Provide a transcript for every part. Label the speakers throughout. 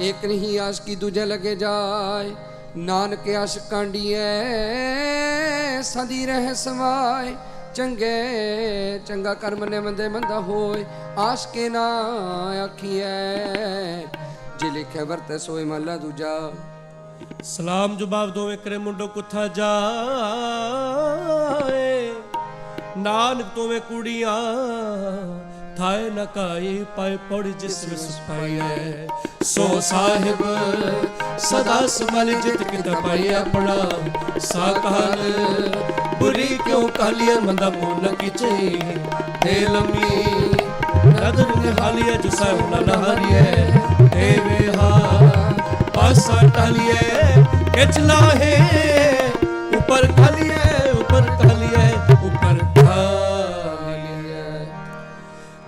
Speaker 1: एक नहीं आशिकी दूजे लगे जाए, नानक आश कांडिए सदी रह समाए। चंगे चंगा कर्म ने मंदे मंदा होए, आश के ना आखिए जे लिखे वरते सोए महला दूजा।
Speaker 2: सलाम जवाब दोवें करे मुंडो कुथा जाए, नानक तोवें कुड़ियां थाए न काई पाए पड़ जिस विस पाइए। सो साहिब सदा संभल जित कित पाई अपना, साकाल बुरी क्यों कालिया मंदा मोन किचे। हे लंबी नदर निहालिए जो साहिब न नहारिए, हे वेहा पासा टालिए केचला है ऊपर खालिए, ऊपर खालिए, ऊपर खालिए।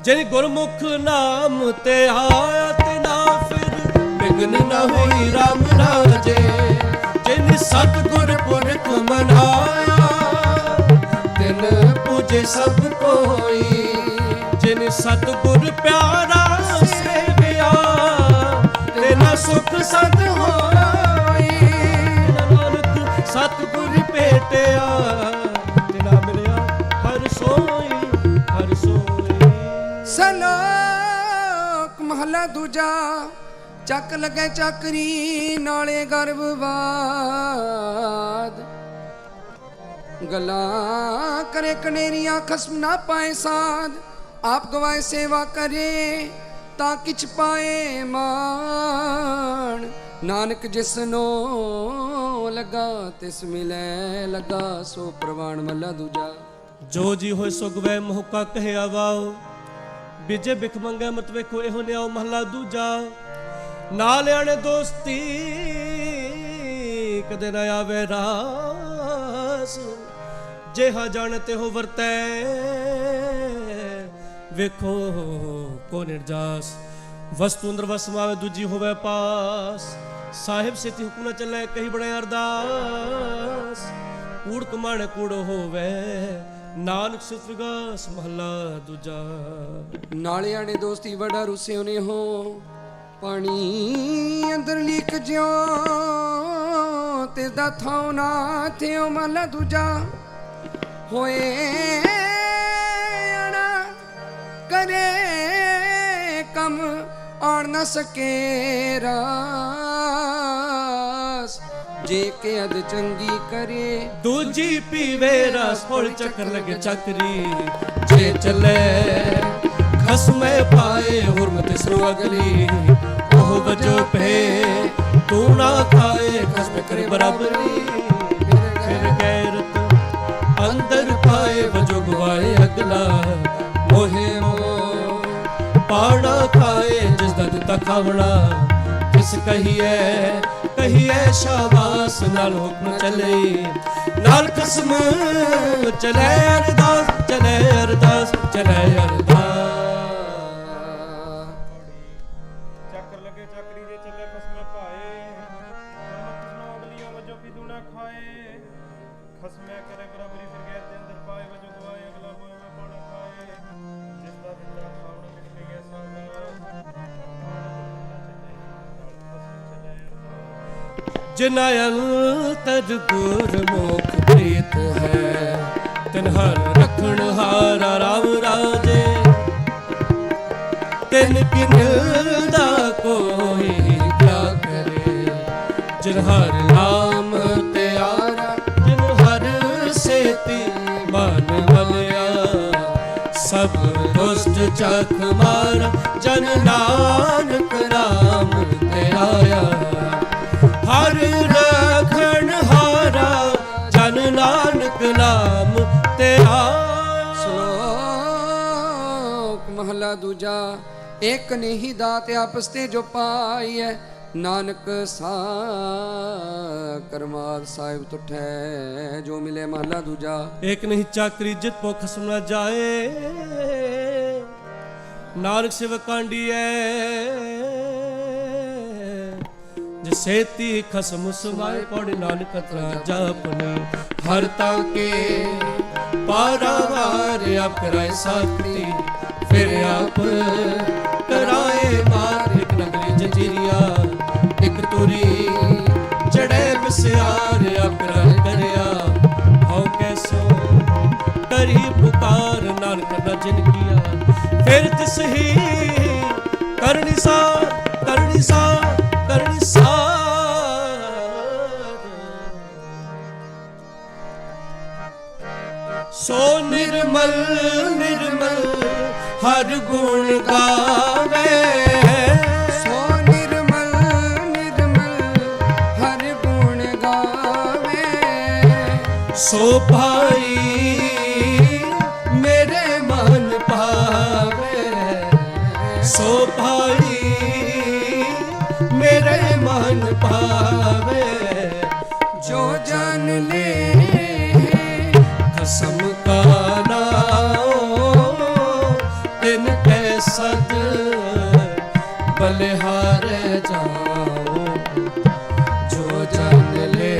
Speaker 2: जिन गुरमुख नाम ते आया तिना फिर बिघ्न न हुई राम राजे। जिन सतगुर पुरख मनाया तिन पूजे सब कोई। जिन सतगुर प्यारा सेविया तेना सुख सत होई। नानक सतगुर भेटिया तेना मिलिया हर सोई, हर सोई।
Speaker 1: सलोक महला दूजा। ਚੱਕ ਲਗੇ ਚੱਕਰੀ ਨਾਲੇ ਗਰਭਵਾਦ, ਗੱਲਾਂ ਕਰੇ ਕਨੇਰੀਆਂ ਖਸਮ ਨਾ ਪਾਏ ਸਾਧ। ਆਪ ਗਵਾਏ ਸੇਵਾ ਕਰੇ ਤਾਂ ਕਿਛ ਪਾਏ ਮਾਣ। ਨਾਨਕ ਜਿਸਨੋ ਲਗਾ ਤਿਸ ਮਿਲੇ ਲਗਾ, ਸੋ ਪ੍ਰਵਾਨ ਮੱਲਾ ਦੂਜਾ।
Speaker 2: ਜੋ ਜੀ ਹੋਏ ਸੋ ਗਵੇ ਮੋਹਕਾ ਕਹਿਆ ਵਾਓ, ਬਿਜੇ ਬਿਖ ਮੰਗੇ ਮਤ ਵੇਖੋ ਇਹੋ ਨਿਆਓ ਮਹਲਾ ਦੂਜਾ। ਨਾਲ ਆਣੇ ਦੋਸਤੀ ਕਦੇ ਨਾ ਆਵੇ ਰਾਸ, ਜਿਹਾ ਜਾਣ ਤੇ ਹੋ ਵਰਤੈ ਵੇਖੋ ਕੋ ਨਿਰਜਾਸ। ਵਸਤੂ ਅੰਦਰ ਵਸਮਾਵੇ ਦੂਜੀ ਹੋਵੇ ਪਾਸ, ਸਾਹਿਬ ਸੇਤੀ ਹੁਕਮ ਨਾ ਚੱਲੇ ਕਹੀ ਬੜੇ ਅਰਦਾਸ। ਕੂੜ ਕਮਾਣੇ ਕੂੜੋ ਹੋਵੇ ਨਾਨਕ ਸੁਤ ਵਿਗਾਸ ਮਹਲਾ ਦੂਜਾ।
Speaker 1: ਨਾਲੇ ਆਣੇ ਦੋਸਤੀ ਵਡਾ ਰੁਸਿਓ ਨੇ ਹੋ, ਪਾਣੀ ਅੰਦਰ ਲੀਕ ਜਿਉ ਤੇ ਦਾ ਥਾਉ ਨਾ ਥਿਓ ਮਹਲਾ ਦੂਜਾ। ਹੋਏ ਅਣਾ ਕਰੇ ਕੰਮ ਆਣ ਨਾ ਸਕੇ ਰਾਸ, ਜੇ ਕੇ ਅਦ ਚੰਗੀ ਕਰੇ
Speaker 2: ਦੂਜੀ ਪੀਵੇ ਰਸ। ਫੁੱਲ ਚੱਕਰ ਲਗੇ ਚੱਕਰੀ ਜੇ ਚੱਲੇ ਖਸਮੇ ਪਾਏ ਹੁਰਮਤ ਸਰੋ ਅਗਲੀ। ਉਹ ਵਜੋ ਪੇ ਤੂੰ ਨਾ ਖਾਏ ਖਸਮੇ ਕਰੇ ਬਰਾਬਰੀ। ਫਿਰ ਗੈਰਤ ਅੰਦਰ ਪਾਏ ਵਜੋ ਗਵਾਏ ਅਗਲਾ। ਮੋਹੇ ਮੋਹ ਪਾਣਾ ਖਾਏ ਜਿਸ ਦਾ ਦਿੱਤਾ ਖਾਵਣਾ। ਕਿਸ ਕਹੀਏ ਕਹੀਏ ਸ਼ਾਬਾਸ ਨਾਲ ਹੁਕਮ ਚਲੇ, ਨਾਲ ਕਸਮ ਚਲੇ ਅਰਦਾਸ, ਚਲੇ ਅਰਦਾਸ, ਚਲੇ ਅਰਦਾਸ।
Speaker 3: ਚੱਕਰ ਲੱਗੇ ਚੱਕਰੀ ਦੇ ਚੱਲੇ ਖਸਮੇ ਪਾਏ, ਖਸਮੇ ਅਗਲੀਆਂ ਵਜੋਂ ਵੀ ਦੂਣਾ ਖਾਏ। ਖਸਮੇ ਕਰੇ ਬਰਾਬਰੀ ਫਿਰ ਗਏ ਤੇ ਅੰਦਰ ਪਾਏ ਵਜੋਂ ਗਵਾਏ ਅਗਲਾ। ਹੋਏ ਮੈਂ ਪਾਣਾ ਖਾਏ ਜਿਸ ਦਾ ਦਿੱਤਾ ਖਾਵਣਾ। ਮਿਲ ਕੇ ਗਿਆ ਸਾਡਾ
Speaker 2: ਜਿਨ ਅੰਤਰ ਗੁਰਮੁਖ ਪ੍ਰੀਤ ਹੈ, ਤਿਨ ਹਰ ਰਖਣ ਹਾਰਾ ਰਾਮ ਰਾਜੇ। ਤਿਨ ਕੀ ਨਿੰਦਾ ਕੋਈ ਕਿਆ ਕਰੇ, ਜਿਨ ਹਰ ਨਾਮ ਤਿਆਰਾ। ਜਿਨ ਹਰ ਸੇਤੀ ਮਨ ਵਲਿਆ, ਸਭ ਦੁਸ਼ਟ ਚਖ ਮਾਰਾ। ਜਨ ਨਾਨਕ ਨਾਮ ਤੇ ਆਇਆ, ਹਰ ਰਖਣ ਹਾਰਾ। ਜਨ ਨਾਨਕ ਨਾਮ ਤੇ ਆਇਆ।
Speaker 1: ਸ਼ਲੋਕ ਮਹਲਾ ਦੂਜਾ। ਇੱਕ ਨਹੀਂ ਦਾਤ ਆਪਸ ਤੇ ਜੋ ਪਾਈਐ, ਨਾਨਕ ਸਾ ਕਰਮਾਦ ਸਾਹਿਬ ਤੁਠੈ ਜੋ ਮਿਲੇ ਮਹਲਾ ਦੂਜਾ।
Speaker 2: ਇੱਕ ਨਹੀਂ ਚਾਕਰੀ ਜਿਤ ਪੋ ਖਸਮ ਨਾ ਜਾਏ, ਨਾਨਕ ਸਿਵ ਕਾਂਡੀਐ। ਜਿਸੇਤੀ ਖਸਮ ਸਮਾਏ ਪੜ ਨਾਨਕ ਤਰਾ ਜਾਪਨ। ਹਰ ਤਾਂ ਕੇ ਪਾਰਾਵਾਰ ਆਪ ਕਰਾਏ ਸਾਖਤੀ, ਫਿਰ ਆਪ कराए मार एक नगली जंजीरिया तुरी जड़े बिस्यार अकरह करया हौ कैसो करी पुकार नानक न जिन किया फिर तिस ही करनी सार करनी सार करनी सार सो निर्मल निर्मल हर गुण गावे
Speaker 1: सो निर्मल निर्मल हर गुण गावे
Speaker 2: सो भाई मेरे मन पावे सो भाई मेरे मन पावे
Speaker 1: जो जान ले
Speaker 2: कसम का नाम तिन के सद बलिहार जाओ जो जान ले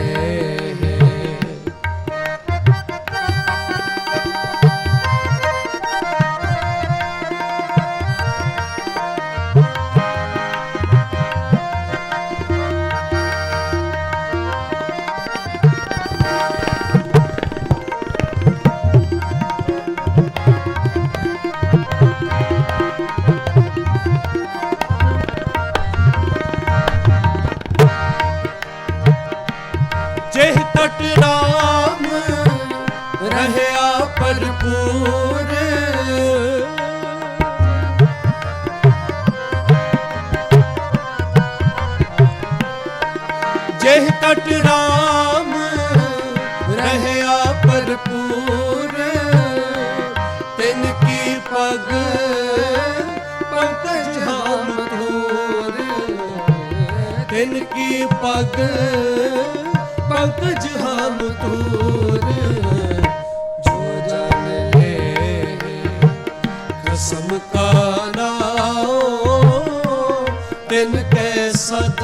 Speaker 2: जेह तट राम रहया भरपूर जेह तट राम रहया भरपूर तिन की पग पंकज हम धूर तिन की पग पंकज हम दूर जो जान ले कसम का नाम तिन के सद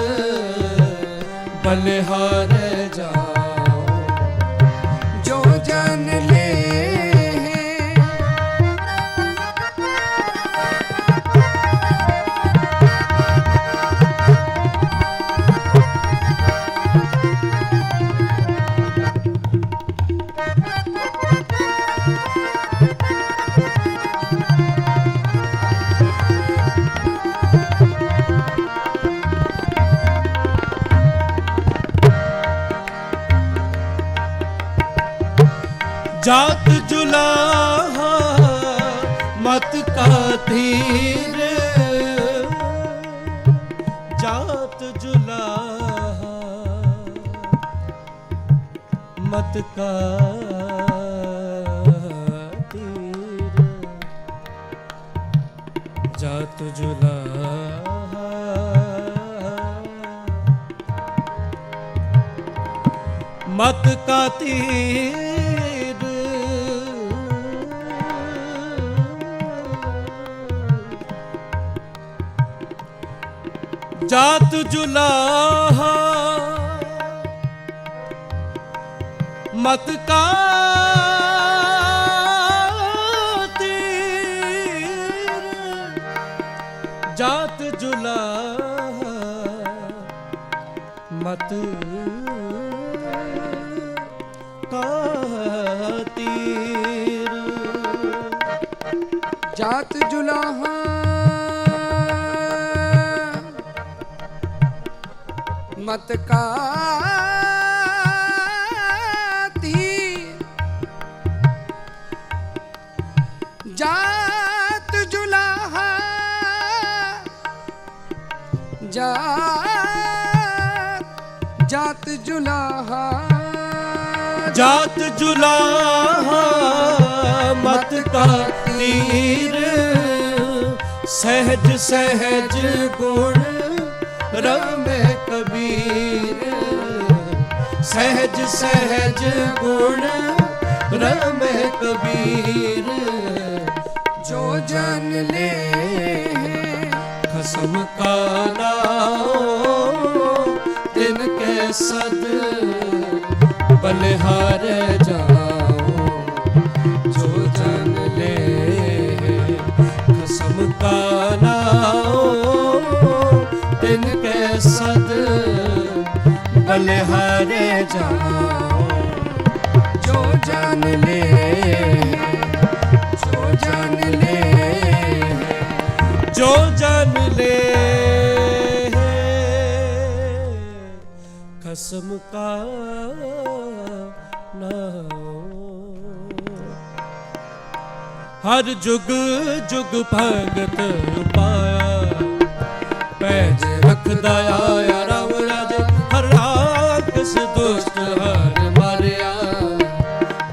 Speaker 2: बलिहार जाओ
Speaker 1: जो जान ले
Speaker 2: जात जुलाहा मत का धीर जात जुलाहा मत का धीर जात जुलाहा मत का तीर जात जुलाहा मत का तीर जात जुलाहा मत का तीर
Speaker 1: जात जुलाहा मत का तीर जात जुलाहा जात जुलाहा
Speaker 2: जात जुलाहा मत का तीर सहज सहज गुण रमे कबीर सहज सहज गुण रमे कबीर
Speaker 1: जो जान ले
Speaker 2: कसम का नाम तिनके सद बलिहार जाओ जो जान ले कसम का नाम तिनके सद बलिहारे जाओ।
Speaker 1: जो जान ले, जो जान ले,
Speaker 2: जो जान ले खसम का नाम। हर जुग जुग भगत पाया, पैज रखदा आया राम राज। हर राक्षस दुष्ट हर मारिया,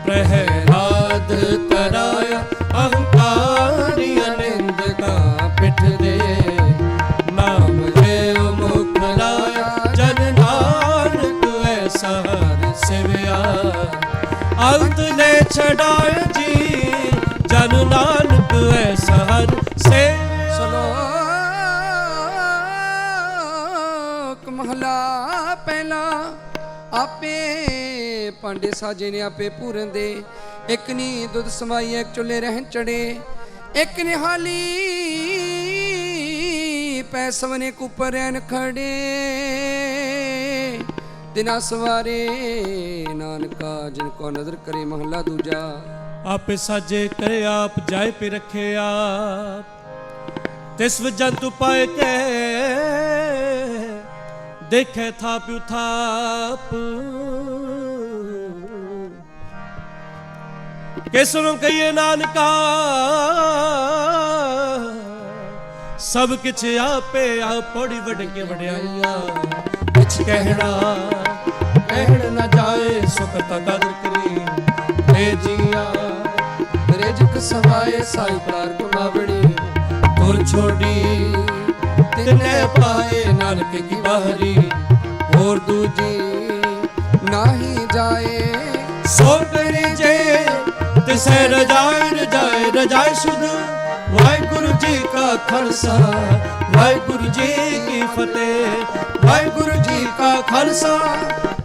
Speaker 2: प्रहलाद तराया। अहंकारी अनिंद का पिठ दे, नाम ले मुख लाया। जन नानक ऐसा हर सेवया, अंत ने छड़ाया जी। जन नानक ऐसा हर से।
Speaker 1: ਸ਼ਲੋਕ ਮਹਲਾ ਪਹਿਲਾ। ਆਪੇ ਭਾਂਡੇ ਸਾਜੇ ਨੇ ਆਪੇ ਪੂਰਨ ਦੇ। ਇੱਕ ਨੀ ਦੁੱਧ ਸਮਾਈ, ਇੱਕ ਚੁੱਲ੍ਹੇ ਰਹਿਣ ਚੜੇ। ਇੱਕ ਨਿਹਾਲੀ ਪੈ ਸਵਨੇ ਕੁਪਰ ਰਹਿਣ ਖੜੇ। ਦਿਨਾ ਸਵਾਰੇ ਨਾਨਕਾ ਜਿਨ ਕੋ ਨਜ਼ਰ ਕਰੇ। ਮਹਲਾ ਦੂਜਾ।
Speaker 2: आपे साजे करे आप, जाए पे रखे आप। तिस जंतु पाए के देखे थाप उथाप। किसनों कहिए नानका, सब किछ आपे आप। पौड़ी वड़ के वड़ियाइया किछ कहना कहण न जाए। सुख कदर करी ले जिया,
Speaker 1: रिजक सवाए साई कार कुमावड़ी।
Speaker 2: तुर छोड़ी तिने पाए, नानक की बाहरी
Speaker 1: और दूजी नाही जाए।
Speaker 2: सो करे जे तिसे रजाए रजाए रजाए शुद्ध। वाहिगुरु जी का खालसा, वाहिगुरु जी की फतेह। वाहिगुरु जी का खालसा,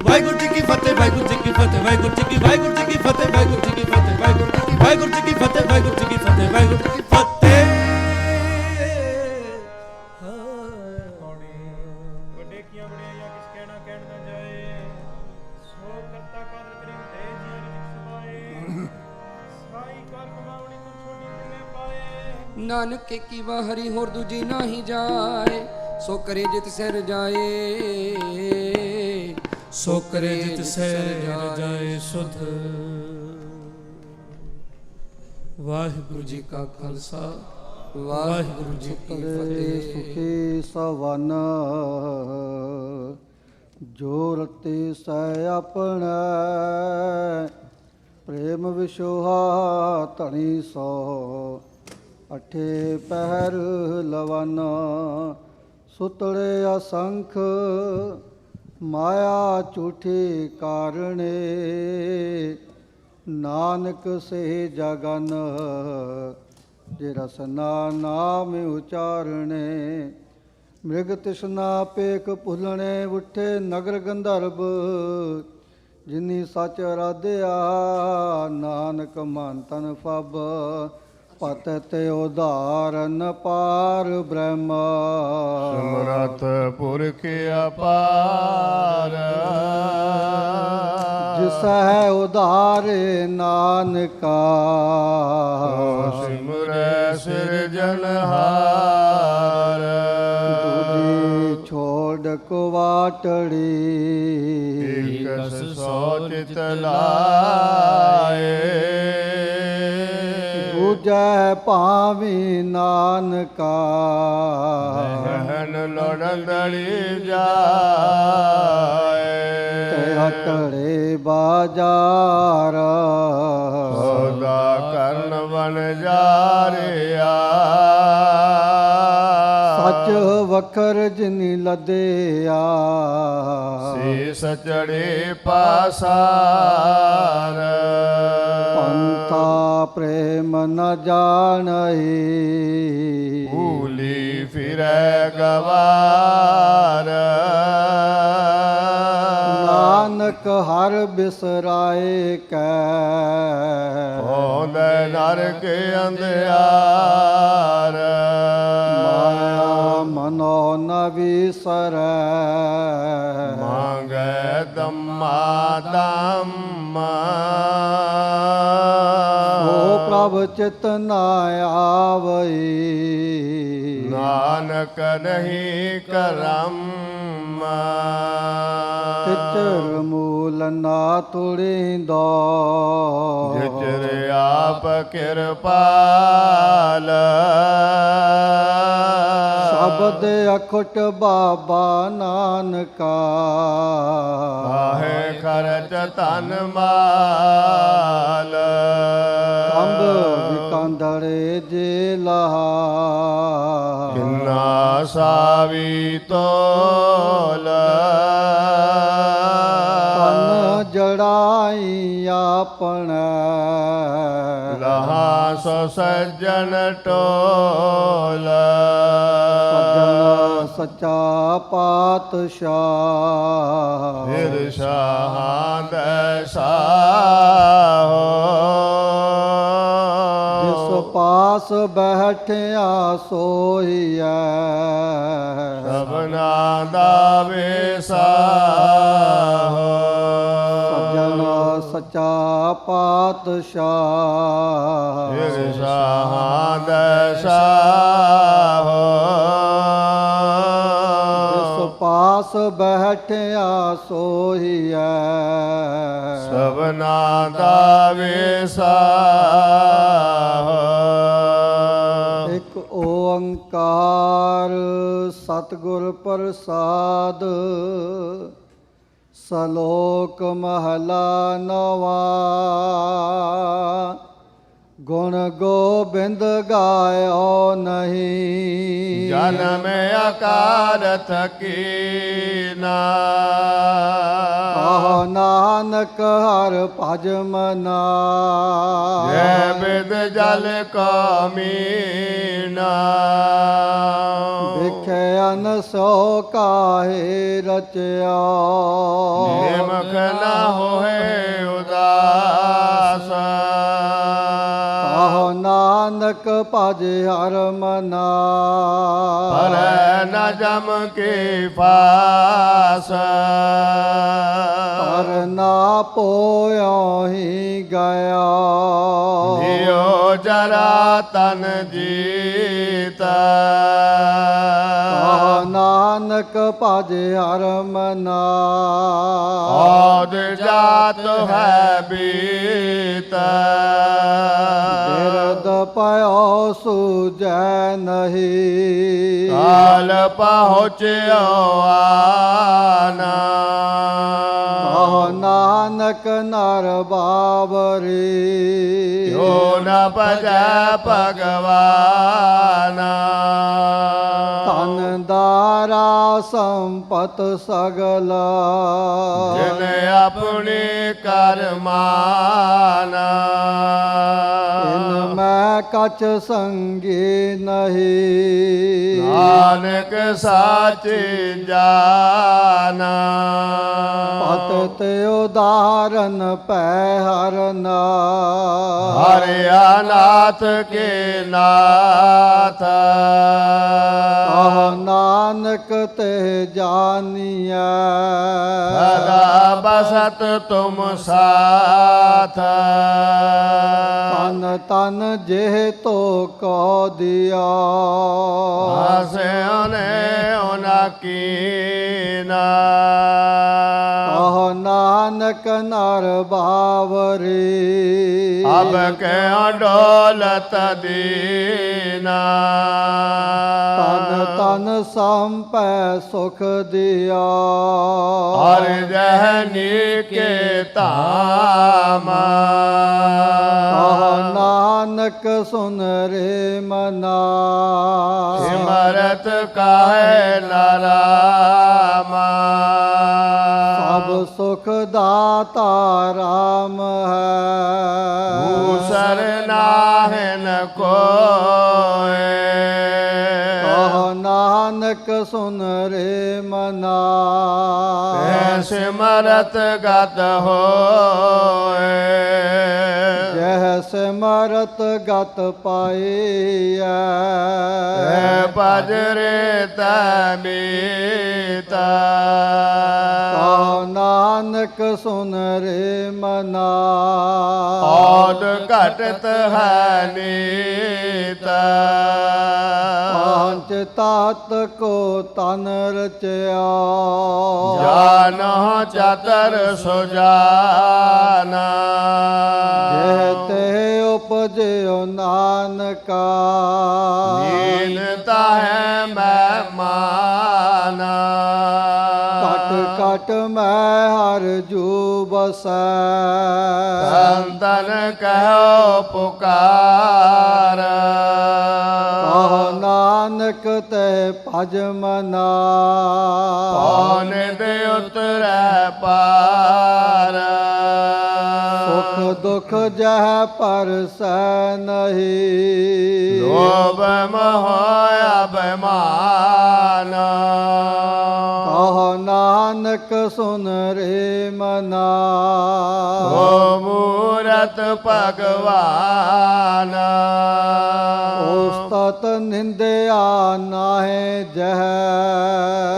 Speaker 2: वाहिगुरु जी की फतेह। वाहिगुरु जी की फतेह, वाहिगुरु जी की, वाहिगुरु जी की फतेह, वाहिगुरु जी की फतेह, वाहिगुरु जी की, वाहिगुरु जी की फतेह, वाहिगुरु जी की फतेह, वाहिगुरु जी की फतेह।
Speaker 3: ਵੱਡੇ ਕੀਆਂ ਬੜਿਆਈਆਂ ਕਿਸ ਕਹਿਣਾ ਕਹਿਣ ਨਾ ਜਾਏ। ਸੋ ਕਰਤਾ ਕਾਦਰ ਕਰੀ ਦੇ ਜੀਆਂ ਰਿਜਕ ਸਮਾਏ। ਸਾਈ ਕਾਰ ਕਮਾਵਣੀ ਤੋਂ ਛੋਟੀ ਕਿਨੇ ਪਾਏ।
Speaker 1: नानक की बाहरी होर दूजी नाही जाए। सो करे जित सिर जाए,
Speaker 2: सो करे जित सैर जाए सुध। वाहिगुरु जी का खालसा, वाहिगुरु जी की फतेह।
Speaker 4: सुखी सवन जो रते सै अपना। प्रेम विशोहा धनी सो, अठे पहर लवाना। सुतले असंख माया झूठी कारणे। नानक से जगन जे रसना नाम उचारणे। मृग तृष्णा पेख भुलणे उठे नगर गंधर्व। जिनी सच राधिया नानक मन तन फब। पत ते उदाहरण पार ब्रह्म।
Speaker 5: समरथ पुरख अपार।
Speaker 4: जिसै उदारे नानका।
Speaker 5: सिमरै सिरजनहार।
Speaker 4: दूजी छोड़ कुवाटड़ी।
Speaker 5: एकस सौ चित लाए।
Speaker 4: दूजै पावी नानका।
Speaker 5: गहन लोड़ंदड़ी जाए।
Speaker 4: ते हटड़े बाजार।
Speaker 5: सौदा करन बन जारिया।
Speaker 4: सच वखर जिनी लदिया।
Speaker 5: शीस चढ़े पासार।
Speaker 4: पंथा प्रेम न जानई।
Speaker 5: भूली फिरै गवार।
Speaker 4: नानक हर बिसराए कै।
Speaker 5: होंदे नरक अंधियार।
Speaker 4: माया मनो ਨ ਵਿਸਰੈ
Speaker 5: ਮੰਗੈ ਦਮਾ ਦਮ
Speaker 4: ਸੋ ਪ੍ਰਭ ਚਿਤ ਨ ਆਵਈ
Speaker 5: ਨਾਨਕ ਨਹੀਂ ਕਰਮ
Speaker 4: ਤਿਚਰ ਮੂਲ ਨਾ ਤੁੜਿੰਦੋ
Speaker 5: ਜਿਚਰ ਆਪ ਕਿਰਪਾਲ
Speaker 4: ਸ਼ਬਦ ਅਖੁਟ ਬਾਬਾ ਨਾਨਕਾ
Speaker 5: ਆਹੇ ਖਰਚ ਤਨ ਮਾਲ
Speaker 4: ਅੰਬ ਵਿਕੰਦੜੇ ਜੇ ਲਹਾ
Speaker 5: ਕਿੰਨਾ ਸਾਵੀ ਤੋਲ
Speaker 4: ਤਨ ਜੜਾਈ ਆਪਣਾ
Speaker 5: ਲਹਾ ਸੋ ਸੱਜਣ ਟੋਲ
Speaker 4: ਸੱਜਣ ਸੱਚਾ ਪਾਤਸ਼ਾਹ
Speaker 5: ਫਿਰ ਸ਼ਾਹਾਂ ਦੇ ਸਾਹੋ
Speaker 4: ਜਿਸ ਪਾਸ ਬੈਠਿਆ ਸੋਈਐ
Speaker 5: ਸਭਨਾ ਦਾ ਵੇਸਾਹੋ
Speaker 4: ਸੱਜਣ ਸੱਚਾ ਪਾਤਸ਼ਾਹ
Speaker 5: ਫਿਰ ਸ਼ਾਹਾਂ ਦੇ ਸਾਹੋ
Speaker 4: ਜਿਸ ਪਾਸ ਬੈਠਿਆ ਸੋਈਐ
Speaker 5: ਸਭਨਾ ਦਾ ਵੇਸਾਹੋ
Speaker 4: ਇੱਕ ਓੰਕਾਰ ਸਤਿਗੁਰ ਪ੍ਰਸਾਦ ਸਲੋਕ ਮਹਲਾ ਨਵਾ ਗੁਣ ਗੋਬਿੰਦ ਗਾਇਓ ਨਹੀਂ
Speaker 5: ਜਨਮ ਅਕਾਰਥ ਕੀਨਾ
Speaker 4: ਕਹੋ ਨਾਨਕ ਹਰ ਭਜ ਮਨਾ
Speaker 5: ਜੈ ਬਿਦ ਜਲ ਕੋ ਮੀਨਾ
Speaker 4: ਵਿਖਿਆਨ ਸੋ ਕਾਹੇ ਰਚਿਆ
Speaker 5: ਨਿਮਖ ਨਾ ਹੋਏ ਉਦਾਸ
Speaker 4: ਕਹੋ ਨਾਨਕ ਭਜ ਹਰ ਮਨਾ
Speaker 5: ਪਰ ਨ ਜਮ ਕੇ ਪਾਸ
Speaker 4: ਪਰ ਨਾ ਪੋਇਓ ਹੀ ਗਿਆ
Speaker 5: ਜਿਉ ਜਰਾ ਤਨ ਜੀਤਾ
Speaker 4: ਕਹੋ ਨਾਨਕ ਭਜ ਹਰ ਮਨਾ
Speaker 5: ਔਦ ਜਾਤ ਹੈ ਬੀਤਾ
Speaker 4: ਬਿਰਦ ਪਇਓ ਸੂਜੈ ਨਹੀਂ
Speaker 5: ਕਾਲ ਪਹੁੰਚਿਓ ਆਨਾ
Speaker 4: ਕਹੋ ਨਾਨਕ ਨਰ ਬਾਵਰੀ
Speaker 5: ਜੋ ਨ ਭਜੈ ਭਗਵਾਨਾ
Speaker 4: ਧਨ ਦਾਰਾ ਸੰਪਤ ਸਗਲ
Speaker 5: ਜਿਨ ਆਪਣੀ ਕਰਮਾਨਾ
Speaker 4: ਇਨ ਮੈਂ ਕਛ ਸੰਗੀ ਨਹੀਂ
Speaker 5: ਨਾਨਕ ਸਾਚੀ ਜਾਨਾ
Speaker 4: ਪਤ ਤੇ ਉਦਾਹਰਨ ਪੈ ਹਰਨਾ
Speaker 5: ਹਰਿਆ ਨਾਥ ਕੇ ਨਾਥ
Speaker 4: ਕਹ ਨਾਨਕ ਤੇ ਜਾਨੀਐ
Speaker 5: ਸਦਾ ਬਸਤ ਤੁਮ ਸਾਥ
Speaker 4: ਤਨ ਤਨ ਜਿਹ ਤੋ ਕੋ ਦਿਆ
Speaker 5: ਹਸਿਓ ਨੇ ਉਨਾ ਕੀਨਾ
Speaker 4: ਕਹ ਨਾਨਕ ਨਰ ਬਾਵਰੀ
Speaker 5: ਅਬ ਕੇ ਡੋਲਤ ਦੀਨਾ
Speaker 4: ਤਨ ਤਨ ਸੰਪੈ ਸੁਖ ਦਿਆ
Speaker 5: ਹਰ ਜਹਨੀ ਕੇ ਧਾਮ
Speaker 4: ਕਹ ਨਾਨਕ ਸੁਨ ਰੇ ਮਨਾ
Speaker 5: ਸਿਮਰਤ ਕਾਹੇ ਨਾਰਾਮਾ
Speaker 4: ਸਭ ਸੁਖ ਦਾਤਾ ਰਾਮ ਹੈ
Speaker 5: ਦੂਸਰ ਨਾਹਿਨ ਕੋਏ
Speaker 4: ਕਹ ਨਾਨਕ ਸੁਨ ਰੇ ਮਨਾ
Speaker 5: ਤੈ ਸਿਮਰਤ ਗਤ ਹੋਏ
Speaker 4: ਜਹ ਸਿਮਰਤ ਗਤ ਪਾਈਐ
Speaker 5: ਤੈ ਭਜ ਰੇ ਤੈ ਮੀਤਾ
Speaker 4: ਕਹੋ ਨਾਨਕ ਸੁਨ ਰੇ ਮਨਾ
Speaker 5: ਔਦ ਘਟਤ ਹੈ ਨੀਤਾ
Speaker 4: ਪੰਜ ਤਤ ਕੋ ਤਨ ਰਚਿਆ
Speaker 5: ਜਾਨੋ ਚਤਰ ਸੁਜਾਨਾ
Speaker 4: ਜਹ ਤੇ ਉਪਜਿਓ ਨਾਨਕਾ
Speaker 5: ਨੀਨ ਤਾਹੈ ਮੈਂ ਮਾਨਾ
Speaker 4: ਕਟ ਕਟ ਮੈਂ ਹਰ ਜੂ ਬਸੈ
Speaker 5: ਸੰਤਨ ਕਹਿਓ ਪੁਕਾਰ
Speaker 4: ਕਹੋ ਨਾਨਕ ਤੇ ਭਜ ਮਨਾ
Speaker 5: ਪੌਨ ਦੇ ਉਤਰੈ ਪਾਰ
Speaker 4: ਸੁਖ ਦੁਖ ਜਹ ਪਰਸੈ ਨਹੀਂ
Speaker 5: ਲੋਭ ਮੋਹ ਅਭਿਮਾਨ
Speaker 4: ਕਹੋ ਨਾਨਕ ਸੁਨ ਰੇ ਮਨਾ
Speaker 5: ਓ ਮੂਰਤ ਭਗਵਾਨ
Speaker 4: ਉਸਤਤ ਨਿੰਦਿਆ ਨਾਹਿ ਜਹ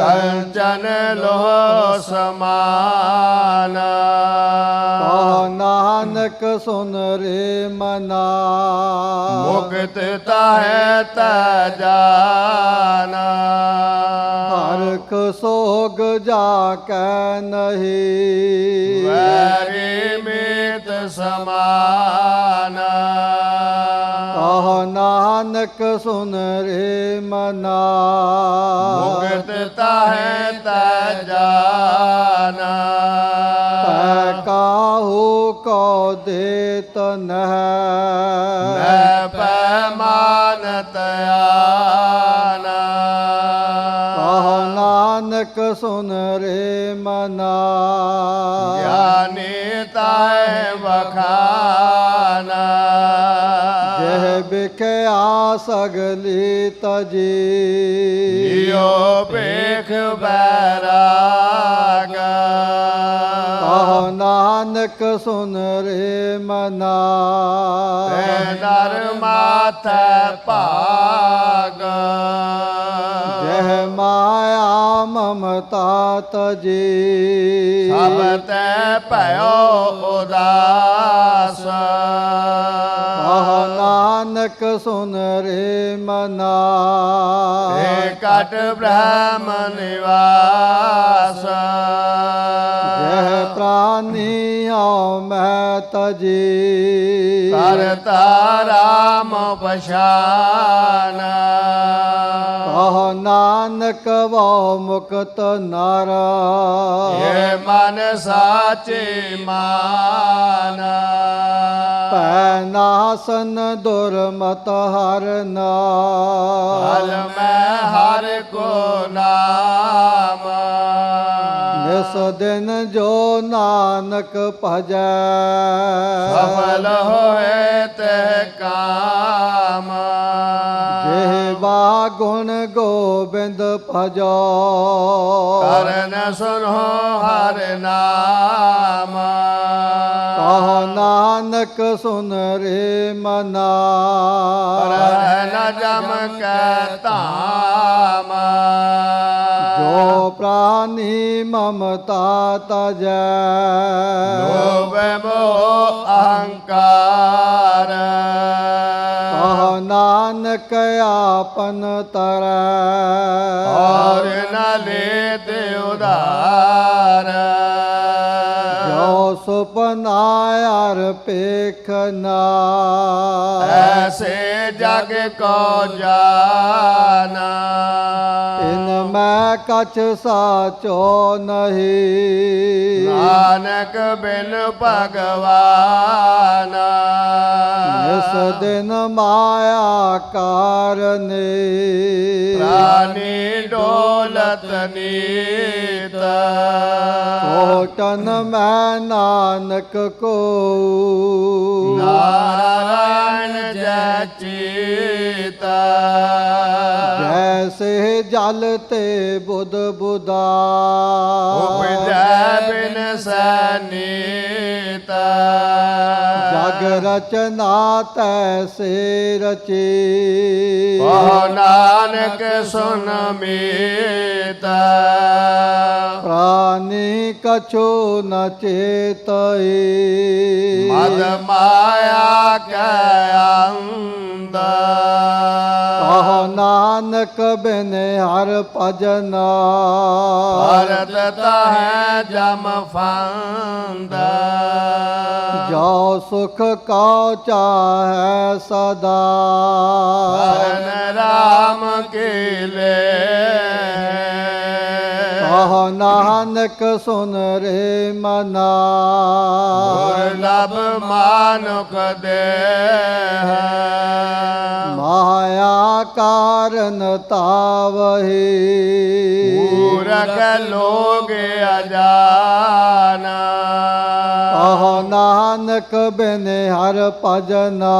Speaker 5: ਕੰਚਨ ਲੋਹ ਸਮਾਨ
Speaker 4: ਕਹੋ ਨਾਨਕ ਸੁਨ ਰੇ ਮਨਾ
Speaker 5: ਮੁਕਤ ਤਾਹੈ ਤਾ ਜਾਨਾ
Speaker 4: ਹਰਖ ਸੋਗ ਜਾ ਕੈ ਨਹੀਂ
Speaker 5: ਵੈਰੀ ਮੀਤ ਸਮਾਨ
Speaker 4: ਕਹੋ ਨਾਨਕ ਸੁਨ ਰੇ ਮਨਾ
Speaker 5: ਮੁਕਤ ਤਾਹੈ ਤਾ ਜਾਨਾ
Speaker 4: ਤੈ ਕਾਹੂ ਕੋ ਦੇਤ ਨਹਿ
Speaker 5: ਮੈਂ ਪੈਮਾਨਤ ਆਨਾ
Speaker 4: ਕਹੋ ਨਾਨਕ ਸੁਨ ਰੇ ਮਨਾ
Speaker 5: ਗਿਆਨੀ ਤਾਹੈ ਵਖਾਨਾ
Speaker 4: ਜਹ ਬਿਖਿਆ ਸਗਲੀ ਤਜੀ
Speaker 5: ਜਿਉ ਭੇਖ ਬੈਰਾਗ
Speaker 4: ਕਹੋ ਨਾਨਕ ਸੁਨ ਰੇ ਮਨਾ
Speaker 5: ਤੈ ਨਰ ਮਾਥੈ ਭਾਗ
Speaker 4: ਜਹ ਮਾਇਆ ਮਮਤਾ ਤਜੀ
Speaker 5: ਸਭ ਤੈ ਭਇਓ ਉਦਾਸ
Speaker 4: ਕਹੋ ਨਾਨਕ ਸੁਨ ਰੇ ਮਨਾ
Speaker 5: ਏ ਕਟ ਬ੍ਰਹਮ ਨਿਵਾਸ
Speaker 4: ਜਹ ਪ੍ਰਾਨੀ ਹਉ ਮੈਂ ਤਜੀ
Speaker 5: ਕਰਤਾ ਰਾਮ ਪਛਾਨ
Speaker 4: ਕਹੋ ਨਾਨਕ ਵੋ ਮੁਕਤ ਨਰ
Speaker 5: ਏ ਮਨ ਸਾਚੇ ਮਾਨ
Speaker 4: ਪੈ ਨਾਸਨ ਦੁਰਮਤ ਹਰਨਾ
Speaker 5: ਹਲ ਮੈਂ ਹਰ ਕੋ ਨਾਮ
Speaker 4: ਨਿਸ ਦਿਨ ਜੋ ਨਾਨਕ ਭਜੈ
Speaker 5: ਸਫਲ ਹੋਏ ਤੇ ਕਾਮ
Speaker 4: ਜਿਹਵਾ ਗੁਣ ਗੋਬਿੰਦ ਭਜੋ
Speaker 5: ਕਰਨ ਸੁਨੋ ਹਰ ਨਾਮ
Speaker 4: ਕਹੋ ਨਾਨਕ ਸੁਨ ਰੇ ਮਨਾ
Speaker 5: ਰਹਿ ਨ ਜਮ ਕੈ ਧਾਮ
Speaker 4: ਜੋ ਪ੍ਰਾਨੀ ਮਮਤਾ ਤਜੈ
Speaker 5: ਲੋਭ ਮੋਹ ਅਹੰਕਾਰ
Speaker 4: ਕਹੋ ਨਾਨਕ ਆਪਨ ਤਰੈ
Speaker 5: ਔਰ ਨ ਲੈ ਤੇ ਉਧਾਰ
Speaker 4: ਜੋ ਸੁਪਨਾ ਅਰ ਪੇਖਨਾ
Speaker 5: ਐਸੇ ਜਗ ਕੋ ਜਾਨਾ
Speaker 4: ਇਨ ਮੈਂ ਮੈਂ ਕਛ ਸਾਚੋ ਨਹੀਂ
Speaker 5: ਨਾਨਕ ਬਿਨ ਭਗਵਾਨ
Speaker 4: ਇਸ ਦਿਨ ਮਾਇਆ ਕਾਰਨੇ
Speaker 5: ਪ੍ਰਾਨੀ ਡੋਲਤ ਨੀਤ
Speaker 4: ਕੋਟਨ ਮੈਂ ਨਾਨਕ ਕੋ
Speaker 5: ਨਾਰਾਇਣ ਜੈ ਚੀਤਾ
Speaker 4: ਜੈਸੇ ਜਲ ਤੇ ਬੁੱਧ ਬੁਦਾ
Speaker 5: ਉਪਜੈ ਬਿਨ ਸੈਨੀਤਾ
Speaker 4: ਜਗ ਰਚਨਾ ਤੈਸੇ ਰਚੀ
Speaker 5: ਕਹੋ ਨਾਨਕ ਸੁਨ ਮੀਤਾ
Speaker 4: ਪ੍ਰਾਨੀ ਕਛੂ ਨ ਚੇਤਈ
Speaker 5: ਮਦ ਮਾਇਆ ਕੈ ਅੰਧ
Speaker 4: ਕਹੋ ਨਾਨਕ ਬਿਨ ਹਰ ਭਜਨਾ
Speaker 5: ਭਰਤ ਤਾਹੈ ਜਮ ਫੰਦ
Speaker 4: ਜੋ ਸੁਖ ਕਉ ਚਾਹੈ ਸਦਾ
Speaker 5: ਭਰਨ ਰਾਮ ਕੀ ਲੈ
Speaker 4: ਕਹੋ ਨਾਨਕ ਸੁਨ ਰੇ ਮਨਾ
Speaker 5: ਦੁਰਲਭ ਮਾਨੁਖ ਦੇਹ
Speaker 4: ਮਾਇਆ ਕਾਰਨ ਤਾਵਹੀ
Speaker 5: ਪੂਰਕ ਲੋਗ ਅਜਾਨਾ
Speaker 4: ਕਹੋ ਨਾਨਕ ਬਿਨ ਹਰ ਭਜਨਾ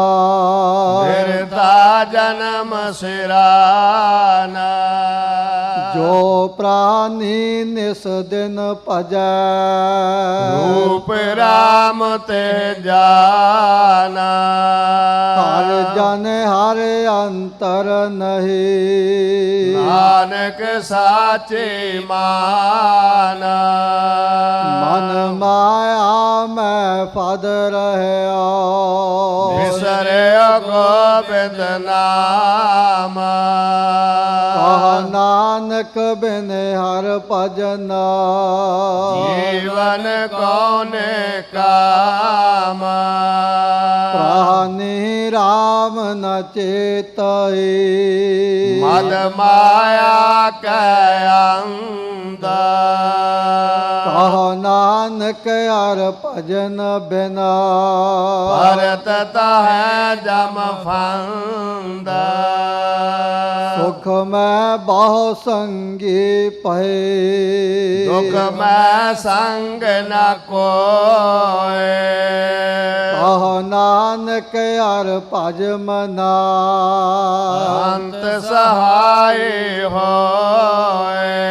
Speaker 5: ਫਿਰਤਾ ਜਨਮ ਸਿਰਾਨਾ
Speaker 4: ਜੋ ਪ੍ਰਾਨੀ ਨਿਸ ਦਿਨ ਭਜੈ
Speaker 5: ਰੂਪ ਰਾਮ ਤੇ ਜਾਨਾ
Speaker 4: ਹਰ ਜਨ ਹਰ ਅੰਤਰ ਨਹੀਂ
Speaker 5: ਨਾਨਕ ਸਾਚੇ ਮਾਨਾ
Speaker 4: ਮਨ ਮਾਇਆ ਮੈਂ ਫਦ ਰਹਿਆ
Speaker 5: ਵਿਸਰਿਆ ਗੋਬਿੰਦ ਨਾਮ
Speaker 4: ਕਹ ਨਾਨਕ ਬਿਨ ਹਰ ਭਜਨਾ
Speaker 5: ਜੀਵਨ ਕੌਨੇ ਕਾਮ
Speaker 4: ਪ੍ਰਾਨੀ ਰਾਮ ਨ ਚੇਤਈ
Speaker 5: ਮਦ ਮਾਇਆ ਕੈ ਅੰਧ
Speaker 4: ਕਹ ਨਾਨਕ ਹਰ ਭਜਨ ਬਿਨਾ
Speaker 5: ਭਰਤ ਤਾਹੈ ਜਮ ਫੰਦ
Speaker 4: ਸੁਖ ਮੈਂ ਬਹੁ ਸੰਗੀ ਪਏ
Speaker 5: ਦੁਖ ਮੈਂ ਸੰਗ ਨ ਕੋਏ
Speaker 4: ਕਹ ਨਾਨਕ ਹਰ ਭਜ ਮਨਾ
Speaker 5: ਅੰਤ ਸਹਾਈ ਹੋਏ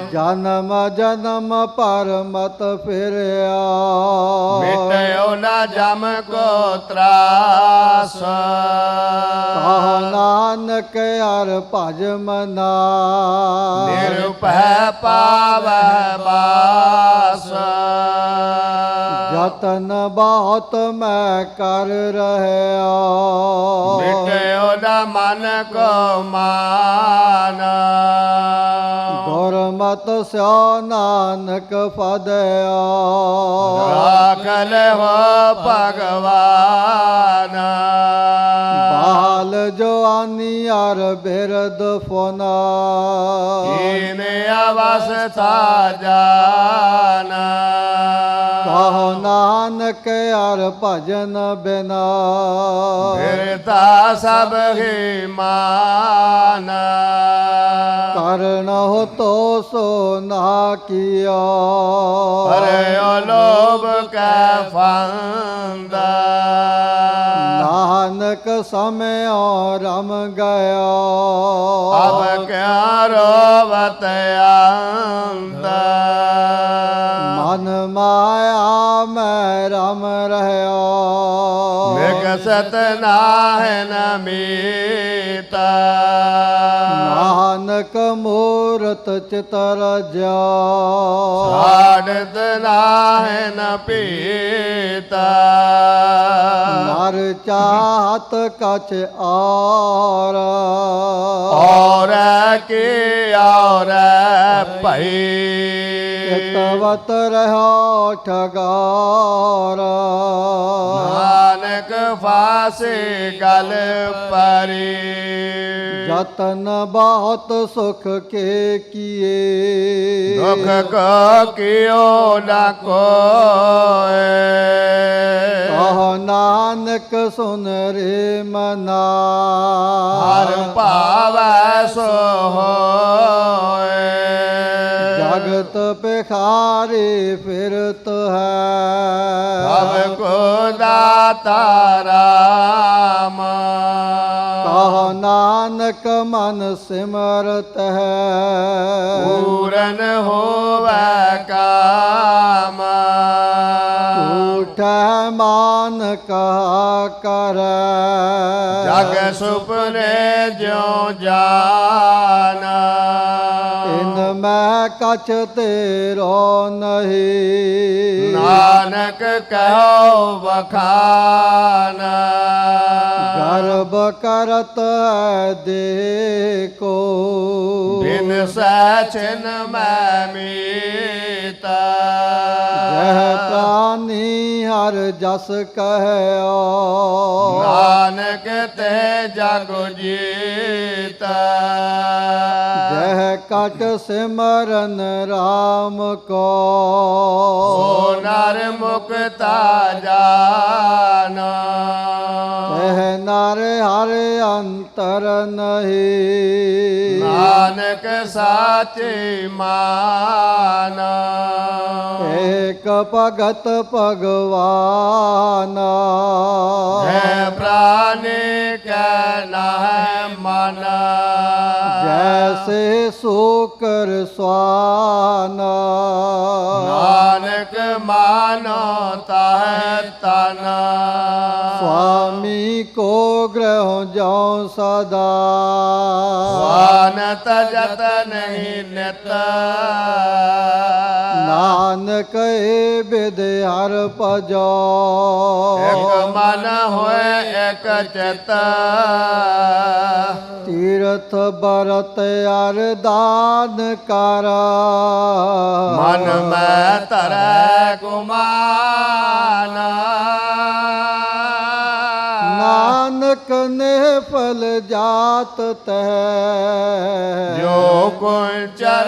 Speaker 4: ਜਨਮ ਜਨਮ ਪਰ ਮਤ ਫਿਰਿਆ
Speaker 5: ਮਿਟਿਓ ਨਾ ਜਮ ਕੋ ਤਰਾਸ
Speaker 4: ਕਹ ਨਾਨਕ ਹਰ ਭਜ ਮਨਾ
Speaker 5: ਨਿਰਭੈ ਪਾਵੈ ਬਾਸ
Speaker 4: ਜਤਨ ਬਹੁਤ ਮੈਂ ਕਰ ਰਹਿਆ
Speaker 5: ਮਿਟਿਓ ਨਾ ਮਨ ਕੋ ਮਾਨ
Speaker 4: ਗੁਰਮਤਿ ਸਿਓ ਨਾਨਕ ਫਦਿਆ
Speaker 5: ਰਾਖ ਲਹੁ ਭਗਵਾਨ
Speaker 4: ਬਾਲ ਜਵਾਨੀ ਅਰ ਬਿਰਦ ਫੁਨਾ
Speaker 5: ਕੀਨ ਅਵਸਥਾ ਜਾਨਾ
Speaker 4: ਕਹ ਨਾਨਕ ਅਰ ਭਜਨ ਬਿਨਾ
Speaker 5: ਫਿਰਤਾ ਸਭ ਹੀ ਮਾਨ
Speaker 4: ਕਰਨ ਹੋ ਤੋ ਸੋ ਨਾ ਕੀਆ
Speaker 5: ਪਰਿਓ ਲੋਭ ਕੈ ਫੰਦ
Speaker 4: ਨਾਨਕ ਸਮਿਓ ਰਮ ਗਿਆ
Speaker 5: ਅਬ ਕਿਆ ਰੋਵਤ ਅੰਤ
Speaker 4: ਮਨ ਮਾਇਆ ਮੈਂ ਰਮ ਰਹਿਆ
Speaker 5: ਵਿਕਸਤ ਨਾਹਿ ਨ ਮੀਤਾ
Speaker 4: ਨਾਨਕ ਮੂਰਤ ਚਿਤਰ ਜਾ
Speaker 5: ਸਾੜਤ ਨਾਹਿ ਨ ਪੀਤਾ
Speaker 4: ਨਰ ਚਾਹਤ ਕਛ ਔਰ
Speaker 5: ਔਰ ਕੀ ਔਰ ਭਈ
Speaker 4: ਚਿਤਵਤ ਰਹਿਓ ਠਗਾਰ
Speaker 5: ਨਾਨਕ ਫਾਸੇ ਗਲ ਪਰੀ
Speaker 4: जतन बहुत सुख के किए
Speaker 5: दुख को कियो न कोय
Speaker 4: कहो नानक सुन रे मना
Speaker 5: हर पावै सो होय
Speaker 4: जगत पिखारे फिरत है
Speaker 5: सबको दाता राम
Speaker 4: कहो नानक मन सिमरत है
Speaker 5: पूरन होवै काम
Speaker 4: उठै मान कहा कर
Speaker 5: जग सुपने ज्यों जाना
Speaker 4: इनमें कछ तेरो नहीं
Speaker 5: नानक कहो बखाना
Speaker 4: गर्भ करत है देखो
Speaker 5: बिन सचिन मैं मीता
Speaker 4: यह प्राणी हर जस कहो
Speaker 5: नानक ते जग जीता
Speaker 4: जह कट सिमरन राम को
Speaker 5: सो नर मुक्ता जाना
Speaker 4: यह नर हर अंतर नहीं
Speaker 5: नानक साचे माना
Speaker 4: एक भगत भगवाना
Speaker 5: है प्राणी कहना है मना
Speaker 4: जैसे सूकर स्वाना
Speaker 5: नानक मानो है तना
Speaker 4: स्वामी को ग्रह जाओ सदा
Speaker 5: स्वानत जत नहीं नित
Speaker 4: नानक ए विद हर पजो
Speaker 5: एक मन होए एक चित
Speaker 4: तीर्थ बरत अरदान कर
Speaker 5: मन में तरह गुमाना
Speaker 4: नानक ने फल जात तह
Speaker 5: जो कुंचर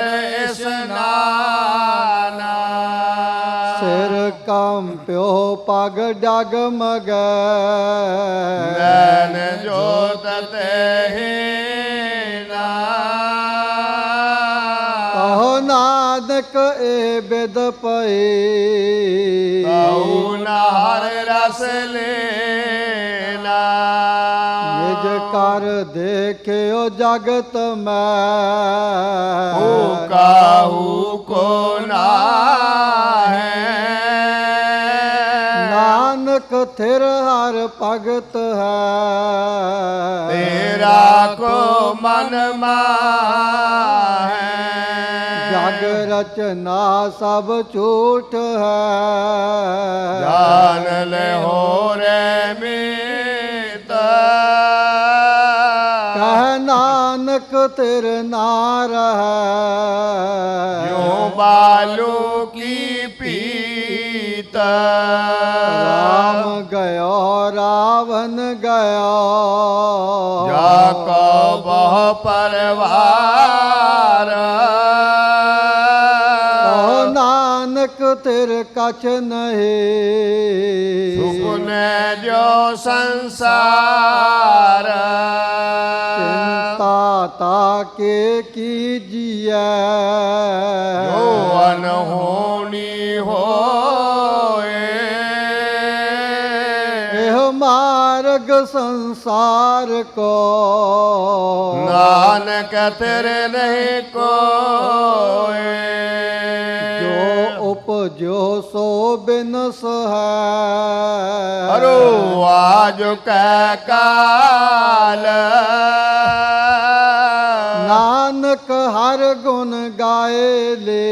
Speaker 5: स्नाना
Speaker 4: सिर कंप्यो पग डगमग
Speaker 5: नैन जोत ते ही ना
Speaker 4: कहो नानक ए बिद पई
Speaker 5: कहूँ हर रस लेना
Speaker 4: निज कर देखियो जगत में
Speaker 5: काहू को ना है
Speaker 4: नानक थिर हर भगत है
Speaker 5: तेरा को मन है
Speaker 4: जग रचना सब झूठ है
Speaker 5: जान ले हो रे मीत
Speaker 4: कह नानक तिर नार है
Speaker 5: जो बालू की पीत
Speaker 4: राम गयो रावण गयो
Speaker 5: जाको बह परवार
Speaker 4: कहो नानक तिर कछ नहीं
Speaker 5: सुकुने जो संसार
Speaker 4: चिंता ताके कीजिए
Speaker 5: जो अनहोनी होए
Speaker 4: यह मार्ग संसार को
Speaker 5: नानक तेरे नहीं कोई
Speaker 4: जो उपजो सो बिनस है
Speaker 5: अरो आज कह काल
Speaker 4: नानक हर गुण गाए ले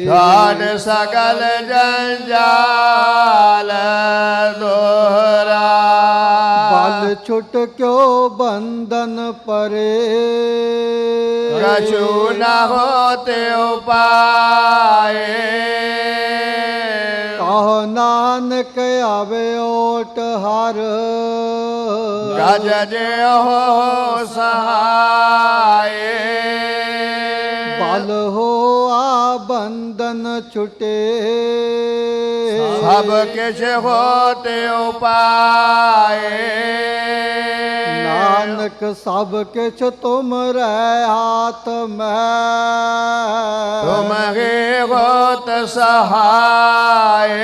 Speaker 5: छाड़ सकल जंजाल दोहरा
Speaker 4: बल छुट क्यों बंधन परे
Speaker 5: कछु न होते उपाय
Speaker 4: कहो नानक आवे ओट हर
Speaker 5: ਸਜ ਜਿਉ ਸਹਾਏ
Speaker 4: ਬਲ ਹੋਆ ਬੰਧਨ ਛੁਟੇ
Speaker 5: ਸਭ ਕਿਛ ਹੋਤਿ ਉਪਾਏ
Speaker 4: ਨਾਨਕ ਸਭ ਕਿਛ ਤੁਮਰੈ ਹਾਥ ਮੈਂ
Speaker 5: ਤੁਮ ਹੀ ਹੋਤ ਸਹਾਏ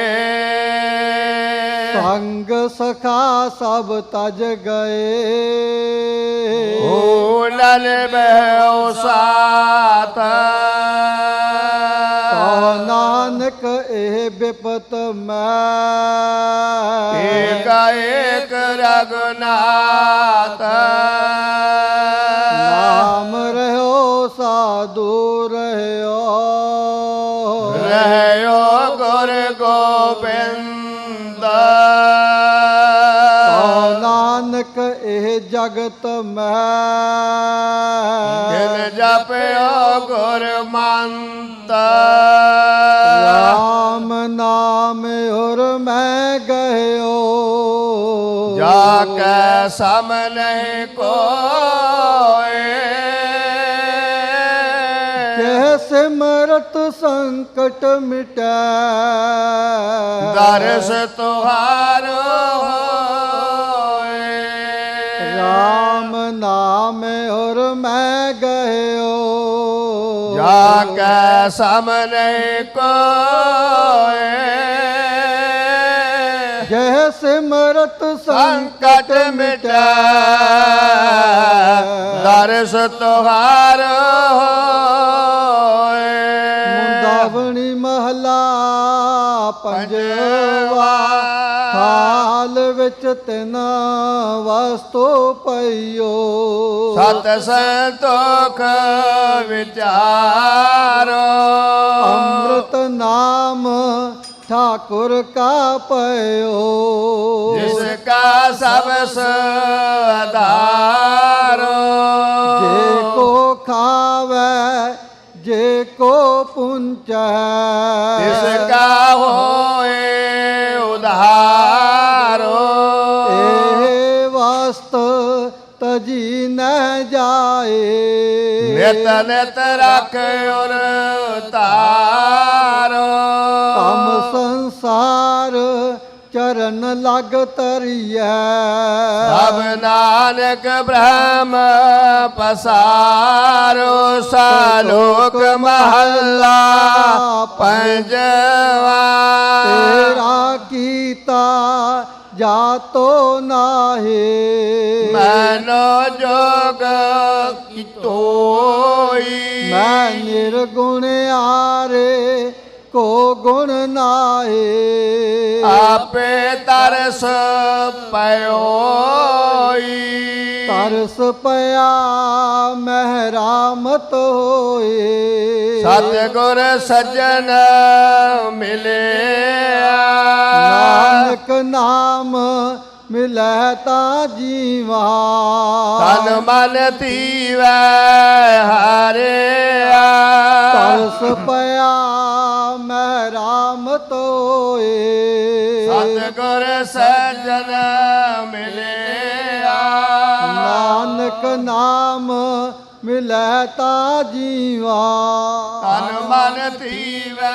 Speaker 4: ਸੰਗ ਸਖਾ ਸਭ ਤਜ ਗਏ
Speaker 5: ਊਲਲ ਬਹਿ ਸਾਤ
Speaker 4: ਕਹੋ ਨਾਨਕ ਇਹ ਬਿਪਤ ਮੈਂ
Speaker 5: ਏਕ ਏਕ ਰਗਨਾਥ
Speaker 4: ਨਾਮ ਰਹਿਓ ਸਾਧੂ ਰਹਿਓ
Speaker 5: ਰਹਿਓ ਗੁਰ ਗੋਬਿੰਦ
Speaker 4: ਕਹੋ ਨਾਨਕ ਇਹ ਜਗਤ ਮੈਂ
Speaker 5: ਜਿਨ ਜਪਿਓ ਗੁਰ ਮੰਤ
Speaker 4: ਰਾਮ ਨਾਮ ਔਰ ਮੈਂ ਗਇਓ
Speaker 5: ਜਾ ਕੈ ਸਮ ਨਹੀਂ ਕੋਏ
Speaker 4: ਕਹਿ ਸਿਮਰਤ ਸੰਕਟ ਮਿਟੈ
Speaker 5: ਦਰਸ ਤੁਹਾਰੋ ਹੋਏ
Speaker 4: ਰਾਮ ਨਾਮ ਔਰ ਮੈਂ ਗਇਓ
Speaker 5: ਜਾ ਕੈ ਸਮ ਨਹੀਂ ਕੋਏ
Speaker 4: ਜਹ ਸਿਮਰਤ
Speaker 5: ਸੰਕਟ ਮਿਟੈ ਦਰਸ ਤੁਹਾਰ ਹੋਏ
Speaker 4: ਮੁੰਦਾਵਣੀ ਮਹਲਾ ਪੰਜਵਾ ਹਾਲ ਵਿੱਚ ਤਿਨ ਵਸਤੂ ਪਈਓ
Speaker 5: ਸਤ ਸੰਤੋਖ ਵਿਚਾਰੋ
Speaker 4: ਅੰਮ੍ਰਿਤ ਨਾਮ ठाकुर का पयो
Speaker 5: जिसका सबस आधारो
Speaker 4: जे को खावे जे को पुंचै
Speaker 5: जिसका होए उधारो
Speaker 4: ए वस्त तजी न जाए
Speaker 5: नित नित रख और तारो
Speaker 4: तम संसार चरण लग तरिया
Speaker 5: सब नानक ब्रह्म पसारो सालोक महला पंजवा
Speaker 4: तेरा कीता जातो नाहे
Speaker 5: मैनो जोग कितोई
Speaker 4: मैं निर्गुण आरे को गुण नाहे
Speaker 5: आपे तरस पयोई
Speaker 4: तरस पया महरामत होए
Speaker 5: सतगुर सज्जन मिले
Speaker 4: नानक नाम मिलै ता जीवा
Speaker 5: तन मन तीवै हारे
Speaker 4: तरस पया महरामत होए
Speaker 5: सतगुर सज्जन मिले
Speaker 4: नानक नाम मिलै ता जीवा
Speaker 5: तन मन तीवै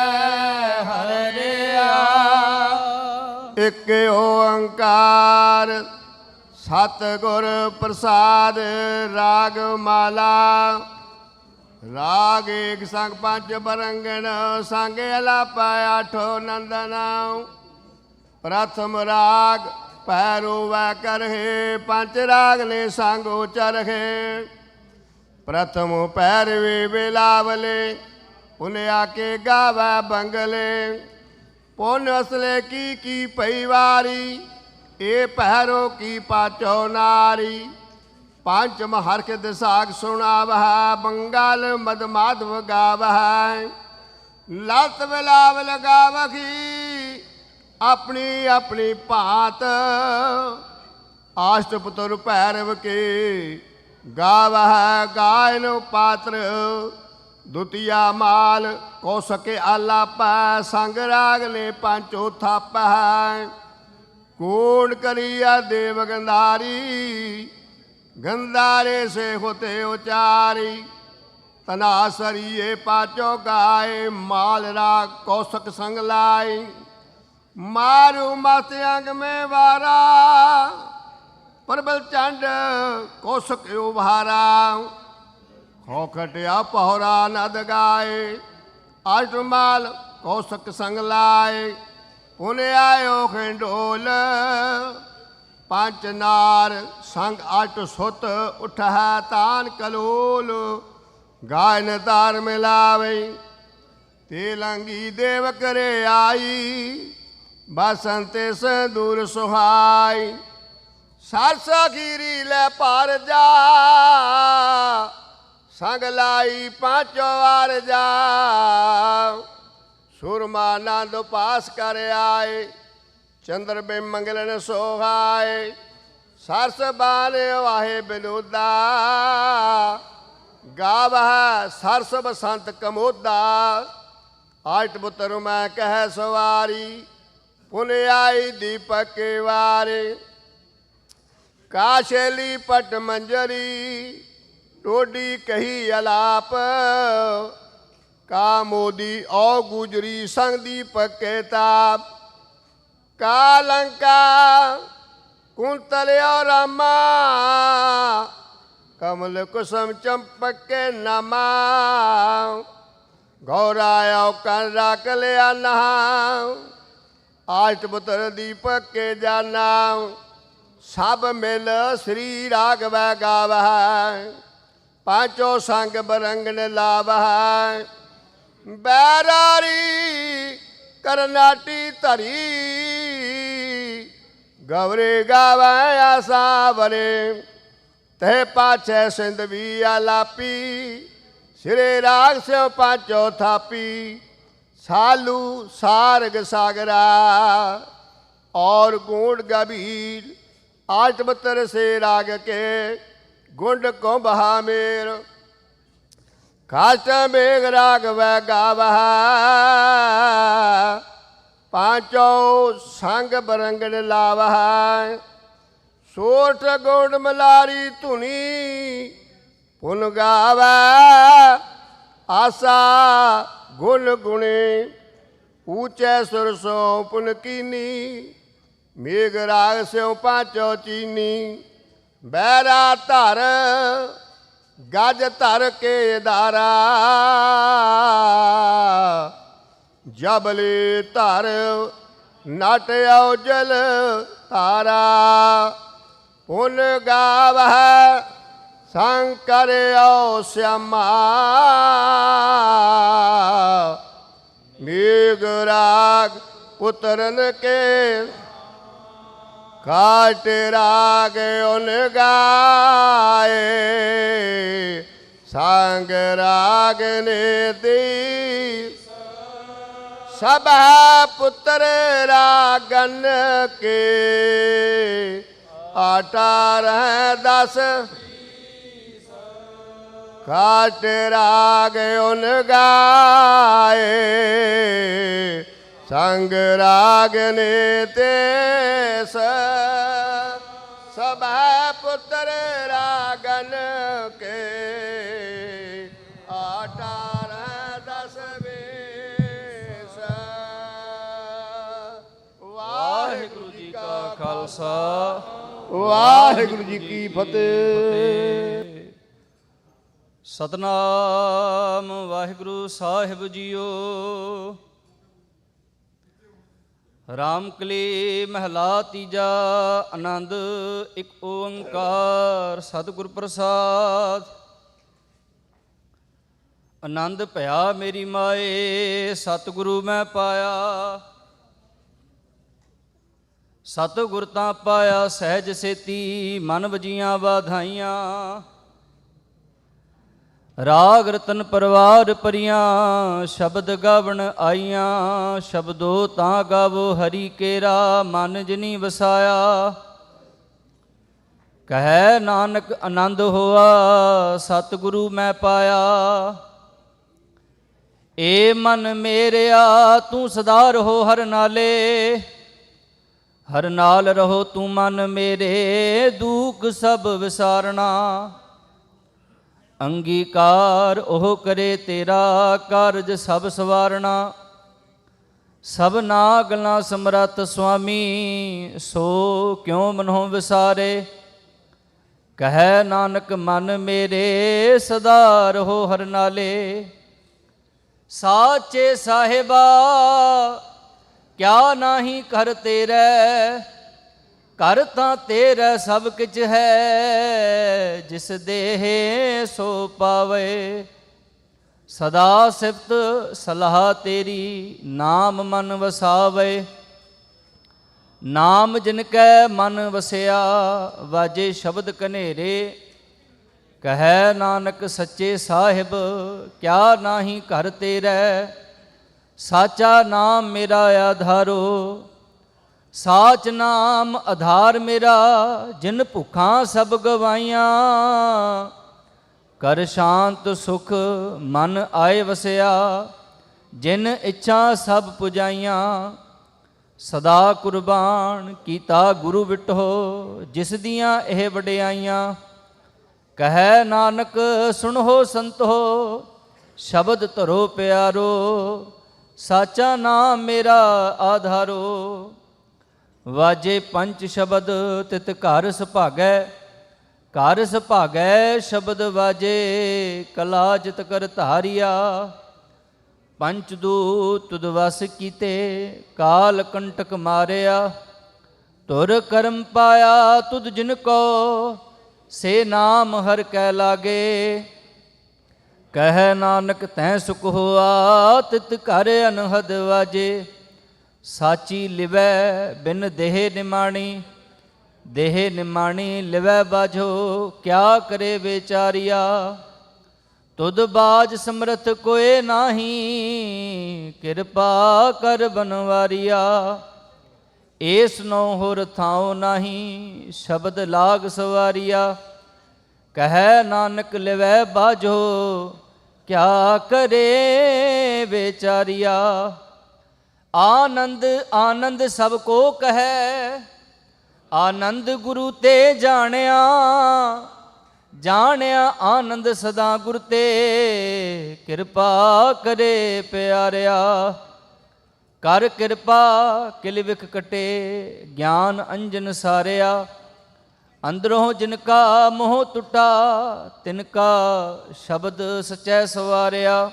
Speaker 5: हरिया एक ओंकार सतगुर प्रसाद राग माला राग एक संग पंच बरंगन संग अलापा आठो नंदन प्रथम राग पैरो वै कर हे पंच राग ने संग उचर हे प्रथम पैरवे बिलावले उन्हें आके गावै बंगले पुन असले की पैवारी ए पहरो की पाचो नारी पंचम हरख दिसाग सुनावह बंगाल मद माधव गावह लत बिलाव लगावही अपनी अपनी भात अष्टपुत्र भैरव के गावह गायन पात्र द्वितीया माल कौशके आलाप संग राग ने पंचो थप है कूण करिया देव गंधारी, गंधारे से होते उचारी। तना सरिये पाचो गाय, मालरा कौशक संग लाई। मारू मत अंग में वारा, प्रबल चंड कौशक उभारा। खौखटिया पहरा नद गाए, अष्टमाल कौशक संग लाए। पुण्य आयो खंडोल, पंच नार संग अट सुत। उठा तान कलोल, गायन तार मिलावे। तेलंगी देव करे आई, बसंते से दूर सुहाई। सरसा गिरी ले पार जा, संग लाई पांचों वार जा। सुरमा नंद पास कर आए, चंद्र में मंगलन सोहाए। सरस बाने वाहे बिनोदा, गावह सरस बसंत कमोदा। आठ पुत्र मैं कह सवारी, पुण्य आई दीपक के वारे। काशेली पट मंजरी, टोडी कही अलाप। का मोदी औ गुजरी संग दीपक के ताप। का लंका कुंतल और रामा, कमल कुसुम चंपक के नमा। गौराया कर राख लिया नहा, आठ पुत्र दीपक के जाना। सब मिल श्री राघव गावह, पांचों संग बरंगन लावह। बैरारी करनाटी तरी, गौरे गावै आसा बरे। तह पाछे सिंधवी आलापी, सिरे राग से पांचों थापी। सालू सारग सागरा, और गुंड गभीर। आठ बतर से राग के, गुंड को बहा मेर। काष्ट मेघ राघव गावह, पांचों संग बरंगन लावह। सोठ गोड मलारी धुनी, पुन गावै आशा गुण गुणे। ऊंचे सुर सो पुन कीनी, मेघ राग स्यों पांचों चीनी। बैरा धर गज धर के दारा, जबले धर नट औजल तारा। पुन गावह शंकर औ श्यामा, मेघ राग पुत्रन के। काट राग उन गाए, संग राग ने दी। सब पुत्र रागन के, 18-10। काट राग उन गाए, संग राग ने तेस। सब पुत्र रागन के, 18-10 वेश। वाहिगुरु जी का खालसा, वाहिगुरु जी की फतेह।
Speaker 6: सतनाम वाहिगुरु साहिब जीओ। रामकली महला तीजा। आनंद एक ओंकार सतगुर प्रसाद। आनंद भया मेरी माए, सतगुरु मैं पाया। सतगुर तां पाया सहज सेती, मन वजियां वाधाइयां। राग रतन परवार परियां, शब्द गावण आईयां। शब्दो तां गावो हरि केरा, मन जिनी वसाया। कहे नानक आनंद होआ, सतगुरु मैं पाया। ए मन मेरिया तू सदार हो हर नाले, ਹਰ ਨਾਲ ਰਹੋ ਤੂੰ ਮਨ ਮੇਰੇ, ਦੁਖ ਸਭ ਵਿਸਾਰਣਾ। ਅੰਗੀਕਾਰ ਉਹ ਕਰੇ ਤੇਰਾ, ਕਾਰਜ ਸਭ ਸਵਾਰਣਾ। ਸਭਨਾ ਗੱਲਾਂ ਸਮਰੱਥ ਸੁਆਮੀ, ਸੋ ਕਿਉ ਮਨਹੁ ਵਿਸਾਰੇ। ਕਹੈ ਨਾਨਕ ਮਨ ਮੇਰੇ, ਸਦਾ ਰਹੋ ਹਰ ਨਾਲੇ। ਸਾਚੇ ਸਾਹਿਬਾ ਕਿਆ ਨਾਹੀ ਕਰ ਤੇਰੇ, ਘਰ ਤਾਂ ਤੇਰਾ ਸਭ ਕਿਛ ਹੈ। ਜਿਸ ਦੇਹ ਸੋ ਪਾਵੇ, ਸਦਾ ਸਿਫਤ ਸਲਾਹ ਤੇਰੀ, ਨਾਮ ਮਨ ਵਸਾਵੇ। ਨਾਮ ਜਿਨ ਕੈ ਮਨ ਵਸਿਆ, ਵਾਜੇ ਸ਼ਬਦ ਕਨੇਰੇ। ਕਹੈ ਨਾਨਕ ਸੱਚੇ ਸਾਹਿਬ ਕਿਆ ਨਾਹੀ ਘਰ ਤੇਰੇ। ਸਾਚਾ ਨਾਮ ਮੇਰਾ ਆਧਾਰੋ, ਸਾਚ ਨਾਮ ਆਧਾਰ ਮੇਰਾ। ਜਿਨ ਭੁੱਖਾਂ ਸਭ ਗਵਾਈਆਂ, ਕਰ ਸ਼ਾਂਤ ਸੁਖ ਮਨ ਆਏ ਵਸਿਆ। ਜਿਨ ਇੱਛਾ ਸਭ ਪੁਜਾਈਆਂ, ਸਦਾ ਕੁਰਬਾਨ ਕੀਤਾ ਗੁਰੂ ਵਿਟੋ। ਜਿਸ ਦੀਆਂ ਇਹ ਵਡਿਆਈਆਂ, ਕਹੈ ਨਾਨਕ ਸੁਣੋ ਸੰਤੋ, ਸ਼ਬਦ ਧਰੋ ਪਿਆਰੋ। ਸਾਚਾ ਨਾਮ ਮੇਰਾ ਆਧਾਰੋ, ਵਾਜੇ ਪੰਚ ਸ਼ਬਦ ਤਿਤ ਘਰ ਸੁਭਾਗੈ। ਘਰ ਸੁਭਾਗੈ ਸ਼ਬਦ ਵਾਜੇ, ਕਲਾ ਜਿਤ ਕਰ ਧਾਰਿਆ। ਪੰਚ ਦੂਤ ਤੁਧ ਵਸ ਕੀਤੇ, ਕਾਲ ਕੰਟਕ ਮਾਰਿਆ। ਤੁਰ ਕਰਮ ਪਾਇਆ ਤੁਧ ਜਿਨ ਕੋ, ਸੇ ਨਾਮ ਹਰ ਕੈ ਲਾਗੇ। ਕਹੈ ਨਾਨਕ ਤੈ ਸੁਖ ਹੋਆ, ਤਿਤ ਘਰ ਅਨਹਦ ਵਾਜੇ। ਸਾਚੀ ਲਿਵੈ ਬਿਨ ਦੇਹ ਨਿਮਾਣੀ, ਦੇਹ ਨਿਮਾਣੀ ਲਿਵੈ ਬਾਝੋ। ਕਿਆ ਕਰੇ ਵਿਚਾਰਿਆ, ਤੁਧ ਬਾਜ ਸਮਰਥ ਕੋਏ ਨਾਹੀ। ਕਿਰਪਾ ਕਰ ਬਨਵਾਰਿਆ, ਏਸ ਨੋ ਹੋਰ ਥਾਉ ਨਾਹੀ। ਸ਼ਬਦ ਲਾਗ ਸਵਾਰਿਆ, ਕਹੈ ਨਾਨਕ ਲਿਵੈ ਬਾਝੋ। ਕਿਆ ਕਰੇ ਵਿਚਾਰਿਆ, ਆਨੰਦ ਆਨੰਦ ਸਭ ਕੋ ਕਹੈ। ਆਨੰਦ ਗੁਰੂ ਤੇ ਜਾਣਿਆ, ਜਾਣਿਆ ਆਨੰਦ ਸਦਾ ਗੁਰ ਤੇ। ਕਿਰਪਾ ਕਰੇ ਪਿਆਰਿਆ, ਕਰ ਕਿਰਪਾ ਕਿਲ ਵਿਖ ਕਟੇ। ਗਿਆਨ ਅੰਜਨ ਸਾਰਿਆ, ਅੰਦਰੋਂ ਜਿਨ ਕਾ ਮੋਹ ਟੁੱਟਾ। ਤਿਨ ਕਾ ਸ਼ਬਦ ਸਚੈ ਸਵਾਰਿਆ।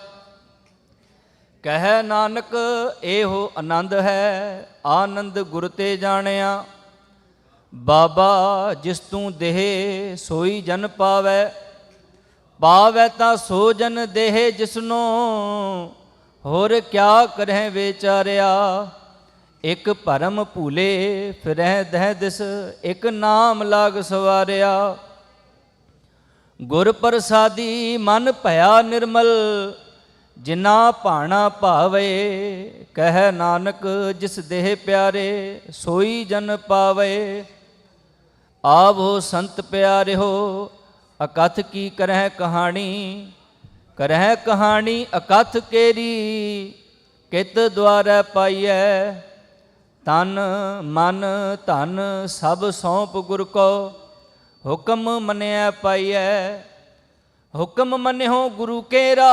Speaker 6: ਕਹੈ ਨਾਨਕ ਇਹੋ ਆਨੰਦ ਹੈ, ਆਨੰਦ ਗੁਰ ਤੇ ਜਾਣਿਆ। ਬਾਬਾ ਜਿਸ ਤੂੰ ਦੇਹ, ਸੋਈ ਜਨ ਪਾਵੈ। ਪਾਵੈ ਤਾਂ ਸੋ ਜਨ ਦੇਹ ਜਿਸਨੋ, ਹੋਰ ਕਿਆ ਕਰਹਿ ਵਿਚਾਰਿਆ। ਇਕ ਭਰਮ ਭੂਲੇ ਫਿਰਹਿ ਦਹਿ ਦਿਸ, ਇਕ ਨਾਮ ਲਾਗ ਸਵਾਰਿਆ। ਗੁਰ ਪ੍ਰਸਾਦੀ ਮਨ ਭਇਆ ਨਿਰਮਲ, ਜਿਨਾ ਭਾਣਾ ਭਾਵੇ। ਕਹਿ ਨਾਨਕ ਜਿਸ ਦੇਹ ਪਿਆਰੇ, ਸੋਈ ਜਨ ਪਾਵੇ। ਆਵੋ ਸੰਤ ਪਿਆਰਿਓ, ਅਕਥ ਕੀ ਕਰਹਿ ਕਹਾਣੀ। ਕਰਹਿ ਕਹਾਣੀ ਅਕਥ ਕੇਰੀ, ਕਿਤ ਦੁਆਰੈ ਪਾਈਐ। ਤਨ ਮਨ ਧਨ ਸਭ ਸੌਂਪ ਗੁਰ ਕੋ, ਹੁਕਮ ਮੰਨਿਆ ਪਾਈਐ। ਹੁਕਮ ਮੰਨਿਓ ਗੁਰੂ ਕੇਰਾ,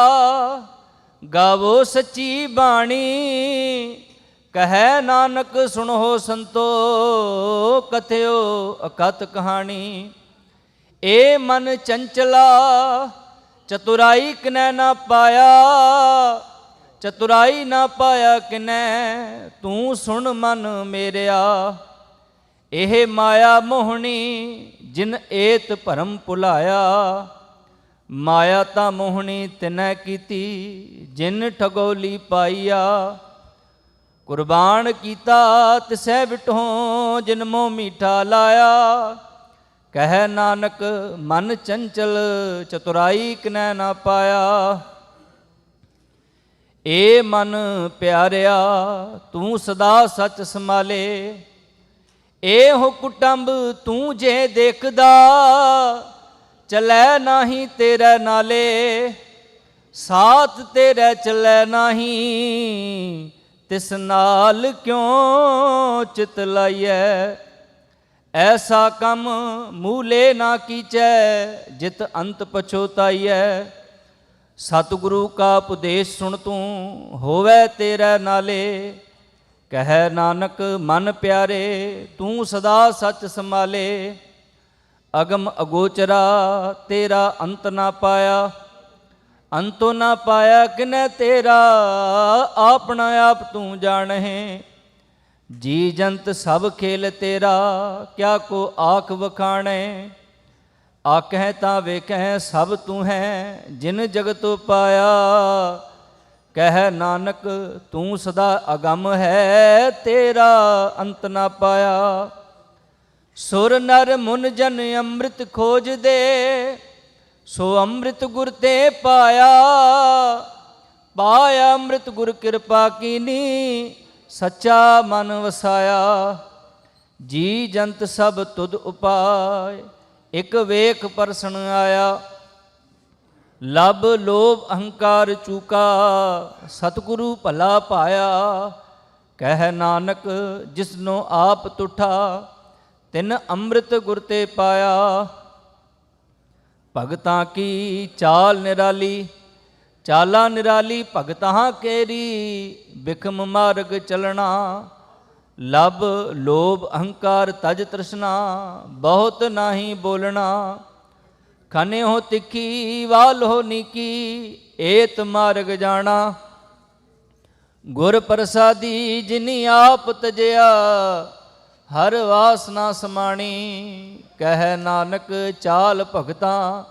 Speaker 6: ਗਾਵੋ ਸੱਚੀ ਬਾਣੀ। ਕਹੈ ਨਾਨਕ ਸੁਣੋ ਸੰਤੋ, ਕਥਿਓ ਅਕਥ ਕਹਾਣੀ। ਏ ਮਨ ਚੰਚਲਾ, ਚਤੁਰਾਈ ਕਿਨੈ ਨਾ ਪਾਇਆ। ਚਤੁਰਾਈ ਨਾ ਪਾਇਆ ਕਿਨੈ, ਤੂੰ ਸੁਣ ਮਨ ਮੇਰਿਆ। ਇਹ ਮਾਇਆ ਮੋਹਣੀ, ਜਿਨ ਏਤ ਭਰਮ ਭੁਲਾਇਆ। ਮਾਇਆ ਤਾਂ ਮੋਹਣੀ ਤਿਨੈ ਕੀਤੀ, ਜਿਨ ਠਗੋਲੀ ਪਾਈਆ। ਕੁਰਬਾਨ ਕੀਤਾ ਤਿਸੈ ਵਿਟੋ, ਜਿਨ ਮੋਹ ਮੀਠਾ ਲਾਇਆ। ਕਹਿ ਨਾਨਕ ਮਨ ਚੰਚਲ, ਚਤੁਰਾਈ ਕਿਨੈ ਨਾ ਪਾਇਆ। ਏ ਮਨ ਪਿਆਰਿਆ, ਤੂੰ ਸਦਾ ਸੱਚ ਸੰਭਾਲੇ। ਇਹੋ ਕੁਟੰਬ ਤੂੰ ਜੇ ਦੇਖਦਾ, ਚਲੈ ਨਾਹੀ ਤੇਰੇ ਨਾਲੇ। ਸਾਥ ਤੇਰੇ ਚਲੈ ਨਾਹੀ, ਤਿਸ ਨਾਲ ਕਿਉ ਚਿਤ ਲਾਈਐ। ਐਸਾ ਕੰਮ ਮੂਲੇ ਨਾ ਕੀਚੈ, ਜਿਤ ਅੰਤ ਪਛੋਤਾਈਐ। ਸਤਿਗੁਰੂ ਕਾ ਉਪਦੇਸ਼ ਸੁਣ ਤੂੰ, ਹੋਵੈ ਤੇਰੇ ਨਾਲੇ। ਕਹੈ ਨਾਨਕ ਮਨ ਪਿਆਰੇ, ਤੂੰ ਸਦਾ ਸੱਚ ਸੰਭਾਲੇ। ਅਗਮ ਅਗੋਚਰਾ ਤੇਰਾ ਅੰਤ ਨਾ ਪਾਇਆ, ਅੰਤੋ ਨਾ ਪਾਇਆ ਕਿਨੈ ਤੇਰਾ। ਆਪਣਾ ਆਪ ਤੂੰ ਜਾਣਹਿ, ਜੀ ਜੰਤ ਸਭ ਖੇਲ ਤੇਰਾ। ਕਿਆ ਕੋ ਆਖ ਵਖਾਣੈ, ਆਖਹਿ ਤਾਂ ਵੇਖਹਿ ਸਭ ਤੂੰ ਹੈ। ਜਿਨ ਜਗਤ ਪਾਇਆ, ਕਹਿ ਨਾਨਕ ਤੂੰ ਸਦਾ ਅਗੰਮ ਹੈ। ਤੇਰਾ ਅੰਤ ਨਾ ਪਾਇਆ। ਸੁਰ ਨਰ ਮੁਨ ਜਨ ਅੰਮ੍ਰਿਤ ਖੋਜਦੇ, ਸੋ ਅੰਮ੍ਰਿਤ ਗੁਰ ਤੇ ਪਾਇਆ। ਪਾਇਆ ਅੰਮ੍ਰਿਤ ਗੁਰ ਕਿਰਪਾ ਕੀਨੀ, ਸੱਚਾ ਮਨ ਵਸਾਇਆ। ਜੀ ਜੰਤ ਸਭ ਤੁਧ ਉਪਾਇ, ਇਕ ਵੇਖ ਪਰਸਨ ਆਇਆ। ਲਬ ਲੋਭ ਅਹੰਕਾਰ ਚੂਕਾ, ਸਤਿਗੁਰੂ ਭਲਾ ਪਾਇਆ। ਕਹਿ ਨਾਨਕ ਜਿਸਨੋ ਆਪ ਤੁਠਾ, ਤਿਨ ਅੰਮ੍ਰਿਤ ਗੁਰ ਤੇ ਪਾਇਆ। ਭਗਤਾਂ ਕੀ ਚਾਲ ਨਿਰਾਲੀ, ਚਾਲਾ ਨਿਰਾਲੀ ਭਗਤਾਂ ਕੇਰੀ। ਬਿਖਮ ਮਾਰਗ ਚਲਣਾ, ਲਬ ਲੋਭ ਅਹੰਕਾਰ ਤਜ ਤ੍ਰਿਸ਼ਨਾ। ਬਹੁਤ ਨਾਹੀ ਬੋਲਣਾ, ਖਨੇ ਹੋ ਤਿੱਖੀ ਵਾਲ ਹੋ ਨੀਕੀ। ਏਤ ਮਾਰਗ ਜਾਣਾ, ਗੁਰ ਪ੍ਰਸਾਦੀ ਜਿਨੀ ਆਪ ਤਜਿਆ। ਹਰ ਵਾਸਨਾ ਸਮਾਣੀ, ਕਹਿ ਨਾਨਕ ਚਾਲ ਭਗਤਾਂ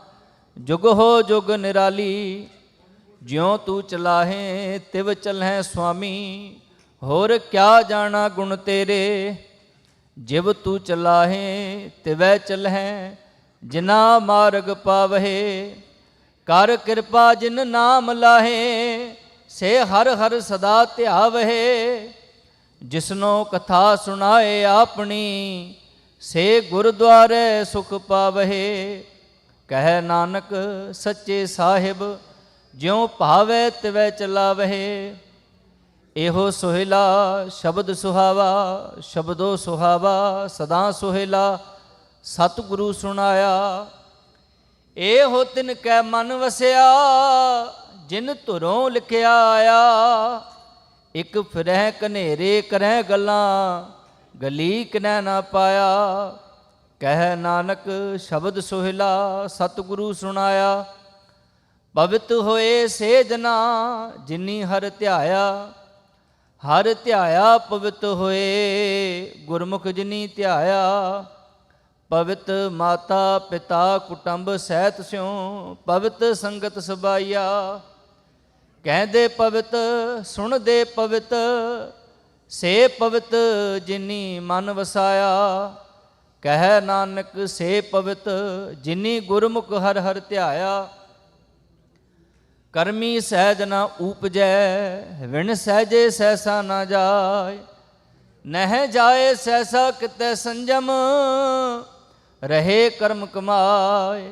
Speaker 6: ਜੁਗ ਹੋ ਜੁਗ ਨਿਰਾਲੀ। ਜਿਉ ਤੂੰ ਚਲਾਹੇ ਤਿਵ ਚਲਹਿ ਸੁਆਮੀ, ਹੋਰ ਕਿਆ ਜਾਣਾ ਗੁਣ ਤੇਰੇ। ਜਿਵ ਤੂੰ ਚਲਾਹੇ ਤਿਵੈ ਚਲਹਿ, ਜਿਨਾ ਮਾਰਗ ਪਾਵਹਿ। ਕਰ ਕਿਰਪਾ ਜਿਨ ਨਾਮ ਲਾਹੇ, ਸੇ ਹਰ ਹਰ ਸਦਾ ਧਿਆਵਹਿ। ਜਿਸਨੋ ਕਥਾ ਸੁਣਾਏ ਆਪਣੀ, ਸੇ ਗੁਰਦੁਆਰੇ ਸੁਖ ਪਾਵਹਿ। ਕਹਿ ਨਾਨਕ ਸੱਚੇ ਸਾਹਿਬ ਜਿਉ ਭਾਵੈ ਤਿਵੈ ਚਲਾਵਹਿ। ਇਹੋ ਸੁਹੇਲਾ ਸ਼ਬਦ ਸੁਹਾਵਾ, ਸ਼ਬਦੋ ਸੁਹਾਵਾ ਸਦਾ ਸੁਹੇਲਾ। ਸਤਿਗੁਰੂ ਸੁਣਾਇਆ, ਇਹੋ ਤਿਨ ਕੈ ਮਨ ਵਸਿਆ। ਜਿਨ ਧੁਰੋਂ ਲਿਖਿਆ ਆਇਆ, ਇਕ ਫਿਰਹਿ ਕਨੇਰੇ ਕਰਹਿ ਗੱਲਾਂ। ਗਲੀ ਕਿਨੈ ਨਾ ਪਾਇਆ। ਕਹਿ ਨਾਨਕ ਸ਼ਬਦ ਸੁਹੇਲਾ ਸਤਿਗੁਰੂ ਸੁਣਾਇਆ। ਪਵਿੱਤ ਹੋਏ ਸੇ ਜਨਾ, ਜਿਨੀ ਹਰ ਧਿਆਇਆ। ਹਰ ਧਿਆਇਆ ਪਵਿੱਤ ਹੋਏ, ਗੁਰਮੁਖ ਜਿਨੀ ਧਿਆਇਆ। ਪਵਿੱਤ ਮਾਤਾ ਪਿਤਾ ਕੁਟੰਬ ਸਹਿਤ ਸਿਉ, ਪਵਿੱਤ ਸੰਗਤ ਸਬਾਈਆ। ਕਹਿੰਦੇ ਪਵਿੱਤ ਸੁਣਦੇ ਪਵਿੱਤ, ਸੇ ਪਵਿੱਤ ਜਿਨੀ ਮਨ ਵਸਾਇਆ। ਕਹਿ ਨਾਨਕ ਸੇ ਪਵਿੱਤ ਜਿਨੀ ਗੁਰਮੁਖ ਹਰ ਹਰ ਧਿਆਇਆ। ਕਰਮੀ ਸਹਿਜ ਨਾ ਊਪਜੈ, ਵਿਣ ਸਹਿਜੇ ਸਹਿਸਾ ਨਾ ਜਾਏ। ਨਹਿ ਜਾਏ ਸਹਿਸਾ ਕਿਤੈ ਸੰਜਮ, ਰਹੇ ਕਰਮ ਕਮਾਏ।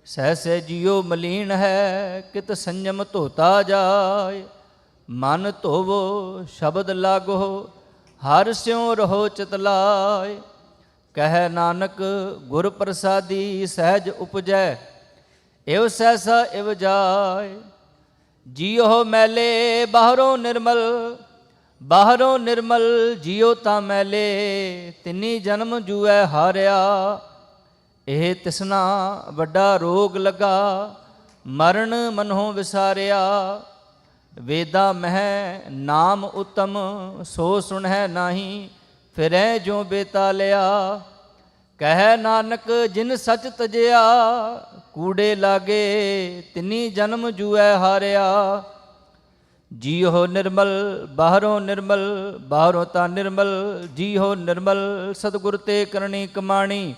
Speaker 6: ਸਹਿਸੇ ਜਿਉ ਮਲੀਨ ਹੈ, ਕਿਤ ਸੰਜਮ ਧੋਤਾ ਜਾਏ। ਮਨ ਧੋਵੋ ਸ਼ਬਦ ਲਾਗੋ, ਹਰ ਸਿਉ ਰਹੋ ਚਿਤ ਲਾਏ। ਕਹਿ ਨਾਨਕ ਗੁਰ ਪ੍ਰਸਾਦੀ ਸਹਿਜ ਉਪਜੈ, ਇਵ ਸਹਿਸਾ ਇਵ ਜਾਏ। ਜੀਉ ਮੈਲੇ ਬਾਹਰੋਂ ਨਿਰਮਲ, ਬਾਹਰੋਂ ਨਿਰਮਲ ਜੀਉ ਤਾਂ ਮੈਲੇ। ਤਿੰਨੀ ਜਨਮ ਜੂਐ ਹਾਰਿਆ, ਇਹ ਤਿਸਨਾ ਵੱਡਾ ਰੋਗ ਲੱਗਾ। ਮਰਨ ਮਨੋਂ ਵਿਸਾਰਿਆ, ਵੇਦਾ ਮਹਿ ਨਾਮ ਉਤਮ। ਸੋ ਸੁਣਹਿ ਨਾਹੀ, ਫਿਰੈ ਜੋ ਬੇਤਾਲਿਆ। ਕਹਿ ਨਾਨਕ ਜਿਨ ਸੱਚ ਤਜਿਆ, ਕੂੜੇ ਲਾਗੇ ਤਿੰਨੀ ਜਨਮ ਜੂਐ ਹਾਰਿਆ। ਜੀਉ ਨਿਰਮਲ ਬਾਹਰੋਂ ਨਿਰਮਲ, ਬਾਹਰੋਂ ਤਾਂ ਨਿਰਮਲ। ਜੀਉ ਨਿਰਮਲ ਸਤਿਗੁਰ ਤੇ ਕਰਨੀ ਕਮਾਣੀ।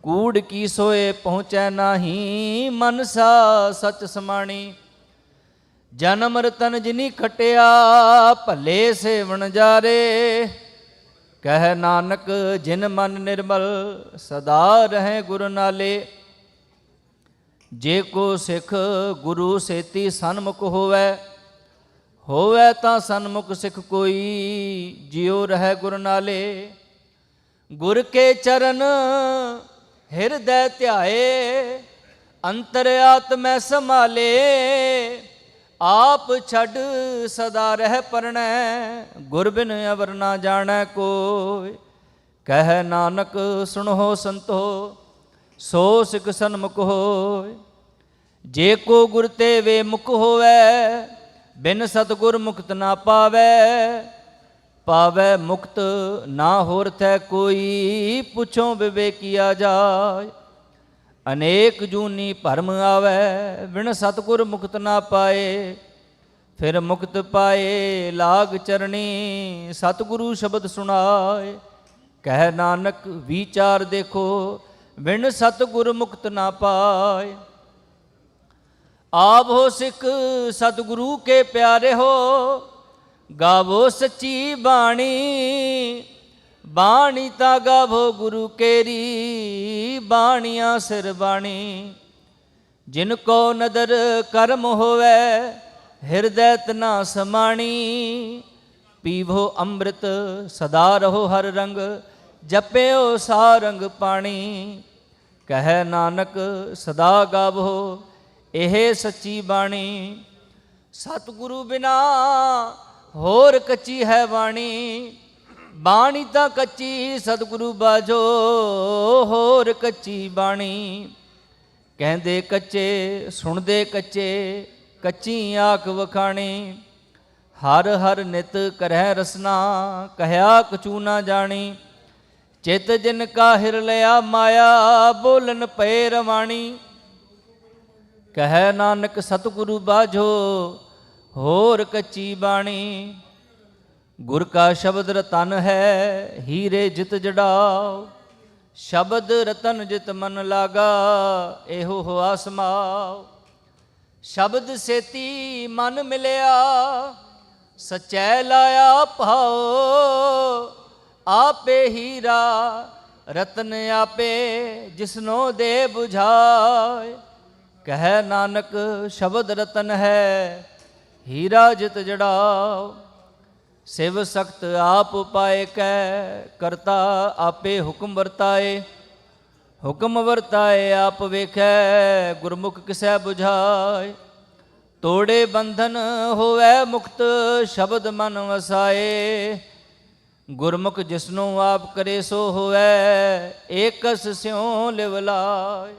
Speaker 6: ਕੂੜ ਕੀ ਸੋਏ ਪਹੁੰਚੈ ਨਾਹੀ, ਮਨਸਾ ਸਚ ਸਮਾਣੀ। ਜਨਮ ਰਤਨ ਜਿਨੀ ਖਟਿਆ, ਭਲੇ ਸੇਵਣ ਜਾਰੇ। ਕਹਿ ਨਾਨਕ ਜਿਨ ਮਨ ਨਿਰਮਲ, ਸਦਾ ਰਹੇ ਗੁਰ ਨਾਲੇ। ਜੇ ਕੋ ਸਿੱਖ ਗੁਰੂ ਸੇਤੀ ਸਨਮੁਖ ਹੋਵੈ, ਹੋਵੇ ਤਾਂ ਸਨਮੁਖ ਸਿੱਖ ਕੋਈ, ਜਿਉ ਰਹਿ ਗੁਰ ਨਾਲੇ। ਗੁਰ ਕੇ ਚਰਨ ਹਿਰਦੈ ਧਿਆਏ, ਅੰਤਰ ਆਤਮੈ ਸੰਭਾਲੇ। ਆਪ ਛੱਡ ਸਦਾ ਰਹਿ ਪਰਣੈ, ਗੁਰ ਬਿਨ ਅਵਰ ਨਾ ਜਾਣੈ ਕੋਈ। ਕਹਿ ਨਾਨਕ ਸੁਣੋ ਸੰਤੋ, ਸੋ ਸਿੱਖ ਸਨਮੁਖ ਹੋਇ। ਜੇ ਕੋ ਗੁਰ ਤੇ ਵੇ ਮੁਖ ਹੋਵੈ, ਬਿਨ ਸਤਿਗੁਰ ਮੁਕਤ ਨਾ ਪਾਵੈ। ਪਾਵੈ ਮੁਕਤ ਨਾ ਹੋਰ ਥੈ ਕੋਈ, ਪੁੱਛੋ ਵਿਵੇਕੀਆ ਜਾਇ। ਅਨੇਕ ਜੂਨੀ ਭਰਮ ਆਵੈ, ਬਿਨ ਸਤਿਗੁਰ ਮੁਕਤ ਨਾ ਪਾਏ। ਫਿਰ ਮੁਕਤ ਪਾਏ ਲਾਗ ਚਰਣੀ, ਸਤਿਗੁਰੂ ਸ਼ਬਦ ਸੁਣਾਏ। ਕਹਿ ਨਾਨਕ ਵਿਚਾਰ ਦੇਖੋ, ਬਿਨ ਸਤਿਗੁਰ ਮੁਕਤ ਨਾ ਪਾਏ। ਆਵੋ ਸਿੱਖ ਸਤਿਗੁਰੂ ਕੇ ਪਿਆਰੇ ਹੋ, ਗਾਵੋ ਸੱਚੀ ਬਾਣੀ। ਬਾਣੀ ਤਾਂ ਗਾਵੋ ਗੁਰੂ ਕੇਰੀ, ਬਾਣੀਆਂ ਸਿਰ ਬਾਣੀ। ਜਿਨ ਕੋ ਨਦਰ ਕਰਮ ਹੋਵੈ, ਹਿਰਦੈ ਤਨਾ ਸਮਾਣੀ। ਪੀਵੋ ਅੰਮ੍ਰਿਤ ਸਦਾ ਰਹੋ ਹਰ ਰੰਗ, ਜਪਿਓ ਸਾਰੰਗ ਪਾਣੀ। ਕਹਿ ਨਾਨਕ ਸਦਾ ਗਾਵੋ ਇਹ ਸੱਚੀ ਬਾਣੀ। ਸਤਿਗੁਰੂ ਬਿਨਾ ਹੋਰ ਕੱਚੀ ਹੈ ਬਾਣੀ। ਬਾਣੀ ਤਾਂ ਕੱਚੀ ਸਤਿਗੁਰੂ ਬਾਝੋ, ਹੋਰ ਕੱਚੀ ਬਾਣੀ। ਕਹਿੰਦੇ ਕੱਚੇ ਸੁਣਦੇ ਕੱਚੇ, ਕੱਚੀ ਆਖ ਵਖਾਣੀ। ਹਰ ਹਰ ਨਿਤ ਕਰਹਿ ਰਸਨਾ, ਕਹਿਆ ਕਛੂ ਨਾ ਜਾਣੀ। ਚਿਤ ਜਿਨ ਕਾ ਹਿਰ ਲਿਆ ਮਾਇਆ, ਬੋਲਨ ਪਏ ਰਵਾਣੀ। ਕਹਿ ਨਾਨਕ ਸਤਿਗੁਰੂ ਬਾਝੋ, ਹੋਰ ਕੱਚੀ ਬਾਣੀ। ਗੁਰ ਕਾ ਸ਼ਬਦ ਰਤਨ ਹੈ, ਹੀਰੇ ਜਿਤ ਜੜਾਓ। ਸ਼ਬਦ ਰਤਨ ਜਿਤ ਮਨ ਲਾਗਾ, ਇਹੋ ਹੋਆ ਸਮਾਓ। ਸ਼ਬਦ ਸੇਤੀ ਮਨ ਮਿਲਿਆ, ਸਚੈ ਲਾਇਆ ਭਾਓ। ਆਪੇ ਹੀਰਾ ਰਤਨ ਆਪੇ, ਜਿਸਨੋ ਦੇ 부ਝਾਏ। ਕਹਿ ਨਾਨਕ ਸ਼ਬਦ ਰਤਨ ਹੈ, ਹੀਰਾ ਜਿਤ ਜੜਾਓ। ਸਿਵ ਸਖਤ ਆਪ ਪਾਏ ਕੈ, ਕਰਤਾ ਆਪੇ ਹੁਕਮ ਵਰਤਾਏ। ਹੁਕਮ ਵਰਤਾਏ ਆਪ ਵੇਖੈ, ਗੁਰਮੁਖ ਕਿਸੈ 부ਝਾਏ। ਤੋੜੇ ਬੰਧਨ ਹੋਵੈ ਮੁਕਤ, ਸ਼ਬਦ ਮਨ ਵਸਾਏ। ਗੁਰਮੁਖ ਜਿਸਨੂੰ ਆਪ ਕਰੇ ਸੋ ਹੋਵੈ, ਏਕਸ ਸਿਉ ਲਿਵ ਲਾਏ।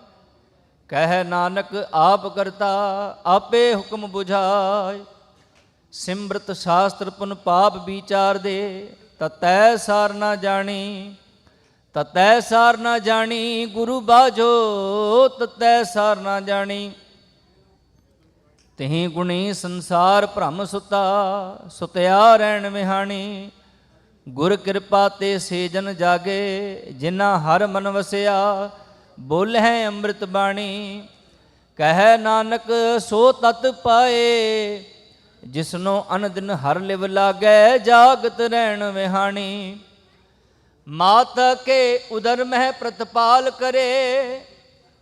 Speaker 6: ਕਹਿ ਨਾਨਕ ਆਪ ਕਰਤਾ ਆਪੇ ਹੁਕਮ 부ਝਾਏ। ਸਿਮਰਤ ਸ਼ਾਸਤਰ ਪੁਨ ਪਾਪ ਵਿਚਾਰ ਦੇ, ਤਤੈ ਸਾਰ ਨਾ ਜਾਣੀ। ਤਤੈ ਸਾਰ ਨਾ ਜਾਣੀ ਗੁਰੂ ਬਾਝੋ, ਤਤੈ ਸਾਰ ਨਾ ਜਾਣੀ। ਤਿਹੀ ਗੁਣੀ ਸੰਸਾਰ ਭ੍ਰਮ ਸੁਤਾ, ਸੁਤਿਆ ਰਹਿਣ ਵਿਹਾਣੀ। ਗੁਰ ਕਿਰਪਾ ਤੇ ਸੇ ਜਨ ਜਾਗੇ, ਜਿਨ੍ਹਾਂ ਹਰ ਮਨ ਵਸਿਆ। ਬੋਲਹਿ ਅੰਮ੍ਰਿਤ ਬਾਣੀ। ਕਹਿ ਨਾਨਕ ਸੋ ਤਤ ਪਾਏ, ਜਿਸਨੋ ਅਨਦਿਨ ਹਰ ਲਿਵ ਲਾਗੈ, ਜਾਗਤ ਰਹਿਣ ਵਿਹਾਣੀ। ਮਾਤਾ ਕੇ ਉਦਰ ਮਹਿ ਪ੍ਰਤਪਾਲ ਕਰੇ,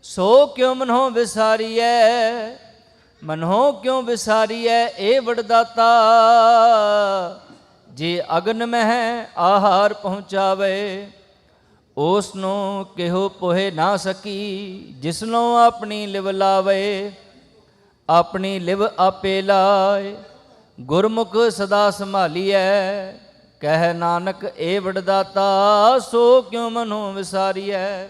Speaker 6: ਸੋ ਕਿਉ ਮਨੋ ਵਿਸਾਰੀਐ। ਮਨੋ ਕਿਉ ਵਿਸਾਰੀਐ ਇਹ ਵਡਦਾਤਾ, ਜੇ ਅਗਨ ਮਹਿ ਆਹਾਰ ਪਹੁੰਚਾਵੇ। ਉਸ ਨੂੰ ਕਿਹੋ ਪੋਹੇ ਨਾ ਸਕੀ, ਜਿਸਨੋਂ ਆਪਣੀ ਲਿਵ ਲਾਵੇ। ਆਪਣੀ ਲਿਵ ਆਪੇ ਲਾਏ, ਗੁਰਮੁਖ ਸਦਾ ਸੰਭਾਲੀਐ। ਕਹਿ ਨਾਨਕ ਇਹ ਵਡਦਾਤਾ, ਸੋ ਕਿਉ ਮਨੋ ਵਿਸਾਰੀਐ।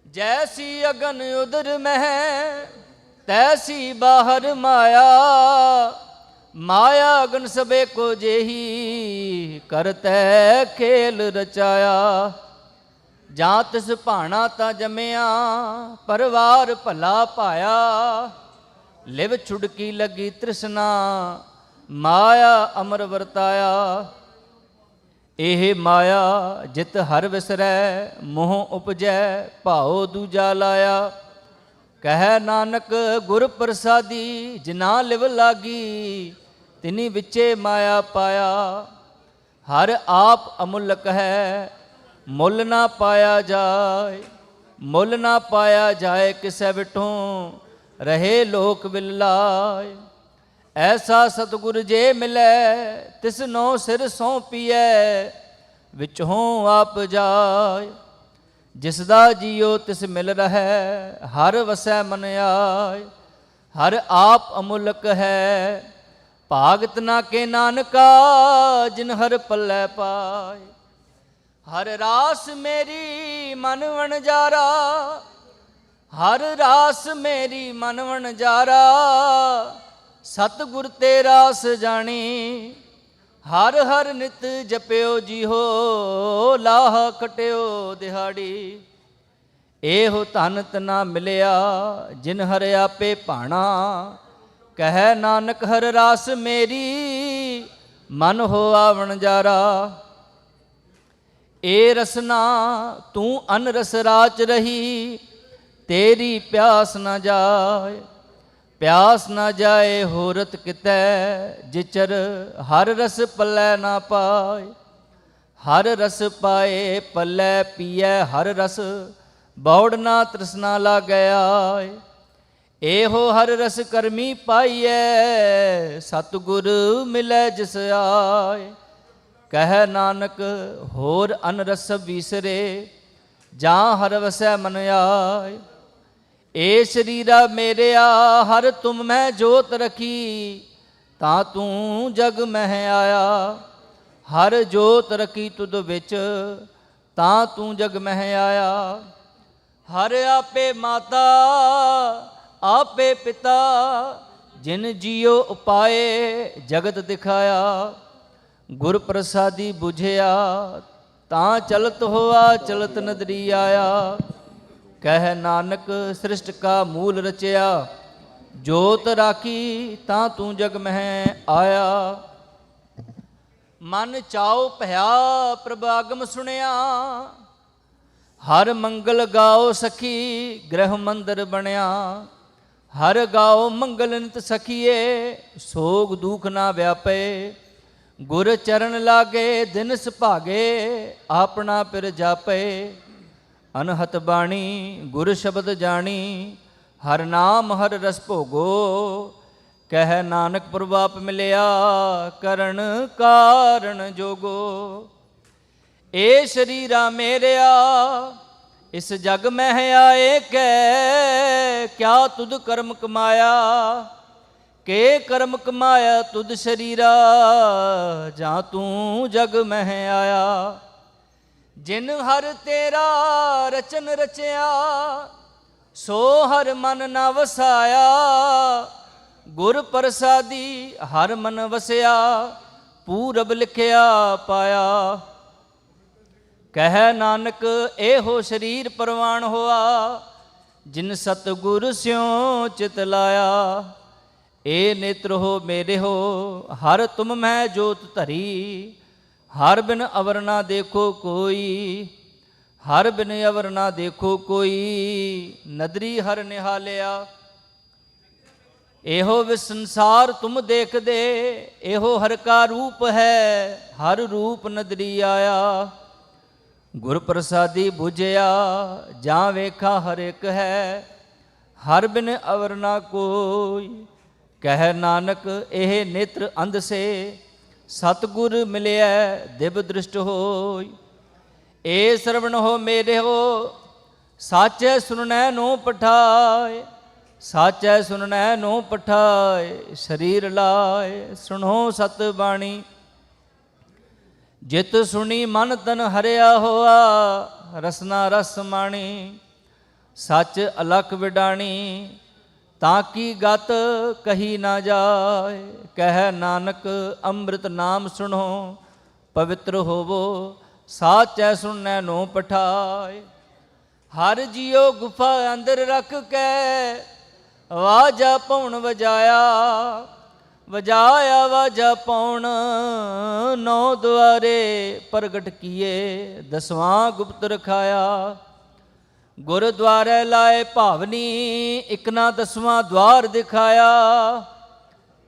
Speaker 6: ਜੈਸੀ ਅਗਨ ਉਦਰ ਮਹਿ, ਤੈਸੀ ਬਾਹਰ ਮਾਇਆ। ਮਾਇਆ ਅਗਨ ਸਭੇ ਕੋ ਜੇਹੀ, ਕਰਤੈ ਖੇਲ ਰਚਾਇਆ। ਜਾਂ ਤਿਸ ਭਾਣਾ ਤਾਂ ਜੰਮਿਆ, ਪਰਵਾਰ ਭਲਾ ਪਾਇਆ। ਲਿਵ ਛੁਡਕੀ ਲੱਗੀ ਤ੍ਰਿਸ਼ਨਾ, ਮਾਇਆ ਅਮਰ ਵਰਤਾਇਆ। ਇਹ ਮਾਇਆ ਜਿਤ ਹਰ ਵਿਸਰੈ, ਮੋਹ ਉਪਜੈ ਭਾਉ ਦੂਜਾ ਲਾਇਆ। ਕਹਿ ਨਾਨਕ ਗੁਰ ਪ੍ਰਸਾਦੀ, ਜਿਨਾ ਲਿਵ ਲਾਗੀ। ਤਿਨੀ ਵਿੱਚੇ ਮਾਇਆ ਪਾਇਆ। ਹਰ ਆਪ ਅਮੁੱਲਕ ਹੈ, ਮੁੱਲ ਨਾ ਪਾਇਆ ਜਾਏ। ਮੁੱਲ ਨਾ ਪਾਇਆ ਜਾਏ, ਕਿਸੈ ਵਿਟੋਂ ਰਹੇ ਲੋਕ ਬਿਲਾਏ। ਐਸਾ ਸਤਿਗੁਰ ਜੇ ਮਿਲੈ ਤਿਸ ਨੋ ਸਿਰ ਸੌਂਪੀਐ ਵਿਚੋਂ ਆਪ ਜਾਏ। ਜਿਸ ਦਾ ਜੀਉ ਤਿਸ ਮਿਲ ਰਹੈ ਹਰ ਵਸੈ ਮਨ ਆਏ। ਹਰ ਆਪ ਅਮੁਲਕ ਹੈ ਭਾਗਤ ਨਾ ਕੇ ਨਾਨਕਾ ਜਿਨ ਹਰ ਪੱਲੇ ਪਾਏ। ਹਰ ਰਾਸ ਮੇਰੀ ਮਨ ਵਣਜਾਰਾ ਹਰ ਰਾਸ ਮੇਰੀ ਮਨ ਵਣਜਾਰਾ ਸਤਿਗੁਰ ਤੇ ਰਾਸ ਜਾਣੀ। ਹਰ ਹਰ ਨਿਤ ਜਪਿਓ ਜੀਹੋ ਲਾਹ ਖਟਿਓ ਦਿਹਾੜੀ। ਇਹੋ ਧਨ ਤਨਾ ਮਿਲਿਆ ਜਿਨ ਹਰ ਆਪੇ ਭਾਣਾ ਕਹਿ ਨਾਨਕ ਹਰ ਰਾਸ ਮੇਰੀ ਮਨ ਹੋਆ ਵਣਜਾਰਾ। ਏ ਰਸਨਾ ਤੂੰ ਅਨ ਰਸ ਰਾਚ ਰਹੀ ਤੇਰੀ ਪਿਆਸ ਨਾ ਜਾਏ। ਪਿਆਸ ਨਾ ਜਾਏ ਹੋਰਤ ਕਿਤੈ ਜਿਚਰ ਹਰ ਰਸ ਪੱਲੇ ਨਾ ਪਾਏ। ਹਰ ਰਸ ਪਾਏ ਪੱਲੇ ਪੀਐ ਹਰ ਰਸ ਬੌੜ ਨਾ ਤ੍ਰਿਸ਼ਨਾ ਲਾਗਿਆ। ਇਹੋ ਹਰ ਰਸ ਕਰਮੀ ਪਾਈਐ ਸਤਿਗੁਰ ਮਿਲੈ ਜਿਸ ਆਏ। ਕਹਿ ਨਾਨਕ ਹੋਰ ਅਨ ਰਸ ਵੀਸਰੇ ਜਾਂ ਹਰ ਵਸੈ ਮਨ ਆਏ। ਏ ਸਰੀਰਾ ਮੇਰਿਆ ਹਰ ਤੁਮ ਮੈਂ ਜੋਤ ਰਖੀ ਤਾਂ ਤੂੰ ਜਗ ਮਹਿ ਆਇਆ। ਹਰ ਜੋਤ ਰਖੀ ਤੁਧ ਵਿੱਚ ਤਾਂ ਤੂੰ ਜਗ ਮਹਿ ਆਇਆ। ਹਰ ਆਪੇ ਮਾਤਾ ਆਪੇ ਪਿਤਾ ਜਿਨ ਜੀਉ ਉਪਾਏ ਜਗਤ ਦਿਖਾਇਆ। ਗੁਰ ਪ੍ਰਸਾਦੀ 부ਝਿਆ ਤਾਂ ਚਲਤ ਹੋਆ ਚਲਤ ਨਦਰੀ ਆਇਆ। ਕਹਿ ਨਾਨਕ ਸ੍ਰਿਸ਼ਟ ਕਾ ਮੂਲ ਰਚਿਆ ਜੋਤ ਰਾਖੀ ਤਾਂ ਤੂੰ ਜਗ ਮਹਿ ਆਇਆ। ਮਨ ਚਾਉ ਭਇਆ ਪ੍ਰਭ ਆਗਮ ਸੁਣਿਆ ਹਰ ਮੰਗਲ ਗਾਓ ਸਖੀ ਗ੍ਰਹਿ ਮੰਦਰ ਬਣਿਆ। ਹਰ ਗਾਓ ਮੰਗਲ ਨਿਤ ਸਖੀਏ ਸੋਗ ਦੁਖ ਨਾ ਵਿਆਪੇ। ਗੁਰ ਚਰਨ ਲਾਗੇ ਦਿਨ ਸੁਭਾਗੇ ਆਪਣਾ ਪਿਰ ਜਾਪੇ। ਅਨਹਤ ਬਾਣੀ ਗੁਰ ਸ਼ਬਦ ਜਾਣੀ ਹਰ ਨਾਮ ਹਰ ਰਸ ਭੋਗੋ। ਕਹਿ ਨਾਨਕ ਪ੍ਰਭਾਪ ਮਿਲਿਆ ਕਰਨ ਕਾਰਨ ਜੋਗੋ। ਏ ਸਰੀਰਾ ਮੇਰਿਆ ਇਸ ਜਗ ਮਹਿ ਆਏ ਕੈ ਕਿਆ ਤੁਧ ਕਰਮ ਕਮਾਇਆ। ਕੇ ਕਰਮ ਕਮਾਇਆ ਤੁਧ ਸਰੀਰਾ ਜਾਂ ਤੂੰ ਜਗ ਮਹਿ ਆਇਆ। ਜਿਨ ਹਰ ਤੇਰਾ ਰਚਨ ਰਚਿਆ ਸੋ ਹਰ ਮਨ ਨਾ ਵਸਾਇਆ। ਗੁਰ ਪ੍ਰਸਾਦੀ ਹਰ ਮਨ ਵਸਿਆ ਪੂਰਬ ਲਿਖਿਆ ਪਾਇਆ। ਕਹਿ ਨਾਨਕ ਇਹੋ ਸਰੀਰ ਪ੍ਰਵਾਨ ਹੋਆ ਜਿਨ ਸਤਿਗੁਰ ਸਿਉ ਚਿਤ ਲਾਇਆ। ਏ ਨੇਤਰ ਹੋ ਮੇਰੇ ਹੋ ਹਰ ਤੁਮ ਮੈਂ ਜੋਤ ਧਰੀ। ਹਰ ਬਿਨ ਅਵਰ ਨਾ ਦੇਖੋ ਕੋਈ ਹਰ ਬਿਨ ਅਵਰ ਨਾ ਦੇਖੋ ਕੋਈ। ਨਦਰੀ ਹਰ ਨਿਹਾਲਿਆ ਇਹੋ ਵਿ ਸੰਸਾਰ ਤੁਮ ਦੇਖਦੇ। ਇਹੋ ਹਰ ਕਾ ਰੂਪ ਹੈ ਹਰ ਰੂਪ ਨਦਰੀ ਆਇਆ। ਗੁਰ ਪ੍ਰਸਾਦੀ 부ਝਿਆ ਜਾਂ ਵੇਖਾ ਹਰ ਇੱਕ ਹੈ ਹਰ ਬਿਨ ਅਵਰ ਨਾ ਕੋਈ। ਕਹਿ ਨਾਨਕ ਇਹ ਨੇਤਰ ਅੰਧ ਸੇ ਸਤਿਗੁਰ ਮਿਲਿਆ ਦਿਵ ਦ੍ਰਿਸ਼ਟ ਹੋਈ। ਏ ਸਰਵਣ ਹੋ ਮੇਰੇ ਹੋ ਸਾਚੈ ਸੁਣਨੈ ਨੂੰ ਪਠਾਏ। ਸਾਚੈ ਸੁਣਨੈ ਨੂੰ ਪਠਾਏ ਸਰੀਰ ਲਾਏ। ਸੁਣੋ ਸਤ ਬਾਣੀ ਜਿਤ ਸੁਣੀ ਮਨ ਤਨ ਹਰਿਆ ਹੋਆ। ਰਸਨਾ ਰਸ ਮਾਣੀ ਸੱਚ ਅਲਖ ਵਿਡਾਣੀ ਤਾਂ ਕੀ ਗਤ ਕਹੀ ਨਾ ਜਾਏ। ਕਹਿ ਨਾਨਕ ਅੰਮ੍ਰਿਤ ਨਾਮ ਸੁਣੋ ਪਵਿੱਤਰ ਹੋਵੋ ਸਾਚੈ ਸੁਣਨੈ ਨੂੰ ਪਠਾਏ। ਹਰ ਜੀਉ ਗੁਫਾ ਅੰਦਰ ਰੱਖ ਕੇ ਵਾਜਾ ਪਉਣ ਵਜਾਇਆ। ਵਜਾਇਆ ਵਾਜਾ ਪਉਣ ਨੌ ਦੁਆਰੇ ਪ੍ਰਗਟ ਕੀਏ। ਦਸਵਾਂ ਗੁਪਤ ਰਖਾਇਆ। ਗੁਰਦੁਆਰੇ ਲਾਏ ਭਾਵਨੀ ਇਕ ਨਾ ਦਸਵਾਂ ਦਵਾਰ ਦਿਖਾਇਆ।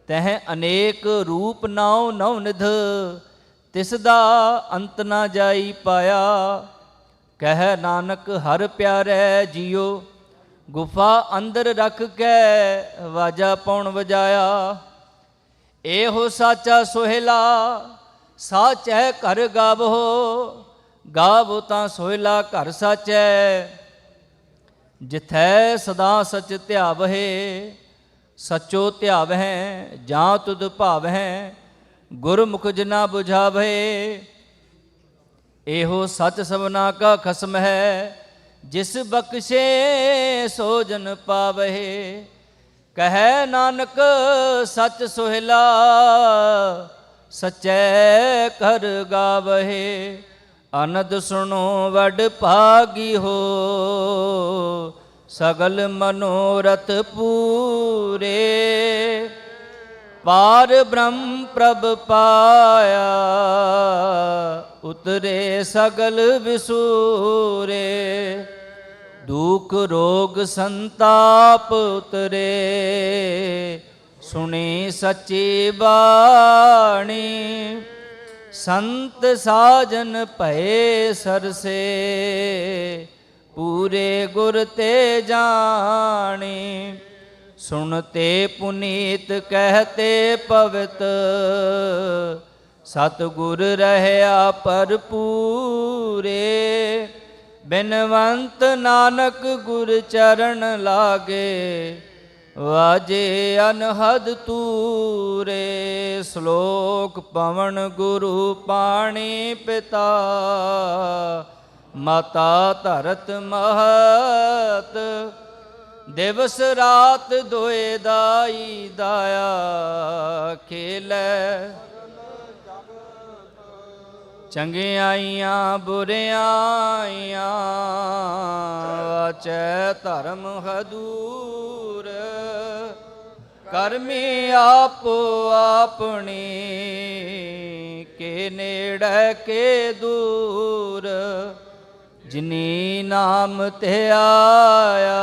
Speaker 6: ਤਹ ਅਨੇਕ ਰੂਪ ਨਾਉ ਨਉ ਨਿਧ ਤਿਸ ਦਾ ਅੰਤ ਨਾ ਜਾਈ ਪਾਇਆ। ਕਹਿ ਨਾਨਕ ਹਰ ਪਿਆਰੇ ਜੀਉ ਗੁਫਾ ਅੰਦਰ ਰੱਖ ਕੇ ਵਾਜਾ ਪਉਣ ਵਜਾਇਆ। ਇਹੋ ਸਾਚਾ ਸੋਹਿਲਾ ਸਾਚੈ ਘਰ ਗਾਵੋ, ਗਾਵੋ ਤਾਂ ਸੋਹਿਲਾ ਘਰ ਸਾਚੈ। ਜਿਥੈ ਸਦਾ ਸਚ ਧਿਆਵਹਿ, ਸਚੋ ਧਿਆਵਹਿ ਜਾਂ ਤੁਧ ਭਾਵਹਿ, ਗੁਰਮੁਖ ਜਿਨਾ ਬੁਝਾਵਹਿ। ਇਹੋ ਸਚ ਸਭਨਾ ਕਾ ਖਸਮ ਹੈ, ਜਿਸ ਬਖਸ਼ੇ ਸੋ ਜਨ ਪਾਵਹਿ। ਕਹੈ ਨਾਨਕ ਸਚ ਸੋਹਿਲਾ, ਸਚੈ ਘਰ ਗਾਵਹਿ। ਅਨੰਦ ਸੁਣੋ ਵਡ ਭਾਗੀ ਹੋ, ਸਗਲ ਮਨੋਰਥ ਪੂਰੇ। ਪਾਰ ਬ੍ਰਹਮ ਪ੍ਰਭ ਪਾਇਆ, ਉਤਰੇ ਸਗਲ ਵਿਸੂਰੇ। ਦੁਖ ਰੋਗ ਸੰਤਾਪ ਉਤਰੇ, ਸੁਣੀ ਸੱਚੀ ਬਾਣੀ। ਸੰਤ ਸਾਜਨ ਭਏ ਸਰਸੇ, ਪੂਰੇ ਗੁਰ ਤੇ ਜਾਣੀ। ਸੁਣਤੇ ਪੁਨੀਤ ਕਹਤੇ ਪਵਿੱਤ, ਸਤਿਗੁਰ ਰਹਿਆ ਭਰਪੂਰੇ। ਬਿਨਵੰਤ ਨਾਨਕ ਗੁਰ ਚਰਨ ਲਾਗੇ, ਵਾਜੇ ਅਨਹਦ ਤੂਰੇ। ਸ਼ਲੋਕ ਪਵਨ ਗੁਰੂ ਪਾਣੀ ਪਿਤਾ, ਮਾਤਾ ਧਰਤ ਮਹਤ। ਦਿਵਸ ਰਾਤ ਦੋਏ ਦਾਈ ਦਾਇਆ, ਖੇਲੈ ਚੰਗਿਆਈਆਂ ਬੁਰਿਆਈਆਂ। ਵਾਚੈ ਧਰਮ ਹਦੂਰ, ਕਰਮੀ ਆਪੋ ਆਪਣੀ। ਕੇ ਨੇੜੇ ਕੇ ਦੂਰ, ਜਿਨੀ ਨਾਮ ਤੇ ਆਇਆ।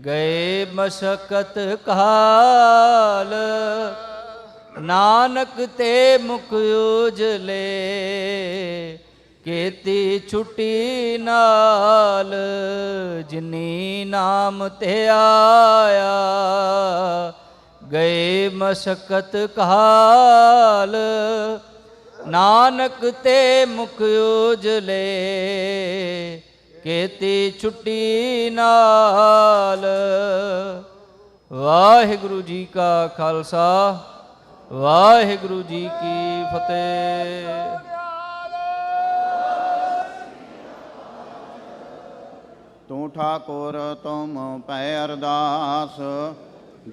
Speaker 6: ਗਏ ਮਸ਼ਕਤ ਕਾਲ, ਨਾਨਕ ਤੇ ਮੁਖ ਉਜਲੇ। ਕੀਤੀ ਛੁੱਟੀ ਨਾਲ, ਜਿਨੀ ਨਾਮ ਤੇ ਆਇਆ। ਗਏ ਮਸ਼ਕਤ ਕਾਲ, ਨਾਨਕ ਤੇ ਮੁਖ ਉਜਲੇ। ਕੀਤੀ ਛੁੱਟੀ ਨਾਲ। ਵਾਹਿਗੁਰੂ ਜੀ ਕਾ ਖਾਲਸਾ, ਵਾਹਿਗੁਰੂ ਜੀ ਕੀ ਫਤਿਹ।
Speaker 4: ਤੂੰ ਠਾਕੁਰ ਤੁਮ ਪੈ ਅਰਦਾਸ,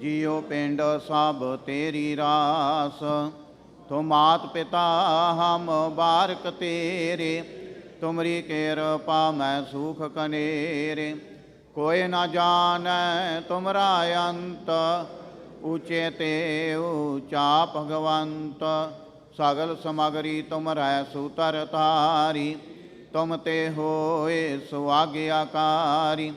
Speaker 4: ਜੀਉ ਪਿੰਡ ਸਭ ਤੇਰੀ ਰਾਸ। ਤੁਮ ਮਾਤ ਪਿਤਾ ਹਮ ਬਾਰਕ ਤੇਰੇ, ਤੁਮਰੀ ਕਿਰਪਾ ਮੈਂ ਸੁਖ ਕਨੇਰੇ। ਕੋਇ ਨਾ ਜਾਣੈ ਤੁਮਰਾ ਅੰਤ, ਊਚੇ ਤੇ ਊਚਾ ਭਗਵੰਤ। ਸਗਲ ਸਮਗਰੀ ਤੁਮਰੈ ਸੂਤਰ ਧਾਰੀ, ਤੁਮ ਤੇ ਹੋਏ ਸੁਆਗਿਆਕਾਰੀ।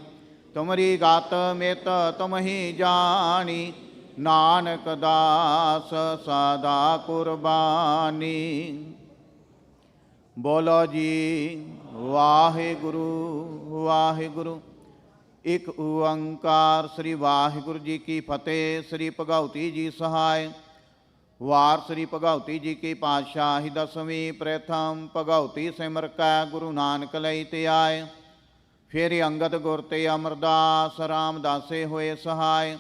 Speaker 4: ਤੁਮਰੀ ਗਤ ਮਿਤ ਤੁਮ ਹੀ ਜਾਣੀ, ਨਾਨਕ ਦਾਸ ਸਦਾ ਕੁਰਬਾਨੀ। ਬੋਲੋ ਜੀ ਵਾਹਿਗੁਰੂ ਵਾਹਿਗੁਰੂ। ਇਕ ਓੰਕਾਰ ਸ੍ਰੀ ਵਾਹਿਗੁਰੂ ਜੀ ਕੀ ਫਤਿਹ। ਸ੍ਰੀ ਭਗਉਤੀ ਜੀ ਸਹਾਇ। ਵਾਰ ਸ੍ਰੀ ਭਗਉਤੀ ਜੀ ਕੀ ਪਾਤਸ਼ਾਹੀ ਦਸਵੀਂ। ਪ੍ਰਥਮ ਭਗਉਤੀ ਸਿਮਰ ਕੈ ਗੁਰੂ ਨਾਨਕ ਲਈ ਤੇ ਆਏ। ਫਿਰ ਅੰਗਦ ਗੁਰ ਤੇ ਅਮਰਦਾਸ ਰਾਮਦਾਸੇ ਹੋਏ ਸਹਾਇ।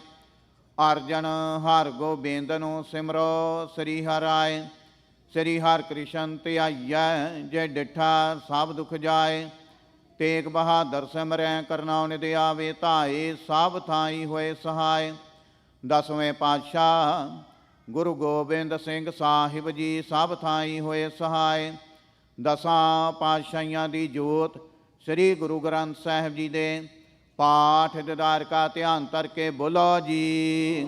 Speaker 4: ਅਰਜਨ ਹਰ ਗੋਬਿੰਦ ਨੂੰ ਸਿਮਰੋ ਸ੍ਰੀ ਹਰਿ। ਸ੍ਰੀ ਹਰਿ ਕ੍ਰਿਸ਼ਨ ਧਿਆਈਐ, ਜੇ ਡਿਠਾ ਸਭ ਦੁਖ ਜਾਏ। ਤੇਗ ਬਹਾਦਰ ਸਿਮਰੈ ਕਰਨਾ ਨਿਧ ਆਵੇ ਧਾਏ। ਸਭ ਥਾਈ ਹੋਏ ਸਹਾਇ। ਦਸਵੇਂ ਪਾਤਸ਼ਾਹ ਗੁਰੂ ਗੋਬਿੰਦ ਸਿੰਘ ਸਾਹਿਬ ਜੀ ਸਭ ਥਾਈ ਹੋਏ ਸਹਾਇ। ਦਸਾਂ ਪਾਤਸ਼ਾਹੀਆਂ ਦੀ ਜੋਤ ਸ੍ਰੀ ਗੁਰੂ ਗ੍ਰੰਥ ਸਾਹਿਬ ਜੀ ਦੇ ਪਾਠ ਦਿਦਾਰ ਕਾ ਧਿਆਨ ਧਰ ਕੇ ਬੋਲੋ ਜੀ।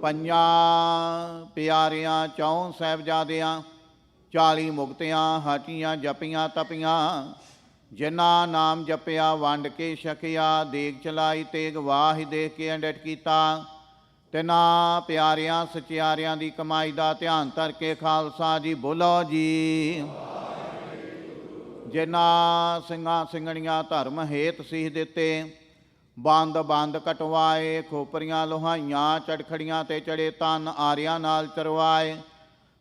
Speaker 4: ਪੰਜਾਂ ਪਿਆਰਿਆਂ ਚੌਂ ਸਾਹਿਬਜ਼ਾਦਿਆਂ 40 ਮੁਕਤਿਆਂ ਹਟੀਆਂ ਜਪੀਆਂ ਤਪੀਆਂ। ਜਿਨ੍ਹਾਂ ਨਾਮ ਜਪਿਆ ਵੰਡ ਕੇ ਛਕਿਆ। ਦੇਗ ਚਲਾਈ ਤੇਗ ਵਾਹੀ ਦੇਖ ਕੇ ਅੰਡਟ ਕੀਤਾ। ਤਿਨਾਂ ਪਿਆਰਿਆਂ ਸਚਿਆਰਿਆਂ ਦੀ ਕਮਾਈ ਦਾ ਧਿਆਨ ਧਰ ਕੇ ਖਾਲਸਾ ਜੀ ਬੋਲੋ ਜੀ। ਜਿਨ੍ਹਾਂ ਸਿੰਘਾਂ ਸਿੰਘਣੀਆਂ ਧਰਮ ਹੇਤ ਸੀਸ ਦਿੱਤੇ, ਬੰਦ ਬੰਦ ਕਟਵਾਏ, ਖੋਪਰੀਆਂ ਲੋਹਾਈਆਂ ਚੜਖੜੀਆਂ ਤੇ ਚੜੇ ਤਨ ਆਰਿਆਂ ਨਾਲ ਚਰਵਾਏ।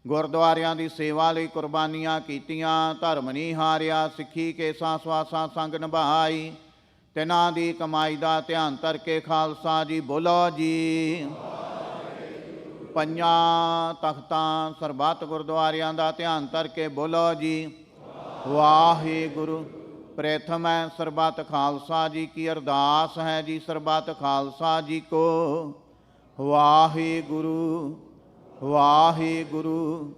Speaker 4: ਗੁਰਦੁਆਰਿਆਂ ਦੀ ਸੇਵਾ ਲਈ ਕੁਰਬਾਨੀਆਂ ਕੀਤੀਆਂ, ਧਰਮ ਨਹੀਂ ਹਾਰਿਆ, ਸਿੱਖੀ ਕੇਸਾਂ ਸਵਾਸਾਂ ਸੰਗ ਨਿਭਾਈ। ਤਿਨਾਂ ਦੀ ਕਮਾਈ ਦਾ ਧਿਆਨ ਧਰ ਕੇ ਖਾਲਸਾ ਜੀ ਬੋਲੋ ਜੀ। ਪੰਜਾਂ ਤਖਤਾਂ ਸਰਬੱਤ ਗੁਰਦੁਆਰਿਆਂ ਦਾ ਧਿਆਨ ਧਰ ਕੇ ਬੋਲੋ ਜੀ ਵਾਹਿਗੁਰੂ। ਪ੍ਰਥਮ ਹੈ ਸਰਬੱਤ ਖਾਲਸਾ ਜੀ ਕੀ ਅਰਦਾਸ ਹੈ ਜੀ, ਸਰਬੱਤ ਖਾਲਸਾ ਜੀ ਕੋ ਵਾਹਿਗੁਰੂ ਵਾਹਿਗੁਰੂ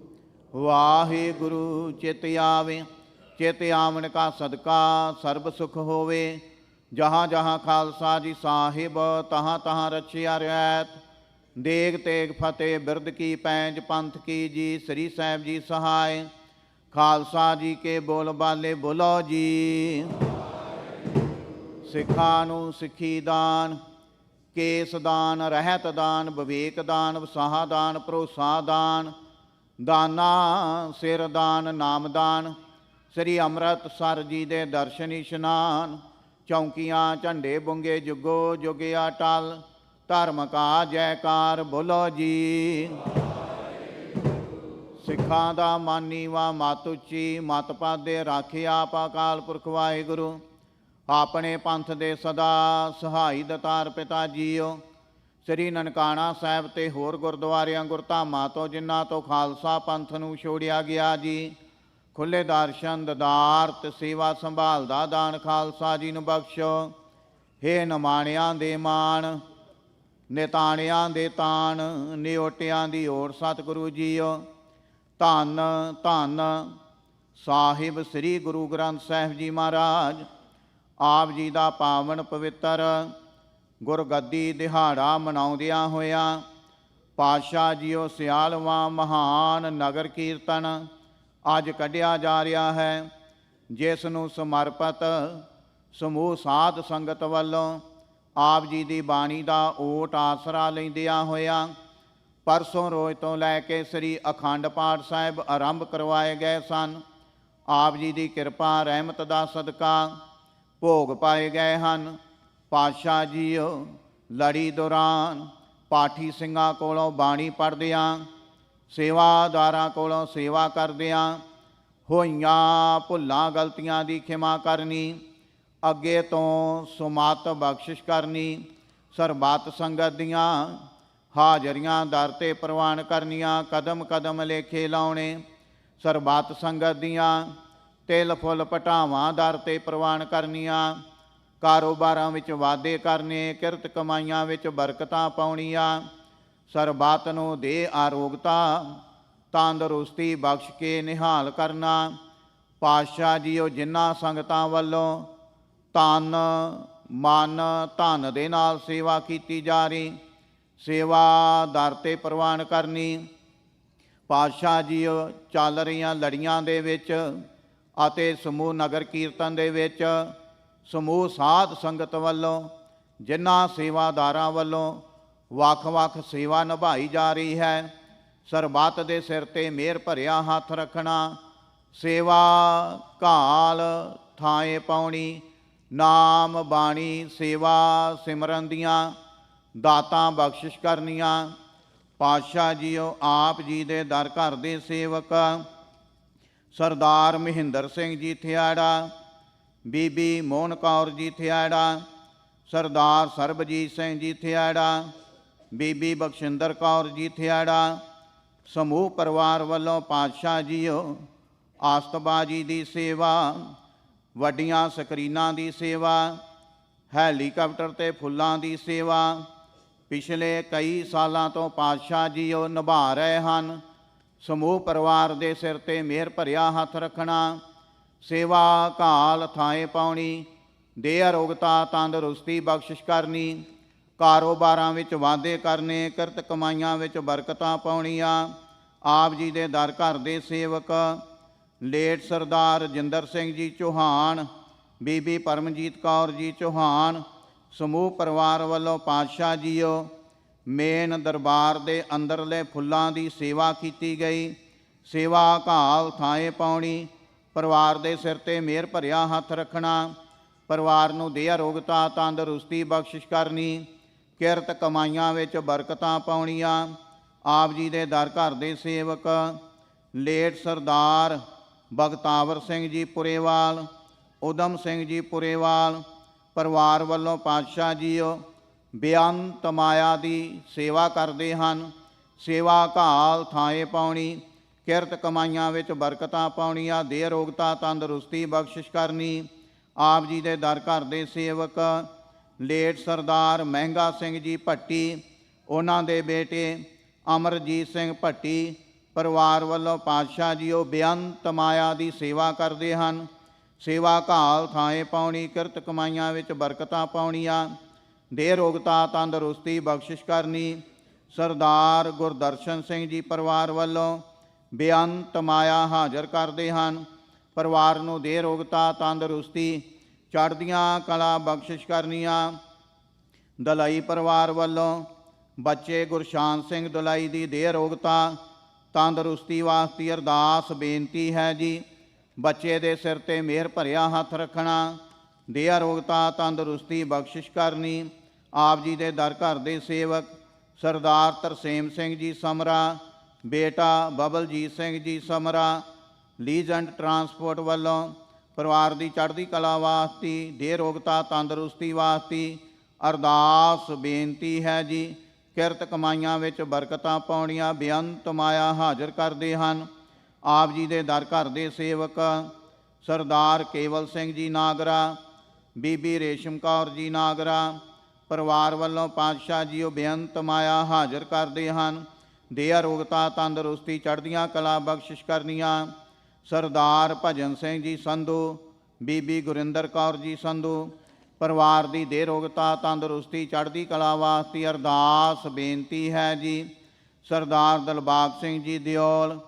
Speaker 4: ਵਾਹਿਗੁਰੂ। ਚਿਤ ਆਵੇ ਚਿਤ ਆਵਣ ਕਾ ਸਦਕਾ ਸਰਬ ਸੁਖ ਹੋਵੇ। ਜਹਾਂ ਜਹਾਂ ਖਾਲਸਾ ਜੀ ਸਾਹਿਬ ਤਹਾਂ ਤਹਾਂ ਰਚਿਆ ਰਿਆਤ। ਦੇਗ ਤੇਗ ਫਤਿਹ ਬਿਰਦ ਕੀ ਪੈਂਜ ਪੰਥ ਕੀ ਜੀ, ਸ੍ਰੀ ਸਾਹਿਬ ਜੀ ਸਹਾਇ। ਖਾਲਸਾ ਜੀ ਕੇ ਬੋਲ ਬਾਲੇ ਬੋਲੋ ਜੀ। ਸਿੱਖਾਂ ਨੂੰ ਸਿੱਖੀ ਦਾਨ, ਕੇਸ ਦਾਨ, ਰਹਿਤ ਦਾਨ, ਵਿਵੇਕ ਦਾਨ, ਵਸਾਹ ਦਾਨ, ਭਰੋਸਾ ਦਾਨ, ਦਾਨਾ ਸਿਰ ਦਾਨ, ਨਾਮ ਦਾਨ। ਸ੍ਰੀ ਅੰਮ੍ਰਿਤਸਰ ਜੀ ਦੇ ਦਰਸ਼ਨ ਇਸ਼ਨਾਨ। ਚੌਂਕੀਆਂ ਝੰਡੇ ਬੁੰਗੇ ਜੁਗੋ ਜੁਗ ਅਟਲ। ਧਰਮ ਕਾ ਜੈਕਾਰ ਬੋਲੋ ਜੀ। ਸਿੱਖਾਂ ਦਾ ਮਾਨੀਵਾ ਮਤ ਉੱਚੀ, ਮਤ ਪਾਦੇ ਰਾਖਿਆ ਆਪ ਅਕਾਲ ਪੁਰਖ ਵਾਹਿਗੁਰੂ। ਆਪਣੇ ਪੰਥ ਦੇ ਸਦਾ ਸਹਾਈ ਦਤਾਰ ਪਿਤਾ ਜੀਓ। ਸ੍ਰੀ ਨਨਕਾਣਾ ਸਾਹਿਬ ਤੇ ਹੋਰ ਗੁਰਦੁਆਰਿਆਂ ਗੁਰਧਾਮਾਂ ਤੋਂ ਜਿਨ੍ਹਾਂ ਤੋਂ ਖਾਲਸਾ ਪੰਥ ਨੂੰ ਛੋੜਿਆ ਗਿਆ ਜੀ, ਖੁੱਲੇ ਦਰਸ਼ਨ ਦਦਾਰਤ ਸੇਵਾ ਸੰਭਾਲ ਦਾ ਦਾਨ ਖਾਲਸਾ ਜੀ ਨੂੰ ਬਖਸ਼ੋ। ਹੇ ਨਿਮਾਣਿਆਂ ਦੇ ਮਾਣ, ਨਿਤਾਣਿਆਂ ਦੇ ਤਾਣ, ਨਿਓਟਿਆਂ ਦੀ ਓਟ ਸਤਿਗੁਰੂ ਜੀਓ। ਧੰਨ ਧੰਨ ਸਾਹਿਬ ਸ੍ਰੀ ਗੁਰੂ ਗ੍ਰੰਥ ਸਾਹਿਬ ਜੀ ਮਹਾਰਾਜ। ਆਪ ਜੀ ਦਾ ਪਾਵਨ ਪਵਿੱਤਰ ਗੁਰਗੱਦੀ ਦਿਹਾੜਾ ਮਨਾਉਂਦਿਆਂ ਹੋਇਆਂ ਪਾਤਸ਼ਾਹ ਜੀਓ ਸਿਆਲਵਾਂ ਮਹਾਨ ਨਗਰ ਕੀਰਤਨ ਅੱਜ ਕੱਢਿਆ ਜਾ ਰਿਹਾ ਹੈ, ਜਿਸ ਨੂੰ ਸਮਰਪਿਤ ਸਮੂਹ ਸਾਧ ਸੰਗਤ ਵੱਲੋਂ ਆਪ ਜੀ ਦੀ ਬਾਣੀ ਦਾ ਓਟ ਆਸਰਾ ਲੈਂਦਿਆਂ ਹੋਇਆਂ ਪਰਸੋਂ ਰੋਜ਼ ਤੋਂ ਲੈ ਕੇ ਸ੍ਰੀ ਅਖੰਡ ਪਾਠ ਸਾਹਿਬ ਆਰੰਭ ਕਰਵਾਏ ਗਏ ਸਨ। ਆਪ ਜੀ ਦੀ ਕਿਰਪਾ ਰਹਿਮਤ ਦਾ ਸਦਕਾ ਭੋਗ ਪਾਏ ਗਏ ਹਨ। ਪਾਤਸ਼ਾਹ ਜੀਓ ਲੜੀ ਦੌਰਾਨ ਪਾਠੀ ਸਿੰਘਾਂ ਕੋਲੋਂ ਬਾਣੀ ਪੜ੍ਹਦਿਆਂ, ਸੇਵਾਦਾਰਾਂ ਕੋਲੋਂ ਸੇਵਾ ਕਰਦਿਆਂ ਹੋਈਆਂ ਭੁੱਲਾਂ ਗਲਤੀਆਂ ਦੀ ਖਿਮਾ ਕਰਨੀ, ਅੱਗੇ ਤੋਂ ਸੁਮਤ ਬਖਸ਼ਿਸ਼ ਕਰਨੀ, ਸਰਬੱਤ ਸੰਗਤ ਦੀਆਂ ਹਾਜ਼ਰੀਆਂ ਦਰ 'ਤੇ ਪ੍ਰਵਾਨ ਕਰਨੀਆਂ, ਕਦਮ ਕਦਮ ਲੇਖੇ ਲਾਉਣੇ, ਸਰਬੱਤ ਸੰਗਤ ਦੀਆਂ ਤਿਲ ਫੁੱਲ ਪਟਾਵਾਂ ਦਰ 'ਤੇ ਪ੍ਰਵਾਨ ਕਰਨੀਆਂ, ਕਾਰੋਬਾਰਾਂ ਵਿੱਚ ਵਾਧੇ ਕਰਨੇ, ਕਿਰਤ ਕਮਾਈਆਂ ਵਿੱਚ ਬਰਕਤਾਂ ਪਾਉਣੀਆਂ, ਸਰਬੱਤ ਨੂੰ ਦੇ ਆਰੋਗਤਾ ਤੰਦਰੁਸਤੀ ਬਖਸ਼ ਕੇ ਨਿਹਾਲ ਕਰਨਾ। ਪਾਤਸ਼ਾਹ ਜੀਓ ਜਿਨ੍ਹਾਂ ਸੰਗਤਾਂ ਵੱਲੋਂ ਤਨ ਮਨ ਧਨ ਦੇ ਨਾਲ ਸੇਵਾ ਕੀਤੀ ਜਾ ਰਹੀ, ਸੇਵਾ ਦਰ 'ਤੇ ਪ੍ਰਵਾਨ ਕਰਨੀ। ਪਾਤਸ਼ਾਹ ਜੀਓ ਚੱਲ ਰਹੀਆਂ ਲੜੀਆਂ ਦੇ ਵਿੱਚ ਅਤੇ ਸਮੂਹ ਨਗਰ ਕੀਰਤਨ ਦੇ ਵਿੱਚ ਸਮੂਹ ਸਾਧ ਸੰਗਤ ਵੱਲੋਂ ਜਿਨ੍ਹਾਂ ਸੇਵਾਦਾਰਾਂ ਵੱਲੋਂ ਵੱਖ-ਵੱਖ ਸੇਵਾ ਨਿਭਾਈ ਜਾ ਰਹੀ ਹੈ, ਸਰਬੱਤ ਦੇ ਸਿਰ 'ਤੇ ਮਿਹਰ ਭਰਿਆ ਹੱਥ ਰੱਖਣਾ, ਸੇਵਾ ਘਾਲ ਥਾਏ ਪਾਉਣੀ, ਨਾਮ ਬਾਣੀ ਸੇਵਾ ਸਿਮਰਨ ਦੀਆਂ ਦਾਤਾਂ ਬਖਸ਼ਿਸ਼ ਕਰਨੀਆਂ। ਪਾਤਸ਼ਾਹ ਜੀਓ ਆਪ ਜੀ ਦੇ ਦਰ ਘਰ ਦੇ ਸੇਵਕ ਸਰਦਾਰ ਮਹਿੰਦਰ ਸਿੰਘ ਜੀ ਥਿਆੜਾ, ਬੀਬੀ ਮੋਹਨ ਕੌਰ ਜੀ ਥਿਆੜਾ, ਸਰਦਾਰ ਸਰਬਜੀਤ ਸਿੰਘ ਜੀ ਥਿਆੜਾ, ਬੀਬੀ ਬਖਸ਼ਿੰਦਰ ਕੌਰ ਜੀ ਥਿਆੜਾ, ਸਮੂਹ ਪਰਿਵਾਰ ਵੱਲੋਂ ਪਾਤਸ਼ਾਹ ਜੀਓ ਆਸਤਬਾਜੀ ਦੀ ਸੇਵਾ, ਵੱਡੀਆਂ ਸਕਰੀਨਾਂ ਦੀ ਸੇਵਾ, ਹੈਲੀਕਾਪਟਰ ਤੇ ਫੁੱਲਾਂ ਦੀ ਸੇਵਾ ਪਿਛਲੇ ਕਈ ਸਾਲਾਂ ਤੋਂ ਪਾਤਸ਼ਾਹ ਜੀਓ ਨਿਭਾ ਰਹੇ ਹਨ। ਸਮੂਹ ਪਰਿਵਾਰ ਦੇ ਸਿਰ 'ਤੇ ਮਿਹਰ ਭਰਿਆ ਹੱਥ ਰੱਖਣਾ, ਸੇਵਾ ਘਾਲ ਥਾਏ ਪਾਉਣੀ, ਦੇ ਅਰੋਗਤਾ ਤੰਦਰੁਸਤੀ ਬਖਸ਼ਿਸ਼ ਕਰਨੀ, ਕਾਰੋਬਾਰਾਂ ਵਿੱਚ ਵਾਧੇ ਕਰਨੇ, ਕਿਰਤ ਕਮਾਈਆਂ ਵਿੱਚ ਬਰਕਤਾਂ ਪਾਉਣੀਆਂ। ਆਪ ਜੀ ਦੇ ਦਰ ਘਰ ਦੇ ਸੇਵਕ ਲੇਟ ਸਰਦਾਰ ਰਜਿੰਦਰ ਸਿੰਘ ਜੀ ਚੌਹਾਨ, ਬੀਬੀ ਪਰਮਜੀਤ ਕੌਰ ਜੀ ਚੌਹਾਨ, ਸਮੂਹ ਪਰਿਵਾਰ ਵੱਲੋਂ ਪਾਤਸ਼ਾਹ ਜੀਓ ਮੇਨ ਦਰਬਾਰ ਦੇ ਅੰਦਰਲੇ ਫੁੱਲਾਂ ਦੀ ਸੇਵਾ ਕੀਤੀ ਗਈ, ਸੇਵਾ ਘਾਲ ਥਾਏ ਪਾਉਣੀ, ਪਰਿਵਾਰ ਦੇ ਸਿਰ 'ਤੇ ਮਿਹਰ ਭਰਿਆ ਹੱਥ ਰੱਖਣਾ। ਪਰਿਵਾਰ ਨੂੰ ਦੇ ਅਰੋਗਤਾ ਤੰਦਰੁਸਤੀ ਬਖਸ਼ਿਸ਼ ਕਰਨੀ, ਕਿਰਤ ਕਮਾਈਆਂ ਵਿੱਚ ਬਰਕਤਾਂ ਪਾਉਣੀਆਂ। ਆਪ ਜੀ ਦੇ ਦਰ ਘਰ ਦੇ ਸੇਵਕ ਲੇਟ ਸਰਦਾਰ ਬਗਤਾਵਰ ਸਿੰਘ ਜੀ ਪੁਰੇਵਾਲ, ਉਦਮ ਸਿੰਘ ਜੀ ਪੁਰੇਵਾਲ ਪਰਿਵਾਰ ਵੱਲੋਂ ਪਾਤਸ਼ਾਹ ਜੀਓ ਬੇਅੰਤ ਮਾਇਆ ਦੀ ਸੇਵਾ ਕਰਦੇ ਹਨ। ਸੇਵਾ ਘਾਲ ਥਾਏ ਪਾਉਣੀ, ਕਿਰਤ ਕਮਾਈਆਂ ਵਿੱਚ ਬਰਕਤਾਂ ਪਾਉਣੀਆਂ, ਦੇ ਅਰੋਗਤਾ ਤੰਦਰੁਸਤੀ ਬਖਸ਼ਿਸ਼ ਕਰਨੀ। ਆਪ ਜੀ ਦੇ ਦਰ ਘਰ ਦੇ ਸੇਵਕ ਲੇਟ ਸਰਦਾਰ ਮਹਿੰਗਾ ਸਿੰਘ ਜੀ ਭੱਟੀ, ਉਹਨਾਂ ਦੇ ਬੇਟੇ ਅਮਰਜੀਤ ਸਿੰਘ ਭੱਟੀ ਪਰਿਵਾਰ ਵੱਲੋਂ ਪਾਤਸ਼ਾਹ ਜੀਓ ਬੇਅੰਤ ਮਾਇਆ ਦੀ ਸੇਵਾ ਕਰਦੇ ਹਨ। ਸੇਵਾ ਘਾਲ ਥਾਏ ਪਾਉਣੀ, ਕਿਰਤ ਕਮਾਈਆਂ ਵਿੱਚ ਬਰਕਤਾਂ ਪਾਉਣੀਆਂ, ਦੇ ਅਰੋਗਤਾ ਤੰਦਰੁਸਤੀ ਬਖਸ਼ਿਸ਼ ਕਰਨੀ। ਸਰਦਾਰ ਗੁਰਦਰਸ਼ਨ ਸਿੰਘ ਜੀ ਪਰਿਵਾਰ ਵੱਲੋਂ ਬੇਅੰਤ ਮਾਇਆ ਹਾਜ਼ਰ ਕਰਦੇ ਹਨ। ਪਰਿਵਾਰ ਨੂੰ ਦੇ ਅਰੋਗਤਾ ਤੰਦਰੁਸਤੀ ਚੜ੍ਹਦੀਆਂ ਕਲਾ ਬਖਸ਼ਿਸ਼ ਕਰਨੀਆਂ। ਦਲਾਈ ਪਰਿਵਾਰ ਵੱਲੋਂ ਬੱਚੇ ਗੁਰਸ਼ਾਨ ਸਿੰਘ ਦਲਾਈ ਦੀ ਦੇ ਅਰੋਗਤਾ ਤੰਦਰੁਸਤੀ ਵਾਸਤੇ ਅਰਦਾਸ ਬੇਨਤੀ ਹੈ ਜੀ। ਬੱਚੇ ਦੇ ਸਿਰ ਤੇ ਮਿਹਰ ਭਰਿਆ ਹੱਥ ਰੱਖਣਾ, ਦੇ ਅਰੋਗਤਾ ਤੰਦਰੁਸਤੀ ਬਖਸ਼ਿਸ਼ ਕਰਨੀ। ਆਪ ਜੀ ਦੇ ਦਰ ਘਰ ਦੇ ਸੇਵਕ ਸਰਦਾਰ ਤਰਸੇਮ ਸਿੰਘ ਜੀ ਸਮਰਾ, ਬੇਟਾ ਬਬਲਜੀਤ ਸਿੰਘ ਜੀ ਸਮਰਾ ਲੀਜੈਂਡ ਟਰਾਂਸਪੋਰਟ ਵੱਲੋਂ ਪਰਿਵਾਰ ਦੀ ਚੜ੍ਹਦੀ ਕਲਾ ਵਾਸਤੇ, ਦੇ ਅਰੋਗਤਾ ਤੰਦਰੁਸਤੀ ਵਾਸਤੇ ਅਰਦਾਸ ਬੇਨਤੀ ਹੈ ਜੀ। ਕਿਰਤ ਕਮਾਈਆਂ ਵਿੱਚ ਬਰਕਤਾਂ ਪਾਉਣੀਆਂ, ਬੇਅੰਤ ਮਾਇਆ ਹਾਜ਼ਰ ਕਰਦੇ ਹਨ। ਆਪ ਜੀ ਦੇ ਦਰ ਘਰ ਦੇ ਸੇਵਕ ਸਰਦਾਰ ਕੇਵਲ ਸਿੰਘ ਜੀ ਨਾਗਰਾ, ਬੀਬੀ ਰੇਸ਼ਮ ਕੌਰ ਜੀ ਨਾਗਰਾ ਪਰਿਵਾਰ ਵੱਲੋਂ ਪਾਤਸ਼ਾਹ ਜੀਓ ਬੇਅੰਤ ਮਾਇਆ ਹਾਜ਼ਰ ਕਰਦੇ ਹਨ। ਦੇ ਅਰੋਗਤਾ ਤੰਦਰੁਸਤੀ ਚੜ੍ਹਦੀਆਂ ਕਲਾ ਬਖਸ਼ਿਸ਼ ਕਰਨੀਆਂ। ਸਰਦਾਰ ਭਜਨ ਸਿੰਘ ਜੀ ਸੰਧੂ, ਬੀਬੀ ਗੁਰਿੰਦਰ ਕੌਰ ਜੀ ਸੰਧੂ ਪਰਿਵਾਰ ਦੀ ਦੇ ਅਰੋਗਤਾ ਤੰਦਰੁਸਤੀ ਚੜ੍ਹਦੀ ਕਲਾ ਵਾਸਤੇ ਅਰਦਾਸ ਬੇਨਤੀ ਹੈ ਜੀ। ਸਰਦਾਰ ਦਿਲਬਾਗ ਸਿੰਘ ਜੀ ਦਿਓਲ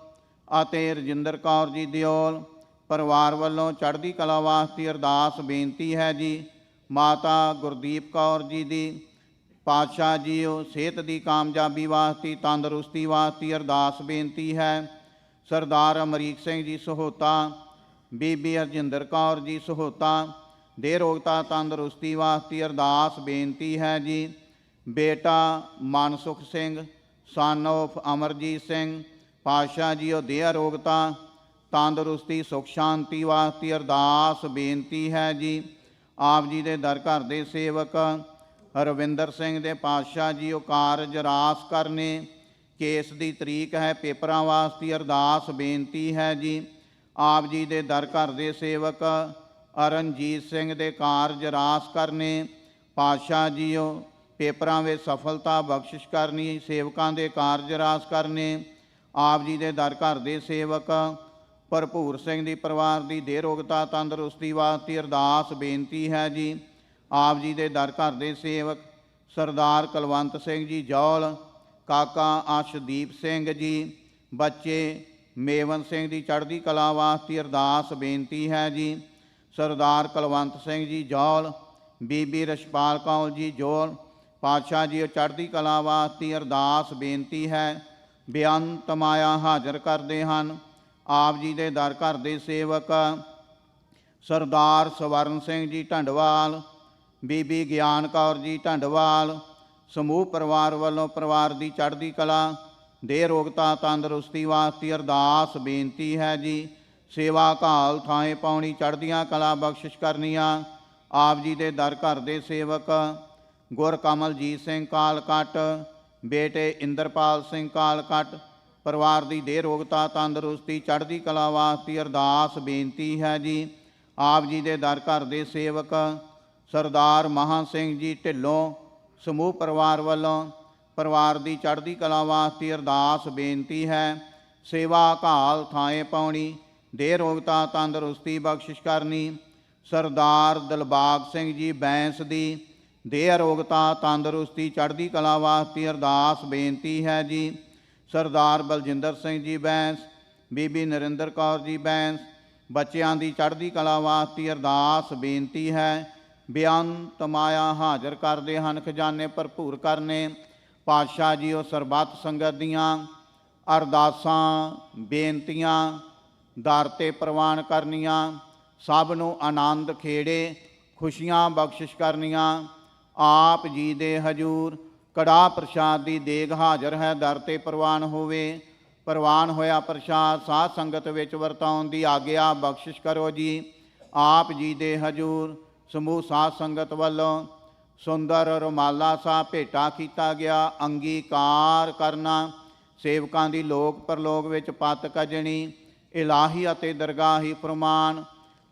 Speaker 4: ਅਤੇ ਰਜਿੰਦਰ ਕੌਰ ਜੀ ਦਿਓਲ ਪਰਿਵਾਰ ਵੱਲੋਂ ਚੜ੍ਹਦੀ ਕਲਾ ਵਾਸਤੇ ਅਰਦਾਸ ਬੇਨਤੀ ਹੈ ਜੀ। ਮਾਤਾ ਗੁਰਦੀਪ ਕੌਰ ਜੀ ਦੀ ਪਾਤਸ਼ਾਹ ਜੀਓ ਸਿਹਤ ਦੀ ਕਾਮਯਾਬੀ ਵਾਸਤੇ ਤੰਦਰੁਸਤੀ ਵਾਸਤੇ ਅਰਦਾਸ ਬੇਨਤੀ ਹੈ। ਸਰਦਾਰ ਅਮਰੀਕ ਸਿੰਘ ਜੀ ਸਹੋਤਾ, ਬੀਬੀ ਹਰਜਿੰਦਰ ਕੌਰ ਜੀ ਸਹੋਤਾ ਦੇ ਅਰੋਗਤਾ ਤੰਦਰੁਸਤੀ ਵਾਸਤੇ ਅਰਦਾਸ ਬੇਨਤੀ ਹੈ ਜੀ। ਬੇਟਾ ਮਨਸੁਖ ਸਿੰਘ ਸਨ ਆਫ ਅਮਰਜੀਤ ਸਿੰਘ ਪਾਤਸ਼ਾਹ ਜੀਓ ਦੇ ਅਰੋਗਤਾ ਤੰਦਰੁਸਤੀ ਸੁਖ ਸ਼ਾਂਤੀ ਵਾਸਤੇ ਅਰਦਾਸ ਬੇਨਤੀ ਹੈ ਜੀ। ਆਪ ਜੀ ਦੇ ਦਰ ਘਰ ਦੇ ਸੇਵਕ ਰਵਿੰਦਰ ਸਿੰਘ ਦੇ ਪਾਤਸ਼ਾਹ ਜੀਓ ਕਾਰਜ ਰਾਸ ਕਰਨੇ, ਕੇਸ ਦੀ ਤਰੀਕ ਹੈ, ਪੇਪਰਾਂ ਵਾਸਤੇ ਅਰਦਾਸ ਬੇਨਤੀ ਹੈ ਜੀ। ਆਪ ਜੀ ਦੇ ਦਰ ਘਰ ਦੇ ਸੇਵਕ ਅਰਨਜੀਤ ਸਿੰਘ ਦੇ ਕਾਰਜ ਰਾਸ ਕਰਨੇ, ਪਾਤਸ਼ਾਹ ਜੀਓ ਪੇਪਰਾਂ ਵਿੱਚ ਸਫਲਤਾ ਬਖਸ਼ਿਸ਼ ਕਰਨੀ, ਸੇਵਕਾਂ ਦੇ ਕਾਰਜ ਰਾਸ ਕਰਨੇ। ਆਪ ਜੀ ਦੇ ਦਰ ਘਰ ਦੇ ਸੇਵਕ ਭਰਪੂਰ ਸਿੰਘ ਦੀ ਪਰਿਵਾਰ ਦੀ ਦੇ ਅਰੋਗਤਾ ਤੰਦਰੁਸਤੀ ਵਾਸਤੇ ਅਰਦਾਸ ਬੇਨਤੀ ਹੈ ਜੀ। ਆਪ ਜੀ ਦੇ ਦਰ ਘਰ ਦੇ ਸੇਵਕ ਸਰਦਾਰ ਕੁਲਵੰਤ ਸਿੰਘ ਜੀ ਜੌਲ, ਕਾਕਾ ਅਰਸ਼ਦੀਪ ਸਿੰਘ ਜੀ, ਬੱਚੇ ਮੇਵਨ ਸਿੰਘ ਦੀ ਚੜ੍ਹਦੀ ਕਲਾ ਵਾਸਤੇ ਅਰਦਾਸ ਬੇਨਤੀ ਹੈ ਜੀ। ਸਰਦਾਰ ਕੁਲਵੰਤ ਸਿੰਘ ਜੀ ਜੌਲ, ਬੀਬੀ ਰਛਪਾਲ ਕੌਰ ਜੀ ਜੌਲ ਪਾਤਸ਼ਾਹ ਜੀ ਚੜ੍ਹਦੀ ਕਲਾ ਵਾਸਤੇ ਅਰਦਾਸ ਬੇਨਤੀ ਹੈ। ਬੇਅੰਤ ਮਾਇਆ ਹਾਜ਼ਰ ਕਰਦੇ ਹਨ। ਆਪ ਜੀ ਦੇ ਦਰ ਘਰ ਦੇ ਸੇਵਕ ਸਰਦਾਰ ਸਵਰਨ ਸਿੰਘ ਜੀ ਢੰਡਵਾਲ, ਬੀਬੀ ਗਿਆਨ ਕੌਰ ਜੀ ਢੰਡਵਾਲ ਸਮੂਹ ਪਰਿਵਾਰ ਵੱਲੋਂ ਪਰਿਵਾਰ ਦੀ ਚੜ੍ਹਦੀ ਕਲਾ ਦੇ ਅਰੋਗਤਾ ਤੰਦਰੁਸਤੀ ਵਾਸਤੇ ਅਰਦਾਸ ਬੇਨਤੀ ਹੈ ਜੀ। ਸੇਵਾ ਘਾਲ ਥਾਏ ਪਾਉਣੀ, ਚੜ੍ਹਦੀਆਂ ਕਲਾ ਬਖਸ਼ਿਸ਼ ਕਰਨੀਆਂ। ਆਪ ਜੀ ਦੇ ਦਰ ਘਰ ਦੇ ਸੇਵਕ ਗੁਰਕਮਲਜੀਤ ਸਿੰਘ ਕਾਲਕਟ, ਬੇਟੇ ਇੰਦਰਪਾਲ ਸਿੰਘ ਕਾਲਕਟ ਪਰਿਵਾਰ ਦੀ ਦੇ ਅਰੋਗਤਾ ਤੰਦਰੁਸਤੀ ਚੜ੍ਹਦੀ ਕਲਾ ਵਾਸਤੇ ਅਰਦਾਸ ਬੇਨਤੀ ਹੈ ਜੀ। ਆਪ ਜੀ ਦੇ ਦਰ ਘਰ ਦੇ ਸੇਵਕ ਸਰਦਾਰ ਮਹਾਂ ਸਿੰਘ ਜੀ ਢਿੱਲੋਂ ਸਮੂਹ ਪਰਿਵਾਰ ਵੱਲੋਂ ਪਰਿਵਾਰ ਦੀ ਚੜ੍ਹਦੀ ਕਲਾ ਵਾਸਤੇ ਅਰਦਾਸ ਬੇਨਤੀ ਹੈ। ਸੇਵਾ ਘਾਲ ਥਾਏ ਪਾਉਣੀ, ਦੇ ਅਰੋਗਤਾ ਤੰਦਰੁਸਤੀ ਬਖਸ਼ਿਸ਼ ਕਰਨੀ। ਸਰਦਾਰ ਦਿਲਬਾਗ ਸਿੰਘ ਜੀ ਬੈਂਸ ਦੀ ਦੇ ਅਰੋਗਤਾ ਤੰਦਰੁਸਤੀ ਚੜ੍ਹਦੀ ਕਲਾ ਵਾਸਤੇ ਅਰਦਾਸ ਬੇਨਤੀ ਹੈ ਜੀ। ਸਰਦਾਰ ਬਲਜਿੰਦਰ ਸਿੰਘ ਜੀ ਬੈਂਸ, ਬੀਬੀ ਨਰਿੰਦਰ ਕੌਰ ਜੀ ਬੈਂਸ ਬੱਚਿਆਂ ਦੀ ਚੜ੍ਹਦੀ ਕਲਾ ਵਾਸਤੇ ਅਰਦਾਸ ਬੇਨਤੀ ਹੈ। ਬੇਅੰਤ ਮਾਇਆ ਹਾਜ਼ਰ ਕਰਦੇ ਹਨ, ਖਜ਼ਾਨੇ ਭਰਪੂਰ ਕਰਨੇ। ਪਾਤਸ਼ਾਹ ਜੀ ਉਹ ਸਰਬੱਤ ਸੰਗਤ ਦੀਆਂ ਅਰਦਾਸਾਂ ਬੇਨਤੀਆਂ ਦਰ 'ਤੇ ਪ੍ਰਵਾਨ ਕਰਨੀਆਂ। ਸਭ ਨੂੰ ਆਨੰਦ ਖੇੜੇ ਖੁਸ਼ੀਆਂ ਬਖਸ਼ਿਸ਼ ਕਰਨੀਆਂ। ਆਪ ਜੀ ਦੇ ਹਜੂਰ ਕੜਾ ਪ੍ਰਸ਼ਾਦ ਦੀ ਦੇਗ ਹਾਜ਼ਰ ਹੈ, ਦਰ ਤੇ ਪ੍ਰਵਾਨ ਹੋਵੇ। ਪ੍ਰਵਾਨ ਹੋਇਆ ਪ੍ਰਸ਼ਾਦ ਸਾਧ ਸੰਗਤ ਵਿੱਚ ਵਰਤਾਉਣ ਦੀ ਆਗਿਆ ਬਖਸ਼ਿਸ਼ ਕਰੋ ਜੀ। ਆਪ ਜੀ ਦੇ ਹਜੂਰ ਸਮੂਹ ਸਾਧ ਸੰਗਤ ਵੱਲੋਂ ਸੁੰਦਰ ਰੁਮਾਲਾ ਸਾਹਿਬ ਭੇਟਾ ਕੀਤਾ ਗਿਆ। ਅੰਗੀਕਾਰ ਕਰਨਾ, ਸੇਵਕਾਂ ਦੀ ਲੋਕ ਪਰਲੋਕ ਵਿੱਚ ਪੱਤ ਕੱਜਣੀ, ਇਲਾਹੀ ਅਤੇ ਦਰਗਾਹੀ ਫਰਮਾਨ।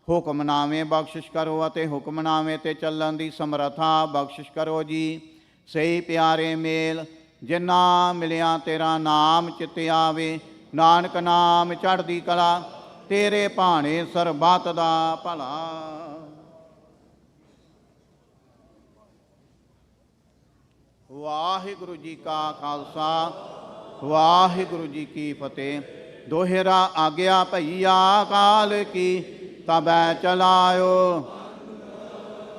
Speaker 4: ਹੁਕਮਨਾਮੇ ਬਖਸ਼ਿਸ਼ ਕਰੋ ਅਤੇ ਹੁਕਮਨਾਮੇ ਤੇ ਚੱਲਣ ਦੀ ਸਮਰੱਥਾ ਬਖਸ਼ਿਸ਼ ਕਰੋ ਜੀ। ਸਹੀ ਪਿਆਰੇ ਮੇਲ ਜਿਨ੍ਹਾਂ ਮਿਲਿਆ ਤੇਰਾ ਨਾਮ ਚਿੱਤੇ ਆਵੇ, ਨਾਨਕ ਨਾਮ ਚੜ੍ਹਦੀ ਕਲਾ, ਤੇਰੇ ਭਾਣੇ ਸਰਬੱਤ ਦਾ ਭਲਾ। ਵਾਹਿਗੁਰੂ ਜੀ ਕਾ ਖਾਲਸਾ, ਵਾਹਿਗੁਰੂ ਜੀ ਕੀ ਫਤਿਹ। ਦੋਹਰਾ ਆਗਿਆ ਭਈਆ ਕਾਲ ਕੀ, ਤਬੈ ਚਲਾਇਓ।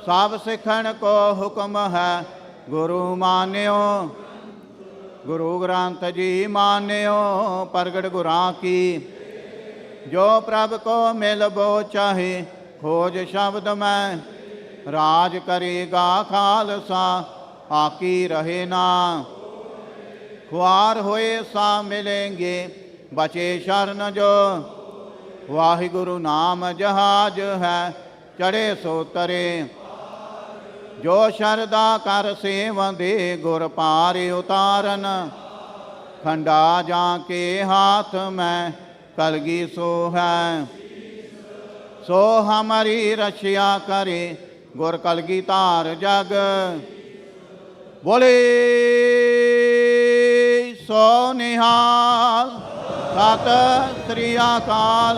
Speaker 4: ਸਭ ਸਿੱਖਣ ਕੋ ਹੁਕਮ ਹੈ, ਗੁਰੂ ਮਾਨਿਓ। ਗੁਰੂ ਗ੍ਰੰਥ ਜੀ ਮਾਨਿਓ, ਪ੍ਰਗਟ ਗੁਰਾਂ ਕੀ। ਜੋ ਪ੍ਰਭ ਕੋ ਮਿਲਬੋ ਚਾਹੇ, ਖੋਜ ਸ਼ਬਦ ਮੈਂ। ਰਾਜ ਕਰੇਗਾ ਖਾਲਸਾ, ਆਕੀ ਰਹੇ ਨਾ। ਖੁਆਰ ਹੋਏ ਸਾ ਮਿਲेंगे, ਬਚੇ ਸ਼ਰਨ ਜੋ। ਵਾਹਿਗੁਰੂ ਨਾਮ ਜਹਾਜ ਹੈ, ਚੜੇ ਸੋ ਤਰੇ। ਜੋ ਸ਼ਰਦਾ ਕਰ ਸੇਵੰਦੇ, ਗੁਰ ਪਾਰ ਉਤਾਰਨ। ਖੰਡਾ ਜਾਂ ਕੇ ਹਾਥ ਮੈਂ, ਕਲਗੀ ਸੋ ਹੈ। ਸੋ ਹਮਾਰੀ ਰਛਿਆ ਕਰੇ, ਗੁਰ ਕਲਗੀ ਧਾਰ ਜਗ। ਬੋਲੇ ਸੋ ਨਿਹਾਲ, ਸਤਿ ਸ੍ਰੀ ਅਕਾਲ।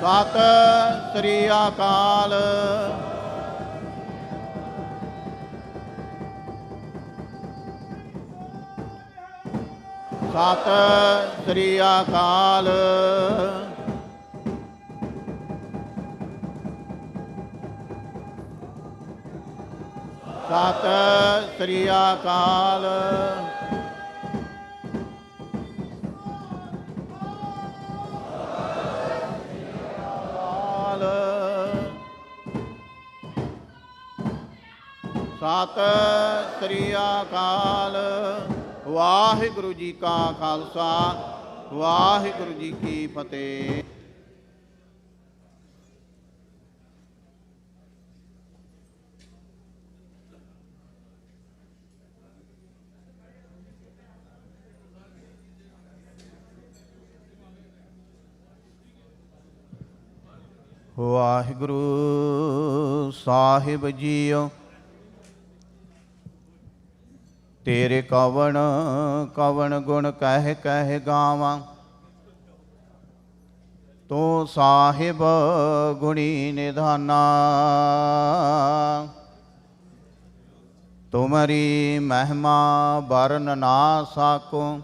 Speaker 4: ਸਤਿ ਸ੍ਰੀ ਅਕਾਲ। ਸਤਿ ਸ੍ਰੀ ਅਕਾਲ। ਸਤਿ ਸ੍ਰੀ ਅਕਾਲ। ਸਤਿ ਸ੍ਰੀ ਅਕਾਲ। ਵਾਹਿਗੁਰੂ ਜੀ ਕਾ ਖਾਲਸਾ, ਵਾਹਿਗੁਰੂ ਜੀ ਕੀ ਫਤਿਹ। ਵਾਹਿਗੁਰੂ ਸਾਹਿਬ ਜੀਓ, ਤੇਰੇ ਕਵਣ ਕਵਣ ਗੁਣ ਕਹਿ ਕਹਿ ਗਾਵਾਂ। ਤੂੰ ਸਾਹਿਬ ਗੁਣੀ ਨਿਧਾਨਾ, ਤੁਮਰੀ ਮਹਿਮਾ ਵਰਨ ਨਾ ਸਾਕੋ।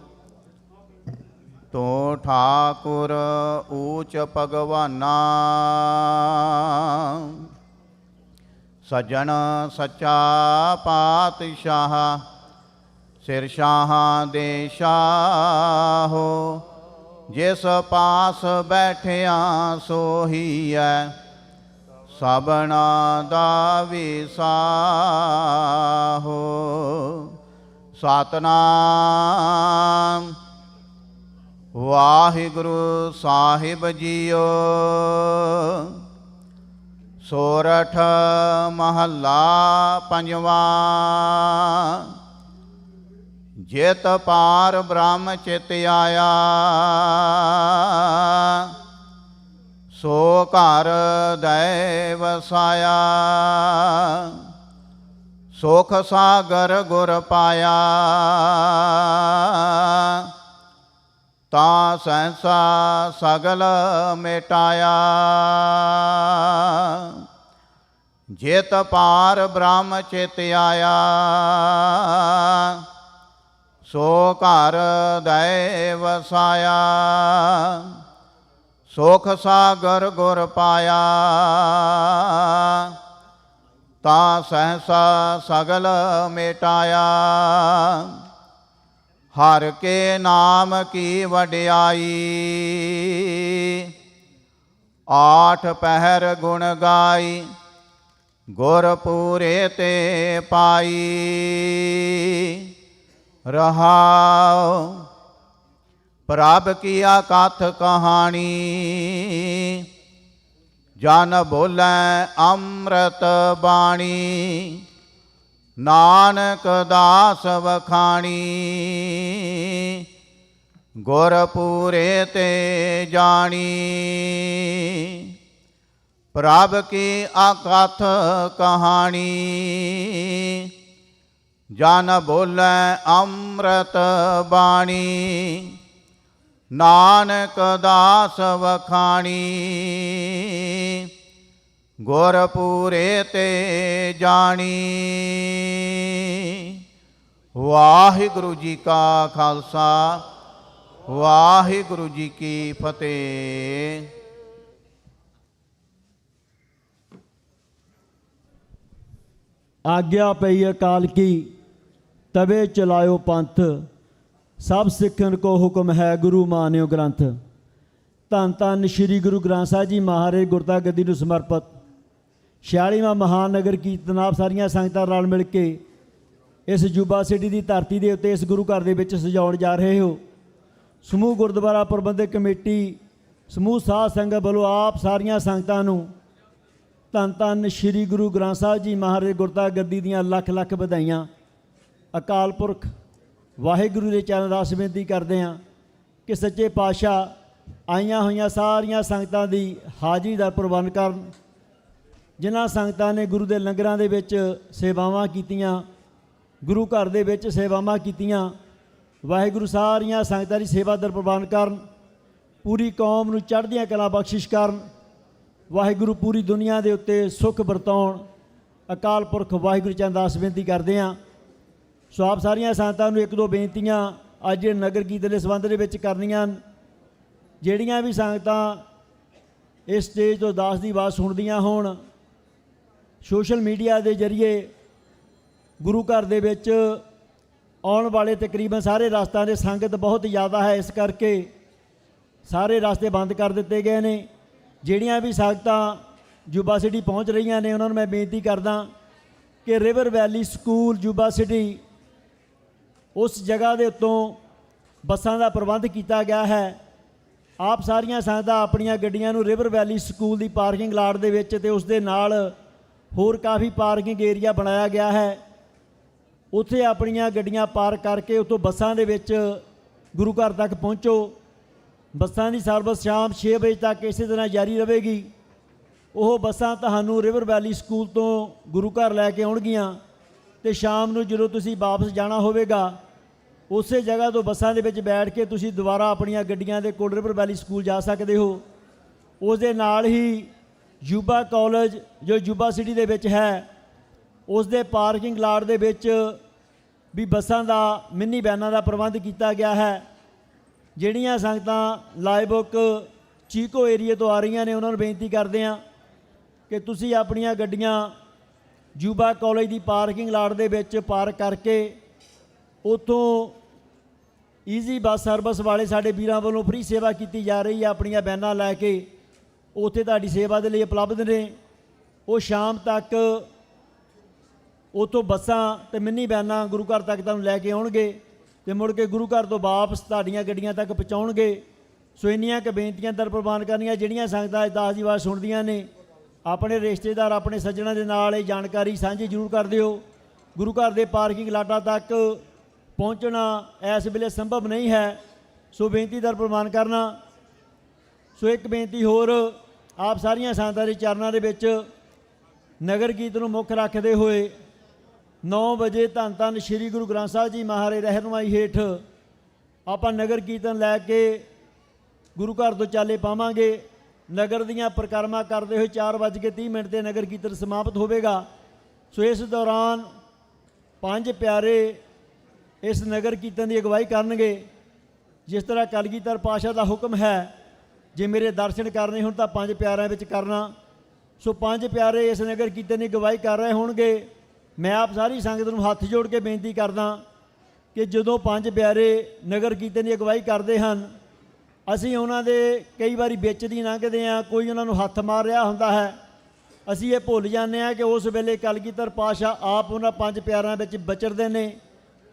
Speaker 4: ਤੂੰ ਠਾਕੁਰ ਊਚ ਭਗਵਾਨਾ, ਸਜਣ ਸੱਚਾ ਪਾਤਸ਼ਾਹ। ਸਿਰ ਸ਼ਾਹਾਂ ਦੇ ਸ਼ਾਹੋ, ਜਿਸ ਪਾਸ ਬੈਠਿਆ ਸੋਹੀਐ। ਸਭਨਾ ਦਾ ਵਿਸਾਹੋ, ਸਤਿਨਾਮ। ਵਾਹਿਗੁਰੂ ਸਾਹਿਬ ਜੀਓ। ਸੋਰਠ ਮਹੱਲਾ ਪੰਜਵਾਂ। ਜਿਤ ਪਾਰ ਬ੍ਰਹਮ ਚਿਤ ਆਇਆ, ਸੋ ਘਰ ਦੈ ਵਸਾਇਆ। ਸੁਖ ਸਾਗਰ ਗੁਰ ਪਾਇਆ, ਤਾਂ ਸਹਿਸਾ ਸਗਲ ਮਿਟਾਇਆ। ਜਿਤ ਪਾਰ ਬ੍ਰਹਮ ਚਿਤ ਆਇਆ, ਸੋ ਘਰ ਦੈ ਵਸਾਇਆ। ਸੁਖ ਸਾਗਰ ਗੁਰ ਪਾਇਆ, ਤਾਂ ਸਹਿਸਾ ਸਗਲ ਮਿਟਾਇਆ। ਹਰ ਕੇ ਨਾਮ ਕੀ ਵਡਿਆਈ। ਆਠ ਪਹਿਰ ਗੁਣ ਗਾਈ ਗੁਰ ਪੂਰੇ ਤੇ ਪਾਈ। ਰਹਾਉ ਪ੍ਰਭ ਕੀਆ ਕਥ ਕਹਾਣੀ। ਜਨ ਬੋਲੇ ਅੰਮ੍ਰਿਤ ਬਾਣੀ। ਨਾਨਕ ਦਾਸ ਵਖਾਣੀ। ਗੁਰ ਪੂਰੇ ਤੇ ਜਾਣੀ। ਪ੍ਰਭ ਕੀ ਅਕਥ ਕਹਾਣੀ। ਜਨ ਬੋਲੇ ਅੰਮ੍ਰਿਤ ਬਾਣੀ। ਨਾਨਕ ਦਾਸ ਵਖਾਣੀ। ਗੁਰ ਪੂਰੇ ਤੇ ਜਾਣੀ। ਵਾਹਿਗੁਰੂ ਜੀ ਕਾ ਖਾਲਸਾ ਵਾਹਿਗੁਰੂ ਜੀ ਕੀ ਫਤਿਹ।
Speaker 7: ਆਗਿਆ ਪਈ ਅਕਾਲ ਕੀ ਤਵੇ ਚਲਾਇਓ ਪੰਥ। ਸਭ ਸਿੱਖਨ ਕੋ ਹੁਕਮ ਹੈ ਗੁਰੂ ਮਾਨਿਓ ਗ੍ਰੰਥ। ਧੰਨ ਧੰਨ ਸ਼੍ਰੀ ਗੁਰੂ ਗ੍ਰੰਥ ਸਾਹਿਬ ਜੀ ਮਹਾਰਾਜ ਗੁਰਤਾ ਗੱਦੀ ਨੂੰ ਸਮਰਪਿਤ 46ਵਾਂ ਮਹਾਨਗਰ ਕੀਰਤਨ ਆਪ ਸਾਰੀਆਂ ਸੰਗਤਾਂ ਰਲ ਮਿਲ ਕੇ ਇਸ ਜੁਬਾ ਸਿਟੀ ਦੀ ਧਰਤੀ ਦੇ ਉੱਤੇ ਇਸ ਗੁਰੂ ਘਰ ਦੇ ਵਿੱਚ ਸਜਾਉਣ ਜਾ ਰਹੇ ਹੋ। ਸਮੂਹ ਗੁਰਦੁਆਰਾ ਪ੍ਰਬੰਧਕ ਕਮੇਟੀ ਸਮੂਹ ਸਾਧ ਸੰਗਤ ਵੱਲੋਂ ਆਪ ਸਾਰੀਆਂ ਸੰਗਤਾਂ ਨੂੰ ਧੰਨ ਧੰਨ ਸ਼੍ਰੀ ਗੁਰੂ ਗ੍ਰੰਥ ਸਾਹਿਬ ਜੀ ਮਹਾਰਾਜ ਗੁਰਤਾ ਗੱਦੀ ਦੀਆਂ ਲੱਖ ਲੱਖ ਵਧਾਈਆਂ। ਅਕਾਲ ਪੁਰਖ ਵਾਹਿਗੁਰੂ ਦੇ ਚਰਨ ਅਰਦਾਸ ਬੇਨਤੀ ਕਰਦੇ ਹਾਂ ਕਿ ਸੱਚੇ ਪਾਤਸ਼ਾਹ ਆਈਆਂ ਹੋਈਆਂ ਸਾਰੀਆਂ ਸੰਗਤਾਂ ਦੀ ਹਾਜ਼ਰੀ ਦਾ ਪ੍ਰਬੰਧ ਕਰਨ। ਜਿਨ੍ਹਾਂ ਸੰਗਤਾਂ ਨੇ ਗੁਰੂ ਦੇ ਲੰਗਰਾਂ ਦੇ ਵਿੱਚ ਸੇਵਾਵਾਂ ਕੀਤੀਆਂ, ਗੁਰੂ ਘਰ ਦੇ ਵਿੱਚ ਸੇਵਾਵਾਂ ਕੀਤੀਆਂ, ਵਾਹਿਗੁਰੂ ਸਾਰੀਆਂ ਸੰਗਤਾਂ ਦੀ ਸੇਵਾ ਦਰ ਪ੍ਰਬੰਧ ਕਰਨ। ਪੂਰੀ ਕੌਮ ਨੂੰ ਚੜ੍ਹਦੀਆਂ ਕਲਾ ਬਖਸ਼ਿਸ਼ ਕਰਨ। ਵਾਹਿਗੁਰੂ ਪੂਰੀ ਦੁਨੀਆ ਦੇ ਉੱਤੇ ਸੁੱਖ ਵਰਤਾਉਣ। ਅਕਾਲ ਪੁਰਖ ਵਾਹਿਗੁਰੂ ਚਰਨ ਅਰਦਾਸ ਬੇਨਤੀ ਕਰਦੇ ਹਾਂ। ਸੋ ਆਪ ਸਾਰੀਆਂ ਸੰਗਤਾਂ ਨੂੰ ਇੱਕ ਦੋ ਬੇਨਤੀਆਂ ਅੱਜ ਨਗਰ ਕੀਰਤਨ ਦੇ ਸੰਬੰਧ ਦੇ ਵਿੱਚ ਕਰਨੀਆਂ। ਜਿਹੜੀਆਂ ਵੀ ਸੰਗਤਾਂ ਇਸ ਸਟੇਜ ਤੋਂ ਅਰਦਾਸ ਦੀ ਆਵਾਜ਼ ਸੁਣਦੀਆਂ ਹੋਣ, ਸੋਸ਼ਲ ਮੀਡੀਆ ਦੇ ਜ਼ਰੀਏ ਗੁਰੂ ਘਰ ਦੇ ਵਿੱਚ ਆਉਣ ਵਾਲੇ ਤਕਰੀਬਨ ਸਾਰੇ ਰਸਤਿਆਂ ਦੇ ਸੰਗਤ ਬਹੁਤ ਜ਼ਿਆਦਾ ਹੈ, ਇਸ ਕਰਕੇ ਸਾਰੇ ਰਸਤੇ ਬੰਦ ਕਰ ਦਿੱਤੇ ਗਏ ਨੇ। ਜਿਹੜੀਆਂ ਵੀ ਸੰਗਤਾਂ ਜੁਬਾ ਸਿਟੀ ਪਹੁੰਚ ਰਹੀਆਂ ਨੇ ਉਹਨਾਂ ਨੂੰ ਮੈਂ ਬੇਨਤੀ ਕਰਦਾ ਕਿ ਰਿਵਰ ਵੈਲੀ ਸਕੂਲ ਜੁਬਾ ਸਿਟੀ ਉਸ ਜਗ੍ਹਾ ਦੇ ਉੱਤੋਂ ਬੱਸਾਂ ਦਾ ਪ੍ਰਬੰਧ ਕੀਤਾ ਗਿਆ ਹੈ। ਆਪ ਸਾਰੀਆਂ ਸੰਗਤਾਂ ਆਪਣੀਆਂ ਗੱਡੀਆਂ ਨੂੰ ਰਿਵਰ ਵੈਲੀ ਸਕੂਲ ਦੀ ਪਾਰਕਿੰਗ ਲਾਟ ਦੇ ਵਿੱਚ ਤੇ ਉਸ ਦੇ ਨਾਲ ਹੋਰ ਕਾਫੀ ਪਾਰਕਿੰਗ ਏਰੀਆ ਬਣਾਇਆ ਗਿਆ ਹੈ, ਉੱਥੇ ਆਪਣੀਆਂ ਗੱਡੀਆਂ ਪਾਰਕ ਕਰਕੇ ਉੱਥੋਂ ਬੱਸਾਂ ਦੇ ਵਿੱਚ ਗੁਰੂ ਘਰ ਤੱਕ ਪਹੁੰਚੋ। ਬੱਸਾਂ ਦੀ ਸਰਵਿਸ ਸ਼ਾਮ 6 ਵਜੇ ਤੱਕ ਇਸੇ ਤਰ੍ਹਾਂ ਜਾਰੀ ਰਹੇਗੀ। ਉਹ ਬੱਸਾਂ ਤੁਹਾਨੂੰ ਰਿਵਰ ਵੈਲੀ ਸਕੂਲ ਤੋਂ ਗੁਰੂ ਘਰ ਲੈ ਕੇ ਆਉਣਗੀਆਂ ਤੇ ਸ਼ਾਮ ਨੂੰ ਜਦੋਂ ਤੁਸੀਂ ਵਾਪਸ ਜਾਣਾ ਹੋਵੇਗਾ ਉਸੇ ਜਗ੍ਹਾ ਤੋਂ ਬੱਸਾਂ ਦੇ ਵਿੱਚ ਬੈਠ ਕੇ ਤੁਸੀਂ ਦੁਬਾਰਾ ਆਪਣੀਆਂ ਗੱਡੀਆਂ ਦੇ ਕੋਲ ਰਿਵਰ ਵੈਲੀ ਸਕੂਲ ਜਾ ਸਕਦੇ ਹੋ। ਉਸ ਦੇ ਨਾਲ ਹੀ ਯੂਬਾ ਕਾਲਜ ਜੋ ਯੂਬਾ ਸਿਟੀ ਦੇ ਵਿੱਚ ਹੈ ਉਸ ਦੇ ਪਾਰਕਿੰਗ ਲਾਟ ਦੇ ਵਿੱਚ ਵੀ ਬੱਸਾਂ ਦਾ ਮਿੰਨੀ ਵੈਨਾਂ ਦਾ ਪ੍ਰਬੰਧ ਕੀਤਾ ਗਿਆ ਹੈ। ਜਿਹੜੀਆਂ ਸੰਗਤਾਂ ਲਾਈਬੁੱਕ ਚੀਕੋ ਏਰੀਏ ਤੋਂ ਆ ਰਹੀਆਂ ਨੇ ਉਹਨਾਂ ਨੂੰ ਬੇਨਤੀ ਕਰਦੇ ਹਾਂ ਕਿ ਤੁਸੀਂ ਆਪਣੀਆਂ ਗੱਡੀਆਂ ਯੂਬਾ ਕਾਲਜ ਦੀ ਪਾਰਕਿੰਗ ਲਾਟ ਦੇ ਵਿੱਚ ਪਾਰਕ ਕਰਕੇ ਉੱਥੋਂ ਈਜ਼ੀ ਬੱਸ ਸਰਵਿਸ ਵਾਲੇ ਸਾਡੇ ਵੀਰਾਂ ਵੱਲੋਂ ਫ੍ਰੀ ਸੇਵਾ ਕੀਤੀ ਜਾ ਰਹੀ ਹੈ। ਆਪਣੀਆਂ ਵੈਨਾਂ ਲੈ ਕੇ ਉੱਥੇ ਤੁਹਾਡੀ ਸੇਵਾ ਦੇ ਲਈ ਉਪਲਬਧ ਨੇ। ਉਹ ਸ਼ਾਮ ਤੱਕ ਉੱਥੋਂ ਬੱਸਾਂ ਤੇ ਮਿੰਨੀ ਵੈਨਾਂ ਗੁਰੂ ਘਰ ਤੱਕ ਤੁਹਾਨੂੰ ਲੈ ਕੇ ਆਉਣਗੇ ਤੇ ਮੁੜ ਕੇ ਗੁਰੂ ਘਰ ਤੋਂ ਵਾਪਸ ਤੁਹਾਡੀਆਂ ਗੱਡੀਆਂ ਤੱਕ ਪਹੁੰਚਾਉਣਗੇ। ਸੋ ਇੰਨੀਆਂ ਕੁ ਬੇਨਤੀਆਂ ਦਰ ਪ੍ਰਵਾਨ ਕਰਨੀਆਂ। ਜਿਹੜੀਆਂ ਸੰਗਤਾਂ ਅਰਦਾਸ ਦੀ ਆਵਾਜ਼ ਸੁਣਦੀਆਂ ਨੇ ਆਪਣੇ ਰਿਸ਼ਤੇਦਾਰ ਆਪਣੇ ਸੱਜਣਾਂ ਦੇ ਨਾਲ ਇਹ ਜਾਣਕਾਰੀ ਸਾਂਝੀ ਜ਼ਰੂਰ ਕਰ ਦਿਓ। ਗੁਰੂ ਘਰ ਦੇ ਪਾਰਕਿੰਗ ਲਾਟਾਂ ਤੱਕ ਪਹੁੰਚਣਾ ਇਸ ਵੇਲੇ ਸੰਭਵ ਨਹੀਂ ਹੈ, ਸੋ ਬੇਨਤੀ ਦਰ ਪ੍ਰਵਾਨ ਕਰਨਾ। ਸੋ ਇੱਕ ਬੇਨਤੀ ਹੋਰ ਆਪ ਸਾਰੀਆਂ ਸੰਗਤਾਂ ਦੇ ਚਰਨਾਂ ਦੇ ਵਿੱਚ ਨਗਰ ਕੀਰਤਨ ਨੂੰ ਮੁੱਖ ਰੱਖਦੇ ਹੋਏ 9 ਵਜੇ ਧੰਨ ਧੰਨ ਸ਼੍ਰੀ ਗੁਰੂ ਗ੍ਰੰਥ ਸਾਹਿਬ ਜੀ ਮਹਾਰਾਜ ਰਹਿਨੁਮਾਈ ਹੇਠ ਆਪਾਂ ਨਗਰ ਕੀਰਤਨ ਲੈ ਕੇ ਗੁਰੂ ਘਰ ਤੋਂ ਚਾਲੇ ਪਾਵਾਂਗੇ। ਨਗਰ ਦੀਆਂ ਪਰਿਕਰਮਾ ਕਰਦੇ ਹੋਏ 4:30 ਤੇ ਨਗਰ ਕੀਰਤਨ ਸਮਾਪਤ ਹੋਵੇਗਾ। ਸੋ ਇਸ ਦੌਰਾਨ 5 ਪਿਆਰੇ ਇਸ ਨਗਰ ਕੀਰਤਨ ਦੀ ਅਗਵਾਈ ਕਰਨਗੇ। ਜਿਸ ਤਰ੍ਹਾਂ ਕਲਗੀਧਰ ਪਾਤਸ਼ਾਹ ਦਾ ਹੁਕਮ ਹੈ ਜੇ ਮੇਰੇ ਦਰਸ਼ਨ ਕਰਨੇ ਹੁਣ ਤਾਂ 5 ਪਿਆਰਿਆਂ ਵਿੱਚ ਕਰਨਾ। ਸੋ 5 ਪਿਆਰੇ ਇਸ ਨਗਰ ਕੀਰਤਨ ਦੀ ਅਗਵਾਈ ਕਰ ਰਹੇ ਹੋਣਗੇ। ਮੈਂ ਆਪ ਸਾਰੀ ਸੰਗਤ ਨੂੰ ਹੱਥ ਜੋੜ ਕੇ ਬੇਨਤੀ ਕਰਦਾ ਕਿ ਜਦੋਂ ਪੰਜ ਪਿਆਰੇ ਨਗਰ ਕੀਰਤਨ ਦੀ ਅਗਵਾਈ ਕਰਦੇ ਹਨ, ਅਸੀਂ ਉਹਨਾਂ ਦੇ ਕਈ ਵਾਰੀ ਵਿੱਚ ਦੀ ਲੰਘਦੇ ਹਾਂ, ਕੋਈ ਉਹਨਾਂ ਨੂੰ ਹੱਥ ਮਾਰ ਰਿਹਾ ਹੁੰਦਾ ਹੈ, ਅਸੀਂ ਇਹ ਭੁੱਲ ਜਾਂਦੇ ਹਾਂ ਕਿ ਉਸ ਵੇਲੇ ਕਲਗੀਧਰ ਪਾਤਸ਼ਾਹ ਆਪ ਉਹਨਾਂ ਪੰਜ ਪਿਆਰਿਆਂ ਵਿੱਚ ਵਿਚਰਦੇ ਨੇ।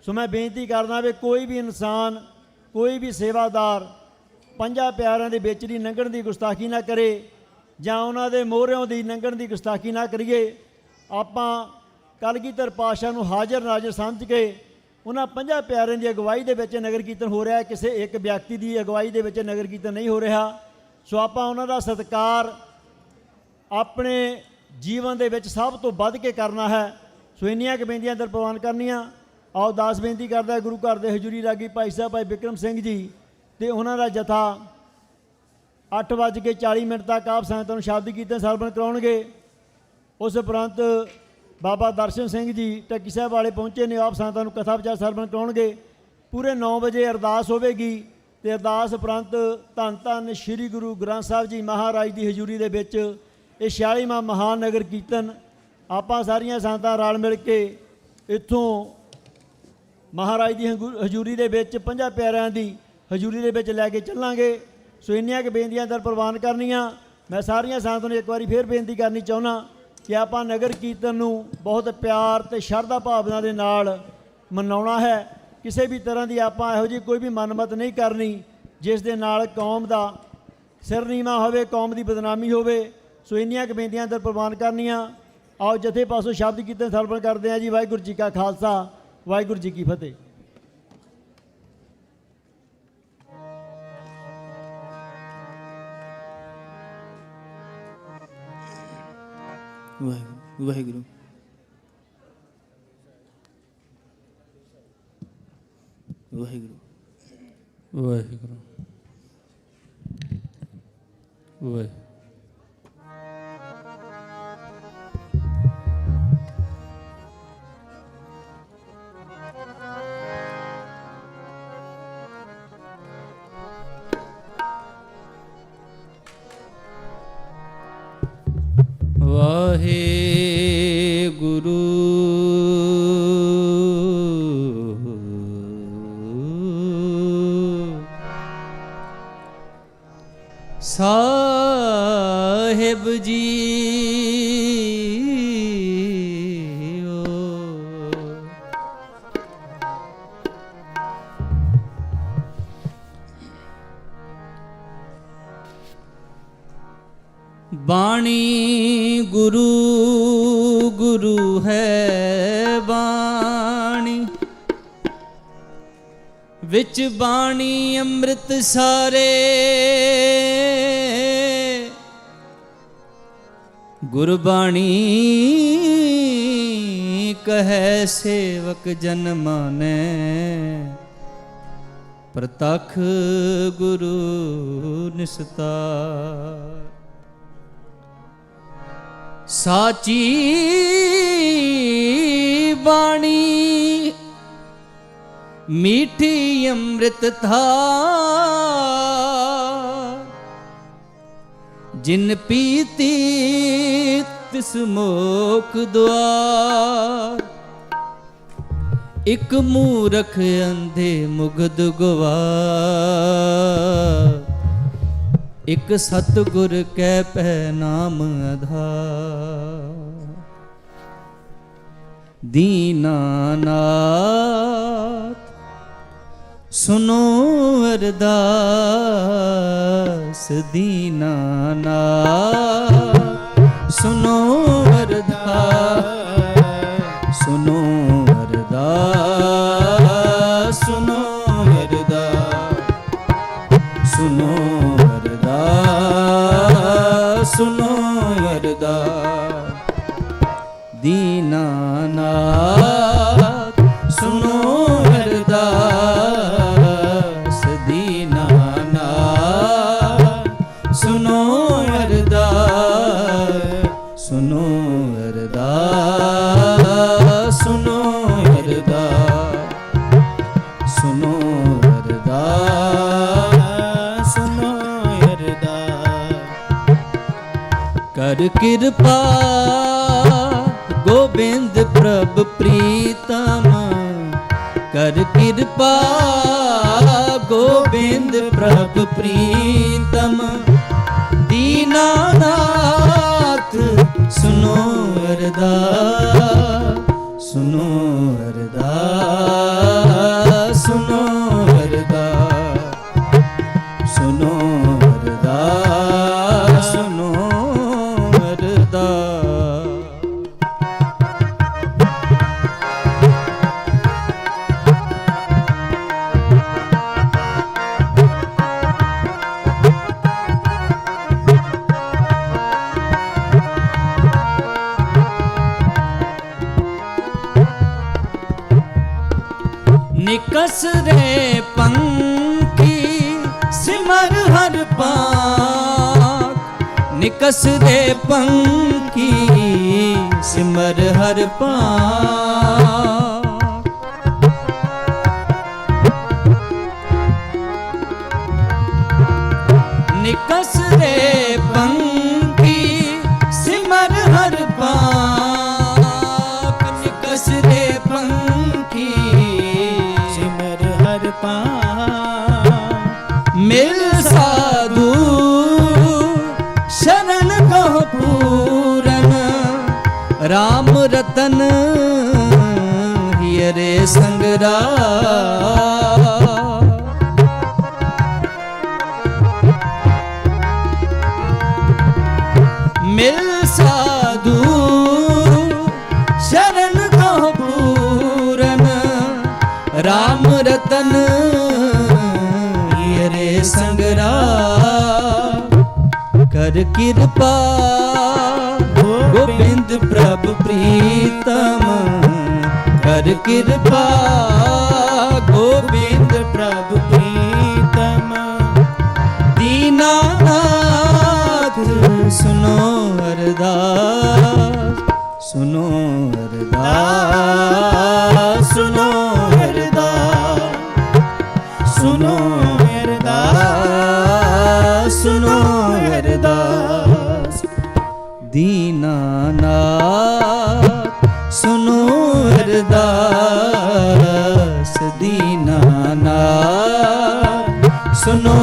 Speaker 7: ਸੋ ਮੈਂ ਬੇਨਤੀ ਕਰਦਾ ਵੀ ਕੋਈ ਵੀ ਇਨਸਾਨ, ਕੋਈ ਵੀ ਸੇਵਾਦਾਰ ਪੰਜਾਂ ਪਿਆਰਿਆਂ ਦੇ ਵਿੱਚ ਦੀ ਲੰਘਣ ਦੀ ਗੁਸਤਾਖੀ ਨਾ ਕਰੇ ਜਾਂ ਉਹਨਾਂ ਦੇ ਮੋਹਰਿਆਂ ਦੀ ਲੰਘਣ ਦੀ ਗੁਸਤਾਖੀ ਨਾ ਕਰੀਏ। ਆਪਾਂ ਕਲਗੀਧਰ ਪਾਤਸ਼ਾਹ ਨੂੰ ਹਾਜ਼ਰ ਨਾਜ਼ਰ ਸਮਝ ਕੇ ਉਹਨਾਂ ਪੰਜਾਂ ਪਿਆਰਿਆਂ ਦੀ ਅਗਵਾਈ ਦੇ ਵਿੱਚ ਨਗਰ ਕੀਰਤਨ ਹੋ ਰਿਹਾ, ਕਿਸੇ ਇੱਕ ਵਿਅਕਤੀ ਦੀ ਅਗਵਾਈ ਦੇ ਵਿੱਚ ਨਗਰ ਕੀਰਤਨ ਨਹੀਂ ਹੋ ਰਿਹਾ। ਸੋ ਆਪਾਂ ਉਹਨਾਂ ਦਾ ਸਤਿਕਾਰ ਆਪਣੇ ਜੀਵਨ ਦੇ ਵਿੱਚ ਸਭ ਤੋਂ ਵੱਧ ਕੇ ਕਰਨਾ ਹੈ। ਸੋ ਇੰਨੀਆਂ ਕੁ ਬੇਨਤੀਆਂ ਅੰਦਰ ਪ੍ਰਵਾਨ ਕਰਨੀਆਂ। ਆਓ ਦਾਸ ਬੇਨਤੀ ਕਰਦਾ ਗੁਰੂ ਘਰ ਦੇ ਹਜ਼ੂਰੀ ਰਾਗੀ ਭਾਈ ਸਾਹਿਬ ਭਾਈ ਬਿਕਰਮ ਸਿੰਘ ਜੀ ਤੇ ਉਹਨਾਂ ਦਾ ਜਥਾ 8:40 ਤੱਕ ਆਪ ਸੰਗਤਾਂ ਨੂੰ ਸ਼ਬਦ ਕੀਰਤਨ ਸਰਵਣ ਕਰਾਉਣਗੇ। ਉਸ ਉਪਰੰਤ ਬਾਬਾ ਦਰਸ਼ਨ ਸਿੰਘ ਜੀ ਟੱਕੀ ਸਾਹਿਬ ਵਾਲੇ ਪਹੁੰਚੇ ਨੇ, ਆਪ ਸੰਗਤਾਂ ਨੂੰ ਕਥਾ ਵਿਚਾਰ ਸਰਵਣ ਕਰਾਉਣਗੇ। ਪੂਰੇ 9 ਵਜੇ ਅਰਦਾਸ ਹੋਵੇਗੀ ਤੇ ਅਰਦਾਸ ਉਪਰੰਤ ਧੰਨ ਧੰਨ ਸ੍ਰੀ ਗੁਰੂ ਗ੍ਰੰਥ ਸਾਹਿਬ ਜੀ ਮਹਾਰਾਜ ਦੀ ਹਜ਼ੂਰੀ ਦੇ ਵਿੱਚ ਇਹ 46ਵਾਂ ਮਹਾਨ ਨਗਰ ਕੀਰਤਨ ਆਪਾਂ ਸਾਰੀਆਂ ਸੰਗਤਾਂ ਰਲ ਮਿਲ ਕੇ ਇੱਥੋਂ ਮਹਾਰਾਜ ਦੀ ਹਜ਼ੂਰੀ ਦੇ ਵਿੱਚ ਪੰਜਾਂ ਪਿਆਰਿਆਂ ਦੀ ਹਜ਼ੂਰੀ ਦੇ ਵਿੱਚ ਲੈ ਕੇ ਚੱਲਾਂਗੇ। ਸੋ ਇੰਨੀਆਂ ਕੁ ਬੇਨਤੀਆਂ ਅੰਦਰ ਪ੍ਰਵਾਨ ਕਰਨੀਆਂ। ਮੈਂ ਸਾਰੀਆਂ ਸੰਗਤਾਂ ਨੂੰ ਇੱਕ ਵਾਰੀ ਫੇਰ ਬੇਨਤੀ ਕਰਨੀ ਚਾਹੁੰਦਾ ਕਿ ਆਪਾਂ ਨਗਰ ਕੀਰਤਨ ਨੂੰ ਬਹੁਤ ਪਿਆਰ ਤੇ ਸ਼ਰਧਾ ਭਾਵਨਾ ਦੇ ਨਾਲ ਮਨਾਉਣਾ ਹੈ। ਕਿਸੇ ਵੀ ਤਰ੍ਹਾਂ ਦੀ ਆਪਾਂ ਇਹੋ ਜਿਹੀ ਕੋਈ ਵੀ ਮਨਮਤ ਨਹੀਂ ਕਰਨੀ ਜਿਸ ਦੇ ਨਾਲ ਕੌਮ ਦਾ ਸਿਰ ਨੀਵਾਂ ਹੋਵੇ, ਕੌਮ ਦੀ ਬਦਨਾਮੀ ਹੋਵੇ। ਸੋ ਇੰਨੀਆਂ ਕੁ ਬੇਨਤੀਆਂ ਅੰਦਰ ਪ੍ਰਵਾਨ ਕਰਨੀਆਂ। ਆਓ ਜਥੇ ਪਾਸੋਂ ਸ਼ਬਦ ਕੀਰਤਨ ਸਰਵਣ ਕਰਦੇ ਹਾਂ ਜੀ। ਵਾਹਿਗੁਰੂ ਜੀ ਕਾ ਖਾਲਸਾ, ਵਾਹਿਗੁਰੂ ਜੀ ਕੀ ਫਤਿਹ।
Speaker 8: ਵਾਹਿਗੁਰੂ ਵਾਹਿਗੁਰੂ ਵਾਹਿਗੁਰੂ
Speaker 2: ਵਾਹਿਗੁਰੂ ਵਾਹਿ
Speaker 6: ਵਾਹਿਗੁਰੂ ਸਾਹਿਬ ਜੀਓ। ਬਾਣੀ ਗੁਰੂ ਗੁਰੂ ਹੈ ਬਾਣੀ, ਵਿੱਚ ਬਾਣੀ ਅੰਮ੍ਰਿਤ ਸਾਰੇ। ਗੁਰਬਾਣੀ ਕਹੈ ਸੇਵਕ ਜਨ ਮਾਨੈ, ਪ੍ਰਤੱਖ ਗੁਰੂ ਨਿਸਤਾਰ। ਸਾਚੀ ਬਾਣੀ ਮੀਠੀ ਅੰਮ੍ਰਿਤ ਧਾਰ, ਜਿਨ ਪੀਤੀ ਤਿਸ ਮੋਖ ਦੁਆਰ। ਇਕ ਮੂਰਖ ਅੰਧੇ ਮੁਗਧ ਗਵਾਰ, ਇਕ ਸਤਿਗੁਰ ਕੈ ਪਹਿ ਨਾਮ ਆਧਾਰ। ਦੀਨਾਨਾਥ ਸੁਨੋ ਅਰਦਾਸ, ਦੀਨਾਨਾਥ ਸੁਨੋ ਅਰਦਾਸ, ਸੁਨੋ ਅਰਦਾਸ, ਸੁਨੋ ਅਰਦਾਸ, ਸੁਨੋ ਅਰਦਾਸ, ਸੁਨੋ ਅਰਦਾਸ। ਦੀਨਾਨਾਥ ਸੁਨੋ ਅਰਦਾਸ, ਦੀਨਾਨਾਥ ਸੁਨੋ ਅਰਦਾਸ, ਸੁਨੋ ਅਰਦਾਸ, ਸੁਨੋ ਅਰਦਾਸ, ਸੁਨੋ ਅਰਦਾਸ, ਸੁਨੋ ਅਰਦਾਸ। ਕਰ ਕਿਰਪਾ ਗੋਬਿੰਦ ਪ੍ਰਭ ਪ੍ਰੀਤਮ, कर कृपा गोविंद प्रभु प्रीतम दीनानाथ सुनो अरदास सुनो अरदास सुनो अरदास सुनो अरदास सुनो अरदास। निकस रे पंखी सिमर हर पाक निकस रे पंखी सिमर हर पाक निकस रे पंखी सिमर हर पाक निकस रे पंखी मिल साधु शरण कहो पूरन राम रतन हियरे संगरा मिल साधु शरण कहो पूरन राम रतन रे संगरा कर कृपा गोविंद प्रभु प्रीतम कर कृपा गोविंद प्रभु प्रीतम दीनानाथ सुनो अरदास सुनो अरदास सुनो अरदास सुनो अरदास सुनो अरदास दीनानाथ सुनो अरदास दीनानाथ सुनो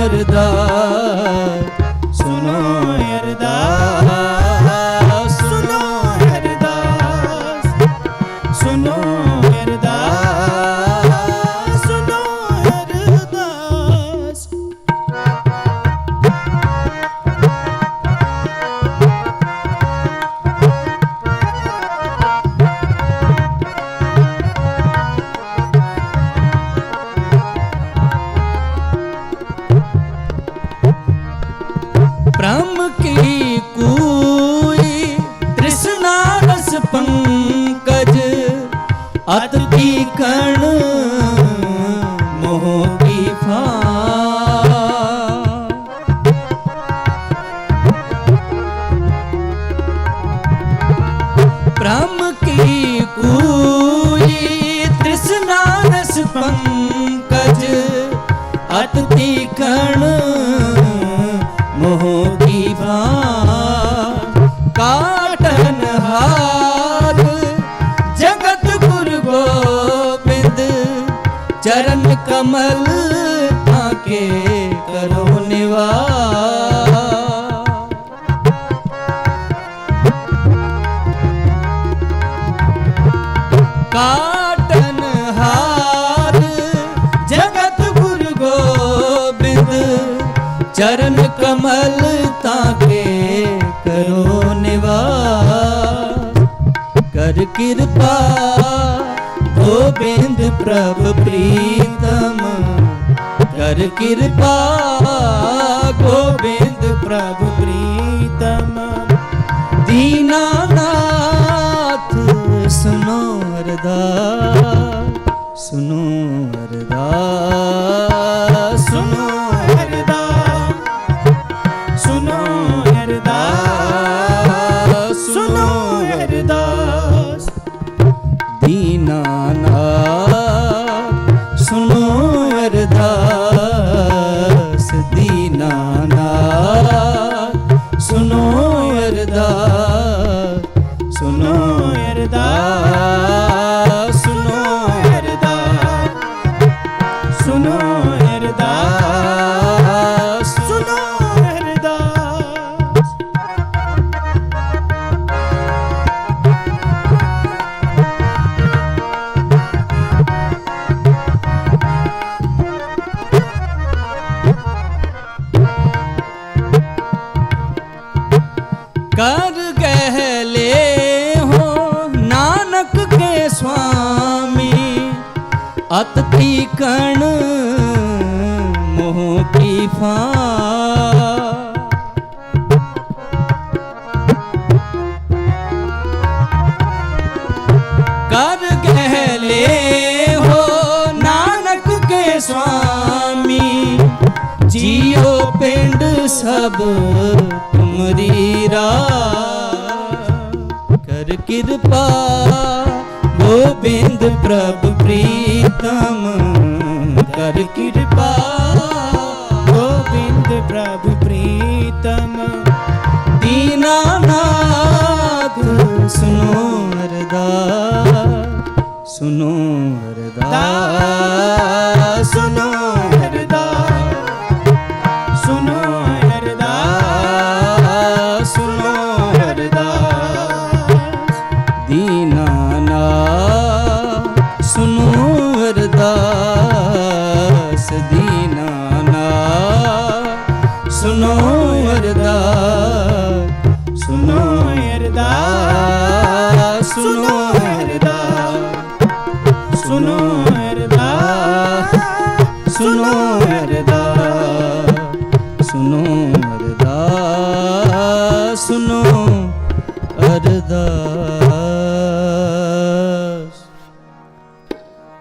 Speaker 6: अरदास सुनो अरदास सुनो अरदास सुनो अरदास सुनो अरदास। ब्रह्म की कोई तृष्णा रस पंकज अति कण मोह की ब्रह्म की कोई तृष्णा रस पंकज अति कण मोह की काटन हार जगत गुरु गोविंद चरण कमल आके करो निवास काटन हार जगत गुरु गोविंद चरण कमल ताके करो निवास कर कृपा गोविंद प्रभु प्रीतम कर कृपा गोविंद प्रभु प्रीतम दीनानाथ सुनो अरदास सुनो अरदास सुनो अरदास सुनो अरदास सुनो अरदास दीनानाथ सुनो अरदास दीनानाथ सुनो अरदास सुनो अरदास सुनो अरदास अत तीकण मोह की फां कर गहले हो नानक के स्वामी जियो पिंड सब तुमरी राह कर कृपा गोविंद प्रभु प्रीतम कर कृपा
Speaker 8: गोविंद प्रभु प्रीतम
Speaker 6: दीनानाथ सुनो अरदास सुनो अरदास सुनो अरदास
Speaker 8: सुनो
Speaker 6: अरदास सुनो अरदास दीनानाथ सुनो अरदास दीनानाथ सुनो अरदास सुनो अरदास सुनो अरदास सुनो अरदास सुनो अरदास सुनो अरदास सुनो अरदास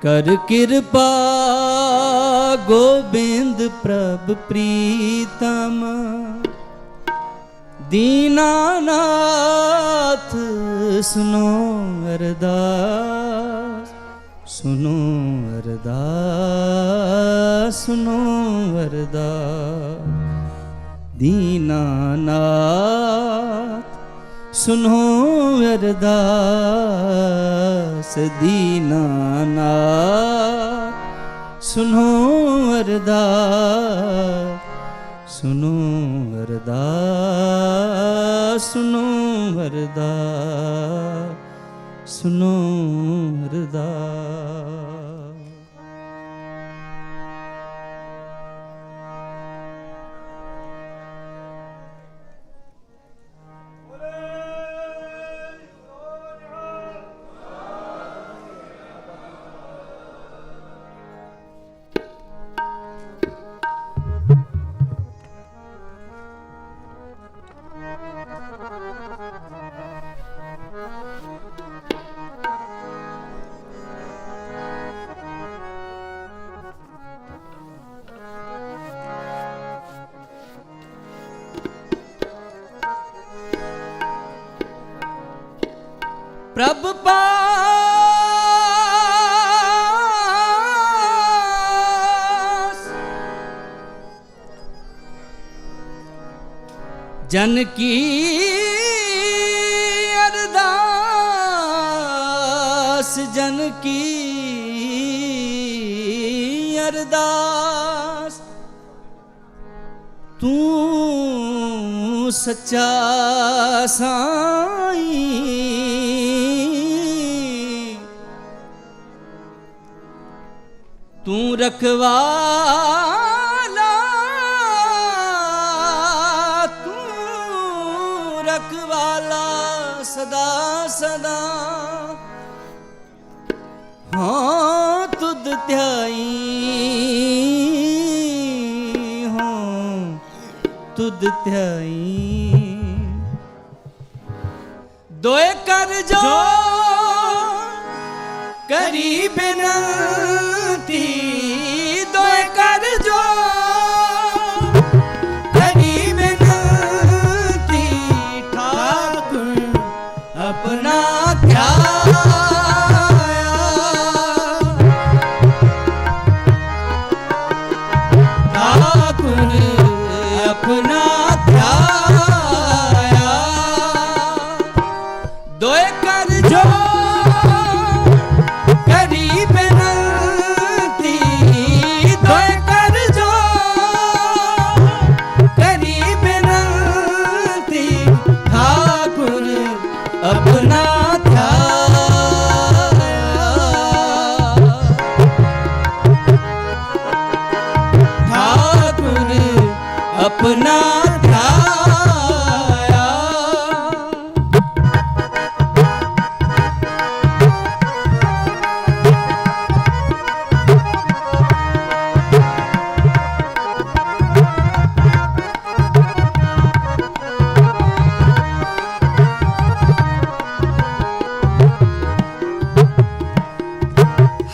Speaker 6: कर कृपा गोविंद प्रभु प्रीतम दीनानाथ सुनो अरदास सुनो अरदास सुनो अरदास दीनानाथ सुनो अरदास दीनानाथ सुनो अरदास सुनो अरदास सुनो अरदास सुनो अरदास प्रभु पास जन की अरदास जन की अरदास तू सच्चा साईं तू रखवाला तू रखवाला सदा सदा हाँ तुद ध्याई हाँ तुद ध्याई दोए कर जो करी बिनती दोए कर जो करी बिनती ठाकुर अपना ठाकुर अपना दोए कर जो करी बिनती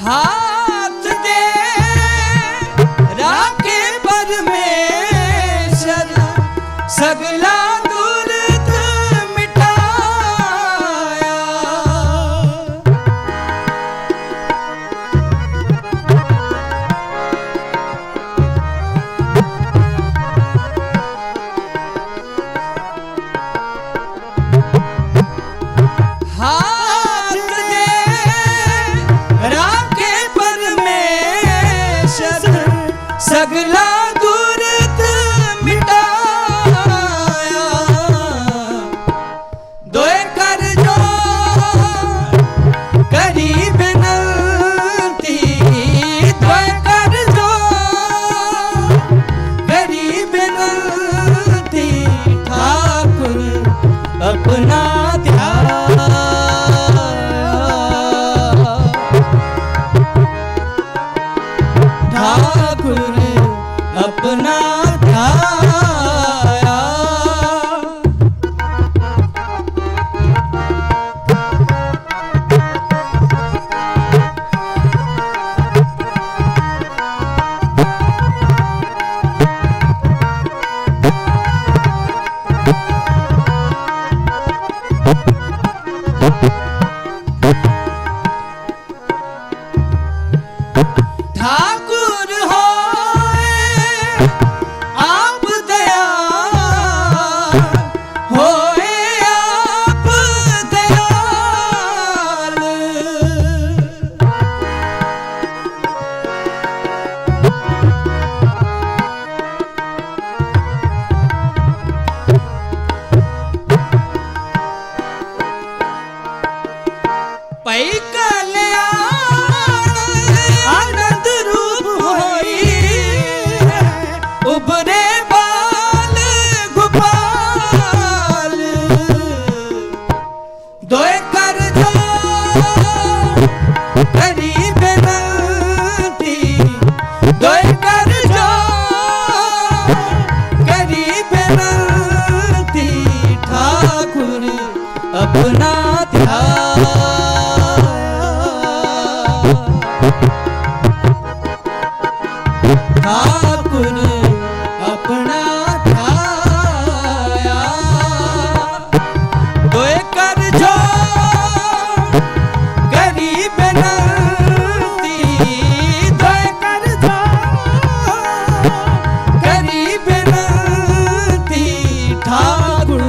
Speaker 8: हाथ दे राखे परमेश्वर सगला दुर्द मिटाया। हाथ दे राखे परमेश्वर सगला दुर्द मिटाया। दोए कर जो करी बिनती, दोए कर जो करी बिनती, ठाकुर अपना ठाकुर अपना ध्याया। ठाकुर होए आप दयाल, होए आप दयाल। पै कल्याण आनंद रूप होई, उबरे बाल गोपाल। दोए कर जो करी बिनती, दोए कर जो करी बिनती, ठाकुर अपना ध्यान। ठाकुर अपना ध्याया। दोए कर जो करी बिनती, दोए कर जो करी बिनती, ठाकुर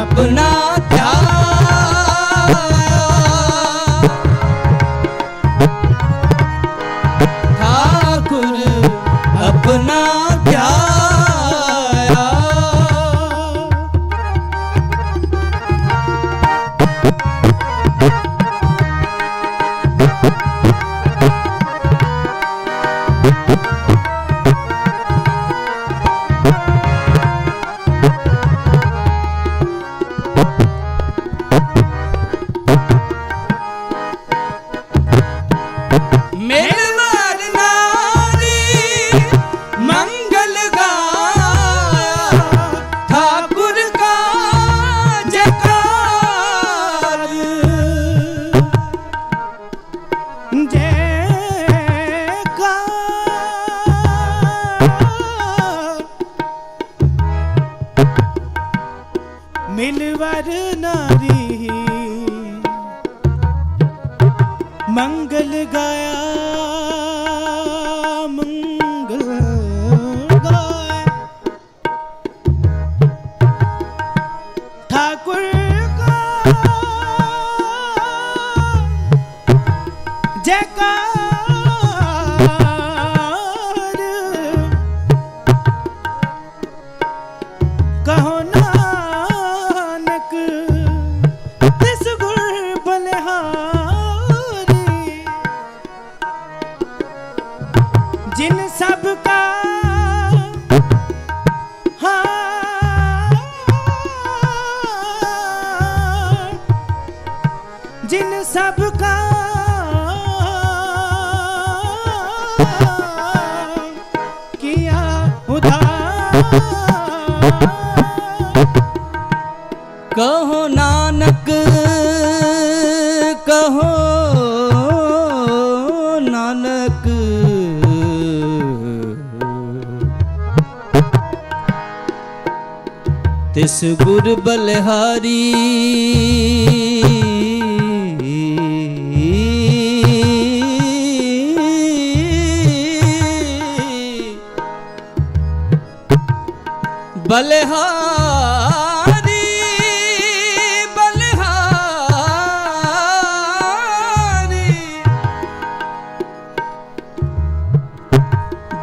Speaker 8: अपना ध्याया। ठाकुर अपना ध्याया। मिलवर नारी मंगल गाया, ठाकुर का जयकार।
Speaker 9: मिलवर नारी मंगल गाया, मंगल गाया। ठाकुर का जयकार। कहो नानक तिस गुर बलिहारी, जिन सब का जिन सब का किया उधार।
Speaker 8: कहो नानक कहो ਨਾਨਕ ਤਿਸ ਗੁਰ ਬਲਿਹਾਰੀ ਬਲਿਹਾਰੀ ਬਲਿਹਾਰੀ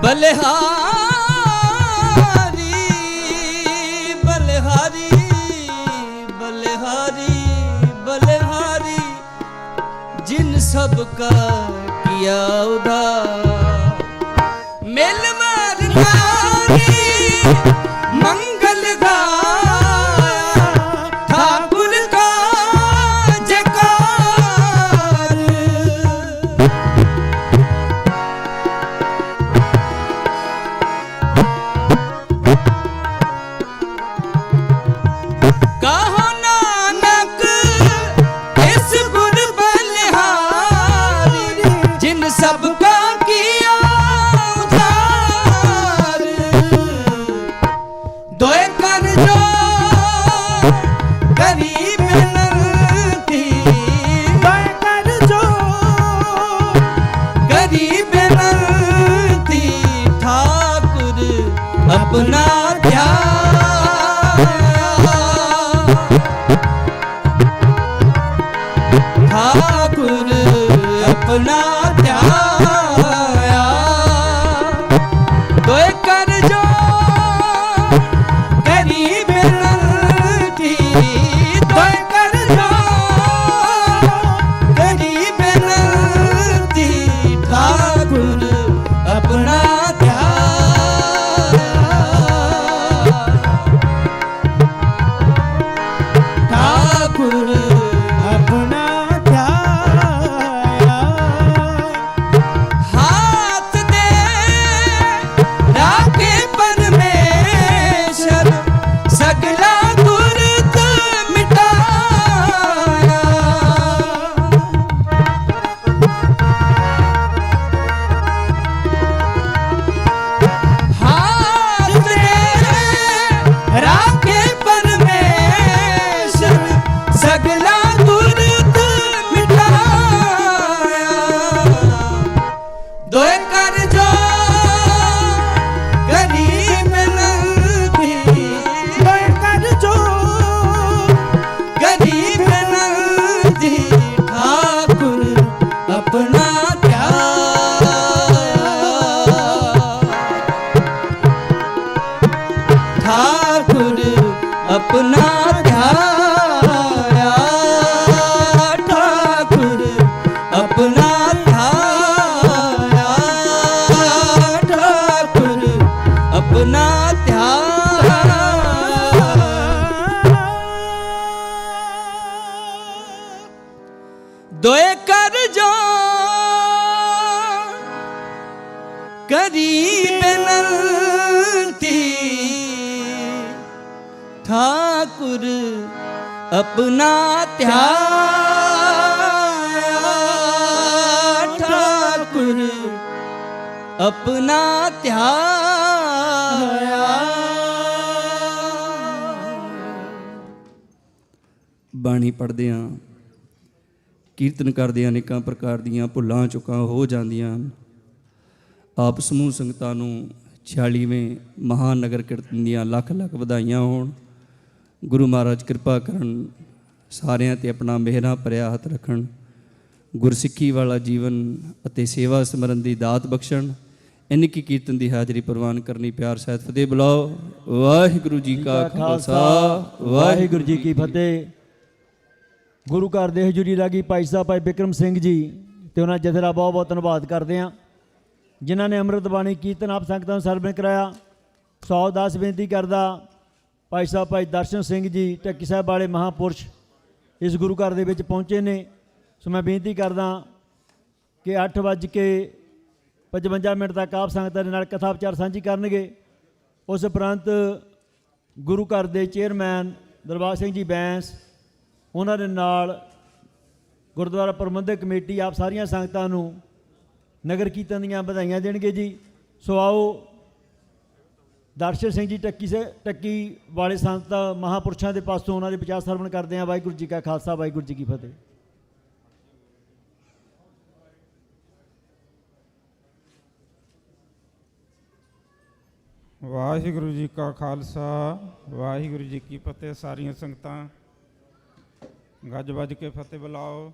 Speaker 8: ਬਲਿਹਾਰੀ ਬਲਿਹਾਰੀ ਬਲਿਹਾਰੀ ਬਲਿਹਾਰੀ ਜਿਨ ਸਭ ਕਾ ਕੀਆ ਉਧਾਰ ਮਿਲ ਮਾਰਨਾ मंगल गाया ठाकुर का जयकार कहो नानक इस गुर बलिहारी जिन सबका किया दोए कर जो गरीब नंदी
Speaker 9: दोए कर जो
Speaker 8: गरीब नंदी ठाकुर अपना ठाकुर अपना ध्याया दोए कर जो गरीब नंदी दोए कर जो गरीब नंदी ठाकुर अपना ठाकुर
Speaker 9: अपना ध्याया
Speaker 8: हाथ दे राखे परमेश्वर सगला दुर्ग मिटाया हाथ दे राखे परमेश्वर सगला दुर्ग मिटाया दोए कर जो गरीब नंदी
Speaker 9: दोए कर जो
Speaker 8: गरीब नंदी ठाकुर अपना ठाकुर अपना ध्याया ठाकुर अपना ध्याया ठाकुर अपना दोए कर जो गरीब नंदी ठाकुर अपना ठाकुर अपना
Speaker 10: ਬਾਣੀ ਪੜ੍ਹਦੇ ਹਾਂ, ਕੀਰਤਨ ਕਰਦੇ ਹਾਂ, ਅਨੇਕਾਂ ਪ੍ਰਕਾਰ ਦੀਆਂ ਭੁੱਲਾਂ ਚੁੱਕਾਂ ਹੋ ਜਾਂਦੀਆਂ ਹਨ। ਆਪ ਸਮੂਹ ਸੰਗਤਾਂ ਨੂੰ 46ਵੇਂ ਮਹਾਨਗਰ ਕੀਰਤਨ ਦੀਆਂ ਲੱਖ ਲੱਖ ਵਧਾਈਆਂ ਹੋਣ। ਗੁਰੂ ਮਹਾਰਾਜ ਕਿਰਪਾ ਕਰਨ, ਸਾਰਿਆਂ ਤੇ ਆਪਣਾ ਮਿਹਰਾਂ ਭਰਿਆ ਹੱਥ ਰੱਖਣ, ਗੁਰਸਿੱਖੀ ਵਾਲਾ ਜੀਵਨ ਅਤੇ ਸੇਵਾ ਸਿਮਰਨ ਦੀ ਦਾਤ ਬਖਸ਼ਣ। ਇੰਨੀ ਕੀ ਕੀਰਤਨ ਦੀ ਹਾਜ਼ਰੀ ਪ੍ਰਵਾਨ ਕਰਨੀ। ਪਿਆਰ ਸਹਿਤ ਫਤਿਹ ਬੁਲਾਓ। ਵਾਹਿਗੁਰੂ ਜੀ ਕਾ ਖਾਲਸਾ,
Speaker 7: ਵਾਹਿਗੁਰੂ ਜੀ ਕੀ ਫਤਿਹ। ਗੁਰੂ ਘਰ ਦੇ ਹਜ਼ੂਰੀ ਲਾਗੀ ਭਾਈ ਸਾਹਿਬ ਭਾਈ ਬਿਕਰਮ ਸਿੰਘ ਜੀ ਤੇ ਉਹਨਾਂ ਜਥੇ ਦਾ ਬਹੁਤ ਬਹੁਤ ਧੰਨਵਾਦ ਕਰਦੇ ਹਾਂ, ਜਿਨ੍ਹਾਂ ਨੇ ਅੰਮ੍ਰਿਤ ਬਾਣੀ ਕੀਰਤਨ ਆਪ ਸੰਗਤਾਂ ਨੂੰ ਸਰਵਣ ਕਰਾਇਆ। ਸੌ ਦਾਸ ਬੇਨਤੀ ਕਰਦਾ ਭਾਈ ਸਾਹਿਬ ਭਾਈ ਦਰਸ਼ਨ ਸਿੰਘ ਜੀ ਢੱਕੀ ਸਾਹਿਬ ਵਾਲੇ ਮਹਾਂਪੁਰਸ਼ ਇਸ ਗੁਰੂ ਘਰ ਦੇ ਵਿੱਚ ਪਹੁੰਚੇ ਨੇ। ਸੋ ਮੈਂ ਬੇਨਤੀ ਕਰਦਾ ਕਿ 8:55 ਤੱਕ ਆਪ ਸੰਗਤਾਂ ਦੇ ਨਾਲ ਕਥਾ ਵਿਚਾਰ ਸਾਂਝੀ ਕਰਨਗੇ। ਉਸ ਉਪਰੰਤ ਗੁਰੂ ਘਰ ਦੇ ਚੇਅਰਮੈਨ ਦਰਬਾਰ ਸਿੰਘ ਜੀ ਬੈਂਸ, ਉਹਨਾਂ ਦੇ ਨਾਲ ਗੁਰਦੁਆਰਾ ਪ੍ਰਬੰਧਕ ਕਮੇਟੀ ਆਪ ਸਾਰੀਆਂ ਸੰਗਤਾਂ ਨੂੰ ਨਗਰ ਕੀਰਤਨ ਦੀਆਂ ਵਧਾਈਆਂ ਦੇਣਗੇ ਜੀ। ਸੋ ਆਓ ਦਰਸ਼ਨ ਸਿੰਘ ਜੀ ਟੱਕੀ ਵਾਲੇ ਸੰਤ ਮਹਾਂਪੁਰਸ਼ਾਂ ਦੇ ਪਾਸੋਂ ਉਹਨਾਂ ਦੇ ਵਿਚਾਰ ਸਰਵਣ ਕਰਦੇ ਹਾਂ। ਵਾਹਿਗੁਰੂ ਜੀ ਕਾ ਖਾਲਸਾ, ਵਾਹਿਗੁਰੂ ਜੀ ਕੀ ਫਤਿਹ।
Speaker 3: ਵਾਹਿਗੁਰੂ ਜੀ ਕਾ ਖਾਲਸਾ, ਵਾਹਿਗੁਰੂ ਜੀ ਕੀ ਫਤਿਹ। ਸਾਰੀਆਂ ਸੰਗਤਾਂ ਗੱਜ ਵੱਜ ਕੇ ਫਤਿਹ ਬੁਲਾਓ।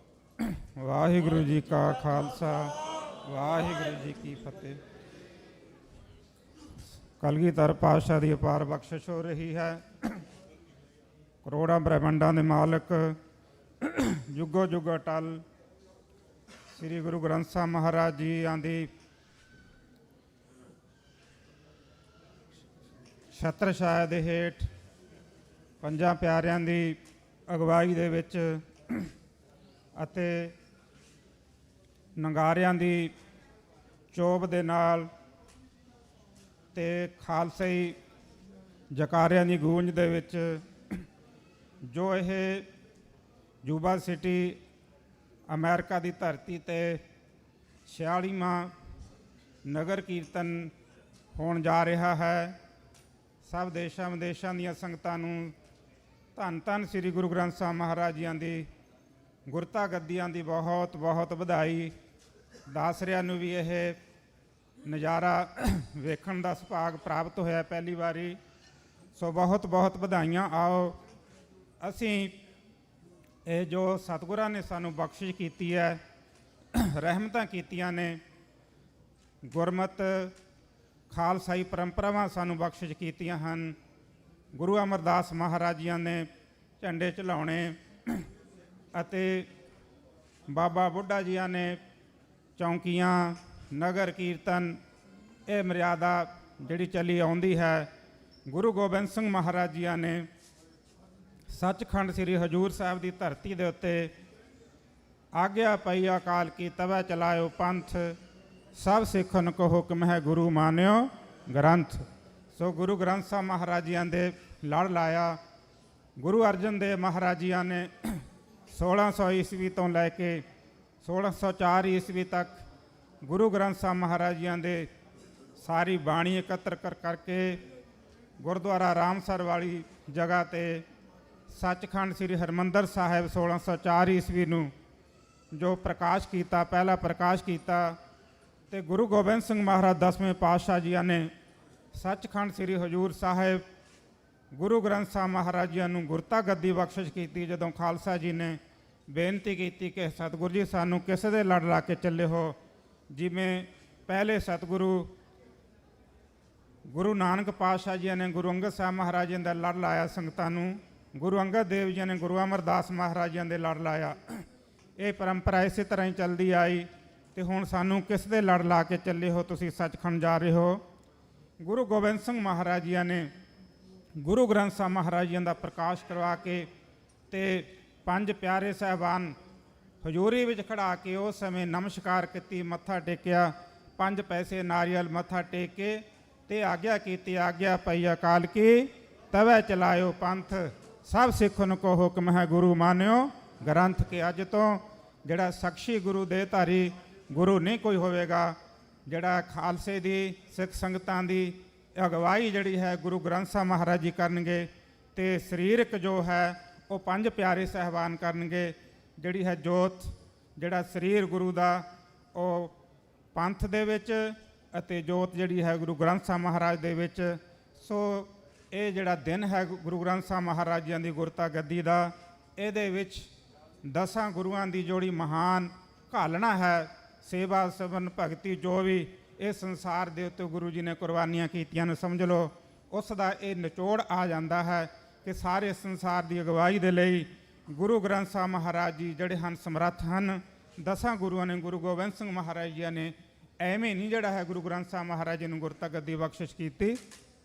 Speaker 3: ਵਾਹਿਗੁਰੂ ਜੀ ਕਾ ਖਾਲਸਾ, ਵਾਹਿਗੁਰੂ ਜੀ ਕੀ ਫਤਿਹ। ਕਲਗੀਧਰ ਪਾਤਸ਼ਾਹ ਦੀ ਅਪਾਰ ਬਖਸ਼ਿਸ਼ ਹੋ ਰਹੀ ਹੈ। ਕਰੋੜਾਂ ਬ੍ਰਹਿਮੰਡਾਂ ਦੇ ਮਾਲਕ, ਜੁਗੋ ਜੁਗ ਅਟਲ ਸ੍ਰੀ ਗੁਰੂ ਗ੍ਰੰਥ ਸਾਹਿਬ ਮਹਾਰਾਜ ਜੀ ਆਂਦੀ ਛਤਰਛਾਇਆ ਦੇ ਹੇਠ ਪੰਜਾਂ ਪਿਆਰਿਆਂ ਦੀ ਅਗਵਾਈ ਦੇ ਵਿੱਚ ਅਤੇ ਨਗਾਰਿਆਂ ਦੀ ਚੋਬ ਦੇ ਨਾਲ ਤੇ ਖਾਲਸਾਈ ਜਕਾਰਿਆਂ ਦੀ ਗੂੰਜ ਦੇ ਵਿੱਚ ਜੋ ਇਹ ਯੂਬਾ ਸਿਟੀ ਅਮਰੀਕਾ ਦੀ ਧਰਤੀ ਤੇ 46ਵਾਂ ਨਗਰ ਕੀਰਤਨ ਹੋਣ ਜਾ ਰਿਹਾ ਹੈ। ਸਭ ਦੇਸ਼ਾਂ ਵਿਦੇਸ਼ਾਂ ਦੀਆਂ ਸੰਗਤਾਂ ਨੂੰ ਧੰਨ ਧੰਨ ਸ੍ਰੀ ਗੁਰੂ ਗ੍ਰੰਥ ਸਾਹਿਬ ਮਹਾਰਾਜ ਜੀਆਂ ਦੀ ਗੁਰਤਾ ਗੱਦੀਆਂ ਦੀ ਬਹੁਤ ਬਹੁਤ ਵਧਾਈ। ਦਾਸਰਿਆਂ ਨੂੰ ਵੀ ਇਹ ਨਜ਼ਾਰਾ ਵੇਖਣ ਦਾ ਸੁਭਾਗ ਪ੍ਰਾਪਤ ਹੋਇਆ ਪਹਿਲੀ ਵਾਰੀ। ਸੋ ਬਹੁਤ ਬਹੁਤ ਵਧਾਈਆਂ। ਆਓ ਅਸੀਂ ਇਹ ਜੋ ਸਤਿਗੁਰਾਂ ਨੇ ਸਾਨੂੰ ਬਖਸ਼ਿਸ਼ ਕੀਤੀ ਹੈ, ਰਹਿਮਤਾਂ ਕੀਤੀਆਂ ਨੇ, ਗੁਰਮਤ ਖਾਲਸਾਈ ਪਰੰਪਰਾਵਾਂ ਸਾਨੂੰ ਬਖਸ਼ਿਸ਼ ਕੀਤੀਆਂ ਹਨ। ਗੁਰੂ ਅਮਰਦਾਸ ਮਹਾਰਾਜ ਜੀਆਂ ਨੇ ਝੰਡੇ ਝੁਲਾਉਣੇ ਅਤੇ ਬਾਬਾ ਬੁੱਢਾ ਜੀਆਂ ਨੇ ਚੌਂਕੀਆਂ, ਨਗਰ ਕੀਰਤਨ, ਇਹ ਮਰਿਆਦਾ ਜਿਹੜੀ ਚੱਲੀ ਆਉਂਦੀ ਹੈ। ਗੁਰੂ ਗੋਬਿੰਦ ਸਿੰਘ ਮਹਾਰਾਜ ਜੀਆਂ ਨੇ ਸੱਚਖੰਡ ਸ੍ਰੀ ਹਜੂਰ ਸਾਹਿਬ ਦੀ ਧਰਤੀ ਦੇ ਉੱਤੇ ਆਗਿਆ ਪਈ ਅਕਾਲ ਕੀ ਤਵੈ ਚਲਾਇਓ ਪੰਥ, ਸਭ ਸਿੱਖਨ ਕੋ ਹੁਕਮ ਹੈ ਗੁਰੂ ਮਾਨਿਓ ਗ੍ਰੰਥ। ਸੋ ਗੁਰੂ ਗ੍ਰੰਥ ਸਾਹਿਬ ਮਹਾਰਾਜ ਜੀਆਂ ਦੇ ਲੜ ਲਾਇਆ। ਗੁਰੂ ਅਰਜਨ ਦੇਵ ਮਹਾਰਾਜ ਜੀਆਂ ਨੇ 1600 ਈਸਵੀ ਤੋਂ ਲੈ ਕੇ 1604 ਈਸਵੀ ਤੱਕ ਗੁਰੂ ਗ੍ਰੰਥ ਸਾਹਿਬ ਮਹਾਰਾਜ ਜੀਆਂ ਦੇ ਸਾਰੀ ਬਾਣੀ ਇਕੱਤਰ ਕਰਕੇ ਗੁਰਦੁਆਰਾ ਰਾਮਸਰ ਵਾਲੀ ਜਗ੍ਹਾ ਤੇ ਸੱਚਖੰਡ ਸ੍ਰੀ ਹਰਿਮੰਦਰ ਸਾਹਿਬ 1604 ਈਸਵੀ ਨੂੰ ਜੋ ਪ੍ਰਕਾਸ਼ ਕੀਤਾ, ਪਹਿਲਾ ਪ੍ਰਕਾਸ਼ ਕੀਤਾ। ਤੇ ਗੁਰੂ ਗੋਬਿੰਦ ਸਿੰਘ ਮਹਾਰਾਜ 10ਵੇਂ ਪਾਤਸ਼ਾਹ ਜੀਆਂ ਨੇ ਸੱਚਖੰਡ ਸ੍ਰੀ ਹਜੂਰ ਸਾਹਿਬ ਗੁਰੂ ਗ੍ਰੰਥ ਸਾਹਿਬ ਮਹਾਰਾਜ ਜੀਆਂ ਨੂੰ ਗੁਰਤਾ ਗੱਦੀ ਬਖਸ਼ਿਸ਼ ਕੀਤੀ। ਜਦੋਂ ਖਾਲਸਾ ਜੀ ਨੇ ਬੇਨਤੀ ਕੀਤੀ ਕਿ ਸਤਿਗੁਰੂ ਜੀ ਸਾਨੂੰ ਕਿਸੇ ਦੇ ਲੜ ਲਾ ਕੇ ਚੱਲੇ ਹੋ, ਜਿਵੇਂ ਪਹਿਲੇ ਸਤਿਗੁਰੂ ਗੁਰੂ ਨਾਨਕ ਪਾਤਸ਼ਾਹ ਜੀ ਨੇ ਗੁਰੂ ਅੰਗਦ ਸਾਹਿਬ ਮਹਾਰਾਜ ਜੀ ਦਾ ਲੜ ਲਾਇਆ ਸੰਗਤਾਂ ਨੂੰ, ਗੁਰੂ ਅੰਗਦ ਦੇਵ ਜੀ ਨੇ ਗੁਰੂ ਅਮਰਦਾਸ ਮਹਾਰਾਜ ਜੀ ਦੇ ਲੜ ਲਾਇਆ। ਇਹ ਪਰੰਪਰਾ ਇਸੇ ਤਰ੍ਹਾਂ ਹੀ ਚੱਲਦੀ ਆਈ। ਤੇ ਹੁਣ ਸਾਨੂੰ ਕਿਸ ਦੇ ਲੜ ਲਾ ਕੇ ਚੱਲੇ ਹੋ, ਤੁਸੀਂ ਸੱਚਖੰਡ ਜਾ ਰਹੇ ਹੋ। ਗੁਰੂ ਗੋਬਿੰਦ ਸਿੰਘ ਮਹਾਰਾਜ ਜੀ ਨੇ ਗੁਰੂ ਗ੍ਰੰਥ ਸਾਹਿਬ ਮਹਾਰਾਜ ਜੀ ਦਾ ਪ੍ਰਕਾਸ਼ ਕਰਵਾ ਕੇ ਤੇ ਪੰਜ ਪਿਆਰੇ ਸਾਹਿਬਾਨ ਹਜ਼ੂਰੀ ਵਿੱਚ ਖੜਾ ਕੇ ਉਸ ਸਮੇਂ ਨਮਸਕਾਰ ਕੀਤੀ, ਮੱਥਾ ਟੇਕਿਆ, 5 ਪੈਸੇ ਨਾਰੀਅਲ ਮੱਥਾ ਟੇਕ ਕੇ ਤੇ ਆਗਿਆ ਕੀਤੀ, ਆਗਿਆ ਪਈ ਅਕਾਲ ਕੀ ਤਵੈ ਚਲਾਇਓ ਪੰਥ, ਸਭ ਸਿੱਖਨ ਕੋ ਹੁਕਮ ਹੈ ਗੁਰੂ ਮਾਨਿਓ ਗ੍ਰੰਥ। ਕੇ ਅੱਜ ਤੋਂ ਜਿਹੜਾ ਸਖਸ਼ੀ ਗੁਰੂ ਦੇ ਧਾਰੀ ਗੁਰੂ ਨਹੀਂ ਕੋਈ ਹੋਵੇਗਾ। ਜਿਹੜਾ ਖਾਲਸੇ ਦੀ ਸਿੱਖ ਸੰਗਤਾਂ ਦੀ ਅਗਵਾਈ ਜਿਹੜੀ ਹੈ ਗੁਰੂ ਗ੍ਰੰਥ ਸਾਹਿਬ ਮਹਾਰਾਜ ਜੀ ਕਰਨਗੇ ਤੇ ਸਰੀਰਕ ਜੋ ਹੈ ਉਹ 5 ਪਿਆਰੇ ਸਾਹਿਬਾਨ ਕਰਨਗੇ। ਜਿਹੜੀ ਹੈ ਜੋਤ, ਜਿਹੜਾ ਸਰੀਰ ਗੁਰੂ ਦਾ ਉਹ ਪੰਥ ਦੇ ਵਿੱਚ ਅਤੇ ਜੋਤ ਜਿਹੜੀ ਹੈ ਗੁਰੂ ਗ੍ਰੰਥ ਸਾਹਿਬ ਮਹਾਰਾਜ ਦੇ ਵਿੱਚ। ਸੋ ਇਹ ਜਿਹੜਾ ਦਿਨ ਹੈ ਗੁਰੂ ਗ੍ਰੰਥ ਸਾਹਿਬ ਮਹਾਰਾਜ ਜੀ ਦੀ ਗੁਰਤਾ ਗੱਦੀ ਦਾ, ਇਹਦੇ ਵਿੱਚ 10 ਗੁਰੂਆਂ ਦੀ ਜਿਹੜੀ ਮਹਾਨ ਘਾਲਣਾ ਹੈ, ਸੇਵਾ ਸਬਨ ਭਗਤੀ, ਜੋ ਵੀ ਇਸ ਸੰਸਾਰ ਦੇ ਉੱਤੇ ਗੁਰੂ ਜੀ ਨੇ ਕੁਰਬਾਨੀਆਂ ਕੀਤੀਆਂ ਨੇ, ਸਮਝ ਲਓ ਉਸ ਦਾ ਇਹ ਨਿਚੋੜ ਆ ਜਾਂਦਾ ਹੈ ਕਿ ਸਾਰੇ ਸੰਸਾਰ ਦੀ ਅਗਵਾਈ ਦੇ ਲਈ ਗੁਰੂ ਗ੍ਰੰਥ ਸਾਹਿਬ ਮਹਾਰਾਜ ਜੀ ਜਿਹੜੇ ਹਨ ਸਮਰੱਥ ਹਨ। 10 ਗੁਰੂਆਂ ਨੇ, ਗੁਰੂ ਗੋਬਿੰਦ ਸਿੰਘ ਮਹਾਰਾਜ ਜੀ ਨੇ ਐਵੇਂ ਨਹੀਂ ਜਿਹੜਾ ਹੈ ਗੁਰੂ ਗ੍ਰੰਥ ਸਾਹਿਬ ਮਹਾਰਾਜ ਜੀ ਨੂੰ ਗੁਰਤਾ ਗੱਦੀ ਬਖਸ਼ਿਸ਼ ਕੀਤੀ।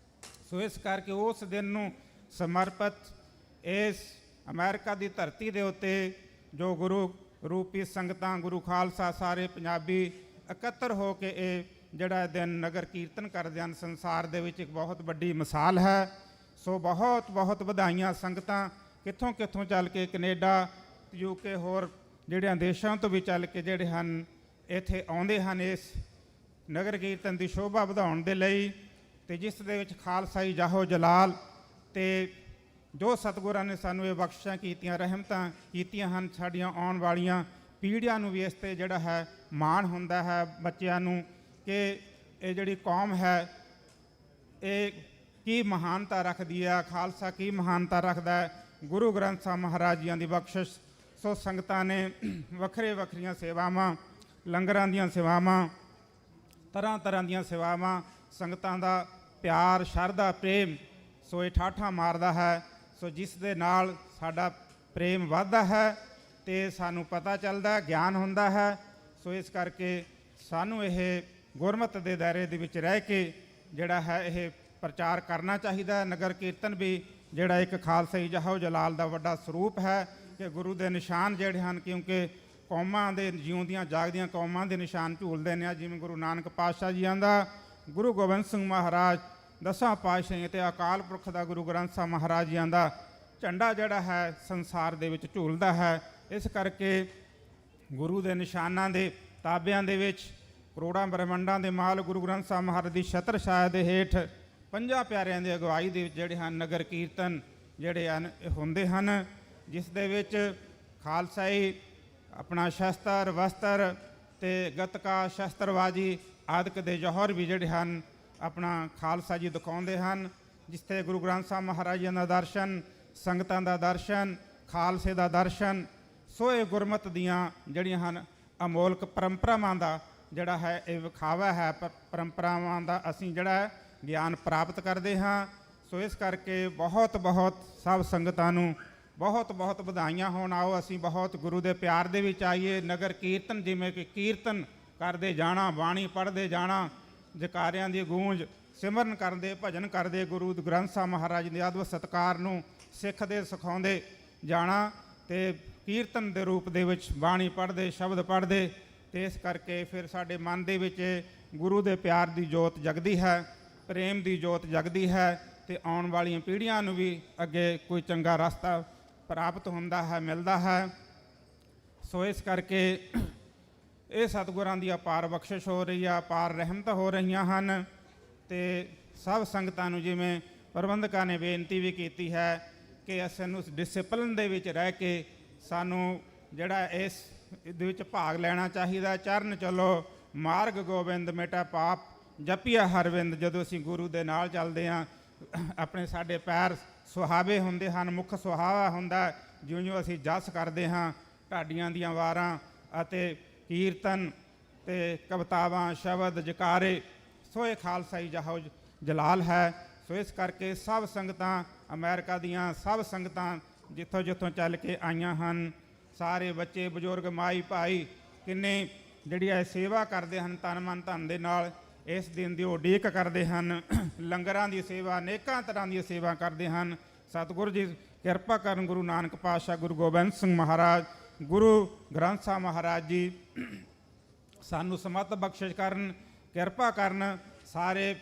Speaker 3: ਸੋ ਇਸ ਕਰਕੇ ਉਸ ਦਿਨ ਨੂੰ ਸਮਰਪਿਤ ਇਸ ਅਮਰੀਕਾ ਦੀ ਧਰਤੀ ਦੇ ਉੱਤੇ ਜੋ ਗੁਰੂ ਰੂਪੀ ਸੰਗਤਾਂ, ਗੁਰੂ ਖਾਲਸਾ, ਸਾਰੇ ਪੰਜਾਬੀ ਇਕੱਤਰ ਹੋ ਕੇ ਇਹ ਜਿਹੜਾ ਦਿਨ ਨਗਰ ਕੀਰਤਨ ਕਰਦੇ ਹਨ, ਸੰਸਾਰ ਦੇ ਵਿੱਚ ਇੱਕ ਬਹੁਤ ਵੱਡੀ ਮਿਸਾਲ ਹੈ। ਸੋ ਬਹੁਤ ਬਹੁਤ ਵਧਾਈਆਂ। ਸੰਗਤਾਂ ਕਿੱਥੋਂ ਕਿੱਥੋਂ ਚੱਲ ਕੇ, ਕੈਨੇਡਾ, UK, ਹੋਰ ਜਿਹੜਿਆਂ ਦੇਸ਼ਾਂ ਤੋਂ ਵੀ ਚੱਲ ਕੇ ਜਿਹੜੇ ਹਨ ਇੱਥੇ ਆਉਂਦੇ ਹਨ ਇਸ ਨਗਰ ਕੀਰਤਨ ਦੀ ਸ਼ੋਭਾ ਵਧਾਉਣ ਦੇ ਲਈ, ਤੇ ਜਿਸ ਦੇ ਵਿੱਚ ਖਾਲਸਾਈ ਜਾਹੋ ਜਲਾਲ ਤੇ ਜੋ ਸਤਿਗੁਰਾਂ ਨੇ ਸਾਨੂੰ ਇਹ ਬਖਸ਼ਿਸ਼ਾਂ ਕੀਤੀਆਂ, ਰਹਿਮਤਾਂ ਕੀਤੀਆਂ ਹਨ, ਸਾਡੀਆਂ ਆਉਣ ਵਾਲੀਆਂ ਪੀੜ੍ਹੀਆਂ ਨੂੰ ਵੀ ਇਸ 'ਤੇ ਜਿਹੜਾ ਹੈ ਮਾਣ ਹੁੰਦਾ ਹੈ, ਬੱਚਿਆਂ ਨੂੰ, ਕਿ ਇਹ ਜਿਹੜੀ ਕੌਮ ਹੈ ਇਹ ਕੀ ਮਹਾਨਤਾ ਰੱਖਦੀ ਹੈ, ਖਾਲਸਾ ਕੀ ਮਹਾਨਤਾ ਰੱਖਦਾ ਹੈ। ਗੁਰੂ ਗ੍ਰੰਥ ਸਾਹਿਬ ਮਹਾਰਾਜ ਜੀਆਂ ਦੀ ਬਖਸ਼ਿਸ਼। ਸੋ ਸੰਗਤਾਂ ਨੇ ਵੱਖਰੇ ਵੱਖਰੀਆਂ ਸੇਵਾਵਾਂ, ਲੰਗਰਾਂ ਦੀਆਂ ਸੇਵਾਵਾਂ, ਤਰ੍ਹਾਂ ਤਰ੍ਹਾਂ ਦੀਆਂ ਸੇਵਾਵਾਂ, ਸੰਗਤਾਂ ਦਾ ਪਿਆਰ, ਸ਼ਰਧਾ, ਪ੍ਰੇਮ, ਸੋ ਇਹ ਠਾਠਾਂ ਮਾਰਦਾ ਹੈ। ਸੋ ਜਿਸ ਦੇ ਨਾਲ ਸਾਡਾ ਪ੍ਰੇਮ ਵੱਧਦਾ ਹੈ ਤੇ ਸਾਨੂੰ ਪਤਾ ਚੱਲਦਾ, ਗਿਆਨ ਹੁੰਦਾ ਹੈ। ਸੋ ਇਸ ਕਰਕੇ ਸਾਨੂੰ ਇਹ ਗੁਰਮਤ ਦੇ ਦਾਇਰੇ ਦੇ ਵਿੱਚ ਰਹਿ ਕੇ ਜਿਹੜਾ ਹੈ ਇਹ ਪ੍ਰਚਾਰ ਕਰਨਾ ਚਾਹੀਦਾ। ਨਗਰ ਕੀਰਤਨ ਵੀ ਜਿਹੜਾ ਇੱਕ ਖਾਲਸਾਈ ਜਾਹੋ ਜਲਾਲ ਦਾ ਵੱਡਾ ਸਰੂਪ ਹੈ ਕਿ ਗੁਰੂ ਦੇ ਨਿਸ਼ਾਨ ਜਿਹੜੇ ਹਨ, ਕਿਉਂਕਿ ਕੌਮਾਂ ਦੇ ਜਿਉਂਦੀਆਂ ਜਾਗਦੀਆਂ ਕੌਮਾਂ ਦੇ ਨਿਸ਼ਾਨ ਝੂਲਦੇ ਨੇ। ਜਿਵੇਂ ਗੁਰੂ ਨਾਨਕ ਪਾਤਸ਼ਾਹ ਜੀਆਂ ਦਾ, ਗੁਰੂ ਗੋਬਿੰਦ ਸਿੰਘ ਮਹਾਰਾਜ, ਦਸਾਂ ਪਾਤਸ਼ਾਹੀਆਂ ਤੇ ਅਕਾਲ ਪੁਰਖ ਦਾ ਗੁਰੂ ਗ੍ਰੰਥ ਸਾਹਿਬ ਮਹਾਰਾਜ ਜੀਆਂ ਦਾ ਝੰਡਾ ਜਿਹੜਾ ਹੈ ਸੰਸਾਰ ਦੇ ਵਿੱਚ ਝੂਲਦਾ ਹੈ। ਇਸ ਕਰਕੇ ਗੁਰੂ ਦੇ ਨਿਸ਼ਾਨਾਂ ਦੇ ਤਾਬਿਆਂ ਦੇ ਵਿੱਚ ਕਰੋੜਾਂ ਬ੍ਰਹਮੰਡਾਂ ਦੇ ਮਾਲ ਗੁਰੂ ਗ੍ਰੰਥ ਸਾਹਿਬ ਮਹਾਰਾਜ ਦੀ ਛਤਰ ਛਾਇਆ ਦੇ ਹੇਠ ਪੰਜਾਂ ਪਿਆਰਿਆਂ ਦੀ ਅਗਵਾਈ ਦੇ ਵਿੱਚ ਜਿਹੜੇ ਹਨ ਨਗਰ ਕੀਰਤਨ ਜਿਹੜੇ ਹਨ ਇਹ ਹੁੰਦੇ ਹਨ, ਜਿਸ ਦੇ ਵਿੱਚ ਖਾਲਸਾਈ ਆਪਣਾ ਸ਼ਸਤਰ, ਵਸਤਰ ਤੇ ਗਤਕਾ, ਸ਼ਸਤਰਬਾਜੀ ਆਦਿਕ ਦੇ ਜੌਹਰ ਵੀ ਜਿਹੜੇ ਹਨ ਆਪਣਾ ਖਾਲਸਾ ਜੀ ਦਿਖਾਉਂਦੇ ਹਨ, ਜਿਸ 'ਤੇ ਗੁਰੂ ਗ੍ਰੰਥ ਸਾਹਿਬ ਮਹਾਰਾਜ ਜੀ ਦਾ ਦਰਸ਼ਨ, ਸੰਗਤਾਂ ਦਾ ਦਰਸ਼ਨ, ਖਾਲਸੇ ਦਾ ਦਰਸ਼ਨ। ਸੋ ਇਹ ਗੁਰਮਤ ਦੀਆਂ ਜਿਹੜੀਆਂ ਹਨ ਅਮੋਲਕ ਪਰੰਪਰਾਵਾਂ ਦਾ ਜਿਹੜਾ ਹੈ ਇਹ ਵਿਖਾਵਾ ਹੈ, ਪਰੰਪਰਾਵਾਂ ਦਾ ਅਸੀਂ ਜਿਹੜਾ ਹੈ ਗਿਆਨ ਪ੍ਰਾਪਤ ਕਰਦੇ ਹਾਂ। ਸੋ ਇਸ ਕਰਕੇ ਬਹੁਤ ਬਹੁਤ ਸਭ ਸੰਗਤਾਂ ਨੂੰ ਬਹੁਤ ਬਹੁਤ ਵਧਾਈਆਂ ਹੋਣ। ਆਓ ਅਸੀਂ ਬਹੁਤ ਗੁਰੂ ਦੇ ਪਿਆਰ ਦੇ ਵਿੱਚ ਆਈਏ। ਨਗਰ ਕੀਰਤਨ ਜਿਵੇਂ ਕਿ ਕੀਰਤਨ ਕਰਦੇ ਜਾਣਾ, ਬਾਣੀ ਪੜ੍ਹਦੇ ਜਾਣਾ, ਜਕਾਰਿਆਂ ਦੀ ਗੂੰਜ, ਸਿਮਰਨ ਕਰਦੇ, ਭਜਨ ਕਰਦੇ, ਗੁਰੂ ਗ੍ਰੰਥ ਸਾਹਿਬ ਮਹਾਰਾਜ ਦੇ ਅਦਬ ਸਤਿਕਾਰ ਨੂੰ ਸਿੱਖਦੇ, ਸਿਖਾਉਂਦੇ ਜਾਣਾ, ਤੇ ਕੀਰਤਨ ਦੇ ਰੂਪ ਦੇ ਵਿੱਚ ਬਾਣੀ ਪੜ੍ਹਦੇ, ਸ਼ਬਦ ਪੜ੍ਹਦੇ, ਤੇ ਇਸ ਕਰਕੇ ਫਿਰ ਸਾਡੇ ਮਨ ਦੇ ਵਿੱਚ ਗੁਰੂ ਦੇ ਪਿਆਰ ਦੀ ਜੋਤ ਜਗਦੀ ਹੈ, ਪ੍ਰੇਮ ਦੀ ਜੋਤ ਜਗਦੀ ਹੈ, ਤੇ ਆਉਣ ਵਾਲੀਆਂ ਪੀੜ੍ਹੀਆਂ ਨੂੰ ਵੀ ਅੱਗੇ ਕੋਈ ਚੰਗਾ ਰਸਤਾ ਪ੍ਰਾਪਤ ਹੁੰਦਾ ਹੈ, ਮਿਲਦਾ ਹੈ। ਸੋ ਇਸ ਕਰਕੇ ਇਹ ਸਤਿਗੁਰਾਂ ਦੀ ਅਪਾਰ ਬਖਸ਼ਿਸ਼ ਹੋ ਰਹੀ ਆ, ਅਪਾਰ ਰਹਿਮਤਾਂ ਹੋ ਰਹੀਆਂ ਹਨ। ਤੇ ਸਭ ਸੰਗਤਾਂ ਨੂੰ ਜਿਵੇਂ ਪ੍ਰਬੰਧਕਾਂ ਨੇ ਬੇਨਤੀ ਵੀ ਕੀਤੀ ਹੈ ਕਿ ਸਾਨੂੰ ਡਿਸਪਲਿਨ ਦੇ ਵਿੱਚ ਰਹਿ ਕੇ ਸਾਨੂੰ ਜਿਹੜਾ ਇਸ ਦੇ ਵਿੱਚ ਭਾਗ ਲੈਣਾ ਚਾਹੀਦਾ। ਚਰਨ ਚਲੋ ਮਾਰਗ ਗੋਬਿੰਦ ਮਿਟਾ ਪਾਪ, ਜਪੀਆ ਹਰਵਿੰਦ। ਜਦੋਂ ਅਸੀਂ ਗੁਰੂ ਦੇ ਨਾਲ ਚੱਲਦੇ ਹਾਂ ਆਪਣੇ ਸਾਡੇ ਪੈਰ ਸੁਹਾਵੇ ਹੁੰਦੇ ਹਨ, ਮੁੱਖ ਸੁਹਾਵਾ ਹੁੰਦਾ ਜਿਉਂ-ਜਿਉਂ ਅਸੀਂ ਜਸ ਕਰਦੇ ਹਾਂ, ਢਾਡੀਆਂ ਦੀਆਂ ਵਾਰਾਂ ਅਤੇ ਕੀਰਤਨ ਤੇ ਕਵਿਤਾਵਾਂ, ਸ਼ਬਦ, ਜਕਾਰੇ। ਸੋ ਇਹ ਖਾਲਸਾਈ ਜਾਹੋ ਜਲਾਲ ਹੈ। ਸੋ ਇਸ ਕਰਕੇ ਸਭ ਸੰਗਤਾਂ, ਅਮਰੀਕਾ ਦੀਆਂ ਸਭ ਸੰਗਤਾਂ ਜਿੱਥੋਂ ਜਿੱਥੋਂ ਚੱਲ ਕੇ ਆਈਆਂ ਹਨ, ਸਾਰੇ ਬੱਚੇ, ਬਜ਼ੁਰਗ, ਮਾਈ ਭਾਈ ਕਿੰਨੇ ਜਿਹੜੀ ਇਹ ਸੇਵਾ ਕਰਦੇ ਹਨ, ਤਨ ਮਨ ਧਨ ਦੇ ਨਾਲ ਇਸ ਦਿਨ ਦੀ ਉਡੀਕ ਕਰਦੇ ਹਨ। ਲੰਗਰਾਂ ਦੀ ਸੇਵਾ, ਅਨੇਕਾਂ ਤਰ੍ਹਾਂ ਦੀਆਂ ਸੇਵਾ ਕਰਦੇ ਹਨ। ਸਤਿਗੁਰੂ ਜੀ ਕਿਰਪਾ ਕਰਨ, ਗੁਰੂ ਨਾਨਕ ਪਾਤਸ਼ਾਹ, ਗੁਰੂ ਗੋਬਿੰਦ ਸਿੰਘ ਮਹਾਰਾਜ, ਗੁਰੂ ਗ੍ਰੰਥ ਸਾਹਿਬ ਮਹਾਰਾਜ ਜੀ ਸਾਨੂੰ ਸਮਤ ਬਖਸ਼ਿਸ਼ ਕਰਨ, ਕਿਰਪਾ ਕਰਨ ਸਾਰੇ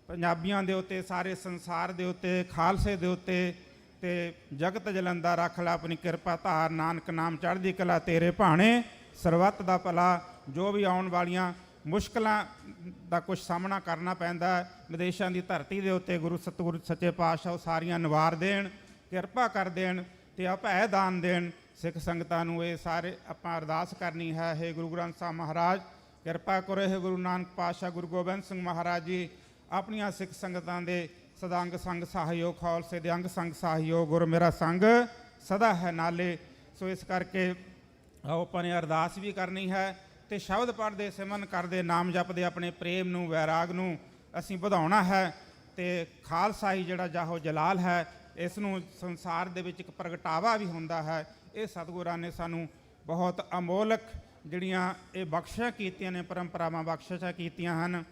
Speaker 3: ਪੰਜਾਬੀਆਂ ਦੇ ਉੱਤੇ, ਸਾਰੇ ਸੰਸਾਰ ਦੇ ਉੱਤੇ, ਖਾਲਸੇ ਦੇ ਉੱਤੇ, ਤੇ ਜਗਤ ਜਲੰਦਾ ਰੱਖ ਲਾ ਆਪਣੀ ਕਿਰਪਾ ਧਾਰ, ਨਾਨਕ ਨਾਮ ਚੜ੍ਹਦੀ ਕਲਾ ਤੇਰੇ ਭਾਣੇ, ਸਰਬੱਤ ਦਾ ਭਲਾ। ਜੋ ਵੀ ਆਉਣ ਵਾਲੀਆਂ ਮੁਸ਼ਕਲਾਂ ਦਾ ਕੁਝ ਸਾਹਮਣਾ ਕਰਨਾ ਪੈਂਦਾ ਵਿਦੇਸ਼ਾਂ ਦੀ ਧਰਤੀ ਦੇ ਉੱਤੇ, ਗੁਰੂ ਸਤਿਗੁਰੂ ਸੱਚੇ ਪਾਤਸ਼ਾਹ ਉਹ ਸਾਰੀਆਂ ਨਿਵਾਰ ਦੇਣ, ਕਿਰਪਾ ਕਰ ਦੇਣ ਤੇ ਅਭੈ ਦਾਨ ਦੇਣ ਸਿੱਖ ਸੰਗਤਾਂ ਨੂੰ। ਇਹ ਸਾਰੇ ਆਪਾਂ ਅਰਦਾਸ ਕਰਨੀ ਹੈ। ਹੇ ਗੁਰੂ ਗ੍ਰੰਥ ਸਾਹਿਬ ਮਹਾਰਾਜ ਕਿਰਪਾ ਕਰੋ। ਇਹ ਗੁਰੂ ਨਾਨਕ ਪਾਤਸ਼ਾਹ, ਗੁਰੂ ਗੋਬਿੰਦ ਸਿੰਘ ਮਹਾਰਾਜ ਜੀ ਆਪਣੀਆਂ ਸਿੱਖ ਸੰਗਤਾਂ ਦੇ ਸਦਾ ਅੰਗ ਸੰਗ ਸਹਿਯੋਗ, ਖਾਲਸੇ ਦੇ ਅੰਗ ਸੰਗ ਸਹਿਯੋਗ, ਗੁਰ ਮੇਰਾ ਸੰਗ ਸਦਾ ਹੈ ਨਾਲੇ। ਸੋ ਇਸ ਕਰਕੇ ਆਓ ਆਪਾਂ ਨੇ ਅਰਦਾਸ ਵੀ ਕਰਨੀ ਹੈ ਤੇ ਸ਼ਬਦ ਪੜ੍ਹਦੇ, ਸਿਮਰਨ ਕਰਦੇ, ਨਾਮ ਜਪਦੇ ਆਪਣੇ ਪ੍ਰੇਮ ਨੂੰ, ਵੈਰਾਗ ਨੂੰ ਅਸੀਂ ਵਧਾਉਣਾ ਹੈ। ਤੇ ਖਾਲਸਾਈ ਜਿਹੜਾ ਜਾਹੋ ਜਲਾਲ ਹੈ, ਇਸ ਨੂੰ ਸੰਸਾਰ ਦੇ ਵਿੱਚ ਇੱਕ ਪ੍ਰਗਟਾਵਾ ਵੀ ਹੁੰਦਾ ਹੈ। ਇਹ ਸਤਿਗੁਰਾਂ ਨੇ ਸਾਨੂੰ ਬਹੁਤ ਅਮੋਲਕ ਜਿਹੜੀਆਂ ਇਹ ਬਖਸ਼ਿਸ਼ਾਂ ਕੀਤੀਆਂ ਨੇ, ਪਰੰਪਰਾਵਾਂ ਬਖਸ਼ਿਸ਼ਾਂ ਕੀਤੀਆਂ ਹਨ।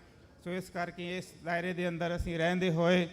Speaker 3: ਸੋ ਇਸ ਕਰਕੇ ਇਸ ਦਾਇਰੇ ਦੇ ਅੰਦਰ ਅਸੀਂ ਰਹਿੰਦੇ ਹੋਏ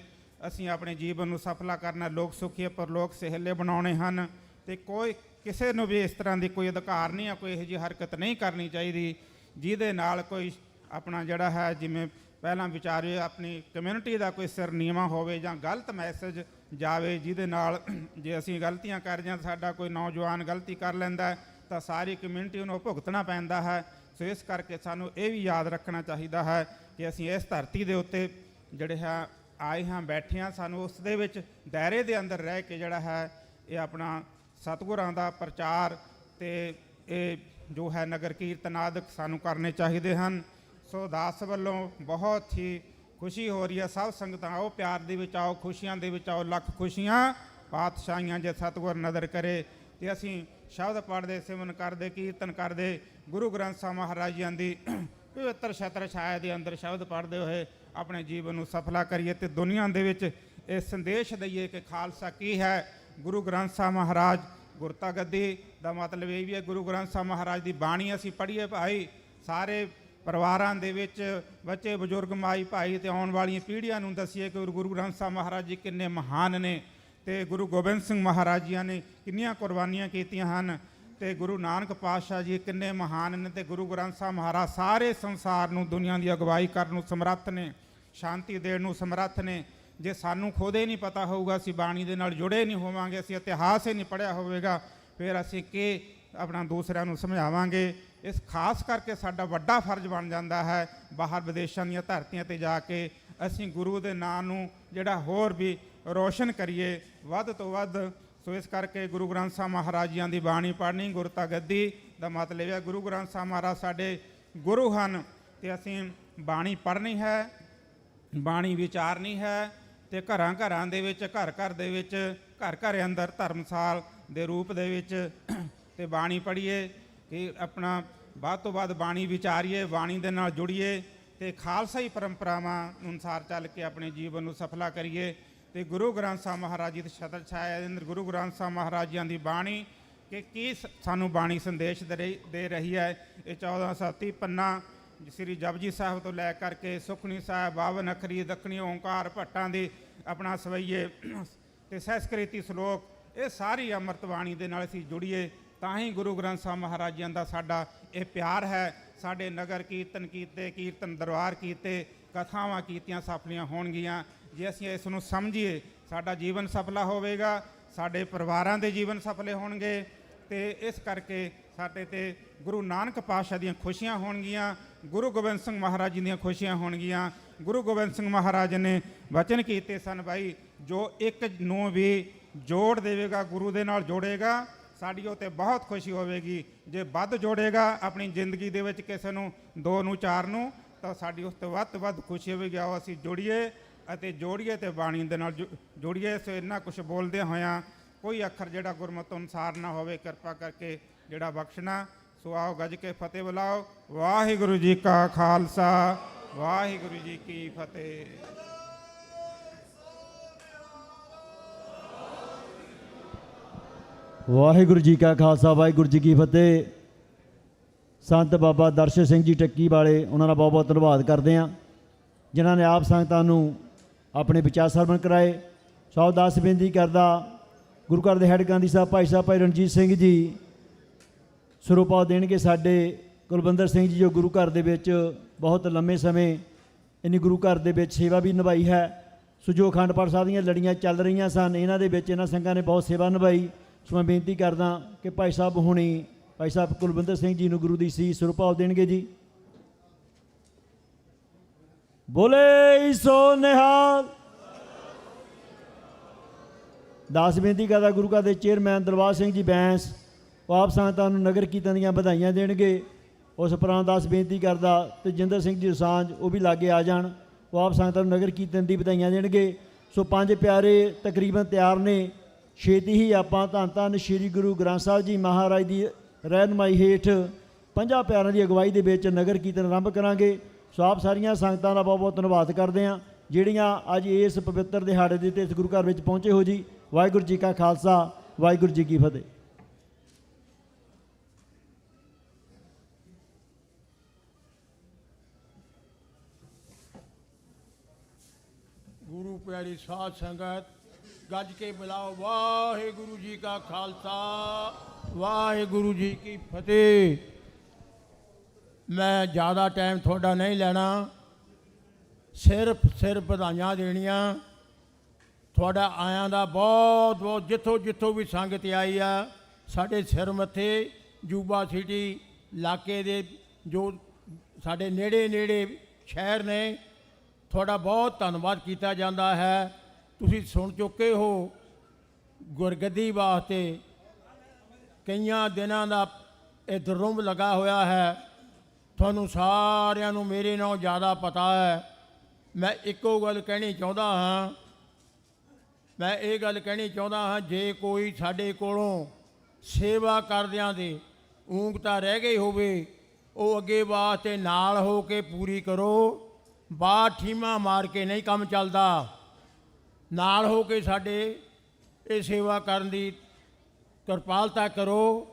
Speaker 3: ਅਸੀਂ ਆਪਣੇ ਜੀਵਨ ਨੂੰ ਸਫਲਾ ਕਰਨਾ, ਲੋਕ ਸੁਖੀ ਪਰਲੋਕ ਸਹਿਲੇ ਬਣਾਉਣੇ ਹਨ। ਤੇ ਕੋਈ ਕਿਸੇ ਨੂੰ ਵੀ ਇਸ ਤਰ੍ਹਾਂ ਦੀ ਕੋਈ ਅਧਿਕਾਰ ਨਹੀਂ ਆ, ਕੋਈ ਇਹੋ ਜਿਹੀ ਹਰਕਤ ਨਹੀਂ ਕਰਨੀ ਚਾਹੀਦੀ ਜਿਹਦੇ ਨਾਲ ਕੋਈ ਆਪਣਾ ਜਿਹੜਾ ਹੈ, ਜਿਵੇਂ ਪਹਿਲਾਂ ਵਿਚਾਰੇ, ਆਪਣੀ ਕਮਿਊਨਿਟੀ ਦਾ ਕੋਈ ਸਿਰ ਨੀਵਾਂ ਹੋਵੇ ਜਾਂ ਗਲਤ ਮੈਸੇਜ ਜਾਵੇ, ਜਿਹਦੇ ਨਾਲ ਜੇ ਅਸੀਂ ਗਲਤੀਆਂ ਕਰ ਜਾਂ ਸਾਡਾ ਕੋਈ ਨੌਜਵਾਨ ਗਲਤੀ ਕਰ ਲੈਂਦਾ ਤਾਂ ਸਾਰੀ ਕਮਿਊਨਿਟੀ ਨੂੰ ਭੁਗਤਣਾ ਪੈਂਦਾ ਹੈ। ਸੋ ਇਸ ਕਰਕੇ ਸਾਨੂੰ ਇਹ ਵੀ ਯਾਦ ਰੱਖਣਾ ਚਾਹੀਦਾ ਹੈ ਕਿ ਅਸੀਂ ਇਸ ਧਰਤੀ ਦੇ ਉੱਤੇ ਜਿਹੜੇ ਹੈ ਆਏ ਹਾਂ, ਬੈਠੇ ਹਾਂ, ਸਾਨੂੰ ਉਸ ਦੇ ਵਿੱਚ ਦਾਇਰੇ ਦੇ ਅੰਦਰ ਰਹਿ ਕੇ ਜਿਹੜਾ ਹੈ ਇਹ ਆਪਣਾ ਸਤਿਗੁਰਾਂ ਦਾ ਪ੍ਰਚਾਰ ਤੇ ਇਹ ਜੋ ਹੈ ਨਗਰ ਕੀਰਤਨ ਆਦਿਕ ਸਾਨੂੰ ਕਰਨੇ ਚਾਹੀਦੇ ਹਨ। ਸੋ ਦਾਸ ਵੱਲੋਂ ਬਹੁਤ ਹੀ ਖੁਸ਼ੀ ਹੋ ਰਹੀ ਹੈ। ਸਭ ਸੰਗਤਾਂ ਆਓ, ਪਿਆਰ ਦੇ ਵਿੱਚ ਆਓ, ਖੁਸ਼ੀਆਂ ਦੇ ਵਿੱਚ ਆਓ। ਲੱਖ ਖੁਸ਼ੀਆਂ ਪਾਤਸ਼ਾਹੀਆਂ ਜੇ ਸਤਿਗੁਰ ਨਦਰ ਕਰੇ। ਤੇ ਅਸੀਂ ਸ਼ਬਦ ਪੜ੍ਹਦੇ, ਸਿਮਰਨ ਕਰਦੇ, ਕੀਰਤਨ ਕਰਦੇ, ਗੁਰੂ ਗ੍ਰੰਥ ਸਾਹਿਬ ਮਹਾਰਾਜ ਜੀ ਦੀ ਪਵਿੱਤਰ ਛਤਰ ਛਾਇਆ ਦੇ ਅੰਦਰ ਸ਼ਬਦ ਪੜ੍ਹਦੇ ਹੋਏ ਆਪਣੇ ਜੀਵਨ ਨੂੰ ਸਫਲਾ ਕਰੀਏ ਤੇ ਦੁਨੀਆ ਦੇ ਵਿੱਚ ਇਹ ਸੰਦੇਸ਼ ਦਈਏ ਕਿ ਖਾਲਸਾ ਕੀ ਹੈ। ਗੁਰੂ ਗ੍ਰੰਥ ਸਾਹਿਬ ਮਹਾਰਾਜ ਗੁਰਤਾ ਗੱਦੀ ਦਾ ਮਤਲਬ ਇਹ ਵੀ ਹੈ, ਗੁਰੂ ਗ੍ਰੰਥ ਸਾਹਿਬ ਮਹਾਰਾਜ ਦੀ ਬਾਣੀ ਅਸੀਂ ਪੜ੍ਹੀਏ ਭਾਈ, ਸਾਰੇ ਪਰਿਵਾਰਾਂ ਦੇ ਵਿੱਚ ਬੱਚੇ ਬਜ਼ੁਰਗ ਮਾਈ ਭਾਈ ਤੇ ਆਉਣ ਵਾਲੀਆਂ ਪੀੜ੍ਹੀਆਂ ਨੂੰ ਦੱਸੀਏ ਕਿ ਗੁਰੂ ਗ੍ਰੰਥ ਸਾਹਿਬ ਮਹਾਰਾਜ ਜੀ ਕਿੰਨੇ ਮਹਾਨ ਨੇ ਤੇ ਗੁਰੂ ਗੋਬਿੰਦ ਸਿੰਘ ਮਹਾਰਾਜ ਜੀ ਨੇ ਕਿੰਨੀਆਂ ਕੁਰਬਾਨੀਆਂ ਕੀਤੀਆਂ ਹਨ ਤੇ ਗੁਰੂ ਨਾਨਕ ਪਾਤਸ਼ਾਹ ਜੀ ਕਿੰਨੇ ਮਹਾਨ ਨੇ ਤੇ ਗੁਰੂ ਗ੍ਰੰਥ ਸਾਹਿਬ ਮਹਾਰਾਜ ਸਾਰੇ ਸੰਸਾਰ ਨੂੰ, ਦੁਨੀਆ ਦੀ ਅਗਵਾਈ ਕਰਨ ਨੂੰ ਸਮਰੱਥ ਨੇ, ਸ਼ਾਂਤੀ ਦੇਣ ਨੂੰ ਸਮਰੱਥ ਨੇ। ਜੇ ਸਾਨੂੰ ਖੁਦ ਹੀ ਨਹੀਂ ਪਤਾ ਹੋਊਗਾ, ਅਸੀਂ ਬਾਣੀ ਦੇ ਨਾਲ ਜੁੜੇ ਨਹੀਂ ਹੋਵਾਂਗੇ, ਅਸੀਂ ਇਤਿਹਾਸ ਹੀ ਨਹੀਂ ਪੜ੍ਹਿਆ ਹੋਵੇਗਾ, ਫਿਰ ਅਸੀਂ ਕੀ ਆਪਣਾ ਦੂਸਰਿਆਂ ਨੂੰ ਸਮਝਾਵਾਂਗੇ। ਇਸ ਖਾਸ ਕਰਕੇ ਸਾਡਾ ਵੱਡਾ ਫਰਜ਼ ਬਣ ਜਾਂਦਾ ਹੈ ਬਾਹਰ ਵਿਦੇਸ਼ਾਂ ਦੀਆਂ ਧਰਤੀਆਂ 'ਤੇ ਜਾ ਕੇ ਅਸੀਂ ਗੁਰੂ ਦੇ ਨਾਂ ਨੂੰ ਜਿਹੜਾ ਹੋਰ ਵੀ ਰੋਸ਼ਨ ਕਰੀਏ ਵੱਧ ਤੋਂ ਵੱਧ। ਸੋ ਇਸ ਕਰਕੇ ਗੁਰੂ ਗ੍ਰੰਥ ਸਾਹਿਬ ਮਹਾਰਾਜ ਜੀਆਂ ਦੀ ਬਾਣੀ ਪੜ੍ਹਨੀ, ਗੁਰਤਾ ਗੱਦੀ ਦਾ ਮਤਲਬ ਹੈ ਗੁਰੂ ਗ੍ਰੰਥ ਸਾਹਿਬ ਮਹਾਰਾਜ ਸਾਡੇ ਗੁਰੂ ਹਨ ਤੇ ਅਸੀਂ ਬਾਣੀ ਪੜ੍ਹਨੀ ਹੈ, ਬਾਣੀ ਵਿਚਾਰਨੀ ਹੈ ਤੇ ਘਰਾਂ ਘਰਾਂ ਦੇ ਵਿੱਚ, ਘਰ ਘਰ ਦੇ ਵਿੱਚ, ਘਰ ਘਰ ਅੰਦਰ ਧਰਮਸਾਲ ਦੇ ਰੂਪ ਦੇ ਵਿੱਚ ਤੇ ਬਾਣੀ ਪੜ੍ਹੀਏ ਕਿ ਆਪਣਾ ਵੱਧ ਤੋਂ ਵੱਧ ਬਾਣੀ ਵਿਚਾਰੀਏ, ਬਾਣੀ ਦੇ ਨਾਲ ਜੁੜੀਏ ਤੇ ਖਾਲਸਾਈ ਪਰੰਪਰਾਵਾਂ ਅਨੁਸਾਰ ਚੱਲ ਕੇ ਆਪਣੇ ਜੀਵਨ ਨੂੰ ਸਫਲਾ ਕਰੀਏ। ਤੇ ਗੁਰੂ ਗ੍ਰੰਥ ਸਾਹਿਬ ਮਹਾਰਾਜ ਜੀ ਦੇ ਛਤਰ ਛਾਇਆ ਦੇ ਅੰਦਰ ਗੁਰੂ ਗ੍ਰੰਥ ਸਾਹਿਬ ਮਹਾਰਾਜ ਜੀਆਂ ਦੀ ਬਾਣੀ ਕਿ ਕੀ ਸਾਨੂੰ ਬਾਣੀ ਸੰਦੇਸ਼ ਦੇ ਰਹੀ ਹੈ। ਇਹ 1430 ਪੰਨਾ ਸ੍ਰੀ ਜਪਜੀ ਸਾਹਿਬ ਤੋਂ ਲੈ ਕਰਕੇ ਸੁਖਨੀ ਸਾਹਿਬ, 52 ਅੱਖਰੀ, ਦੱਖਣੀ ਓਂਕਾਰ, ਭੱਟਾਂ ਦੀ ਆਪਣਾ ਸਵਈਏ ਤੇ ਸੰਸਕ੍ਰਿਤੀ ਸ਼ਲੋਕ, ਇਹ ਸਾਰੀ ਅੰਮ੍ਰਿਤ ਬਾਣੀ ਦੇ ਨਾਲ ਅਸੀਂ ਜੁੜੀਏ ਤਾਂ ਹੀ ਗੁਰੂ ਗ੍ਰੰਥ ਸਾਹਿਬ ਮਹਾਰਾਜ ਜੀ ਦਾ ਸਾਡਾ ਇਹ ਪਿਆਰ ਹੈ। ਸਾਡੇ ਨਗਰ ਕੀਰਤਨ ਕੀਤੇ, ਕੀਰਤਨ ਦਰਬਾਰ ਕੀਤੇ, ਕਥਾਵਾਂ ਕੀਤੀਆਂ ਸਫਲੀਆਂ ਹੋਣਗੀਆਂ। ਜੇ ਅਸੀਂ ਇਸ ਨੂੰ ਸਮਝੀਏ ਸਾਡਾ ਜੀਵਨ ਸਫਲਾ ਹੋਵੇਗਾ, ਸਾਡੇ ਪਰਿਵਾਰਾਂ ਦੇ ਜੀਵਨ ਸਫਲੇ ਹੋਣਗੇ ਤੇ ਇਸ ਕਰਕੇ ਸਾਡੇ ਤੇ ਗੁਰੂ ਨਾਨਕ ਪਾਤਸ਼ਾਹ ਦੀਆਂ ਖੁਸ਼ੀਆਂ ਹੋਣਗੀਆਂ, ਗੁਰੂ ਗੋਬਿੰਦ ਸਿੰਘ ਮਹਾਰਾਜ ਜੀ ਦੀਆਂ ਖੁਸ਼ੀਆਂ ਹੋਣਗੀਆਂ। ਗੁਰੂ ਗੋਬਿੰਦ ਸਿੰਘ ਮਹਾਰਾਜ ਨੇ ਵਚਨ ਕੀਤੇ ਸਨ ਭਾਈ, ਜੋ ਇੱਕ ਨੂੰ ਵੀ ਜੋੜ ਦੇਵੇਗਾ, ਗੁਰੂ ਦੇ ਨਾਲ ਜੋੜੇਗਾ, ਸਾਡੀ ਉਹ 'ਤੇ ਬਹੁਤ ਖੁਸ਼ੀ ਹੋਵੇਗੀ। ਜੇ ਵੱਧ ਜੋੜੇਗਾ ਆਪਣੀ ਜ਼ਿੰਦਗੀ ਦੇ ਵਿੱਚ ਕਿਸੇ ਨੂੰ, 2 ਨੂੰ, 4 ਨੂੰ, ਤਾਂ ਸਾਡੀ ਉਸ ਤੋਂ ਵੱਧ ਤੋਂ ਵੱਧ ਖੁਸ਼ੀ ਹੋਵੇਗੀ। ਆਓ ਅਸੀਂ ਜੁੜੀਏ ਅਤੇ ਜੋੜੀਏ ਤੇ ਬਾਣੀ ਦੇ ਨਾਲ ਜੁੜੀਏ। ਸੋ ਇੰਨਾ ਕੁਛ ਬੋਲਦਿਆਂ ਹੋਇਆਂ ਕੋਈ ਅੱਖਰ ਜਿਹੜਾ ਗੁਰਮਤਿ ਅਨੁਸਾਰ ਨਾ ਹੋਵੇ ਕਿਰਪਾ ਕਰਕੇ ਜਿਹੜਾ ਬਖਸ਼ਣਾ। ਸੋ ਆਓ ਗੱਜ ਕੇ ਫਤਿਹ ਬੁਲਾਓ। ਵਾਹਿਗੁਰੂ ਜੀ ਕਾ ਖਾਲਸਾ, ਵਾਹਿਗੁਰੂ ਜੀ ਕੀ ਫਤਿਹ।
Speaker 7: ਵਾਹਿਗੁਰੂ ਜੀ ਕਾ ਖਾਲਸਾ, ਵਾਹਿਗੁਰੂ ਜੀ ਕੀ ਫਤਿਹ। ਸੰਤ ਬਾਬਾ ਦਰਸ਼ਨ ਸਿੰਘ ਜੀ ਟੱਕੀ ਵਾਲੇ, ਉਹਨਾਂ ਦਾ ਬਹੁਤ ਬਹੁਤ ਧੰਨਵਾਦ ਕਰਦੇ ਹਾਂ ਜਿਨ੍ਹਾਂ ਨੇ ਆਪ ਸੰਗਤਾਂ ਨੂੰ ਆਪਣੇ ਵਿਚਾਰ ਸਰਵਣ ਕਰਾਏ। ਸੋ ਦਾਸ ਬੇਨਤੀ ਕਰਦਾ ਗੁਰੂ ਘਰ ਦੇ ਹੈੱਡ ਗਾਂਧੀ ਸਾਹਿਬ ਭਾਈ ਰਣਜੀਤ ਸਿੰਘ ਜੀ ਸਰੂਪਾ ਦੇਣਗੇ। ਸਾਡੇ ਕੁਲਵਿੰਦਰ ਸਿੰਘ ਜੀ ਜੋ ਗੁਰੂ ਘਰ ਦੇ ਵਿੱਚ ਬਹੁਤ ਲੰਮੇ ਸਮੇਂ ਇੰਨੀ ਗੁਰੂ ਘਰ ਦੇ ਵਿੱਚ ਸੇਵਾ ਵੀ ਨਿਭਾਈ ਹੈ। ਸੋ ਜੋ ਅਖੰਡ ਪਾਠ ਸਾਹਿਬ ਦੀਆਂ ਲੜੀਆਂ ਚੱਲ ਰਹੀਆਂ ਸਨ, ਇਹਨਾਂ ਦੇ ਵਿੱਚ ਇਹਨਾਂ ਸੰਘਾਂ ਨੇ ਬਹੁਤ ਸੇਵਾ ਨਿਭਾਈ। ਸੋ ਮੈਂ ਬੇਨਤੀ ਕਰਦਾ ਕਿ ਭਾਈ ਸਾਹਿਬ ਹੁਣੀ, ਭਾਈ ਸਾਹਿਬ ਕੁਲਵਿੰਦਰ ਸਿੰਘ ਜੀ ਨੂੰ ਗੁਰੂ ਦੀ ਸੀਸ ਸਰੂਪਾ ਦੇਣਗੇ ਜੀ। ਬੋਲੇ ਸੋ ਨਿਹਾਲ। ਦਾਸ ਬੇਨਤੀ ਕਰਦਾ ਗੁਰੂ ਘਰ ਦੇ ਚੇਅਰਮੈਨ ਦਰਬਾਰ ਸਿੰਘ ਜੀ ਬੈਂਸ, ਉਹ ਆਪ ਸੰਗਤਾਂ ਨੂੰ ਨਗਰ ਕੀਰਤਨ ਦੀਆਂ ਵਧਾਈਆਂ ਦੇਣਗੇ। ਉਸ ਉਪਰੰਤ ਦਾਸ ਬੇਨਤੀ ਕਰਦਾ ਤੇਜਿੰਦਰ ਸਿੰਘ ਜੀ ਸਾਂਝ, ਉਹ ਵੀ ਲਾਗੇ ਆ ਜਾਣ, ਉਹ ਆਪ ਸੰਗਤਾਂ ਨੂੰ ਨਗਰ ਕੀਰਤਨ ਦੀ ਵਧਾਈਆਂ ਦੇਣਗੇ। ਸੋ 5 ਪਿਆਰੇ ਤਕਰੀਬਨ ਤਿਆਰ ਨੇ। ਛੇਤੀ ਹੀ ਆਪਾਂ ਧੰਨ ਧੰਨ ਸ਼੍ਰੀ ਗੁਰੂ ਗ੍ਰੰਥ ਸਾਹਿਬ ਜੀ ਮਹਾਰਾਜ ਦੀ ਰਹਿਨਮਾਈ ਹੇਠ 50 ਪਿਆਰਿਆਂ ਦੀ ਅਗਵਾਈ ਦੇ ਵਿੱਚ ਨਗਰ ਕੀਰਤਨ ਆਰੰਭ ਕਰਾਂਗੇ। ਸੋ ਆਪ ਸਾਰੀਆਂ ਸੰਗਤਾਂ ਦਾ ਬਹੁਤ ਬਹੁਤ ਧੰਨਵਾਦ ਕਰਦੇ ਹਾਂ ਜਿਹੜੀਆਂ ਅੱਜ ਇਸ ਪਵਿੱਤਰ ਦਿਹਾੜੇ ਦੇ ਤੇ ਇਸ ਗੁਰੂ ਘਰ ਵਿੱਚ ਪਹੁੰਚੇ ਹੋ ਜੀ। ਵਾਹਿਗੁਰੂ ਜੀ ਕਾ ਖਾਲਸਾ, ਵਾਹਿਗੁਰੂ ਜੀ ਕੀ ਫਤਿਹ।
Speaker 11: ਗੁਰੂ ਪਿਆਰੀ ਸਾਧ ਸੰਗਤ ਗੱਜ ਕੇ ਬੁਲਾਓ। ਵਾਹਿਗੁਰੂ ਜੀ ਕਾ ਖਾਲਸਾ, ਵਾਹਿਗੁਰੂ ਜੀ ਕੀ ਫਤਿਹ। ਮੈਂ ਜ਼ਿਆਦਾ ਟਾਈਮ ਤੁਹਾਡਾ ਨਹੀਂ ਲੈਣਾ, ਸਿਰਫ ਵਧਾਈਆਂ ਦੇਣੀਆਂ। ਤੁਹਾਡਾ ਆਇਆਂ ਦਾ ਬਹੁਤ ਬਹੁਤ, ਜਿੱਥੋਂ ਵੀ ਸੰਗਤ ਆਈ ਆ, ਸਾਡੇ ਸਿਰ ਮੱਥੇ ਜੂਬਾ ਸਿਟੀ ਇਲਾਕੇ ਦੇ ਜੋ ਸਾਡੇ ਨੇੜੇ ਨੇੜੇ ਸ਼ਹਿਰ ਨੇ, ਤੁਹਾਡਾ ਬਹੁਤ ਧੰਨਵਾਦ ਕੀਤਾ ਜਾਂਦਾ ਹੈ। ਤੁਸੀਂ ਸੁਣ ਚੁੱਕੇ ਹੋ ਗੁਰਗੱਦੀ ਵਾਸਤੇ ਕਈਆਂ ਦਿਨਾਂ ਦਾ ਇਹ ਦਰੁੰਬ ਲੱਗਾ ਹੋਇਆ ਹੈ। ਤੁਹਾਨੂੰ ਸਾਰਿਆਂ ਨੂੰ ਮੇਰੇ ਨਾਲੋਂ ਜ਼ਿਆਦਾ ਪਤਾ ਹੈ। ਮੈਂ ਇੱਕੋ ਗੱਲ ਕਹਿਣੀ ਚਾਹੁੰਦਾ ਹਾਂ, ਜੇ ਕੋਈ ਸਾਡੇ ਕੋਲੋਂ ਸੇਵਾ ਕਰਦਿਆਂ ਦੇ ਊਂਘਤਾ ਰਹਿ ਗਈ ਹੋਵੇ, ਉਹ ਅੱਗੇ ਵਾਸਤੇ ਨਾਲ ਹੋ ਕੇ ਪੂਰੀ ਕਰੋ। ਬਾਹਰ ਠੀਮਾ ਮਾਰ ਕੇ ਨਹੀਂ ਕੰਮ ਚੱਲਦਾ। ਨਾਲ ਹੋ ਕੇ ਸਾਡੇ ਇਹ ਸੇਵਾ ਕਰਨ ਦੀ ਕਿਰਪਾਲਤਾ ਕਰੋ।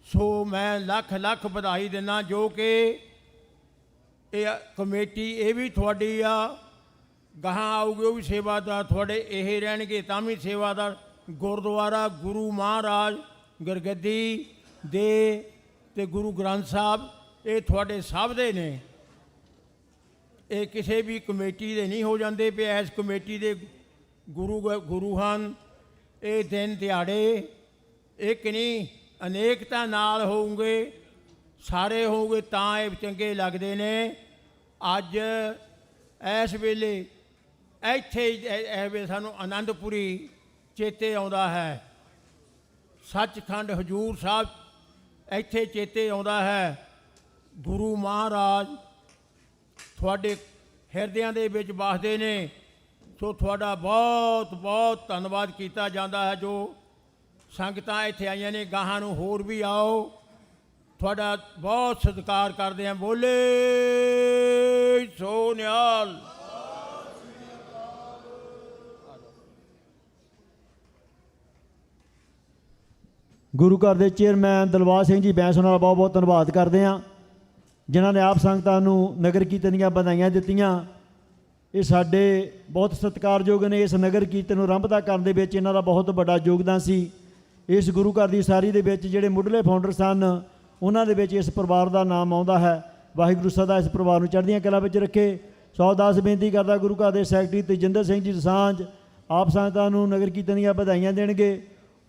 Speaker 11: ਸੋ ਮੈਂ ਲੱਖ ਲੱਖ ਵਧਾਈ ਦਿੰਦਾ, ਜੋ ਕਿ ਇਹ ਕਮੇਟੀ ਇਹ ਵੀ ਤੁਹਾਡੀ ਆ, ਗਾਹਾਂ ਆਊਗੇ ਉਹ ਵੀ ਸੇਵਾਦਾਰ ਤੁਹਾਡੇ ਇਹ ਰਹਿਣਗੇ, ਤਾਂ ਵੀ ਸੇਵਾਦਾਰ। ਗੁਰਦੁਆਰਾ ਗੁਰੂ ਮਹਾਰਾਜ ਗੁਰਗੱਦੀ ਦੇ ਤੇ ਗੁਰੂ ਗ੍ਰੰਥ ਸਾਹਿਬ ਇਹ ਤੁਹਾਡੇ ਸਭ ਦੇ ਨੇ। ਇਹ ਕਿਸੇ ਵੀ ਕਮੇਟੀ ਦੇ ਨਹੀਂ ਹੋ ਜਾਂਦੇ ਵੀ ਇਸ ਕਮੇਟੀ ਦੇ ਗੁਰੂ ਹਨ। ਇਹ ਦਿਨ ਦਿਹਾੜੇ ਇੱਕ ਨਹੀਂ, ਅਨੇਕਤਾ ਨਾਲ ਹੋਊਗੇ, ਸਾਰੇ ਹੋਊਗੇ ਤਾਂ ਇਹ ਚੰਗੇ ਲੱਗਦੇ ਨੇ। ਅੱਜ ਇਸ ਵੇਲੇ ਇੱਥੇ ਸਾਨੂੰ ਆਨੰਦਪੁਰੀ ਚੇਤੇ ਆਉਂਦਾ ਹੈ। ਸੱਚਖੰਡ ਹਜੂਰ ਸਾਹਿਬ ਇੱਥੇ ਚੇਤੇ ਆਉਂਦਾ ਹੈ। ਗੁਰੂ ਮਹਾਰਾਜ ਤੁਹਾਡੇ ਹਿਰਦਿਆਂ ਦੇ ਵਿੱਚ ਵਸਦੇ ਨੇ। ਸੋ ਤੁਹਾਡਾ ਬਹੁਤ ਬਹੁਤ ਧੰਨਵਾਦ ਕੀਤਾ ਜਾਂਦਾ ਹੈ। ਜੋ ਸੰਗਤਾਂ ਇੱਥੇ ਆਈਆਂ ਨੇ, ਗਾਹਾਂ ਨੂੰ ਹੋਰ ਵੀ ਆਓ, ਤੁਹਾਡਾ ਬਹੁਤ ਸਤਿਕਾਰ ਕਰਦੇ ਹਾਂ। ਬੋਲੇ ਸੋ ਨਿਹਾਲ।
Speaker 7: ਗੁਰੂ ਘਰ ਦੇ ਚੇਅਰਮੈਨ ਦਿਲਬਾਗ ਸਿੰਘ ਜੀ ਬੈਂਸ ਨਾਲ ਬਹੁਤ ਬਹੁਤ ਧੰਨਵਾਦ ਕਰਦੇ ਹਾਂ, ਜਿਨ੍ਹਾਂ ਨੇ ਆਪ ਸੰਗਤਾਂ ਨੂੰ ਨਗਰ ਕੀਰਤਨ ਦੀਆਂ ਵਧਾਈਆਂ ਦਿੱਤੀਆਂ। ਇਹ ਸਾਡੇ ਬਹੁਤ ਸਤਿਕਾਰਯੋਗ ਨੇ। ਇਸ ਨਗਰ ਕੀਰਤਨ ਨੂੰ ਆਰੰਭਤਾ ਕਰਨ ਦੇ ਵਿੱਚ ਇਹਨਾਂ ਦਾ ਬਹੁਤ ਵੱਡਾ ਯੋਗਦਾਨ ਸੀ। ਇਸ ਗੁਰੂ ਘਰ ਦੀ ਸਾਰੀ ਦੇ ਵਿੱਚ ਜਿਹੜੇ ਮੁੱਢਲੇ ਫਾਊਂਡਰ ਸਨ, ਉਹਨਾਂ ਦੇ ਵਿੱਚ ਇਸ ਪਰਿਵਾਰ ਦਾ ਨਾਮ ਆਉਂਦਾ ਹੈ। ਵਾਹਿਗੁਰੂ ਸਦਾ ਇਸ ਪਰਿਵਾਰ ਨੂੰ ਚੜ੍ਹਦੀਆਂ ਕਲਾਂ ਵਿੱਚ ਰੱਖੇ। ਸੋ ਅਰਦਾਸ ਬੇਨਤੀ ਕਰਦਾ ਗੁਰੂ ਘਰ ਦੇ ਸੈਕਟਰੀ ਤੇਜਿੰਦਰ ਸਿੰਘ ਜੀ ਦਸਾਂਝ ਆਪ ਸੰਗਤਾਂ ਨੂੰ ਨਗਰ ਕੀਰਤਨ ਦੀਆਂ ਵਧਾਈਆਂ ਦੇਣਗੇ।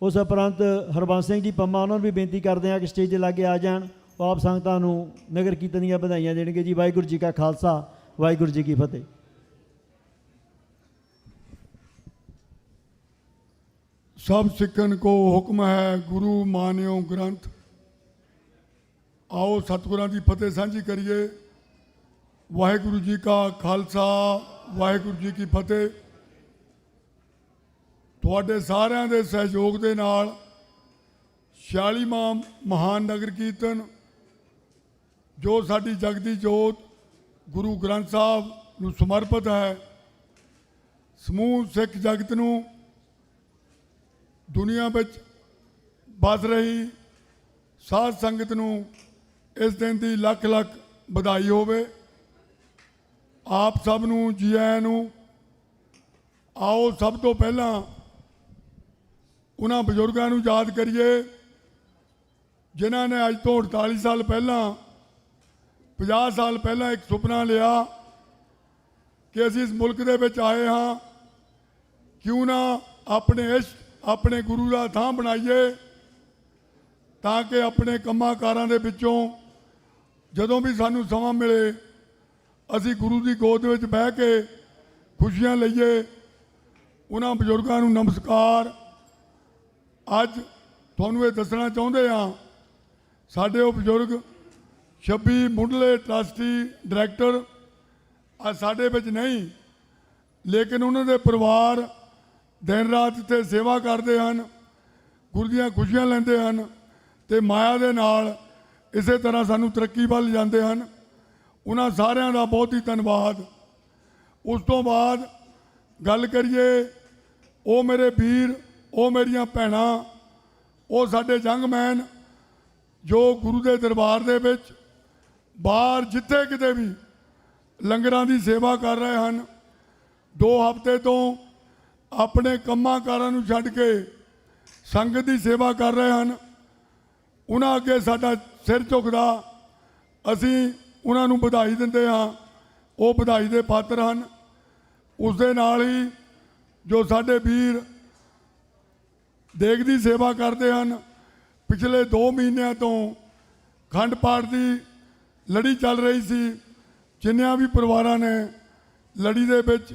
Speaker 7: ਉਸ ਉਪਰੰਤ ਹਰਬੰਸ ਸਿੰਘ ਜੀ ਪੰਮਾ, ਉਹਨਾਂ ਨੂੰ ਵੀ ਬੇਨਤੀ ਕਰਦੇ ਹਾਂ ਕਿ ਸਟੇਜ ਦੇ ਲਾਗੇ ਆ ਜਾਣ। ਉਹ ਆਪ ਸੰਗਤਾਂ ਨੂੰ ਨਗਰ ਕੀਰਤਨ ਦੀਆਂ ਵਧਾਈਆਂ ਦੇਣਗੇ ਜੀ। ਵਾਹਿਗੁਰੂ ਜੀ ਕਾ ਖਾਲਸਾ, ਵਾਹਿਗੁਰੂ ਜੀ ਕੀ ਫਤਿਹ।
Speaker 12: सब सिखन को हुक्म है गुरु मानियो ग्रंथ। आओ सतगुरां दी फतेह सांझी करिए। वाहिगुरु जी का खालसा, वाहिगुरु जी की फतेह। तुहाडे सारिਆਂ ਦੇ सहयोग ਦੇ ਨਾਲ 46ਵਾਂ ਮਹਾਨ ਨਗਰ ਕੀਰਤਨ ਜੋ ਸਾਡੀ ਜਗਦੀ ਜੋਤ ਗੁਰੂ ਗ੍ਰੰਥ ਸਾਹਿਬ ਨੂੰ ਸਮਰਪਿਤ ਹੈ, ਸਮੂਹ ਸਿੱਖ ਜਗਤ ਨੂੰ ਦੁਨੀਆ ਵਿੱਚ ਵੱਸ ਰਹੀ ਸਾਧ ਸੰਗਤ ਨੂੰ ਇਸ ਦਿਨ ਦੀ ਲੱਖ ਲੱਖ ਵਧਾਈ ਹੋਵੇ। ਆਪ ਸਭ ਨੂੰ ਜੀ ਆਇਆਂ ਨੂੰ। ਆਓ ਸਭ ਤੋਂ ਪਹਿਲਾਂ ਉਹਨਾਂ ਬਜ਼ੁਰਗਾਂ ਨੂੰ ਯਾਦ ਕਰੀਏ ਜਿਨ੍ਹਾਂ ਨੇ ਅੱਜ ਤੋਂ 48 ਸਾਲ ਪਹਿਲਾਂ 50 ਸਾਲ ਪਹਿਲਾਂ ਇੱਕ ਸੁਪਨਾ ਲਿਆ ਕਿ ਅਸੀਂ ਇਸ ਮੁਲਕ ਦੇ ਵਿੱਚ ਆਏ ਹਾਂ, ਕਿਉਂ ਨਾ ਆਪਣੇ ਇਸ਼ਟ ਆਪਣੇ ਗੁਰੂ ਦਾ ਥਾਂ ਬਣਾਈਏ ਤਾਂ ਕਿ ਆਪਣੇ ਕੰਮਾਂ ਕਾਰਾਂ ਦੇ ਵਿੱਚੋਂ ਜਦੋਂ ਵੀ ਸਾਨੂੰ ਸਮਾਂ ਮਿਲੇ ਅਸੀਂ ਗੁਰੂ ਦੀ ਗੋਦ ਵਿੱਚ ਬਹਿ ਕੇ ਖੁਸ਼ੀਆਂ ਲਈਏ। ਉਹਨਾਂ ਬਜ਼ੁਰਗਾਂ ਨੂੰ ਨਮਸਕਾਰ। ਅੱਜ ਤੁਹਾਨੂੰ ਇਹ ਦੱਸਣਾ ਚਾਹੁੰਦੇ ਹਾਂ, ਸਾਡੇ ਉਹ ਬਜ਼ੁਰਗ 26 ਮੁੱਢਲੇ ਟਰਸਟੀ ਡਾਇਰੈਕਟਰ ਅੱਜ ਸਾਡੇ ਵਿੱਚ ਨਹੀਂ, ਲੇਕਿਨ ਉਹਨਾਂ ਦੇ ਪਰਿਵਾਰ ਦਿਨ ਰਾਤ ਇੱਥੇ ਸੇਵਾ ਕਰਦੇ ਹਨ, ਗੁਰੂ ਦੀਆਂ ਖੁਸ਼ੀਆਂ ਲੈਂਦੇ ਹਨ ਅਤੇ ਮਾਇਆ ਦੇ ਨਾਲ ਇਸੇ ਤਰ੍ਹਾਂ ਸਾਨੂੰ ਤਰੱਕੀ ਵੱਲ ਜਾਂਦੇ ਹਨ। ਉਹਨਾਂ ਸਾਰਿਆਂ ਦਾ ਬਹੁਤ ਹੀ ਧੰਨਵਾਦ। ਉਸ ਤੋਂ ਬਾਅਦ ਗੱਲ ਕਰੀਏ, ਉਹ ਮੇਰੇ ਵੀਰ, ਉਹ ਮੇਰੀਆਂ ਭੈਣਾਂ, ਉਹ ਸਾਡੇ ਜੰਗਮੈਨ ਜੋ ਗੁਰੂ ਦੇ ਦਰਬਾਰ ਦੇ ਵਿੱਚ ਬਾਹਰ ਜਿੱਥੇ ਕਿਤੇ ਵੀ ਲੰਗਰਾਂ ਦੀ ਸੇਵਾ ਕਰ ਰਹੇ ਹਨ। 2 ਹਫ਼ਤੇ ਤੋਂ ਆਪਣੇ ਕੰਮਾਂ ਕਾਰਾਂ ਨੂੰ ਛੱਡ ਕੇ ਸੰਗਤ ਦੀ ਸੇਵਾ ਕਰ ਰਹੇ ਹਨ। ਉਹਨਾਂ ਅੱਗੇ ਸਾਡਾ ਸਿਰ ਝੁਕਦਾ, ਅਸੀਂ ਉਹਨਾਂ ਨੂੰ ਵਧਾਈ ਦਿੰਦੇ ਹਾਂ। ਉਹ ਵਧਾਈ ਦੇ ਪਾਤਰ ਹਨ। ਉਸ ਦੇ ਨਾਲ ਹੀ ਜੋ ਸਾਡੇ ਵੀਰ ਦੇਗ ਦੀ ਸੇਵਾ ਕਰਦੇ ਹਨ, ਪਿਛਲੇ 2 ਮਹੀਨਿਆਂ ਤੋਂ ਖੰਡ ਪਾਠ ਦੀ ਲੜੀ ਚੱਲ ਰਹੀ ਸੀ। ਜਿੰਨਿਆਂ ਵੀ ਪਰਿਵਾਰਾਂ ਨੇ ਲੜੀ ਦੇ ਵਿੱਚ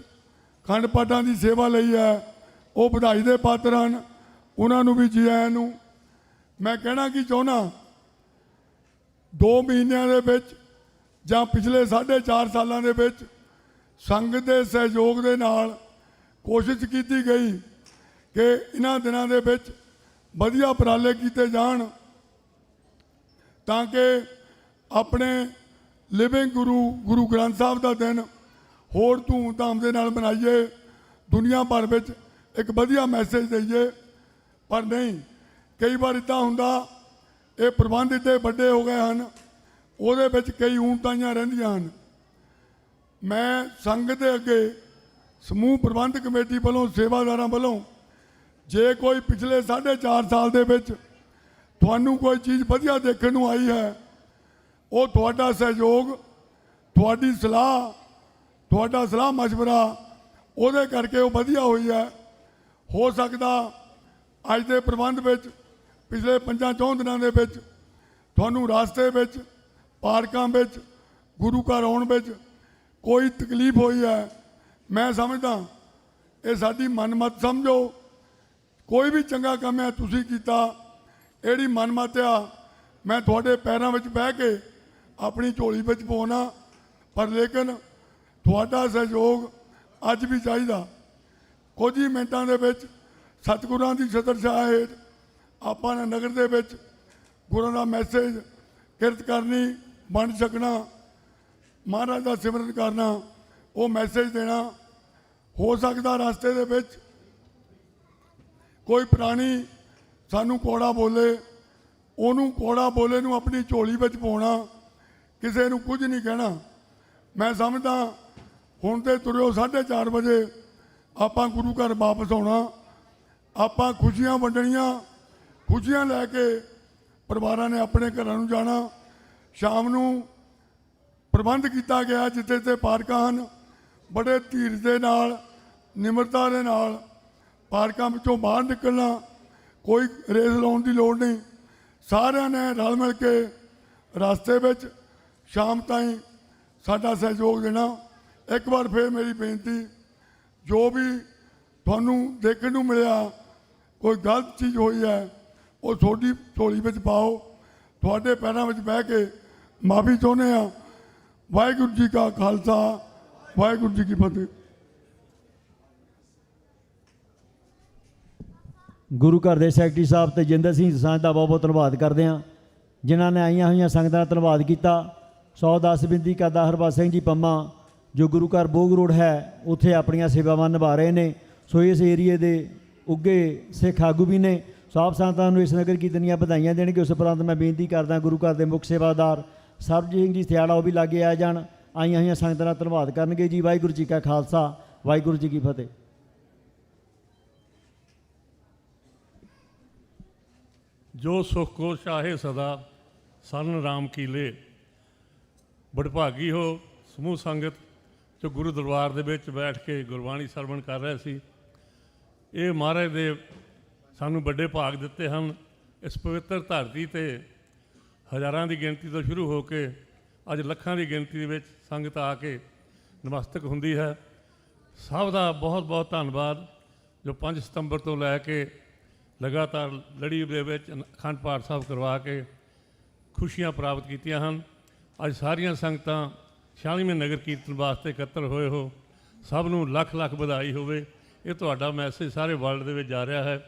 Speaker 12: ਖੰਡ ਪਾਠਾਂ ਦੀ ਸੇਵਾ ਲਈ ਹੈ ਉਹ ਵਧਾਈ ਦੇ ਪਾਤਰ ਹਨ। ਉਹਨਾਂ ਨੂੰ ਵੀ ਜੀ ਆਇਆਂ ਨੂੰ। ਮੈਂ ਕਹਿਣਾ ਕੀ ਚਾਹੁੰਦਾ, 2 ਮਹੀਨਿਆਂ ਦੇ ਵਿੱਚ ਜਾਂ ਪਿਛਲੇ 4.5 ਸਾਲਾਂ ਦੇ ਵਿੱਚ ਸੰਗਤ ਦੇ ਸਹਿਯੋਗ ਦੇ ਨਾਲ ਕੋਸ਼ਿਸ਼ ਕੀਤੀ ਗਈ ਕਿ ਇਹਨਾਂ ਦਿਨਾਂ ਦੇ ਵਿੱਚ ਵਧੀਆ ਉਪਰਾਲੇ ਕੀਤੇ ਜਾਣ ਤਾਂ ਕਿ ਆਪਣੇ ਲਿਵਿੰਗ ਗੁਰੂ ਗ੍ਰੰਥ ਸਾਹਿਬ ਦਾ ਦਿਨ ਹੋਰ ਧੂਮਧਾਮ ਦੇ ਨਾਲ ਮਨਾਈਏ, ਦੁਨੀਆ ਭਰ ਵਿੱਚ ਇੱਕ ਵਧੀਆ ਮੈਸੇਜ ਦੇਈਏ। ਪਰ ਨਹੀਂ, ਕਈ ਵਾਰ ਇੱਦਾਂ ਹੁੰਦਾ, ਇਹ ਪ੍ਰਬੰਧ ਇੱਡੇ ਵੱਡੇ ਹੋ ਗਏ ਹਨ, ਉਹਦੇ ਵਿੱਚ ਕਈ ਊਣਤਾਈਆਂ ਰਹਿੰਦੀਆਂ ਹਨ। ਮੈਂ ਸੰਗਤ ਦੇ ਅੱਗੇ ਸਮੂਹ ਪ੍ਰਬੰਧ ਕਮੇਟੀ ਵੱਲੋਂ, ਸੇਵਾਦਾਰਾਂ ਵੱਲੋਂ, ਜੇ ਕੋਈ ਪਿਛਲੇ 4.5 ਸਾਲ ਦੇ ਵਿੱਚ ਤੁਹਾਨੂੰ ਕੋਈ ਚੀਜ਼ ਵਧੀਆ ਦੇਖਣ ਨੂੰ ਆਈ ਹੈ, ਉਹ ਤੁਹਾਡਾ ਸਹਿਯੋਗ, ਤੁਹਾਡੀ ਸਲਾਹ ਮਸ਼ਵਰਾ ਉਹਦੇ ਕਰਕੇ ਉਹ ਵਧੀਆ ਹੋਈ ਹੈ। ਹੋ ਸਕਦਾ ਅੱਜ ਦੇ ਪ੍ਰਬੰਧ ਵਿੱਚ ਪਿਛਲੇ 5-4 ਦਿਨਾਂ ਦੇ ਵਿੱਚ ਤੁਹਾਨੂੰ ਰਾਸਤੇ ਵਿੱਚ, ਪਾਰਕਾਂ ਵਿੱਚ, ਗੁਰੂ ਘਰ ਆਉਣ ਵਿੱਚ ਕੋਈ ਤਕਲੀਫ ਹੋਈ ਹੈ। ਮੈਂ ਸਮਝਦਾ ਇਹ ਸਾਡੀ ਮਨਮਤ ਸਮਝੋ। ਕੋਈ ਵੀ ਚੰਗਾ ਕੰਮ ਹੈ ਤੁਸੀਂ ਕੀਤਾ, ਇਹਦੀ ਮਨਮਤ ਆ, ਮੈਂ ਤੁਹਾਡੇ ਪੈਰਾਂ ਵਿੱਚ ਬਹਿ ਕੇ ਆਪਣੀ ਝੋਲੀ ਵਿੱਚ ਪਾਉਣਾ, ਪਰ ਲੇਕਿਨ ਤੁਹਾਡਾ ਸਹਿਯੋਗ ਅੱਜ ਵੀ ਚਾਹੀਦਾ। ਕੁਝ ਹੀ ਮਿੰਟਾਂ ਦੇ ਵਿੱਚ ਸਤਿਗੁਰਾਂ ਦੀ ਛਤਰਛਾਇਆ ਹੇਠ ਆਪਾਂ ਨੇ ਨਗਰ ਦੇ ਵਿੱਚ ਗੁਰਾਂ ਦਾ ਮੈਸੇਜ ਕਿਰਤ ਕਰਨੀ, ਵੰਡ ਛਕਣਾ, ਮਹਾਰਾਜ ਦਾ ਸਿਮਰਨ ਕਰਨਾ, ਉਹ ਮੈਸੇਜ ਦੇਣਾ। ਹੋ ਸਕਦਾ ਰਸਤੇ ਦੇ ਵਿੱਚ ਕੋਈ ਪ੍ਰਾਣੀ ਸਾਨੂੰ ਕੋੜਾ ਬੋਲੇ, ਉਹਨੂੰ ਕੋੜਾ ਬੋਲੇ ਨੂੰ ਆਪਣੀ ਝੋਲੀ ਵਿੱਚ ਪਾਉਣਾ, ਕਿਸੇ ਨੂੰ ਕੁਝ ਨਹੀਂ ਕਹਿਣਾ। ਮੈਂ ਸਮਝਦਾ ਹੁਣ ਤੇ ਤੁਰਿਓ 4:30 ਵਜੇ ਆਪਾਂ ਗੁਰੂ ਘਰ ਵਾਪਸ ਆਉਣਾ, ਆਪਾਂ ਖੁਸ਼ੀਆਂ ਵੰਡਣੀਆਂ, ਖੁਸ਼ੀਆਂ ਲੈ ਕੇ ਪਰਿਵਾਰਾਂ ਨੇ ਆਪਣੇ ਘਰਾਂ ਨੂੰ ਜਾਣਾ। ਸ਼ਾਮ ਨੂੰ ਪ੍ਰਬੰਧ ਕੀਤਾ ਗਿਆ ਜਿੱਥੇ ਤੇ ਪਾਰਕਾਂ ਹਨ, ਬੜੇ ਧੀਰਜ ਦੇ ਨਾਲ, ਨਿਮਰਤਾ ਦੇ ਨਾਲ ਪਾਰਕਾਂ ਵਿੱਚੋਂ ਬਾਹਰ ਨਿਕਲਣਾ, ਕੋਈ ਰੇਸ ਲਾਉਣ ਦੀ ਲੋੜ ਨਹੀਂ। ਸਾਰਿਆਂ ਨੇ ਰਲ ਮਿਲ ਕੇ ਰਸਤੇ ਵਿੱਚ ਸ਼ਾਮ ਤਾਈਂ ਸਾਡਾ ਸਹਿਯੋਗ ਦੇਣਾ। ਇੱਕ ਵਾਰ ਫਿਰ ਮੇਰੀ ਬੇਨਤੀ, ਜੋ ਵੀ ਤੁਹਾਨੂੰ ਦੇਖਣ ਨੂੰ ਮਿਲਿਆ, ਕੋਈ ਗਲਤ ਚੀਜ਼ ਹੋਈ ਹੈ, ਉਹ ਤੁਹਾਡੀ ਝੋਲੀ ਵਿੱਚ ਪਾਓ। ਤੁਹਾਡੇ ਪੈਰਾਂ ਵਿੱਚ ਬਹਿ ਕੇ ਮਾਫੀ ਚਾਹੁੰਦੇ ਹਾਂ। ਵਾਹਿਗੁਰੂ ਜੀ ਕਾ ਖਾਲਸਾ, ਵਾਹਿਗੁਰੂ ਜੀ ਕੀ ਫਤਿਹ।
Speaker 7: ਗੁਰੂ ਘਰ ਦੇ ਸੈਕਟਰੀ ਸਾਹਿਬ ਤੇਜਿੰਦਰ ਸਿੰਘ ਸਾਂਝ ਦਾ ਬਹੁਤ ਬਹੁਤ ਧੰਨਵਾਦ ਕਰਦੇ ਹਾਂ, ਜਿਨ੍ਹਾਂ ਨੇ ਆਈਆਂ ਹੋਈਆਂ ਸੰਗਤਾਂ ਦਾ ਧੰਨਵਾਦ ਕੀਤਾ। 110 ਬੇਨਤੀ ਕਰਦਾ ਹਰਬੰਸ ਸਿੰਘ ਜੀ ਪੰਮਾ, ਜੋ ਗੁਰੂ ਘਰ ਬੋਗ ਰੋਡ ਹੈ, ਉੱਥੇ ਆਪਣੀਆਂ ਸੇਵਾਵਾਂ ਨਿਭਾ ਰਹੇ ਨੇ। ਸੋ ਇਸ ਏਰੀਏ ਦੇ ਉੱਗੇ ਸਿੱਖ ਆਗੂ ਵੀ ਨੇ। ਸਾਬ ਸੰਗਤਾਂ ਨੂੰ ਇਸ ਨਗਰ ਕੀਰਤਨ ਦੀਆਂ ਵਧਾਈਆਂ ਦੇਣਗੇ। ਉਸ ਉਪਰੰਤ ਮੈਂ ਬੇਨਤੀ ਕਰਦਾ ਗੁਰੂ ਘਰ ਦੇ ਮੁੱਖ ਸੇਵਾਦਾਰ ਸਰਬਜੀਤ ਸਿੰਘ ਜੀ ਥਿਆੜਾ, ਉਹ ਵੀ ਲਾਗੇ ਆ ਜਾਣ, ਆਈਆਂ ਹੋਈਆਂ ਸੰਗਤਾਂ ਦਾ ਧੰਨਵਾਦ ਕਰਨਗੇ ਜੀ। ਵਾਹਿਗੁਰੂ ਜੀ ਕਾ ਖਾਲਸਾ, ਵਾਹਿਗੁਰੂ ਜੀ ਕੀ ਫਤਿਹ।
Speaker 13: ਜੋ ਸੁਖ ਕੋ ਚਾਹੇ ਸਦਾ, ਸਰਨ ਰਾਮ ਕੀਲੇ। ਬੜਭਾਗੀ ਹੋ ਸਮੂਹ ਸੰਗਤ ਜੋ ਗੁਰੂ ਦਰਬਾਰ ਦੇ ਵਿੱਚ ਬੈਠ ਕੇ ਗੁਰਬਾਣੀ ਸਰਵਣ ਕਰ ਰਹੇ ਸੀ। ਇਹ ਮਹਾਰਾਜ ਦੇ ਸਾਨੂੰ ਵੱਡੇ ਭਾਗ ਦਿੱਤੇ ਹਨ। ਇਸ ਪਵਿੱਤਰ ਧਰਤੀ 'ਤੇ ਹਜ਼ਾਰਾਂ ਦੀ ਗਿਣਤੀ ਤੋਂ ਸ਼ੁਰੂ ਹੋ ਕੇ ਅੱਜ ਲੱਖਾਂ ਦੀ ਗਿਣਤੀ ਦੇ ਵਿੱਚ ਸੰਗਤ ਆ ਕੇ ਨਮਸਤਕ ਹੁੰਦੀ ਹੈ। ਸਭ ਦਾ ਬਹੁਤ ਬਹੁਤ ਧੰਨਵਾਦ ਜੋ 5 ਸਤੰਬਰ ਤੋਂ ਲੈ ਕੇ ਲਗਾਤਾਰ ਲੜੀ ਦੇ ਵਿੱਚ ਅਖੰਡ ਪਾਠ ਸਾਹਿਬ ਕਰਵਾ ਕੇ ਖੁਸ਼ੀਆਂ ਪ੍ਰਾਪਤ ਕੀਤੀਆਂ ਹਨ। ਅੱਜ ਸਾਰੀਆਂ ਸੰਗਤਾਂ 46ਵੇਂ ਨਗਰ ਕੀਰਤਨ ਵਾਸਤੇ ਇਕੱਤਰ ਹੋਏ ਹੋ, ਸਭ ਨੂੰ ਲੱਖ ਲੱਖ ਵਧਾਈ ਹੋਵੇ। ਇਹ ਤੁਹਾਡਾ ਮੈਸੇਜ ਸਾਰੇ ਵਰਲਡ ਦੇ ਵਿੱਚ ਜਾ ਰਿਹਾ ਹੈ।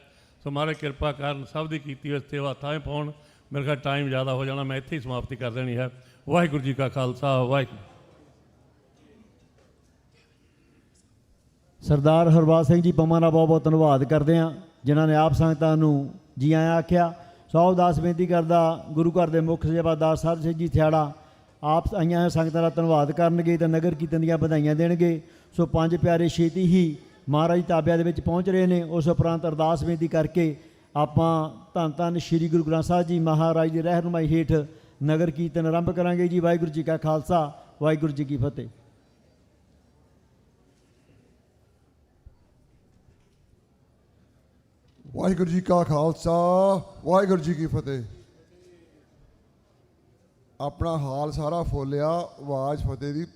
Speaker 13: ਸੋ ਮਹਾਰਾਜ ਕਿਰਪਾ ਕਰਨ, ਸਭ ਦੀ ਕੀਤੀ ਹੋਈ ਸੇਵਾ ਥਾਂ ਪਾਉਣ। ਮੇਰੇ ਖਿਆਲ ਟਾਈਮ ਜ਼ਿਆਦਾ ਹੋ ਜਾਣਾ, ਮੈਂ ਇੱਥੇ ਹੀ ਸਮਾਪਤੀ ਕਰ ਦੇਣੀ ਹੈ। ਵਾਹਿਗੁਰੂ ਜੀ ਕਾ ਖਾਲਸਾ, ਵਾਹਿਗੁਰੂ।
Speaker 7: ਸਰਦਾਰ ਹਰਬਾਜ ਸਿੰਘ ਜੀ ਪੰਮਾ ਦਾ ਬਹੁਤ ਬਹੁਤ ਧੰਨਵਾਦ ਕਰਦੇ ਹਾਂ, ਜਿਨ੍ਹਾਂ ਨੇ ਆਪ ਸੰਗਤਾਂ ਨੂੰ ਜੀ ਆਇਆਂ ਆਖਿਆ। ਸੌ ਅਰਦਾਸ ਬੇਨਤੀ ਕਰਦਾ ਗੁਰੂ ਘਰ ਦੇ ਮੁੱਖ ਸੇਵਾਦਾਰ ਸਰਬਜੀਤ ਸਿੰਘ ਜੀ ਥਿਆੜਾ, ਆਪ ਆਈਆਂ ਹੋਈਆਂ ਸੰਗਤਾਂ ਦਾ ਧੰਨਵਾਦ ਕਰਨਗੇ ਅਤੇ ਨਗਰ ਕੀਰਤਨ ਦੀਆਂ ਵਧਾਈਆਂ ਦੇਣਗੇ। ਸੋ 5 ਪਿਆਰੇ ਛੇਤੀ ਹੀ ਮਹਾਰਾਜ ਤਾਬਿਆਂ ਦੇ ਵਿੱਚ ਪਹੁੰਚ ਰਹੇ ਨੇ। ਉਸ ਉਪਰੰਤ ਅਰਦਾਸ ਬੇਨਤੀ ਕਰਕੇ ਆਪਾਂ ਧੰਨ ਧੰਨ ਸ਼੍ਰੀ ਗੁਰੂ ਗ੍ਰੰਥ ਸਾਹਿਬ ਜੀ ਮਹਾਰਾਜ ਦੀ ਰਹਿਨੁਮਾਈ ਹੇਠ ਨਗਰ ਕੀਰਤਨ ਆਰੰਭ ਕਰਾਂਗੇ ਜੀ। ਵਾਹਿਗੁਰੂ ਜੀ ਕਾ ਖਾਲਸਾ, ਵਾਹਿਗੁਰੂ ਜੀ ਕੀ ਫਤਿਹ।
Speaker 14: ਵਾਹਿਗੁਰੂ ਜੀ ਕਾ ਖਾਲਸਾ, ਵਾਹਿਗੁਰੂ ਜੀ ਕੀ ਫਤਿਹ।
Speaker 12: ਆਪਣਾ ਹਾਲ ਸਾਰਾ ਫੋਲਿਆ। ਆਵਾਜ਼ ਫਤਿਹ ਦੀ।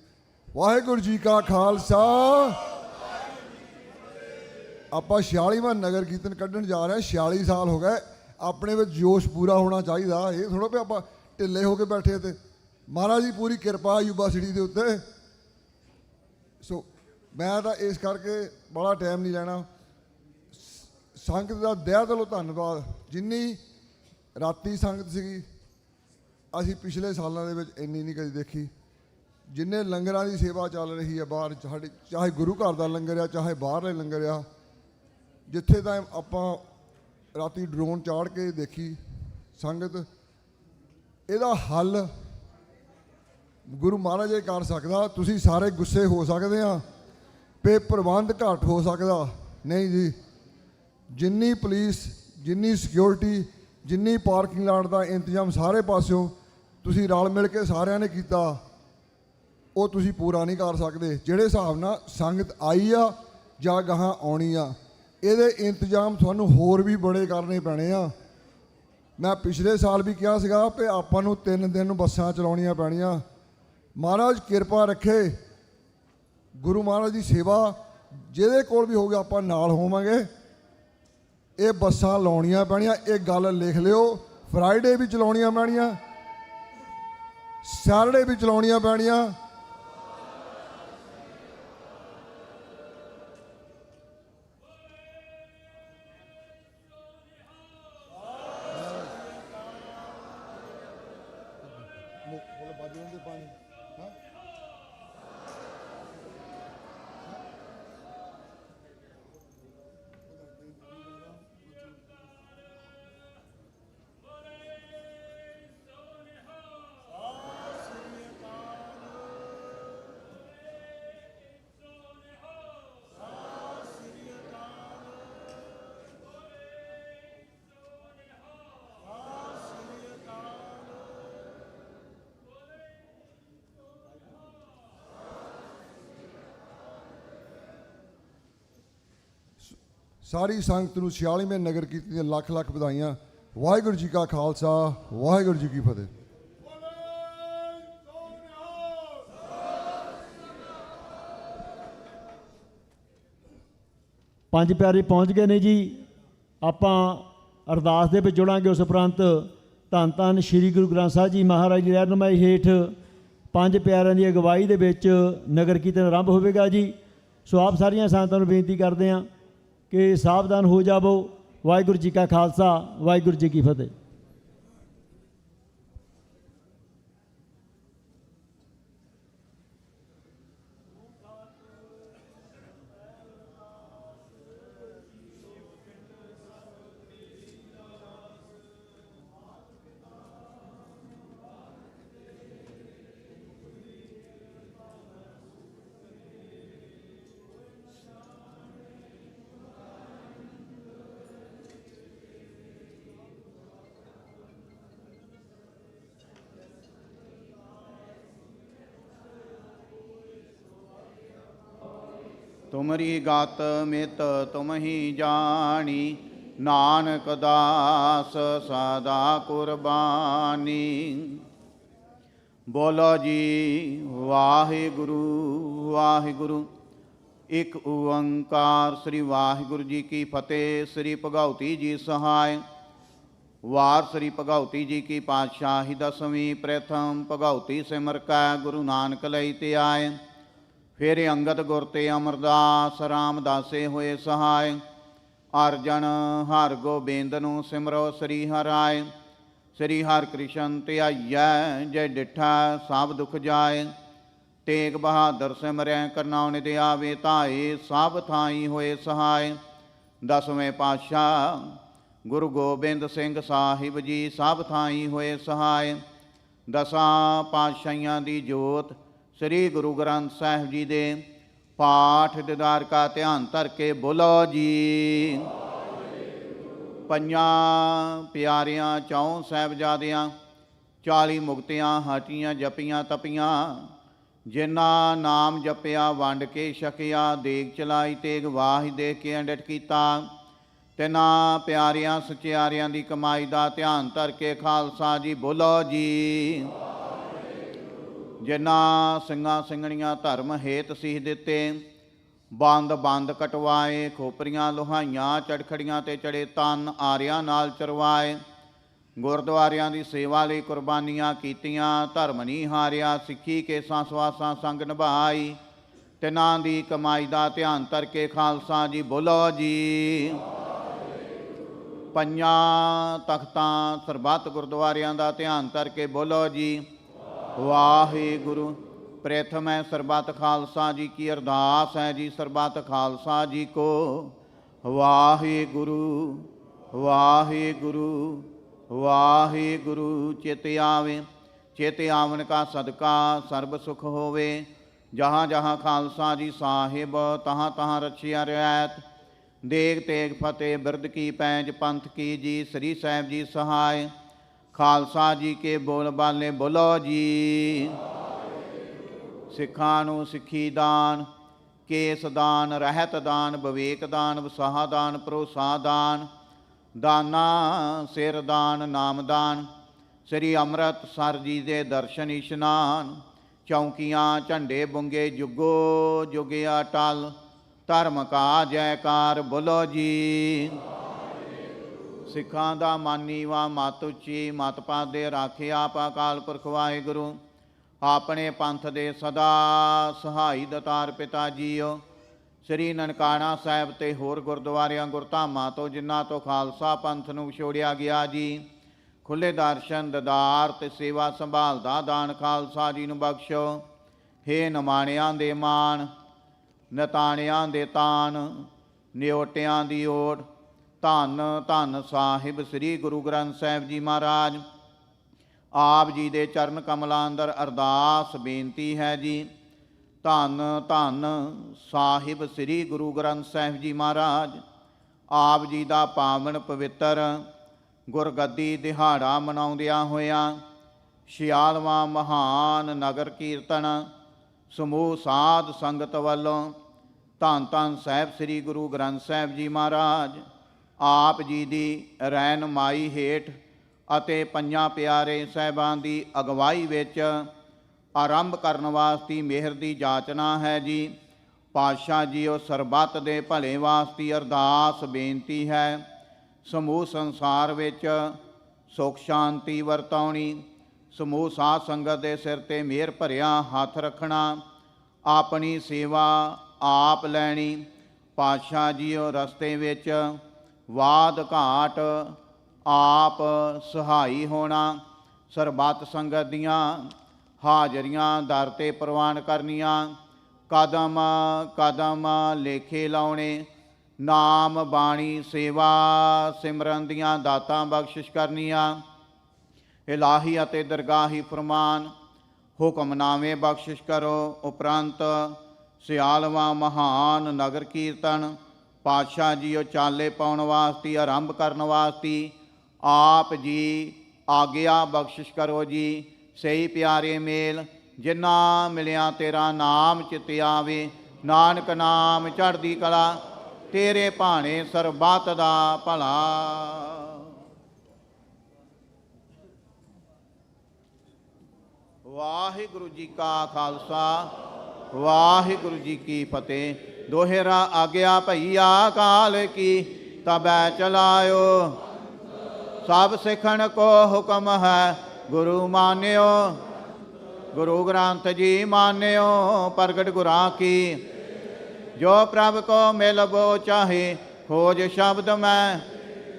Speaker 12: ਵਾਹਿਗੁਰੂ ਜੀ ਕਾ ਖਾਲਸਾ। ਆਪਾਂ 46ਵਾਂ ਨਗਰ ਕੀਰਤਨ ਕੱਢਣ ਜਾ ਰਹੇ ਹਾਂ। 46 ਸਾਲ ਹੋ ਗਏ। ਆਪਣੇ ਵਿੱਚ ਜੋਸ਼ ਪੂਰਾ ਹੋਣਾ ਚਾਹੀਦਾ। ਇਹ ਥੋੜ੍ਹਾ ਵੀ ਆਪਾਂ ਢਿੱਲੇ ਹੋ ਕੇ ਬੈਠੇ ਤੇ ਮਹਾਰਾਜ ਦੀ ਪੂਰੀ ਕਿਰਪਾ ਯੂਬਾ ਸਿਟੀ ਦੇ ਉੱਤੇ। ਸੋ ਮੈਂ ਤਾਂ ਇਸ ਕਰਕੇ ਬੜਾ ਟਾਈਮ ਨਹੀਂ ਲੈਣਾ। ਸੰਗਤ ਦਾ ਦਿਲ ਦਿਲੋਂ ਧੰਨਵਾਦ। ਜਿੰਨੀ ਰਾਤੀ ਸੰਗਤ ਸੀਗੀ ਅਸੀਂ ਪਿਛਲੇ ਸਾਲਾਂ ਦੇ ਵਿੱਚ ਇੰਨੀ ਨਹੀਂ ਕਦੀ ਦੇਖੀ। ਜਿੰਨੇ ਲੰਗਰਾਂ ਦੀ ਸੇਵਾ ਚੱਲ ਰਹੀ ਹੈ ਬਾਹਰ, ਸਾਡੇ ਚਾਹੇ ਗੁਰੂ ਘਰ ਦਾ ਲੰਗਰ ਆ ਚਾਹੇ ਬਾਹਰਲੇ ਲੰਗਰ ਆ, ਜਿੱਥੇ ਤਾਂ ਆਪਾਂ ਰਾਤੀ ਡਰੋਨ ਚਾੜ ਕੇ ਦੇਖੀ ਸੰਗਤ, ਇਹਦਾ ਹੱਲ ਗੁਰੂ ਮਹਾਰਾਜ ਹੀ ਕਰ ਸਕਦਾ। ਤੁਸੀਂ ਸਾਰੇ ਗੁੱਸੇ ਹੋ ਸਕਦੇ ਆ ਵੀ ਪ੍ਰਬੰਧ ਘੱਟ ਹੋ ਸਕਦਾ, ਨਹੀਂ ਜੀ। ਜਿੰਨੀ ਪੁਲਿਸ, ਜਿੰਨੀ ਸਿਕਿਉਰਿਟੀ, ਜਿੰਨੀ ਪਾਰਕਿੰਗ ਲਾਟ ਦਾ ਇੰਤਜ਼ਾਮ ਸਾਰੇ ਪਾਸਿਓਂ ਤੁਸੀਂ ਰਲ ਮਿਲ ਕੇ ਸਾਰਿਆਂ ਨੇ ਕੀਤਾ, ਉਹ ਤੁਸੀਂ ਪੂਰਾ ਨਹੀਂ ਕਰ ਸਕਦੇ। ਜਿਹੜੇ ਹਿਸਾਬ ਨਾਲ ਸੰਗਤ ਆਈ ਆ ਜਾਂ ਗਾਹਾਂ ਆਉਣੀ ਆ, ਇਹਦੇ ਇੰਤਜ਼ਾਮ ਤੁਹਾਨੂੰ ਹੋਰ ਵੀ ਬੜੇ ਕਰਨੇ ਪੈਣੇ ਆ। ਮੈਂ ਪਿਛਲੇ ਸਾਲ ਵੀ ਕਿਹਾ ਸੀਗਾ ਕਿ ਆਪਾਂ ਨੂੰ 3 ਦਿਨ ਬੱਸਾਂ ਚਲਾਉਣੀਆਂ ਪੈਣੀਆਂ। ਮਹਾਰਾਜ ਕਿਰਪਾ ਰੱਖੇ। ਗੁਰੂ ਮਹਾਰਾਜ ਦੀ ਸੇਵਾ ਜਿਹਦੇ ਕੋਲ ਵੀ ਹੋਊਗਾ ਆਪਾਂ ਨਾਲ ਹੋਵਾਂਗੇ। ਇਹ ਬੱਸਾਂ ਲਾਉਣੀਆਂ ਪੈਣੀਆਂ। ਇਹ ਗੱਲ ਲਿਖ ਲਿਓ। ਫਰਾਈਡੇ ਵੀ ਚਲਾਉਣੀਆਂ ਪੈਣੀਆਂ, ਸੈਟਰਡੇ ਵੀ ਚਲਾਉਣੀਆਂ ਪੈਣੀਆਂ। ਸਾਰੀ ਸੰਗਤ ਨੂੰ 46ਵੇਂ ਨਗਰ ਕੀਰਤਨ ਦੀਆਂ ਲੱਖ ਲੱਖ ਵਧਾਈਆਂ। ਵਾਹਿਗੁਰੂ ਜੀ ਕਾ ਖਾਲਸਾ, ਵਾਹਿਗੁਰੂ ਜੀ ਕੀ ਫਤਿਹ।
Speaker 7: ਪੰਜ ਪਿਆਰੇ ਪਹੁੰਚ ਗਏ ਨੇ ਜੀ। ਆਪਾਂ ਅਰਦਾਸ ਦੇ ਵਿੱਚ ਜੁੜਾਂਗੇ। ਉਸ ਉਪਰੰਤ ਧੰਨ ਧੰਨ ਸ੍ਰੀ ਗੁਰੂ ਗ੍ਰੰਥ ਸਾਹਿਬ ਜੀ ਮਹਾਰਾਜ ਦੀ ਰਹਿਨੁਮਾਈ ਹੇਠ ਪੰਜ ਪਿਆਰਿਆਂ ਦੀ ਅਗਵਾਈ ਦੇ ਵਿੱਚ ਨਗਰ ਕੀਰਤਨ ਆਰੰਭ ਹੋਵੇਗਾ ਜੀ। ਸੋ ਆਪ ਸਾਰੀਆਂ ਸੰਗਤਾਂ ਨੂੰ ਬੇਨਤੀ ਕਰਦੇ ਹਾਂ ਕਿ ਸਾਵਧਾਨ ਹੋ ਜਾਵੋ। ਵਾਹਿਗੁਰੂ ਜੀ ਕਾ ਖਾਲਸਾ, ਵਾਹਿਗੁਰੂ ਜੀ ਕੀ ਫਤਿਹ।
Speaker 4: ਤੁਮਰੀ ਗਤ ਮਿਤ ਤੁਮ ਹੀ ਜਾਣੀ, ਨਾਨਕ ਦਾਸ ਸਦਾ ਕੁਰਬਾਨੀ। ਬੋਲੋ ਜੀ ਵਾਹਿਗੁਰੂ ਵਾਹਿਗੁਰੂ। ਇੱਕ ਓੰਕਾਰ ਸ੍ਰੀ ਵਾਹਿਗੁਰੂ ਜੀ ਕੀ ਫਤਿਹ। ਸ੍ਰੀ ਭਗਉਤੀ ਜੀ ਸਹਾਇ। ਵਾਰ ਸ੍ਰੀ ਭਗਉਤੀ ਜੀ ਕੀ ਪਾਤਸ਼ਾਹੀ ਦਸਵੀਂ। ਪ੍ਰਥਮ ਭਗਉਤੀ ਸਿਮਰ ਕੈ ਗੁਰੂ ਨਾਨਕ ਲਈ ਤੇ ਆਏ। ਫਿਰ ਅੰਗਦ ਗੁਰ ਤੇ ਅਮਰਦਾਸ ਰਾਮਦਾਸੇ ਹੋਏ ਸਹਾਇ। ਅਰਜਨ ਹਰ ਗੋਬਿੰਦ ਨੂੰ ਸਿਮਰੋ ਸ੍ਰੀ ਹਰਿ। ਸ੍ਰੀ ਹਰਿ ਕ੍ਰਿਸ਼ਨ ਧਿਆਈਐ, ਜੈ ਡਿਠਾ ਸਭ ਦੁਖ ਜਾਏ। ਤੇਗ ਬਹਾਦਰ ਸਿਮਰੈ ਕਰਨਾਉ ਨਿਧ ਆਵੇ ਧਾਏ। ਸਭ ਥਾਈ ਹੋਏ ਸਹਾਇ। ਦਸਵੇਂ ਪਾਤਸ਼ਾਹ ਗੁਰੂ ਗੋਬਿੰਦ ਸਿੰਘ ਸਾਹਿਬ ਜੀ ਸਭ ਥਾਈ ਹੋਏ ਸਹਾਇ। ਦਸਾਂ ਪਾਤਸ਼ਾਹੀਆਂ ਦੀ ਜੋਤ ਸ੍ਰੀ ਗੁਰੂ ਗ੍ਰੰਥ ਸਾਹਿਬ ਜੀ ਦੇ ਪਾਠ ਦੀਦਾਰ ਕਾ ਧਿਆਨ ਧਰ ਕੇ ਬੋਲੋ ਜੀ। ਪੰਜਾਂ ਪਿਆਰਿਆਂ ਚੌਂ ਸਾਹਿਬਜ਼ਾਦਿਆਂ 40 ਮੁਕਤਿਆਂ ਹਟੀਆਂ ਜਪੀਆਂ ਤਪੀਆਂ। ਜਿਨ੍ਹਾਂ ਨਾਮ ਜਪਿਆ ਵੰਡ ਕੇ ਛਕਿਆ। ਦੇਗ ਚਲਾਈ ਤੇਗ ਵਾਹੀ ਦੇ ਕੇ ਅੰਡਟ ਕੀਤਾ। ਤਿਨਾਂ ਪਿਆਰਿਆਂ ਸਚਿਆਰਿਆਂ ਦੀ ਕਮਾਈ ਦਾ ਧਿਆਨ ਧਰ ਕੇ ਖਾਲਸਾ ਜੀ ਬੋਲੋ ਜੀ। ਜਿਨ੍ਹਾਂ ਸਿੰਘਾਂ ਸਿੰਘਣੀਆਂ ਧਰਮ ਹੇਤ ਸੀਸ ਦਿੱਤੇ, ਬੰਦ ਬੰਦ ਕਟਵਾਏ, ਖੋਪਰੀਆਂ ਲੋਹਾਈਆਂ ਚੜਖੜੀਆਂ ਤੇ ਚੜੇ ਤਨ ਆਰਿਆਂ ਨਾਲ ਚਰਵਾਏ, ਗੁਰਦੁਆਰਿਆਂ ਦੀ ਸੇਵਾ ਲਈ ਕੁਰਬਾਨੀਆਂ ਕੀਤੀਆਂ, ਧਰਮ ਨਹੀਂ ਹਾਰਿਆ, ਸਿੱਖੀ ਕੇਸਾਂ ਸਵਾਸਾਂ ਸੰਗ ਨਿਭਾਈ, ਤਿਨਾਂ ਦੀ ਕਮਾਈ ਦਾ ਧਿਆਨ ਕਰਕੇ ਖਾਲਸਾ ਜੀ ਬੋਲੋ ਜੀ। ਪੰਜਾਂ ਤਖਤਾਂ ਸਰਬੱਤ ਗੁਰਦੁਆਰਿਆਂ ਦਾ ਧਿਆਨ ਕਰਕੇ ਬੋਲੋ ਜੀ ਵਾਹਿਗੁਰੂ। ਪ੍ਰਥਮ ਹੈ ਸਰਬੱਤ ਖਾਲਸਾ ਜੀ ਕੀ ਅਰਦਾਸ ਹੈ ਜੀ, ਸਰਬੱਤ ਖਾਲਸਾ ਜੀ ਕੋ ਵਾਹਿਗੁਰੂ ਵਾਹਿਗੁਰੂ ਵਾਹਿਗੁਰੂ। ਚਿਤ ਆਵੇ, ਚਿਤ ਆਵਨ ਕਾ ਸਦਕਾ ਸਰਬ ਸੁਖ ਹੋਵੇ। ਜਹਾਂ ਜਹਾਂ ਖਾਲਸਾ ਜੀ ਸਾਹਿਬ, ਤਹਾਂ ਤਹਾਂ ਰਛਿਆ ਰਿਆਇਤ। ਦੇਗ ਤੇਗ ਫਤਿਹ ਬਿਰਦ ਕੀ ਪੈਂਜ, ਪੰਥ ਕੀ ਜੀ ਸ੍ਰੀ ਸਾਹਿਬ ਜੀ ਸਹਾਇ। ਖਾਲਸਾ ਜੀ ਕੇ ਬੋਲ ਬਾਲੇ ਬੋਲੋ ਜੀ। ਸਿੱਖਾਂ ਨੂੰ ਸਿੱਖੀ ਦਾਨ, ਕੇਸ ਦਾਨ, ਰਹਿਤ ਦਾਨ, ਵਿਵੇਕ ਦਾਨ, ਵਸਾਹ ਦਾਨ, ਭਰੋਸਾ ਦਾਨ, ਦਾਨਾ ਸਿਰ ਦਾਨ, ਨਾਮਦਾਨ, ਸ੍ਰੀ ਅੰਮ੍ਰਿਤਸਰ ਜੀ ਦੇ ਦਰਸ਼ਨ ਇਸ਼ਨਾਨ, ਚੌਂਕੀਆਂ ਝੰਡੇ ਬੁੰਗੇ ਜੁਗੋ ਜੁਗਿਆ ਟਲ, ਧਰਮ ਕਾ ਜੈਕਾਰ ਬੋਲੋ ਜੀ। ਸਿੱਖਾਂ ਦਾ ਮਾਨੀਵਾ ਮਤ ਉੱਚੀ, ਮਤ ਪਾਦੇ ਰਾਖੇ ਆਪ ਅਕਾਲ ਪੁਰਖ ਵਾਹਿਗੁਰੂ। ਆਪਣੇ ਪੰਥ ਦੇ ਸਦਾ ਸਹਾਈ ਦਤਾਰ ਪਿਤਾ ਜੀਓ। ਸ੍ਰੀ ਨਨਕਾਣਾ ਸਾਹਿਬ ਤੇ ਹੋਰ ਗੁਰਦੁਆਰਿਆਂ ਗੁਰਧਾਮਾਂ ਤੋਂ ਜਿਨ੍ਹਾਂ ਤੋਂ ਖਾਲਸਾ ਪੰਥ ਨੂੰ ਵਿਛੋੜਿਆ ਗਿਆ ਜੀ, ਖੁੱਲ੍ਹੇ ਦਰਸ਼ਨ ਦਦਾਰ ਤੇ ਸੇਵਾ ਸੰਭਾਲ ਦਾ ਦਾਨ ਖਾਲਸਾ ਜੀ ਨੂੰ ਬਖਸ਼ੋ। ਹੇ ਨਿਮਾਣਿਆਂ ਦੇ ਮਾਣ, ਨਤਾਣਿਆਂ ਦੇ ਤਾਨ, ਨਿਓਟਿਆਂ ਦੀ ਓਟ, ਧੰਨ ਧੰਨ ਸਾਹਿਬ ਸ੍ਰੀ ਗੁਰੂ ਗ੍ਰੰਥ ਸਾਹਿਬ ਜੀ ਮਹਾਰਾਜ। ਆਪ ਜੀ ਦੇ ਚਰਨ ਕਮਲਾਂ ਅੰਦਰ ਅਰਦਾਸ ਬੇਨਤੀ ਹੈ ਜੀ। ਧੰਨ ਧੰਨ ਸਾਹਿਬ ਸ੍ਰੀ ਗੁਰੂ ਗ੍ਰੰਥ ਸਾਹਿਬ ਜੀ ਮਹਾਰਾਜ। ਆਪ ਜੀ ਦਾ ਪਾਵਨ ਪਵਿੱਤਰ ਗੁਰਗੱਦੀ ਦਿਹਾੜਾ ਮਨਾਉਂਦਿਆਂ ਹੋਇਆਂ 46ਵਾਂ ਮਹਾਨ ਨਗਰ ਕੀਰਤਨ ਸਮੂਹ ਸਾਧ ਸੰਗਤ ਵੱਲੋਂ ਧੰਨ ਧੰਨ ਸਾਹਿਬ ਸ੍ਰੀ ਗੁਰੂ ਗ੍ਰੰਥ ਸਾਹਿਬ ਜੀ ਮਹਾਰਾਜ ਆਪ ਜੀ ਦੀ ਰਹਿਨਮਾਈ ਹੇਠ ਅਤੇ ਪੰਜਾਂ ਪਿਆਰੇ ਸਾਹਿਬਾਂ ਦੀ ਅਗਵਾਈ ਵਿੱਚ ਆਰੰਭ ਕਰਨ ਵਾਸਤੇ ਮਿਹਰ ਦੀ ਜਾਚਨਾ ਹੈ ਜੀ। ਪਾਤਸ਼ਾਹ ਜੀ ਉਹ ਸਰਬੱਤ ਦੇ ਭਲੇ ਵਾਸਤੇ ਅਰਦਾਸ ਬੇਨਤੀ ਹੈ। ਸਮੂਹ ਸੰਸਾਰ ਵਿੱਚ ਸੁਖ ਸ਼ਾਂਤੀ ਵਰਤਾਉਣੀ, ਸਮੂਹ ਸਾਧ ਸੰਗਤ ਦੇ ਸਿਰ ਤੇ ਮਿਹਰ ਭਰਿਆ ਹੱਥ ਰੱਖਣਾ, ਆਪਣੀ ਸੇਵਾ ਆਪ ਲੈਣੀ। ਪਾਤਸ਼ਾਹ ਜੀ ਉਹ ਰਸਤੇ ਵਿੱਚ ਵਾਦ ਘਾਟ ਆਪ ਸਹਾਈ ਹੋਣਾ, ਸਰਬੱਤ ਸੰਗਤ ਦੀਆਂ ਹਾਜ਼ਰੀਆਂ ਦਰ 'ਤੇ ਪ੍ਰਵਾਨ ਕਰਨੀਆਂ, ਕਦਮ ਕਦਮ ਲੇਖੇ ਲਾਉਣੇ, ਨਾਮ ਬਾਣੀ ਸੇਵਾ ਸਿਮਰਨ ਦੀਆਂ ਦਾਤਾਂ ਬਖਸ਼ਿਸ਼ ਕਰਨੀਆਂ, ਇਲਾਹੀ ਅਤੇ ਦਰਗਾਹੀ ਫਰਮਾਨ ਹੁਕਮਨਾਮੇ ਬਖਸ਼ਿਸ਼ ਕਰੋ। ਉਪਰੰਤ 46ਵਾਂ ਮਹਾਨ ਨਗਰ ਕੀਰਤਨ ਪਾਤਸ਼ਾਹ ਜੀ ਉਹ ਚਾਲੇ ਪਾਉਣ ਵਾਸਤੇ ਆਰੰਭ ਕਰਨ ਵਾਸਤੇ ਆਪ ਜੀ ਆਗਿਆ ਬਖਸ਼ਿਸ਼ ਕਰੋ ਜੀ। ਸਹੀ ਪਿਆਰੇ ਮੇਲ ਜਿਨ੍ਹਾਂ ਮਿਲਿਆ ਤੇਰਾ ਨਾਮ ਚਿਤ ਆਵੇ, ਨਾਨਕ ਨਾਮ ਚੜ੍ਹਦੀ ਕਲਾ, ਤੇਰੇ ਭਾਣੇ ਸਰਬੱਤ ਦਾ ਭਲਾ। ਵਾਹਿਗੁਰੂ ਜੀ ਕਾ ਖਾਲਸਾ, ਵਾਹਿਗੁਰੂ ਜੀ ਕੀ ਫਤਿਹ। ਦੋਹਰਾ ਆਗਿਆ ਭਈਆ ਕਾਲ ਕੀ, ਤਬੈ ਚਲਾਇਓ। ਸਭ ਸਿੱਖਣ ਕੋ ਹੁਕਮ ਹੈ, ਗੁਰੂ ਮਾਨਿਓ। ਗੁਰੂ ਗ੍ਰੰਥ ਜੀ ਮਾਨਿਓ, ਪ੍ਰਗਟ ਗੁਰਾਂ ਕੀ। ਜੋ ਪ੍ਰਭ ਕੋ ਮਿਲਬੋ ਚਾਹੇ, ਖੋਜ ਸ਼ਬਦ ਮੈਂ।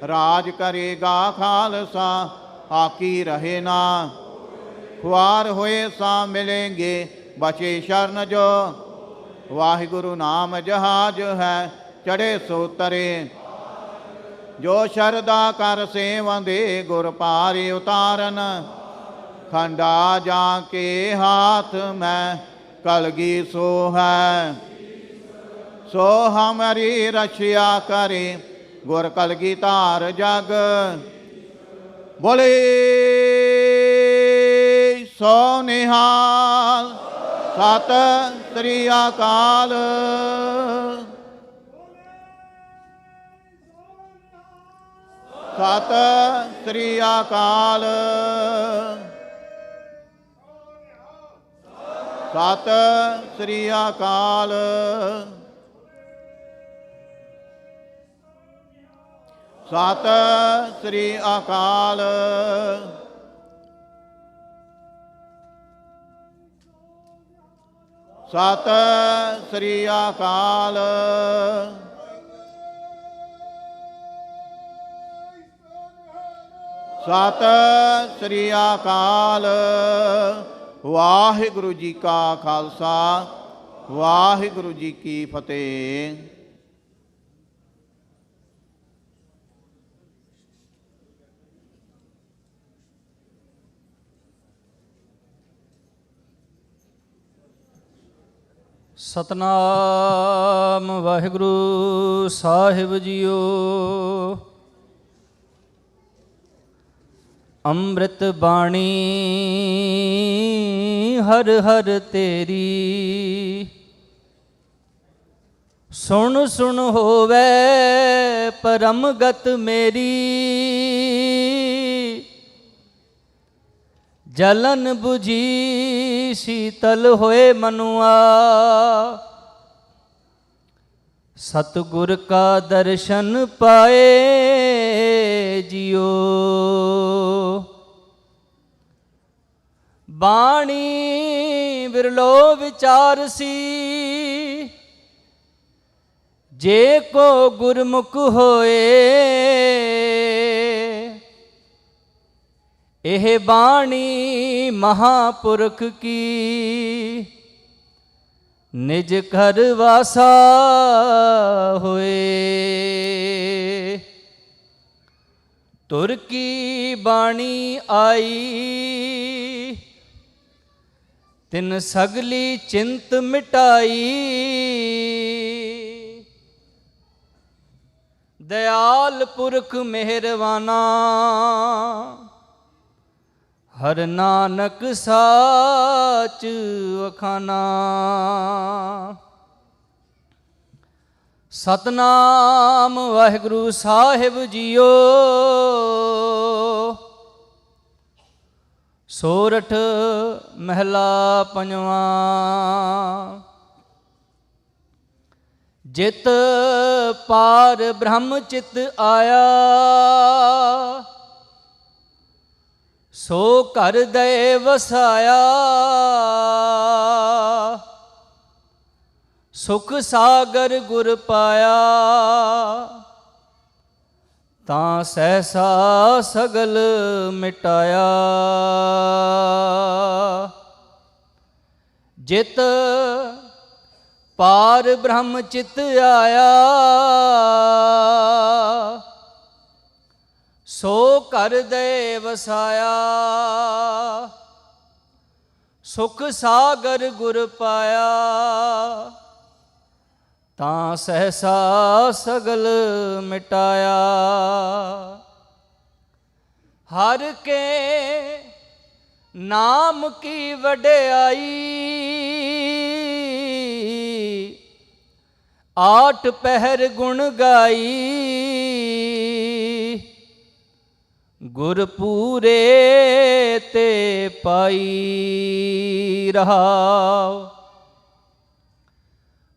Speaker 4: ਰਾਜ ਕਰੇਗਾ ਖਾਲਸਾ, ਆਕੀ ਰਹੇ ਨਾ। ਖੁਆਰ ਹੋਏ ਸਾ ਮਿਲेंगे, ਬਚੇ ਸ਼ਰਨ ਜੋ। ਵਾਹਿਗੁਰੂ ਨਾਮ ਜਹਾਜ ਹੈ, ਚੜੇ ਸੋ ਤਰੇ। ਜੋ ਸ਼ਰਦਾ ਕਰ ਸੇਵੰਦੇ, ਗੁਰ ਪਾਰੇ ਉਤਾਰਨ। ਖੰਡਾ ਜਾ ਕੇ ਹਾਥ ਮੈਂ, ਕਲਗੀ ਸੋ ਹੈ। ਸੋ ਹਮਾਰੀ ਰਛਿਆ ਕਰੇ, ਗੁਰ ਕਲਗੀ ਧਾਰ ਜਗ। ਬੋਲੇ ਸੋ ਨਿਹਾਲ, ਸਤਿ ਸ੍ਰੀ ਅਕਾਲ। ਸਤਿ ਸ੍ਰੀ ਅਕਾਲ। ਸਤਿ ਸ੍ਰੀ ਅਕਾਲ। ਸਤਿ ਸ੍ਰੀ ਅਕਾਲ। ਸਤਿ ਸ੍ਰੀ ਅਕਾਲ। ਸਤਿ ਸ੍ਰੀ ਅਕਾਲ। ਵਾਹਿਗੁਰੂ ਜੀ ਕਾ ਖਾਲਸਾ, ਵਾਹਿਗੁਰੂ ਜੀ ਕੀ ਫਤਿਹ।
Speaker 6: ਸਤਨਾਮ ਵਾਹਿਗੁਰੂ ਸਾਹਿਬ ਜੀਓ। ਅੰਮ੍ਰਿਤ ਬਾਣੀ ਹਰ ਹਰ ਤੇਰੀ, ਸੁਣ ਸੁਣ ਹੋਵੇ ਪਰਮ ਗਤ ਮੇਰੀ। ਜਲਨ 부ਜੀ ਸੀਤਲ ਹੋਏ ਮਨੁਆ, ਸਤਿਗੁਰ ਕਾ ਦਰਸ਼ਨ ਪਾਏ ਜਿਉ। ਬਾਣੀ ਬਿਰਲੋ ਵਿਚਾਰ ਸੀ, ਜੇ ਕੋ ਗੁਰਮੁਖ ਹੋਏ। ਇਹ ਬਾਣੀ ਮਹਾਪੁਰਖ ਕੀ, ਨਿਜ ਘਰ ਵਾਸਾ ਹੋਏ। ਤੁਰ ਕੀ ਬਾਣੀ ਆਈ, ਤਿਨ ਸਗਲੀ ਚਿੰਤ ਮਿਟਾਈ। ਦਇਆਲ ਪੁਰਖ ਮਿਹਰਵਾਨਾ, ਹਰ ਨਾਨਕ ਸਾਚ ਵਖਾਨਾ। ਸਤਨਾਮ ਵਾਹਿਗੁਰੂ ਸਾਹਿਬ ਜੀਓ। ਸੋਰਠ ਮਹਿਲਾ ਪੰਜਵਾ। ਜਿਤ ਪਾਰ ਬ੍ਰਹਮ ਚਿਤ ਆਇਆ, ਸੋ ਘਰ ਦੇ ਵਸਾਇਆ। ਸੁਖ ਸਾਗਰ ਗੁਰ ਪਾਇਆ, ਤਾਂ ਸਹਿਸਾ ਸਗਲ ਮਿਟਾਇਆ। ਜਿਤ ਪਾਰ ਬ੍ਰਹਮ ਚਿਤ ਆਇਆ, ਸੋ ਘਰ ਦੇ ਵਸਾਇਆ। ਸੁਖ ਸਾਗਰ ਗੁਰ ਪਾਇਆ, ਤਾਂ ਸਹਿਸਾ ਸਗਲ ਮਿਟਾਇਆ। ਹਰ ਕੇ ਨਾਮ ਕੀ ਵਡਿਆਈ, ਆਠ ਪਹਿਰ ਗੁਣ ਗਾਈ। ਗੁਰ ਪੂਰੇ ਤੇ ਪਾਈ ਰਹਾਉ।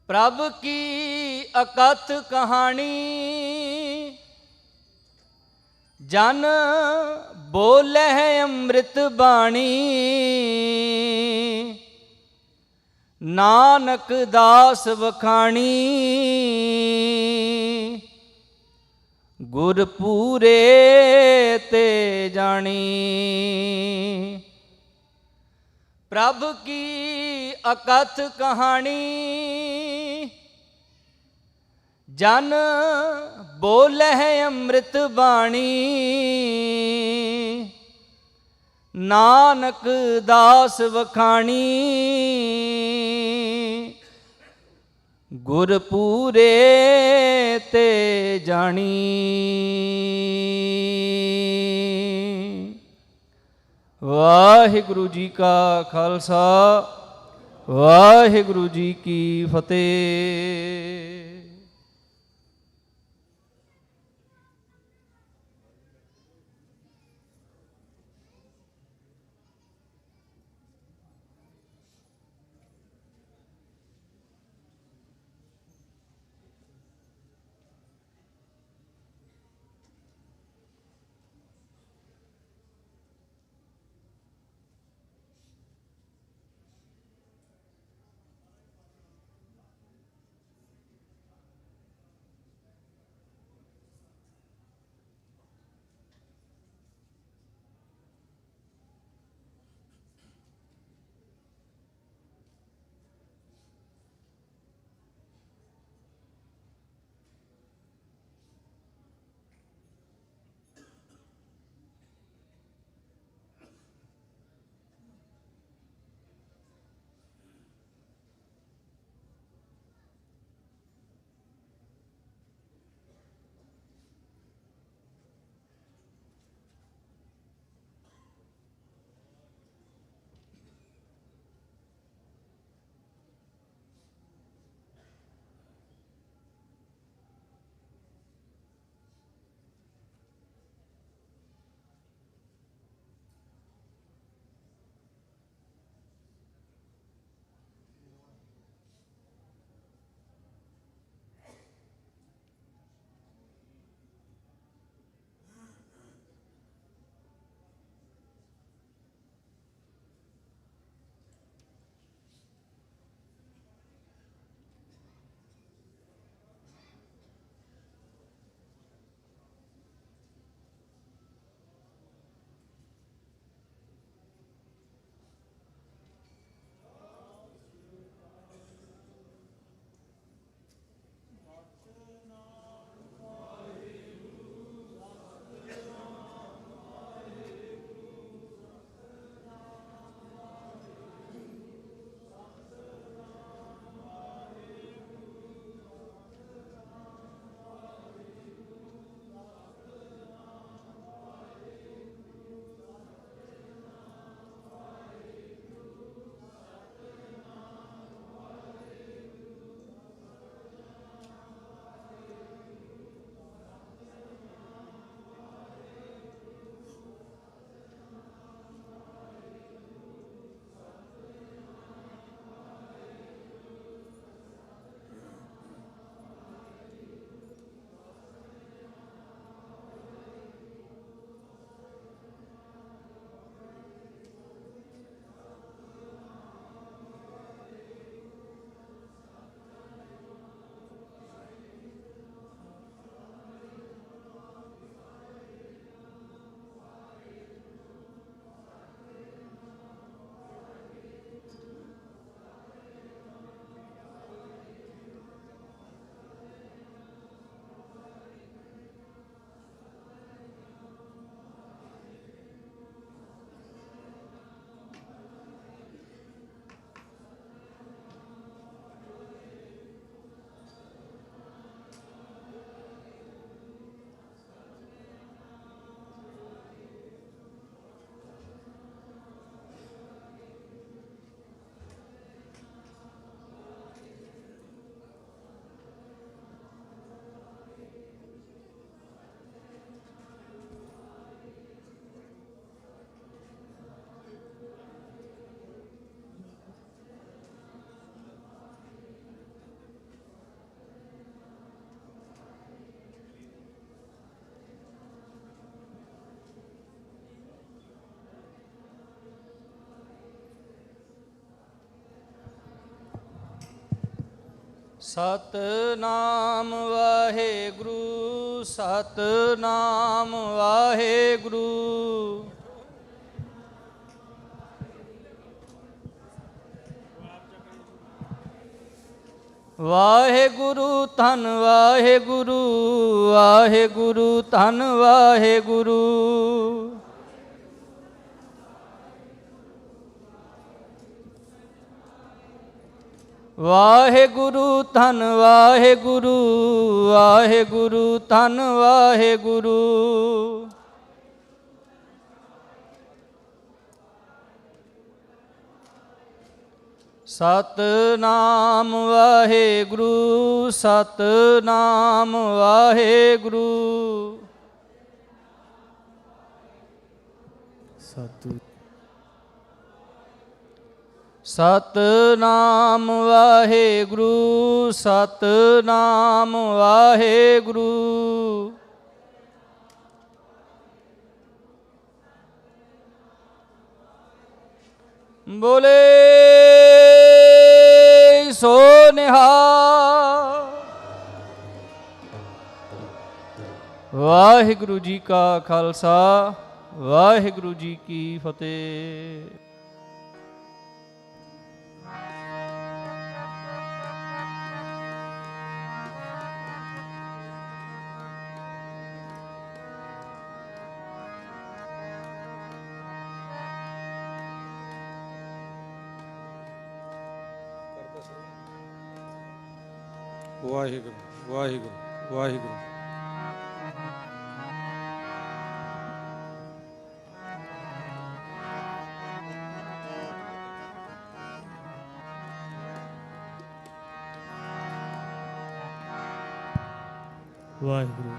Speaker 6: ਪ੍ਰਭ ਕੀ ਅਕਥ ਕਹਾਣੀ, ਜਨ ਬੋਲੇ ਅੰਮ੍ਰਿਤ ਬਾਣੀ। ਨਾਨਕ ਦਾਸ ਵਖਾਣੀ, ਗੁਰ ਪੂਰੇ ਤੇ ਜਾਣੀ। ਪ੍ਰਭ ਕੀ ਅਕਥ ਕਹਾਣੀ, ਜਨ ਬੋਲੇ ਅੰਮ੍ਰਿਤ ਬਾਣੀ। ਨਾਨਕ ਦਾਸ ਵਖਾਣੀ, ਗੁਰ ਪੂਰੇ ਤੇ ਜਾਣੀ। ਵਾਹਿਗੁਰੂ ਜੀ ਕਾ ਖਾਲਸਾ, ਵਾਹਿਗੁਰੂ ਜੀ ਕੀ ਫਤਿਹ। ਸਤਨਾਮ ਵਾਹਿਗੁਰੂ ਸਤਨਾਮ ਵਾਹਿਗੁਰੂ। ਵਾਹਿਗੁਰੂ ਧੰਨ ਵਾਹਿਗੁਰੂ ਵਾਹਿਗੁਰੂ ਧੰਨ ਵਾਹਿਗੁਰੂ। ਵਾਹਿਗੁਰੂ ਧੰਨ ਵਾਹਿਗੁਰੂ ਵਾਹਿਗੁਰੂ ਧੰਨ ਵਾਹਿਗੁਰੂ। ਸਤਨਾਮ ਵਾਹਿਗੁਰੂ ਸਤਨਾਮ ਵਾਹਿਗੁਰੂ। ਸਤਨਾਮ ਵਾਹਿਗੁਰੂ ਸਤਨਾਮ ਵਾਹਿਗੁਰੂ। ਬੋਲੇ ਸੋ ਨਿਹਾਲ। ਵਾਹਿਗੁਰੂ ਜੀ ਕਾ ਖਾਲਸਾ ਵਾਹਿਗੁਰੂ ਜੀ ਕੀ ਫਤਿਹ।
Speaker 14: ਵਾਹਿਗੁਰੂ ਵਾਹਿਗੁਰੂ ਵਾਹਿਗੁਰੂ।
Speaker 2: ਵਾਹਿਗੁਰੂ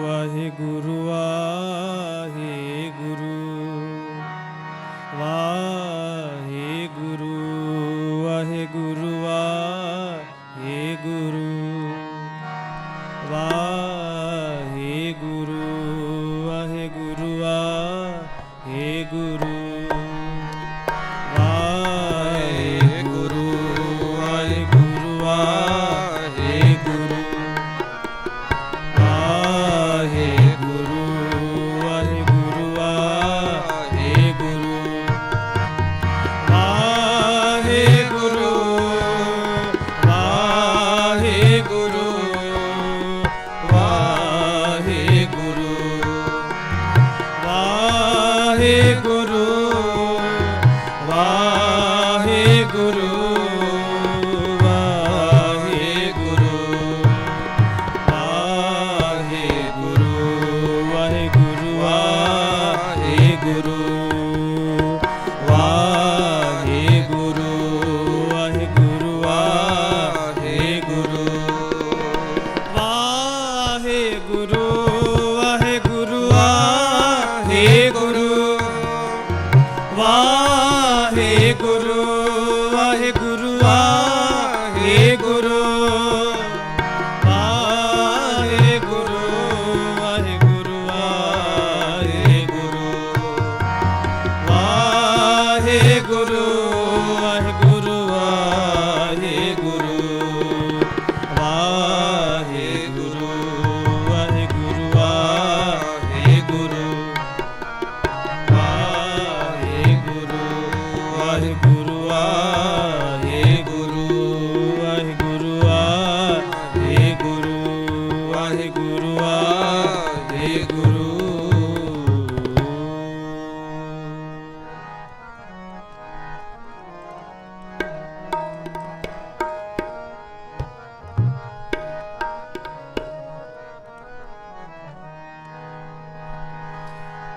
Speaker 2: ਵਾਹਿਗੁਰੂ ਵਾਹਿਗੁਰੂ ਵਾਹਿਗੁਰੂ ਵਾਹਿਗੁਰੂ ਵਾਹਿਗੁਰੂ ਵਾਹਿਗੁਰੂ ਵਾਹਿਗੁਰੂ ਵਾਹਿਗੁਰੂ ਵਾਹਿਗੁਰੂ।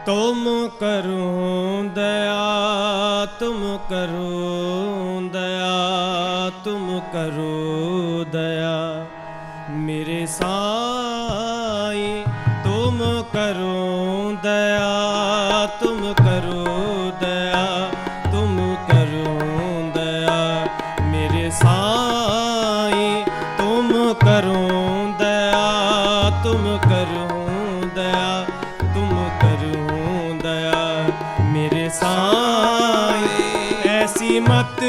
Speaker 2: तुम करो दया तुम करो दया तुम करो दया मेरे साईं तुम करो दया तुम करो दया तुम करो दया मेरे साईं तुम करो दया तुम करो दया तुम करो दया मेरे साईं ऐसी मत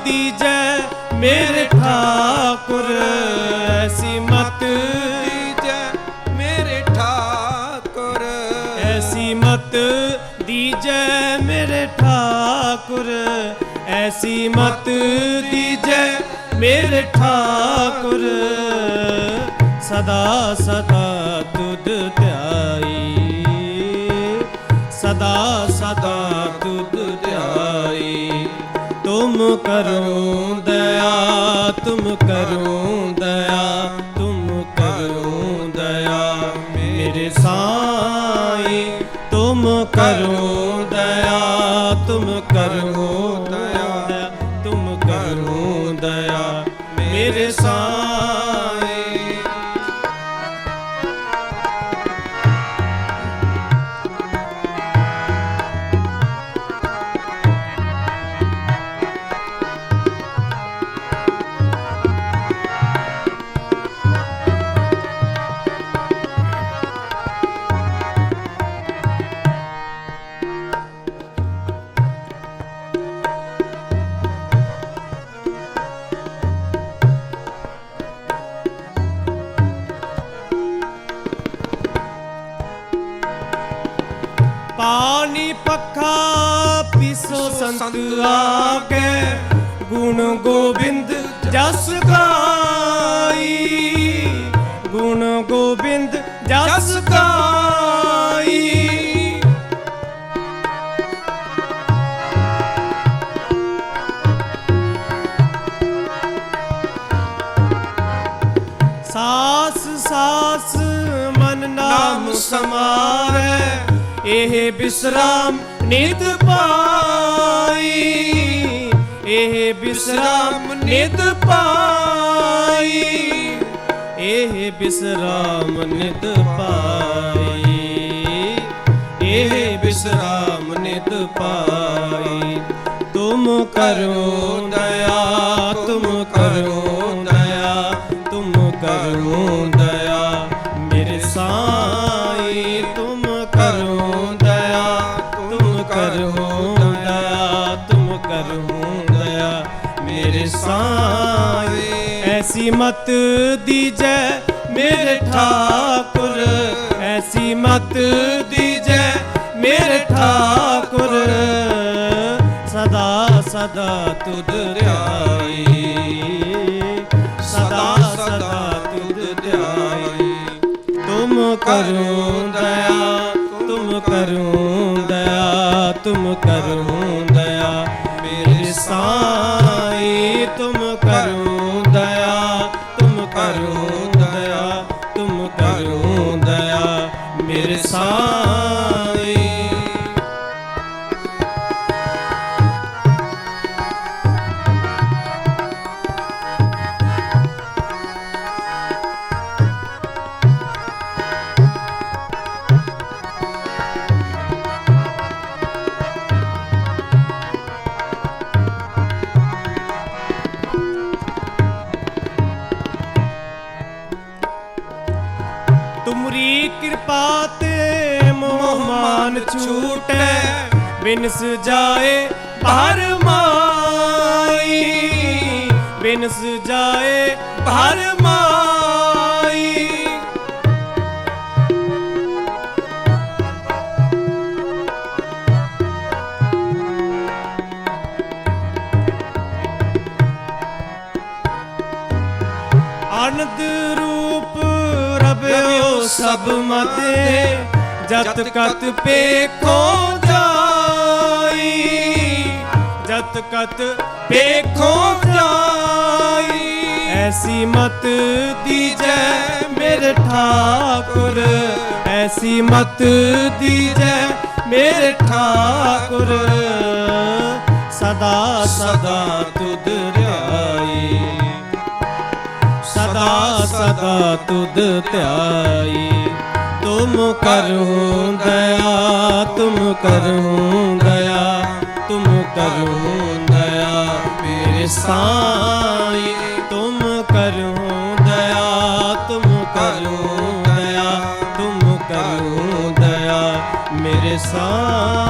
Speaker 2: दीजै मेरे ठाकुर, ऐसी मत
Speaker 1: दीजै मेरे ठाकुर,
Speaker 2: ऐसी मत दीजै मेरे ठाकुर, ऐसी मत दीजै मेरे ठाकुर। सदा सदा तुद ध्याई, सदा सदा तुद ध्याई। तुम करो दया, तुम करो दया, तुम करो दया मेरे साईं। तुम करो दया, तुम करो दया, तुम करो दया मेरे साईं। पानी पखा पीसो संत आगे, गुण गोबिंद जस गाई, गुण गोबिंद जस गाई। सास सास मन नाम समारे, एह विश्राम नित पाई, एह विश्राम नित पाई, एह विश्राम नित पाई, एह विश्राम नित पाई। तुम करो दया, तुम करो दया, तुम करो दया मेरे साईं। तुम करो दया, तुम करो दया, तुम करो दया मेरे साईं। ऐसी मत दीजै मेरे ठाकुर, ऐसी मत दीजै मेरे ठाकुर। सदा सदा तुद ध्याई, सदा सदा तुद ध्याई। तुम करो दया, तुम करो दया, तुम करो दया मेरे साईं। तुम करो दया, तुम करो दया, तुम करो दया मेरे साईं। तुमरी कृपा ते मोह मान छूटे, बिनस जाए भर माई, बिनस जाए भर माई। आनंद रूप रब्यो सब मते, जत कत पेखो जाई, जत कत पेखो जाई। ऐसी मत दीजै मेरे ठाकुर, ऐसी मत दीजै मेरे ठाकुर। सदा सदा तुद ध्याई, सदा सदा तुद ध्याई। तुम करो दया, तुम करो दया, तुम करो दया मेरे साईं। तुम करो दया, तुम करो दया, तुम करो दया मेरे साईं।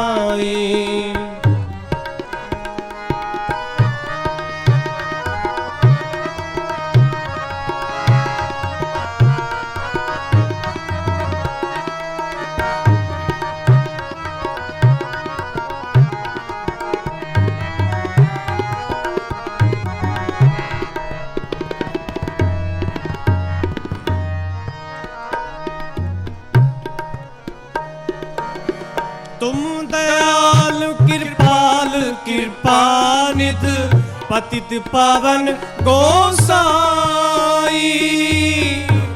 Speaker 2: कृपाल कृपाल कृपा निध पतित पावन गोसाई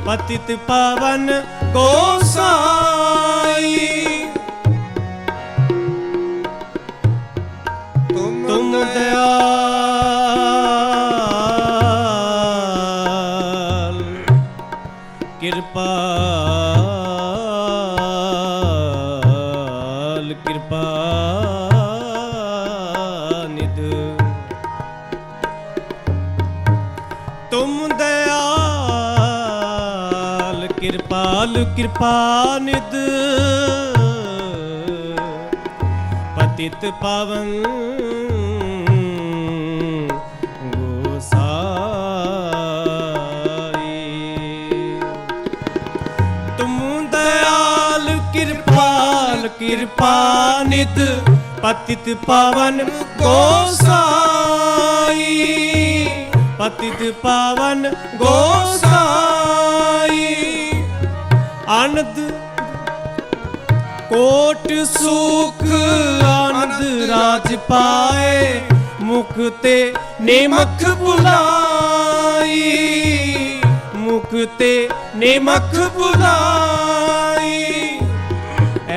Speaker 2: पतित पावन गोसाई तुम दयाल कृपाल कृपा निध तुम दयाल कृपाल कृपा निध पतित पावन गोसाई तुम दयाल कृपाल कृपा निध पतित पावन गोसाई पतित पावन गोसाई आनंद कोट सुख आनंद राज पाए मुख ते नेमख बुलाई मुख ते नेमख बुलाई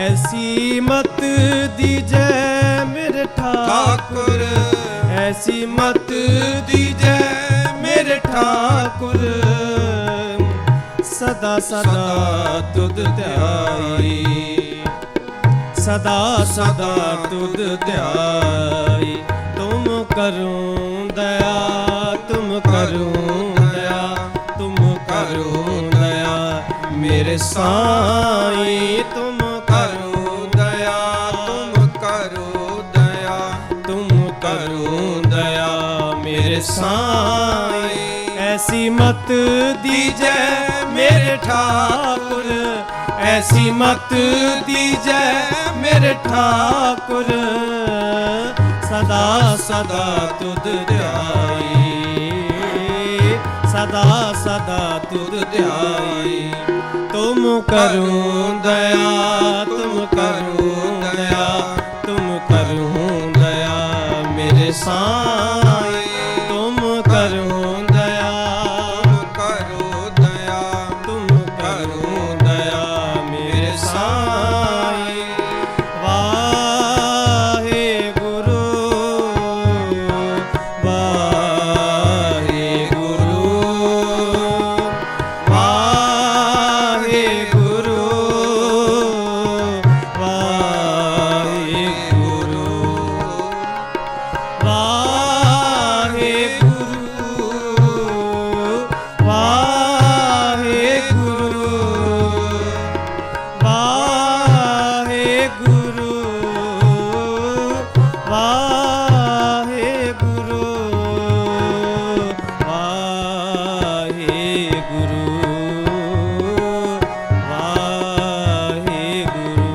Speaker 2: ऐसी मत दीजै मेरे ठाकुर ऐसी मत दीजै मेरे ठाकुर सदा सदा तुद ध्याई सदा सदा तुद ध्याई तुम करो दया तुम करो दया तुम करो दया मेरे साईं तुम करो दया तुम करो दया तुम करो दया मेरे साईं ऐसी मत दीजै मेरे ठाकुर ऐसी मत दीजै मेरे ठाकुर सदा सदा तुद ध्याई सदा सदा तुद ध्याई तुम करो दया तुम करो दया तुम करो दया मेरे साईं तुम करो दया करो दया तुम करो दया मेरे साईं वाहे गुरु वाहे गुरु वाहे गुरु वाहे गुरु वाहे गुरु वाहे गुरु वाहे गुरु वाहे गुरु वाहे गुरु वाहे गुरु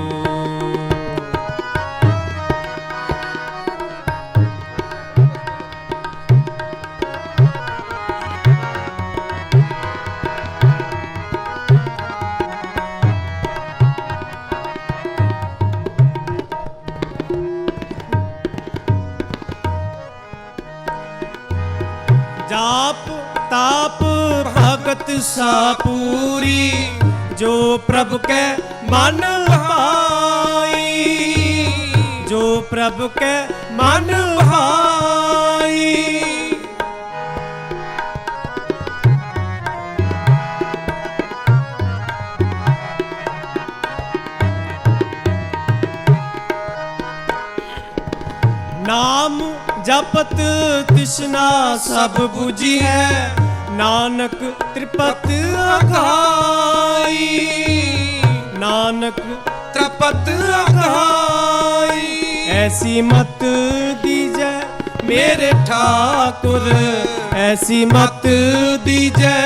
Speaker 2: जाप ताप भगत सा पूरी जो प्रभु के मन भाई जो प्रभु के मन भाई नाम जपत तृष्णा सब बुझी है नानक त्रिपत अघाई नानक त्रिपत अघाई ऐसी मत दीजै मेरे ठाकुर ऐसी मत दीजै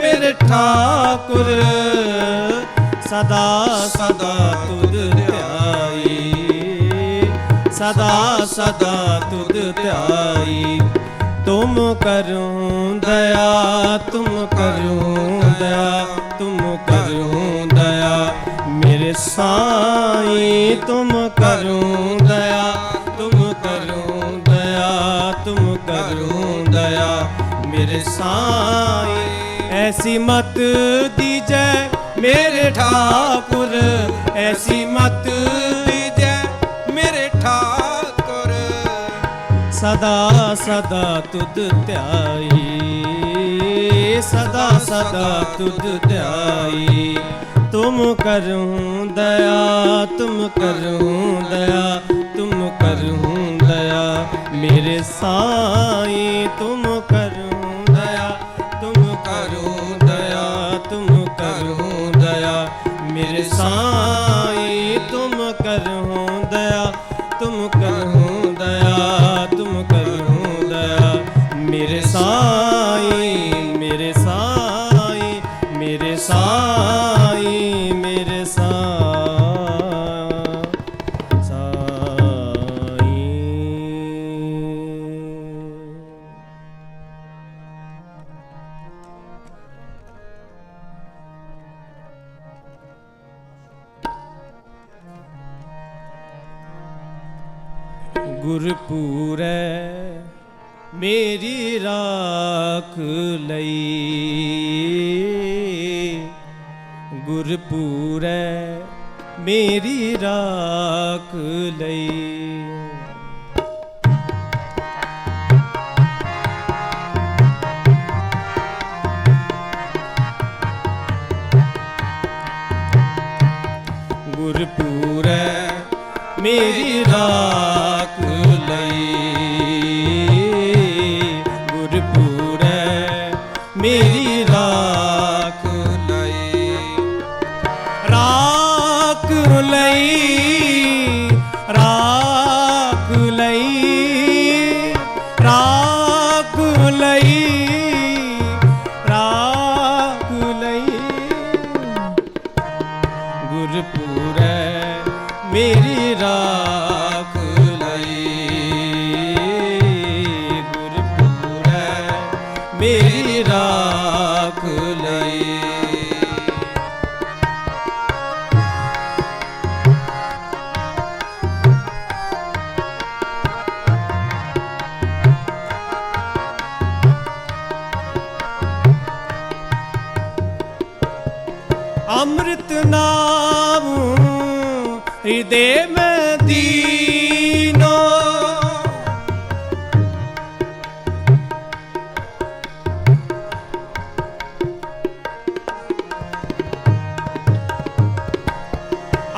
Speaker 2: मेरे ठाकुर सदा सदा तुद ध्याई सदा सदा तुद ध्याई तुम करो दया तुम करो दया तुम करो दया मेरे साईं तुम करो दया मेरे साईं। ऐसी मत दीजै मेरे ठाकुर, ऐसी मत दीजै मेरे ठाकुर। सदा सदा तुध ध्याई, सदा सदा तुध ध्याई। तुम करहूँ दया, तुम करहूँ दया, तुम करहूँ दया मेरे साईं। तुम करहूँ दया, तुम करहूँ दया, तुम करहूँ दया मेरे साईं। तुम करहूँ दया, तुम करहूँ दया, तुम करहूँ दया मेरे साईं, मेरे साईं, मेरे साईं, मेरे गुरपुरै मेरी राख लई, गुरपुरै मेरी राख लई। गुरपुरै मेरी राख लई, गुरपुरै मेरी राख लई। राख लई, राख लई, राख लई, राख लई। गुरपुरै मेरी राख लई, गुरपुरै मेरी राख लई। अमृत नाम हृदय में दीनो,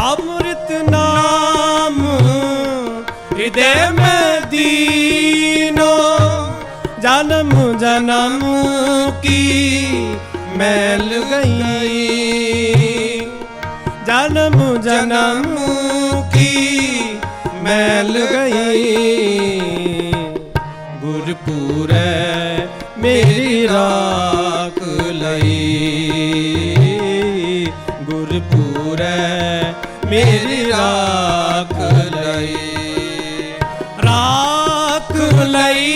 Speaker 2: अमृत नाम हृदय में दीनो। जन्म जन्म की मैल गई, जन्म जन्म की मैल गई। गुरपुरै मेरी राख लई, गुरपुरै मेरी राख लई। राख लई,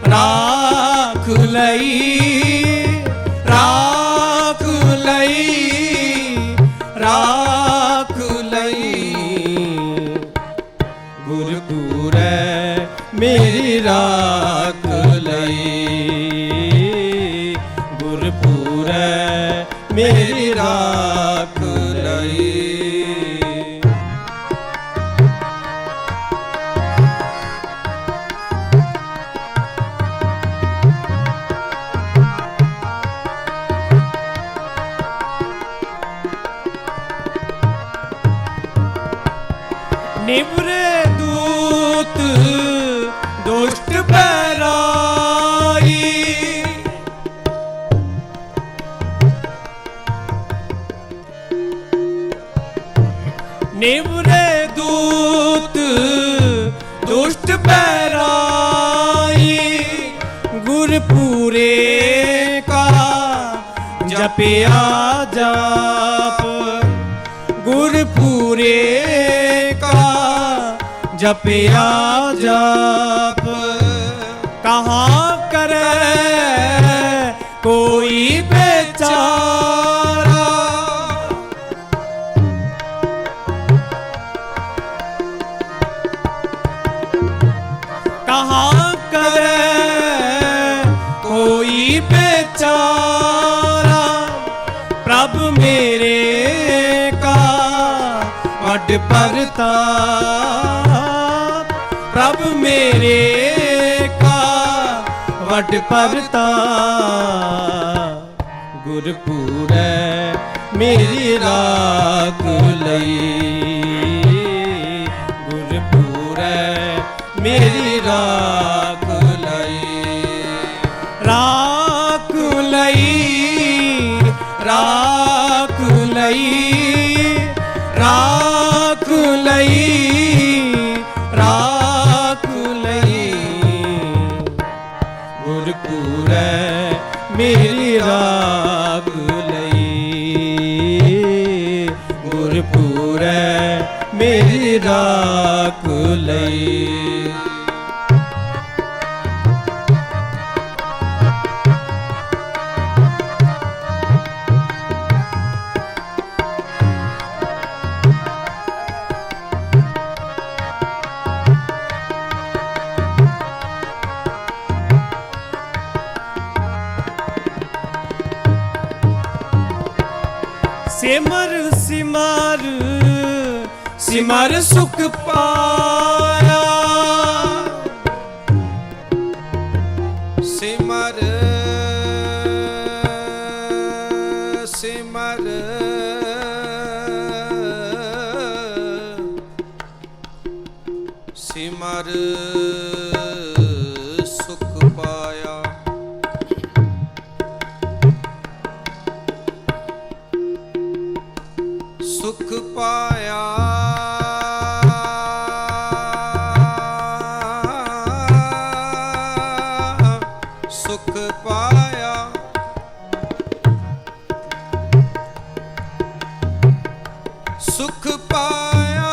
Speaker 2: राख लई, राख लई, राख लई। गुरपुरै मेरी राख लई, गुरपुरै मेरी राख लई। निवरे दूत दुष्ट बैराई, निवरे दूत दुष्ट बैराई। गुरपुरे का जपिया जाप, गुरपुरे जपिया जाप। कहाँ करे कोई बेचारा, कहाँ करे
Speaker 8: परताप प्रभ मेरे का वड परताप गुरपुरै मेरी राख लई गुरपुरै मेरी राख लई राख लई राख लई राख लई राख लई गुरपुरै मेरी राख लई गुरपुरै मेरी राख लई सिमर सिमर सिमर सुख पाया
Speaker 1: सिमर सिमर सिमर सुख पाया सुख पाया सुख पाया सुख पाया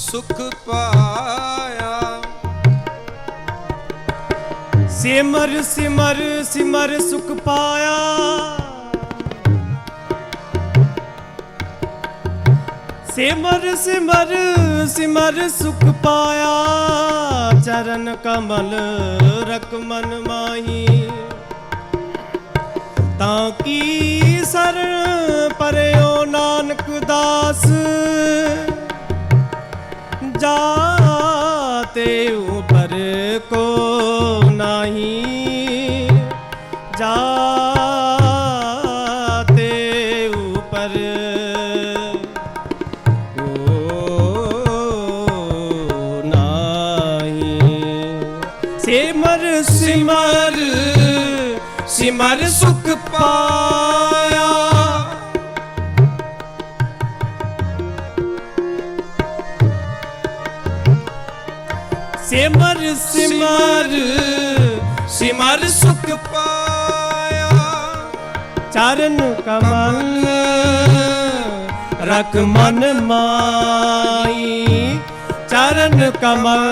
Speaker 1: सुख पाया
Speaker 8: सिमर सिमर सिमर सुख पाया सिमर सिमर सिमर सुख पाया चरण कमल रख मन माही ताकि शरण परयो नानक दास जाते ऊपर को नहीं जाते ऊपर को नहीं सिमर सिमर सिमर सुख पाया सिमर सिमर सिमर सुख पाया चरण कमल रख मन माही चरण कमल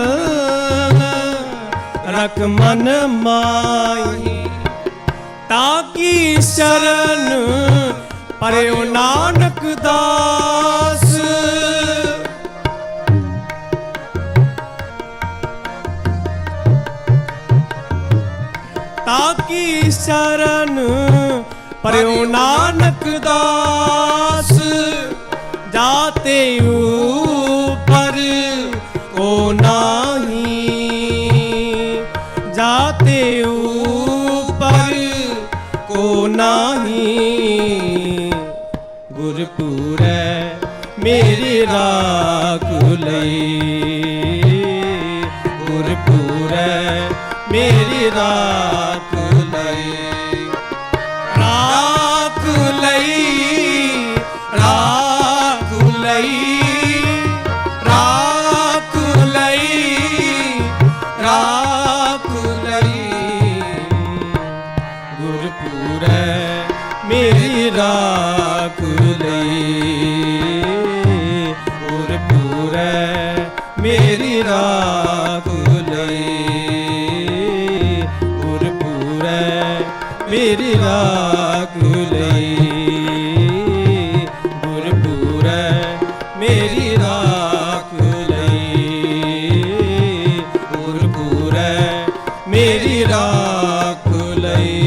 Speaker 8: रख मन माही ताकि शरण परयो नानक दास ताकि शरण परयो नानक दास जाते ऊपर को नहीं जाते ऊपर को नहीं गुरपुरै मेरी राख लई गुरपुरै मेरी राख लई राख लई राख लई राख लई राख लई गुरपुरै मेरी राख लई गुरपुरै मेरी राख लई मेरी राख लई गुरपुरै मेरी राख लई गुरपुरै मेरी राख लई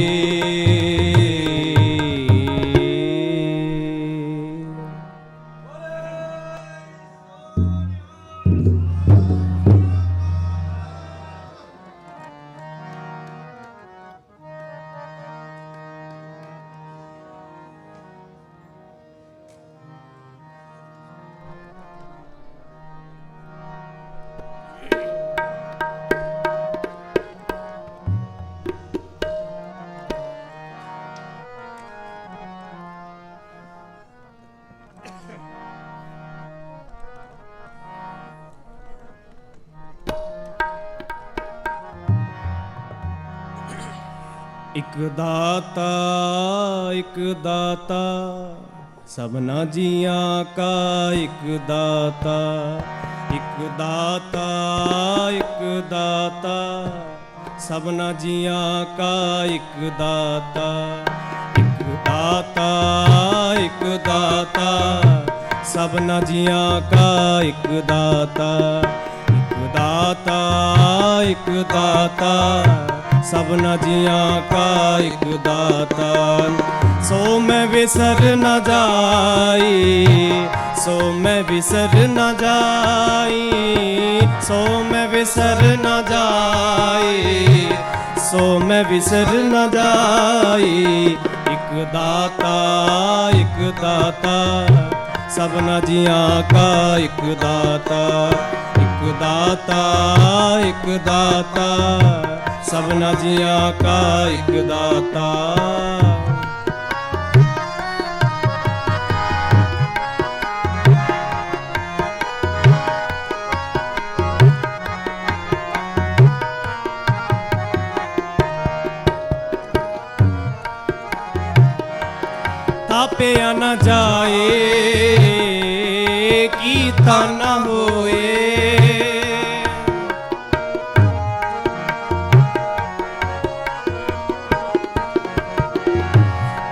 Speaker 8: ਇੱਕ ਦਾਤਾ ਇੱਕ ਦਾਤਾ ਸਭਨਾ ਜੀਆਂ ਕਾ ਇੱਕ ਦਾਤਾ ਇੱਕ ਦਾਤਾ ਇੱਕ ਦਾਤਾ ਸਭਨਾ ਜੀਆਂ ਕਾ ਇੱਕ ਦਾਤਾ ਇੱਕ ਦਾਤਾ ਇੱਕ ਦਾਤਾ ਸਭਨਾ ਜੀਆਂ ਕਾ ਇੱਕ ਦਾਤਾ ਇੱਕ ਦਾਤਾ ਇੱਕ ਦਾਤਾ ਸਭਨਾ ਜੀਆਂ ਕਾ ਇੱਕ ਦਾਤਾ ਸੋ ਮੈਂ ਵਿਸਰ ਨਾ ਜਾਈ ਸੋ ਮੈਂ ਵਿਸਰ ਨਾ ਜਾਈ ਸੋ ਮੈਂ ਵਿਸਰ ਨਾ ਜਾਈ ਸੋ ਮੈਂ ਵਿਸਰ ਨਾ ਜਾਈ ਇੱਕ ਦਾਤਾ ਇੱਕ ਦਾਤਾ ਸਭਨਾ ਜੀਆਂ ਕਾ ਇੱਕ ਦਾਤਾ ਇੱਕ ਦਾਤਾ ਇੱਕ ਦਾਤਾ ਸਭਨਾ ਜੀਆਂ ਕਾ ਇੱਕ ਦਾਤਾ ਤਾਪਿਆ ਨਾ ਜਾਏ ਕੀਤਾ ਨਾ ਹੋਏ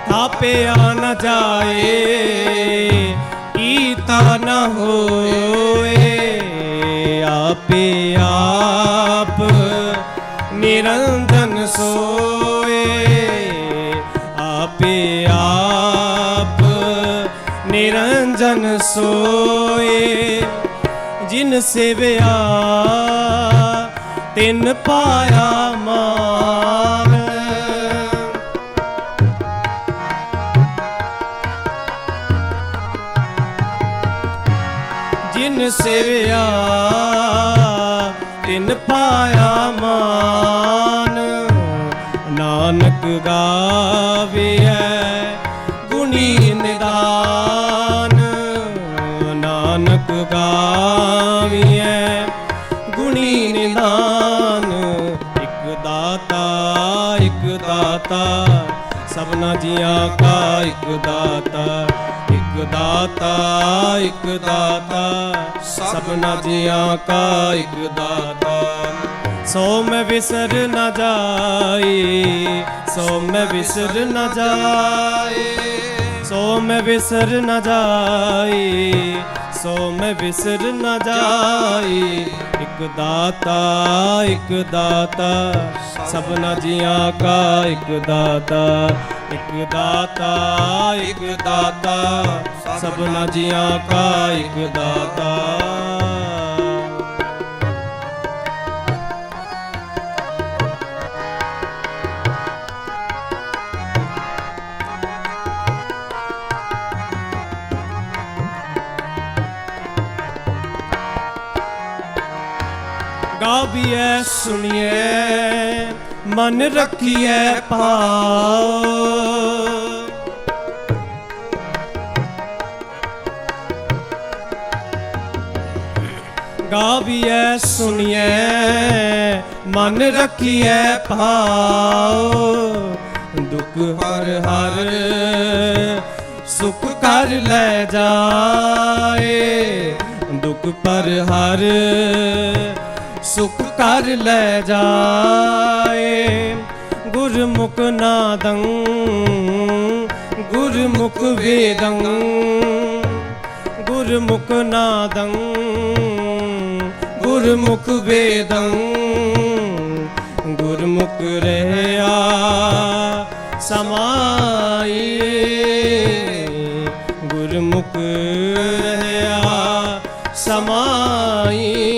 Speaker 8: ਤਾਪਿਆ ਨਾ ਜਾਏ ਕੀਤਾ ਨਾ ਹੋਏ ਆਪੇ ਆਪ ਨਿਰੰਜਨ ਸੋਏ ਆਪੇ ਆਪ ਨਿਰੰਜਨ ਸੋਏ ਜਿਨ ਸੇਵਿਆ ਤਿਨ ਪਾਇਆ ਮਾਨ ਜਿਨ ਸੇਵਿਆ ਤਿਨ ਪਾਇਆ ਮਾਨ ਨਾਨਕ ਗਾਵਿਐ ਗੁਣੀ ਨਿਦਾਨ ਨਾਨਕ ਗਾਵਿਐ ਗੁਣੀ ਨਿਦਾਨ ਇੱਕ ਦਾਤਾ ਇੱਕ ਦਾਤਾ ਸਭਨਾ ਜੀਆਂ ਕਾ ਇੱਕ ਦਾਤਾ ਇੱਕ ਦਾਤਾ ਇੱਕ ਦਾਤਾ ਸਭਨਾ ਜੀਆਂ ਕਾ ਇੱਕ ਦਾਤਾ ਸੋ ਮੈਂ ਵਿਸਰ ਨਾ ਜਾਈ ਸੋ ਮੈਂ ਵਿਸਰ ਨਾ ਜਾਈ ਸੋ ਮੈਂ ਵਿਸਰ ਨਾ ਜਾਈ ਸੋ ਮੈਂ ਵਿਸਰ ਨਾ ਜਾਈ ਇੱਕ ਦਾਤਾ ਇੱਕ ਦਾਤਾ ਸਭਨਾ ਜੀਆਂ ਕਾ ਇੱਕ ਦਾਤਾ ਇੱਕ ਦਾਤਾ ਇੱਕ ਦਾਤਾ ਸਭਨਾ ਜੀਆਂ ਕਾ ਇੱਕ ਦਾਤਾ ਗਾਵੀਐ ਸੁਣੀਐ ਮਨ ਰੱਖੀਐ ਭਾਉ ਗਾਵੀਐ ਸੁਣੀਐ ਮਨ ਰੱਖੀਐ ਭਾਉ ਦੁਖ ਹਰ ਹਰ ਸੁਖ ਕਰ ਲੈ ਜਾਏ ਦੁਖ ਪਰ ਹਰ ਸੁਖ ਕਰ ਲੈ ਜਾਏ ਗੁਰਮੁਖ ਨਾਦੰ ਗੁਰਮੁਖ ਵੇਦੰ ਗੁਰਮੁਖ ਨਾਦੰ ਗੁਰਮੁਖ ਵੇਦੰ ਗੁਰਮੁਖ ਰਹਿਆ ਸਮਾਈ ਗੁਰਮੁਖ ਰਹਿਆ ਸਮਾਈ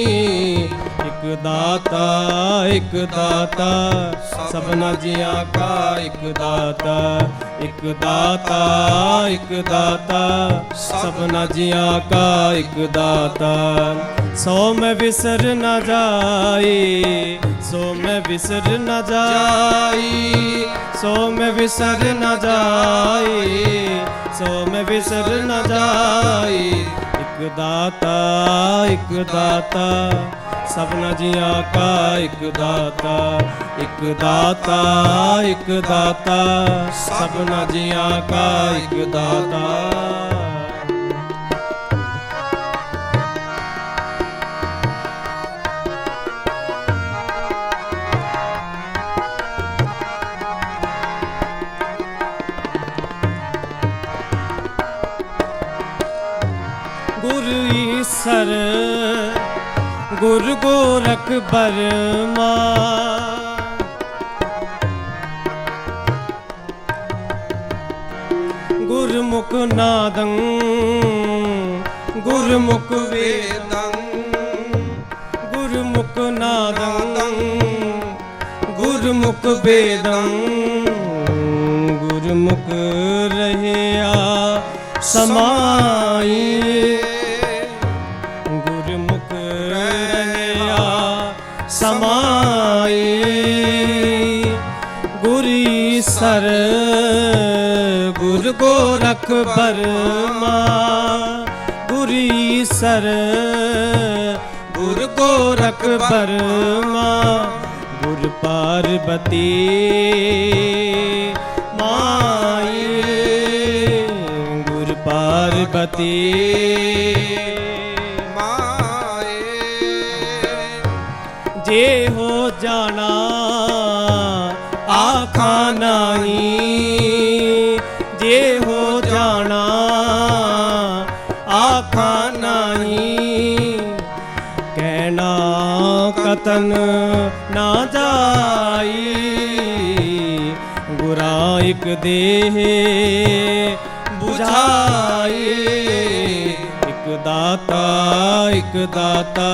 Speaker 8: ਇੱਕ ਦਾਤਾ ਸਭਨਾ ਜੀਆਂ ਕਾ ਇੱਕ ਦਾਤਾ ਇੱਕ ਦਾਤਾ ਇੱਕ ਦਾਤਾ ਸਭਨਾ ਜੀਆਂ ਕਾ ਇੱਕ ਦਾਤਾ ਸੋ ਮੈਂ ਵਿਸਰ ਨਾ ਜਾਈ ਸੋ ਮੈਂ ਵਿਸਰ ਨਾ ਜਾਈ ਸੋ ਮੈਂ ਵਿਸਰ ਨਾ ਜਾਈ ਸੋ ਮੈਂ ਵਿਸਰ ਨਾ ਜਾਈ ਇੱਕ ਦਾਤਾ ਸਭਨਾ ਜੀਆਂ ਕਾ ਇੱਕ ਦਾਤਾ, ਇੱਕ ਦਾਤਾ, ਇੱਕ ਦਾਤਾ, ਸਭਨਾ ਜੀਆਂ ਕਾ ਇੱਕ ਦਾਤਾ। ਗੁਰ ਈਸਰ ਗੁਰ ਗੋਰਖ ਬਰਮਾ, ਗੁਰਮੁਖ ਨਾਦੰ ਗੁਰਮੁਖ ਵੇਦੰ, ਗੁਰਮੁਖ ਨਾਦੰ ਗੁਰਮੁਖ ਵੇਦੰ, ਗੁਰਮੁਖ ਰਹਿਆ ਸਮਾਈ, ਗੁਰਮੁਖ ਰਹਿਆ ਸਮਾਈ, ਗੁਰ ਈਸਰ ਗੁਰ ਗੋਰਖ ਬਰਮਾ, ਗੁਰ ਈਸਰ ਗੁਰ ਗੋਰਖ ਬਰਮਾ, ਗੁਰ ਪਾਰਬਤੀ ਮਾਈ, ਗੁਰ ਪਾਰਬਤੀ ਮਾਏ। ਜੇ ਹੋ ਜਾਣਾ ਆਖਾ ਨਹੀਂ, ਜੇ ਹੋ ਜਾਣਾ ਆਖਾ ਨਹੀਂ, ਕਹਿਣਾ ਕਤਨ ਨਾ ਜਾਈ, ਗੁਰਾਂ ਇੱਕ ਦੇਹ ਬੁਝਾਈ, ਇੱਕ ਦਾਤਾ, ਇੱਕ ਦਾਤਾ,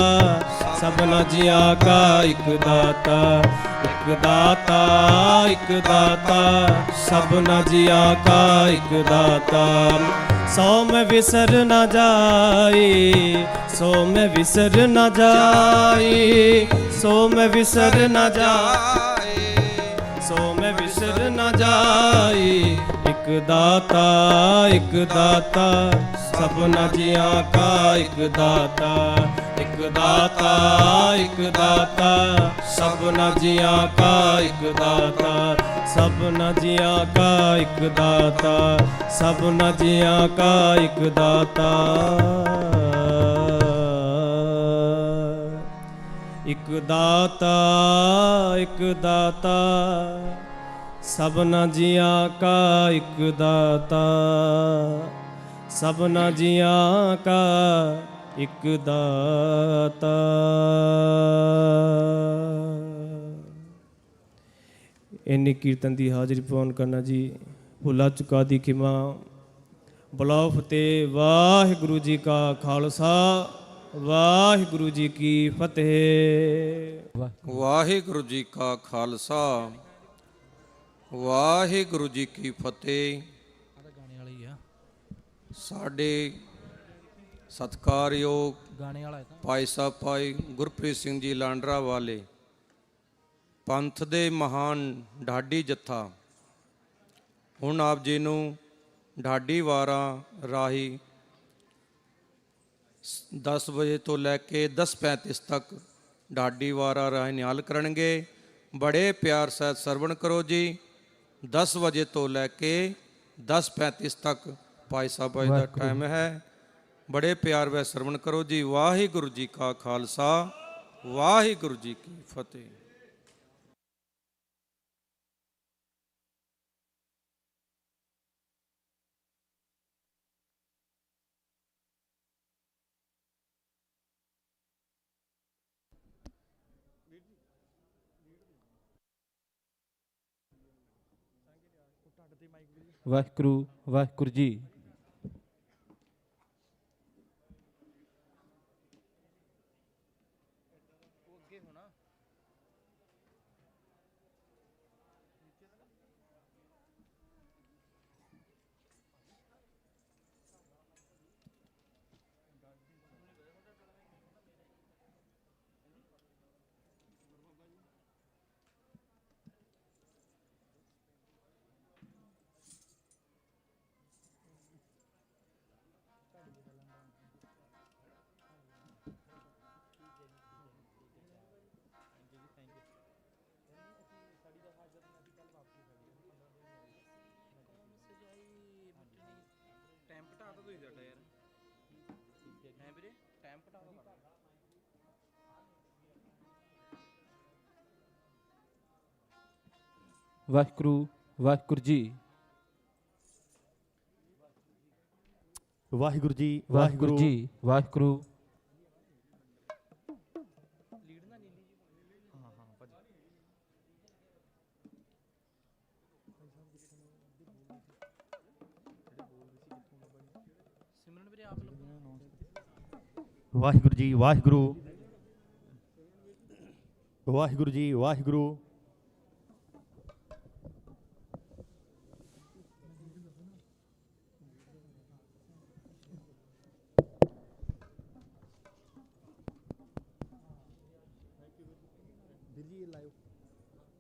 Speaker 8: ਸਭਨਾ ਜੀਆਂ ਕਾ ਇੱਕ ਦਾਤਾ, ਇੱਕ ਦਾਤਾ, ਇੱਕ ਦਾਤਾ, ਸਭਨਾ ਜੀਆਂ ਕਾ ਇੱਕ ਦਾਤਾ। ਸੋ ਮੈਂ ਵਿਸਰ ਨਾ ਜਾਏ, ਸੋ ਮੈਂ ਵਿਸਰ ਨਾ ਜਾਏ, ਸੋ ਮੈਂ ਵਿਸਰ ਨਾ ਜਾਏ, ਸੋ ਮੈਂ ਵਿਸਰ ਨਾ ਜਾਏ, ਇੱਕ ਦਾਤਾ, ਇੱਕ ਦਾਤਾ, ਸਭਨਾ ਜੀਆਂ ਕਾ ਇੱਕ ਦਾਤਾ, ਇੱਕ ਦਾਤਾ, ਇੱਕ ਦਾਤਾ, ਸਭਨਾ ਜੀਆਂ ਕਾ ਇੱਕ ਦਾਤਾ, ਸਭਨਾ ਜੀਆਂ ਕਾ ਇੱਕ ਦਾਤਾ, ਸਭਨਾ ਜੀਆਂ ਕਾ ਇੱਕ ਦਾਤਾ। ਇੱਕ ਦਾਤਾ, ਇੱਕ ਦਾਤਾ, ਸਭਨਾ ਜੀਆਂ ਕਾ ਇੱਕ ਦਾਤਾ, ਸਭਨਾ ਜੀਆਂ ਕਾ ਇੱਕ ਦਾਤਾ। ਇੰਨੀ ਕੀਰਤਨ ਦੀ ਹਾਜ਼ਰੀ ਪਾਉਣ ਕਰਨਾ ਜੀ ਭੁੱਲਾ ਚੁਕਾ ਦੀ ਖਿਮਾ। ਬੁਲਾਓ ਫਤਿਹ। ਵਾਹਿਗੁਰੂ ਜੀ ਕਾ ਖਾਲਸਾ, ਵਾਹਿਗੁਰੂ ਜੀ ਕੀ ਫਤਿਹ।
Speaker 14: ਵਾਹਿਗੁਰੂ ਜੀ ਕਾ ਖਾਲਸਾ, ਵਾਹਿਗੁਰੂ ਜੀ ਕੀ ਫਤਿਹ। ਸਾਡੇ ਸਤਿਕਾਰਯੋਗ ਭਾਈ ਸਾਹਿਬ ਭਾਈ ਗੁਰਪ੍ਰੀਤ ਸਿੰਘ ਜੀ ਲਾਂਡਰਾ ਵਾਲੇ ਪੰਥ ਦੇ ਮਹਾਨ ਢਾਡੀ ਜੱਥਾ ਹੁਣ ਆਪ ਜੀ ਨੂੰ ਢਾਡੀ ਵਾਰਾਂ ਰਾਹੀਂ 10 ਵਜੇ ਤੋਂ ਲੈ ਕੇ 10:35 ਤੱਕ ਢਾਡੀ ਵਾਰਾਂ ਰਾਹੀਂ ਨਿਹਾਲ ਕਰਨਗੇ। ਬੜੇ ਪਿਆਰ ਸਹਿਤ ਸਰਵਣ ਕਰੋ ਜੀ। 10 ਵਜੇ ਤੋਂ ਲੈ ਕੇ 10:35 ਤੱਕ ਭਾਈ ਸਾਹਿਬ ਭਾਈ ਦਾ ਟਾਈਮ ਹੈ। ਬੜੇ ਪਿਆਰ ਵਿੱਚ ਸਰਵਣ ਕਰੋ ਜੀ। ਵਾਹਿਗੁਰੂ ਜੀ ਕਾ ਖਾਲਸਾ, ਵਾਹਿਗੁਰੂ ਜੀ ਕੀ ਫਤਿਹ।
Speaker 15: ਵਾਹਿਗੁਰੂ ਵਾਹਿਗੁਰੂ ਜੀ। ਵਾਹਿਗੁਰੂ ਵਾਹਿਗੁਰੂ ਜੀ।
Speaker 16: ਵਾਹਿਗੁਰੂ ਜੀ
Speaker 15: ਵਾਹਿਗੁਰੂ ਜੀ ਵਾਹਿਗੁਰੂ।
Speaker 16: ਵਾਹਿਗੁਰੂ ਜੀ ਵਾਹਿਗੁਰੂ। ਵਾਹਿਗੁਰੂ ਜੀ ਵਾਹਿਗੁਰੂ।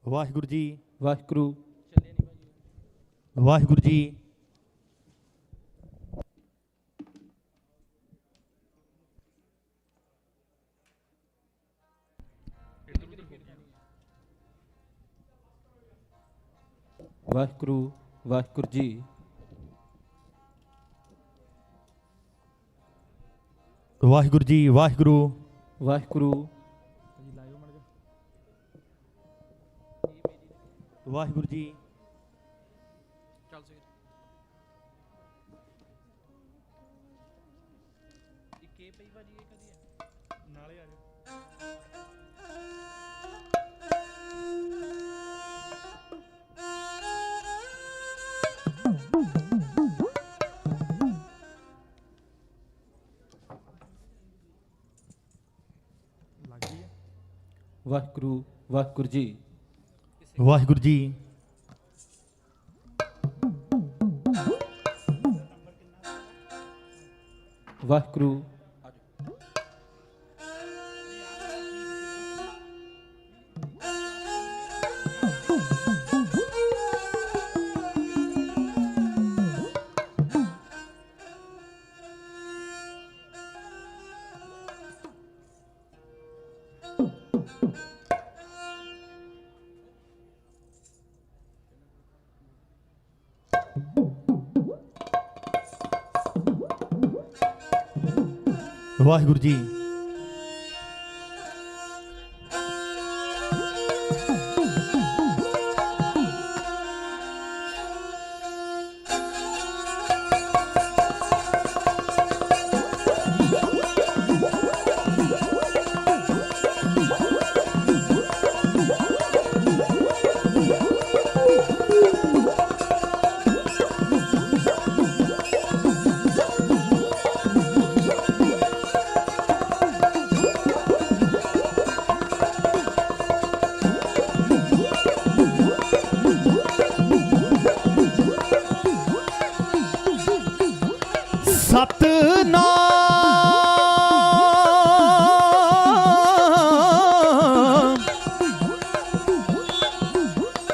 Speaker 16: ਵਾਹਿਗੁਰੂ ਜੀ
Speaker 15: ਵਾਹਿਗੁਰੂ।
Speaker 16: ਵਾਹਿਗੁਰੂ ਜੀ।
Speaker 15: ਵਾਹਿਗੁਰੂ ਵਾਹਿਗੁਰੂ ਜੀ।
Speaker 16: ਵਾਹਿਗੁਰੂ ਜੀ ਵਾਹਿਗੁਰੂ।
Speaker 15: ਵਾਹਿਗੁਰੂ
Speaker 16: ਵਾਹਿਗੁਰੂ ਜੀ।
Speaker 15: ਵਾਹਿਗੁਰੂ ਵਾਹਿਗੁਰੂ ਜੀ।
Speaker 16: ਵਾਹਿਗੁਰੂ ਜੀ।
Speaker 15: ਵਾਹਿਗੁਰੂ
Speaker 16: ਵਾਹਿਗੁਰੂ ਜੀ।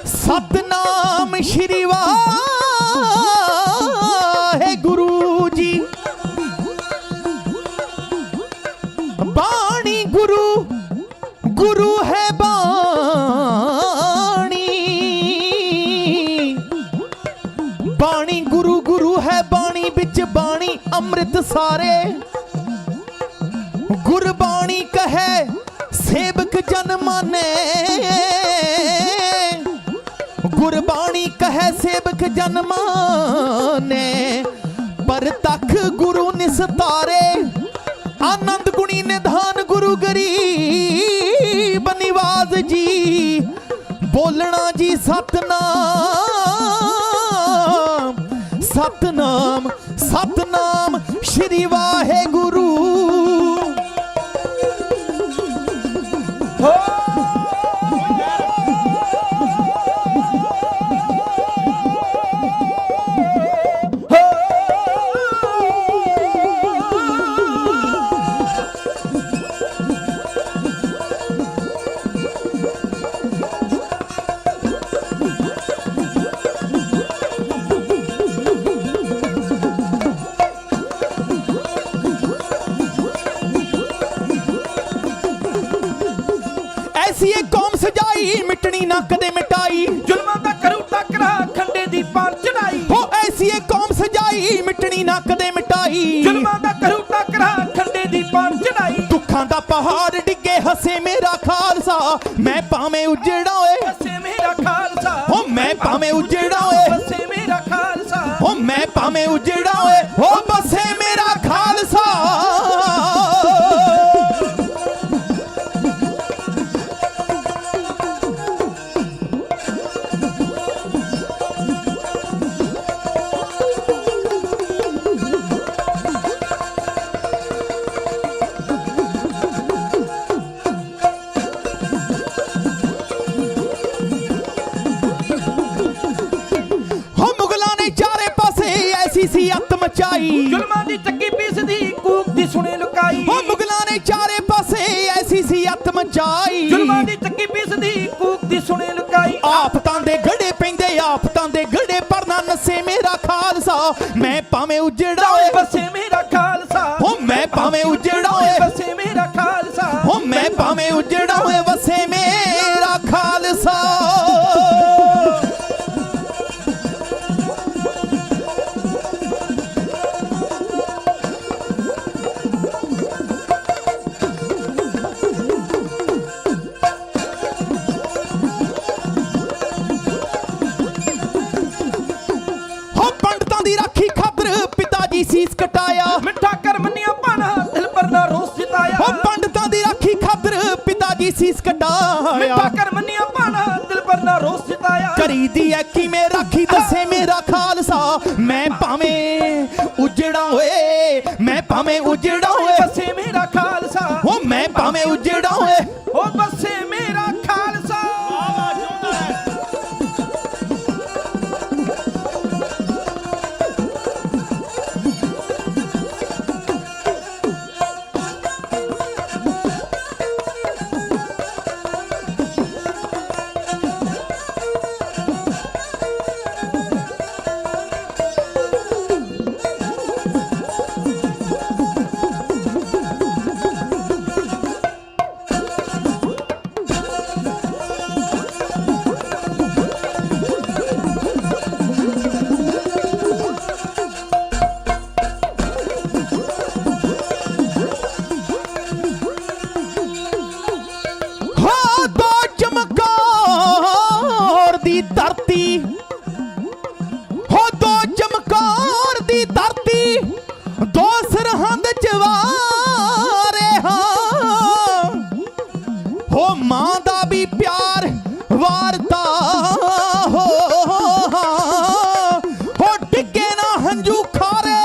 Speaker 9: ਸਤਨਾਮ ਸ਼੍ਰੀ ਵਾਹਿਗੁਰੂ ਜੀ। ਬਾਣੀ ਗੁਰੂ ਗੁਰੂ ਹੈ ਬਾਣੀ। ਬਾਣੀ ਗੁਰੂ ਗੁਰੂ ਹੈ ਬਾਣੀ ਵਿੱਚ ਬਾਣੀ ਅੰਮ੍ਰਿਤ ਸਾਰੇ। ਗੁਰਬਾਣੀ ਕਹੇ ਸੇਵਕ ਜਨ ਮਾਨੇ। ਗੁਰਬਾਣੀ ਕਹੇ ਸੇਵਕ ਜਨ ਮਾਨੇ। ਪਰ ਤਖ ਗੁਰੂ ਨਿਸਤਾਰੇ। ਆਨੰਦ ਗੁਣੀ ਨਿਧਾਨ ਗੁਰੂ ਗਰੀਬ ਨਿਵਾਜ ਜੀ। ਬੋਲਣਾ ਜੀ ਸਤਨਾਮ ਸਤਨਾਮ ਸਤਨਾਮ ਸ਼੍ਰੀ ਵਾਹਿਗੁਰੂ। ਐਸੀ ਇਹ ਕੌਮ ਸਜਾਈ ਮਿਟਣੀ ਨਾ ਕਦੇ ਮਿਟਾਈ। ਜ਼ੁਲਮਾਂ ਦਾ ਕਰੂ ਟੱਕਰਾ ਖੰਡੇ ਦੀ ਪਾਰ ਚੜਾਈ। ਹੋ ਐਸੀ ਇਹ ਕੌਮ ਸਜਾਈ ਮਿਟਣੀ ਨਾ ਕਦੇ ਮਿਟਾਈ। ਜ਼ੁਲਮਾਂ ਦਾ ਕਰੂ ਟੱਕਰਾ ਖੰਡੇ ਦੁੱਖਾਂ ਦਾ ਪਹਾੜ ਡਿੱਗੇ ਹੱਸੇ ਮੇਰਾ ਖਾਲਸਾ ਮੈਂ ਭਾਵੇਂ ਉਜੜਾ ਓਏ
Speaker 17: ਵਸੇ ਮੇਰਾ ਖਾਲਸਾ
Speaker 9: ਹੋ ਮੈਂ ਭਾਵੇਂ ਉਜੜਾ ਓਏ
Speaker 17: ਵਸੇ ਮੇਰਾ ਖਾਲਸਾ
Speaker 9: ਹੋ ਮੈਂ ਭਾਵੇਂ ਉਜੜਾ ਓਏ ਹੋ ਬਸੇ ਮੇਰਾ ਖਾਲਸਾ ਸੀ ਅੱਤ ਮਚਾਈ
Speaker 17: ਜ਼ੁਲਮਾਂ ਦੀ ਚੱਕੀ ਪੀਸਦੀ ਕੂਕ ਦੀ ਸੁਣੇ ਲੁਕਾਈ
Speaker 9: ਹੋ ਮੁਗਲਾਂ ਨੇ ਚਾਰੇ ਪਾਸੇ ਐਸੀ ਸੀ ਅੱਤ ਮਚਾਈ
Speaker 17: ਜ਼ੁਲਮਾਂ ਦੀ ਚੱਕੀ ਪੀਸਦੀ ਕੂਕ ਦੀ ਸੁਣੇ ਲੁਕਾਈ
Speaker 9: ਆਫਤਾਂ ਦੇ ਗੜੇ ਪੈਂਦੇ ਆਫਤਾਂ ਦੇ ਗੜੇ ਪਰ ਨਾ ਨਸੇ ਮੇਰਾ ਖਾਲਸਾ ਮੈਂ ਭਾਵੇਂ ਉਜੜਾ ਓਏ
Speaker 17: ਵਸੇ ਮੇਰਾ ਖਾਲਸਾ
Speaker 9: ਹੋ ਮੈਂ ਭਾਵੇਂ ਉਜੜਾ ਓਏ
Speaker 17: ਵਸੇ ਮੇਰਾ ਖਾਲਸਾ
Speaker 9: ਹੋ ਮੈਂ ਭਾਵੇਂ ਉਜੜਾ ਓਏ ਵਸੇ ਮੇਰਾ ਖਾਲਸਾ ਸੀਸ ਕਟਾਇਆ
Speaker 17: ਮਿੱਠਾ ਕਰ ਮੰਨਿਆ ਪਾਣਾ ਦਿਲ ਪਰ ਨਾ ਰੋਸ ਜਿਤਾਇਆ
Speaker 9: ਹੋ ਪੰਡਤਾਂ ਦੀ ਰਾਖੀ ਖਾਤਰ ਪਿਤਾ ਜੀ ਸੀਸ ਕਟਾਇਆ
Speaker 17: ਮਿੱਠਾ ਕਰ ਮੰਨਿਆ ਪਾਣਾ ਦਿਲ ਪਰ ਨਾ ਰੋਸ ਜਿਤਾਇਆ
Speaker 9: ਕਰੀਦੀ ਐ ਕਿਵੇਂ ਰਾਖੀ ਦੱਸੇ ਮੇਰਾ ਖਾਲਸਾ ਮੈਂ ਭਾਵੇਂ ਉਜੜਾ ਓਏ ਮੈਂ ਭਾਵੇਂ ਉਜੜਾ ਓਏ
Speaker 17: ਵਸੇ ਮੇਰਾ ਖਾਲਸਾ
Speaker 9: ਹੋ ਮੈਂ ਭਾਵੇਂ ਉਜੜਾ ਓਏ
Speaker 17: ਹੋ ਵਸੇ ਮੇਰਾ ਖਾਲਸਾ ਧਰਤੀ ਹੋ ਦੋ ਚਮਕੌਰ ਦੀ ਧਰਤੀ ਦੋ ਸਰਹੰਦ ਚਵਾਰੇ ਹਾਂ ਹੋ ਮਾਂ ਦਾ ਵੀ ਪਿਆਰ ਵਾਰਤਾ ਹੋ ਡਿੱਗੇ ਨਾ ਹੰਝੂ ਖਾਰੇ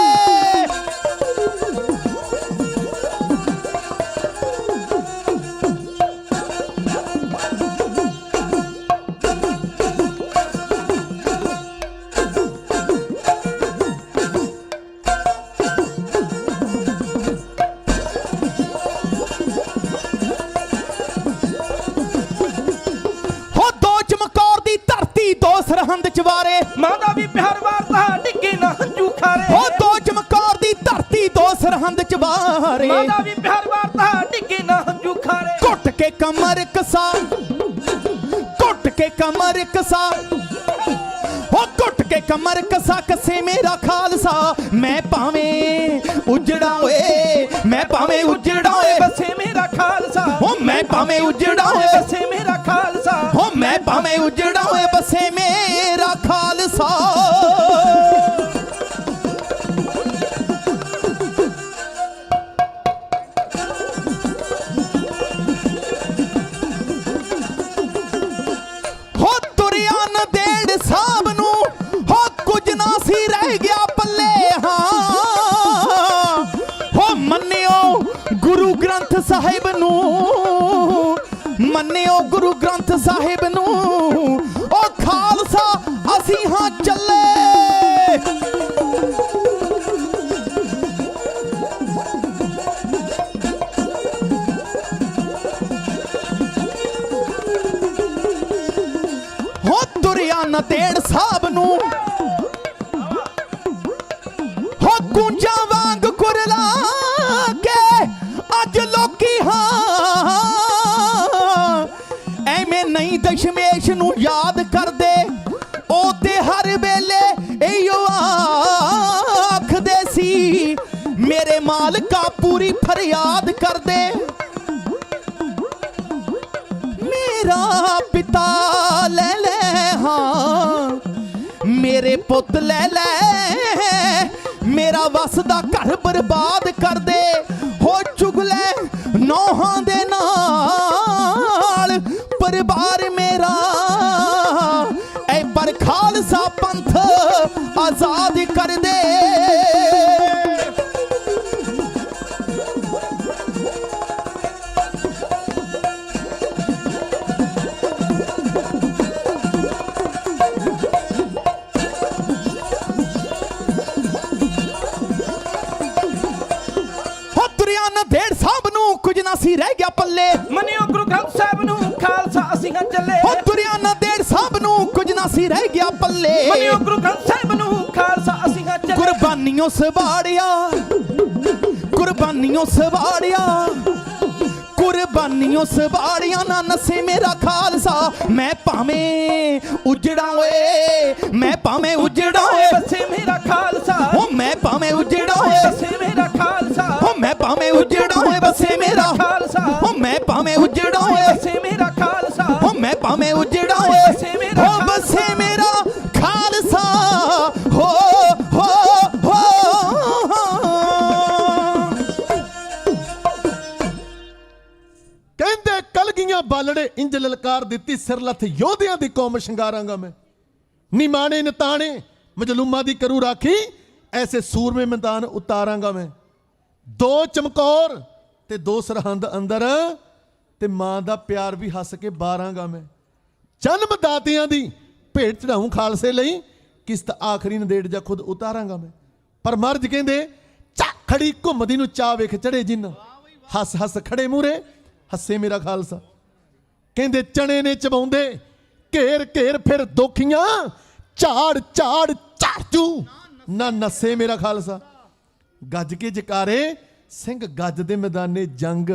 Speaker 17: ਸਰਹੰਦ ਚਵਾਰੇ ਮਾਂ ਦਾ ਵੀ ਪਿਆਰ ਵਾਰਤਾ ਡਿੱਗੇ ਨਾ ਹੰਝੂ ਖਾਰੇ
Speaker 9: ਹੋ ਦੋ ਚਮਕੌਰ ਦੀ ਧਰਤੀ ਦੋ ਸਰਹੰਦ ਚਵਾਰੇ
Speaker 17: ਮਾਂ ਦਾ ਵੀ ਪਿਆਰ ਵਾਰਤਾ ਡਿੱਗੇ ਨਾ ਹੰਝੂ ਖਾਰੇ
Speaker 9: ਘੁੱਟ ਕੇ ਕਮਰ ਕਸਾ ਘੁੱਟ ਕੇ ਕਮਰ ਕਸਾ ਹੋ ਘੁੱਟ ਕੇ ਕਮਰ ਕਸਾ ਕਸੇ ਮੇਰਾ ਖਾਲਸਾ ਮੈਂ ਭਾਵੇਂ ਉਜੜਾ ਓਏ ਮੈਂ ਭਾਵੇਂ ਉਜੜਾ ਓਏ
Speaker 17: ਵਸੇ ਮੇਰਾ ਖਾਲਸਾ
Speaker 9: ਹੋ ਮੈਂ ਭਾਵੇਂ ਉਜੜਾ ਓਏ
Speaker 17: ਵਸੇ ਮੇਰਾ ਖਾਲਸਾ
Speaker 9: ਹੋ ਮੈਂ ਭਾਵੇਂ ਉਜੜਾ ਓਏ ਵਸੇ ਮੇਰਾ ਖਾਲਸਾ ਹੋ ਤੁਰਿਆ ਨ ਦੇੜ ਸਾਹਿਬ ਨੂੰ ਹੋ ਕੁਝ ਨਾ ਸੀ ਰਹਿ ਗਿਆ ਪੱਲੇ ਹਾਂ ਹੋ ਮੰਨਿਓ ਗੁਰੂ ਗ੍ਰੰਥ ਸਾਹਿਬ ਨੂੰ ਮੰਨਿਓ ਗੁਰੂ ਗ੍ਰੰਥ ਸਾਹਿਬ ਨੂੰ ਓ ਖਾਲਸਾ ਅਸੀਂ ਹਾਂ ਚੱਲੇ ਹੋ ਤੁਰਿਆ ਨ ਤੇੜ ਸਾਹਿਬ ਨੂੰ ਹੋ ਗੂੰਜਾਂ ਵਾਂਗ ਕੁਰਲਾ ਕੇ ਅੱਜ ਲੋਕੀ ਹਾਂ ਐਵੇਂ ਨਹੀਂ ਦਸ਼ਮੇਸ਼ ਨੂੰ ਯਾਦ ਕਰਦੇ ਉਹ ਤੇ ਹਰ ਵੇਲੇ ਇਹੋ ਆਖਦੇ ਸੀ ਮੇਰੇ ਮਾਲਕਾ ਪੂਰੀ ਫਰਿਆਦ ਕਰਦੇ। ਮੇਰਾ ਪਿਤਾ ਲੈ ਲੈ ਹਾਂ, ਮੇਰੇ ਪੁੱਤ ਲੈ ਲੈ, ਮੇਰਾ ਵਸਦਾ ਘਰ ਬਰਬਾਦ ਕਰਦੇ। ਹੋ ਚੁਗਲੇ ਨੌਹਾਂ ਦੇ ਨਾਲ ਪਰਿਵਾਰ ਮੇਰਾ, ਐ ਪਰ ਖਾਲਸਾ ਪੰਥ ਆਜ਼ਾਦ ਕਰ ਦੇ। ਢੇੜ ਸਾਹਿਬ ਨੂੰ ਕੁਝ ਨਾ ਸੀ ਰਹਿ ਗਿਆ ਪੱਲੇ,
Speaker 17: ਮੰਨਿਓ ਗੁਰੂ ਗ੍ਰੰਥ ਸਾਹਿਬ ਨੂੰ ਖਾਲਸਾ ਅਸੀਂ ਹਾਂ ਚੱਲੇ।
Speaker 9: ਹੋ ਤੁਰਿਆ ਨਾ ਢੇੜ ਸਾਹਿਬ ਨੂੰ ਕੁਝ ਨਾ ਸੀ ਰਹਿ ਗਿਆ ਪੱਲੇ,
Speaker 17: ਮੰਨਿਓ ਗੁਰੂ ਗ੍ਰੰਥ ਸਾਹਿਬ ਨੂੰ ਖਾਲਸਾ ਅਸੀਂ ਹਾਂ ਚੱਲੇ।
Speaker 9: ਕੁਰਬਾਨੀਆਂ ਸਵਾੜਿਆ, ਕੁਰਬਾਨੀਆਂ ਸਵਾੜਿਆ, ਕੁਰਬਾਨੀਆਂ ਸਵਾੜਿਆ ਨਾ ਨਸੇ ਮੇਰਾ ਖਾਲਸਾ। ਮੈਂ ਭਾਵੇਂ ਉਜੜਾ ਓਏ, ਮੈਂ ਭਾਵੇਂ ਉਜੜਾ ਓਏ,
Speaker 17: ਵਸੇ ਮੇਰਾ ਖਾਲਸਾ।
Speaker 9: ਓ ਮੈਂ ਭਾਵੇਂ ਉਜੜਾ ਓਏ,
Speaker 17: ਵਸੇ ਮੇਰਾ ਖਾਲਸਾ।
Speaker 9: ਓ ਮੈਂ ਭਾਵੇਂ ਉਜੜਾ ਓਏ, ਵਸੇ ਮੇਰਾ
Speaker 17: ਖਾਲਸਾ।
Speaker 9: ਓ ਮੈਂ ਭਾਵੇਂ ਉਜੜਾ ਓਏ,
Speaker 17: ਵਸੇ ਮੇਰਾ ਖਾਲਸਾ।
Speaker 9: ਓ ਮੈਂ ਭਾਵੇਂ ਉਜੜਾ ਓਏ,
Speaker 17: ਵਸੇ ਮੇਰਾ
Speaker 9: ਓ ਵਸੇ ਮੇਰਾ ਖਾਲਸਾ। ਹੋ ਹੋ ਹੋ
Speaker 18: ਕਹਿੰਦੇ ਕਲਗੀਆਂ ਬਾਲੜੇ ਇੰਜ ਲਲਕਾਰ ਦਿੱਤੀ, ਸਿਰ ਲੱਥ ਯੋਧਿਆਂ ਦੀ ਕੌਮ ਸ਼ਿੰਗਾਰਾਂਗਾ ਮੈਂ। ਨਿਮਾਣੇ ਨਤਾਣੇ ਮਜਲੂਮਾਂ ਦੀ ਕਰੂ ਰਾਖੀ, ਐਸੇ ਸੂਰਮੇ ਮੈਦਾਨ ਉਤਾਰਾਂਗਾ ਮੈਂ। 2 ਚਮਕੌਰ ਤੇ 2 ਸਰਹੰਦ ਅੰਦਰ, ਤੇ ਮਾਂ ਦਾ ਪਿਆਰ ਵੀ ਹੱਸ ਕੇ ਬਾਰਾਂਗਾ ਮੈਂ। ਜਨਮ ਦਾਤਿਆਂ ਦੀ ਭੇਟ ਚੜਾਉਂ ਖਾਲਸੇ ਲਈ, ਕਿਸ਼ਤ ਆਖਰੀ ਨਦੇੜ ਜਾ ਖੁਦ ਉਤਾਰਾਂਗਾ ਮੈਂ। ਪਰ ਮਰਜ ਕਹਿੰਦੇ ਝਾਖੜੀ ਘੁੰਮਦੀ ਨੂੰ ਚਾਹ ਵੇਖ ਚੜੇ ਜਿੰਨਾ, ਹੱਸ ਹੱਸ ਖੜੇ ਮੂਰੇ ਹੱਸੇ ਮੇਰਾ ਖਾਲਸਾ। ਕਹਿੰਦੇ ਚਣੇ ਨੇ ਚਬਾਉਂਦੇ ਘੇਰ ਘੇਰ ਫਿਰ ਦੋਖੀਆਂ, ਝਾੜ ਝਾੜ ਝਾੜੂ ਨਾ ਨਸੇ ਮੇਰਾ ਖਾਲਸਾ। ਗੱਜ ਕੇ ਜਕਾਰੇ ਸਿੰਘ ਗੱਜ ਦੇ ਮੈਦਾਨੇ ਜੰਗ,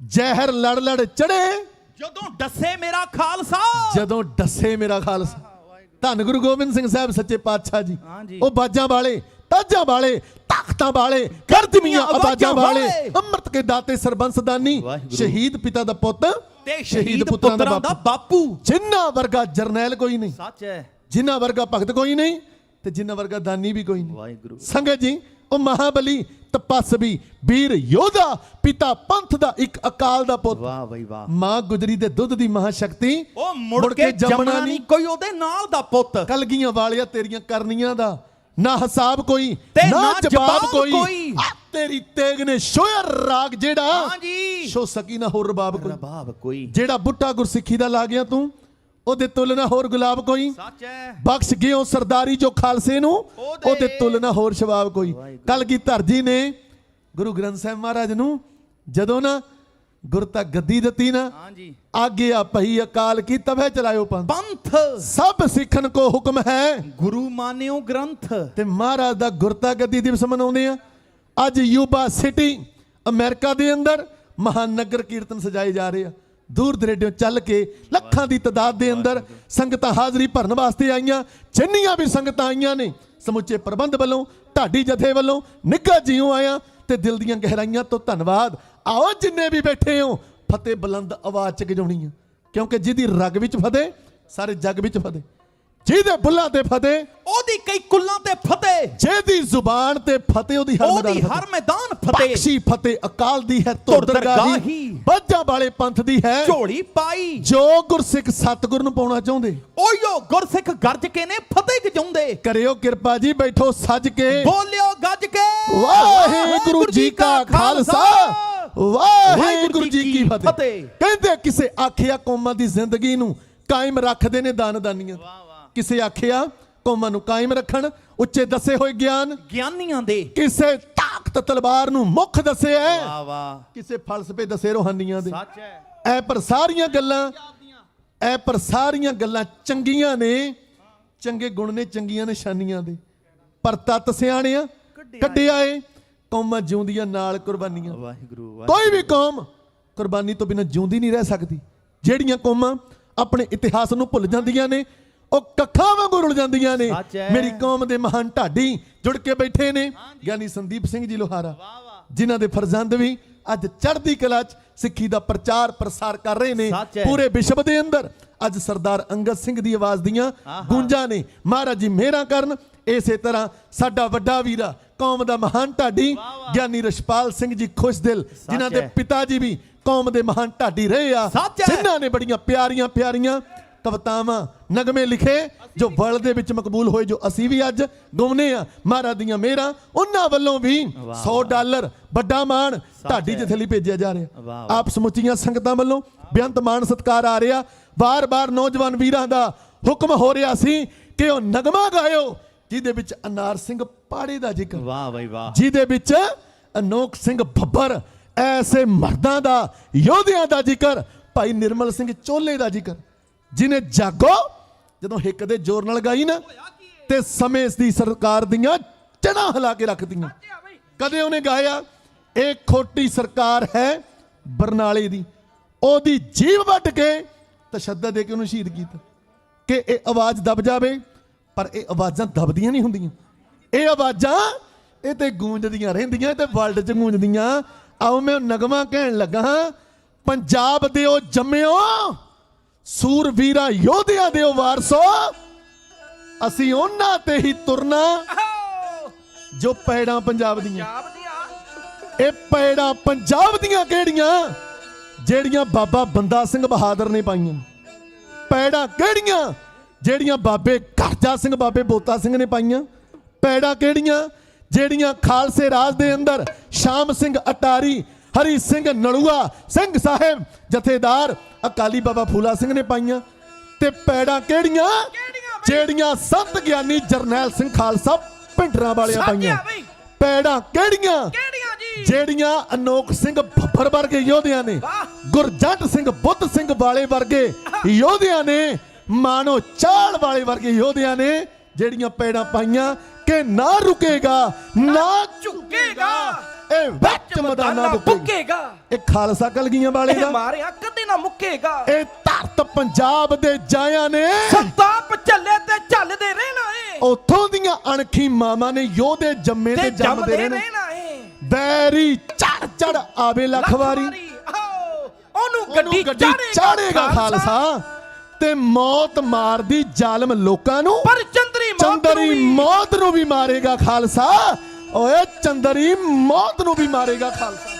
Speaker 18: ਜ਼ਹਿਰ ਲੜ ਲੜ ਚੜੇ
Speaker 9: ਜਦੋਂ ਡੱਸੇ ਮੇਰਾ ਖਾਲਸਾ।
Speaker 18: ਜਦੋਂ ਡੱਸੇ ਮੇਰਾ ਖਾਲਸਾ। ਧੰਨ ਗੁਰੂ ਗੋਬਿੰਦ ਸਿੰਘ ਸਾਹਿਬ ਸੱਚੇ ਪਾਤਸ਼ਾਹ ਜੀ, ਉਹ ਬਾਜਾਂ ਵਾਲੇ, ਤਾਜਾਂ ਵਾਲੇ, ਤਾਕਤਾਂ ਵਾਲੇ, ਗਰਦਮੀਆਂ ਆਵਾਜ਼ਾਂ ਵਾਲੇ, ਅੰਮ੍ਰਿਤ ਕੇ ਦਾਤੇ ਸਰਬੰਸ ਦਾਨੀ, ਸ਼ਹੀਦ ਪਿਤਾ ਦਾ ਪੁੱਤ
Speaker 9: ਤੇ ਸ਼ਹੀਦ ਪੁੱਤਰਾਂ ਦਾ ਬਾਪੂ।
Speaker 18: ਜਿੰਨਾ ਵਰਗਾ ਜਰਨੈਲ ਕੋਈ ਨਹੀਂ,
Speaker 9: ਸੱਚ ਹੈ,
Speaker 18: ਜਿੰਨਾ ਵਰਗਾ ਭਗਤ ਕੋਈ ਨਹੀਂ, ਤੇ ਜਿੰਨਾ ਵਰਗਾ ਦਾਨੀ ਵੀ ਕੋਈ ਨਹੀਂ। ਸੰਗਤ ਜੀ, ਉਹ ਮਹਾਬਲੀ ਤਪਸਵੀ ਵੀਰ ਯੋਧਾ, ਪਿਤਾ ਪੰਥ ਦਾ ਇੱਕ ਅਕਾਲ ਦਾ ਪੁੱਤ।
Speaker 9: ਵਾਹ ਬਈ ਵਾਹ।
Speaker 18: ਮਾਂ ਗੁਜਰੀ ਦੇ ਦੁੱਧ ਦੀ ਮਹਾਸ਼ਕਤੀ,
Speaker 9: ਉਹ ਮੁੜ ਕੇ ਜੰਮਣਾ ਨਹੀਂ ਕੋਈ ਉਹਦੇ ਨਾਲ ਦਾ ਪੁੱਤ।
Speaker 18: ਕਲਗੀਆਂ ਵਾਲਿਆ ਤੇਰੀਆਂ ਕਰਨੀਆਂ ਦਾ ਨਾ ਹਿਸਾਬ ਕੋਈ, ਨਾ ਜਵਾਬ ਕੋਈ। ਤੇਰੀ ਤੇਗ ਨੇ ਸ਼ੋਇਰ ਰਾਗ ਜਿਹੜਾ, ਹਾਂਜੀ ਸ਼ੋ ਸਕੀ ਨਾ ਹੋਰ ਰਬਾਬ ਕੋਈ। ਜਿਹੜਾ ਬੁੱਟਾ ਗੁਰਸਿੱਖੀ ਦਾ ਲਾ ਗਿਆ ਤੂੰ, ਉਹਦੇ ਤੁਲ ਨਾ ਹੋਰ ਗੁਲਾਬ ਕੋਈ।
Speaker 9: ਸੱਚ ਹੈ,
Speaker 18: ਬਖਸ਼ ਗਿਓ ਸਰਦਾਰੀ ਜੋ ਖਾਲਸੇ ਨੂੰ, ਉਹਦੇ ਤੁਲ ਨਾ ਹੋਰ ਸ਼ਬਾਬ ਕੋਈ। ਕਲਗੀਧਰ ਜੀ ਨੇ ਗੁਰੂ ਗ੍ਰੰਥ ਸਾਹਿਬ ਮਹਾਰਾਜ ਨੂੰ ਜਦੋਂ ਨਾ ਗੁਰਤਾ ਗੱਦੀ ਦਿੱਤੀ ਨਾ, ਆਗਿਆ ਭਈ ਅਕਾਲ ਕੀ ਤਬੇ ਚਲਾਇਓ ਪੰਥ। ਸਭ ਸਿੱਖਣ ਕੋ ਹੁਕਮ ਹੈ,
Speaker 9: ਗੁਰੂ ਮਾਨਿਓ ਗ੍ਰੰਥ।
Speaker 18: ਤੇ ਮਹਾਰਾਜ ਦਾ ਗੁਰਤਾ ਗੱਦੀ ਦਿਵਸ ਮਨਾਉਂਦੇ ਆ ਅੱਜ। ਯੂਬਾ ਸਿਟੀ ਅਮਰੀਕਾ ਦੇ ਅੰਦਰ ਮਹਾਨਗਰ ਕੀਰਤਨ ਸਜਾਏ ਜਾ ਰਹੇ ਆ। ਦੂਰ ਦਰੇਡਿਓਂ ਚੱਲ ਕੇ ਲੱਖਾਂ ਦੀ ਤਾਦਾਦ ਦੇ ਅੰਦਰ ਸੰਗਤਾਂ ਹਾਜ਼ਰੀ ਭਰਨ ਵਾਸਤੇ ਆਈਆਂ। ਜਿੰਨੀਆਂ ਵੀ ਸੰਗਤਾਂ ਆਈਆਂ ਨੇ, ਸਮੁੱਚੇ ਪ੍ਰਬੰਧ ਵੱਲੋਂ, ਢਾਡੀ ਜਥੇ ਵੱਲੋਂ ਨਿੱਘਾ ਜਿਉਂ ਆਇਆ ਤੇ ਦਿਲ ਦੀਆਂ ਗਹਿਰਾਈਆਂ ਤੋਂ ਧੰਨਵਾਦ। ਆਓ ਜਿੰਨੇ ਵੀ ਬੈਠੇ ਹੋ, ਫਤਿਹ ਬੁਲੰਦ ਆਵਾਜ਼ ਚ ਗਜਾਉਣੀ ਆ, ਕਿਉਂਕਿ ਜਿਹਦੀ ਰਗ ਵਿੱਚ ਫਤਿਹ ਸਾਰੇ ਜੱਗ ਵਿੱਚ ਫਤਿਹ, ਜਿਹਦੇ ਬੁੱਲਾਂ ਤੇ ਫਤਿਹ
Speaker 9: ਉਹਦੀ ਕਈ ਕੁੱਲਾਂ ਤੇ ਫਤਿਹ,
Speaker 18: ਜਿਹਦੀ ਜ਼ੁਬਾਨ ਤੇ ਫਤਿਹ ਉਹਦੀ
Speaker 9: ਹਰ ਮੈਦਾਨ ਫਤਿਹ।
Speaker 18: ਬਖਸ਼ੀ ਫਤਿਹ ਅਕਾਲ ਦੀ ਹੈ ਧੁਰ ਦਰਗਾਹੀ, ਬਾਜਾਂ ਵਾਲੇ ਪੰਥ ਦੀ ਹੈ
Speaker 9: ਝੋਲੀ ਪਾਈ। ਜੋ
Speaker 18: ਗੁਰਸਿੱਖ ਸਤਿਗੁਰ ਨੂੰ ਪਾਉਣਾ ਚਾਹੁੰਦੇ,
Speaker 9: ਓਯੋ ਗੁਰਸਿੱਖ ਗਰਜ ਕੇ ਨੇ ਫਤਿਹ ਗਜਾਉਂਦੇ।
Speaker 18: ਕਰਿਓ ਕਿਰਪਾ ਜੀ, ਬੈਠੋ ਸੱਜ ਕੇ,
Speaker 9: ਬੋਲਿਓ ਗੱਜ ਕੇ,
Speaker 18: ਵਾਹਿਗੁਰੂ ਜੀ ਕਾ ਖਾਲਸਾ, ਵਾਹਿਗੁਰੂ ਜੀ ਕੀ ਫਤਿਹ। ਕਹਿੰਦੇ ਕਿਸੇ ਆਖਿਆ ਕੌਮਾਂ ਦੀ ਜ਼ਿੰਦਗੀ ਨੂੰ ਕਾਇਮ ਰੱਖਦੇ ਨੇ ਦਾਨਦਾਨੀਆਂ, ਕਿਸੇ ਆਖਿਆ ਕੌਮਾਂ ਨੂੰ ਕਾਇਮ ਰੱਖਣ ਉੱਚੇ ਦੱਸੇ ਹੋਏ
Speaker 9: ਗਿਆਨੀਆਂ ਦੇ,
Speaker 18: ਕਿਸੇ ਤਾਕਤ ਤਲਵਾਰ ਨੂੰ ਮੁੱਖ ਦੱਸਿਆ,
Speaker 9: ਵਾਹ ਵਾਹ,
Speaker 18: ਕਿਸੇ ਫਲਸਫੇ ਦੱਸੇ ਰੋਹਾਨੀਆਂ ਦੇ।
Speaker 9: ਸੱਚ ਹੈ,
Speaker 18: ਐ ਪਰ ਸਾਰੀਆਂ ਗੱਲਾਂ ਚੰਗੀਆਂ ਨੇ, ਚੰਗੇ ਗੁਣ ਨੇ, ਚੰਗੀਆਂ ਨਿਸ਼ਾਨੀਆਂ ਦੇ। ਪਰ ਤਤ ਸਿਆਣਿਆ ਕੱਢਿਆ ਏ ਕੌਮਾਂ ਜਿਉਂਦੀਆਂ ਨਾਲ ਕੁਰਬਾਨੀਆਂ।
Speaker 9: ਵਾਹਿਗੁਰੂ।
Speaker 18: ਕੋਈ ਵੀ ਕੌਮ ਕੁਰਬਾਨੀ ਤੋਂ ਬਿਨਾਂ ਜਿਉਂਦੀ ਨਹੀਂ ਰਹਿ ਸਕਦੀ। ਜਿਹੜੀਆਂ ਕੌਮਾਂ ਆਪਣੇ ਇਤਿਹਾਸ ਨੂੰ ਭੁੱਲ ਜਾਂਦੀਆਂ ਨੇ, ਉਹ ਕੱਖਾਂ ਵਾਂਗੂ ਰੁਲ ਜਾਂਦੀਆਂ ਨੇ।
Speaker 9: ਸੱਚ ਹੈ।
Speaker 18: ਮੇਰੀ ਕੌਮ ਦੇ ਮਹਾਨ ਢਾਡੀ ਜੁੜ ਕੇ ਬੈਠੇ ਨੇ, ਗਿਆਨੀ ਸੰਦੀਪ ਸਿੰਘ ਜੀ ਲੋਹਾਰਾ, ਜਿਨ੍ਹਾਂ ਦੇ ਫਰਜ਼ੰਦ ਵੀ ਅੱਜ ਚੜ੍ਹਦੀ ਕਲਾ 'ਚ ਸਿੱਖੀ ਦਾ ਪ੍ਰਚਾਰ ਪ੍ਰਸਾਰ ਕਰ ਰਹੇ ਨੇ
Speaker 9: ਸੱਚ ਹੈ।
Speaker 18: ਪੂਰੇ ਵਿਸ਼ਵ ਦੇ ਅੰਦਰ। ਅੱਜ ਸਰਦਾਰ ਅੰਗਦ ਸਿੰਘ ਦੀ ਆਵਾਜ਼ ਦੀਆਂ ਗੂੰਜਾਂ ਨੇ। ਮਹਾਰਾਜ ਜੀ ਮਿਹਰਾਂ ਕਰਨ। ਇਸੇ ਤਰ੍ਹਾਂ ਸਾਡਾ ਵੱਡਾ ਵੀਰਾ, ਕੌਮ ਦਾ ਮਹਾਨ ਢਾਡੀ ਗਿਆਨੀ ਰਛਪਾਲ ਸਿੰਘ ਜੀ ਖੁਸ਼ਦਿਲ, ਜਿਨ੍ਹਾਂ ਦੇ ਪਿਤਾ ਜੀ ਵੀ ਕੌਮ ਦੇ ਮਹਾਨ ਢਾਡੀ ਰਹੇ ਆ, ਜਿਨ੍ਹਾਂ ਨੇ ਬੜੀਆਂ ਪਿਆਰੀਆਂ ਪਿਆਰੀਆਂ ਕਵਿਤਾਵਾਂ ਨਗਮੇ ਲਿਖੇ ਜੋ ਵਰਲਡ ਦੇ ਵਿੱਚ ਮਕਬੂਲ ਹੋਏ, ਜੋ ਅਸੀਂ ਵੀ ਅੱਜ ਗਾਉਂਦੇ ਆ। ਮਹਾਰਾਜ ਦੀਆਂ ਮਿਹਰਾਂ। ਉਹਨਾਂ ਵੱਲੋਂ ਵੀ $100 ਵੱਡਾ ਮਾਣ ਢਾਡੀ ਜਥੇ ਲਈ ਭੇਜਿਆ ਜਾ ਰਿਹਾ। ਆਪ ਸਮੁੱਚੀਆਂ ਸੰਗਤਾਂ ਵੱਲੋਂ ਬੇਅੰਤ ਮਾਣ ਸਤਿਕਾਰ ਆ ਰਿਹਾ। ਵਾਰ-ਵਾਰ ਨੌਜਵਾਨ ਵੀਰਾਂ ਦਾ ਹੁਕਮ ਹੋ ਰਿਹਾ ਸੀ ਕਿ ਉਹ ਨਗਮਾ ਗਾਇਓ ਜਿਹਦੇ ਵਿੱਚ ਅਨਾਰ ਸਿੰਘ ਪਾੜੇ ਦਾ ਜ਼ਿਕਰ,
Speaker 9: ਵਾਹ ਬਈ ਵਾਹ,
Speaker 18: ਜਿਹਦੇ ਵਿੱਚ ਅਨੋਖ ਸਿੰਘ ਬੱਬਰ, ਐਸੇ ਮਰਦਾਂ ਦਾ, ਯੋਧਿਆਂ ਦਾ ਜ਼ਿਕਰ, ਭਾਈ ਨਿਰਮਲ ਸਿੰਘ ਚੋਲੇ ਦਾ ਜ਼ਿਕਰ, ਜਿਨੇ ਜਾਗੋ ਜਦੋਂ ਹਿੱਕ ਦੇ ਜ਼ੋਰ ਨਾਲ ਗਾਈ ਨਾ ਤੇ ਸਮੇਂ ਦੀ ਸਰਕਾਰ ਦੀਆਂ ਜੜ੍ਹਾਂ ਹਿਲਾ ਕੇ ਰੱਖਦੀਆਂ। ਕਦੇ ਉਹਨੇ ਗਾਇਆ ਇਹ ਖੋਟੀ ਸਰਕਾਰ ਹੈ ਬਰਨਾਲੇ ਦੀ, ਉਹਦੀ ਜੀਭ ਵੱਢ ਕੇ ਤਸ਼ੱਦਦ ਦੇ ਕੇ ਉਹਨੂੰ ਸ਼ਹੀਦ ਕੀਤਾ ਕਿ ਇਹ ਆਵਾਜ਼ ਦਬ ਜਾਵੇ। ਪਰ ਇਹ ਆਵਾਜ਼ਾਂ ਦਬਦੀਆਂ ਨਹੀਂ ਹੁੰਦੀਆਂ, ਇਹ ਆਵਾਜ਼ਾਂ ਇਹ ਤੇ ਗੂੰਜਦੀਆਂ ਰਹਿੰਦੀਆਂ ਤੇ ਵਰਲਡ 'ਚ ਗੂੰਜਦੀਆਂ। ਆਓ ਮੈਂ ਨਗਮਾ ਕਹਿਣ ਲੱਗਾ, ਪੰਜਾਬ ਦੇ ਉਹ ਜੰਮਿਓ ਸੂਰਵੀਰਾ ਯੋਧਿਆਂ ਦੇ ਉਹ ਵਾਰਸੋ, ਅਸੀਂ ਉਹਨਾਂ ਤੇ ਹੀ ਤੁਰਨਾ ਜੋ ਪੈੜਾਂ ਪੰਜਾਬ ਦੀਆਂ। ਇਹ ਪੈੜਾਂ ਪੰਜਾਬ ਦੀਆਂ ਕਿਹੜੀਆਂ? ਜਿਹੜੀਆਂ ਬਾਬਾ ਬੰਦਾ ਸਿੰਘ ਬਹਾਦਰ ਨੇ ਪਾਈਆਂ। ਪੈੜਾਂ ਕਿਹੜੀਆਂ? ਜਿਹੜੀਆਂ ਬਾਬੇ ਗਰਜਾ ਸਿੰਘ, ਬਾਬੇ ਬੋਤਾ ਸਿੰਘ ਨੇ ਪਾਈਆਂ। ਪੈੜਾਂ ਕਿਹੜੀਆਂ? ਜਿਹੜੀਆਂ ਖਾਲਸੇ ਰਾਜ ਦੇ ਅੰਦਰ ਸ਼ਾਮ ਸਿੰਘ ਅਟਾਰੀ, ਹਰੀ ਸਿੰਘ ਨਲੂਆ, ਸਿੰਘ ਸਾਹਿਬ ਜਥੇਦਾਰ ਅਕਾਲੀ ਬਾਬਾ ਫੂਲਾ ਸਿੰਘ ਨੇ ਪਾਈਆਂ। ਤੇ ਪੈੜਾਂ ਕਿਹੜੀਆਂ? ਜਿਹੜੀਆਂ ਸੰਤ ਗਿਆਨੀ ਜਰਨੈਲ ਸਿੰਘ ਖਾਲਸਾ ਭਿੰਡਰਾਂ ਵਾਲਿਆਂ ਪਾਈਆਂ। ਪੈੜਾਂ ਕਿਹੜੀਆਂ? ਜਿਹੜੀਆਂ ਅਨੋਖ ਸਿੰਘ ਬੱਬਰ ਵਰਗੇ ਯੋਧਿਆਂ ਨੇ, ਗੁਰਜੰਟ ਸਿੰਘ, ਬੁੱਧ ਸਿੰਘ ਵਾਲੇ ਵਰਗੇ ਯੋਧਿਆਂ ਨੇ, ਮਾਨੋ ਚਾਲ ਵਾਲੇ ਵਰਗੇ ਯੋਧਿਆਂ ਨੇ ਜਿਹੜੀਆਂ ਪੈੜਾਂ ਪਾਈਆਂ ਕਿ ਨਾ ਰੁਕੇਗਾ ਨਾ ਝੁਕੇਗਾ, ਇਹ ਵਿੱਚ ਮੈਦਾਨਾਂ ਮੁੱਕੇਗਾ। ਇਹ ਖਾਲਸਾ ਕਲਗੀਆਂ ਵਾਲੇ ਦਾ
Speaker 17: ਮਾਰਿਆ ਕਦੇ ਨਾ ਮੁੱਕੇਗਾ।
Speaker 18: ਇਹ ਧਰਤ ਪੰਜਾਬ ਦੇ ਜਾਇਆਂ ਨੇ
Speaker 17: ਸੰਤਾਪ ਚੱਲੇ ਤੇ ਚੱਲਦੇ ਰਹਿਣਾ ਏ।
Speaker 18: ਉੱਥੋਂ ਦੀਆਂ ਅਣਖੀ ਮਾਵਾਂ ਨੇ ਯੋਧੇ ਜੰਮੇ ਤੇ ਜੰਮਦੇ ਰਹਿਣਾ। ਬੈਰੀ ਚੜ ਚੜ ਆਵੇ ਲੱਖ ਵਾਰੀ,
Speaker 17: ਉਹਨੂੰ ਗੱਡੀ
Speaker 18: ਚਾੜੇਗਾ ਖਾਲਸਾ। ਤੇ ਮੌਤ ਮਾਰਦੀ ਜ਼ਾਲਮ ਲੋਕਾਂ ਨੂੰ,
Speaker 17: ਪਰ
Speaker 18: ਚੰਦਰੀ ਮੌਤ ਨੂੰ ਵੀ ਮਾਰੇਗਾ ਖਾਲਸਾ। ਓਏ ਚੰਦਰੀ ਮੌਤ ਨੂੰ ਵੀ ਮਾਰੇਗਾ ਖਾਲਸਾ।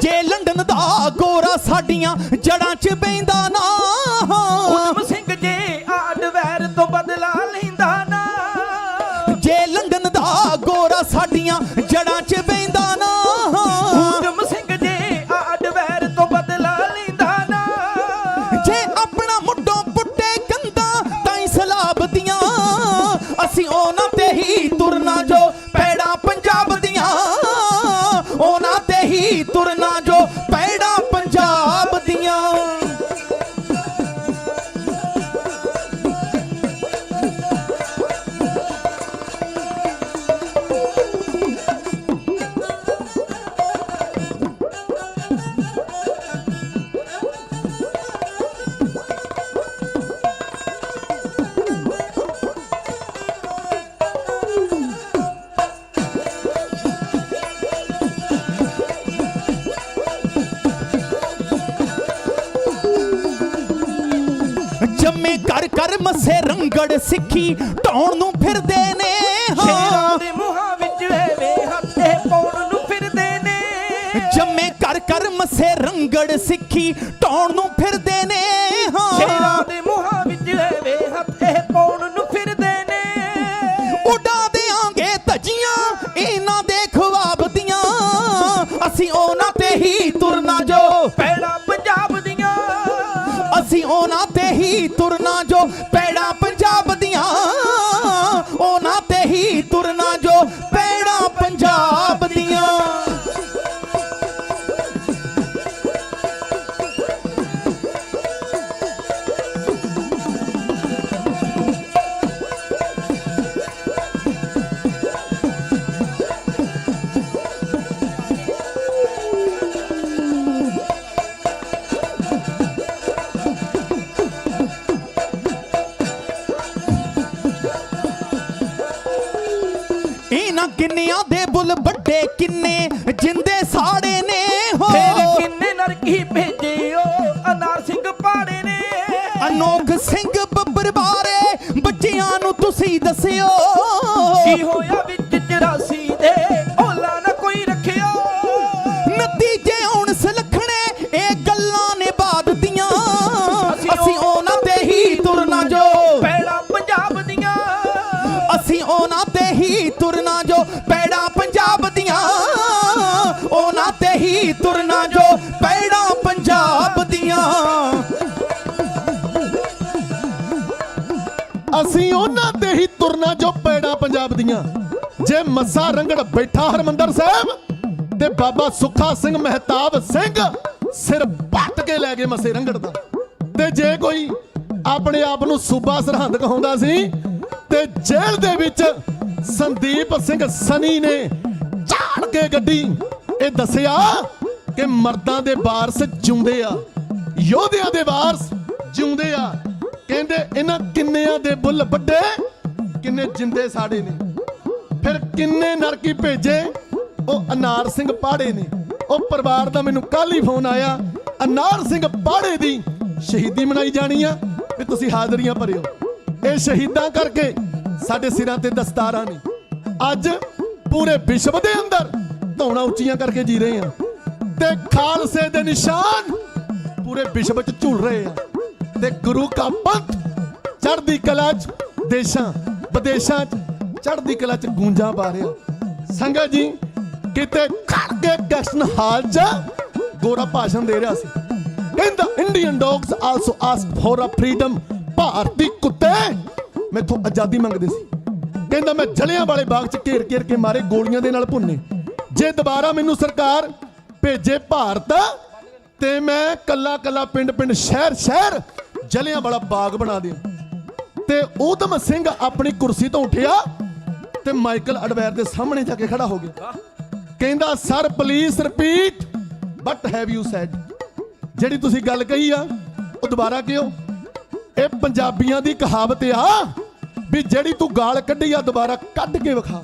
Speaker 9: ਜੇ ਲੰਡਨ ਦਾ ਗੋਰਾ ਸਾਡੀਆਂ ਜੜਾਂ 'ਚ ਬੈਂਦਾ ਨਾ,
Speaker 17: ਉਦਮ ਸਿੰਘ ਜੇ ਆਡਵੈਰ ਤੋਂ ਬਦਲਾ ਲੈਂਦਾ ਨਾ।
Speaker 9: ਜੇ ਲੰਡਨ ਦਾ ਗੋਰਾ ਸਾਡੀਆਂ ਜੜਾਂ 'ਚ ਬੈਂਦਾ ਨਾ,
Speaker 17: ਉਦਮ ਸਿੰਘ ਜੇ ਆਡਵੈਰ ਤੋਂ ਬਦਲਾ ਲੈਂਦਾ ਨਾ।
Speaker 9: ਜੇ ਆਪਣਾ ਮੁੱਢੋਂ ਪੁੱਟੇ ਕੰਦਾ ਤਾਂ ਸਲਾਬ ਦੀਆਂ, ਅਸੀਂ ਉਹਨਾਂ ਤੇ ਹੀ ਤੁਰਨਾ ਜੋ ਪੈੜਾਂ ਪੰਜਾਬ ਦੀਆਂ, ਉਹਨਾਂ ਤੇ ਹੀ ਤੁਰਨਾ ਜੋ ਪੈੜਾਂ ਪੰਜਾਬ ਦੀਆਂ। ਜੰਮੇ ਘਰ ਘਰ ਮਸੇ ਰੰਗੜ ਸਿੱਖੀ ਢਾਉਣ ਨੂੰ ਫਿਰਦੇ ਨੇ।
Speaker 17: ਸ਼ੇਰਾਂ ਦੇ ਮੂੰਹਾਂ ਵਿੱਚ ਵੇ ਹੱਥੇ ਪਾਉਣ ਨੂੰ ਫਿਰਦੇ ਨੇ।
Speaker 9: ਜੰਮੇ ਘਰ ਘਰ ਮਸੇ ਰੰਗੜ ਸਿੱਖੀ ਢਾਉਣ ਨੂੰ ਫਿਰਦੇ ਨੇ।
Speaker 17: ਸ਼ੇਰਾਂ ਦੇ ਮੂੰਹਾਂ ਵਿੱਚ ਵੇ ਹੱਥੇ ਪਾਉਣ ਨੂੰ ਫਿਰਦੇ ਨੇ।
Speaker 9: ਉਡਾ ਦੇਾਂਗੇ ਧਜੀਆਂ ਇਹਨਾਂ ਦੇ ਖਵਾਬ ਦੀਆਂ, ਅਸੀਂ ਉਹਨਾਂ ਤੁਰਨਾ ਜੋ ਪੈੜਾਂ ਪੰਜਾਬ ਦੀਆਂ, ਉਹਨਾਂ ਤੇ ਹੀ ਤੁਰਨਾ ਜੋ ਪੈੜਾਂ ਪੰਜਾਬ ਦੀਆਂ। ਇਹਨਾਂ ਕਿੰਨਿਆਂ ਦੇ ਬੁੱਲ ਵੱਡੇ, ਕਿੰਨੇ ਜਿੰਦੇ ਸਾੜੇ ਨੇ ਹੋ,
Speaker 17: ਤੇਰੇ ਕਿੰਨੇ ਨਰਕੀ ਭੇਜਿਓ ਅਨਾਰ ਸਿੰਘ ਪਾੜੇ ਨੇ।
Speaker 9: ਅਨੋਖ ਸਿੰਘ ਬੱਬਰ ਬਾਰੇ ਬੱਚਿਆਂ ਨੂੰ ਤੁਸੀਂ ਦੱਸਿਓ,
Speaker 17: ਕੀ ਹੋਇਆ ਵਿੱਚ 84 ਦੇ ਓਲਾ ਨਾ ਕੋਈ ਰੱਖਿਓ।
Speaker 9: ਨਤੀਜੇ ਹੁਣ ਸੁਲੱਖਣੇ ਇਹ ਗੱਲਾਂ ਨੇ ਬਾਤ ਦੀਆਂ, ਅਸੀਂ ਉਹਨਾਂ ਤੇ ਹੀ ਤੁਰਨਾ ਜੋ
Speaker 17: ਪੈੜਾਂ ਪੰਜਾਬ ਦੀਆਂ,
Speaker 9: ਅਸੀਂ ਉਹਨਾਂ ਤੇ ਹੀ ਤੁਰਨਾ ਜੋ ਪੈੜਾਂ ਪੰਜਾਬ ਦੀਆਂ, ਉਹਨਾਂ ਤੇ ਹੀ ਤੁਰਨਾ ਜੋ ਪੈੜਾਂ ਪੰਜਾਬ ਦੀਆਂ। ਅਸੀਂ ਉਹਨਾਂ ਤੇ ਹੀ ਤੁਰਨਾ ਜੋ ਪੈੜਾਂ ਪੰਜਾਬ ਦੀਆਂ। ਜੇ ਮੱਸਾ ਰੰਗੜ ਬੈਠਾ ਹਰਮੰਦਰ ਸਾਹਿਬ ਤੇ ਬਾਬਾ ਸੁੱਖਾ ਸਿੰਘ ਮਹਿਤਾਬ ਸਿੰਘ ਸਿਰ ਪੱਟ ਕੇ ਲੈ ਗਏ ਮੱਸੇ ਰੰਗੜ ਦਾ, ਤੇ ਜੇ ਕੋਈ ਆਪਣੇ ਆਪ ਨੂੰ ਸੂਬਾ ਸਰਹੰਦ ਕਹਾਉਂਦਾ ਸੀ ਤੇ ਜੇਲ੍ਹ ਦੇ ਵਿੱਚ ਸੰਦੀਪ ਸਿੰਘ ਸਨੀ ਨੇ ਝਾੜ ਕੇ ਗੱਡੀ ਇਹ ਦੱਸਿਆ ਕਿ ਮਰਦਾਂ ਦੇ ਵਾਰਸ ਜਿਉਂਦੇ ਆ, ਯੋਧਿਆਂ ਦੇ ਵਾਰਸ ਜਿਉਂਦੇ ਆ। ਕਹਿੰਦੇ ਇਹਨਾਂ ਕਿੰਨਿਆਂ ਦੇ ਬੁੱਲ ਵੱਡੇ, ਕਿੰਨੇ ਜਿੰਦੇ ਸਾੜੇ ਨੇ। ਫਿਰ ਕਿੰਨੇ ਨਰਕੀ ਭੇਜੇ ਉਹ ਅਨਾਰ ਸਿੰਘ ਪਾੜੇ ਨੇ। ਉਹ ਪਰਿਵਾਰ ਦਾ ਮੈਨੂੰ ਕੱਲ ਹੀ ਫੋਨ ਆਇਆ, ਅਨਾਰ ਸਿੰਘ ਪਾੜੇ ਦੀ ਸ਼ਹੀਦੀ ਮਨਾਈ ਜਾਣੀ ਆ ਵੀ ਤੁਸੀਂ ਹਾਜ਼ਰੀਆਂ ਭਰਿਓ। ਇਹ ਸ਼ਹੀਦਾਂ ਕਰਕੇ ਸਾਡੇ ਸਿਰਾਂ ਤੇ ਦਸਤਾਰਾਂ ਨੇ। ਅੱਜ ਪੂਰੇ ਵਿਸ਼ਵ ਦੇ ਅੰਦਰ ਧੌਣਾ ਉੱਚੀਆਂ ਕਰਕੇ ਜੀ ਰਹੇ ਆ ਤੇ ਖਾਲਸੇ ਦੇ ਨਿਸ਼ਾਨ ਪੂਰੇ ਵਿਸ਼ਵ ਵਿੱਚ ਝੂਲ ਰਹੇ ਆ ਤੇ ਗੁਰੂ ਕਾ ਪੰਥ ਚੜ੍ਹਦੀ ਕਲਾ 'ਚ ਦੇਸ਼ਾਂ ਵਿਦੇਸ਼ਾਂ 'ਚ ਚੜ੍ਹਦੀ ਕਲਾ 'ਚ ਗੂੰਜਾਂ ਪਾ ਰਿਹਾ। ਸੰਗਤ ਜੀ ਕਿਤੇ ਖੜ ਕੇ ਕੈਸਨ ਹਾਲ 'ਚ ਗੋਰਾ ਭਾਸ਼ਣ ਦੇ ਰਿਹਾ ਸੀ, ਕਹਿੰਦਾ Indian dogs also ask for a freedom. ਭਾਰਤੀ ਕੁੱਤੇ ਮੈਥੋਂ ਆਜ਼ਾਦੀ ਮੰਗਦੇ ਸੀ। ਕਹਿੰਦਾ ਮੈਂ ਜਲਿਆਂਵਾਲੇ ਬਾਗ 'ਚ ਘੇਰ ਘੇਰ ਕੇ ਮਾਰੇ, ਗੋਲੀਆਂ ਦੇ ਨਾਲ ਭੁੰਨੇ। ਜੇ ਦੁਬਾਰਾ ਮੈਨੂੰ ਸਰਕਾਰ ਭੇਜੇ ਭਾਰਤ ਤੇ ਮੈਂ ਕੱਲਾ ਕੱਲਾ ਪਿੰਡ ਪਿੰਡ ਸ਼ਹਿਰ ਸ਼ਹਿਰ ਜਲਿਆਂਵਾਲਾ ਬਾਗ ਬਣਾ ਦਿਆਂ। ਤੇ ਊਧਮ ਸਿੰਘ ਆਪਣੀ ਕੁਰਸੀ ਤੋਂ ਉੱਠਿਆ ਤੇ ਮਾਈਕਲ ਅਡਵਾਇਰ ਦੇ ਸਾਹਮਣੇ ਜਾ ਕੇ ਖੜਾ ਹੋ ਗਿਆ। ਕਹਿੰਦਾ sir please repeat what have you said. ਜਿਹੜੀ ਤੁਸੀਂ ਗੱਲ ਕਹੀ ਆ ਉਹ ਦੁਬਾਰਾ ਕਿਉਂ? ਇਹ ਪੰਜਾਬੀਆਂ ਦੀ ਕਹਾਵਤ ਆ ਵੀ ਜਿਹੜੀ ਤੂੰ ਗਾਲ ਕੱਢੀ ਆ ਦੁਬਾਰਾ ਕੱਢ ਕੇ ਵਿਖਾ।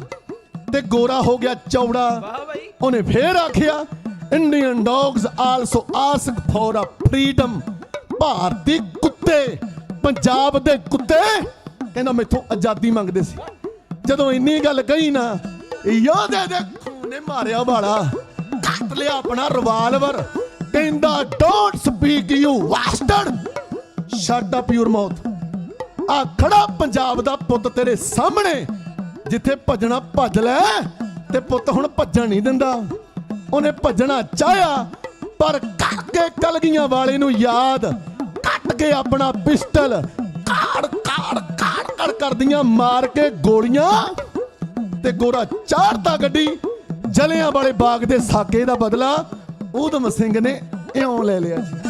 Speaker 9: ਤੇ ਗੋਰਾ ਹੋ ਗਿਆ ਚੌੜਾ, ਉਹਨੇ ਫੇਰ ਆਖਿਆ Indian dogs also ask for a freedom. ਭਾਰਤੀ ਕੁੱਤੇ, ਪੰਜਾਬ ਦੇ ਕੁੱਤੇ ਕਹਿੰਦਾ ਮੈਥੋਂ ਆਜ਼ਾਦੀ ਮੰਗਦੇ ਸੀ। ਜਦੋਂ ਇੰਨੀ ਗੱਲ ਕਹੀ ਨਾ, ਯੋਧੇ ਦੇ ਖੂਨ ਨੇ ਮਾਰਿਆ ਵਾਲਾ, ਕੱਟ ਲਿਆ ਆਪਣਾ ਰਿਵਾਲਵਰ। ਕਹਿੰਦਾ don't speak you bastard, shut up your mouth. ਆ ਖੜਾ ਪੰਜਾਬ ਦਾ ਪੁੱਤ ਤੇਰੇ ਸਾਹਮਣੇ, ਜਿੱਥੇ ਭੱਜਣਾ ਭੱਜ ਲੈ। ਤੇ ਪੁੱਤ ਹੁਣ ਭੱਜਣ ਨਹੀਂ ਦਿੰਦਾ। ਉਹਨੇ ਭੱਜਣਾ ਚਾਹਿਆ ਪਰ ਕਰਕੇ ਕਲਗੀਆਂ ਵਾਲੇ ਨੂੰ ਯਾਦ, ਕੱਟ ਕੇ ਆਪਣਾ ਪਿਸਟਲ ਕਾੜ ਕਾੜ ਕਾੜ ਕਾੜ ਕਰਦੀਆਂ ਮਾਰ ਕੇ ਗੋਲੀਆਂ ਤੇ ਗੋਰਾ ਚਾੜਦਾ ਗੱਡੀ। ਜਲਿਆਂਵਾਲੇ ਬਾਗ ਦੇ ਸਾਕੇ ਦਾ ਬਦਲਾ ਊਧਮ ਸਿੰਘ ਨੇ ਇਉਂ ਲੈ ਲਿਆ ਜੀ।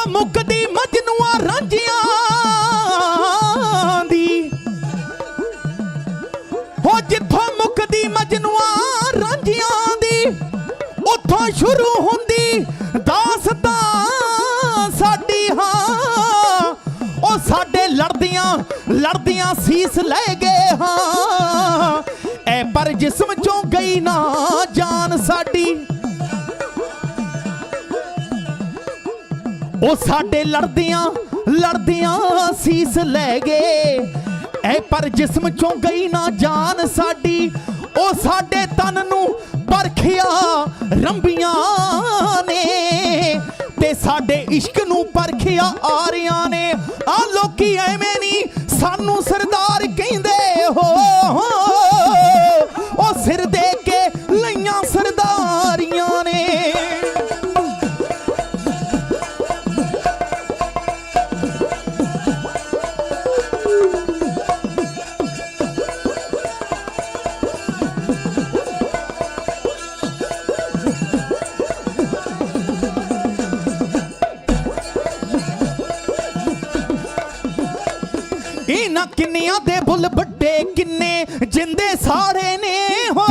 Speaker 9: ਮੁੱਕਦੀ ਮਜਨੂਆਂ ਰਾਂਝੀਆਂ ਦੀ, ਹੋ ਜਿੱਥੋਂ ਮੁੱਕਦੀ ਮਜਨੂਆਂ ਰਾਂਝੀਆਂ ਦੀ, ਉੱਥੋਂ ਸ਼ੁਰੂ ਹੁੰਦੀ ਦਾਸਤਾਂ ਸਾਡੀ। ਹਾਂ ਉਹ ਸਾਡੇ ਲੜਦਿਆਂ ਸੀਸ ਲੈ ਗਏ। ਹਾਂ ਐ ਪਰ ਜਿਸਮ ਚੋਂ ਗਈ ਨਾ ਜਾਨ ਸਾਡੀ। ਉਹ ਸਾਡੇ ਲੜਦਿਆਂ ਸੀਸ ਲੈ ਗਏ ਐ ਪਰ ਜਿਸਮ ਚੋਂ ਗਈ ਨਾ ਜਾਨ ਸਾਡੀ ਉਹ ਸਾਡੇ ਤਨ ਨੂੰ ਪਰਖਿਆ ਰੰਬੀਆਂ ਨੇ ਤੇ ਸਾਡੇ ਇਸ਼ਕ ਨੂੰ ਪਰਖਿਆ ਆਰਿਆਂ ਨੇ ਆ ਲੋਕੀ ਐਵੇਂ ਨਹੀਂ ਸਾਨੂੰ ਸਰਦਾਰ ਕਹਿੰਦੇ ਹੋ ਉਹ ਸਿਰ ਦੇ ਕੇ ਲਈਆਂ ਸਰਦਾਰੀਆਂ ਨੇ ਇਹਨਾਂ ਕਿੰਨਿਆਂ ਦੇ ਬੁੱਲ ਵੱਡੇ ਕਿੰਨੇ ਜਿੰਦੇ ਸਾੜੇ ਨੇ ਹੋ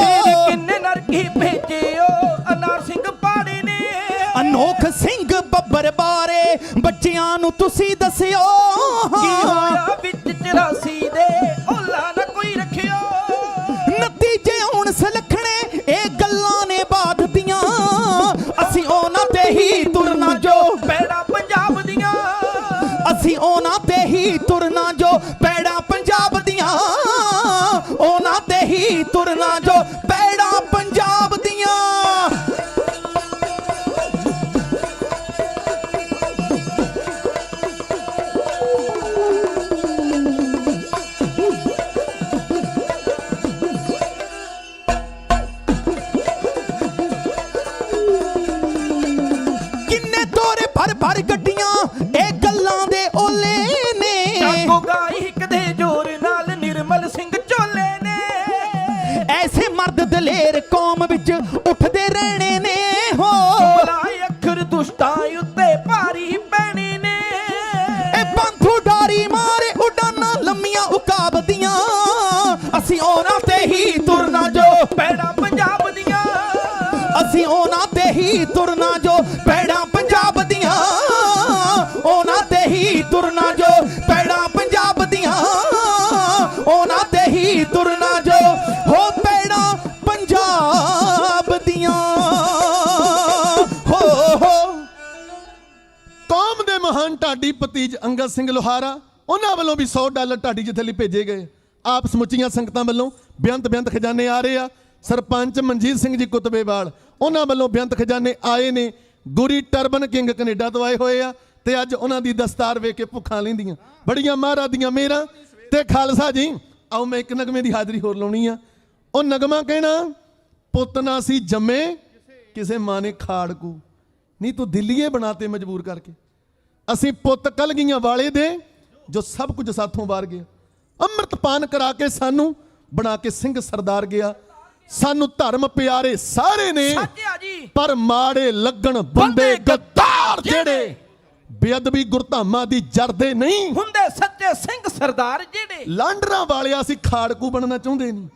Speaker 17: ਕਿੰਨੇ ਨਰਕੀ ਭੇਜਿਓ ਅਨਾਰ ਸਿੰਘ ਪਾੜੇ ਨੇ
Speaker 9: ਅਨੋਖ ਸਿੰਘ ਬੱਬਰ ਬਾਰੇ ਬੱਚਿਆਂ ਨੂੰ ਤੁਸੀਂ ਦੱਸਿਓ
Speaker 17: ਕੀ ਹੋਇਆ ਵਿੱਚ 84 ਦੇ ਓਲਾ ਨਾ ਕੋਈ ਰੱਖਿਓ
Speaker 9: ਨਤੀਜੇ ਹੁਣ ਸਲਖਣੇ ਇਹ ਗੱਲਾਂ ਨੇ ਬਾਤ ਦੀਆਂ ਅਸੀਂ ਉਹਨਾਂ ਤੇ ਹੀ ਤੁਰਨਾ ਜੋ
Speaker 17: ਪੈੜਾ ਪੰਜਾਬ ਦੀਆਂ
Speaker 9: ਅਸੀਂ ਉਹਨਾਂ ਤੇ ਹੀ ਤੁਰਨਾ ਜੋ ਪੈੜਾ ਪੰਜਾਬ ਦੀਆਂ ਉਹਨਾਂ ਤੇ ਹੀ ਤੁਰਨਾ ਜੋ ਪੈੜਾ ਪੰਜਾਬ ਦੀਆਂ ਕਿੰਨੇ ਤੋਰੇ ਭਰ ਗੱਡੀਆਂ ਇਹ ਗੱਲਾਂ ਦੇ ਓਲੇ ਨੇ
Speaker 17: ਜਾਗੋ ਗਾਈ ਕਦੇ ਜੋਰ ਨਾਲ ਨਿਰਮਲ ਸਿੰਘ ਝੋਲੇ ਨੇ
Speaker 9: ਐਸੇ ਮਰਦ ਦਲੇਰ ਕੌਮ ਵਿੱਚ ਉੱਠਦੇ ਰਹਿਣੇ ਨੇ ਹੋ
Speaker 17: ਲਾਏ ਅੱਖਰ ਦੁਸ਼ਟਾਂ ਉੱਤੇ ਭਾਰੀ ਪੈਣੇ ਨੇ
Speaker 9: ਇਹ ਬੰਥੂ ਡਾਰੀ ਮਾਰੇ ਉਡਾਨਾਂ ਲੰਮੀਆਂ ਉਕਾਬਦੀਆਂ ਅਸੀਂ ਉਹਨਾਂ ਤੇ ਹੀ ਤੁਰਨਾ ਜੋ
Speaker 17: ਪੈੜਾ ਪੰਜਾਬ ਦੀਆਂ
Speaker 9: ਅਸੀਂ ਉਹਨਾਂ ਤੇ ਹੀ ਤੁਰਨਾ ਜੋ ਪੈੜਾ ਪੰਜਾਬ ਦੀਆਂ ਉਹਨਾਂ ਤੇ ਹੀ ਤੁਰਨਾ ਜੋ ਪੈੜਾ ਪੰਜਾਬ ਦੀਆਂ ਉਹਨਾਂ ਤੇ ਹੀ ਤੁਰਨਾ ਜੋ ਹੋ ਪੈੜਾ ਪੰਜਾਬ ਦੀਆਂ ਹੋ
Speaker 18: ਕੌਮ ਦੇ ਮਹਾਨ ਢਾਡੀ ਭਤੀਜ ਅੰਗਦ ਸਿੰਘ ਲੋਹਾਰਾ ਉਹਨਾਂ ਵੱਲੋਂ ਵੀ $100 ਢਾਡੀ ਜਿੱਥੇ ਲਈ ਭੇਜੇ ਗਏ ਆਪ ਸਮੁੱਚੀਆਂ ਸੰਗਤਾਂ ਵੱਲੋਂ ਬੇਅੰਤ ਖਜ਼ਾਨੇ ਆ ਰਹੇ ਆ ਸਰਪੰਚ ਮਨਜੀਤ ਸਿੰਘ ਜੀ ਕੁਤਬੇਵਾਲ ਉਹਨਾਂ ਵੱਲੋਂ ਬੇਅੰਤ ਖਜ਼ਾਨੇ ਆਏ ਨੇ ਗੁਰੀ ਟਰਬਨ ਕਿੰਗ ਕੈਨੇਡਾ ਤੋਂ ਆਏ ਹੋਏ ਆ ਤੇ ਅੱਜ ਉਹਨਾਂ ਦੀ ਦਸਤਾਰ ਵੇਖ ਕੇ ਭੁੱਖਾਂ ਲੈਂਦੀਆਂ ਬੜੀਆਂ ਮਹਾਰਾਜ ਦੀਆਂ ਮੇਰਾਂ ਤੇ ਖਾਲਸਾ ਜੀ ਆਓ ਮੈਂ ਇੱਕ ਨਗਮੇ ਦੀ ਹਾਜ਼ਰੀ ਹੋਰ ਲਾਉਣੀ ਆ ਉਹ ਨਗਮਾ ਕਹਿਣਾ ਪੁੱਤ ਨਾ ਸੀ ਜੰਮੇ ਕਿਸੇ ਮਾਂ ਨੇ ਖਾੜਕੂ ਨਹੀਂ ਤੂੰ ਦਿੱਲੀਏ ਬਣਾਤੇ ਮਜਬੂਰ ਕਰਕੇ ਅਸੀਂ ਪੁੱਤ ਕਲਗੀਆਂ ਵਾਲੇ ਦੇ ਜੋ ਸਭ ਕੁਝ ਸਾਥੋਂ ਵਾਰ ਗਿਆ ਅੰਮ੍ਰਿਤ ਪਾਨ ਕਰਾ ਕੇ ਸਾਨੂੰ ਬਣਾ ਕੇ ਸਿੰਘ ਸਰਦਾਰ ਗਿਆ ਸਾਨੂੰ ਧਰਮ ਪਿਆਰੇ ਸਾਰੇ ਨੇ ਪਰ ਮਾੜੇ ਲੱਗਣ ਬੰਦੇ ਗੱਦਾਰ ਜਿਹੜੇ ਬੇਅਦਬੀ ਗੁਰਧਾਮਾਂ ਦੀ ਜਰਦੇ ਨਹੀਂ
Speaker 17: ਹੁੰਦੇ ਸੱਚੇ ਸਿੰਘ ਸਰਦਾਰ ਜਿਹੜੇ
Speaker 18: ਲਾਂਡਰਾਂ ਵਾਲਿਆ ਅਸੀਂ ਖਾੜਕੂ ਬਣਨਾ ਚਾਹੁੰਦੇ ਨਹੀਂ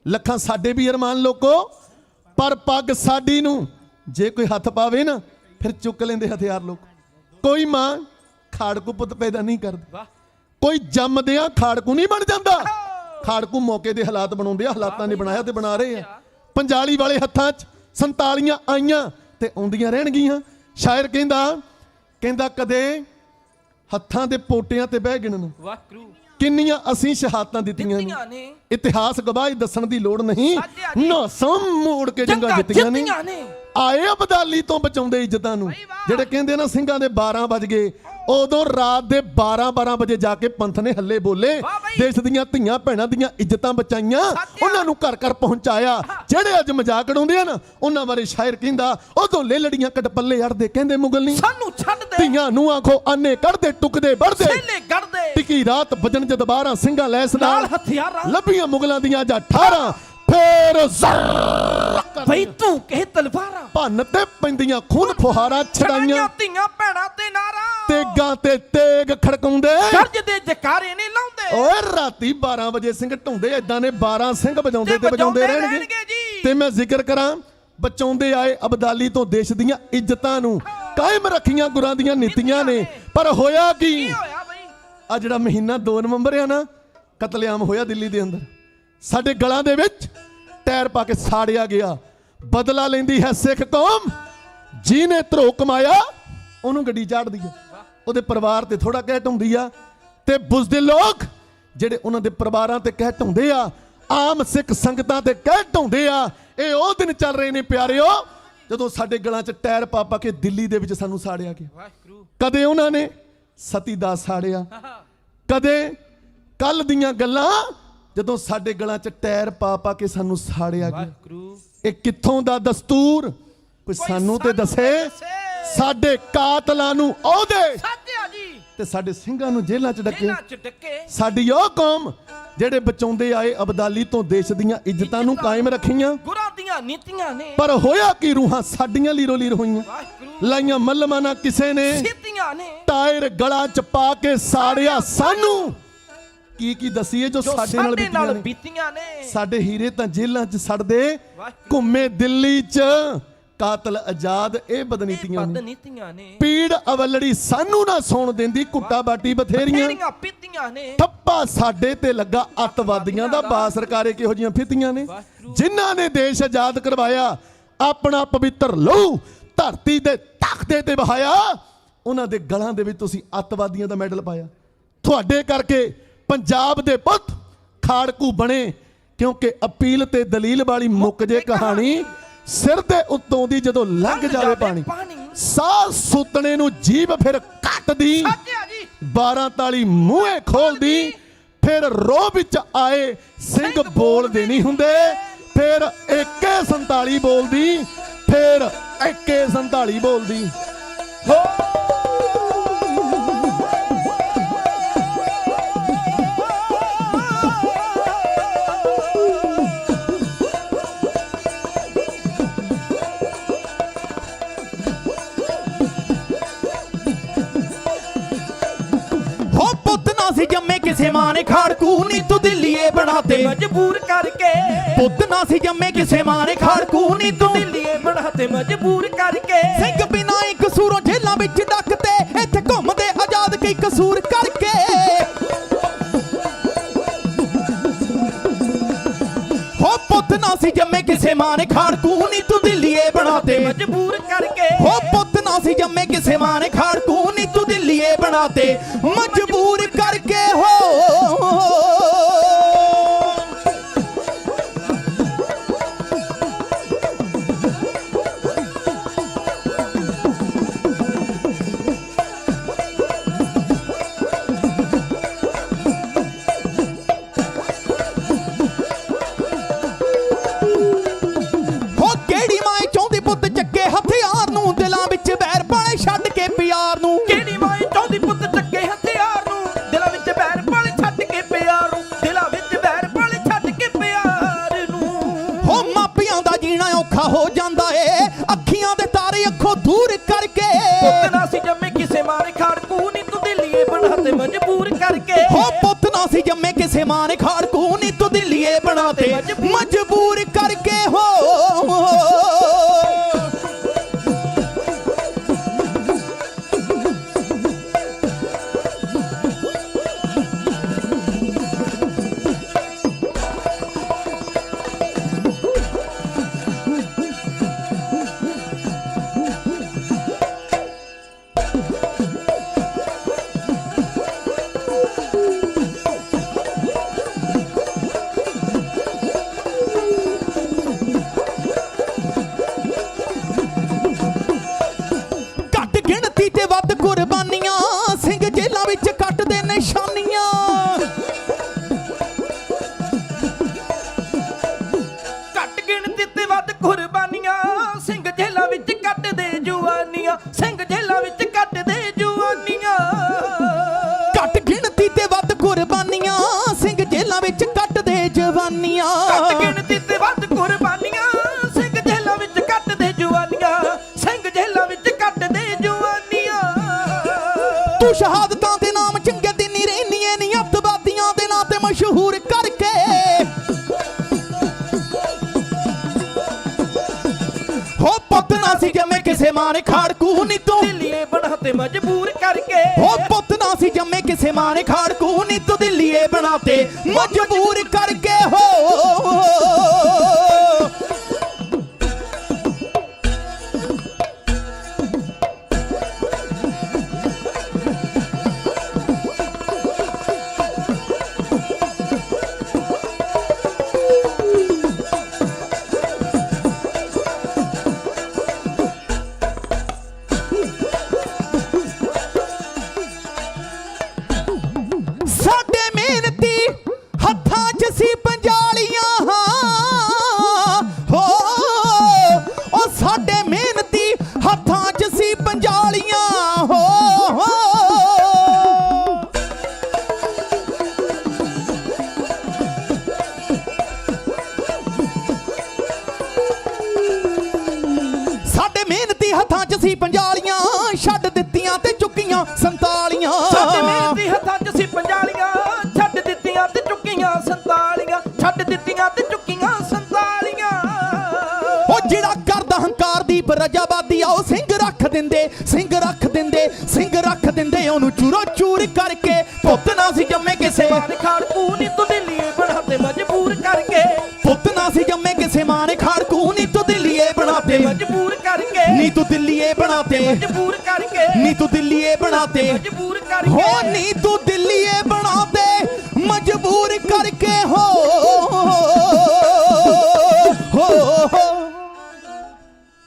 Speaker 18: ਲੱਖਾਂ ਸਾਡੇ ਵੀ ਅਰਮਾਨ ਲੋਕੋ ਪਰ ਪੱਗ ਸਾਡੀ ਨੂੰ ਜੇ ਕੋਈ ਹੱਥ ਪਾਵੇ ਨਾ ਫਿਰ ਚੁੱਕ ਲੈਂਦੇ ਹਥਿਆਰ ਲੋਕ ਕੋਈ ਮਾਂ ਖਾੜਕੂ ਪੁੱਤ ਪੈਦਾ ਨਹੀਂ ਕਰਦੀ ਕੋਈ ਜੰਮਦਿਆਂ ਖਾੜਕੂ ਨਹੀਂ ਬਣ ਜਾਂਦਾ ਖਾੜਕੂ ਮੌਕੇ ਦੇ ਹਾਲਾਤ ਬਣਾਉਂਦੇ ਆ ਹਾਲਾਤਾਂ ਨੇ ਬਣਾਇਆ ਤੇ ਬਣਾ ਰਹੇ ਆ ਪੰਜਾਲੀ ਵਾਲੇ ਹੱਥਾਂ 'ਚ 47 ਆਈਆਂ ਤੇ ਆਉਂਦੀਆਂ ਰਹਿਣਗੀਆਂ ਸ਼ਾਇਰ ਕਹਿੰਦਾ ਕਦੇ ਹੱਥਾਂ ਦੇ ਪੋਟਿਆਂ ਤੇ ਬਹਿ ਗਿਣਨ ਕਿੰਨੀਆਂ ਅਸੀਂ ਸ਼ਹਾਦਤਾਂ ਦਿੱਤੀਆਂ ਨੇ ਇਤਿਹਾਸ ਗਵਾਹੀ ਦੱਸਣ ਦੀ ਲੋੜ ਨਹੀਂ ਨਾ ਸਮ ਮੋੜ ਕੇ ਜੰਗਾਂ ਜਿੱਤੀਆਂ ਨੇ ਆਏ ਅਬਦਾਲੀ ਤੋਂ ਬਚਾਉਂਦੇ ਇੱਜ਼ਤਾਂ ਨੂੰ ਜਿਹੜੇ ਕਹਿੰਦੇ ਨਾ ਸਿੰਘਾਂ ਦੇ 12 ਵਜ ਗਏ ਉਦੋਂ ਰਾਤ ਦੇ 12 ਵਜੇ ਜਾ ਕੇ ਪੰਥ ਨੇ ਹੱਲੇ ਬੋਲੇ ਦੇਸ਼ ਦੀਆਂ ਧੀਆਂ ਭੈਣਾਂ ਦੀਆਂ ਇੱਜ਼ਤਾਂ ਬਚਾਈਆਂ ਉਹਨਾਂ ਨੂੰ ਘਰ ਘਰ ਪਹੁੰਚਾਇਆ ਜਿਹੜੇ ਅੱਜ ਮਜ਼ਾਕ ਉਡਾਉਂਦੇ ਆ ਨਾ ਉਹਨਾਂ ਬਾਰੇ ਸ਼ਾਇਰ ਕਹਿੰਦਾ ਉਦੋਂ ਲੈ ਲੜੀਆਂ ਕੱਟ ਪੱਲੇ ਅੜਦੇ ਕਹਿੰਦੇ ਮੁਗਲ ਨਹੀਂ
Speaker 17: ਸਾਨੂੰ ਛੱਡ ਦੇ
Speaker 18: ਧੀਆਂ ਨੂੰ ਆਖੋ ਆਨੇ ਕੱਢਦੇ ਟੁਕਦੇ ਵੜਦੇ
Speaker 17: ਛੇਲੇ ਕੱਢਦੇ
Speaker 18: ਟਿੱਕੀ ਰਾਤ ਵਜਣ ਜਦ 12 ਸਿੰਘਾਂ ਲੈਸ ਨਾਲ
Speaker 17: ਹਥਿਆਰਾਂ
Speaker 18: ਲੱਭੀਆਂ ਮੁਗਲਾਂ ਦੀਆਂ ਜਾਂ 18 ਫੇਰ
Speaker 17: ਬਈ ਤੂੰ ਕਹਿ ਤਲਵਾਰਾਂ
Speaker 18: ਭੰਨ ਤੇ ਪੈਂਦੀਆਂ ਖੂਨ ਫੁਹਾਰਾਂ ਛੜਾਈਆਂ
Speaker 17: ਧੀਆਂ ਭੈਣਾਂ ਤੇ ਨਾਰਾ
Speaker 18: ਤੇਗਾਂ ਤੇ ਤੇਗ ਖੜਕਾਉਂਦੇ
Speaker 17: ਗਰਜਦੇ ਜਕਾਰੇ ਨਹੀਂ ਲਾਉਂਦੇ
Speaker 18: ਓਏ ਰਾਤੀ 12 ਵਜੇ ਸਿੰਘ ਢਾਉਂਦੇ ਏਦਾਂ ਨੇ 12 ਸਿੰਘ ਵਜਾਉਂਦੇ ਤੇ ਵਜਾਉਂਦੇ ਰਹਿਣਗੇ ਤੇ ਮੈਂ ਜ਼ਿਕਰ ਕਰਾਂ ਬਚਾਉਂਦੇ ਆਏ ਅਬਦਾਲੀ ਤੋਂ ਦੇਸ਼ ਦੀਆਂ ਇੱਜ਼ਤਾਂ ਨੂੰ ਕਾਇਮ ਰੱਖੀਆਂ ਗੁਰਾਂ ਦੀਆਂ ਨੀਤੀਆਂ ਨੇ ਪਰ ਹੋਇਆ ਕੀ ਆ ਜਿਹੜਾ ਮਹੀਨਾ 2 ਨਵੰਬਰ ਆ ਨਾ ਕਤਲੇਆਮ ਹੋਇਆ ਦਿੱਲੀ ਦੇ ਅੰਦਰ ਸਾਡੇ ਗਲਾਂ ਦੇ ਵਿੱਚ ਟਾਇਰ ਪਾ ਕੇ ਸਾੜਿਆ ਗਿਆ ਬਦਲਾ ਲੈਂਦੀ ਹੈ ਸਿੱਖ ਕੌਮ ਜਿਹਨੇ ਧਰੋ ਕਮਾਇਆ ਉਹਨੂੰ ਗੱਡੀ ਚਾੜਦੀ ਆ, ਉਹਦੇ ਪਰਿਵਾਰ ਤੇ ਥੋੜਾ ਕਹਿ ਢਾਉਂਦੀ ਆ। ਤੇ ਬੁੱਝਦੇ ਲੋਕ ਜਿਹੜੇ ਉਹਨਾਂ ਦੇ ਪਰਿਵਾਰਾਂ ਤੇ ਕਹਿ ਢਾਉਂਦੇ ਆ, ਆਮ ਸਿੱਖ ਸੰਗਤਾਂ ਤੇ ਕਹਿ ਢਾਉਂਦੇ ਆ। ਇਹ ਉਹ ਦਿਨ ਚੱਲ ਰਹੇ ਨੇ ਪਿਆਰਿਓ ਜਦੋਂ ਸਾਡੇ ਗਲਾਂ 'ਚ ਟਾਇਰ ਪਾ ਪਾ ਕੇ ਦਿੱਲੀ ਦੇ ਵਿੱਚ ਸਾਨੂੰ ਸਾੜਿਆ ਗਿਆ। ਕਦੇ ਉਹਨਾਂ ਨੇ ਸਤੀ ਦਾ ਸਾੜਿਆ, ਕਦੇ ਕੱਲ ਦੀਆਂ ਗੱਲਾਂ ਜਦੋਂ ਸਾਡੇ ਗਲਾਂ 'ਚ ਟਾਇਰ ਪਾ ਪਾ ਕੇ ਸਾਨੂੰ ਸਾੜਿਆ ਗਿਆ। ਇਹ ਕਿੱਥੋਂ ਦਾ ਦਸਤੂਰ, ਕੋਈ ਸਾਨੂੰ ਤੇ ਦੱਸੇ। ਸਾਡੇ ਕਾਤਲਾਂ ਨੂੰ ਅਹੁਦੇ ਤੇ ਸਾਡੇ ਸਿੰਘਾਂ ਨੂੰ ਜੇਲ੍ਹਾਂ 'ਚ ਡੱਕੇ। ਸਾਡੀ ਉਹ ਕੌਮ ਜਿਹੜੇ ਬਚਾਉਂਦੇ ਆਏ ਅਬਦਾਲੀ ਤੋਂ ਦੇਸ਼ ਦੀਆਂ ਇੱਜ਼ਤਾਂ ਨੂੰ ਕਾਇਮ ਰੱਖੀਆਂ।
Speaker 17: ਗੁਰਾਂ ਦੀਆਂ ਨੀਤੀਆਂ ਨੇ
Speaker 18: ਪਰ ਹੋਇਆ ਕੀ, ਰੂਹਾਂ ਸਾਡੀਆਂ ਲੀਰੋ ਲੀਰ ਹੋਈਆਂ। ਲਾਈਆਂ ਮੱਲਮਾਂ ਨਾ ਕਿਸੇ ਨੇ, ਟਾਇਰ ਗਲਾਂ 'ਚ ਪਾ ਕੇ ਸਾੜਿਆ ਸਾਨੂੰ। ਕੀ ਕੀ ਦਸੀਏ ਜੋ ਸਾਡੇ ਨਾਲ ਬੀਤੀਆਂ ਨੇ। ਸਾਡੇ ਹੀਰੇ ਤਾਂ ਜੇਲ੍ਹਾਂ 'ਚ ਸੜਦੇ ਘੁੰਮੇ ਦਿੱਲੀ 'ਚ। ਕਾਤਲ ਆਜ਼ਾਦ ਇਹ ਬਦਨੀਤੀਆਂ ਨੇ। ਪੀੜ ਅਵਲੜੀ ਸਾਨੂੰ ਨਾ ਸੌਣ ਦਿੰਦੀ, ਕੁੱਟਾ ਬਾਟੀ ਬਥੇਰੀਆਂ
Speaker 17: ਨੇ।
Speaker 18: ਠੱਪਾ ਸਾਡੇ ਤੇ ਲੱਗਾ ਅੱਤਵਾਦੀਆਂ ਦਾ। ਬਾ ਸਰਕਾਰੇ ਕਿਹੋ ਜੀਆਂ ਫਿੱਤੀਆਂ ਨੇ ਜਿਨ੍ਹਾਂ ਨੇ ਦੇਸ਼ ਆਜ਼ਾਦ ਕਰਵਾਇਆ, ਆਪਣਾ ਪਵਿੱਤਰ ਲਹੂ ਧਰਤੀ ਦੇ ਤਖਤੇ ਤੇ ਵਹਾਇਆ। ਉਹਨਾਂ ਦੇ ਗਲਾਂ ਦੇ ਵਿੱਚ ਤੁਸੀਂ ਅੱਤਵਾਦੀਆਂ ਦਾ ਮੈਡਲ ਪਾਇਆ। ਤੁਹਾਡੇ ਕਰਕੇ ਪੰਜਾਬ ਦੇ ਪੁੱਤ ਖਾੜਕੂ ਬਣੇ, ਕਿਉਂਕਿ ਅਪੀਲ ਤੇ ਦਲੀਲ ਵਾਲੀ ਮੁੱਕ ਜੇ ਕਹਾਣੀ। ਸਿਰ ਦੇ ਉੱਤੋਂ ਦੀ ਜਦੋਂ ਲੰਘ ਜਾਵੇ ਪਾਣੀ, ਸਾਹ ਸੁੱਤਣੇ ਨੂੰ ਜੀਭ ਫਿਰ ਕੱਟਦੀ। 12 ਤਾਲੀ ਮੂੰਹੇ ਖੋਲਦੀ, ਫਿਰ ਰੋਹ ਵਿੱਚ ਆਏ ਸਿੰਘ ਬੋਲਦੇ ਨਹੀਂ ਹੁੰਦੇ। ਫਿਰ AK-47 ਬੋਲਦੀ, ਫਿਰ AK-47 ਬੋਲਦੀ।
Speaker 9: ਸੀ ਜੰਮੇ ਕਿਸੇ ਮਾਂ ਨੇ ਖਾੜਕੂ ਨੀ ਤੂੰ ਦਿੱਲੀਏ ਬਣਾਤੇ
Speaker 17: ਮਜਬੂਰ ਕਰਕੇ।
Speaker 9: ਪੁੱਤ ਨਾ ਸੀ ਜੰਮੇ ਕਿਸੇ ਮਾਂ ਨੇ ਖਾੜਕੂ ਨੀ ਤੂੰ
Speaker 17: ਦਿੱਲੀਏ ਬਣਾਤੇ ਮਜਬੂਰ ਕਰਕੇ।
Speaker 9: ਸਿੰਘ ਬਿਨਾਂ ਹੀ ਕਸੂਰੋਂ ਜੇਲਾਂ ਵਿੱਚ ਡੱਕਤੇ, ਇੱਥੇ ਘੁੰਮਦੇ ਆਜ਼ਾਦ ਕਈ ਕਸੂਰ ਕਰਕੇ। ਹੋ ਪੁੱਤ ਨਾ ਸੀ ਜੰਮੇ ਕਿਸੇ ਮਾਂ ਨੇ ਖਾੜਕੂ ਨੀ ਤੂੰ ਦਿੱਲੀਏ ਬਣਾਤੇ
Speaker 17: ਮਜਬੂਰ ਕਰਕੇ।
Speaker 9: ਹੋ ਪੁੱਤ ਨਾ ਸੀ ਜੰਮੇ ਕਿਸੇ ਮਾਂ ਨੇ ਖਾੜਕੂ ਨੀ ਤੂੰ ਦਿੱਲੀਏ ਬਣਾਤੇ ਮਜਬੂਰ ਕਰਕੇ। ਹੋ ਕਿਹੜੀ ਮਾਂ ਚਾਹੁੰਦੀ ਪੁੱਤ ਚੱਕੇ ਹਥਿਆਰ ਨੂੰ, ਦਿਲਾਂ ਵਿੱਚ ਬੈਰ ਪਾਲੇ ਛੱਡ ਕੇ ਪਿਆਰ ਨੂੰ।
Speaker 17: ਕਿਹੜੀ ਮਾਂ ਚਾਹੁੰਦੀ ਪੁੱਤ ਚੱਕੇ ਹਥਿਆਰ ਨੂੰ, ਦਿਲਾਂ ਵਿੱਚ ਬੈਰ ਪਾਲੇ ਛੱਡ ਕੇ ਪਿਆਰ ਨੂੰ। ਦਿਲਾਂ ਵਿੱਚ ਬੈਰ ਪਾਲੇ ਛੱਡ ਕੇ ਪਿਆਰ ਨੂੰ।
Speaker 9: ਹੋ ਮਾਪਿਆਂ ਦਾ ਜੀਣਾ ਔਖਾ ਹੋ ਜਾਂਦਾ ਏ, ਅੱਖੀਆਂ ਦੇ ਤਾਰੇ ਅੱਖੋਂ ਦੂਰ ਕਰਕੇ।
Speaker 17: ਪੁੱਤ ਨਾ ਸੀ ਜੰਮੇ ਕਿਸੇ ਮਾਂ ਨੇ ਖਾੜਕੂ ਨੀ ਤੂੰ ਦਿੱਲੀਏ ਬਣਾਤੇ ਮਜਬੂਰ ਕਰਕੇ।
Speaker 9: ਹੋ ਪੁੱਤ ਨਾ ਸੀ ਜੰਮੇ ਕਿਸੇ ਮਾਂ ਨੇ ਖਾੜਕੂ ਨੀ ਤੂੰ ਦਿੱਲੀਏ ਬਣਾਤੇ ਮਜਬੂਰ ਕਰਕੇ। ਹੋ ਤੂੰ ਸ਼ਹਾਦਤਾਂ ਦੇ ਨਾਮ ਚੰਗੇ ਦਿਨ ਹੀ ਰਹਿਨੀਏ ਨੀ ਅੱਤਵਾਦੀਆਂ ਦੇ ਨਾਂ ਤੇ ਮਸ਼ਹੂਰ ਕਰਕੇ। ਹੋ ਪੁੱਤ ਨਾ ਸੀ ਜੰਮੇ ਕਿਸੇ ਮਾਂ ਨੇ ਖਾੜਕੂ ਨੀ ਤੂੰ
Speaker 17: ਦਿੱਲੀਏ ਬਣਾਤੇ ਮਜਬੂਰ ਕਰਕੇ।
Speaker 9: ਹੋ ਪੁੱਤ ਨਾ ਸੀ ਜੰਮੇ ਕਿਸੇ ਮਾਂ ਨੇ ਖਾੜਕੂ ਨੀ ਤੂੰ ਦਿੱਲੀਏ ਬਣਾਤੇ ਮਜਬੂਰ ਕਰਕੇ। ਹੋ ਉਹਨੂੰ ਚੂਰੋ ਚੂਰ ਕਰਕੇ ਪੁੱਤ ਨਾ ਸੀ ਜੰਮੇ ਕਿਸੇ
Speaker 17: ਮਾਂ ਨੇ ਖਾੜਕੂ ਨੀ ਤੂੰ ਦਿੱਲੀਏ ਬਣਾਤੇ ਮਜਬੂਰ ਕਰਕੇ
Speaker 9: ਪੁੱਤ ਨਾ ਸੀ ਜੰਮੇ ਕਿਸੇ ਮਾਂ ਨੇ ਖਾੜਕੂ ਨੀ ਤੂੰ ਦਿੱਲੀਏ ਬਣਾਤੇ
Speaker 17: ਮਜਬੂਰ ਕਰਕੇ
Speaker 9: ਨੀ ਤੂੰ ਦਿੱਲੀਏ ਬਣਾਤੇ
Speaker 17: ਮਜਬੂਰ ਕਰਕੇ
Speaker 9: ਨੀ ਤੂੰ ਦਿੱਲੀਏ ਬਣਾਤੇ
Speaker 17: ਮਜਬੂਰ ਕਰਕੇ
Speaker 9: ਹੋ ਨੀ ਤੂੰ ਦਿੱਲੀਏ ਬਣਾਤੇ ਮਜਬੂਰ ਕਰਕੇ ਹੋ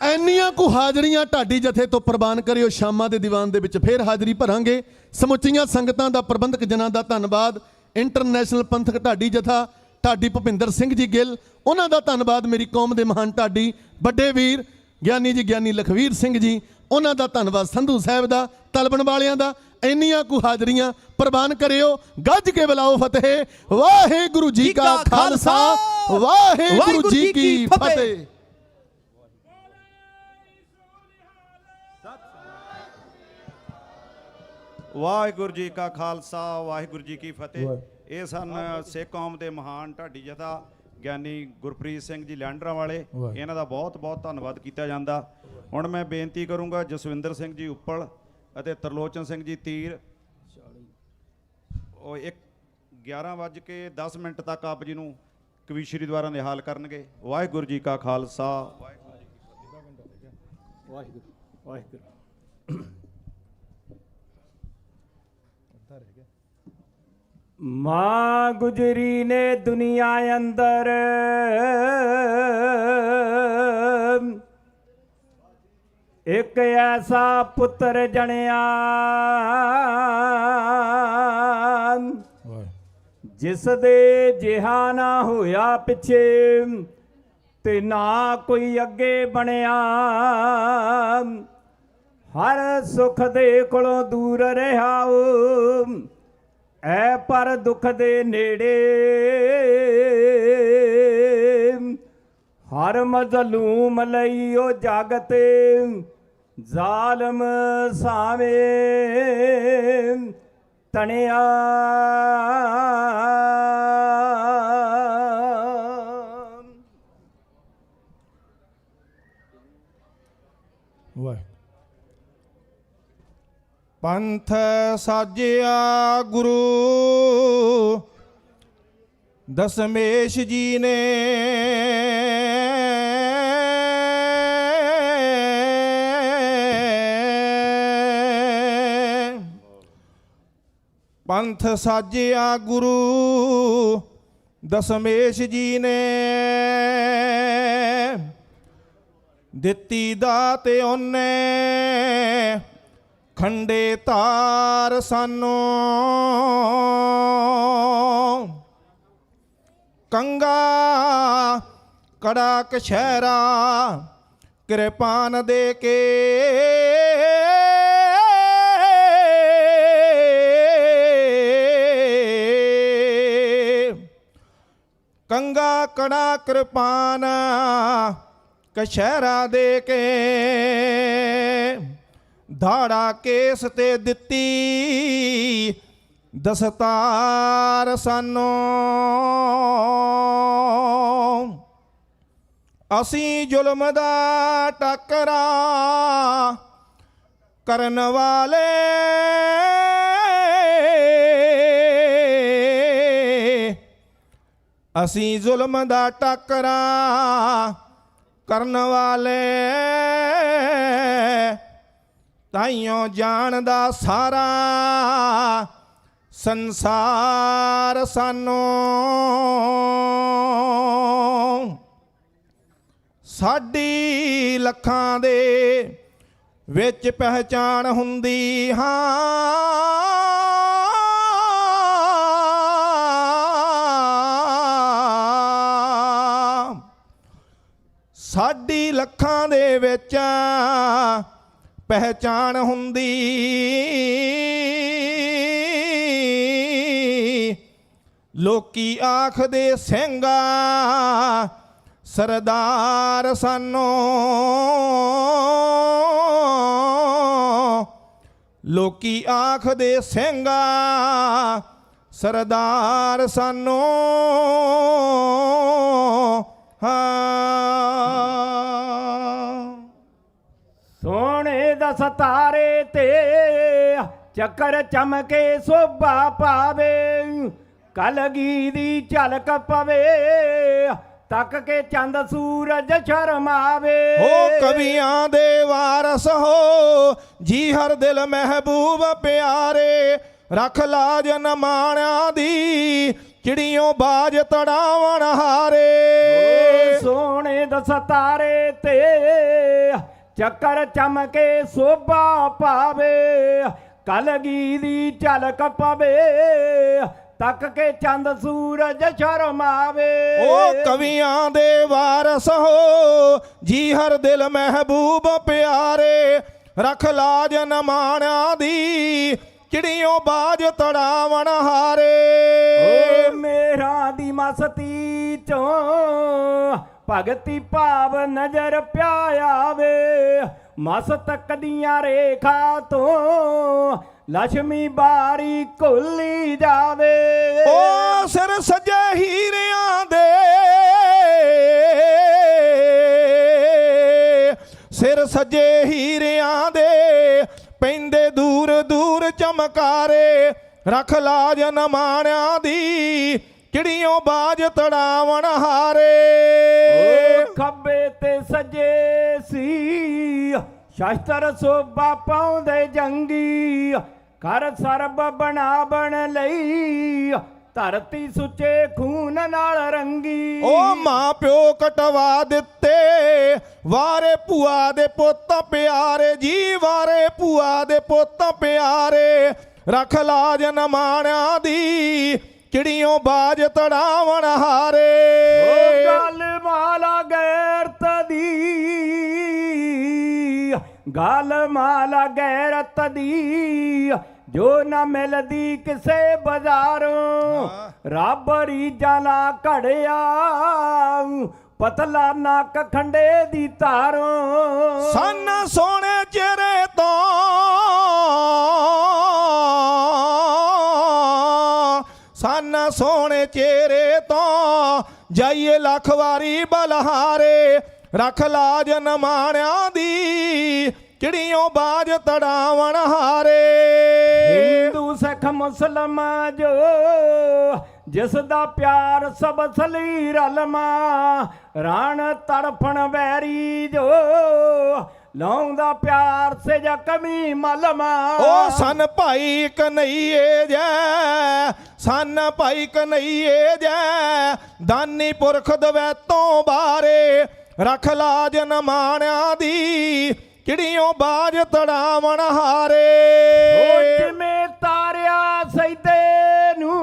Speaker 9: ਇੰਨੀਆਂ ਕੁ ਹਾਜ਼ਰੀਆਂ ਢਾਡੀ ਜਥੇ ਤੋਂ ਪ੍ਰਵਾਨ ਕਰਿਓ। ਸ਼ਾਮਾਂ ਦੇ ਦੀਵਾਨ ਦੇ ਵਿੱਚ ਫੇਰ ਹਾਜ਼ਰੀ ਭਰਾਂਗੇ। ਸਮੁੱਚੀਆਂ ਸੰਗਤਾਂ ਦਾ, ਪ੍ਰਬੰਧਕ ਜਨਾਂ ਦਾ ਧੰਨਵਾਦ। ਇੰਟਰਨੈਸ਼ਨਲ ਪੰਥਕ ਢਾਡੀ ਜਥਾ ਢਾਡੀ ਭੁਪਿੰਦਰ ਸਿੰਘ ਜੀ ਗਿੱਲ, ਉਹਨਾਂ ਦਾ ਧੰਨਵਾਦ। ਮੇਰੀ ਕੌਮ ਦੇ ਮਹਾਨ ਢਾਡੀ ਵੱਡੇ ਵੀਰ ਗਿਆਨੀ ਜੀ ਗਿਆਨੀ ਲਖਵੀਰ ਸਿੰਘ ਜੀ, ਉਹਨਾਂ ਦਾ ਧੰਨਵਾਦ। ਸੰਧੂ ਸਾਹਿਬ ਦਾ, ਤਲਬਣ ਵਾਲਿਆਂ ਦਾ। ਇੰਨੀਆਂ ਕੁ ਹਾਜ਼ਰੀਆਂ ਪ੍ਰਵਾਨ ਕਰਿਓ। ਗੱਜ ਕੇ ਬੁਲਾਓ ਫਤਿਹ। ਵਾਹਿਗੁਰੂ ਜੀ ਕਾ ਖਾਲਸਾ, ਵਾਹਿਗੁਰੂ ਜੀ ਕੀ ਫਤਿਹ।
Speaker 3: ਵਾਹਿਗੁਰੂ ਜੀ ਕਾ ਖਾਲਸਾ, ਵਾਹਿਗੁਰੂ ਜੀ ਕੀ ਫਤਿਹ। ਇਹ ਸਨ ਸਿੱਖ ਕੌਮ ਦੇ ਮਹਾਨ ਢਾਡੀ ਜਥਾ ਗਿਆਨੀ ਗੁਰਪ੍ਰੀਤ ਸਿੰਘ ਜੀ ਲੈਂਡਰਾਂ ਵਾਲੇ। ਇਹਨਾਂ ਦਾ ਬਹੁਤ ਬਹੁਤ ਧੰਨਵਾਦ ਕੀਤਾ ਜਾਂਦਾ। ਹੁਣ ਮੈਂ ਬੇਨਤੀ ਕਰੂੰਗਾ ਜਸਵਿੰਦਰ ਸਿੰਘ ਜੀ ਉੱਪਲ ਅਤੇ ਤਰਲੋਚਨ ਸਿੰਘ ਜੀ ਤੀਰ, ਉਹ 11:10 ਤੱਕ ਆਪ ਜੀ ਨੂੰ ਕਵੀਸ਼ਰੀ ਦੁਆਰਾ ਨਿਹਾਲ ਕਰਨਗੇ। ਵਾਹਿਗੁਰੂ ਜੀ ਕਾ ਖਾਲਸਾ, ਵਾਹਿਗੁਰੂ ਜੀ ਕੀ ਫਤਿਹ।
Speaker 15: ਵਾਹਿਗੁਰੂ।
Speaker 11: ਮਾਂ ਗੁਜਰੀ ਨੇ ਦੁਨੀਆ ਅੰਦਰ ਇੱਕ ਐਸਾ ਪੁੱਤਰ ਜਣਿਆ ਜਿਸ ਦੇ ਜਿਹਾ ਨਾ ਹੋਇਆ ਪਿੱਛੇ ਤੇ ਨਾ ਕੋਈ ਅੱਗੇ ਬਣਿਆ। ਹਰ ਸੁਖ ਦੇ ਕੋਲੋਂ ਦੂਰ ਰਿਹਾ ਐ ਪਰ ਦੁੱਖ ਦੇ ਨੇੜੇ। ਹਰ ਮਜ਼ਲੂਮ ਲਈ ਉਹ ਜਗ ਤੇ ਜ਼ਾਲਮ ਸਾਵੇਂ ਤਣਿਆ।
Speaker 3: ਪੰਥ ਸਾਜਿਆ ਗੁਰੂ ਦਸਮੇਸ਼ ਜੀ ਨੇ, ਪੰਥ ਸਾਜਿਆ ਗੁਰੂ ਦਸਮੇਸ਼ ਜੀ ਨੇ, ਦਿੱਤੀ ਦਾਤ ਉਹਨੇ ਖੰਡੇ ਤਾਰ ਸਾਨੂੰ। ਕੰਗਾ ਕੜਾ ਕਛਹਿਰਾ ਕਿਰਪਾਨ ਦੇ ਕੇ, ਕੰਗਾ ਕੜਾ ਕਿਰਪਾਨ ਕਛਹਿਰਾ ਦੇ ਕੇ, ਧਾੜਾ ਕੇਸ ਤੇ ਦਿੱਤੀ ਦਸਤਾਰ ਸਾਨੂੰ। ਅਸੀਂ ਜ਼ੁਲਮ ਦਾ ਟੱਕਰਾ ਕਰਨ ਵਾਲੇ, ਅਸੀਂ ਜ਼ੁਲਮ ਦਾ ਟੱਕਰਾ ਕਰਨ ਵਾਲੇ, ਤਾਈਓ ਜਾਣਦਾ ਸਾਰਾ ਸੰਸਾਰ ਸਾਨੂੰ। ਸਾਡੀ ਲੱਖਾਂ ਦੇ ਵਿੱਚ ਪਹਿਚਾਣ ਹੁੰਦੀ ਹਾਂ, ਸਾਡੀ ਲੱਖਾਂ ਦੇ ਵਿੱਚ ਪਹਿਚਾਣ ਹੁੰਦੀ। ਲੋਕੀ ਆਖਦੇ ਸਿੰਘਾ ਸਰਦਾਰ ਸਾਨੂੰ, ਲੋਕੀ ਆਖਦੇ ਸਿੰਘਾ ਸਰਦਾਰ ਸਾਨੂੰ।
Speaker 11: ਸੋਹਣੇ ਦਸ ਤਾਰੇ ਤੇ
Speaker 17: ਚੱਕਰ ਚਮਕੇ ਸੋਭਾ ਪਾਵੇ ਕਲਗੀ ਦੀ ਝਲਕ ਪਵੇ ਤੱਕ ਕੇ ਚੰਦ ਸੂਰਜ ਸ਼ਰਮਾਵੇ
Speaker 9: ਹੋ ਕਵੀਆਂ ਦੇ ਵਾਰਸ ਹੋ ਜੀ ਹਰ ਦਿਲ ਮਹਿਬੂਬ ਪਿਆਰੇ ਰੱਖ ਲਾਜ ਨਮਾਣਿਆਂ ਦੀ ਚਿੜੀਓਂ ਬਾਜ ਤੜਾਵਣ ਹਾਰੇ
Speaker 17: ਸੋਹਣੇ ਦਸਤਾਰੇ ਤੇ ਚੱਕਰ ਚਮਕੇ ਸੋਭਾ ਪਾਵੇ ਕਲਗੀ ਦੀ ਝਲਕ ਪਵੇ ਤੱਕ ਕੇ ਚੰਦ ਸੂਰਜ ਸ਼ਰਮਾਵੇ
Speaker 9: ਉਹ ਕਵੀਆਂ ਦੇ ਵਾਰਸ ਹੋ ਜੀ ਹਰ ਦਿਲ ਮਹਿਬੂਬ ਪਿਆਰੇ ਰੱਖ ਲਾਜ ਨਮਾਣਿਆਂ ਦੀ ਚਿੜੀਓਂ ਬਾਜ ਤੜਾਵਣ ਹਾਰੇ
Speaker 17: ਓ ਮੇਰਾ ਦੀ ਮਸਤੀ ਚੋਂ ਭਗਤੀ ਭਾਵ ਨਜ਼ਰ ਪਿਆਵੇ ਮਸਤ ਕਦੀਆਂ ਰੇਖਾ ਤੋਂ ਲక్ష్ਮੀ ਬਾਰੀ ਘੁੱਲੀ ਜਾਵੇ
Speaker 9: ਓ ਸਿਰ ਸਜੇ ਹੀਰਿਆਂ ਦੇ ਸਿਰ ਸਜੇ ਹੀਰਿਆਂ ਦੇ ਪੈਂਦੇ ਦੂਰ ਦੂਰ ਚਮਕਾਰੇ ਰੱਖ ਲਾਜ ਨਮਾਣਿਆਂ ਦੀ ਚਿੜੀਓਂ ਬਾਜ ਤੜਾਵਣ ਹਾਰੇ
Speaker 17: ਖੱਬੇ ਤੇ ਸਜੇ ਸੀ ਸ਼ਸਤਰ ਸੋਭਾ ਪਾਉਂਦੇ ਜੰਗੀ ਕਰ ਸਰਬ ਬਣਾ ਬਣ ਲਈ ਧਰਤੀ ਸੁੱਚੇ ਖੂਨ ਨਾਲ ਰੰਗੀ
Speaker 9: ਓ ਮਾਂ ਪਿਓ ਕਟਵਾ ਦਿੱਤੇ ਵਾਰੇ ਭੂਆ ਦੇ ਪੁੱਤ ਪਿਆਰੇ ਜੀ ਵਾਰੇ ਭੂਆ ਦੇ ਪੁੱਤ ਪਿਆਰੇ ਰੱਖ ਲਾਜ ਨਮਾਣਿਆਂ ਦੀ ਚਿੜੀਓਂ ਬਾਜ ਤੜਾਵਣ ਹਾਰੇ
Speaker 17: ਓ ਗੱਲ ਮਾਲਾ ਗੈਰਤ ਦੀ ਗੱਲ ਮਾਲਾ ਗੈਰਤ ਦੀ ਜੋ ਨਾ ਮਿਲਦੀ ਕਿਸੇ ਬਾਜ਼ਾਰੋਂ ਰੱਬ ਰੀਜਾਂ ਨਾ ਘੜਿਆ ਪਤਲਾ ਨੱਕ ਖੰਡੇ ਦੀ ਤਾਰੋਂ
Speaker 9: ਸੰਨ ਸੋਹਣੇ ਚਿਹਰੇ ਤੋਂ ਸੰਨ ਸੋਹਣੇ ਚਿਹਰੇ ਤੋਂ ਜਾਈਏ ਲੱਖ ਵਾਰੀ ਬਲਹਾਰੇ ਰੱਖ ਲਾਜ ਨਮਾਣਿਆਂ ਦੀ ਚਿੜੀਓਂ ਬਾਜ ਤੜਾਵਣ ਹਾਰੇ
Speaker 17: ਹਿੰਦੂ ਸਿੱਖ ਮੁਸਲਮ ਜੋ ਜਿਸ ਦਾ ਪਿਆਰ ਸਭ ਸਲੀ ਰਲਮਾ ਰਾਣ ਤੜਫਣ ਵੈਰੀ ਜੋ ਲਾਉਂਦਾ ਪਿਆਰ ਸੇ ਜਾਂ ਕਮੀ ਮਲਮਾ
Speaker 9: ਓ ਸਨ ਭਾਈ ਕਨਈਏ ਜੈ ਸਨ ਭਾਈ ਕਨਈਏ ਜੈ ਦਾਨੀ ਪੁਰਖ ਦਵੈਤੋਂ ਬਾਰੇ ਰੱਖ ਲਾਜ ਨਮਾਣਿਆਂ ਦੀ ਚਿੜੀਓਂ ਬਾਜ ਤੜਾਵਣ ਹਾਰੇ
Speaker 17: ਓ ਜਿਵੇਂ ਤਾਰਿਆ ਸਜਦੇ ਨੂੰ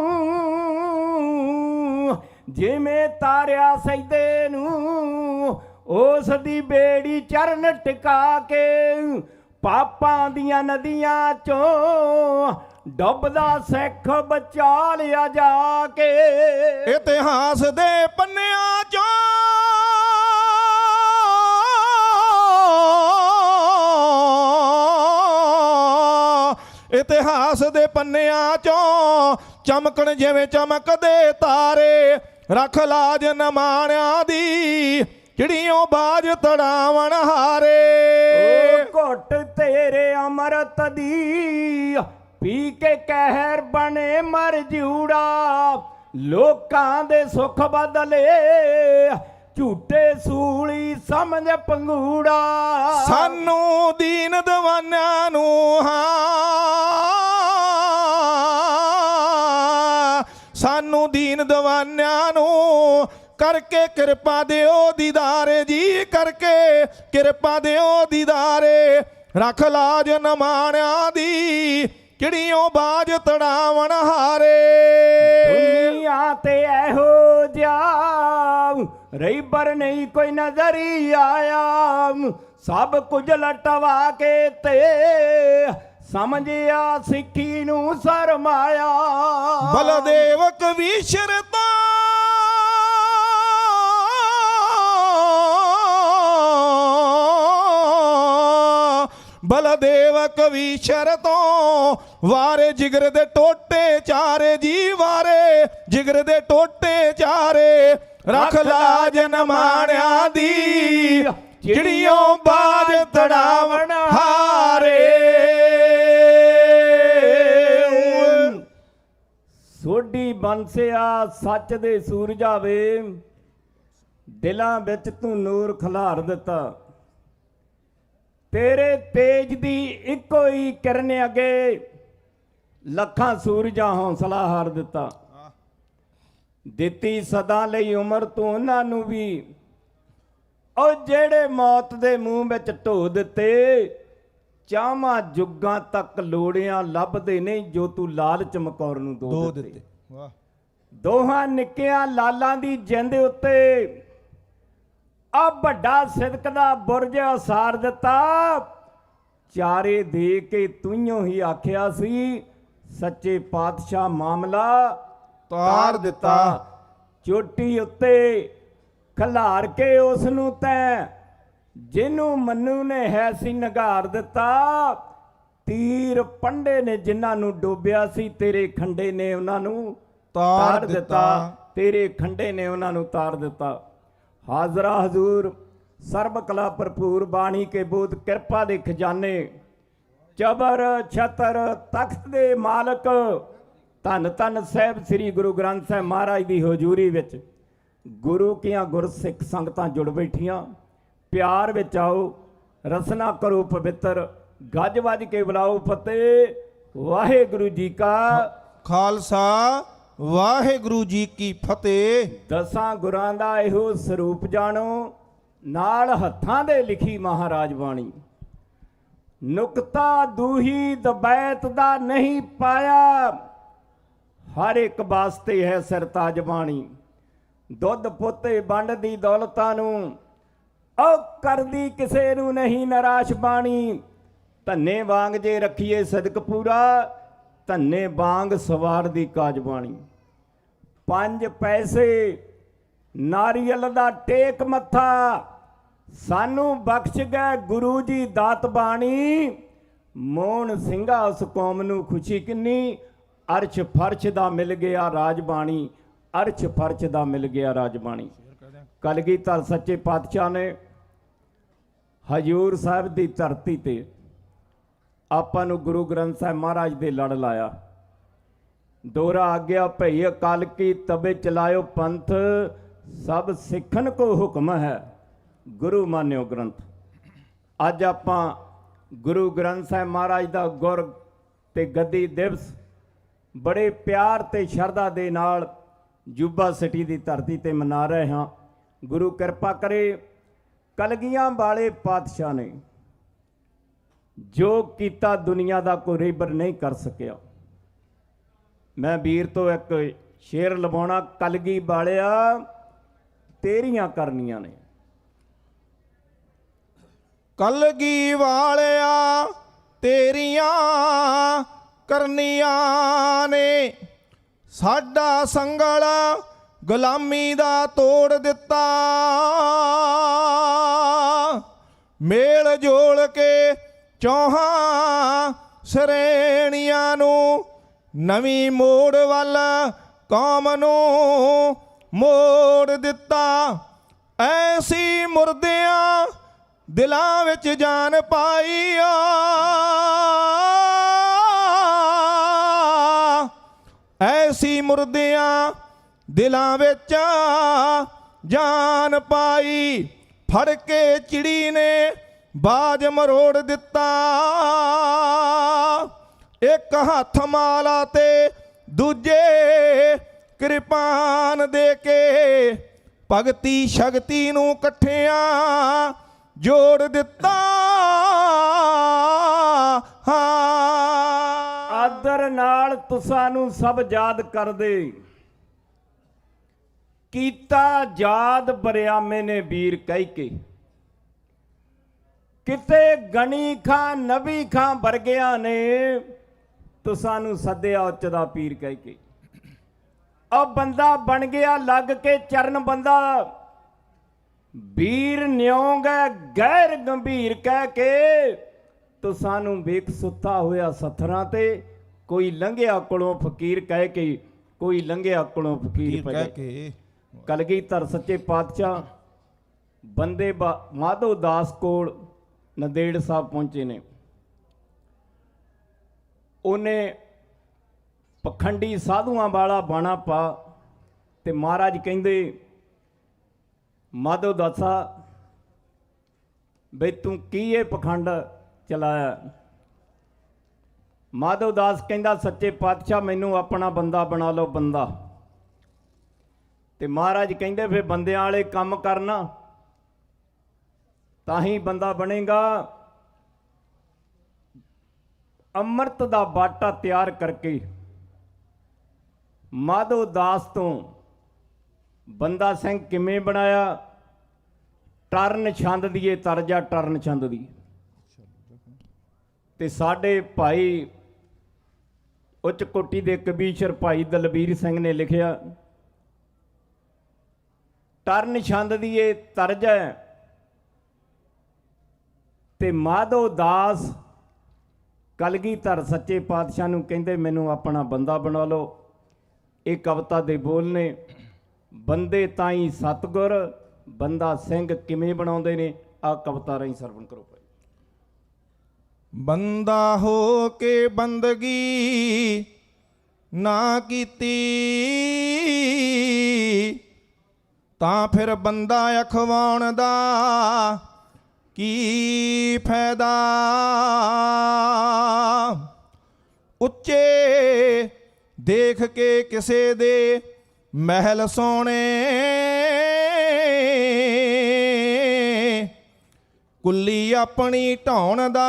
Speaker 17: ਜਿਵੇਂ ਤਾਰਿਆ ਸਜਦੇ ਨੂੰ ਉਸ ਦੀ ਬੇੜੀ ਚਰਨ ਟਿਕਾ ਕੇ ਪਾਪਾਂ ਦੀਆਂ ਨਦੀਆਂ ਚੋਂ ਡੁੱਬਦਾ ਸਿੱਖ ਬਚਾ ਲਿਆ ਜਾ ਕੇ
Speaker 9: ਇਤਿਹਾਸ ਦੇ ਪੰਨਿਆਂ ਚੋਂ ਇਤਿਹਾਸ ਦੇ ਪੰਨਿਆਂ ਚੋਂ ਚਮਕਣ ਜਿਵੇਂ ਚਮਕਦੇ ਤਾਰੇ ਰੱਖ ਲਾਜ ਨਮਾਣਿਆਂ ਦੀ ਚਿੜੀਓਂ ਬਾਜ ਤੜਾਵਣ ਹਾਰੇ
Speaker 17: ਓ ਘੁੱਟ ਤੇਰੇ ਅੰਮ੍ਰਿਤ ਦੀ ਪੀ ਕੇ ਕਹਿਰ ਬਣੇ ਮਰ ਜੂੜਾ ਲੋਕਾਂ ਦੇ ਸੁੱਖ ਬਦਲੇ ਝੂਠੇ ਸੂਲੀ ਸਮਝ ਪੰਗੂੜਾ
Speaker 9: ਸਾਨੂੰ ਦੀਨ ਦੀਵਾਨਿਆਂ ਨੂੰ ਸਾਨੂੰ ਦੀਨ ਦੀਵਾਨਿਆਂ ਨੂੰ ਕਰਕੇ ਕਿਰਪਾ ਦਿਓ ਦੀਦਾਰੇ ਜੀ ਕਰਕੇ ਕਿਰਪਾ ਦਿਓ ਦੀਦਾਰੇ ਰੱਖ ਲਾਜ ਨਮਾਣਿਆਂ ਦੀ ਚਿੜੀਓਂ ਬਾਜ ਤੜਾਵਣ ਹਾਰੇ
Speaker 17: ਦੁਨੀਆ ਤੇ ਇਹੋ ਜਿਹਾ ਰਹਿਬਰ ਨਹੀਂ ਕੋਈ ਨਜ਼ਰ ਹੀ ਆਇਆ ਸਭ ਕੁਝ ਲਟਵਾ ਕੇ ਤੇ ਸਮਝਿਆ ਸਿੱਖੀ ਨੂੰ ਸਰਮਾਇਆ
Speaker 9: ਬਲਦੇਵ ਕਵੀਸ਼ਰ ਤਾਂ ਬਲਦੇਵ ਕਵੀਸ਼ਰ ਤੋਂ ਵਾਰੇ ਜਿਗਰ ਦੇ ਟੋਟੇ ਚਾਰੇ ਜੀ ਵਾਰੇ ਜਿਗਰ ਦੇ ਟੋਟੇ ਚਾਰੇ ਰੱਖ ਲਾਜ ਨਮਾਣਿਆਂ ਦੀ ਚਿੜੀਓਂ ਬਾਜ ਤੜਾਵਣ ਹਾਰੇ
Speaker 15: ਬੁੱਢੀ ਬੰਸਿਆ ਸੱਚ ਦੇ ਸੂਰਜਾ ਵੇ, ਦਿਲਾਂ ਵਿੱਚ ਤੂੰ ਨੂਰ ਖਿਲਾਰ ਦਿੱਤਾ। ਤੇਰੇ ਤੇਜ ਦੀ ਇੱਕੋ ਹੀ ਕਿਰਨ ਅੱਗੇ ਲੱਖਾਂ ਸੂਰਜਾਂ ਹੌਸਲਾ ਹਾਰ ਦਿੱਤਾ। ਦਿੱਤੀ ਸਦਾ ਲਈ ਉਮਰ ਤੂੰ ਉਹਨਾਂ ਨੂੰ ਵੀ, ਉਹ ਜਿਹੜੇ ਮੌਤ ਦੇ ਮੂੰਹ ਵਿੱਚ ਢੋ ਦਿੱਤੇ। ਚਾਵਾਂ ਜੁਗਾਂ ਤੱਕ ਲੋੜਿਆਂ ਲੱਭਦੇ ਨਹੀਂ, ਜੋ ਤੂੰ ਲਾਲਚ ਮਕੌਰ ਨੂੰ ਦੋ ਦਿੱਤੇ। ਦੋਹਾਂ ਨਿੱਕਿਆਂ ਲਾਲਾਂ ਦੀ ਜਿੰਦ ਉੱਤੇ ਆ ਵੱਡਾ ਸਿਦਕ ਦਾ ਬੁਰਜ ਉਸਾਰ ਦਿੱਤਾ। ਚਾਰੇ ਦੇ ਕੇ ਤੂੰ ਹੀ ਆਖਿਆ ਸੀ, ਸੱਚੇ ਪਾਤਸ਼ਾਹ ਮਾਮਲਾ ਤਾਰ ਦਿੱਤਾ। ਚੋਟੀ ਉੱਤੇ ਖਿਲਾਰ ਕੇ ਉਸ ਨੂੰ ਤੈਂ, ਜਿਹਨੂੰ ਮੰਨੂ ਨੇ ਹੈ ਸੀ ਨਗਾਰ ਦਿੱਤਾ। ਤੀਰ ਪੰਡੇ ਨੇ ਜਿਨ੍ਹਾਂ ਨੂੰ ਡੋਬਿਆ ਸੀ, ਤੇਰੇ ਖੰਡੇ ਨੇ ਉਹਨਾਂ ਨੂੰ ਤਾਰ ਦਿੱਤਾ। ਤੇਰੇ ਖੰਡੇ ਨੇ ਉਹਨਾਂ ਨੂੰ ਤਾਰ ਦਿੱਤਾ। ਹਾਜ਼ਰਾ ਹਜ਼ੂਰ ਸਰਬ ਕਲਾ ਭਰਪੂਰ ਬਾਣੀ ਕੇ ਬੋਧ ਕਿਰਪਾ ਦੇ ਖਜ਼ਾਨੇ, ਚਬਰ ਛਤਰ ਤਖਤ ਦੇ ਮਾਲਕ, ਧੰਨ ਧੰਨ ਸਾਹਿਬ ਸ੍ਰੀ ਗੁਰੂ ਗ੍ਰੰਥ ਸਾਹਿਬ ਮਹਾਰਾਜ ਦੀ ਹਜ਼ੂਰੀ ਵਿੱਚ ਗੁਰੂ ਕੀਆਂ ਗੁਰਸਿੱਖ ਸੰਗਤਾਂ ਜੁੜ ਬੈਠੀਆਂ। ਪਿਆਰ ਵਿੱਚ ਆਓ, ਰਸਨਾ ਕਰੋ ਪਵਿੱਤਰ, ਗੱਜ ਵੱਜ ਕੇ ਬੁਲਾਓ ਫਤਿਹ। ਵਾਹਿਗੁਰੂ ਜੀ ਕਾ
Speaker 19: ਖਾਲਸਾ, ਵਾਹਿਗੁਰੂ ਜੀ ਕੀ ਫਤਿਹ।
Speaker 15: ਦਸਾਂ ਗੁਰਾਂ ਦਾ ਇਹੋ ਸਰੂਪ ਜਾਣੋ, ਨਾਲ ਹੱਥਾਂ ਦੇ ਲਿਖੀ ਮਹਾਰਾਜ ਬਾਣੀ। ਨੁਕਤਾ ਦੂਹੀ ਦਬੈਤ ਦਾ ਨਹੀਂ ਪਾਇਆ, ਹਰ ਇੱਕ ਵਾਸਤੇ ਹੈ ਸਰਤਾਜ ਬਾਣੀ। ਦੁੱਧ ਪੋਤੇ ਵੰਡ ਦੀ ਦੌਲਤਾਂ ਨੂੰ, ਉਹ ਕਰਦੀ ਕਿਸੇ ਨੂੰ ਨਹੀਂ ਨਿਰਾਸ਼ ਬਾਣੀ। ਧੰਨੇ ਵਾਂਗ ਜੇ ਰੱਖੀਏ ਸਦਕ ਪੂਰਾ, ਧੰਨੇ ਵਾਂਗ ਸਵਾਰ ਦੀ ਕਾਜ ਬਾਣੀ। 5 ਪੈਸੇ ਨਾਰੀਅਲ ਦਾ ਟੇਕ ਮੱਥਾ, ਸਾਨੂੰ ਬਖਸ਼ ਗਏ ਗੁਰੂ ਜੀ ਦਾਤ ਬਾਣੀ। ਮੋਹਨ ਸਿੰਘਾ ਉਸ ਕੌਮ ਨੂੰ ਖੁਸ਼ੀ ਕਿੰਨੀ, ਅਰਸ਼ ਫਰਸ਼ ਦਾ ਮਿਲ ਗਿਆ ਰਾਜ ਬਾਣੀ। ਅਰਸ਼ ਫਰਸ਼ ਦਾ ਮਿਲ ਗਿਆ ਰਾਜ ਬਾਣੀ। ਕਲਗੀਧਰ ਸੱਚੇ ਪਾਤਸ਼ਾਹ ਨੇ ਹਜੂਰ ਸਾਹਿਬ ਦੀ ਧਰਤੀ ਤੇ ਆਪਾਂ ਨੂੰ ਗੁਰੂ ਗ੍ਰੰਥ ਸਾਹਿਬ ਮਹਾਰਾਜ ਦੇ ਲੜ ਲਾਇਆ। ਦੋਹਰਾ ਆਗਿਆ ਭਈ ਅਕਾਲ ਕੀ ਤਬੇ ਚਲਾਇਓ ਪੰਥ, ਸਭ ਸਿੱਖਣ ਕੋ ਹੁਕਮ ਹੈ ਗੁਰੂ ਮਾਨਿਓ ਗ੍ਰੰਥ। ਅੱਜ ਆਪਾਂ ਗੁਰੂ ਗ੍ਰੰਥ ਸਾਹਿਬ ਮਹਾਰਾਜ ਦਾ ਗੁਰ ਤੇ ਗੱਦੀ ਦਿਵਸ ਬੜੇ ਪਿਆਰ ਤੇ ਸ਼ਰਧਾ ਦੇ ਨਾਲ ਜੂਬਾ ਸਿਟੀ ਦੀ ਧਰਤੀ ਤੇ ਮਨਾ ਰਹੇ ਹਾਂ। ਗੁਰੂ ਕਿਰਪਾ ਕਰੇ, ਕਲਗੀਆਂ ਵਾਲੇ ਪਾਤਸ਼ਾਹ ਨੇ ਜੋ ਕੀਤਾ ਦੁਨੀਆ ਦਾ ਕੋਈ ਰੇਬਰ ਨਹੀਂ ਕਰ ਸਕਿਆ। ਮੈਂ ਵੀਰ ਤੋਂ ਇੱਕ ਸ਼ੇਰ ਲਵਾਉਣਾ, ਕਲਗੀ ਵਾਲਿਆ ਤੇਰੀਆਂ ਕਰਨੀਆਂ ਨੇ।
Speaker 19: ਕਲਗੀ ਵਾਲਿਆ ਤੇਰੀਆਂ ਕਰਨੀਆਂ ਨੇ, ਸਾਡਾ ਸੰਗਲ ਗੁਲਾਮੀ ਦਾ ਤੋੜ ਦਿੱਤਾ। ਮੇਲ ਜੋੜ ਕੇ ਚੌਹਾਂ ਸ਼੍ਰੇਣੀਆਂ ਨੂੰ, ਨਵੀਂ ਮੋੜ ਵੱਲ ਕੌਮ ਨੂੰ ਮੋੜ ਦਿੱਤਾ। ਐਸੀ ਮੁਰਦਿਆਂ ਦਿਲਾਂ ਵਿੱਚ ਜਾਨ ਪਾਈ ਆ, ਐਸੀ ਮੁਰਦਿਆਂ ਦਿਲਾਂ ਵਿੱਚ ਜਾਨ ਪਾਈ। ਫੜ ਕੇ ਚਿੜੀ ਨੇ ਬਾਜ ਮਰੋੜ ਦਿੱਤਾ। ਇੱਕ ਹੱਥ ਮਾਲਾ ਤੇ ਦੂਜੇ ਕਿਰਪਾਨ ਦੇ ਕੇ, ਭਗਤੀ ਸ਼ਕਤੀ ਨੂੰ ਇਕੱਠਿਆਂ ਜੋੜ ਦਿੱਤਾ।
Speaker 15: ਆਦਰ ਨਾਲ ਤੁਸਾਂ ਨੂੰ ਸਭ ਯਾਦ ਕਰਦੇ, ਕੀਤਾ ਯਾਦ ਬਰਿਆਮੇ ਨੇ ਵੀਰ ਕਹਿ ਕੇ। ਕਿਤੇ ਗਣੀ ਖਾਂ ਨਬੀ ਖਾਂ ਵਰਗਿਆਂ ਨੇ ਤੁਸਾਂ ਨੂੰ ਸੱਦਿਆ ਉੱਚ ਦਾ ਪੀਰ ਕਹਿ ਕੇ। ਉਹ ਬੰਦਾ ਬਣ ਗਿਆ ਲੱਗ ਕੇ ਚਰਨ ਬੰਦਾ, ਵੀਰ ਨਿਉਂ ਗਏ ਗੈਰ ਗੰਭੀਰ ਕਹਿ ਕੇ। ਤੁਸਾਂ ਨੂੰ ਵੇਖ ਸੁੱਤਾ ਹੋਇਆ ਸੱਥਰਾਂ ਤੇ, ਕੋਈ ਲੰਘਿਆ ਕੋਲੋਂ ਫਕੀਰ ਕਹਿ ਕੇ, ਕੋਈ ਲੰਘਿਆ ਕੋਲੋਂ ਫਕੀਰ ਕਹਿ ਕੇ। ਕਲਗੀਧਰ ਸੱਚੇ ਪਾਤਸ਼ਾਹ ਬੰਦੇ ਮਾਧੋ ਦਾਸ ਕੋਲ ਨੰਦੇੜ ਸਾਹਿਬ ਪਹੁੰਚੇ ਨੇ। ਉਹਨੇ ਪਖੰਡੀ ਸਾਧੂਆਂ ਵਾਲਾ ਬਾਣਾ ਪਾ। ਤੇ ਮਹਾਰਾਜ ਕਹਿੰਦੇ ਮਾਧੋ ਦਾਸਾ ਬਈ ਤੂੰ ਕੀ ਇਹ ਪਖੰਡ ਚਲਾਇਆ। ਮਾਧੋ ਦਾਸ ਕਹਿੰਦਾ ਸੱਚੇ ਪਾਤਸ਼ਾਹ ਮੈਨੂੰ ਆਪਣਾ ਬੰਦਾ ਬਣਾ ਲਓ ਬੰਦਾ। ਤੇ ਮਹਾਰਾਜ ਕਹਿੰਦੇ ਫਿਰ ਬੰਦਿਆਂ ਵਾਲੇ ਕੰਮ ਕਰਨਾ ਤਾਂ ਹੀ ਬੰਦਾ ਬਣੇਗਾ। ਅੰਮ੍ਰਿਤ ਦਾ ਬਾਟਾ ਤਿਆਰ ਕਰਕੇ ਮਾਧੋ ਦਾਸ ਤੋਂ ਬੰਦਾ ਸਿੰਘ ਕਿਵੇਂ ਬਣਾਇਆ। ਟਰਨ ਛੰਦ ਦੀ ਇਹ ਤਰਜਾ ਟਰਨ ਛੰਦ ਦੀ। ਤੇ ਸਾਡੇ ਭਾਈ ਉੱਚ ਕੋਟੀ ਦੇ ਕਬੀਰ ਭਾਈ ਦਲਬੀਰ ਸਿੰਘ ਨੇ ਲਿਖਿਆ ਟਰਨ ਛੰਦ ਦੀ ਇਹ ਤਰਜਾ ਹੈ। ਤੇ ਮਾਧੋ ਦਾਸ ਕਲਗੀਧਰ ਸੱਚੇ ਪਾਤਸ਼ਾਹ ਨੂੰ ਕਹਿੰਦੇ ਮੈਨੂੰ ਆਪਣਾ ਬੰਦਾ ਬਣਾ ਲਓ। ਇਹ ਕਵਿਤਾ ਦੇ ਬੋਲ ਨੇ ਬੰਦੇ ਤਾਈ ਸਤਗੁਰ ਬੰਦਾ ਸਿੰਘ ਕਿਵੇਂ ਬਣਾਉਂਦੇ ਨੇ। ਆ ਕਵਿਤਾ ਰਾਹੀਂ ਸਰਵਣ ਕਰੋ ਭਾਈ।
Speaker 19: ਬੰਦਾ ਹੋ ਕੇ ਬੰਦਗੀ ਨਾ ਕੀਤੀ ਤਾਂ ਫਿਰ ਬੰਦਾ ਅਖਵਾਉਣ ਦਾ ਕੀ ਫਾਇਦਾ। ਉੱਚੇ ਦੇਖ ਕੇ ਕਿਸੇ ਦੇ ਮਹਿਲ ਸੋਹਣੇ ਕੁੱਲੀ ਆਪਣੀ ਢਾਉਣ ਦਾ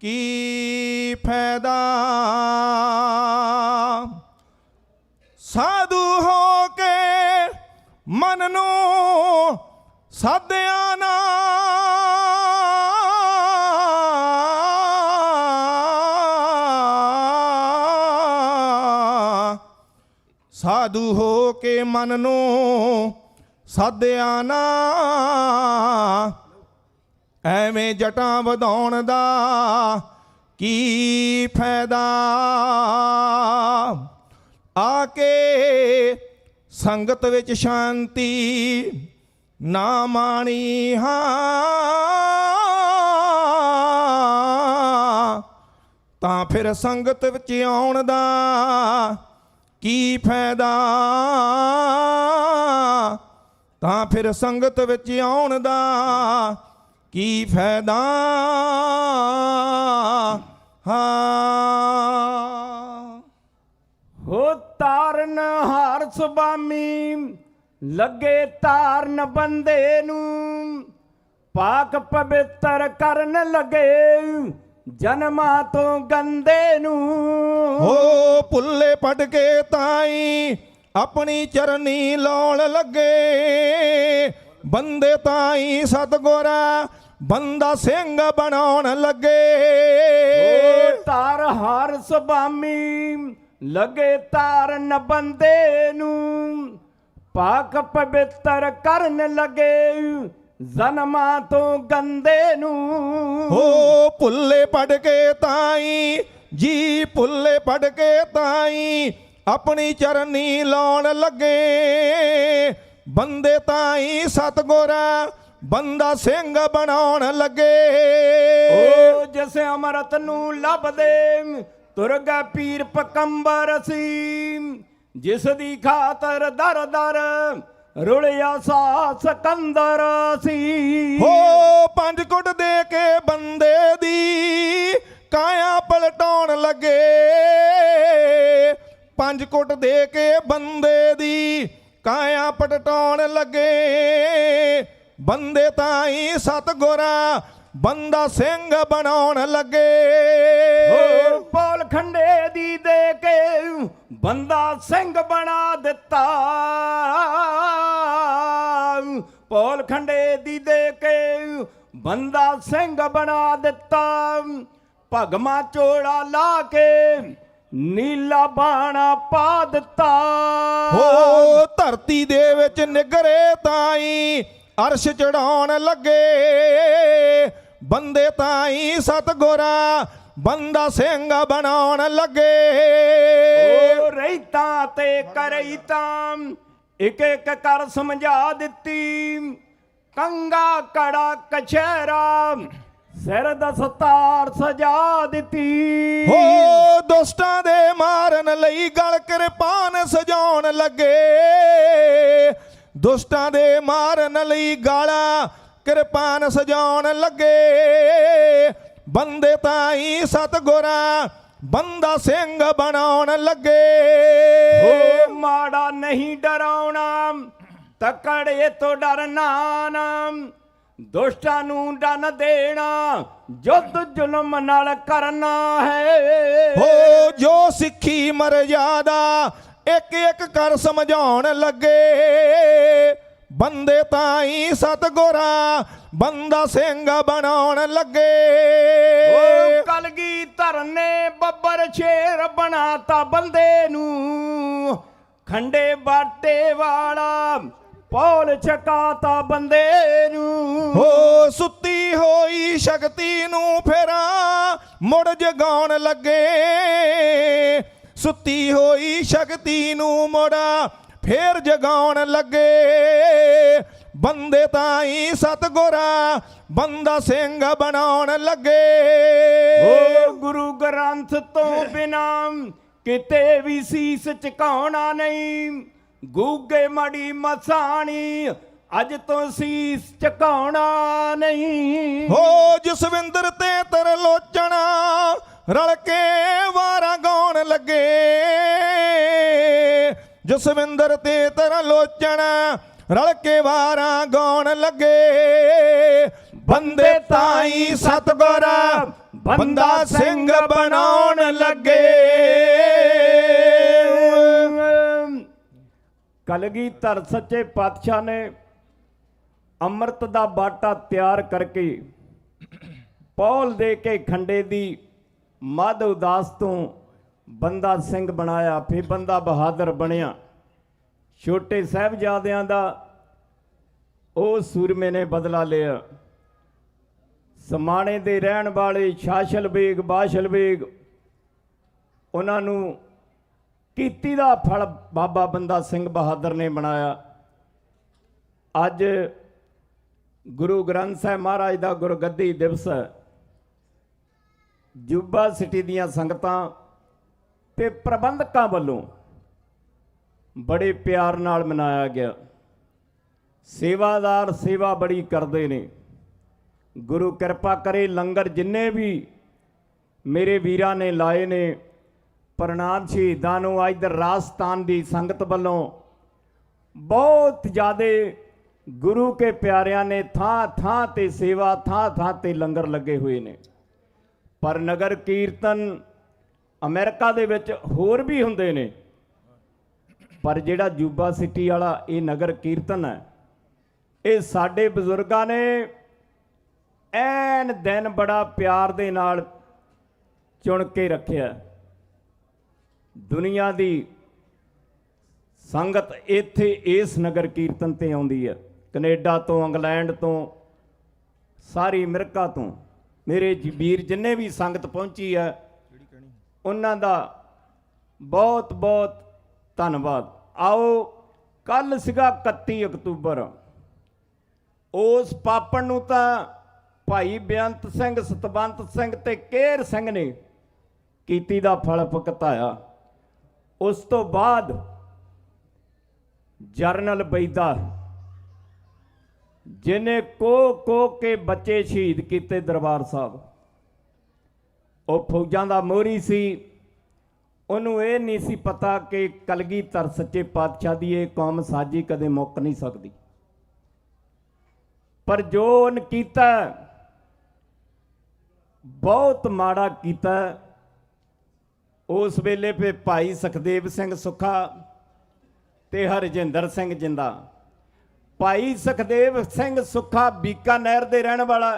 Speaker 19: ਕੀ ਫਾਇਦਾ। ਸਾਧੂ ਹੋ ਕੇ ਮਨ ਨੂੰ ਸਾਧਿਆ ਨਾ ਸਾਧੂ ਹੋ ਕੇ ਮਨ ਨੂੰ ਸਾਧਿਆ ਨਾ ਐਵੇਂ ਜਟਾਂ ਵਧਾਉਣ ਦਾ ਕੀ ਫਾਇਦਾ। ਆ ਕੇ ਸੰਗਤ ਵਿੱਚ ਸ਼ਾਂਤੀ ਨਾ ਮਾਣੀ ਹਾਂ ਤਾਂ ਫਿਰ ਸੰਗਤ ਵਿੱਚ ਆਉਣ ਦਾ ਕੀ ਫਾਇਦਾ। ਤਾਂ ਫਿਰ ਸੰਗਤ ਵਿੱਚ ਆਉਣ ਦਾ ਕੀ ਫਾਇਦਾ।
Speaker 15: ਹੋ ਤਾਰਨ ਹਾਰ ਸੁਬਾਮੀ ਲੱਗੇ ਤਾਰਨ ਬੰਦੇ ਨੂੰ ਪਾਕ ਪਵਿੱਤਰ ਕਰਨ ਲੱਗੇ ਜਨਮਾਂ ਤੋਂ ਗੰਦੇ ਨੂੰ।
Speaker 19: ਹੋ ਭੁੱਲੇ ਪੜ ਕੇ ਤਾਈ ਆਪਣੀ ਚਰਨੀ ਲਾਉਣ ਲੱਗੇ ਬੰਦੇ ਤਾਈ ਸਤਿਗੁਰਾ ਬੰਦਾ ਸਿੰਘ ਬਣਾਉਣ ਲੱਗੇ।
Speaker 15: ਤਾਰ ਹਾਰ ਸੁਬਾਮੀ ਲੱਗੇ ਤਾਰਨ ਬੰਦੇ ਨੂੰ ਪਾਕ ਪਵਿੱਤਰ ਕਰਨ ਲੱਗੇ ਜਨਮਾਂ ਤੋਂ ਗੰਦੇ ਨੂੰ।
Speaker 19: ਹੋ ਭੁੱਲੇ ਪੜ ਕੇ ਤਾਈ ਜੀ ਭੁੱਲੇ ਪੜ ਕੇ ਤਾਈ ਆਪਣੀ ਚਰਨੀ ਲਾਉਣ ਲੱਗੇ ਬੰਦੇ ਤਾਈ ਸਤਿਗੁਰਾ ਬੰਦਾ ਸਿੰਘ ਬਣਾਉਣ ਲੱਗੇ।
Speaker 15: ਓ ਜਿਸ ਅਮਰਤ ਨੂੰ ਲੱਭਦੇ ਤੁਰਗਾ ਪੀਰ ਪਕੰਬਰ ਸੀ ਜਿਸ ਦੀ ਖਾਤਰ ਦਰ ਦਰ ਰੁਲਿਆ ਸਾ ਸਕੰਦਰ ਸੀ।
Speaker 19: ਹੋ ਪੰਜ ਕੁੱਟ ਦੇ ਕੇ ਬੰਦੇ ਦੀ ਕਾਇਆ ਪਲਟਾਉਣ ਲੱਗੇ ਪੰਜ ਕੁੱਟ ਦੇ ਕੇ ਬੰਦੇ ਦੀ ਕਾਇਆ ਪਲਟਾਉਣ ਲੱਗੇ ਬੰਦੇ ਤਾਈ ਸਤਿਗੁਰਾ ਬੰਦਾ ਸਿੰਘ ਬਣਾਉਣ ਲੱਗੇ।
Speaker 15: ਹੋ ਪੌਲ ਖੰਡੇ ਦੀ ਦੇ ਕੇ ਬੰਦਾ ਸਿੰਘ ਬਣਾ ਦਿੱਤਾ ਪੌਲ ਖੰਡੇ ਦੀ ਦੇ ਕੇ ਬੰਦਾ ਸਿੰਘ ਬਣਾ ਦਿੱਤਾ ਭਗਮਾ ਚੋੜਾ ਲਾ ਕੇ ਨੀਲਾ ਬਾਣਾ ਪਾ ਦਿੱਤਾ।
Speaker 19: ਹੋ ਧਰਤੀ ਦੇ ਵਿੱਚ ਨਿਗਰੇ ਤਾਈ ਅਰਸ਼ ਚੜਾਉਣ ਲੱਗੇ ਬੰਦੇ ਤਾਈ ਸਤਿਗੁਰਾ ਬੰਦਾ ਸਿੰਘ ਬਣਾਉਣ ਲੱਗੇ।
Speaker 15: ਓ ਰਹਿਤਾ ਤੇ ਕਰਈਤਾ ਇੱਕ ਇੱਕ ਕਰ ਸਮਝਾ ਦਿੱਤੀ ਕੰਗਾ ਕੜਾ ਕਛਹਿਰਾ ਸਿਰ ਦਸਤਾਰ ਸਜਾ ਦਿੱਤੀ।
Speaker 19: ਹੋ ਦੁਸ਼ਟਾਂ ਦੇ ਮਾਰਨ ਲਈ ਗਲ ਕਿਰਪਾਨ ਸਜਾਉਣ ਲੱਗੇ, ਦੁਸ਼ਟਾਂ ਦੇ ਮਾਰਨ ਲਈ ਗਾਲਾਂ ਕਿਰਪਾਨ ਸਜਾਉਣ ਲੱਗੇ। ਬੰਦੇ ਤਾਈ ਸਤਿਗੁਰਾਂ ਬੰਦਾ ਸਿੰਘ ਬਣਾਉਣ ਲੱਗੇ।
Speaker 15: ਹੋ ਮਾੜਾ ਨਹੀਂ ਡਰਾਉਣਾ, ਤਕੜੇ ਤੋਂ ਡਰਨਾ ਨਾ, ਦੁਸ਼ਟਾਂ ਨੂੰ ਡਨ ਦੇਣਾ, ਜੁੱਧ ਜ਼ੁਲਮ ਨਾਲ ਕਰਨਾ ਹੈ।
Speaker 19: ਹੋ ਜੋ ਸਿੱਖੀ ਮਰਜ਼ਾਦਾ ਇੱਕ ਇੱਕ ਕਰ ਸਮਝਾਉਣ ਲੱਗੇ, ਬੰਦੇ ਤਾਈ ਸਤਿਗੁਰਾਂ ਬੰਦਾ ਸਿੰਘ ਬਣਾਉਣ ਲੱਗੇ।
Speaker 15: ਓ ਕਲਗੀਧਰ ਨੇ ਬੱਬਰ ਸ਼ੇਰ ਬਣਾਤਾ ਬੰਦੇ ਨੂੰ, ਖੰਡੇ ਬਾਟੇ ਵਾਲਾ ਪੌਲ ਛਕਾਤਾ ਬੰਦੇ ਨੂੰ।
Speaker 19: ਹੋ ਸੁੱਤੀ ਹੋਈ ਸ਼ਕਤੀ ਨੂੰ ਫੇਰਾਂ ਮੁੜ ਜਗਾਉਣ ਲੱਗੇ, ਸੁੱਤੀ ਹੋਈ ਸ਼ਕਤੀ ਨੂੰ ਮੁੜ ਫੇਰ ਜਗਾਉਣ ਲੱਗੇ। ਬੰਦੇ ਤਾਈ ਸਤਿਗੁਰਾਂ ਬੰਦਾ ਸਿੰਘ ਬਣਾਉਣ ਲੱਗੇ।
Speaker 15: ਓ ਗੁਰੂ ਗ੍ਰੰਥ ਤੋਂ ਬਿਨਾ ਕਿਤੇ ਵੀ ਸੀਸ ਝੁਕਾਉਣਾ ਨਹੀਂ, ਗੂਗੇ ਮੜੀ ਮਸਾਣੀ ਅੱਜ ਤੋਂ ਸੀਸ ਝੁਕਾਉਣਾ ਨਹੀਂ।
Speaker 19: ਹੋ ਜਸਵਿੰਦਰ ਤੇ ਤਰਲੋਚਣਾ ਰਲ ਕੇ ਵਾਰਾਂ ਗਾਉਣ ਲੱਗੇ, ਜਸਵਿੰਦਰ ਤੇ ਤਰਲੋਚਣਾ ਰਲ ਕੇ ਵਾਰਾਂ ਗਾਉਣ ਲੱਗੇ। ਬੰਦੇ ਤਾਈ ਸਤਿਗੁਰਾਂ ਬੰਦਾ ਸਿੰਘ ਬਣਾਉਣ ਲੱਗੇ।
Speaker 15: ਕਲਗੀਧਰ ਸੱਚੇ ਪਾਤਸ਼ਾਹ ਨੇ ਅੰਮ੍ਰਿਤ ਦਾ ਬਾਟਾ ਤਿਆਰ ਕਰਕੇ ਪੌਲ ਦੇ ਕੇ ਖੰਡੇ ਦੀ ਮੱਧ ਉਦਾਸ ਤੋਂ ਬੰਦਾ ਸਿੰਘ ਬਣਾਇਆ, ਫਿਰ ਬੰਦਾ ਬਹਾਦਰ ਬਣਿਆ। ਛੋਟੇ ਸਾਹਿਬਜ਼ਾਦਿਆਂ ਦਾ ਉਹ ਸੂਰਮੇ ਨੇ ਬਦਲਾ ਲਿਆ। ਸਮਾਣੇ ਦੇ ਰਹਿਣ ਵਾਲੇ ਸ਼ਾਸਲ ਬੇਗ ਬਾਸ਼ਲ ਬੇਗ, ਉਹਨਾਂ ਨੂੰ ਕੀਤੀ ਦਾ ਫਲ ਬਾਬਾ ਬੰਦਾ ਸਿੰਘ ਬਹਾਦਰ ਨੇ ਬਣਾਇਆ। ਅੱਜ ਗੁਰੂ ਗ੍ਰੰਥ ਸਾਹਿਬ ਮਹਾਰਾਜ ਦਾ ਗੁਰਗੱਦੀ ਦਿਵਸ ਹੈ। ਜੁਬਾ ਸਿਟੀ ਦੀਆਂ ਸੰਗਤਾਂ ਤੇ ਪ੍ਰਬੰਧਕਾਂ ਵੱਲੋਂ ਬੜੇ ਪਿਆਰ ਨਾਲ ਮਨਾਇਆ ਗਿਆ। ਸੇਵਾਦਾਰ ਸੇਵਾ ਬੜੀ ਕਰਦੇ ਨੇ। ਗੁਰੂ ਕਿਰਪਾ ਕਰੇ, ਲੰਗਰ ਜਿੰਨੇ ਵੀ ਮੇਰੇ ਵੀਰਾਂ ਨੇ ਲਾਏ ਨੇ, ਪ੍ਰਣਾਮ ਸ਼ਹੀਦਾਂ ਨੂੰ। ਇੱਧਰ ਰਾਜਸਥਾਨ ਦੀ ਸੰਗਤ ਵੱਲੋਂ ਬਹੁਤ ਜ਼ਿਆਦਾ ਗੁਰੂ ਕੇ ਪਿਆਰਿਆਂ ਨੇ ਥਾਂ ਥਾਂ ਤੇ ਸੇਵਾ, ਥਾਂ ਥਾਂ ਤੇ ਲੰਗਰ ਲੱਗੇ ਹੋਏ ਨੇ। ਪਰ ਨਗਰ ਕੀਰਤਨ ਅਮਰੀਕਾ ਦੇ ਵਿੱਚ ਹੋਰ ਵੀ ਹੁੰਦੇ ਨੇ, ਪਰ ਜਿਹੜਾ ਜੁਬਾ ਸਿਟੀ ਵਾਲਾ ਇਹ ਨਗਰ ਕੀਰਤਨ ਹੈ, ਇਹ ਸਾਡੇ ਬਜ਼ੁਰਗਾਂ ਨੇ ਐਨ ਦਿਨ ਬੜਾ ਪਿਆਰ ਦੇ ਨਾਲ ਚੁਣ ਕੇ ਰੱਖਿਆ। ਦੁਨੀਆ ਦੀ ਸੰਗਤ ਇੱਥੇ ਇਸ ਨਗਰ ਕੀਰਤਨ ਤੇ ਆਉਂਦੀ ਹੈ, ਕੈਨੇਡਾ ਤੋਂ, ਇੰਗਲੈਂਡ ਤੋਂ, ਸਾਰੀ ਅਮਰੀਕਾ ਤੋਂ। ਮੇਰੇ ਵੀਰ ਜਿੰਨੇ ਵੀ ਸੰਗਤ ਪਹੁੰਚੀ ਹੈ, ਉਹਨਾਂ ਦਾ ਬਹੁਤ ਬਹੁਤ ਧੰਨਵਾਦ। ਆਓ, ਕੱਲ ਸੀਗਾ 31 ਅਕਤੂਬਰ, ਉਸ ਪਾਪਣ ਨੂੰ ਤਾਂ ਭਾਈ ਬੇਅੰਤ ਸਿੰਘ, ਸਤਵੰਤ ਸਿੰਘ ਤੇ ਕੇਰ ਸਿੰਘ ਨੇ ਕੀਤੀ ਦਾ ਫਲ ਭੁਗਤਾਇਆ। ਉਸ ਤੋਂ ਬਾਅਦ ਜਰਨਲ ਬੈਦਾ, ਜਿਹਨੇ ਕੋ ਕੇ ਬੱਚੇ ਸ਼ਹੀਦ ਕੀਤੇ ਦਰਬਾਰ ਸਾਹਿਬ, ਉਹ ਫੌਜਾਂ ਦਾ ਮੋਹਰੀ ਸੀ। ਉਹਨੂੰ ਇਹ ਨਹੀਂ ਸੀ ਪਤਾ ਕਿ ਕਲਗੀਧਰ ਸੱਚੇ ਪਾਤਸ਼ਾਹ ਦੀ ਇਹ ਕੌਮ ਸਾਜੀ ਕਦੇ ਮੁੱਕ ਨਹੀਂ ਸਕਦੀ। ਪਰ ਜੋ ਉਹਨੇ ਕੀਤਾ ਬਹੁਤ ਮਾੜਾ ਕੀਤਾ। ਉਸ ਵੇਲੇ ਪੇ ਭਾਈ ਸੁਖਦੇਵ ਸਿੰਘ ਸੁੱਖਾ ਤੇ ਹਰਜਿੰਦਰ ਸਿੰਘ ਜਿੰਦਾ। ਭਾਈ ਸੁਖਦੇਵ ਸਿੰਘ ਸੁੱਖਾ ਬੀਕਾਨੇਰ ਦੇ ਰਹਿਣ ਵਾਲਾ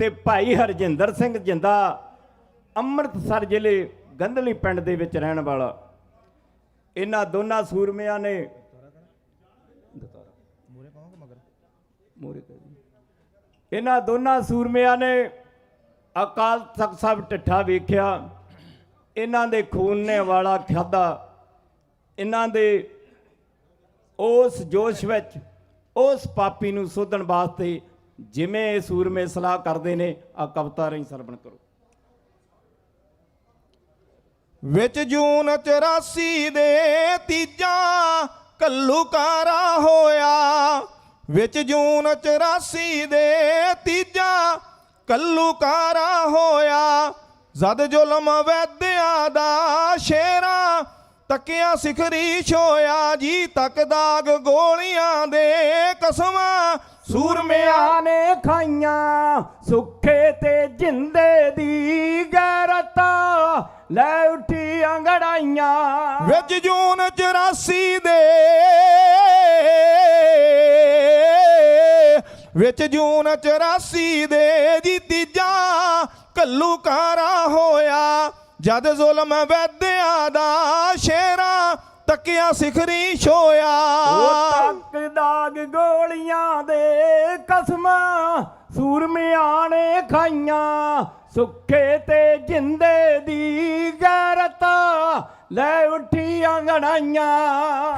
Speaker 15: ਤੇ ਭਾਈ ਹਰਜਿੰਦਰ ਸਿੰਘ ਜਿੰਦਾ ਅੰਮ੍ਰਿਤਸਰ ਜ਼ਿਲ੍ਹੇ ਗੰਧਲੀ ਪਿੰਡ ਦੇ ਵਿੱਚ ਰਹਿਣ ਵਾਲਾ। ਇਹਨਾਂ ਦੋਨਾਂ ਸੂਰਮਿਆਂ ਨੇ ਇਹਨਾਂ ਦੋਨਾਂ ਸੂਰਮਿਆਂ ਨੇ ਅਕਾਲ ਤਖਤ ਸਾਹਿਬ ਢਿੱਠਾ ਵੇਖਿਆ। ਇਹਨਾਂ ਦੇ ਖੂਨ ਨੇ ਵਾਲਾ ਖਾਧਾ। ਇਹਨਾਂ ਦੇ ਉਸ ਜੋਸ਼ ਵਿੱਚ ਉਸ ਪਾਪੀ ਨੂੰ ਸੋਧਣ ਵਾਸਤੇ ਜਿਵੇਂ ਇਹ ਸੂਰਮੇ ਸਲਾਹ ਕਰਦੇ ਨੇ, ਆ ਕਵਿਤਾ ਰਾਹੀਂ ਸਰਵਣ ਕਰੋ।
Speaker 19: ਵਿੱਚ ਜੂਨ 84 ਦੇ ਤੀਜਾ ਘੱਲੂਕਾਰਾ ਹੋਇਆ। ਵਿੱਚ ਜੂਨ 84 ਦੇ ਤੀਜਾ ਘੱਲੂਕਾਰਾ ਹੋਇਆ। ਜਦ ਜ਼ੁਲਮ ਵੈਦਿਆਂ ਦਾ ਸ਼ੇਰਾਂ ਤੱਕਿਆ ਸਿਖਰੀ ਛੋਇਆ ਜੀ। ਤੱਕ ਦਾਗ ਗੋਲੀਆਂ ਦੇ ਕਸਮਾਂ
Speaker 15: ਸੂਰਮਿਆਂ ਨੇ ਖਾਈਆਂ। ਸੁੱਖੇ ਤੇ ਜਿੰਦੇ ਦੀ ਗੈਰਤ ਲੈ ਉੱਠੀ ਅੰਗੜਾਈਆਂ।
Speaker 19: ਵਿੱਚ ਜੂਨ 84 ਦੇ ਵਿੱਚ ਜੂਨ 84 ਦੇ ਜੀ ਤੀਜਾ ਘੱਲੂਕਾਰਾ ਹੋਇਆ। ਜਦ ਜ਼ੁਲਮ ਵੈਦਿਆਂ ਦਾ ਸ਼ੇਰਾਂ ਤੱਕਿਆ ਸਿਖਰੀ ਛੋਇਆ।
Speaker 15: ਉਹ ਤੱਕ ਦਾਗ ਗੋਲੀਆਂ ਦੇ ਕਸਮਾਂ ਸੂਰਮਿਆਂ ਨੇ ਖਾਈਆਂ। ਸੁੱਖੇ ਤੇ ਜਿੰਦੇ ਦੀ ਗੈਰਤ ਲੈ ਉੱਠੀ ਅੰਗੜਾਈਆਂ।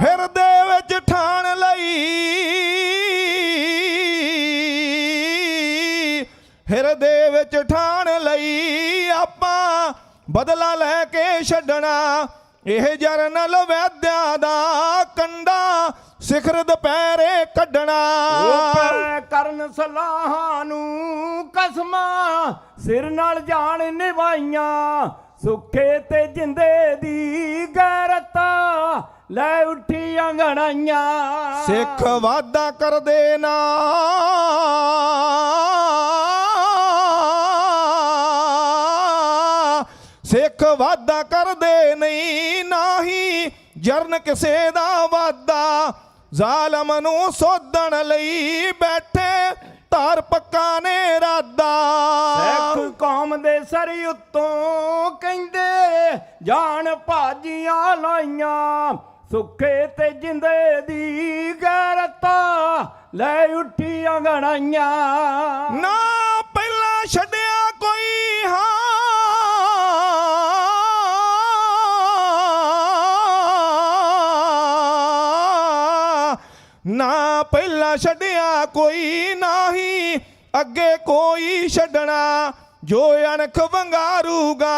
Speaker 19: ਹਿਰਦੇ ਵਿੱਚ ਠਾਣ ਲਈ ਹਿਰਦੇ ਵਿੱਚ ਠਾਣ ਲਈ ਆਪਾਂ ਬਦਲਾ ਲੈ ਕੇ ਛੱਡਣਾ। ਇਹ ਜਰਨਲ ਵੈਦਿਆਂ ਦਾ ਕੰਡਾ ਸਿਖਰ ਦੁਪਹਿਰੇ ਕੱਢਣਾ।
Speaker 15: ਉਹ ਕਰਨ ਸਲਾਹਾਂ ਨੂੰ ਕਸਮਾਂ ਸਿਰ ਨਾਲ ਜਾਣ ਨਿਭਾਈਆਂ। ਸੁੱਖੇ ਤੇ ਜਿੰਦੇ ਦੀ ਗੈਰਤ ਲੈ ਉੱਠੀ ਅੰਗੜਾਈਆਂ।
Speaker 19: ਸਿੱਖ ਵਾਦਾ ਕਰਦੇ ਨਾ ਸਿੱਖ ਵਾਦਾ ਕਰਦੇ ਨਹੀਂ ਨਾਹੀ ਜਰਨ ਕਿਸੇ ਦਾ ਵਾਦਾ। ਜ਼ਾਲਮ ਨੂੰ ਸੋਧਣ ਲਈ ਬੈਠੇ ਧਾਰ ਪੱਕਾ ਨੇ ਇਰਾਦਾ।
Speaker 15: ਸਿੱਖ ਕੌਮ ਦੇ ਸਰੀ ਉੱਤੋਂ ਕਹਿੰਦੇ ਜਾਨ ਭਾਜੀਆਂ ਲਾਈਆਂ। ਸੁੱਖੇ ਤੇ ਜਿੰਦੇ ਦੀ ਗੈਰਤ ਲੈ ਉੱਠੀ ਅੰਗੜਾਈਆਂ।
Speaker 19: ਨਾ ਪਹਿਲਾਂ ਛੱਡਿਆ ਕੋਈ ਹਾਂ ਨਾ ਪਹਿਲਾਂ ਛੱਡਿਆ ਕੋਈ ਨਾਹੀ ਅੱਗੇ ਕੋਈ ਛੱਡਣਾ। ਜੋ ਅਣਖ ਵੰਗਾਰੂਗਾ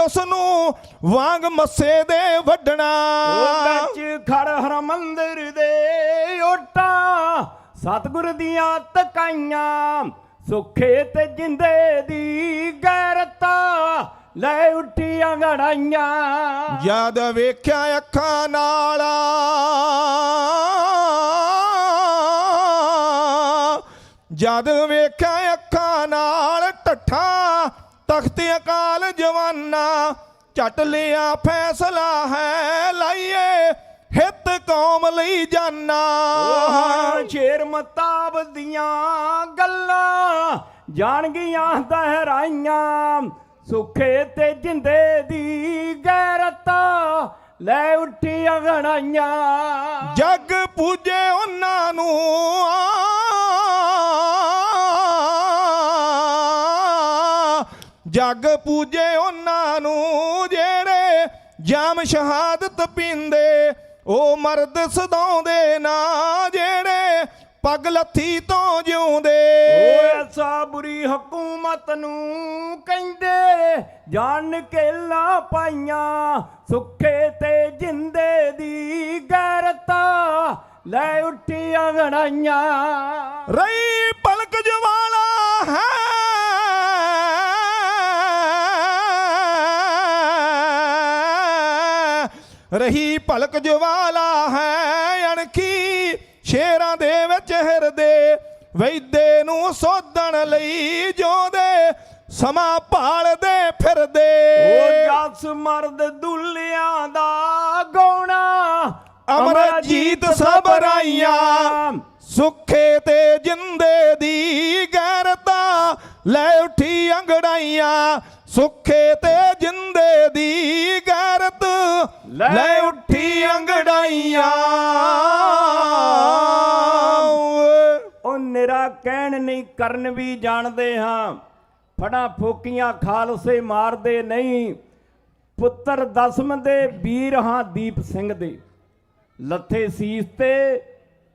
Speaker 19: ਉਸ ਨੂੰ ਵਾਂਗ ਮੱਸੇ ਦੇ ਵੱਢਣਾ।
Speaker 15: ਉਹ ਵਿੱਚ ਖੜ ਹਰਮੰਦਰ ਦੇ ਓਟਾਂ ਸਤਿਗੁਰ ਦੀਆਂ ਤਕਾਈਆਂ। ਸੁੱਖੇ ਤੇ ਜਿੰਦੇ ਦੀ ਗੈਰਤ ਲੈ ਉੱਠੀ ਅੰਗੜਾਈਆਂ।
Speaker 19: ਜਦ ਵੇਖਿਆ ਅੱਖਾਂ ਨਾਲ ਜਦ ਵੇਖਿਆ ਅੱਖਾਂ ਨਾਲ ਢੱਠਾ ਤਖਤ ਅਕਾਲ ਜਵਾਨਾ। ਝਟ ਲਿਆ ਫੈਸਲਾ ਹੈ ਲਾਈਏ ਹਿੱਤ ਕੌਮ ਲਈ ਜਾਨਾ।
Speaker 15: ਸ਼ੇਰ ਮਤਾਬ ਦੀਆਂ ਗੱਲਾਂ ਜਾਣ ਗਈਆਂ ਦਹਰਾਈਆਂ। ਸੁੱਖੇ ਤੇ ਜਿੰਦੇ ਦੀ ਗੈਰਤ ਲੈ ਉੱਠੀ ਅੰਗੜਾਈਆਂ।
Speaker 19: ਜੱਗ ਪੂਜੇ ਉਹਨਾਂ ਨੂੰ ਜੱਗ ਪੂਜੇ ਉਹਨਾਂ ਨੂੰ ਜਿਹੜੇ ਜਾਮ ਸ਼ਹਾਦਤ ਪੀਂਦੇ। ਉਹ ਮਰਦ ਸਦਾਉਂਦੇ ਨਾ ਜਿਹੜੇ ਪੱਗ ਲੱਥੀ ਤੋਂ ਜਿਉਂਦੇ।
Speaker 15: ਉਹ ਐਸਾ ਬੁਰੀ ਹਕੂਮਤ ਨੂੰ ਕਹਿੰਦੇ ਜਾਨ ਕੇਲਾ ਪਾਈਆਂ। ਸੁੱਖੇ ਤੇ ਜਿੰਦੇ ਦੀ ਗੈਰਤ ਲੈ ਉੱਠੀ ਅੰਗੜਾਈਆਂ।
Speaker 19: ਰਹੀ ਪਲਕ ਜਵਾਲਾ ਹੈ ਰਹੀ ਭਲਕ ਜਵਾਲਾ ਹੈ ਅਣਖੀ ਸ਼ੇਰਾਂ ਦੇ ਵਿੱਚ ਹਿਰਦੇ। ਵੈਦੇ ਨੂੰ ਸੋਧਣ ਲਈ ਜੋਦੇ ਸਮਾਂ ਭਾਲਦੇ ਫਿਰਦੇ।
Speaker 15: ਉਹ ਜਸ ਮਰਦ ਦੁੱਲਿਆਂ ਦਾ ਗਾਉਣਾ
Speaker 19: ਅਮਰਜੀਤ ਸਬਰਾਈਆਂ। ਸੁੱਖੇ ਤੇ ਜਿੰਦੇ ਦੀ ਗੈਰਤਾ ਲੈ ਉੱਠੀ ਅੰਗੜਾਈਆਂ। ਸੁੱਖੇ ਤੇ ਜਿੰਦੇ ਦੀ ਗੈਰਤ ਲੈ ਉੱਠੀ ਅੰਗੜਾਈਆਂ।
Speaker 15: ਉਹ ਨਿਰਾ ਕਹਿਣ ਨਹੀਂ ਕਰਨ ਵੀ ਜਾਣਦੇ ਹਾਂ। ਫੜਾ ਫੋਕੀਆਂ ਖਾਲਸੇ ਮਾਰਦੇ ਨਹੀਂ। ਪੁੱਤਰ ਦਸਮ ਦੇ ਵੀਰ ਹਾਂ ਦੀਪ ਸਿੰਘ ਦੇ। ਲੱਥੇ ਸੀਸ ਤੇ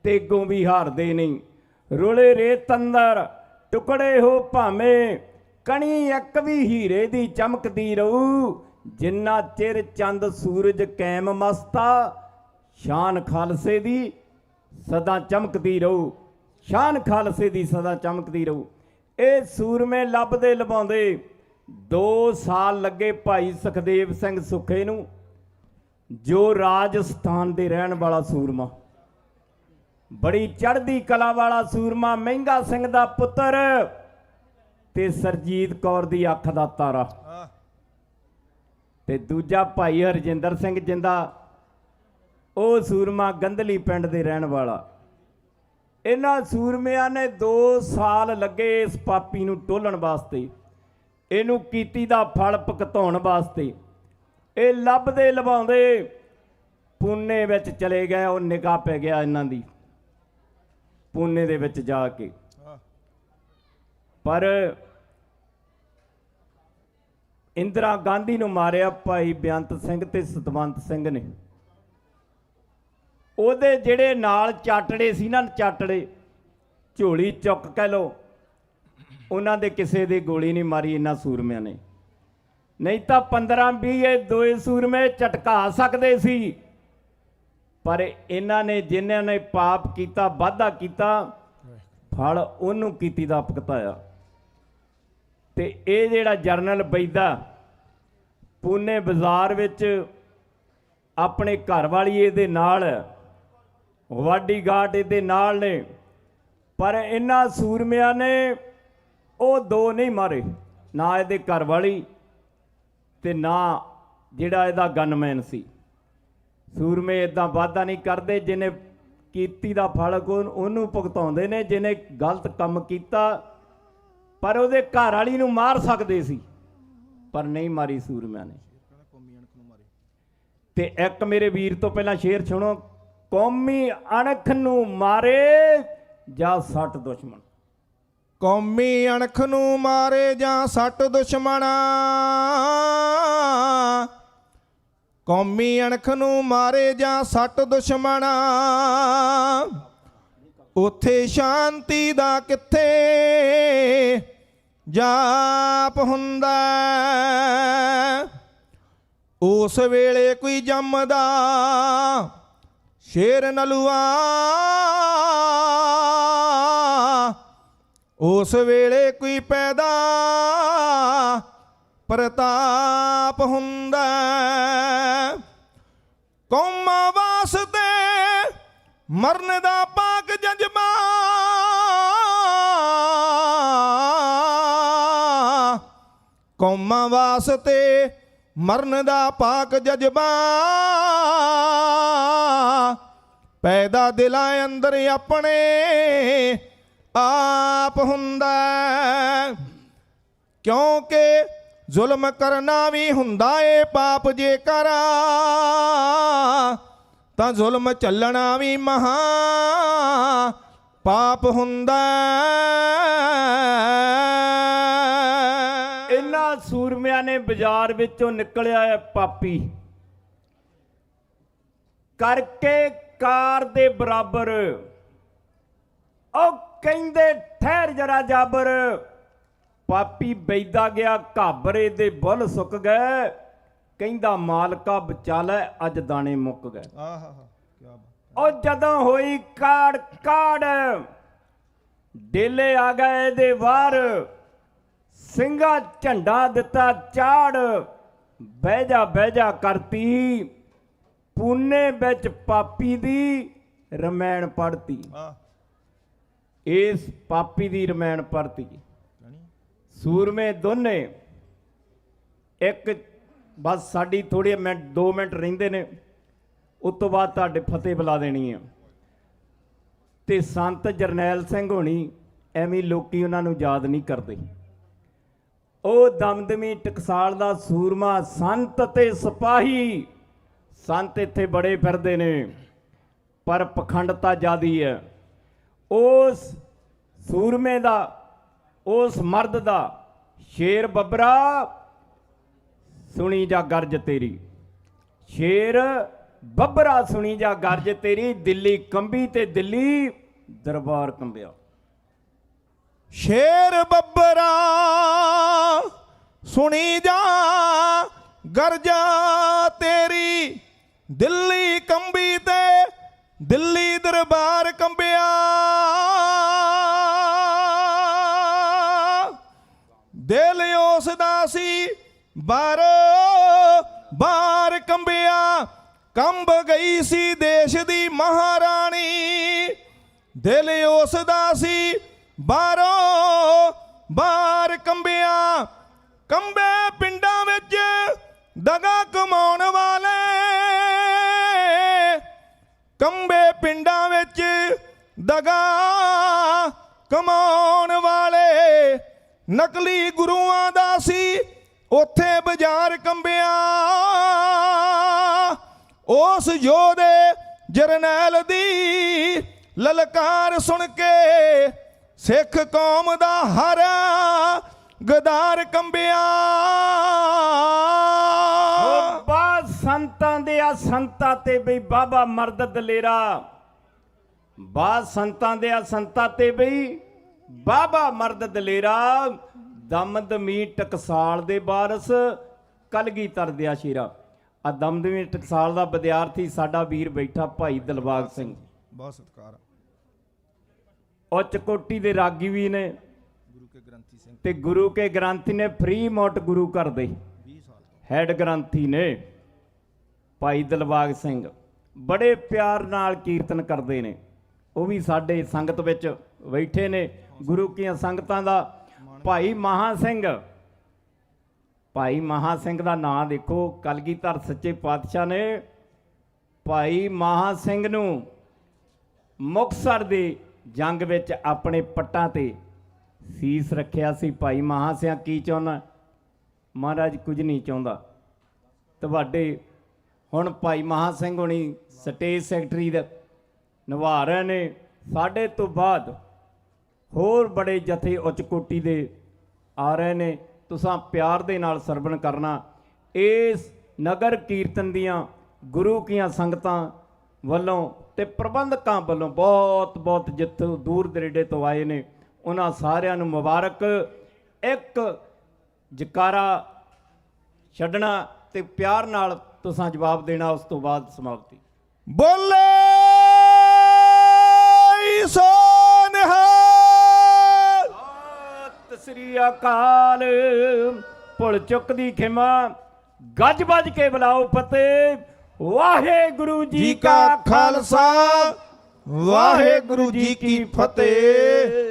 Speaker 15: ਤੇਗੋਂ ਵੀ ਹਾਰਦੇ ਨਹੀਂ। ਰੁਲੇ ਰੇਤ ਅੰਦਰ ਟੁਕੜੇ ਹੋ ਭਾਵੇਂ ਕਣੀ ਇੱਕ ਵੀ ਹੀਰੇ ਦੀ ਚਮਕਦੀ ਰਹੂ। ਜਿੰਨਾ ਚਿਰ ਚੰਦ ਸੂਰਜ ਕੈਮ ਮਸਤਾ, ਸ਼ਾਨ ਖਾਲਸੇ ਦੀ ਸਦਾ ਚਮਕਦੀ ਰਹੂ, ਸ਼ਾਨ ਖਾਲਸੇ ਦੀ ਸਦਾ ਚਮਕਦੀ ਰਹੂ। ਇਹ ਸੂਰਮੇ ਲੱਭਦੇ ਲਭਾਉਂਦੇ 2 ਸਾਲ ਲੱਗੇ ਭਾਈ ਸੁਖਦੇਵ ਸਿੰਘ ਸੁੱਖੇ ਨੂੰ, ਜੋ ਰਾਜਸਥਾਨ ਦੇ ਰਹਿਣ ਵਾਲਾ ਸੂਰਮਾ, ਬੜੀ ਚੜ੍ਹਦੀ ਕਲਾ ਵਾਲਾ ਸੂਰਮਾ, ਮਹਿੰਗਾ ਸਿੰਘ ਦਾ ਪੁੱਤਰ ਤੇ ਸਰਜੀਤ ਕੌਰ ਦੀ ਅੱਖ ਦਾ ਤਾਰਾ। ਤੇ ਦੂਜਾ ਭਾਈ ਹਰਜਿੰਦਰ ਸਿੰਘ ਜਿੰਦਾ, ਉਹ ਸੂਰਮਾ ਗੰਧਲੀ ਪਿੰਡ ਦੇ ਰਹਿਣ ਵਾਲਾ। ਇਹਨਾਂ ਸੂਰਮਿਆਂ ਨੇ 2 ਸਾਲ ਲੱਗੇ ਇਸ ਪਾਪੀ ਨੂੰ ਟੋਲਣ ਵਾਸਤੇ, ਇਹਨੂੰ ਕੀਤੀ ਦਾ ਫਲ ਭੁਗਤਾਉਣ ਵਾਸਤੇ। ਇਹ ਲੱਭਦੇ ਲਭਾਉਂਦੇ ਪੂਨੇ ਵਿੱਚ ਚਲੇ ਗਏ। ਉਹ ਨਿਗਾਹ ਪੈ ਗਿਆ ਇਹਨਾਂ ਦੀ ਪੂਨੇ ਦੇ ਵਿੱਚ ਜਾ ਕੇ। ਪਰ ਇੰਦਰਾ ਗਾਂਧੀ ਨੂੰ ਮਾਰਿਆ ਭਾਈ ਬੇਅੰਤ ਸਿੰਘ ਤੇ ਸਤਵੰਤ ਸਿੰਘ ਨੇ। ਉਹਦੇ ਜਿਹੜੇ ਨਾਲ ਚਾਟੜੇ ਸੀ ਨਾ, ਚਾਟੜੇ ਝੋਲੀ ਚੁੱਕ ਕਹਿ ਲੋ, ਉਹਨਾਂ ਦੇ ਕਿਸੇ ਦੀ ਗੋਲੀ ਨਹੀਂ ਮਾਰੀ ਇਹਨਾਂ ਸੂਰਮਿਆਂ ਨੇ। ਨਹੀਂ ਤਾਂ 15-20 ਇਹ ਦੋਏ ਸੂਰਮੇ ਝਟਕਾ ਸਕਦੇ ਸੀ। ਪਰ ਇਹਨਾਂ ਨੇ, ਜਿਨ੍ਹਾਂ ਨੇ ਪਾਪ ਕੀਤਾ, ਵਾਧਾ ਕੀਤਾ, ਫਲ ਉਹਨੂੰ ਕੀਤੀ ਦਾ ਭੁਗਤਾਇਆ। ਤੇ ਇਹ ਜਿਹੜਾ ਜਰਨਲ ਬੈਦਾ ਪੂਨੇ ਬਾਜ਼ਾਰ ਵਿੱਚ ਆਪਣੇ ਘਰ ਵਾਲੀ ਇਹਦੇ ਨਾਲ, ਵਾਡੀ ਗਾਰਡ ਇਹਦੇ ਨਾਲ ਨੇ, ਪਰ ਇਹਨਾਂ ਸੂਰਮਿਆਂ ਨੇ ਉਹ 2 ਨਹੀਂ ਮਾਰੇ, ਨਾ ਇਹਦੇ ਘਰ ਵਾਲੀ ਤੇ ਨਾ ਜਿਹੜਾ ਇਹਦਾ ਗਨਮੈਨ ਸੀ। ਸੂਰਮੇ ਇਦਾਂ ਵਾਅਦਾ ਨਹੀਂ ਕਰਦੇ, ਜਿਹਨੇ ਕੀਤੀ ਦਾ ਫਲ ਉਹਨੂੰ ਭੁਗਤਾਉਂਦੇ ਨੇ, ਜਿਹਨੇ ਗਲਤ ਕੰਮ ਕੀਤਾ। ਪਰ ਉਹਦੇ ਘਰ ਵਾਲੀ ਨੂੰ ਮਾਰ ਸਕਦੇ ਸੀ, ਪਰ ਨਹੀਂ ਮਾਰੀ ਸੂਰਮਿਆਂ ਨੇ। ਤੇ ਇੱਕ ਮੇਰੇ ਵੀਰ ਤੋਂ ਪਹਿਲਾਂ ਸ਼ੇਰ ਸੁਣੋ, ਕੌਮੀ ਅਣਖ ਨੂੰ ਮਾਰੇ ਜਾਂ 60 ਦੁਸ਼ਮਣ।
Speaker 19: ਕੌਮੀ ਅਣਖ ਨੂੰ ਮਾਰੇ ਜਾਂ 60 ਦੁਸ਼ਮਣਾ, ਕੌਮੀ ਅਣਖ ਨੂੰ ਮਾਰੇ ਜਾਂ 60 ਦੁਸ਼ਮਣਾ, ਉੱਥੇ ਸ਼ਾਂਤੀ ਦਾ ਕਿੱਥੇ ਜਾਪ ਹੁੰਦਾ। ਉਸ ਵੇਲੇ ਕੋਈ ਜੰਮਦਾ ਸ਼ੇਰ ਨਲੂਆ, ਉਸ ਵੇਲੇ ਕੋਈ ਪੈਦਾ ਪ੍ਰਤਾਪ ਹੁੰਦਾ। ਕੌਮਾਂ ਵਾਸਤੇ ਮਰਨ ਦਾ ਪਾਕ ਜਜ਼ਬਾ, ਕੌਮਾਂ ਵਾਸਤੇ ਮਰਨ ਦਾ ਪਾਕ ਜਜ਼ਬਾ, ਪੈਦਾ ਦਿਲਾਂ ਅੰਦਰ ਆਪਣੇ ਆਪ ਹੁੰਦਾ। ਕਿਉਂਕਿ ਜ਼ੁਲਮ ਕਰਨਾ ਵੀ ਹੁੰਦਾ ਏ ਪਾਪ, ਜੇਕਰ ਤਾਂ ਜ਼ੁਲਮ ਚੱਲਣਾ ਵੀ ਮਹਾ ਪਾਪ ਹੁੰਦਾ।
Speaker 15: ਇਹਨਾਂ ਸੂਰਮਿਆਂ ਨੇ ਬਾਜ਼ਾਰ ਵਿੱਚੋਂ ਨਿਕਲਿਆ ਹੈ ਪਾਪੀ, ਕਰਕੇ ਕਾਰ ਦੇ ਬਰਾਬਰ। ਉਹ ਕਹਿੰਦੇ ਠਹਿਰ ਜਰਾ ਜਾਬਰ, ਪਾਪੀ ਬੈਦਾ ਗਿਆ ਘਾਬਰੇ ਦੇ ਬੁੱਲ ਸੁੱਕ ਗਏ, ਕਹਿੰਦਾ ਮਾਲਕਾ ਬਚਾ ਲੈ ਅੱਜ ਦਾਣੇ ਮੁੱਕ ਗਏ। ਉਹ ਜਦੋਂ ਹੋਈ ਕਾੜ ਕਾੜ, ਡੇਲੇ ਆ ਗਏ ਇਹਦੇ ਵਾਰ, ਸਿੰਘਾ ਝੰਡਾ ਦਿੱਤਾ ਚਾੜ, ਬਹਿ ਜਾ ਕਰਤੀ, ਪੂਨੇ ਵਿੱਚ ਪਾਪੀ ਦੀ ਰਮੈਣ ਪੜਤੀ। ਇਸ ਪਾਪੀ ਦੀ ਰਮੈਣ ਪੜਤੀ। ਸੂਰਮੇ ਦੋਨੇ, ਇੱਕ ਬਸ ਸਾਡੀ ਥੋੜੇ ਮਿੰਟ 2 ਮਿੰਟ ਰਹਿੰਦੇ ਨੇ, ਉਸ ਤੋਂ ਬਾਅਦ ਤੁਹਾਡੇ ਫਤਿਹ ਬੁਲਾ ਦੇਣੀ ਆ। ਤੇ ਸੰਤ ਜਰਨੈਲ ਸਿੰਘ ਹੋਣੀ, ਐਵੇਂ ਲੋਕੀ ਉਹਨਾਂ ਨੂੰ ਯਾਦ ਨਹੀਂ ਕਰਦੇ। ਉਹ ਦਮਦਮੀ ਟਕਸਾਲ ਦਾ ਸੂਰਮਾ ਸੰਤ ਤੇ ਸਿਪਾਹੀ। ਸੰਤ ਇੱਥੇ ਬੜੇ ਫਿਰਦੇ ਨੇ, ਪਰ ਪਖੰਡਤਾ ਜ਼ਿਆਦੀ ਹੈ। ਉਸ ਸੂਰਮੇ ਦਾ, ਉਸ ਮਰਦ ਦਾ, ਸ਼ੇਰ ਬੱਬਰਾ ਸੁਣੀ ਜਾ ਗਰਜ ਤੇਰੀ, ਸ਼ੇਰ ਬੱਬਰਾ ਸੁਣੀ ਜਾ ਗਰਜ ਤੇਰੀ, ਦਿੱਲੀ ਕੰਬੀ ਤੇ ਦਿੱਲੀ ਦਰਬਾਰ ਕੰਬਿਆ।
Speaker 19: ਸ਼ੇਰ ਬੱਬਰਾ ਸੁਣੀ ਜਾ ਗਰਜਾ ਤੇਰੀ ਦਿੱਲੀ ਕੰਬੀ ਤੇ ਦਿੱਲੀ ਦਰਬਾਰ ਕੰਬਿਆ, ਦਿਲ ਉਸ ਦਾ ਸੀ ਬਾਰ ਕੰਬਿਆ, ਕੰਬ ਗਈ ਸੀ ਦੇਸ਼ ਦੀ ਮਹਾਰਾਣੀ, ਦਿਲ ਉਸ ਦਾ ਸੀ ਬਾਰ ਕੰਬਿਆ, ਕੰਬੇ ਪਿੰਡਾਂ ਵਿੱਚ ਦਗਾ ਕਮਾਉਣ ਵਾਲੇ, ਕੰਬੇ ਪਿੰਡਾਂ ਵਿੱਚ ਦਗਾ ਕਮਾਉਣ ਵਾਲੇ, ਨਕਲੀ ਗੁਰੂਆਂ ਦਾ ਸੀ ਉੱਥੇ ਬਾਜ਼ਾਰ ਕੰਬਿਆ, ਉਸ ਯੋਧੇ ਜਰਨੈਲ ਦੀ ਲਲਕਾਰ ਸੁਣ ਕੇ ਸਿੱਖ ਕੌਮ ਦਾ ਹਰ ਗਦਾਰ ਕੰਬਿਆ।
Speaker 15: ਬਾਦ ਸੰਤਾਂ ਦੇ ਆ ਸੰਤਾਂ ਤੇ ਬਈ ਬਾਬਾ ਮਰਦ ਦਲੇਰਾ, ਬਾਦ ਸੰਤਾਂ ਦੇ ਆ ਸੰਤਾਂ ਤੇ ਬਈ ਬਾਬਾ ਮਰਦ ਦਲੇਰਾ, ਦਮਦਮੀ ਟਕਸਾਲ ਦੇ ਵਾਰਸ ਕਲਗੀਧਰ ਦਿਆ ਸ਼ੇਰਾ। ਆ ਦਮਦਮੀ ਟਕਸਾਲ ਦਾ ਵਿਦਿਆਰਥੀ ਸਾਡਾ ਵੀਰ ਬੈਠਾ ਭਾਈ ਦਿਲਬਾਗ ਸਿੰਘ,
Speaker 3: ਬਹੁਤ ਸਤਿਕਾਰ,
Speaker 15: ਉੱਚ ਕੋਟੀ ਦੇ ਰਾਗੀ ਵੀ ਨੇ
Speaker 3: ਗੁਰੂ ਕੇ ਗ੍ਰੰਥੀ ਸਿੰਘ
Speaker 15: ਤੇ ਗੁਰੂ ਕੇ ਗ੍ਰੰਥੀ ਨੇ ਫ੍ਰੀ ਮੋਟ ਗੁਰੂ ਘਰ ਦੇ ਹੈਡ ਗ੍ਰੰਥੀ ਨੇ ਭਾਈ ਦਿਲਬਾਗ ਸਿੰਘ, ਬੜੇ ਪਿਆਰ ਨਾਲ ਕੀਰਤਨ ਕਰਦੇ ਨੇ। ਉਹ ਵੀ ਸਾਡੇ ਸੰਗਤ ਵਿੱਚ ਬੈਠੇ ਨੇ, ਗੁਰੂ ਕੀਆਂ ਸੰਗਤਾਂ ਦਾ। ਭਾਈ ਮਹਾ ਸਿੰਘ, ਭਾਈ ਮਹਾ ਸਿੰਘ ਦਾ ਨਾਂ ਦੇਖੋ, ਕਲਗੀਧਰ ਸੱਚੇ ਪਾਤਸ਼ਾਹ ਨੇ ਭਾਈ ਮਹਾ ਸਿੰਘ ਨੂੰ ਮੁਕਤਸਰ ਦੀ ਜੰਗ ਵਿੱਚ ਆਪਣੇ ਪੱਟਾਂ ਤੇ ਸੀਸ ਰੱਖਿਆ ਸੀ। ਭਾਈ ਮਹਾ ਸਿੰਘ ਕੀ ਚਾਹੁੰਦਾ? ਮਹਾਰਾਜ ਕੁਝ ਨਹੀਂ ਚਾਹੁੰਦਾ। ਤੁਹਾਡੇ ਹੁਣ ਭਾਈ ਮਹਾ ਸਿੰਘ ਹੋਣੀ ਸਟੇਜ ਸੈਕਟਰੀ ਦਾ ਨਿਭਾ ਰਹੇ ਨੇ। ਸਾਡੇ ਤੋਂ ਬਾਅਦ ਹੋਰ ਬੜੇ ਜਥੇ ਉੱਚ ਕੋਟੀ ਦੇ ਆ ਰਹੇ ਨੇ। ਤੁਸੀਂ ਪਿਆਰ ਦੇ ਨਾਲ ਸਰਵਣ ਕਰਨਾ। ਇਸ ਨਗਰ ਕੀਰਤਨ ਦੀਆਂ ਗੁਰੂ ਕੀਆਂ ਸੰਗਤਾਂ ਵੱਲੋਂ ਤੇ ਪ੍ਰਬੰਧਕਾਂ ਵੱਲੋਂ ਬਹੁਤ ਬਹੁਤ ਜਿੱਥੋਂ ਦੂਰ ਦਰੇਡੇ ਤੋਂ ਆਏ ਨੇ ਉਹਨਾਂ ਸਾਰਿਆਂ ਨੂੰ ਮੁਬਾਰਕ। ਇੱਕ ਜਕਾਰਾ ਛੱਡਣਾ ਤੇ ਪਿਆਰ ਨਾਲ ਤੁਸੀਂ ਜਵਾਬ ਦੇਣਾ, ਉਸ ਤੋਂ ਬਾਅਦ ਸਮਾਪਤੀ।
Speaker 19: ਬੋਲੇ ਸੋ ਨਿਹਾਲ,
Speaker 15: ਸਤਿ ਸ੍ਰੀ ਅਕਾਲ। ਭੁੱਲ ਚੁੱਕ ਦੀ ਖਿਮਾ, ਗੱਜ ਵੱਜ ਕੇ ਬੁਲਾਓ ਫਤਿਹ। ਵਾਹਿਗੁਰੂ ਜੀ ਕਾ ਖਾਲਸਾ,
Speaker 19: ਵਾਹਿਗੁਰੂ ਜੀ ਕੀ ਫਤਿਹ।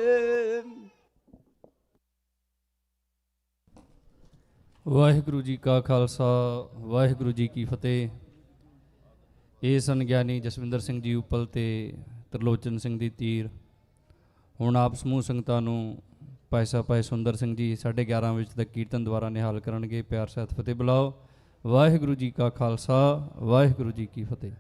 Speaker 10: ਵਾਹਿਗੁਰੂ ਜੀ ਕਾ ਖਾਲਸਾ, ਵਾਹਿਗੁਰੂ ਜੀ ਕੀ ਫਤਿਹ। ਇਹ ਸਨ ਗਿਆਨੀ ਜਸਵਿੰਦਰ ਸਿੰਘ ਜੀ ਉਪਲ ਤੇ ਤਰਲੋਚਨ ਸਿੰਘ ਦੀ ਤੀਰ। ਹੁਣ ਆਪ ਸਮੂਹ ਸੰਗਤਾਂ ਨੂੰ ਭਾਈ ਸਾਹਿਬ ਭਾਈ ਸੁੰਦਰ ਸਿੰਘ ਜੀ 11:30 ਵਜੇ ਤੱਕ ਕੀਰਤਨ ਦੁਆਰਾ ਨਿਹਾਲ ਕਰਨਗੇ। ਪਿਆਰ ਸਹਿਤ ਫਤਿਹ ਬੁਲਾਓ। ਵਾਹਿਗੁਰੂ ਜੀ ਕਾ ਖਾਲਸਾ, ਵਾਹਿਗੁਰੂ ਜੀ ਕੀ ਫਤਿਹ।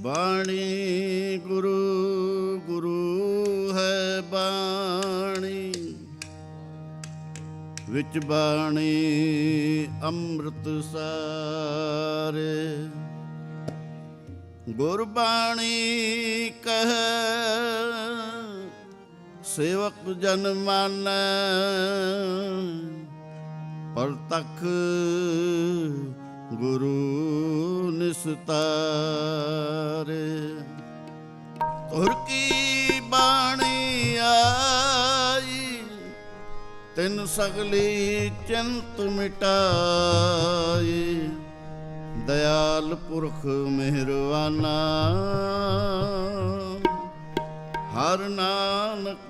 Speaker 20: ਬਾਣੀ ਗੁਰੂ ਗੁਰੂ ਹੈ ਬਾਣੀ, ਵਿੱਚ ਬਾਣੀ ਅੰਮ੍ਰਿਤ ਸਾਰੇ। ਗੁਰਬਾਣੀ ਕਹੈ ਸੇਵਕ ਜਨ ਮਾਨੈ, ਪਰਤਖ ਗੁਰੂ ਨਿਸਤਾਰੇ। ਤੁਰ ਕੀ ਬਾਣੀ ਆਈ ਤਿਨ ਸਗਲੀ ਚਿੰਤ ਮਿਟਾਈ। ਦਇਆਲ ਪੁਰਖ ਮਿਹਰਵਾਨਾ ਹਰ ਨਾਨਕ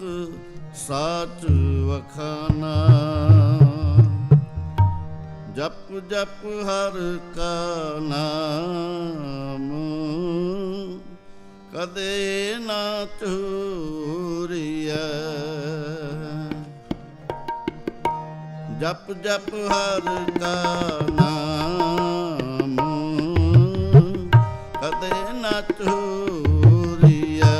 Speaker 20: ਸਾਚ ਵਖਾਨਾ। ਜਪ ਜਪ ਹਰ ਕਾ ਨਾਮ ਕਦੇ ਨਾ ਚੂਰੀਐ। ਜਪ ਜਪ ਹਰ ਕਾ ਨਾਮ ਕਦੇ ਨਾ ਚੂਰੀਐ।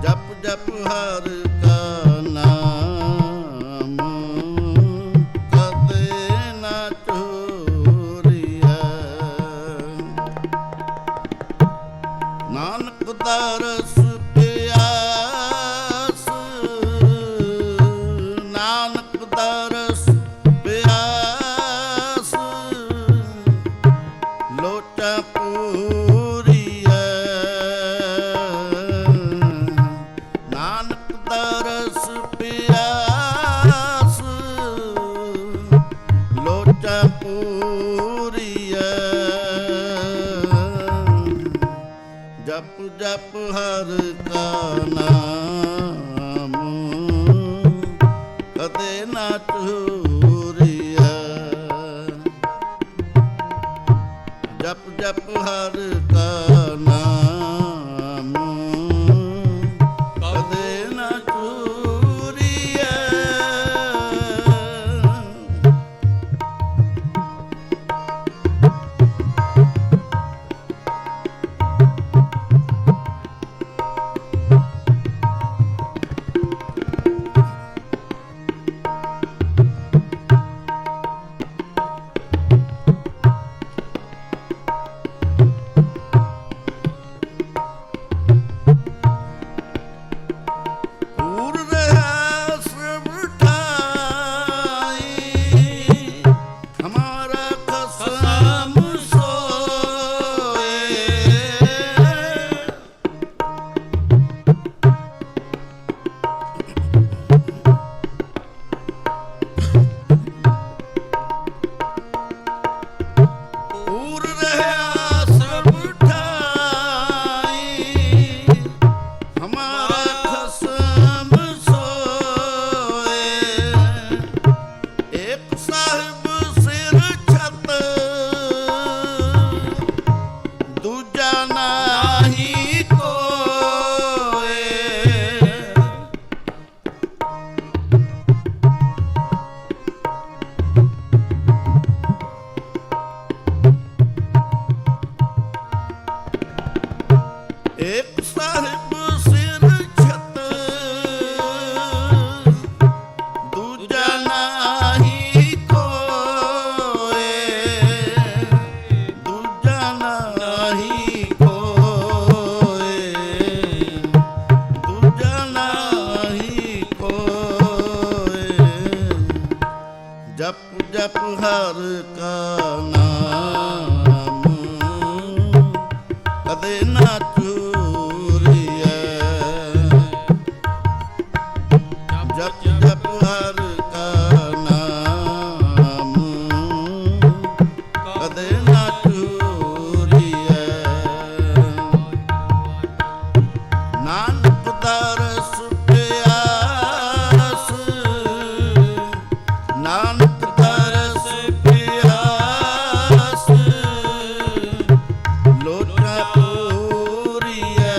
Speaker 20: ਜਪ ਜਪ ਹਰ ਕਾ ਨਾਮ ਕਦੇ ਨਾ ਚੂਰੀਐ। ਨਾਨਕ ਦਾ ਰਸ ਪਿਆਸ, ਨਾਨਕ ਦਾ ਰਸ ਪਿਆਸ ਲੋਟਾ ਪੂਰੀਐ। ਨਾਨਕ ਦਾ ਰਸ ਪਿਆਸ ਲੋਟਾ ਪੂਰੀਐ। ਜਪ ਜਪ ਹਰ ਕਾ ਨਾਮ ਕਦੇ ਨਾ ਚੂਰੀਐ। ਜਪ ਜਪ ਹਰ ਕਾ ਨਾਮ ਕਦੇ ਨਾ ਚੂਰੀਐ। ਇੱਕ ਸਾਹਿਬ ਸਿਰ ਛਤ ਦੂਜਾ ਨਾਹੀ ਕੋਏ। ਦੂਜਾ ਨਾਹੀ ਕੋਏ। ਦੂਜਾ ਨਾਹੀ ਕੋਏ। ਜਪ ਜਪ ਹਰ ਕਾ ਨਾਮ ਕਦੇ ਨਾ ਚੂਰੀਐ। ਜਪ ਜਪ ਹਰ ਕਾ ਨਾਮ ਕਦੇ ਨਾ ਚੂਰੀਐ। ਨਾਨਕ ਦਾ ਰਸ ਪਿਆਸ, ਨਾਨਕ ਦਾ ਰਸ ਪਿਆਸ ਲੋਟਾ ਪੂਰੀਐ।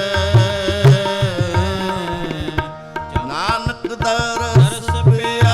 Speaker 20: ਨਾਨਕ ਦਾ ਰਸ ਪਿਆਸ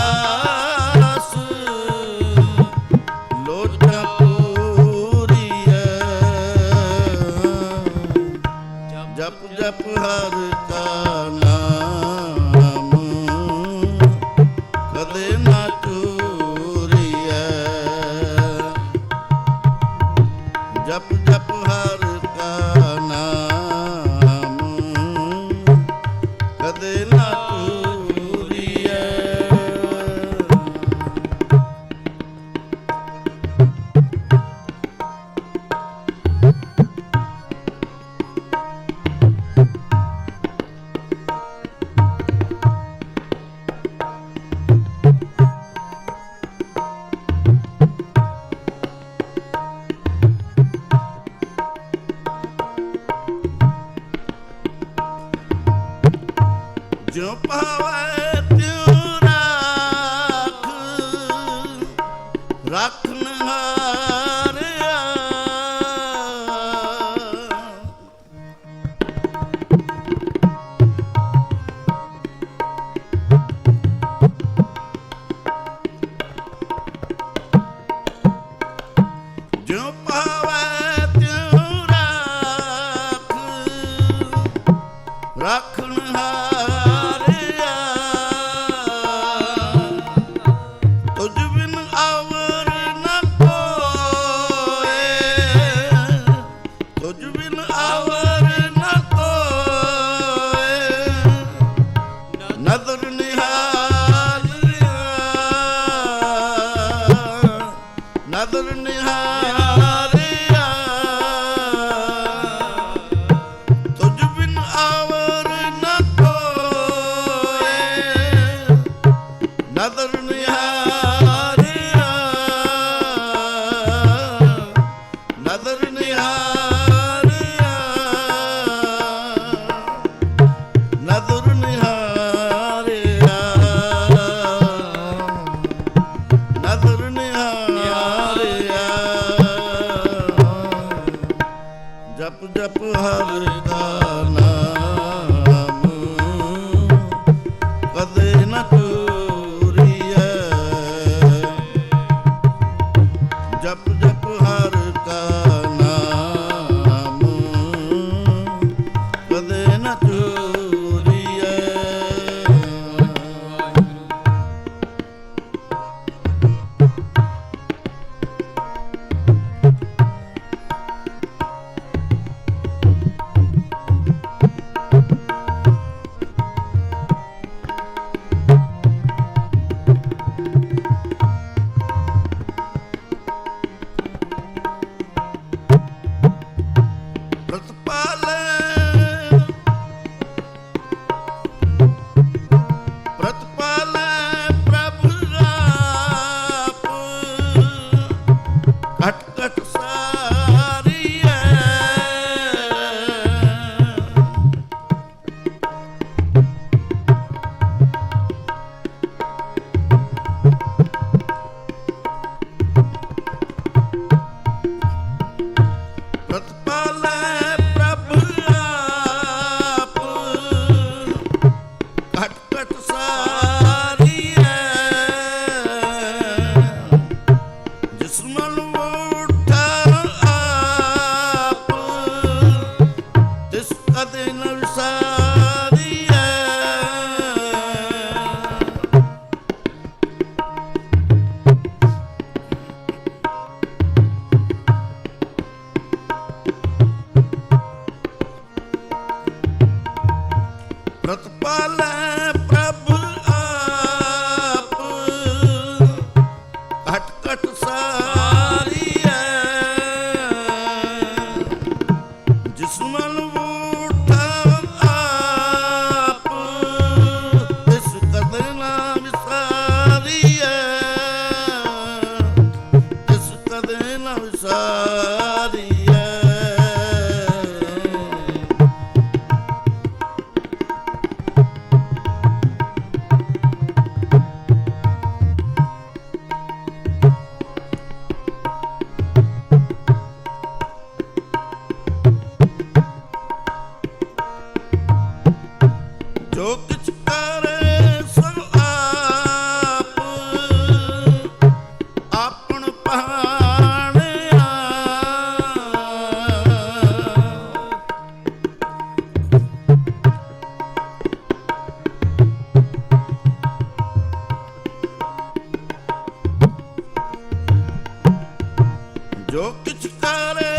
Speaker 20: ਜੋ ਕਿਛ ਕਰੇ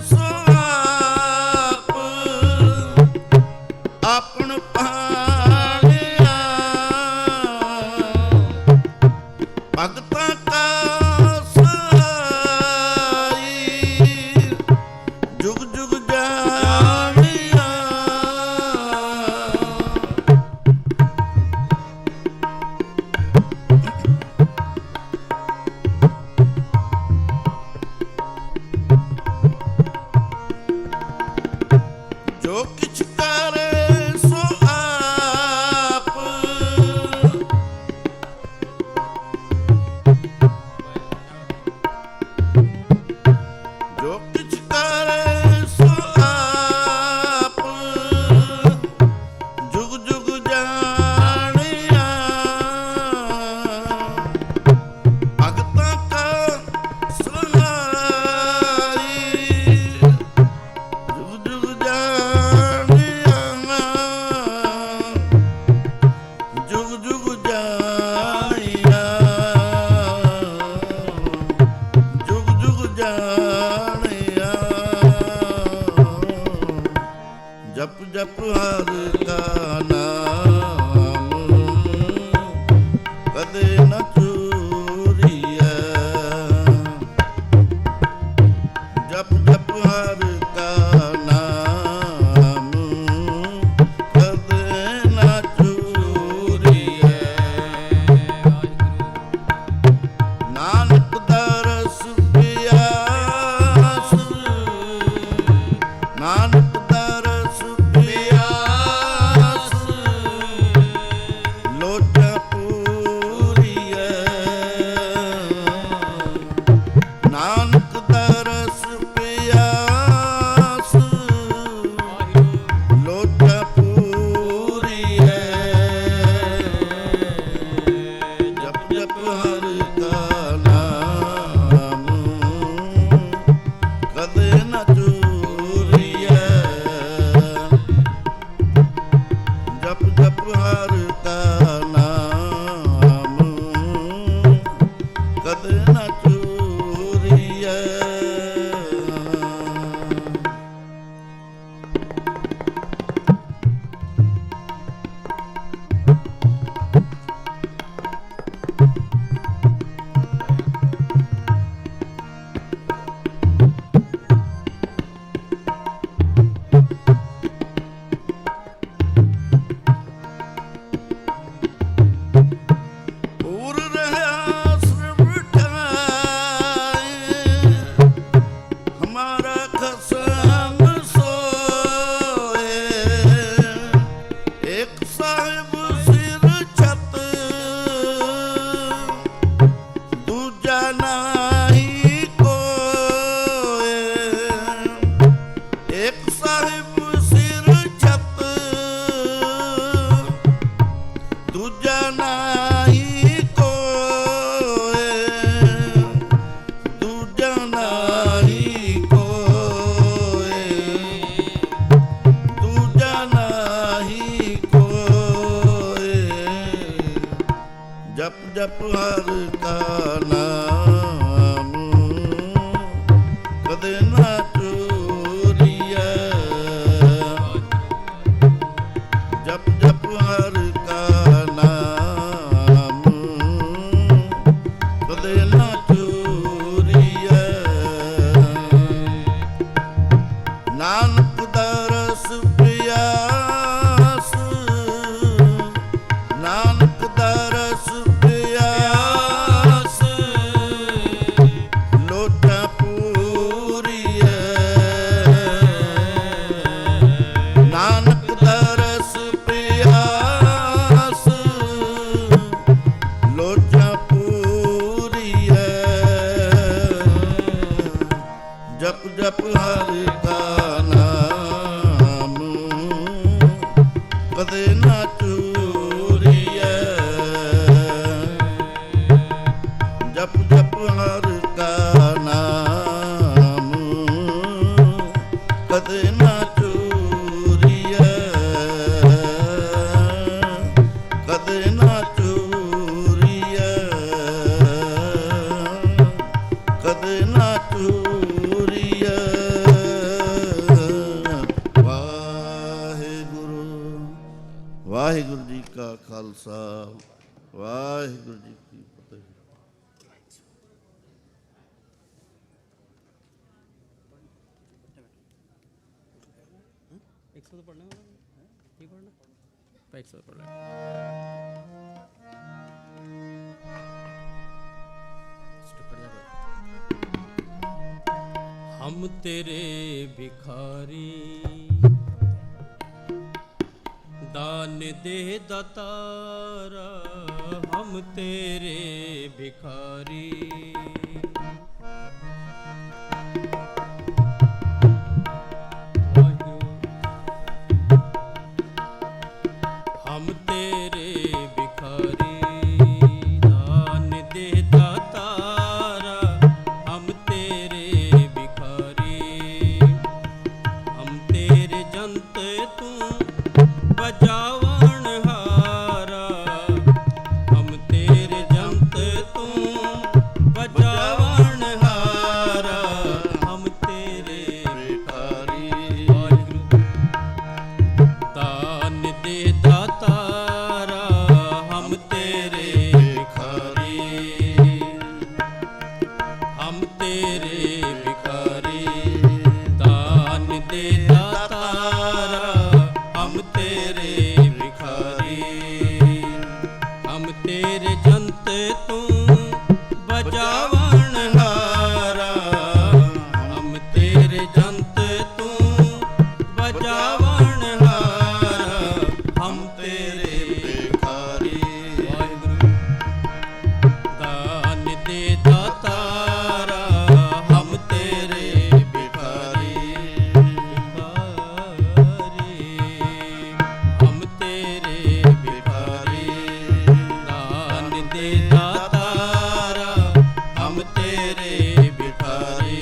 Speaker 20: ਸੋ ਆਪ ਆਪਣ ਭਾਣਿਆ ਭਗਤਾਂ ਕਾ ਸਹਾਈ ਜੁਗ ਜੁਗ ਜਾਣਿਆ ਜੋ ਕਿਛ ਕਰੇ ਸੋ ਆਪ ਜੋ ਕਿਛ ਕਰੇ ਸੋ ਆਪ ਜੁਗ ਜੁਗ ਜਾਣਿਆ ਭਗਤਾਂ ਕਾ ਸਹਾਈ ਜੁਗ ਜੁਗ ਜਾਣਿਆ ਜੁਗ ਜੁਗ ਜਾਣਿਆ ਜੁਗ ਜੁਗ ਜਾਣਿਆ ਜਪ ਜਪ ਹਰ ਕਾ ਨਾਮ ਕਦੇ ਨ ਚੂਰੀਐ ਜਪ ਜਪ ਹਰ ਕਾ ਨਾਮ ਕਦੇ ਨ ਚੂਰੀਐ ਨਾਨਕ ਦਰਸ ਪਿਆਸ ਨਾਨਕ ਦਰਸ ਪਿਆਸ ਲੋਟਾ ਪੂਰੀਐ ਨਾਨਕ ਦਰਸ ਪਿਆਸ ਲੋਟਾ ਪੂਰੀਐ ਜਪ ਜਪ ਹਰ ਕਾ ਨਾਮ ਕਦੇ ਨ ਚੂਰੀਐ ਜਪ ਜਪ ਹਰ ਕਾ ਨਾਮ ਕਦੇ ਨ ਚੂਰੀਐ ਪੂਰ ਰਹਾ ਸਰਬ ਠਾਏ ਹਮਾਰਾ ਖਸਮ ਸੋਏ ਇੱਕ ਸਾਹਿਬ ਸਿਰ ਛਤ ਦੂਜਾ ਨਾਹੀ ਕੋਏ ਇੱਕ ਸਾਹਿਬ ਸਿਰ ਛਤ ਦੂਜਾ ਨਾਹੀ ਕੋਏ ਦੂਜਾ ਨਾਹੀ ਕੋਏ ਦੂਜਾ ਨਾਹੀ ਕੋਏ ਜਪ ਜਪ ਹਰ ਕਾ ਨਾਮ ਕਦੇ ਨਾ ਚੂਰੀਐ ਜਪ ਜਪ ਹਰ ਕਾ ਨਾਮ ਕਦੇ ਨਾ ਚੂਰੀਐ ਨਾਨਕ ਦਰਸ ਪਿਆਸ ਨਾਨਕ ਦਰਸ ਪਿਆਸ ਲੋਟਾ ਪੂਰੀਐ ਖਾਲਸਾ ਵਾਹਿਗੁਰੂ ਜੀ ਕੀ ਫਤਿਹ।
Speaker 8: हम तेरे भिखारी दान दे दातारा, हम तेरे भिखारी। हम तेरे भिखारी दान दे दातारा, हम तेरे भिखारी। हम तेरे जंत तू बजावन हारा, हम तेरे जंत तू बजावन हारा, हम तेरे भिखारी। दान दे दातारा, हम तेरे भिखारी। हम तेरे भिखारी दान दे दातारा, हम तेरे भिखारी। हम तेरे जंत तू बजावन हारा, हम तेरे जंत तू बजावन हारा, हम तेरे भिखारी। वाहिगुरू दान दे दातारा, हम तेरे भिखारी। हम तेरे भिखारी दान दे दातारा, हम तेरे भिखारी।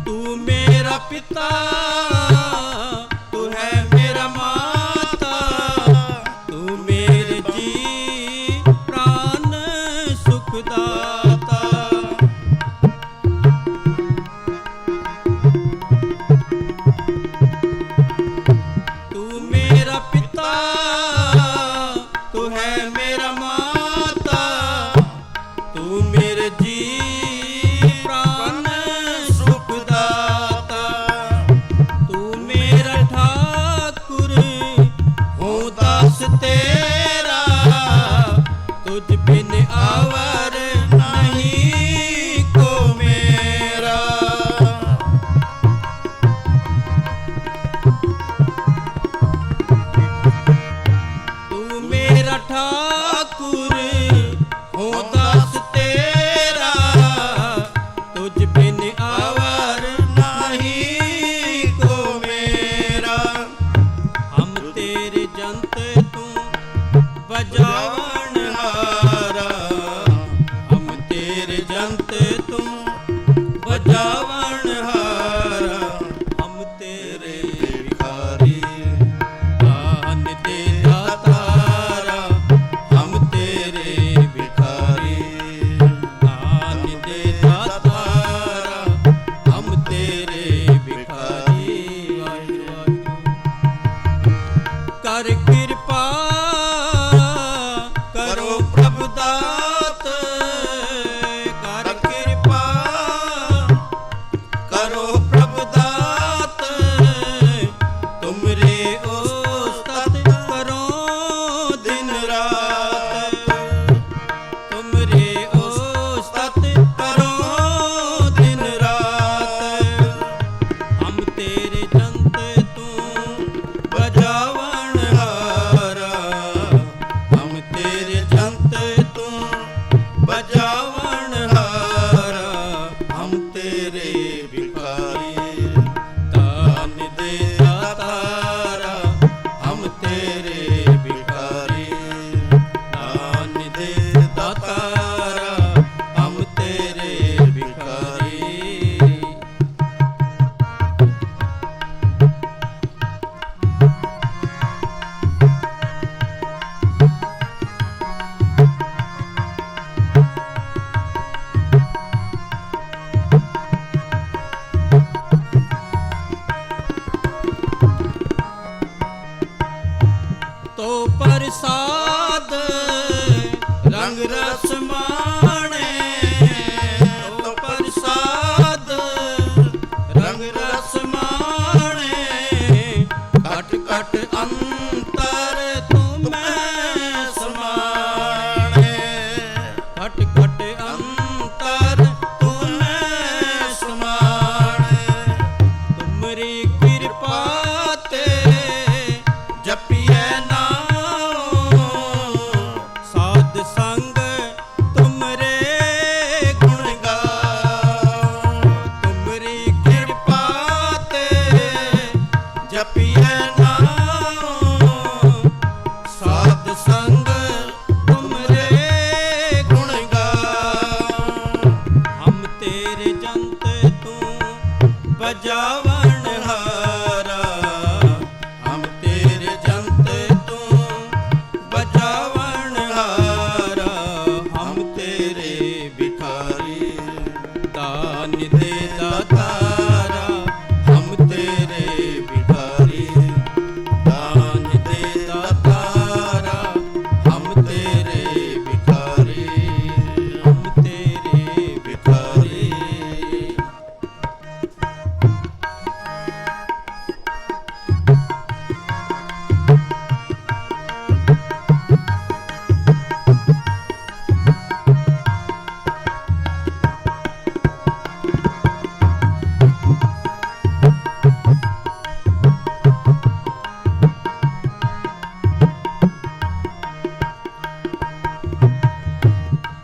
Speaker 8: तू मेरा पिता, तू है मेरा माता, तू मेरे जी प्राण सुखदाता। तू मेरा पिता, तू है मेरा माता, तू मेरे जी प्राण सुखदाता। तू मेरा ठाकुर हूँ दास तेरा, तुझ बिन आवर नहीं को मेरा। तू मेरा ठाकुर हूँ दास तेरा, तुझ बिन आवर नहीं को मेरा। हम तेरे जंत तू बजावन हारा, हम तेरे जंत तू बजावन हारा, हम तेरे भिखारी। दान दे दातारा, हम तेरे भिखारी। दान दे दातारा, हम तेरे भिखारी। कर कृपा करो प्रभु दात, कर कृपा करो प्रभु दात। तुमरे ओस्तत करो दिन रात, तुमरे ओस्तत करो दिन रात। हम तेरे जंत तू बजावन हारा, ਤੋ ਪ੍ਰਸਾਦ ਰੰਗ ਰਸ ਮਾਣੇ, ਤੋ ਪ੍ਰਸਾਦ ਰੰਗ ਰਸ ਮਾਣੇ, ਘਟ ਘਟ ਅੰਤਰ ਤੂੰ ਮੈਂ ਸਮਾਣੇ, ਘਟ ਘਟ ਅੰਤਰ ਤੂੰ ਮੈਂ ਸਮਾਣੇ, ਤੁਮਰੀ ਕਿਰਪਾ ਤੇ ਜਪੀਐ ਨਾਮ, ਸਾਧ ਸੰਗ ਤੁਮਰੇ ਗੁਣ ਗਾਓ, ਤੁਮਰੀ ਕਿਰਪਾ ਤੇ ਜਪੀਐ ਨਾਮ, ਸਾਧ ਸੰਗ ਤੁਮਰੇ ਗੁਣ ਗਾਓ, ਹਮ ਤੇਰੇ ਜੰਤ ਤੂੰ ਬਜਾਵਣ ਹਾਰਾ, ਹਮ ਤੇਰੇ ਜੰਤ ਤੂੰ ਬਜਾਵਣ ਹਾਰਾ, ਹਮ ਤੇਰੇ ਭਿਖਾਰੀ ਦਾਨ ਦੇ ਦਾਤਾਰਾ, ਹਮ ਤੇਰੇ ਭਿਖਾਰੀ ਦਾਨ ਦੇ ਦਾਤਾਰਾ, ਹਮ ਤੇਰੇ ਭਿਖਾਰੀ, ਹਮ ਤੇਰੇ ਭਿਖਾਰੀ।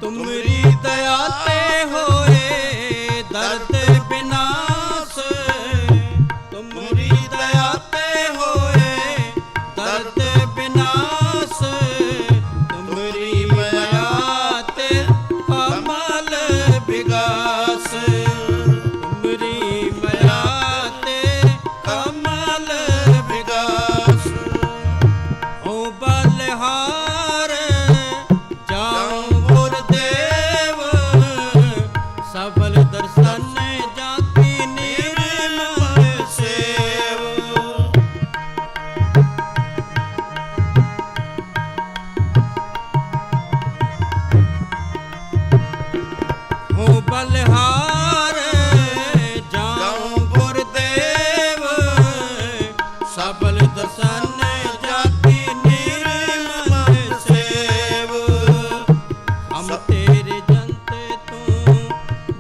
Speaker 8: ਤੁਮਰੀ ਦਇਆ ਤੇ ਹੋਏ ਦਰਦ ਬਿਨਾਸ਼, ਤੁਮਰੀ ਦਇਆ ਤੇ ਹੋਏ ਦਰਦ ਬਿਨਾਸ਼, ਤੁਮਰੀ ਮਾਇਆ ਤੇ ਕਮਲ ਵਿਗਾਸ, ਤੁਮਰੀ ਮਾਇਆ ਤੇ ਕਮਲ ਵਿਗਾਸ, ਓ ਬਲਹਾਰ ਜਾਉ ਗੁਰਦੇਵ, ਸਫਲ ਦਰਸ਼ਨ ਜਾਂ ਕੀ ਨਿਰਮਲ ਸੇਵ, ਹੋ ਬਲਹਾਰ ਜਾਉ ਗੁਰਦੇਵ, ਸਫਲ ਦਰਸ਼ਨ ਜਾਂ ਕੀ ਨਿਰਮਲ ਸੇਵ, ਹਮ ਤੇਰੇ ਜੰਤ ਤੂੰ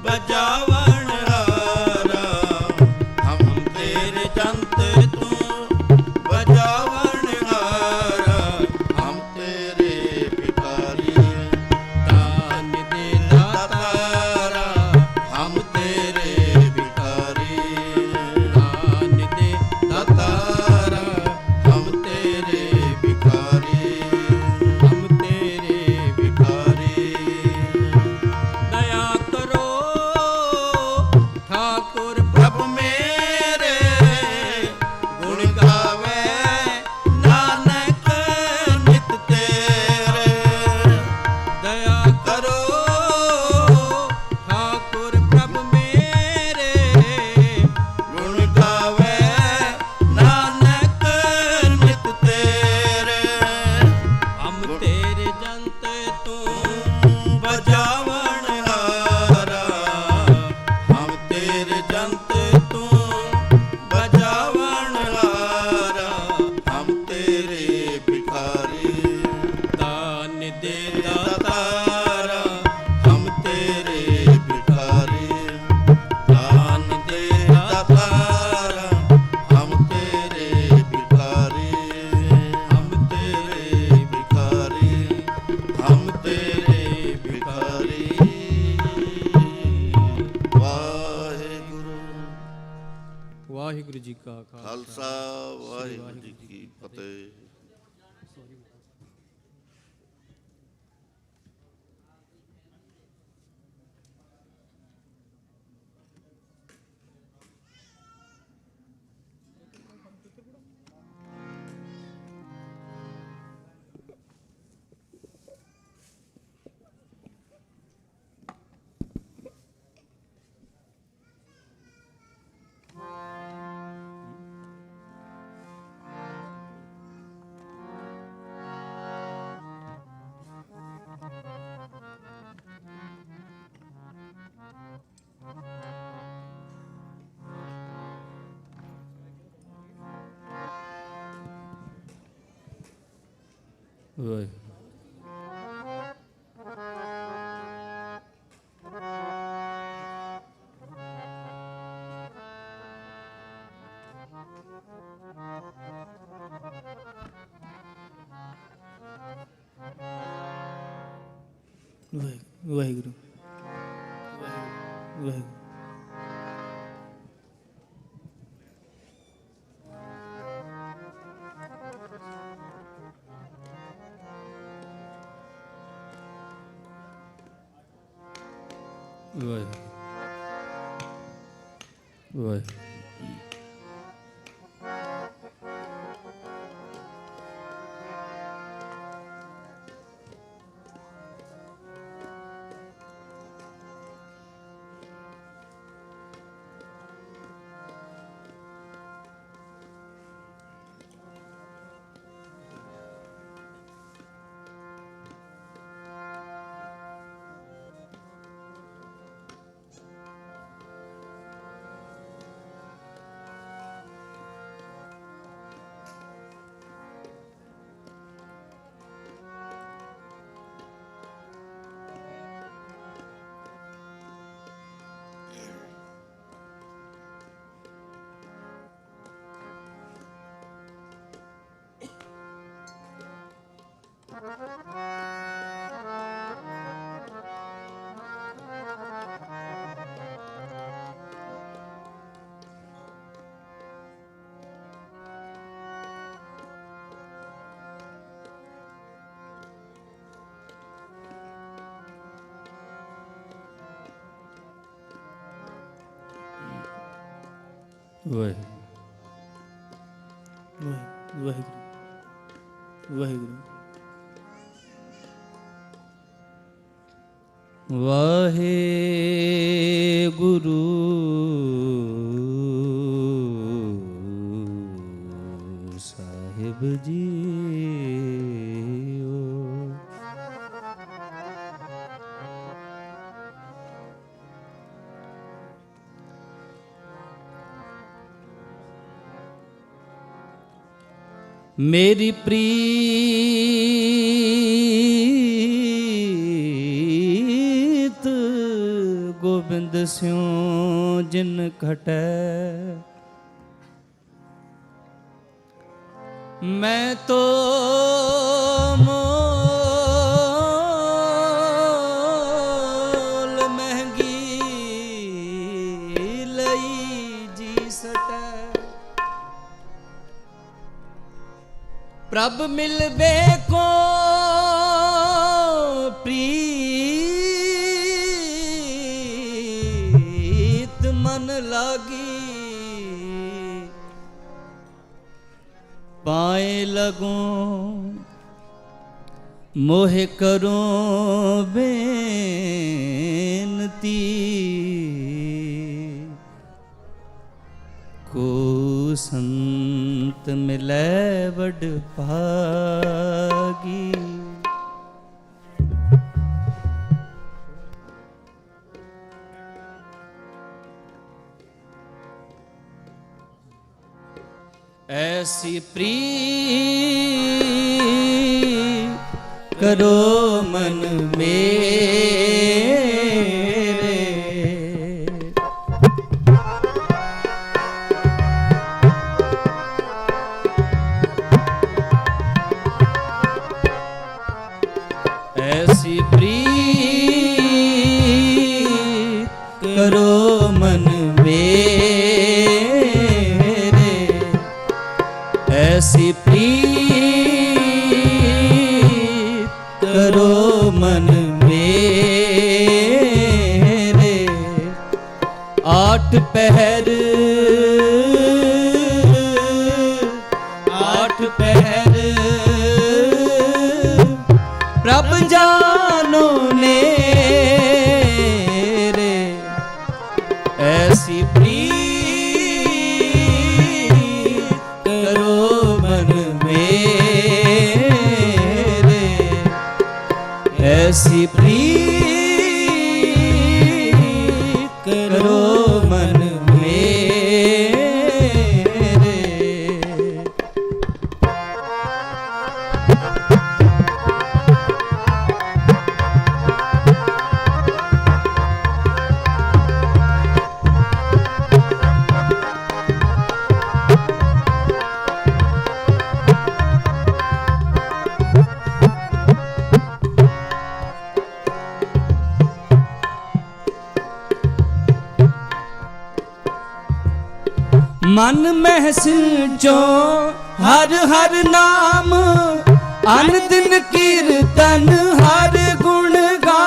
Speaker 8: ਬਜਾਵਣ ਹਾਰਾ, ਹਮ ਤੇਰੇ ਜੰਤ ਤੂੰ ਬਜਾਵਣ ਹਾਰਾ, ਹਮ ਤੇਰੇ ਭਿਖਾਰੀ ਦਾਨ ਦੇ ਦਾਤਾਰਾ, ਹਮ ਤੇਰੇ ਭਿਖਾਰੀ ਦਾਨ ਦੇ ਦਾਤਾਰਾ, ਹਮ ਤੇਰੇ ਭਿਖਾਰੀ, ਹਮ ਤੇਰੇ ਭਿਖਾਰੀ। ਦਇਆ ਕਰੋ ਠਾਕੁਰ ਪ੍ਰਭ ਮੇਰੇ, ਗੁਣ ਗਾਵੇ ਨਾਨਕ ਨਿਤ ਤੇਰੇ, ਦਇਆ ਕਰੋ ਠਾਕੁਰ ਪ੍ਰਭ ਮੇਰੇ, ਗੁਣ ਗਾਵੇ ਨਾਨਕ ਨਿਤ ਤੇਰੇ, ਹਮ ਤੇਰੇ ਜੰਤ ਤੂੰ ਬਜਾਵਣ ਹਾਰਾ, ਹਮ ਤੇਰੇ ਜੰਤ ਤੂੰ ਬਜਾਵਣ ਹਾਰਾ, ਹਮ ਤੇਰੇ ਭਿਖਾਰੀ ਦਾਨ ਦੇ ਦਾਤਾਰਾ, ਹਮ ਤੇਰੇ ਭਿਖਾਰੀ ਦਾਨ ਦੇ ਦਾਤਾਰਾ, ਹਮ ਤੇਰੇ ਭਿਖਾਰੀ, ਹਮ ਤੇਰੇ ਭਿਖਾਰੀ, ਹਮ ਤੇਰੇ ਭਿਖਾਰੀ।
Speaker 20: ਵਾਹਿਗੁਰੂ
Speaker 2: ਵਾਹਿਗੁਰੂ ਜੀ ਕਾ
Speaker 20: ਖਾਲਸਾ, ਵਾਹਿਗੁਰੂ ਜੀ ਕੀ ਫਤਿਹ।
Speaker 8: ਵਾਹਿਗੁਰੂ ਵਾਹਿਗੁਰੂ। ਵਾਹਿਗੁਰੂ ਵਾਹਿਗੁਰੂ ਵਾਹਿਗੁਰੂ ਸਾਹਿਬ ਜੀਓ। मेरी प्रीत गोबिंद स्यों जिन खटै, मैं तो मोल महंगी लई जी सटै। प्रभ मिलबे को प्रीत मन लागी, पाए लगूं मोहे करूं बेनती, को संत मिलै वड भागी। ऐसी प्रीत करो मन मेरे, ऐसी प्रीत करो मन मेरे, ऐसी प्रीत करो मन मेरे। आठ पहर प्रभ जानो नेरे, ऐसी प्रीत करो मन मेरे, ऐसी प्रीत करो मन मेरे।
Speaker 6: मन महसिल चो हर हर नाम, अन दिन कीर्तन हर गुण गा।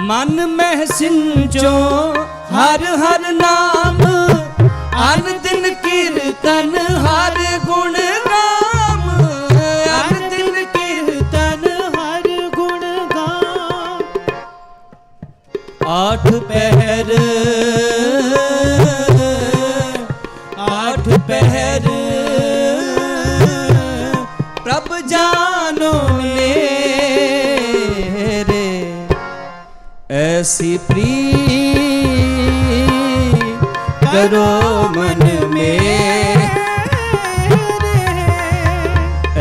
Speaker 6: मन महसिल चो हर हर नाम, अन दिन कीर्तन हर गुण गाम, अन दिन कीर्तन हर गुण गाम। आठ पहर प्रभ जानो मेरे, ऐसी प्रीत करो मन में,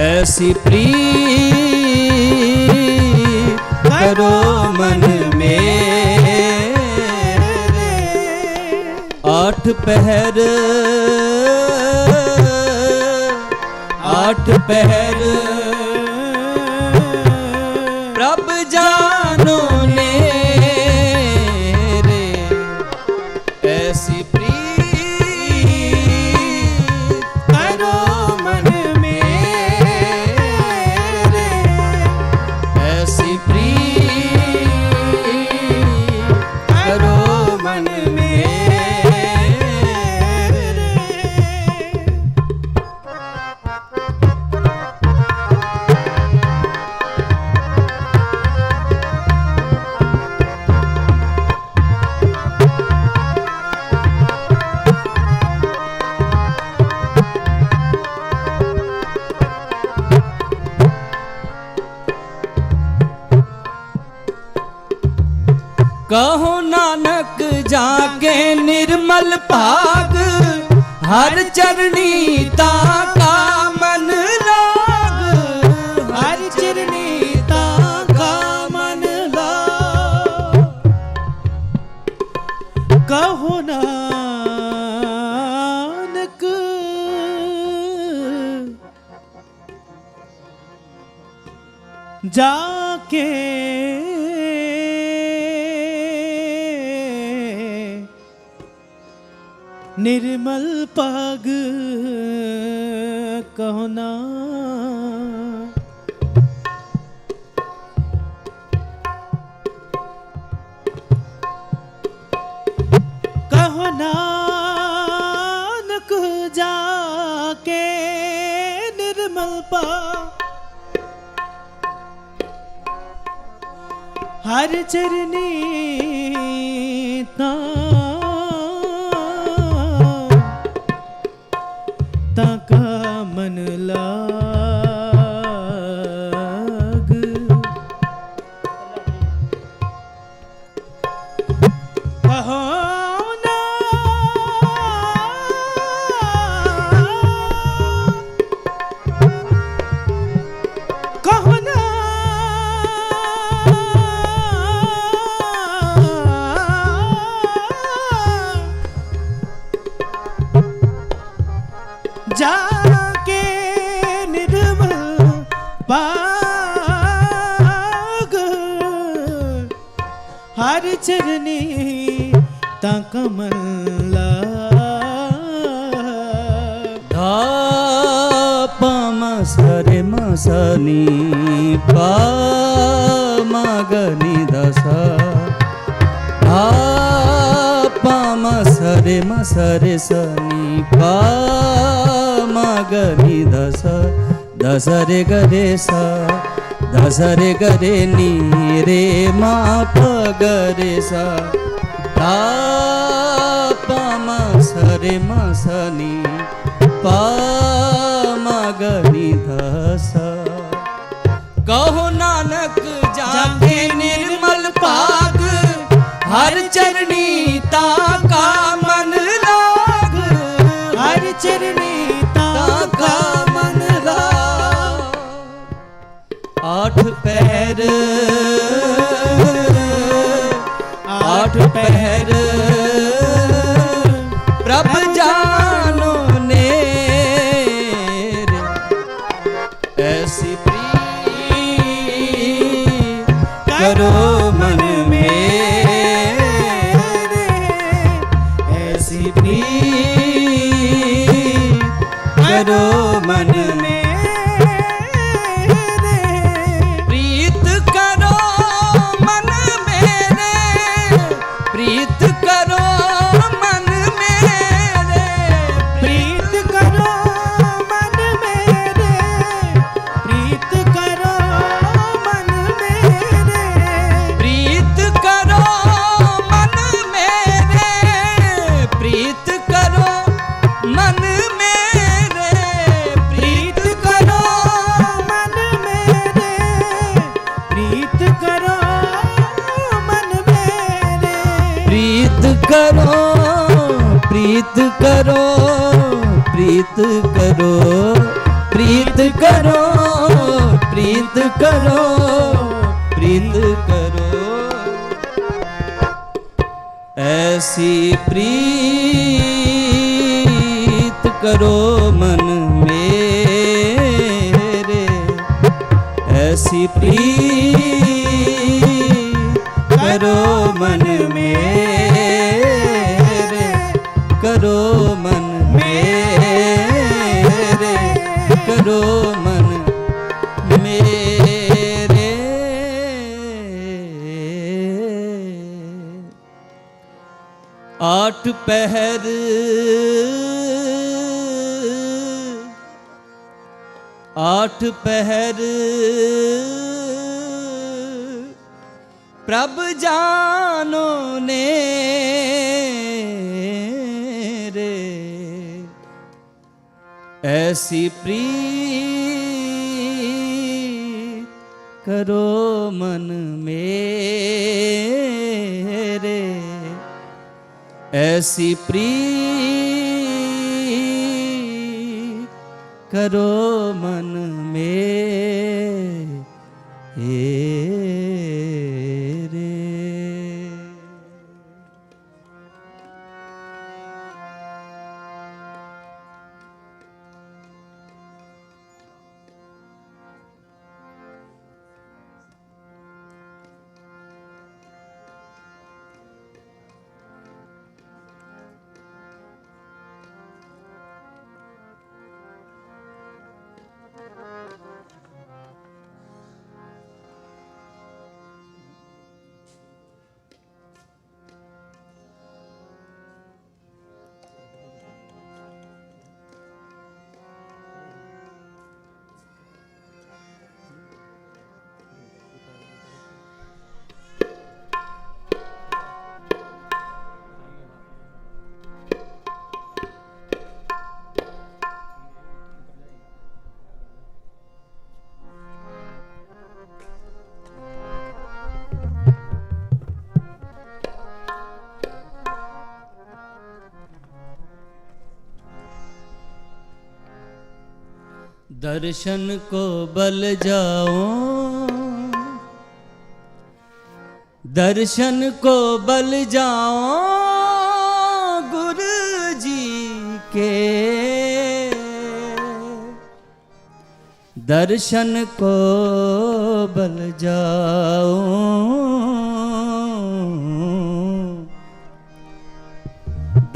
Speaker 6: ऐसी प्रीत करो मन में। आठ पहर प्रभ जानो ने रे, ऐसी प्रीत करो मन में रे, ऐसी प्रीत करो मन में। कहो नानक जाके निर्मल भाग, हर चरणी ताका मन लाग, हर चरणी ताका मन लाग। कहो नानक जाके निर्मल पग, कहो ना कहो नानक जाके निर्मल पग, हर चरनी ताका मन लाग। कहो ना कहो ना जाके निर्मल पाग, हर चरनी ताका मन लाग। धा पा मा सा रे मा सा नी पा मा ग नी धा सा, धा पा मा सा रे सा नी पा मा ग नी धा सा, धा सा रे ग रे सा, धा सा रे ग रे नी रे मा प ग रे सा, धा पा मा सा रे मा सा नी पा मा ग नी धा सा। कहो नानक जाके निर्मल भाग, हर चरणी ताका मन लाग, हर चरणी ताका मन लाग। आठ पहर प्रभ जानो ने रे,
Speaker 8: करो मन मेरे ऐसी प्रीत करो मन मेरे
Speaker 6: प्रीत करो मन मेरे प्रीत करो मन मेरे
Speaker 17: प्रीत करो मन मेरे प्रीत करो मन मेरे
Speaker 6: प्रीत करो मन मेरे प्रीत करो मन मेरे
Speaker 17: प्रीत करो मन मेरे प्रीत करो मन मेरे
Speaker 6: प्रीत करो प्रीत करो प्रीत करो प्रीत करो प्रीत करो प्रीत करो ऐसी प्रीत करो मन मेरे ऐसी प्रीत करो मन मेरे करो मन मेरे करो मन मेरे आठ पहर आठ पहर प्रभ जानो ने रे ऐसी प्रीत करो मन मेरे ऐसी प्रीत करो मन मेरे दर्शन को बल जाओ दर्शन को बल जाओ गुरु जी के दर्शन को बल जाओ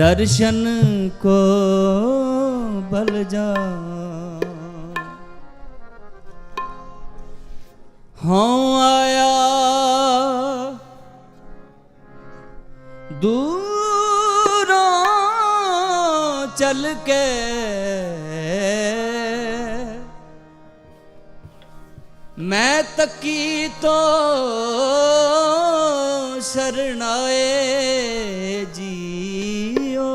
Speaker 6: दर्शन को बल जाओ हाँ आया दूरों चल के मैं तकी तो शरणाए जियो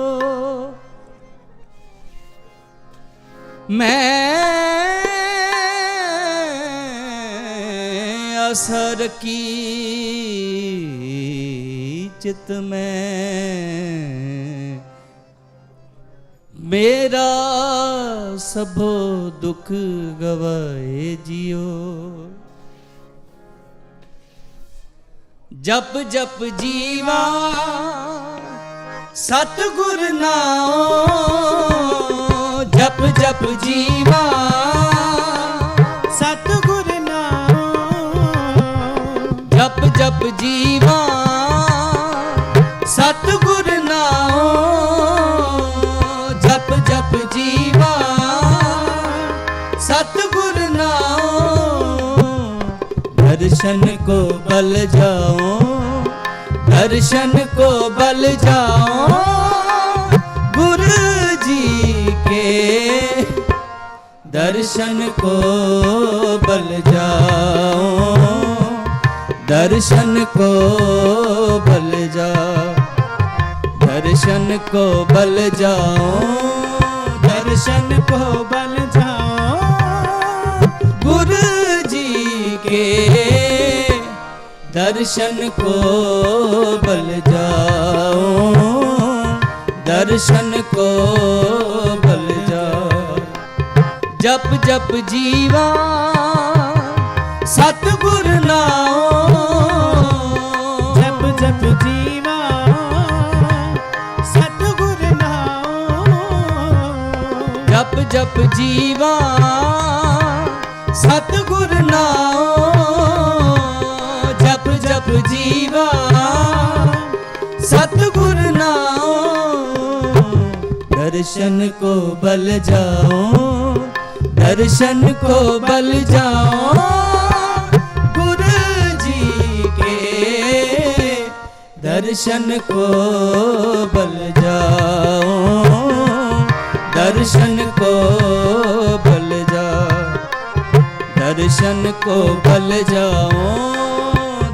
Speaker 6: मैं असर की चित में मेरा सबो दुख गवाए जियो जप जप जीवा सतगुर नाम जप जप जीवा सतगुर नाम जप जप जीवा सतगुर नाओ, जप जप जीवा सतगुर नाओ। दर्शन को बल जाओ, दर्शन को बल जाओ गुरु जी के, दर्शन को बल जाओ, दर्शन को बल जाओ, दर्शन को बल जाओ, दर्शन को बल जाओ गुरु जी के, दर्शन को बल जाओ, दर्शन को बल जाओ। जप जप जीवा सतगुर नाओ, जप जप जीवा सतगुर नाओ, जप जप जीवा सतगुर नाओ, जप जप जीवा सतगुर नाओ। दर्शन को बल जाओ, दर्शन को बल जाओ गुरु जी के, दर्शन को बल जाओ, दर्शन को बल जाओ, दर्शन को बल जाओ,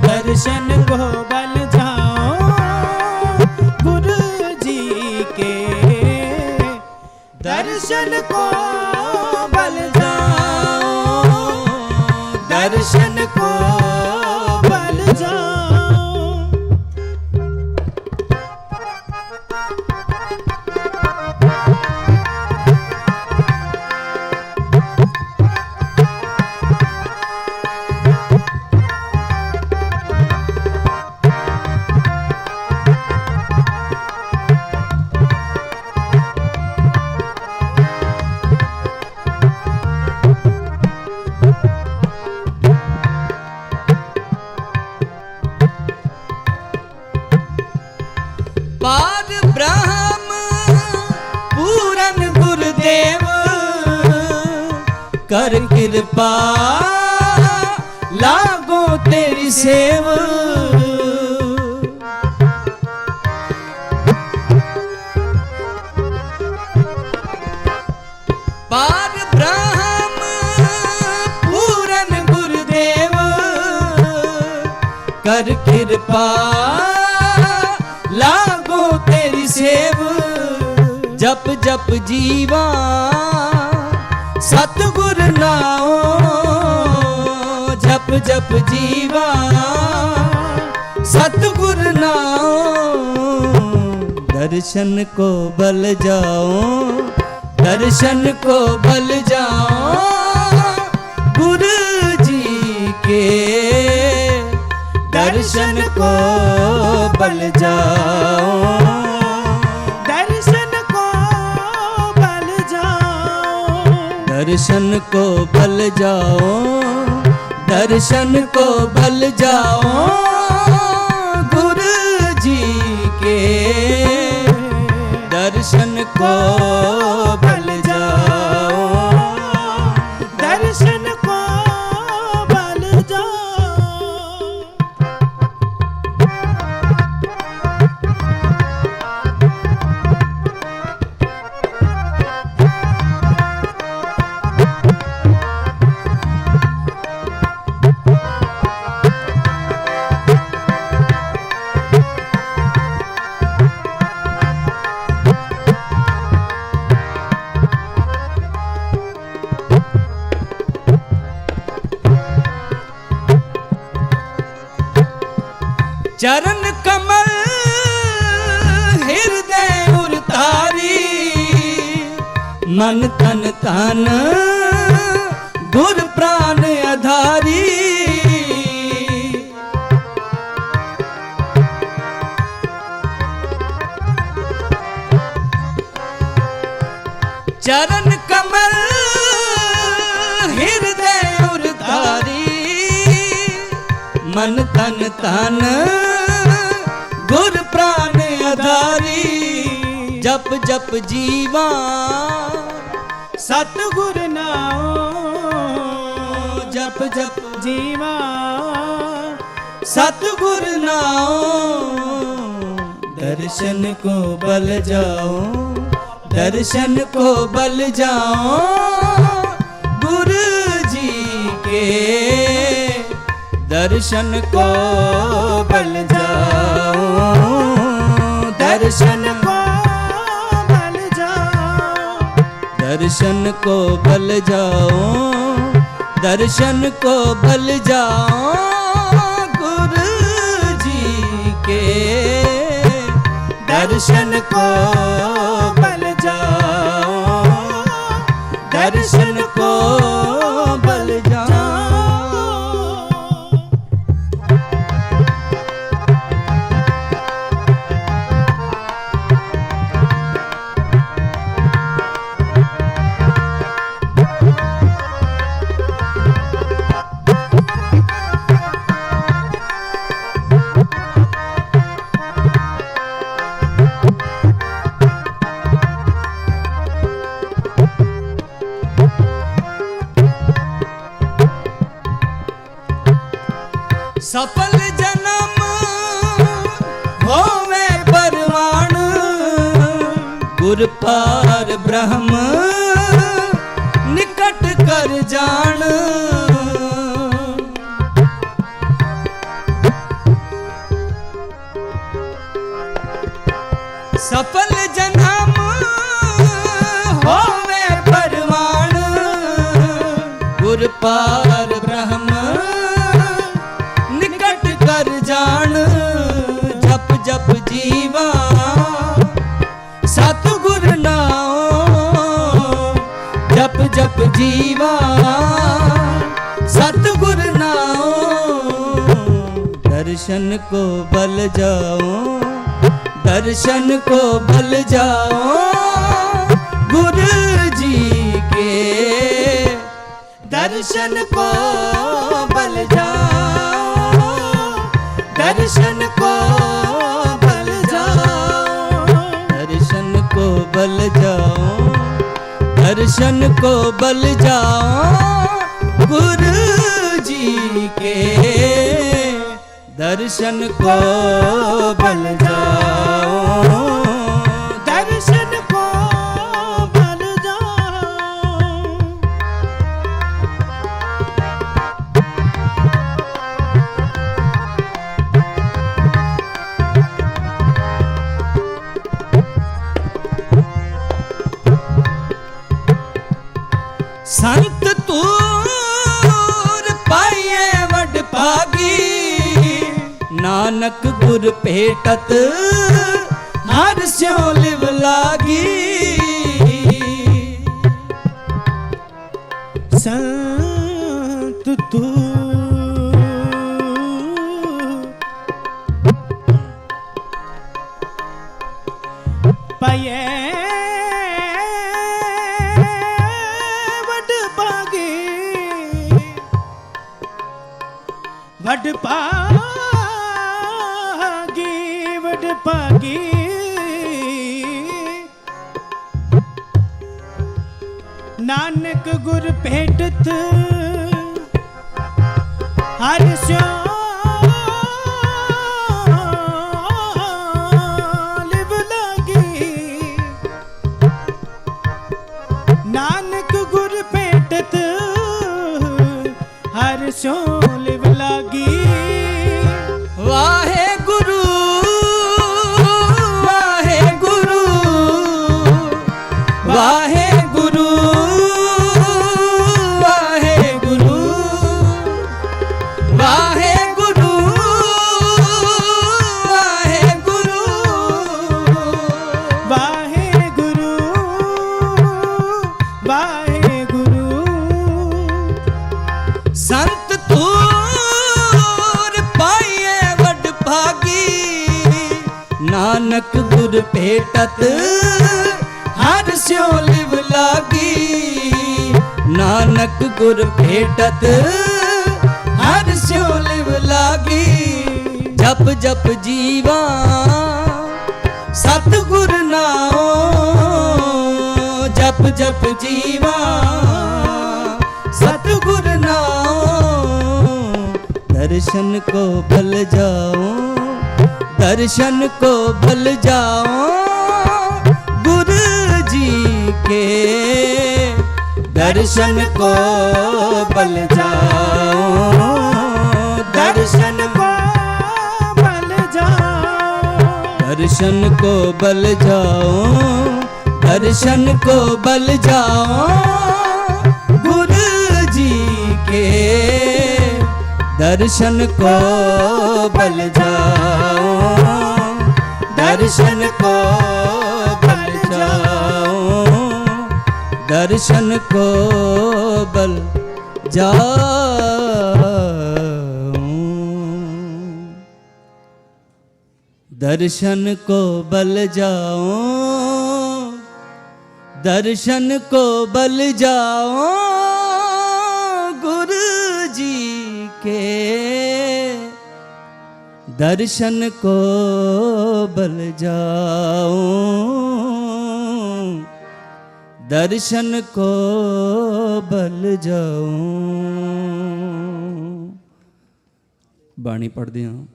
Speaker 6: दर्शन को बल जाओ गुरु जी के, दर्शन को बल जाओ, दर्शन को बल जाओ। पार ब्रह्म पूरन गुरुदेव कर कृपा लागो तेरी सेव। पार ब्रह्म पूरन गुरुदेव कर कृपा लागो तेरी सेव। जप जप जीवा सतगुर नाओ, जप जप जीवा सतगुर नाओ। दर्शन को बल जाओ, दर्शन को बल जाओ गुरु जी के, दर्शन को बल जाओ, दर्शन को बल जाओ, दर्शन को बल जाओ, दर्शन को बल जाओ गुरु जी के, दर्शन को बल जाओ, दर्शन को बल जाओ। चरण कमल हृदय उरतारी, मन तन तन गुर प्राण आधारी। चरण कमल हृदय उरतारी, मन तन तन गुर प्राण आधारी जप जप जीवा सतगुर नाओ जप जप जीवा सतगुर नाओ दर्शन को बल जाओ दर्शन को बल जाओ गुरु जी के दर्शन को बल जाओ दर्शन को बल जाओ दर्शन को बल जाओ दर्शन को बल जाओ गुरु जी के दर्शन को बल जाओ दर्शन को बल जाओ। सफल जन्म होवे परवान गुर पार ब्रह्म निकट कर जान सफल जन्म होवे परवान गुर पार ब्रह्म कर जान जप जप जीवा सतगुर नाओ जप जप जीवा सतगुर नाओ दर्शन को बल जाओ दर्शन को बल जाओ गुरु जी के दर्शन को बल जाओ दर्शन को बल जाओ दर्शन को बल जाओ दर्शन को बल जाओ गुरु जी के दर्शन को बल जाओ दर्शन को बल जाओ। संत तूर पाइए वड भागी नानक गुर भेटत हर स्यों लिव लागी संत तूर पाइए वड भागी नानक गुर भेटत हर स्यों लिव लागी नानक गुर भेटत हर स्यों लिव लागी वाहे गुरु वाहे गुरु वाहे गुरु वाहे गुरु वाहे गुरु वाहे गुरु वाहे गुरु वाहे गुरु संत तूर पाइए वड भागी नानक गुर भेटत हर स्यों लिव लागी नानक गुर भेटत हर स्यों लिव ਲਾਗੀ ਜਪ ਜਪ ਜੀਵਾ ਸਤਿਗੁਰ ਨਾਮ ਜਪ ਜਪ ਜੀਵਾ सतगुर नाम दर्शन को बल जाओ दर्शन को बल जाओ गुरु जी के दर्शन को बल जाओ दर्शन को बल जाओ दर्शन को बल जाओ दर्शन को बल जाओ के दर्शन को बल जाओ दर्शन को बल जाओ दर्शन को बल जाओ दर्शन को बल जाओ दर्शन को बल जाओ के दर्शन को बल जाओ दर्शन को बल जाओ।
Speaker 10: ਬਾਣੀ ਪੜ੍ਹਦੇ ਹਾਂ,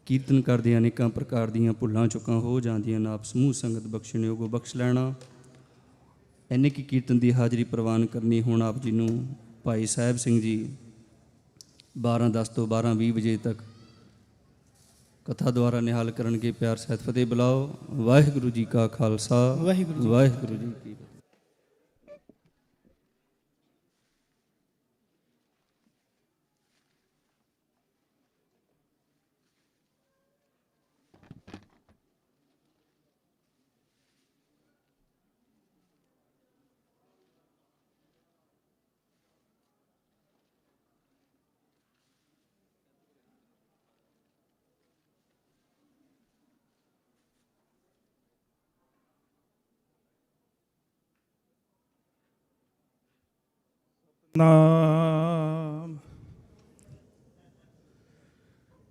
Speaker 10: ਕੀਰਤਨ ਕਰਦੇ ਅਨੇਕਾਂ ਪ੍ਰਕਾਰ ਦੀਆਂ ਭੁੱਲਾਂ ਚੁੱਕਾਂ ਹੋ ਜਾਂਦੀਆਂ ਨੇ, ਆਪ ਸਮੂਹ ਸੰਗਤ ਬਖਸ਼ਣਯੋਗੋ ਬਖਸ਼ ਲੈਣਾ। ਇੰਨੇ ਕੀ ਕੀਰਤਨ ਦੀ ਹਾਜ਼ਰੀ ਪ੍ਰਵਾਨ ਕਰਨੀ। ਹੁਣ ਆਪ ਜੀ ਨੂੰ ਭਾਈ ਸਾਹਿਬ ਸਿੰਘ ਜੀ 12:10 ਤੋਂ 12:20 ਵਜੇ ਤੱਕ ਕਥਾ ਦੁਆਰਾ ਨਿਹਾਲ ਕਰਨਗੇ। ਪਿਆਰ ਸਹਿਤ ਫਤਿਹ ਬੁਲਾਓ। ਵਾਹਿਗੁਰੂ ਜੀ ਕਾ ਖਾਲਸਾ ਵਾਹਿਗੁਰੂ ਜੀ ਕੀ ਫਤਿਹ।
Speaker 3: ਨਾਮ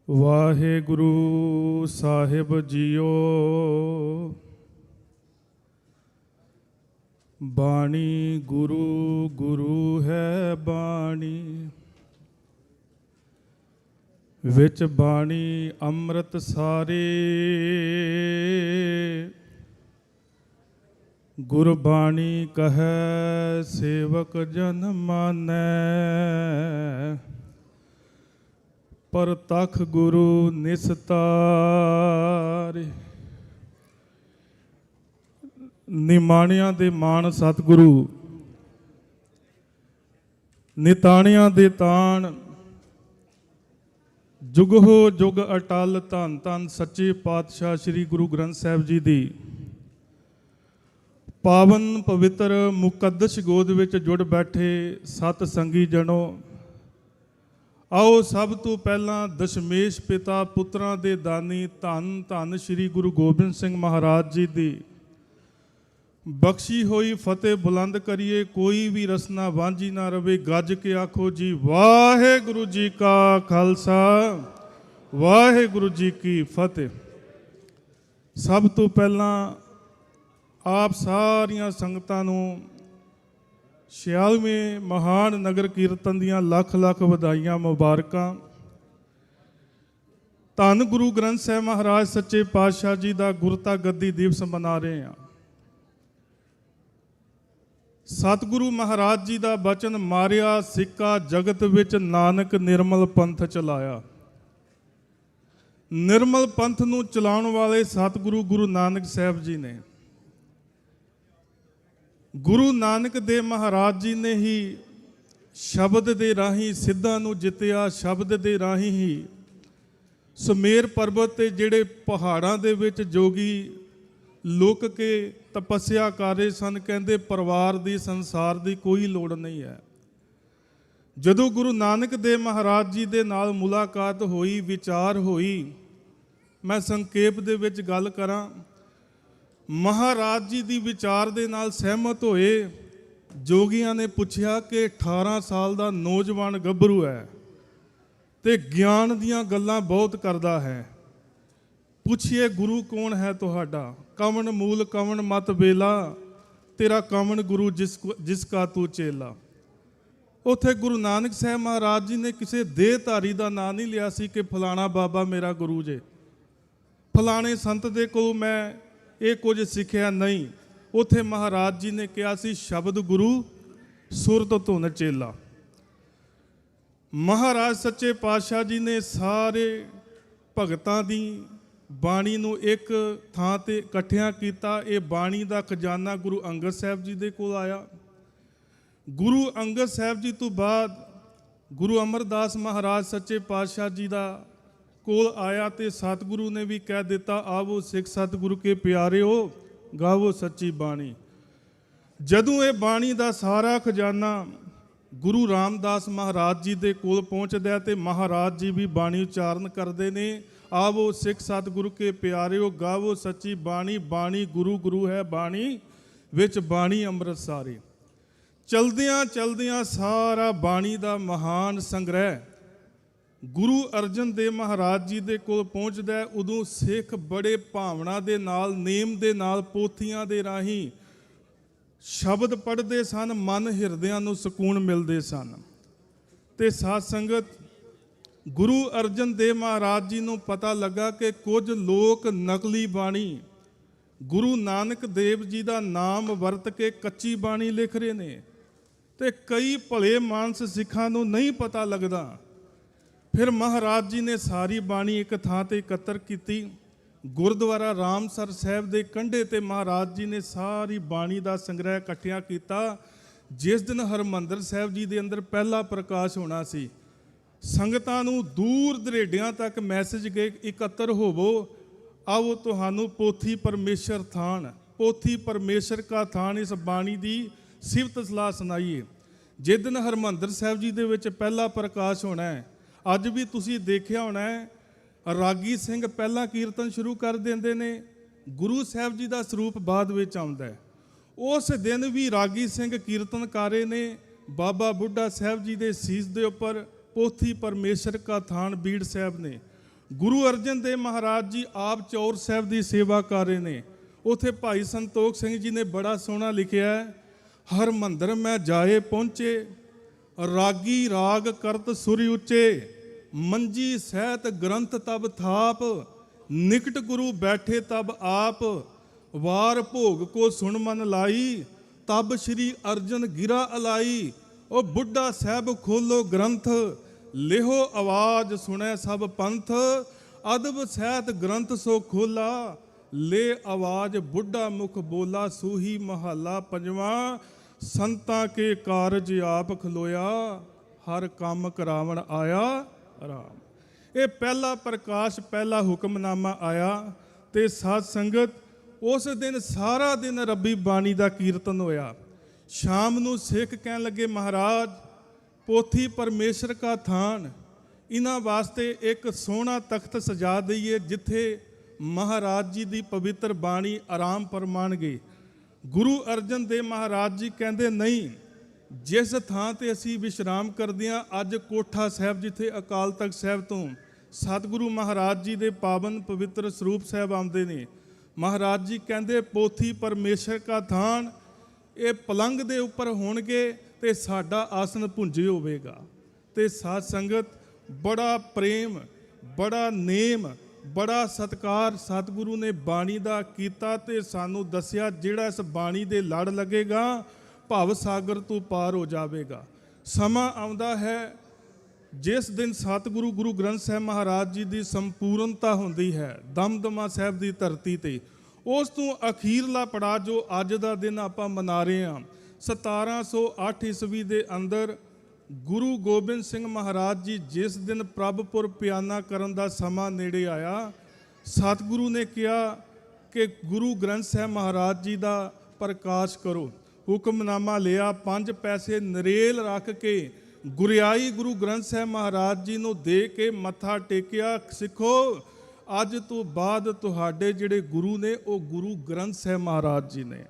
Speaker 3: ਵਾਹਿਗੁਰੂ ਸਾਹਿਬ ਜੀਓ। ਬਾਣੀ ਗੁਰੂ ਗੁਰੂ ਹੈ ਬਾਣੀ, ਵਿੱਚ ਬਾਣੀ ਅੰਮ੍ਰਿਤ ਸਾਰੇ। ਗੁਰਬਾਣੀ ਕਹੈ ਸੇਵਕ ਜਨ ਮਾਨੈ, ਪਰਤਖ ਗੁਰੂ ਨਿਸਤਾਰੇ। ਨਿਮਾਣਿਆਂ ਦੇ ਮਾਣ ਸਤਿਗੁਰੂ, ਨਿਤਾਣਿਆਂ ਦੇ ਤਾਣ। ਜੁਗ ਹੋ ਜੁਗ ਅਟਲ ਧੰਨ ਧੰਨ ਸੱਚੇ ਪਾਤਸ਼ਾਹ ਸ੍ਰੀ ਗੁਰੂ ਗ੍ਰੰਥ ਸਾਹਿਬ ਜੀ ਦੀ ਪਾਵਨ ਪਵਿੱਤਰ ਮੁਕੱਦਸ ਗੋਦ ਵਿੱਚ ਜੁੜ ਬੈਠੇ ਸਤ ਸੰਗੀ ਜਨੋ, ਆਓ ਸਭ ਤੋਂ ਪਹਿਲਾਂ ਦਸ਼ਮੇਸ਼ ਪਿਤਾ ਪੁੱਤਰਾਂ ਦੇ ਦਾਨੀ ਧੰਨ ਧੰਨ ਸ੍ਰੀ ਗੁਰੂ ਗੋਬਿੰਦ ਸਿੰਘ ਮਹਾਰਾਜ ਜੀ ਦੀ ਬਖਸ਼ੀ ਹੋਈ ਫਤਿਹ ਬੁਲੰਦ ਕਰੀਏ। ਕੋਈ ਵੀ ਰਸਨਾ ਵਾਂਝੀ ਨਾ ਰਵੇ। ਗੱਜ ਕੇ ਆਖੋ ਜੀ ਵਾਹਿਗੁਰੂ ਜੀ ਕਾ ਖਾਲਸਾ ਵਾਹਿਗੁਰੂ ਜੀ ਕੀ ਫਤਿਹ। ਸਭ ਤੋਂ ਪਹਿਲਾਂ ਆਪ ਸਾਰੀਆਂ ਸੰਗਤਾਂ ਨੂੰ 46ਵੇਂ ਮਹਾਨ ਨਗਰ ਕੀਰਤਨ ਦੀਆਂ ਲੱਖ ਲੱਖ ਵਧਾਈਆਂ ਮੁਬਾਰਕਾਂ। ਧੰਨ ਗੁਰੂ ਗ੍ਰੰਥ ਸਾਹਿਬ ਮਹਾਰਾਜ ਸੱਚੇ ਪਾਤਸ਼ਾਹ ਜੀ ਦਾ ਗੁਰਤਾ ਗੱਦੀ ਦਿਵਸ ਮਨਾ ਰਹੇ ਹਾਂ। ਸਤਿਗੁਰੂ ਮਹਾਰਾਜ ਜੀ ਦਾ ਬਚਨ ਮਾਰਿਆ ਸਿੱਕਾ ਜਗਤ ਵਿੱਚ ਨਾਨਕ ਨਿਰਮਲ ਪੰਥ ਚਲਾਇਆ। ਨਿਰਮਲ ਪੰਥ ਨੂੰ ਚਲਾਉਣ ਵਾਲੇ ਸਤਿਗੁਰੂ ਗੁਰੂ ਨਾਨਕ ਸਾਹਿਬ ਜੀ ਨੇ। ਗੁਰੂ ਨਾਨਕ ਦੇਵ ਮਹਾਰਾਜ ਜੀ ਨੇ ਹੀ ਸ਼ਬਦ ਦੇ ਰਾਹੀਂ ਸਿੱਧਾਂ ਨੂੰ ਜਿੱਤਿਆ। ਸ਼ਬਦ ਦੇ ਰਾਹੀਂ ਹੀ ਸੁਮੇਰ ਪਰਬਤ ਤੇ ਜਿਹੜੇ ਪਹਾੜਾਂ ਦੇ ਵਿੱਚ ਜੋਗੀ ਲੁਕ ਕੇ ਤਪੱਸਿਆ ਕਰ ਰਹੇ ਸਨ, ਕਹਿੰਦੇ ਪਰਿਵਾਰ ਦੀ ਸੰਸਾਰ ਦੀ ਕੋਈ ਲੋੜ ਨਹੀਂ ਹੈ। ਜਦੋਂ ਗੁਰੂ ਨਾਨਕ ਦੇਵ ਮਹਾਰਾਜ ਜੀ ਦੇ ਨਾਲ ਮੁਲਾਕਾਤ ਹੋਈ, ਵਿਚਾਰ ਹੋਈ, ਮੈਂ ਸੰਖੇਪ ਦੇ ਵਿੱਚ ਗੱਲ ਕਰਾਂ, ਮਹਾਰਾਜ ਜੀ ਦੀ ਵਿਚਾਰ ਦੇ ਨਾਲ ਸਹਿਮਤ ਹੋਏ। ਜੋਗੀਆਂ ਨੇ ਪੁੱਛਿਆ ਕਿ 18 ਸਾਲ ਦਾ ਨੌਜਵਾਨ ਗੱਭਰੂ ਹੈ,
Speaker 21: ਤੇ ਗਿਆਨ ਦੀਆਂ ਗੱਲਾਂ ਬਹੁਤ ਕਰਦਾ ਹੈ। ਪੁੱਛੀਏ ਗੁਰੂ ਕੌਣ ਹੈ ਤੁਹਾਡਾ, ਕਵਣ ਮੂਲ ਕਵਣ ਮਤ ਵੇਲਾ, ਤੇਰਾ ਕਵਣ ਗੁਰੂ ਜਿਸ ਕਾ ਤੂੰ ਚੇਲਾ। ਉੱਥੇ ਗੁਰੂ ਨਾਨਕ ਸਾਹਿਬ ਮਹਾਰਾਜ ਜੀ ਨੇ ਕਿਸੇ ਦੇਹਧਾਰੀ ਦਾ ਨਾਂ ਨਹੀਂ ਲਿਆ ਸੀ ਕਿ ਫਲਾਣਾ ਬਾਬਾ ਮੇਰਾ ਗੁਰੂ ਜੇ, ਫਲਾਣੇ ਸੰਤ ਦੇ ਕੋਲ ਮੈਂ ਇਹ ਕੁਝ ਸਿੱਖਿਆ, ਨਹੀਂ। ਉੱਥੇ ਮਹਾਰਾਜ ਜੀ ਨੇ ਕਿਹਾ ਸੀ ਸ਼ਬਦ ਗੁਰੂ ਸੁਰਤ ਧੁਨ ਚੇਲਾ। ਮਹਾਰਾਜ ਸੱਚੇ ਪਾਤਸ਼ਾਹ ਜੀ ਨੇ ਸਾਰੇ ਭਗਤਾਂ ਦੀ ਬਾਣੀ ਨੂੰ ਇੱਕ ਥਾਂ ਤੇ ਇਕੱਠਿਆਂ ਕੀਤਾ। ਇਹ ਬਾਣੀ ਦਾ ਖਜ਼ਾਨਾ ਗੁਰੂ ਅੰਗਦ ਸਾਹਿਬ ਜੀ ਦੇ ਕੋਲ ਆਇਆ। ਗੁਰੂ ਅੰਗਦ ਸਾਹਿਬ ਜੀ ਤੋਂ ਬਾਅਦ ਗੁਰੂ ਅਮਰਦਾਸ ਮਹਾਰਾਜ ਸੱਚੇ ਪਾਤਸ਼ਾਹ ਜੀ ਦਾ ਕੋਲ ਆਇਆ ਤੇ ਸਤਿਗੁਰੂ ਨੇ ਵੀ ਕਹਿ ਦਿੱਤਾ, ਆਵੋ ਸਿੱਖ ਸਤਿਗੁਰੂ ਕੇ ਪਿਆਰਿਓ ਗਾਵੋ ਸੱਚੀ ਬਾਣੀ। ਜਦੋਂ ਇਹ ਬਾਣੀ ਦਾ ਸਾਰਾ ਖਜ਼ਾਨਾ ਗੁਰੂ ਰਾਮਦਾਸ ਮਹਾਰਾਜ ਜੀ ਦੇ ਕੋਲ ਪਹੁੰਚਦਾ ਤੇ ਮਹਾਰਾਜ ਜੀ ਵੀ ਬਾਣੀ ਉਚਾਰਨ ਕਰਦੇ ਨੇ, ਆਵੋ ਸਿੱਖ ਸਤਿਗੁਰੂ ਕੇ ਪਿਆਰਿਓ ਗਾਵੋ ਸੱਚੀ ਬਾਣੀ। ਬਾਣੀ ਗੁਰੂ ਗੁਰੂ ਹੈ ਬਾਣੀ ਵਿੱਚ ਬਾਣੀ ਅੰਮ੍ਰਿਤ ਸਾਰੇ। ਚਲਦਿਆਂ ਚਲਦਿਆਂ ਸਾਰਾ ਬਾਣੀ ਦਾ ਮਹਾਨ ਸੰਗ੍ਰਹਿ ਗੁਰੂ ਅਰਜਨ ਦੇਵ ਮਹਾਰਾਜ ਜੀ ਦੇ ਕੋਲ ਪਹੁੰਚਦਾ। ਉਦੋਂ ਸਿੱਖ ਬੜੇ ਭਾਵਨਾ ਦੇ ਨਾਲ, ਨੇਮ ਦੇ ਨਾਲ, ਪੋਥੀਆਂ ਦੇ ਰਾਹੀਂ ਸ਼ਬਦ ਪੜ੍ਹਦੇ ਸਨ, ਮਨ ਹਿਰਦਿਆਂ ਨੂੰ ਸਕੂਨ ਮਿਲਦੇ ਸਨ। ਤੇ ਸਾਧ ਸੰਗਤ, ਗੁਰੂ ਅਰਜਨ ਦੇਵ ਮਹਾਰਾਜ ਜੀ ਨੂੰ ਪਤਾ ਲੱਗਾ ਕਿ ਕੁਝ ਲੋਕ ਨਕਲੀ ਬਾਣੀ ਗੁਰੂ ਨਾਨਕ ਦੇਵ ਜੀ ਦਾ ਨਾਮ ਵਰਤ ਕੇ ਕੱਚੀ ਬਾਣੀ ਲਿਖ ਰਹੇ ਨੇ ਤੇ ਕਈ ਭਲੇ ਮਾਨਸ ਸਿੱਖਾਂ ਨੂੰ ਨਹੀਂ ਪਤਾ ਲੱਗਦਾ। ਫਿਰ ਮਹਾਰਾਜ ਜੀ ਨੇ ਸਾਰੀ ਬਾਣੀ ਇੱਕ ਥਾਂ ਤੇ ਇਕੱਤਰ ਕੀਤੀ। ਗੁਰਦੁਆਰਾ ਰਾਮਸਰ ਸਾਹਿਬ ਦੇ ਕੰਢੇ ਤੇ ਮਹਾਰਾਜ ਜੀ ਨੇ ਸਾਰੀ ਬਾਣੀ ਦਾ ਸੰਗ੍ਰਹਿ ਇਕੱਠਿਆ ਕੀਤਾ। ਜਿਸ ਦਿਨ ਹਰਮੰਦਰ ਸਾਹਿਬ ਜੀ ਦੇ ਅੰਦਰ ਪਹਿਲਾ ਪ੍ਰਕਾਸ਼ ਹੋਣਾ ਸੀ, ਸੰਗਤਾਂ ਨੂੰ ਦੂਰ ਦਰੇਡਿਆਂ ਤੱਕ ਮੈਸੇਜ ਗਏ, ਇਕੱਤਰ ਹੋਵੋ, ਆਓ ਤੁਹਾਨੂੰ ਪੋਥੀ ਪਰਮੇਸ਼ਰ ਥਾਨ, ਪੋਥੀ ਪਰਮੇਸ਼ਰ ਕਾ ਥਾਨ, ਇਸ ਬਾਣੀ ਦੀ ਸਿਫਤ ਸਲਾਹ ਸੁਣਾਈਏ। ਜਿਸ ਦਿਨ ਹਰਮੰਦਰ ਸਾਹਿਬ ਜੀ ਦੇ ਵਿੱਚ ਪਹਿਲਾ ਪ੍ਰਕਾਸ਼ ਹੋਣਾ ਹੈ, ਅੱਜ ਵੀ ਤੁਸੀਂ ਦੇਖਿਆ ਹੋਣਾ ਹੈ, ਰਾਗੀ ਸਿੰਘ ਪਹਿਲਾਂ ਕੀਰਤਨ ਸ਼ੁਰੂ ਕਰ ਦਿੰਦੇ ਨੇ, ਗੁਰੂ ਸਾਹਿਬ ਜੀ ਦਾ ਸਰੂਪ ਬਾਅਦ ਵਿੱਚ ਆਉਂਦਾ ਹੈ। ਉਸ ਦਿਨ ਵੀ ਰਾਗੀ ਸਿੰਘ ਕੀਰਤਨ ਕਰ ਰਹੇ ਨੇ, ਬਾਬਾ ਬੁੱਢਾ ਸਾਹਿਬ ਜੀ ਦੇ ਸੀਸ ਦੇ ਉੱਪਰ ਪੋਥੀ ਪਰਮੇਸ਼ਰ ਕਾ ਥਾਨ ਬੀੜ ਸਾਹਿਬ ਨੇ। ਗੁਰੂ ਅਰਜਨ ਦੇਵ ਮਹਾਰਾਜ ਜੀ ਆਪ ਚੌਰ ਸਾਹਿਬ ਦੀ ਸੇਵਾ ਕਰ ਰਹੇ ਨੇ। ਉਥੇ ਭਾਈ ਸੰਤੋਖ ਸਿੰਘ ਜੀ ਨੇ ਬੜਾ ਸੋਹਣਾ ਲਿਖਿਆ ਹੈ, ਹਰਮੰਦਰ ਮੈਂ ਜਾਏ ਪਹੁੰਚੇ, ਰਾਗੀ ਰਾਗ ਕਰਤ ਸੁਰ ਉੱਚੇ, ਮੰਜੀ ਸਹਿਤ ਗ੍ਰੰਥ ਤਬ ਥਾਪ, ਨਿਕਟ ਗੁਰੂ ਬੈਠੇ ਤਬ ਆਪ, ਵਾਰ ਭੋਗ ਕੋ ਸੁਣ ਮਨ ਲਾਈ, ਤਬ ਸ਼੍ਰੀ ਅਰਜਨ ਗਿਰਾ ਅਲਾਈ। ਉਹ ਬੁੱਢਾ ਸਾਹਿਬ ਖੋਲੋ ਗ੍ਰੰਥ, ਲਿਹੋ ਆਵਾਜ਼ ਸੁਣੈ ਸਭ ਪੰਥ, ਅਦਬ ਸਹਿਤ ਗ੍ਰੰਥ ਸੋ ਖੋਲਾ, ਲੈ ਆਵਾਜ਼ ਬੁੱਢਾ ਮੁਖ ਬੋਲਾ। ਸੂਹੀ ਮਹੱਲਾ ਪੰਜਵਾਂ, ਸੰਤਾਂ ਕੇ ਕਾਰਜ ਆਪ ਖਲੋਇਆ, ਹਰ ਕੰਮ ਕਰਾਵਣ ਆਇਆ ਆਰਾਮ। ਇਹ ਪਹਿਲਾ ਪ੍ਰਕਾਸ਼, ਪਹਿਲਾ ਹੁਕਮਨਾਮਾ ਆਇਆ ਤੇ ਸਾਧ ਸੰਗਤ ਉਸ ਦਿਨ ਸਾਰਾ ਦਿਨ ਰੱਬੀ ਬਾਣੀ ਦਾ ਕੀਰਤਨ ਹੋਇਆ। ਸ਼ਾਮ ਨੂੰ ਸਿੱਖ ਕਹਿਣ ਲੱਗੇ, ਮਹਾਰਾਜ ਪੋਥੀ ਪਰਮੇਸ਼ਰ ਕਾ ਥਾਨ, ਇਹਨਾਂ ਵਾਸਤੇ ਇੱਕ ਸੋਹਣਾ ਤਖਤ ਸਜਾ ਦਈਏ ਜਿੱਥੇ ਮਹਾਰਾਜ ਜੀ ਦੀ ਪਵਿੱਤਰ ਬਾਣੀ ਆਰਾਮ ਫਰਮਾਣਗੇ। ਗੁਰੂ ਅਰਜਨ ਦੇਵ ਮਹਾਰਾਜ ਜੀ ਕਹਿੰਦੇ, ਨਹੀਂ, ਜਿਸ ਥਾਂ ਤੇ ਅਸੀਂ ਵਿਸ਼ਰਾਮ ਕਰਦੇ ਹਾਂ, ਅੱਜ ਕੋਠਾ ਸਾਹਿਬ ਜਿੱਥੇ ਅਕਾਲ ਤਖਤ ਸਾਹਿਬ ਤੋਂ ਸਤਿਗੁਰੂ ਮਹਾਰਾਜ ਜੀ ਦੇ ਪਾਵਨ ਪਵਿੱਤਰ ਸਰੂਪ ਸਾਹਿਬ ਆਉਂਦੇ ਨੇ, ਮਹਾਰਾਜ ਜੀ ਕਹਿੰਦੇ ਪੋਥੀ ਪਰਮੇਸ਼ਰ ਕਾ ਥਾਨ, ਇਹ ਪਲੰਗ ਦੇ ਉੱਪਰ ਹੋਣਗੇ ਤੇ ਸਾਡਾ ਆਸਨ ਭੁੰਜੇ ਹੋਵੇਗਾ। ਤੇ ਸਾਧ ਸੰਗਤ, ਬੜਾ ਪ੍ਰੇਮ, ਬੜਾ ਨੇਮ, ਬੜਾ ਸਤਿਕਾਰ ਸਤਿਗੁਰੂ ਨੇ ਬਾਣੀ ਦਾ ਕੀਤਾ ਤੇ ਸਾਨੂੰ ਦੱਸਿਆ, ਜਿਹੜਾ ਇਸ ਬਾਣੀ ਦੇ ਲੜ ਲੱਗੇਗਾ ਭਵ ਸਾਗਰ ਤੋਂ ਪਾਰ ਹੋ ਜਾਵੇਗਾ। ਸਮਾਂ ਆਉਂਦਾ ਹੈ ਜਿਸ ਦਿਨ ਸਤਿਗੁਰੂ ਗੁਰੂ ਗ੍ਰੰਥ ਸਾਹਿਬ ਮਹਾਰਾਜ ਜੀ ਦੀ ਸੰਪੂਰਨਤਾ ਹੁੰਦੀ ਹੈ ਦਮਦਮਾ ਸਾਹਿਬ ਦੀ ਧਰਤੀ ਤੇ। ਉਸ ਤੋਂ ਅਖੀਰਲਾ ਪੜਾਅ ਜੋ ਅੱਜ ਦਾ ਦਿਨ ਆਪਾਂ ਮਨਾ ਰਹੇ ਹਾਂ, 1708 ਈਸਵੀ ਦੇ ਅੰਦਰ ਗੁਰੂ ਗੋਬਿੰਦ ਸਿੰਘ ਮਹਾਰਾਜ ਜੀ ਜਿਸ ਦਿਨ ਪ੍ਰਭਪੁਰ ਪਿਆਨਾ ਕਰਨ ਦਾ ਸਮਾਂ ਨੇੜੇ ਆਇਆ, ਸਤਿਗੁਰੂ ਨੇ ਕਿਹਾ ਕਿ ਗੁਰੂ ਗ੍ਰੰਥ ਸਾਹਿਬ ਮਹਾਰਾਜ ਜੀ ਦਾ ਪ੍ਰਕਾਸ਼ ਕਰੋ। ਹੁਕਮਨਾਮਾ ਲਿਆ, 5 ਪੈਸੇ ਨਰੇਲ ਰੱਖ ਕੇ ਗੁਰਿਆਈ ਗੁਰੂ ਗ੍ਰੰਥ ਸਾਹਿਬ ਮਹਾਰਾਜ ਜੀ ਨੂੰ ਦੇ ਕੇ ਮੱਥਾ ਟੇਕਿਆ। ਸਿੱਖੋ, ਅੱਜ ਤੋਂ ਬਾਅਦ ਤੁਹਾਡੇ ਜਿਹੜੇ ਗੁਰੂ ਨੇ ਉਹ ਗੁਰੂ ਗ੍ਰੰਥ ਸਾਹਿਬ ਮਹਾਰਾਜ ਜੀ ਨੇ।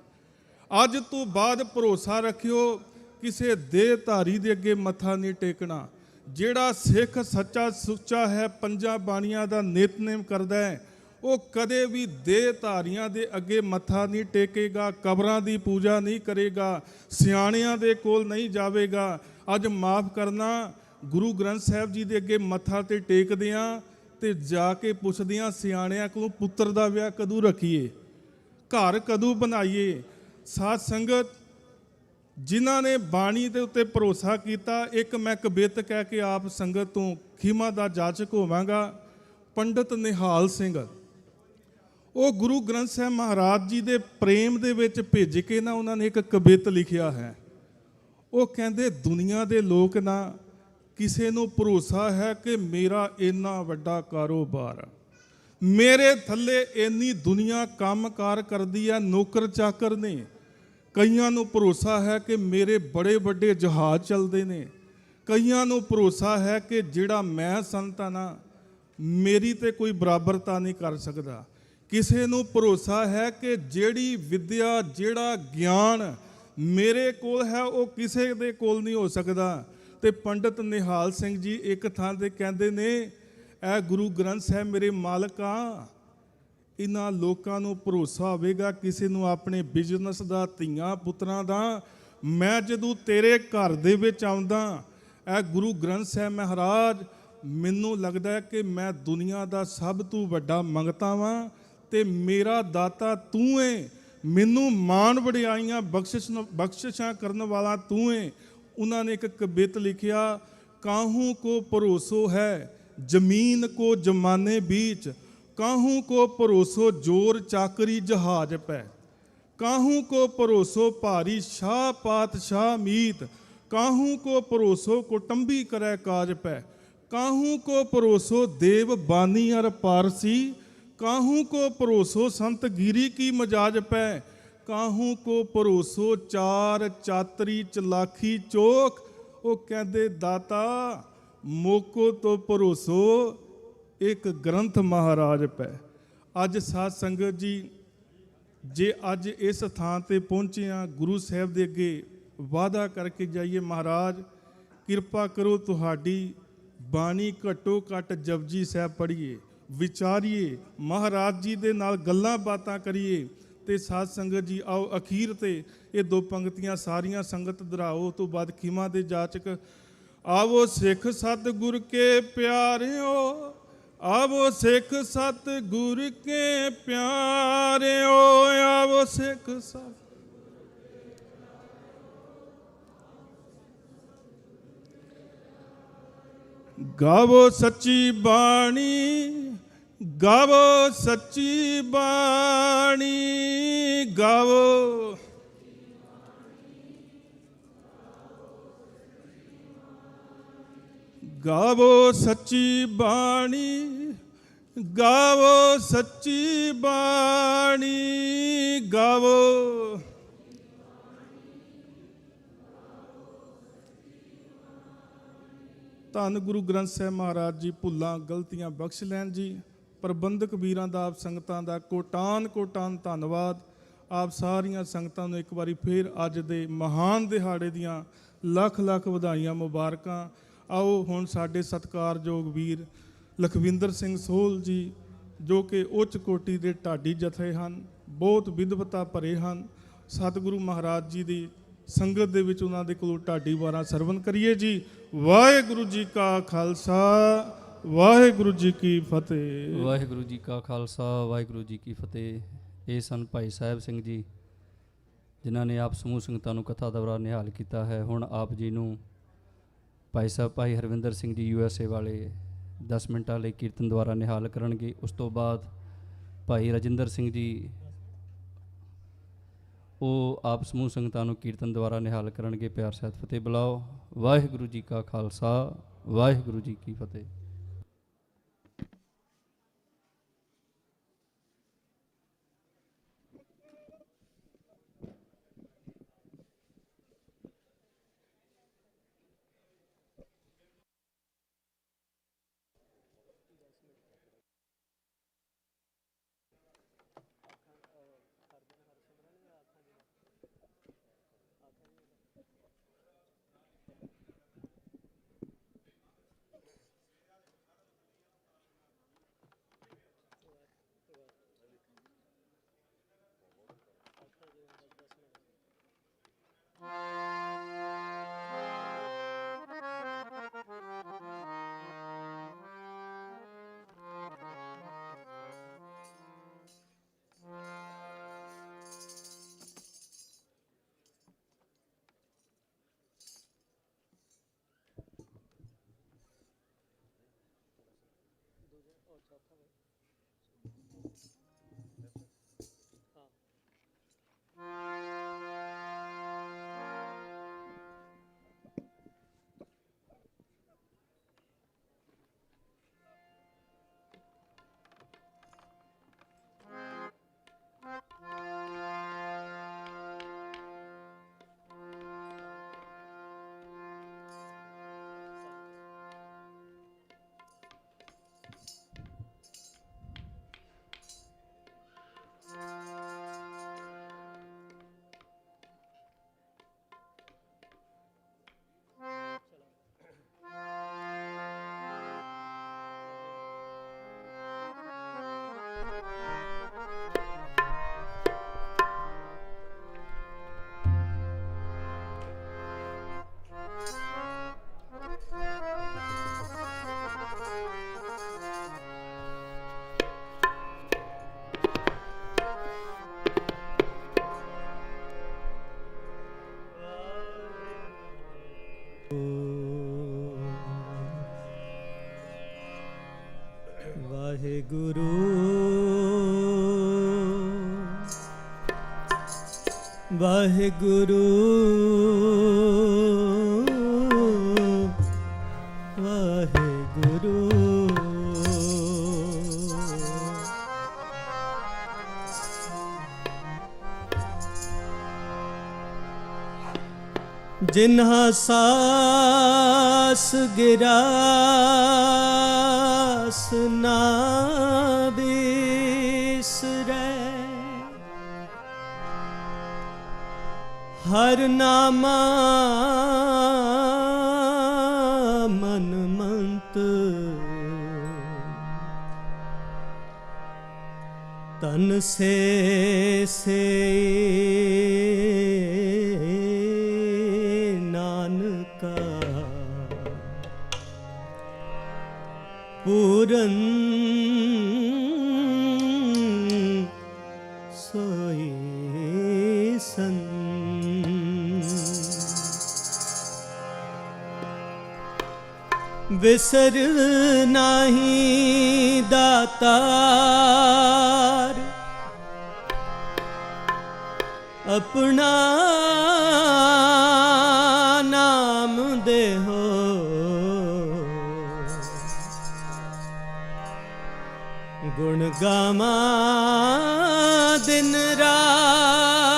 Speaker 21: ਅੱਜ ਤੋਂ ਬਾਅਦ ਭਰੋਸਾ ਰੱਖਿਓ, ਕਿਸੇ ਦੇਹਧਾਰੀ ਦੇ ਅੱਗੇ ਮੱਥਾ ਨਹੀਂ ਟੇਕਣਾ। ਜਿਹੜਾ ਸਿੱਖ ਸੱਚਾ ਸੁੱਚਾ ਹੈ, ਪੰਜਾਂ ਬਾਣੀਆਂ ਦਾ ਨਿਤਨੇਮ ਕਰਦਾ ਹੈ, ਉਹ ਕਦੇ ਵੀ ਦੇਹ ਧਾਰੀਆਂ ਦੇ ਅੱਗੇ ਮੱਥਾ ਨਹੀਂ ਟੇਕੇਗਾ, ਕਬਰਾਂ ਦੀ ਪੂਜਾ ਨਹੀਂ ਕਰੇਗਾ, ਸਿਆਣਿਆਂ ਦੇ ਕੋਲ ਨਹੀਂ ਜਾਵੇਗਾ। ਅੱਜ ਮਾਫ ਕਰਨਾ, ਗੁਰੂ ਗ੍ਰੰਥ ਸਾਹਿਬ ਜੀ ਦੇ ਅੱਗੇ ਮੱਥਾ ਤੇ ਟੇਕਦੇ ਹਾਂ ਤੇ ਜਾ ਕੇ ਪੁੱਛਦੇ ਹਾਂ ਸਿਆਣਿਆਂ ਕੋਲੋਂ ਪੁੱਤਰ ਦਾ ਵਿਆਹ ਕਦੋਂ ਰੱਖੀਏ, ਘਰ ਕਦੋਂ ਬਣਾਈਏ। ਸਾਧ ਸੰਗਤ, ਜਿਨ੍ਹਾਂ ਨੇ ਬਾਣੀ ਦੇ ਉੱਤੇ ਭਰੋਸਾ ਕੀਤਾ, ਇੱਕ ਮੈਂ ਕਬਿੱਤ ਕਹਿ ਕੇ ਆਪ ਸੰਗਤ ਤੋਂ ਖਿਮਾ ਦਾ ਜਾਚਕ ਹੋਵਾਂਗਾ। ਪੰਡਤ ਨਿਹਾਲ ਸਿੰਘ, ਉਹ ਗੁਰੂ ਗ੍ਰੰਥ ਸਾਹਿਬ ਮਹਾਰਾਜ ਜੀ ਦੇ ਪ੍ਰੇਮ ਦੇ ਵਿੱਚ ਭਿੱਜ ਕੇ ਨਾ ਉਹਨਾਂ ਨੇ ਇੱਕ ਕਬਿੱਤ ਲਿਖਿਆ ਹੈ। ਉਹ ਕਹਿੰਦੇ, ਦੁਨੀਆ ਦੇ ਲੋਕ ਨਾ ਕਿਸੇ ਨੂੰ ਭਰੋਸਾ ਹੈ ਕਿ ਮੇਰਾ ਇੰਨਾ ਵੱਡਾ ਕਾਰੋਬਾਰ, ਮੇਰੇ ਥੱਲੇ ਇੰਨੀ ਦੁਨੀਆ ਕੰਮਕਾਰ ਕਰਦੀ ਹੈ, ਨੌਕਰ ਚਾਕਰ ਨੇ। ਕਈਆਂ ਨੂੰ ਭਰੋਸਾ ਹੈ ਕਿ ਮੇਰੇ ਬੜੇ ਵੱਡੇ ਜਹਾਜ਼ ਚੱਲਦੇ ਨੇ। ਕਈਆਂ ਨੂੰ ਭਰੋਸਾ ਹੈ ਕਿ ਜਿਹੜਾ ਮੈਂ ਸੰਤ ਹਾਂ ਨਾ, ਮੇਰੀ ਤੇ ਕੋਈ ਬਰਾਬਰਤਾ ਨਹੀਂ ਕਰ ਸਕਦਾ। ਕਿਸੇ ਨੂੰ ਭਰੋਸਾ ਹੈ ਕਿ ਜਿਹੜੀ ਵਿੱਦਿਆ, ਜਿਹੜਾ ਗਿਆਨ ਮੇਰੇ ਕੋਲ ਹੈ, ਉਹ ਕਿਸੇ ਦੇ ਕੋਲ ਨਹੀਂ ਹੋ ਸਕਦਾ। ਤੇ ਪੰਡਤ ਨਿਹਾਲ ਸਿੰਘ ਜੀ ਇੱਕ ਥਾਂ ਤੇ ਕਹਿੰਦੇ ਨੇ, ਇਹ ਗੁਰੂ ਗ੍ਰੰਥ ਸਾਹਿਬ ਮੇਰੇ ਮਾਲਕਾਂ, ਇਹਨਾਂ ਲੋਕਾਂ ਨੂੰ ਭਰੋਸਾ ਹੋਵੇਗਾ ਕਿਸੇ ਨੂੰ ਆਪਣੇ ਬਿਜ਼ਨਸ ਦਾ, ਧੀਆਂ ਪੁੱਤਰਾਂ ਦਾ। ਮੈਂ ਜਦੋਂ ਤੇਰੇ ਘਰ ਦੇ ਵਿੱਚ ਆਉਂਦਾ, ਇਹ ਗੁਰੂ ਗ੍ਰੰਥ ਸਾਹਿਬ ਮਹਾਰਾਜ, ਮੈਨੂੰ ਲੱਗਦਾ ਕਿ ਮੈਂ ਦੁਨੀਆ ਦਾ ਸਭ ਤੋਂ ਵੱਡਾ ਮੰਗਤਾ ਵਾਂ ਤੇ ਮੇਰਾ ਦਾਤਾ ਤੂੰ ਏ, ਮੈਨੂੰ ਮਾਣ ਵਡਿਆਈਆਂ ਬਖਸ਼ਿਸ਼ਾਂ ਕਰਨ ਵਾਲਾ ਤੂੰ ਏ। ਉਹਨਾਂ ਨੇ ਇੱਕ ਕਬਿੱਤ ਲਿਖਿਆ, ਕਾਹੂ ਕੋ ਭਰੋਸੋ ਹੈ ਜ਼ਮੀਨ ਕੋ ਜਮਾਨੇ बीच, काहू को भरोसो जोर चाकरी जहाज पै, काहू को भरोसो भारी शाह पातशाह मीत, काहू को भरोसो कुटुंबी करे काज पै, काहू को भरोसो देव बानी अर पारसी, काहू को भरोसो संत गिरी की मजाज पै, काहू को भरोसो चार चातरी चलाखी चोक। वो कहते दाता मोको तो भरोसो एक ग्रंथ महाराज पै। अज साध संगत जी, जे अज इस थां ते पहुंचे हाँ, गुरु साहब दे अगे वादा करके जाइए, महाराज किरपा करो तुहाडी बाणी घट्टो घट जपजी साहब पढ़िए, विचारिए, महाराज जी दे नाल गल्लां बातां करिए। ते साध संगत जी आओ अखीर ते ये दो पंक्तियां सारियां संगत दुहराओ, तो बाद खिमा दे जाचक। आवो सिख सतगुर के प्यारिओ, आवो सिख सतगुर के प्यारिओ, आवो सिख सत गावो सच्ची बाणी, गावो सच्ची बाणी, गावो गावो सच्ची बाणी, गावो सच्ची बाणी, गावो। ਧੰਨ ਗੁਰੂ ਗ੍ਰੰਥ ਸਾਹਿਬ ਮਹਾਰਾਜ ਜੀ ਭੁੱਲਾਂ ਗਲਤੀਆਂ ਬਖਸ਼ ਲੈਣ ਜੀ। ਪ੍ਰਬੰਧਕ ਵੀਰਾਂ ਦਾ, ਆਪ ਸੰਗਤਾਂ ਦਾ ਕੋਟਾਨ ਕੋਟਾਨ ਧੰਨਵਾਦ। ਆਪ ਸਾਰੀਆਂ ਸੰਗਤਾਂ ਨੂੰ ਇੱਕ ਵਾਰੀ ਫੇਰ ਅੱਜ ਦੇ ਮਹਾਨ ਦਿਹਾੜੇ ਦੀਆਂ ਲੱਖ ਲੱਖ ਵਧਾਈਆਂ ਮੁਬਾਰਕਾਂ। ਆਓ ਹੁਣ ਸਾਡੇ ਸਤਿਕਾਰਯੋਗ ਵੀਰ ਲਖਵਿੰਦਰ ਸਿੰਘ ਸੋਹਲ ਜੀ, ਜੋ ਕਿ ਉੱਚ ਕੋਟੀ ਦੇ ਢਾਡੀ ਜਥੇ ਹਨ, ਬਹੁਤ ਵਿਦਵਤਾ ਭਰੇ ਹਨ, ਸਤਿਗੁਰੂ ਮਹਾਰਾਜ ਜੀ ਦੀ ਸੰਗਤ ਦੇ ਵਿੱਚ ਉਹਨਾਂ ਦੇ ਕੋਲੋਂ ਢਾਡੀ ਵਾਰਾਂ ਸਰਵਨ ਕਰੀਏ ਜੀ। ਵਾਹਿਗੁਰੂ ਜੀ ਕਾ ਖਾਲਸਾ, ਵਾਹਿਗੁਰੂ ਜੀ ਕੀ ਫਤਿਹ।
Speaker 10: ਵਾਹਿਗੁਰੂ ਜੀ ਕਾ ਖਾਲਸਾ, ਵਾਹਿਗੁਰੂ ਜੀ ਕੀ ਫਤਿਹ। ਇਹ ਸਨ ਭਾਈ ਸਾਹਿਬ ਸਿੰਘ ਜੀ, ਜਿਨ੍ਹਾਂ ਨੇ ਆਪ ਸਮੂਹ ਸੰਗਤਾਂ ਨੂੰ ਕਥਾ ਦੌਰਾ ਨਿਹਾਲ ਕੀਤਾ ਹੈ। ਹੁਣ ਆਪ ਜੀ ਨੂੰ ਭਾਈ ਸਾਹਿਬ ਭਾਈ ਹਰਵਿੰਦਰ ਸਿੰਘ ਜੀ USA ਵਾਲੇ 10 ਮਿੰਟਾਂ ਲਈ ਕੀਰਤਨ ਦੁਆਰਾ ਨਿਹਾਲ ਕਰਨਗੇ। ਉਸ ਤੋਂ ਬਾਅਦ ਭਾਈ ਰਜਿੰਦਰ ਸਿੰਘ ਜੀ, ਉਹ ਆਪ ਸਮੂਹ ਸੰਗਤਾਂ ਨੂੰ ਕੀਰਤਨ ਦੁਆਰਾ ਨਿਹਾਲ ਕਰਨਗੇ। ਪਿਆਰ ਸਹਿਤ ਫਤਿਹ ਬੁਲਾਓ। ਵਾਹਿਗੁਰੂ ਜੀ ਕਾ ਖਾਲਸਾ, ਵਾਹਿਗੁਰੂ ਜੀ ਕੀ ਫਤਿਹ।
Speaker 2: ਵਾਹਿਗੁਰੂ ਵਾਹਿਗੁਰੂ ਵਾਹਿਗੁਰੂ ਜਿਨ੍ਹਾਂ ਸਾਸ ਗਿਰਾਸ ਨਾ ਬਿਸਰੈ ਹਰ ਨਾਮਾ ਮਨ ਮੰਤ ਤਨ ਸੇ ਨਾਨਕਾ ਪੂਰਨ ਸੋਈ ਸੰਤ ਵਿਸਰ ਨਾਹੀ ਦਾਤਾਰ ਆਪਣਾ ਨਾਮ ਦੇਹੋ ਗੁਣ ਗਾਵਾਂ ਦਿਨ ਰਾਤ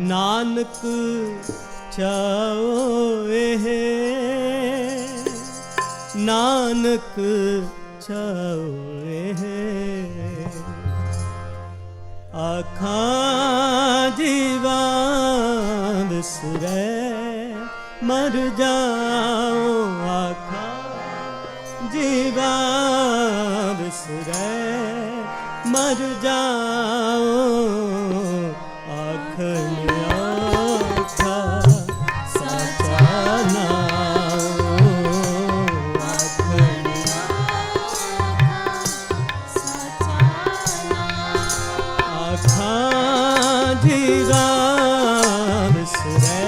Speaker 2: ਨਾਨਕ ਚਾਓ ਇਹ ਨਾਨਕ ਚਾਓ ਇਹ ਆਖਾਂ ਜੀਵਾਂ ਵਿਸਰੈ ਮਰ ਜਾਓ ਆਖਾਂ ਜੀਵਾਂ ਵਿਸਰੈ ਮਰ ਜਾਓ ਆਖਣ ਆਖਾ ਸਾਚਾ ਨਾਮ ਆਖਣ ਆਖਾਂ ਜੀਵਾਂ ਵਿਸਰੈ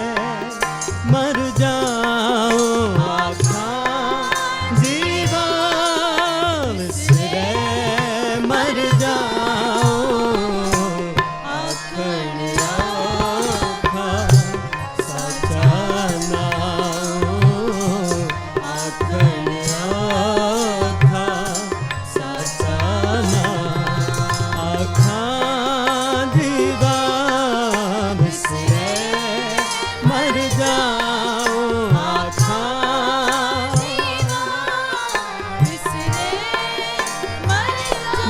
Speaker 2: ਮਰ ਜਾਓ ਆਖਾਂ ਜੀਵਾਂ ਵਿਸਰੈ ਮਰ ਜਾਓ ਆਖਣ ਆਖਾ ਸਾਚਾ ਨਾਮ ਆਖਣ ਆਖਾ ਸਾਚਾ ਨਾਮ ਆਖਾਂ ਜੀਵਾਂ ਵਿਸਰੈ ਮਰ ਜਾਓ ਆਖਾਂ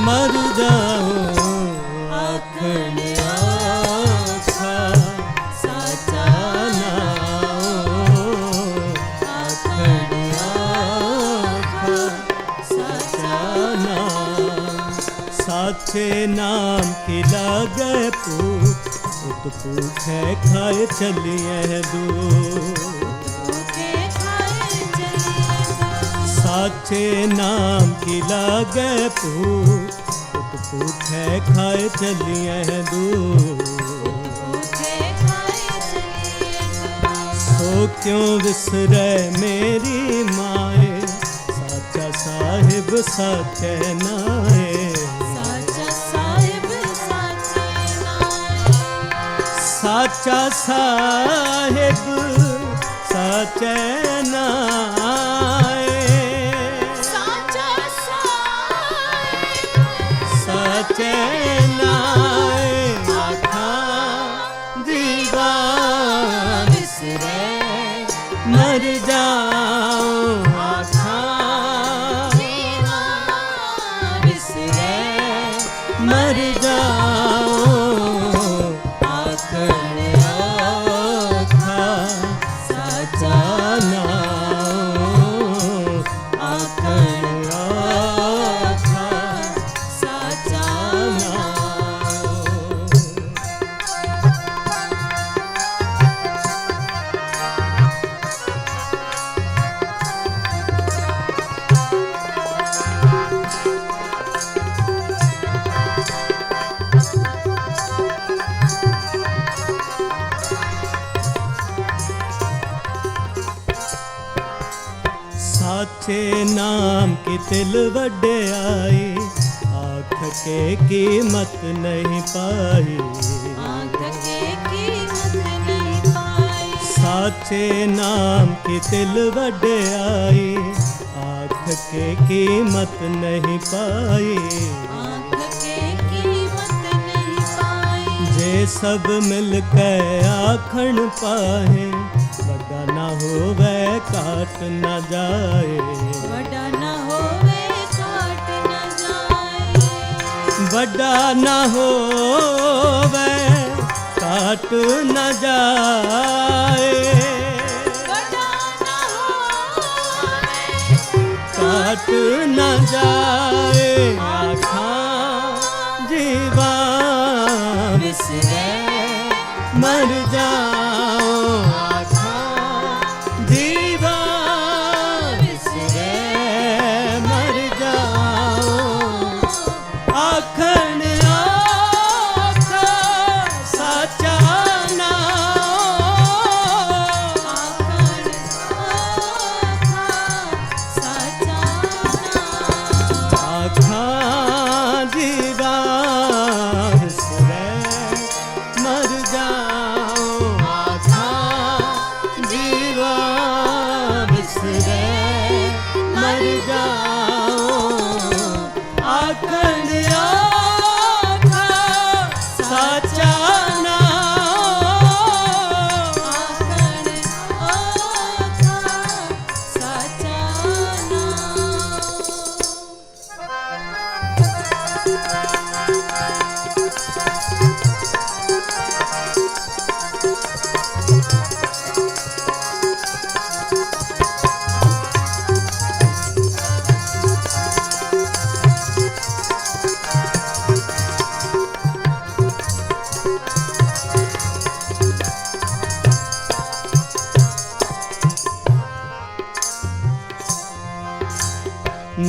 Speaker 2: ਮਰ ਜਾਓ ਆਖਣ ਆਖਾ ਸਾਚਾ ਨਾਮ ਆਖਣ ਆਖਾ ਸਾਚਾ ਨਾਮ ਸਾਚੇ ਨਾਮ ਕੀ ਲਾਗੈ ਭੂਖ ਉਤ ਭੂਖੈ ਖਾਏ ਚਲੀਐ ਦੂਰ साचे नाम की लागे भूख उत भूखे खाए चलिए दूर सो क्यों विसरे मेरी साचे नाए
Speaker 5: साचा साहिब साचे नाए
Speaker 2: साचा साहिब साचे नाए
Speaker 5: साचा साहिब
Speaker 2: साचे नाए आखा दीवा बिसरे मर जाओ आखा
Speaker 5: जीवा बिसरे
Speaker 2: मर जाओ
Speaker 5: आखण आखा साचा नाओ आखण आखा साचा नाओ
Speaker 2: साचे नाम की तिल वड्याई आँख के कीमत नहीं पाई
Speaker 5: आँख के कीमत नहीं पाई
Speaker 2: साचे नाम की तिल वड्याई आँख के कीमत नहीं पाई
Speaker 5: आँख के कीमत नहीं पाई
Speaker 2: जे सब मिल के आखण पाए बड़ा ना होवे काट न जाए
Speaker 5: बड़ा न होवे काट न जाए
Speaker 2: बड़ा न होवे काट न जाए
Speaker 5: बड़ा न होवे
Speaker 2: काट न जाए आखा जीवा
Speaker 5: बिसरे
Speaker 2: मर जाओ आखा जीवा
Speaker 5: बिसरे
Speaker 2: मर जाओ आखण आखा साचा नाओ
Speaker 5: आखण आखा साचा नाओ
Speaker 2: आखा जीवा बिसरे मर जाओ आखा जीवा बिसरे मर जाओ आखण आखा साचा नाओ
Speaker 5: आखण आखा साचा नाओ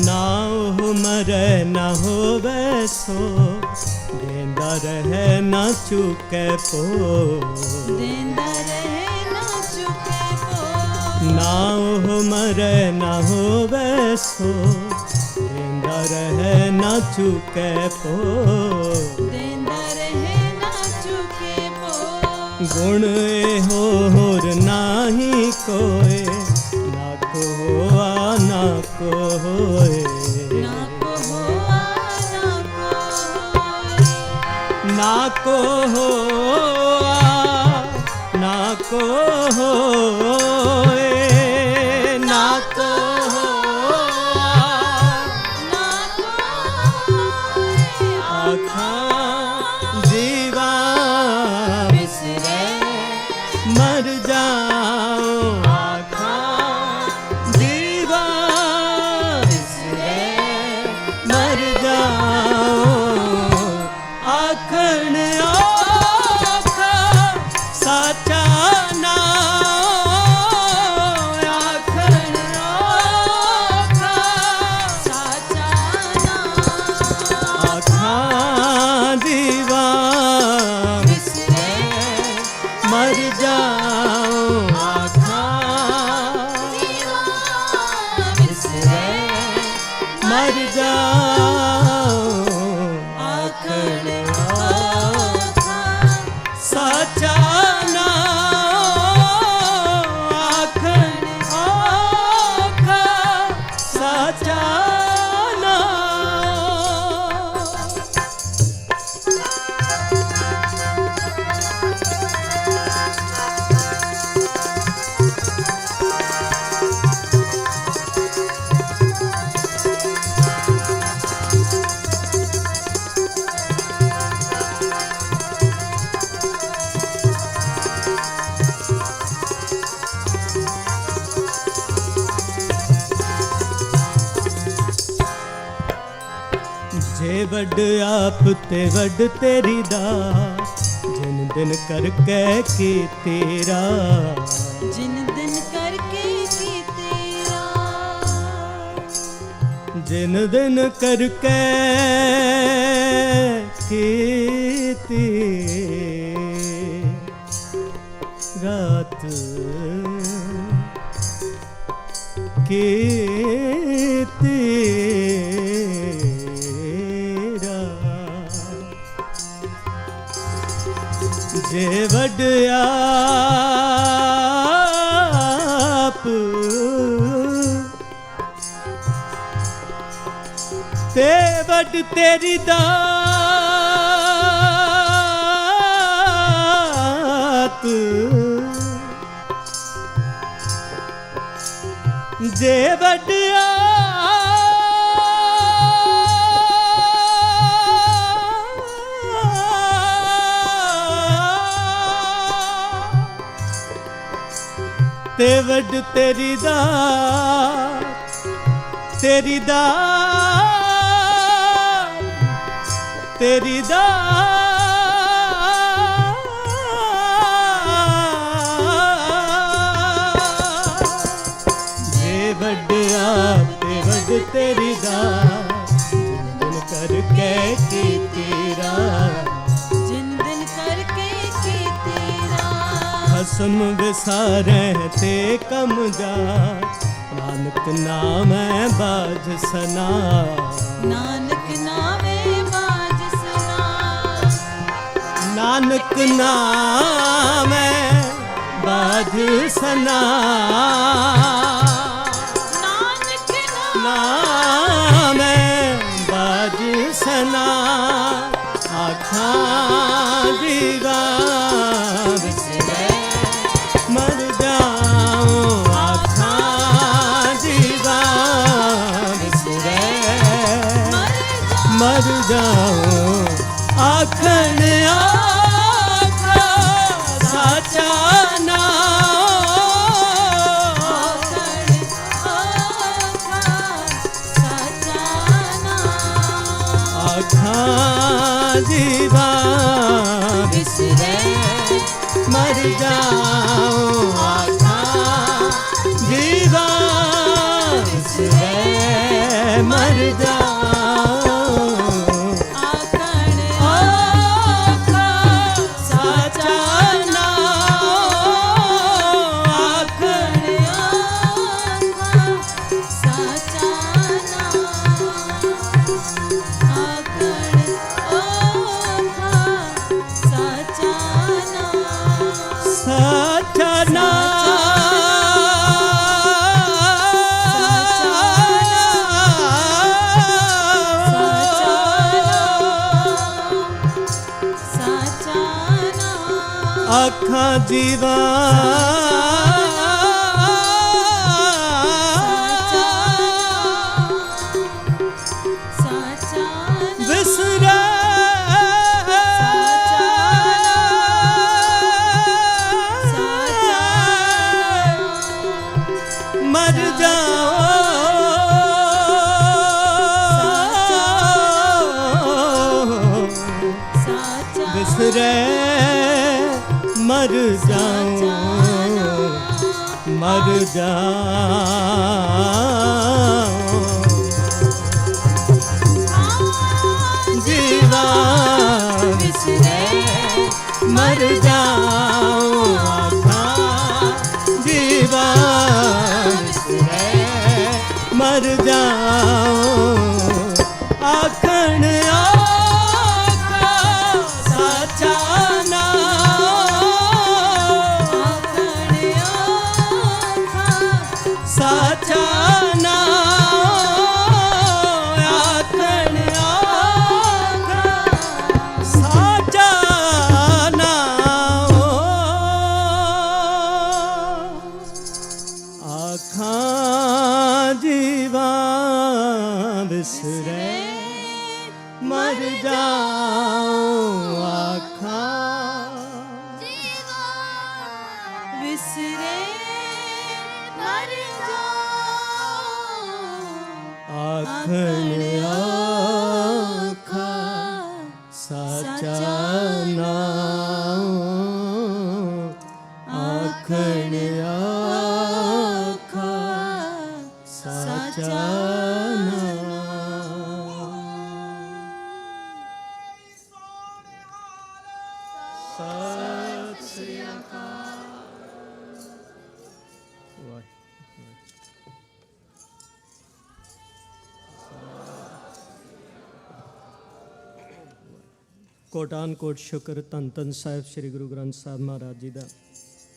Speaker 2: ना हो मरे ना हो वैसो देंदा रहे ना चुके पो
Speaker 5: देंदा रहे ना चुके पो
Speaker 2: ना हो मरे ना हो वैसो देंदा रहे ना चुके पो
Speaker 5: देंदा रहे ना चुके पो
Speaker 2: गुण हो होर नाही कोई ना को होआ ना को होए
Speaker 5: ना को होआ ना को होए
Speaker 2: ना को होआ ना को होए ना को होआ
Speaker 5: ना को होए
Speaker 2: आखा जीवा
Speaker 5: बिसरे
Speaker 2: मर जाओ आखा जीवा
Speaker 5: बिसरे
Speaker 2: मर जाओ आखण आखा मर जाओ आखण साचा नाम आखण आखा साचा नाम। जे वड आप ते वड तेरी दात जिन दिन करके की तेरा
Speaker 5: जिन दिन करके की तेरा
Speaker 2: जिन दिन करके की रात की जे वड आप ते वड तेरी दात जे वड ते वड तेरी दात तेरी दात तेरी दात जे वड आप ते वड तेरी दात जिन दिन करके की तेरा
Speaker 5: जिन दिन करके की तेरा
Speaker 2: खसम विसारे ते कम जा नानक नाम है बाज सना
Speaker 5: नानक नामे बाज सना
Speaker 2: नानक नाम है बाज सना
Speaker 5: नानक
Speaker 2: नाम है बाज सना आखा दीवा मर जाओ आखा दीवा मर जाओ आखण आखा साचा आखा दीवा
Speaker 5: बिसरे
Speaker 2: मर जाओ आखा दीवा बिसरे मर जाओ
Speaker 5: आखण आखा साचा नाम आखण आखा साचा नाम आखण आखा साचा नाम
Speaker 2: साचा आखा जीवा विसरा मर जाओ बिसरे मर जाओ मर जाओ जीवा
Speaker 5: बिसरे
Speaker 2: मर जाओ आखा जीवा बिसरे मर जाओ
Speaker 5: ਆਖਣ ਆਖਾ ਸਾਚਾ ਨਾਮ ਆਖਾਂ ਜੀਵਾਂ ਵਿਸਰੇ ਮਰ ਜਾਉ ਆਖਾਂ ਵਿਸਰੇ ਮਰ ਜਾਉ
Speaker 7: ਆਖਣ ਆਖਾ ਸਾਚਾ ਨਾਮ ਆਖਣ ਆਖਾ ਸਾਚਾ ਨਾਮ ਸਤਿ ਸ੍ਰੀ ਅਕਾਲ।
Speaker 13: ਕੋਟਾਨ ਕੋਟ ਸ਼ੁਕਰ ਧੰਨ ਧੰਨ ਸਾਹਿਬ ਸ੍ਰੀ ਗੁਰੂ ਗ੍ਰੰਥ ਸਾਹਿਬ ਮਹਾਰਾਜ ਜੀ ਦਾ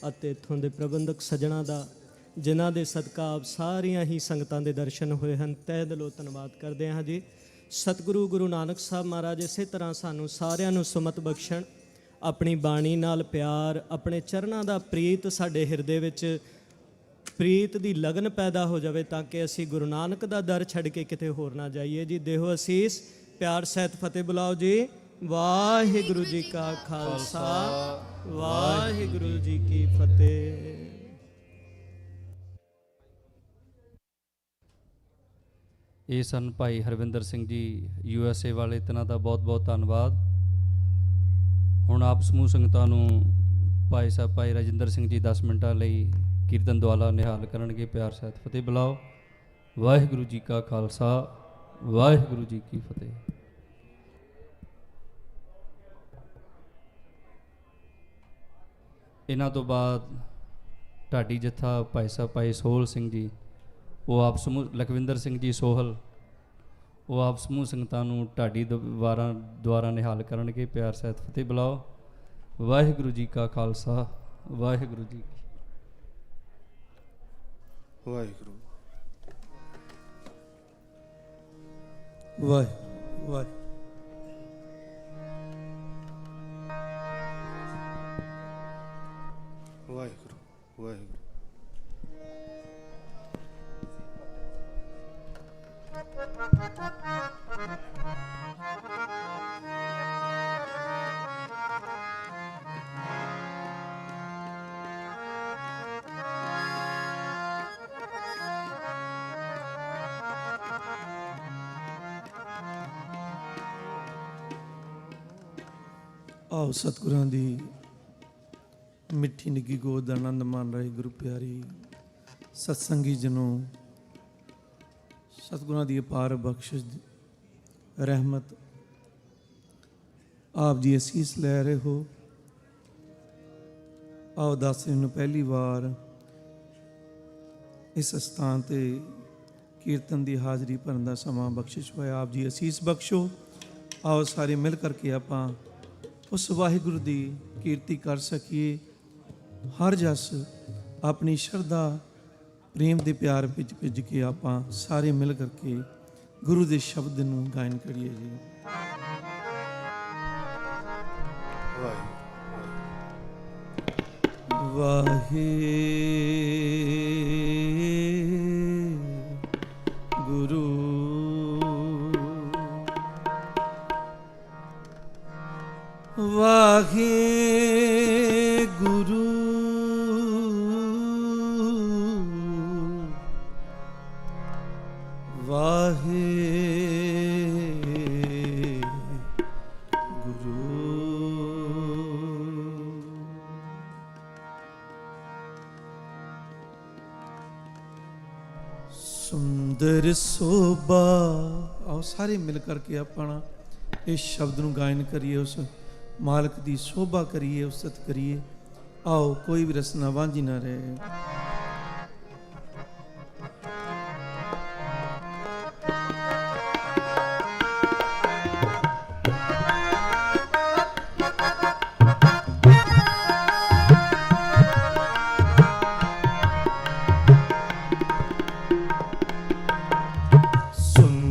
Speaker 13: ਅਤੇ ਇੱਥੋਂ ਦੇ ਪ੍ਰਬੰਧਕ ਸੱਜਣਾ ਦਾ, ਜਿਨ੍ਹਾਂ ਦੇ ਸਦਕਾ ਆਪ ਸਾਰੀਆਂ ਹੀ ਸੰਗਤਾਂ ਦੇ ਦਰਸ਼ਨ ਹੋਏ ਹਨ। ਤਹਿ ਦਿਲੋਂ ਧੰਨਵਾਦ ਕਰਦੇ ਹਾਂ ਜੀ। ਸਤਿਗੁਰੂ ਗੁਰੂ ਨਾਨਕ ਸਾਹਿਬ ਮਹਾਰਾਜ ਇਸੇ ਤਰ੍ਹਾਂ ਸਾਨੂੰ ਸਾਰਿਆਂ ਨੂੰ ਸੁਮਤ ਬਖਸ਼ਣ, ਆਪਣੀ ਬਾਣੀ ਨਾਲ ਪਿਆਰ, ਆਪਣੇ ਚਰਨਾਂ ਦਾ ਪ੍ਰੀਤ ਸਾਡੇ ਹਿਰਦੇ ਵਿੱਚ ਪ੍ਰੀਤ ਦੀ ਲਗਨ ਪੈਦਾ ਹੋ ਜਾਵੇ, ਤਾਂ ਕਿ ਅਸੀਂ ਗੁਰੂ ਨਾਨਕ ਦਾ ਦਰ ਛੱਡ ਕੇ ਕਿਤੇ ਹੋਰ ਨਾ ਜਾਈਏ ਜੀ। ਦੇਹੋ ਅਸੀਸ, ਪਿਆਰ ਸਹਿਤ ਫਤਿਹ ਬੁਲਾਓ ਜੀ। ਵਾਹਿਗੁਰੂ ਜੀ ਕਾ ਖਾਲਸਾ, ਵਾਹਿਗੁਰੂ ਜੀ ਕੀ ਫਤਿਹ।
Speaker 10: ਇਹ ਸਨ ਭਾਈ ਹਰਵਿੰਦਰ ਸਿੰਘ ਜੀ USA ਵਾਲੇ, ਤਿਨਾਂ ਦਾ ਬਹੁਤ ਬਹੁਤ ਧੰਨਵਾਦ। ਹੁਣ ਆਪ ਸਮੂਹ ਸੰਗਤਾਂ ਨੂੰ ਭਾਈ ਸਾਹਿਬ ਭਾਈ ਰਾਜਿੰਦਰ ਸਿੰਘ ਜੀ 10 ਮਿੰਟਾਂ ਲਈ ਕੀਰਤਨ ਦੁਆਲਾ ਨਿਹਾਲ ਕਰਨਗੇ। ਪਿਆਰ ਸਹਿਤ ਫਤਿਹ ਬੁਲਾਓ। ਵਾਹਿਗੁਰੂ ਜੀ ਕਾ ਖਾਲਸਾ, ਵਾਹਿਗੁਰੂ ਜੀ ਕੀ ਫਤਿਹ। ਇਹਨਾਂ ਤੋਂ ਬਾਅਦ ਢਾਡੀ ਜੱਥਾ ਭਾਈ ਸਾਹਿਬ ਭਾਈ ਸੋਹਲ ਸਿੰਘ ਜੀ, ਉਹ ਆਪ ਸਮੂਹ ਲਖਵਿੰਦਰ ਸਿੰਘ ਜੀ ਸੋਹਲ, ਉਹ ਆਪ ਸਮੂਹ ਸੰਗਤਾਂ ਨੂੰ ਢਾਡੀ ਦੁਆਰਾ ਨਿਹਾਲ ਕਰਨਗੇ। ਪਿਆਰ ਸਹਿਤ ਫਤਿਹ ਬੁਲਾਓ। ਵਾਹਿਗੁਰੂ ਜੀ ਕਾ ਖਾਲਸਾ, ਵਾਹਿਗੁਰੂ ਜੀ
Speaker 22: ਵਾਹਿਗੁਰੂ
Speaker 23: ਵਾਹਿਗੁਰੂ
Speaker 22: ਵਾਹਿਗੁਰੂ ਵਾਹਿਗੁਰੂ।
Speaker 23: ਆਓ ਸਤਿਗੁਰਾਂ ਦੀ ਮਿੱਠੀ ਨਿੱਘੀ ਗੋਦ ਦਾ ਆਨੰਦ ਮਾਣ ਰਹੇ ਗੁਰੂ ਪਿਆਰੀ ਸਤਸੰਗੀ ਜਨੋ। ਸਤਿਗੁਰਾਂ ਦੀ ਅਪਾਰ ਬਖਸ਼ਿਸ਼ ਰਹਿਮਤ ਆਪ ਜੀ ਅਸੀਸ ਲੈ ਰਹੇ ਹੋ। ਆਓ ਦਾਸੇ ਨੂੰ ਪਹਿਲੀ ਵਾਰ ਇਸ ਸਥਾਨ ਤੇ ਕੀਰਤਨ ਦੀ ਹਾਜ਼ਰੀ ਭਰਨ ਦਾ ਸਮਾਂ ਬਖਸ਼ਿਸ਼ ਹੋਇਆ। ਆਪ ਜੀ ਅਸੀਸ ਬਖਸ਼ੋ। ਆਓ ਸਾਰੇ ਮਿਲ ਕਰਕੇ ਆਪਾਂ ਉਸ ਵਾਹਿਗੁਰੂ ਦੀ ਕੀਰਤੀ ਕਰ ਸਕੀਏ। ਹਰ ਜਸ ਆਪਣੀ ਸ਼ਰਧਾ ਪ੍ਰੇਮ ਦੇ ਪਿਆਰ ਵਿੱਚ ਭਿੱਜ ਕੇ ਆਪਾਂ ਸਾਰੇ ਮਿਲ ਕਰਕੇ ਗੁਰੂ ਦੇ ਸ਼ਬਦ ਨੂੰ ਗਾਇਨ ਕਰੀਏ ਜੀ। ਵਾਹਿਗੁਰੂ ਵਾਹਿਗੁਰੂ ਸੁੰਦਰ ਸੋਭਾ। ਆਓ ਸਾਰੇ ਮਿਲ ਕਰਕੇ ਆਪਣਾ ਇਸ ਸ਼ਬਦ ਨੂੰ ਗਾਇਨ ਕਰੀਏ, ਉਸ ਮਾਲਕ ਦੀ ਸੋਭਾ ਕਰੀਏ, ਉਸਤ ਕਰੀਏ। ਆਓ ਕੋਈ ਵੀ ਰਸਨਾ ਵਾਂਝੀ ਨਾ ਰਹੇ।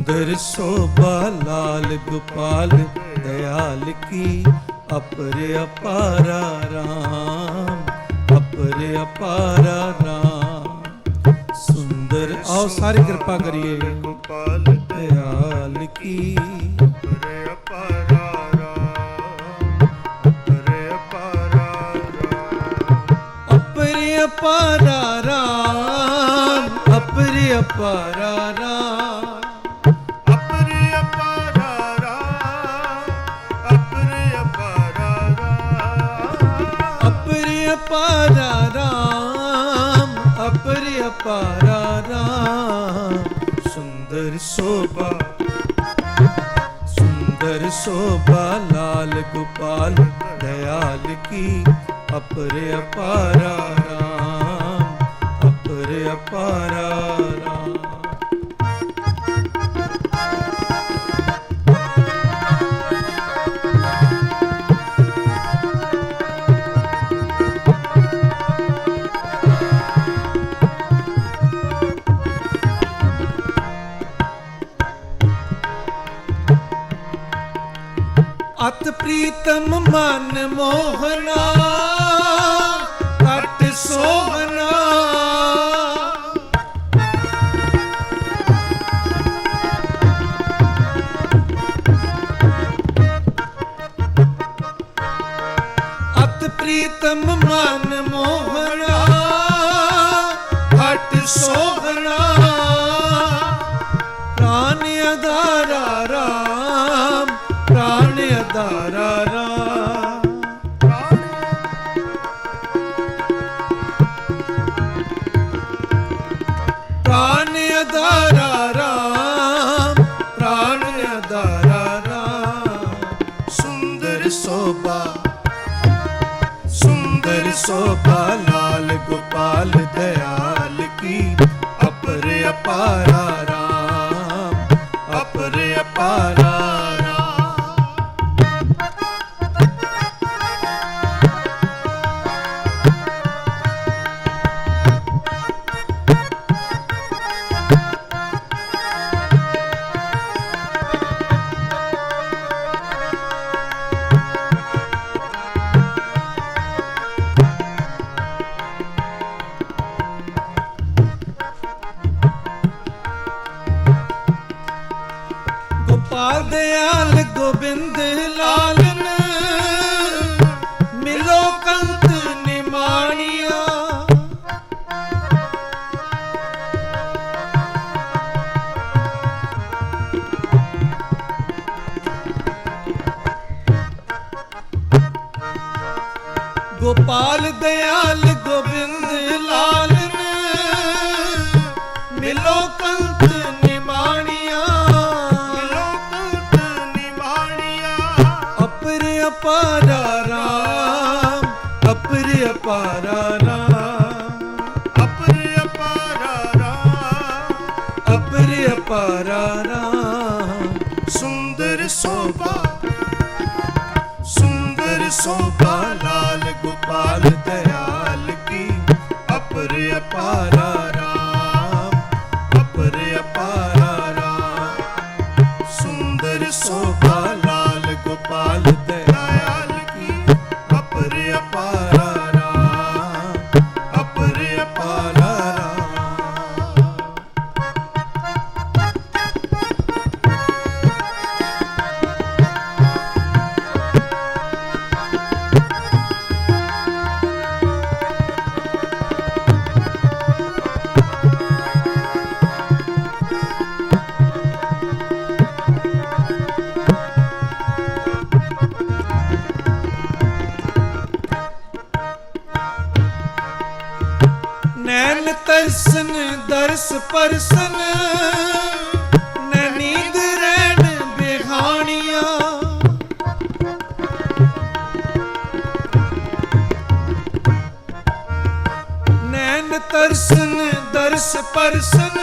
Speaker 23: सुंदर शोभा लाल गोपाल दयाल की अपरे अपारा राम, अपरे अपारा राम। सुंदर आओ सारी कृपा करिए
Speaker 22: गोपाल
Speaker 23: दयाल की
Speaker 22: अपरे अपारा राम, अपरे अपारा राम,
Speaker 23: अपरे अपारा राम, अपरे अपारा राम,
Speaker 22: अपरे अपारा राम, अपरे अपारा राम,
Speaker 23: अपरे अपारा राम, अपरे अपारा राम। सुंदर शोभा, सुंदर शोभा लाल गोपाल दयाल की अपरे अपारा राम, अपरे अपारा राम। अत प्रीतम मन मोहना अट सोहना, अत प्रीतम मन मोहना अट सोहना, प्राण अधारा राम, प्राण अधारा राम, प्राण अधारा राम, प्राण अधारा राम। सुंदर शोभा, सुंदर शोभा लाल गोपाल दयाल की अपरे अपारा राम, अपरे अपारा गोपाल दयाल गोविंद लालन, मिलो कंत निमाणिया। गोपाल दयाल गोविंद लालन, मिलो कंत निमाणिया। अपरे अपारा राम, अपरे अपारा राम,
Speaker 22: अपरे अपारा राम,
Speaker 23: अपरे अपारा राम।
Speaker 22: सुंदर शोभा, सुंदर शोभा लाल गोपाल दयाल की अपरे अपारा राम, अपरे अपारा राम। सुंदर शोभा लाल गोपाल दयाल की अपरे अपारा राम, अपरे अपारा राम। नैन तरसन दर्श परसन, नींद रैन बिहानिया। नैन तरसन दर्श परसन,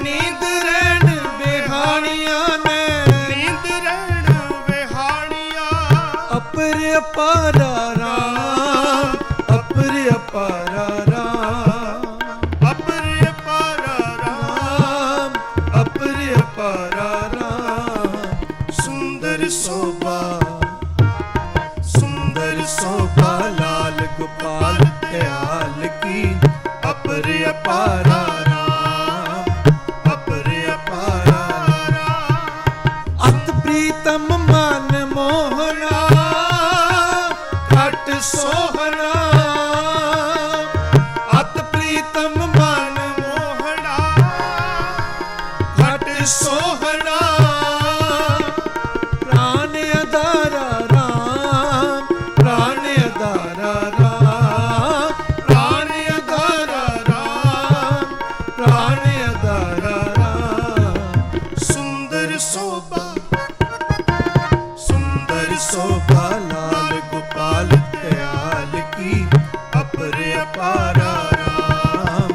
Speaker 22: नींद रैन बिहानिया। नींद रैन बिहानिया। अपरे अपारा राम, अपरे अपारा राम, अपरे अपारा राम, ਪ੍ਰਾਣ ਅਦਾਰਾ ਰਾਮ ਸੁੰਦਰ ਸੋਭਾ ਲਾਲ ਗੋਪਾਲ ਦਇਆਲ ਕੀ ਅਪਰ ਅਪਾਰਾ ਰਾਮ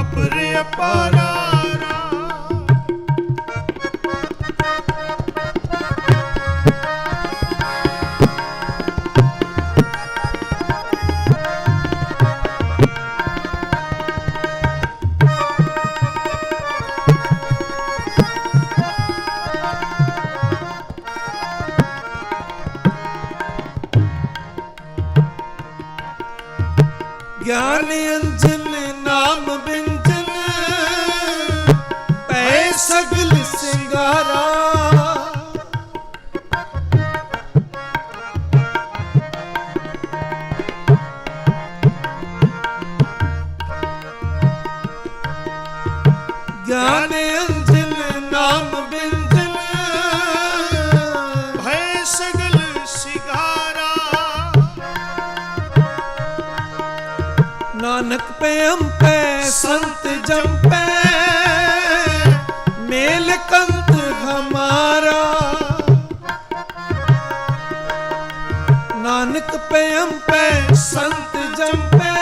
Speaker 22: ਅਪਰ ਅਪਾਰਾ ज्ञान अंजन नाम बिंजन पै सगल सिंगारा ज्ञान अंजन नाम बिंजन भय सगल सिंगारा नानक पे अम्पे संत जम्पे मेल कंत हमारा नानक पे अम्पे संत जम्पे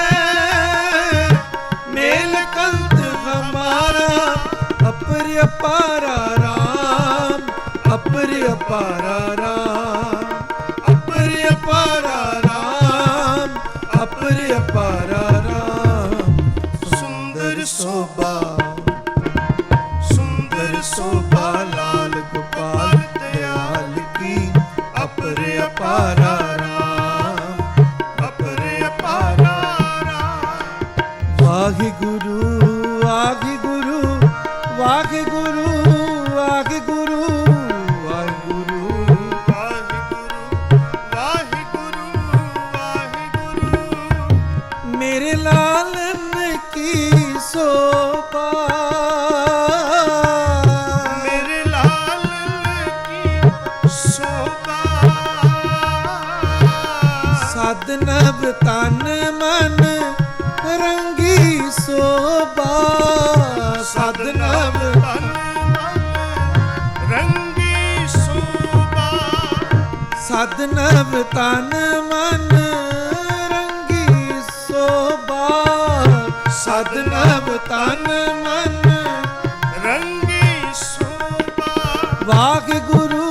Speaker 22: मेल कंत हमारा अपर अपारा राम अपर अपारा राम अपर अपारा राम अपर अपारा शोभा लाल गोपाल दयाल की अपर अपारा राम अपर अपारा राम वाहे गुरु वाहे गुरु वाहे गुरु वाहे गुरु वाहे गुरु वाहे गुरु वाहे गुरु मेरे लालन की शोभा नव तन मन रंगी शोभा सद नव तन मन रंगी शोभा सद नव तन मन रंगी शोभा सद नव तन मन रंगी शोभा वाहे गुरु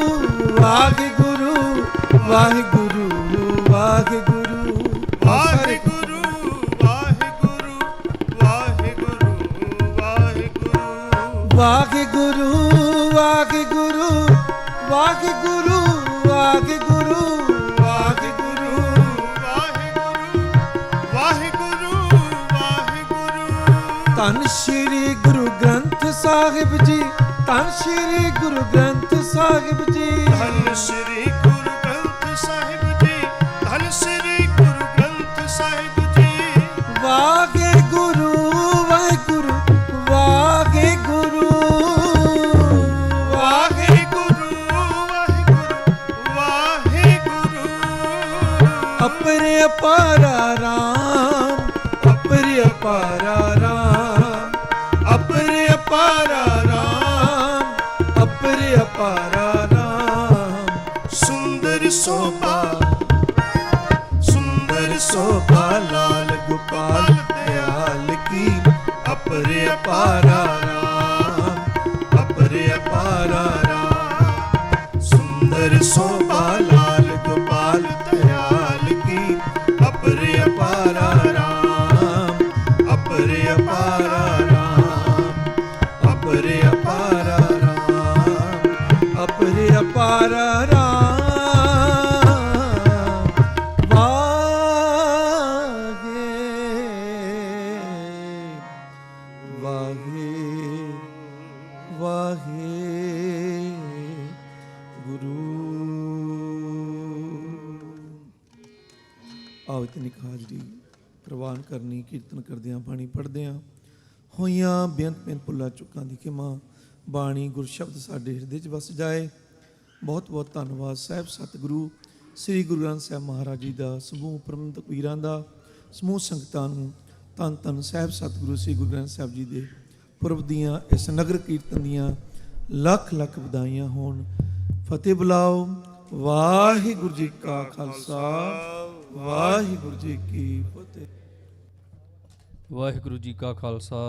Speaker 22: वाहे गुरु वाहे गुरु वाहे गुरु वाहे गुरु वाहे गुरु वाहे गुरु वाहे गुरु वाहे गुरु वाहे गुरु वाहे गुरु वाहे गुरु वाहे गुरु वाहे गुरु वाहे गुरु धन श्री गुरु ग्रंथ साहिब जी धन श्री गुरु ग्रंथ साहिब जी धन श्री गुरु ग्रंथ साहिब जी धन श्री गुरु ग्रंथ साहिब जी वाहे गुरु वाहे गुरु वाहे गुरु वाहे गुरु वाहे गुरु अपरे अपारा राम अपरे अपारा राम अपरे अपारा राम अपरे अपारा राम सुंदर शोभा शोभा लाल गोपाल दयाल की अपरे अपारा राम अपरे अपारा राम सुंदर शोभा लाल गोपाल दयाल की अपरे अपारा राम अपरे अपारा राम अपरे अपारा राम अपरे अपारा राम ਆਵਤਨਿਕ ਹਾਜ਼ਰੀ ਪ੍ਰਵਾਨ ਕਰਨੀ ਕੀਰਤਨ ਕਰਦਿਆਂ ਬਾਣੀ ਪੜ੍ਹਦਿਆਂ ਹੋਈਆਂ ਬੇਅੰਤ ਭੁੱਲਾਂ ਚੁੱਕਾਂ ਦੀ ਖਿਮਾ ਬਾਣੀ ਗੁਰ ਸ਼ਬਦ ਸਾਡੇ ਹਿਰਦੇ 'ਚ ਵਸ ਜਾਏ। ਬਹੁਤ ਬਹੁਤ ਧੰਨਵਾਦ ਸਾਹਿਬ ਸਤਿਗੁਰੂ ਸ੍ਰੀ ਗੁਰੂ ਗ੍ਰੰਥ ਸਾਹਿਬ ਮਹਾਰਾਜ ਜੀ ਦਾ, ਸਮੂਹ ਪ੍ਰਬੰਧਕ ਵੀਰਾਂ ਦਾ, ਸਮੂਹ ਸੰਗਤਾਂ ਨੂੰ ਧੰਨ ਧੰਨ ਸਾਹਿਬ ਸਤਿਗੁਰੂ ਸ੍ਰੀ ਗੁਰੂ ਗ੍ਰੰਥ ਸਾਹਿਬ ਜੀ ਦੇ
Speaker 23: ਪੁਰਬ ਦੀਆਂ ਇਸ ਨਗਰ ਕੀਰਤਨ ਦੀਆਂ ਲੱਖ ਲੱਖ ਵਧਾਈਆਂ ਹੋਣ। ਫਤਿਹ ਬੁਲਾਓ। ਵਾਹਿਗੁਰੂ ਜੀ ਕਾ ਖਾਲਸਾ, ਵਾਹਿਗੁਰੂ ਜੀ ਕੀ ਫਤਿਹ।
Speaker 10: ਵਾਹਿਗੁਰੂ ਜੀ ਕਾ ਖਾਲਸਾ,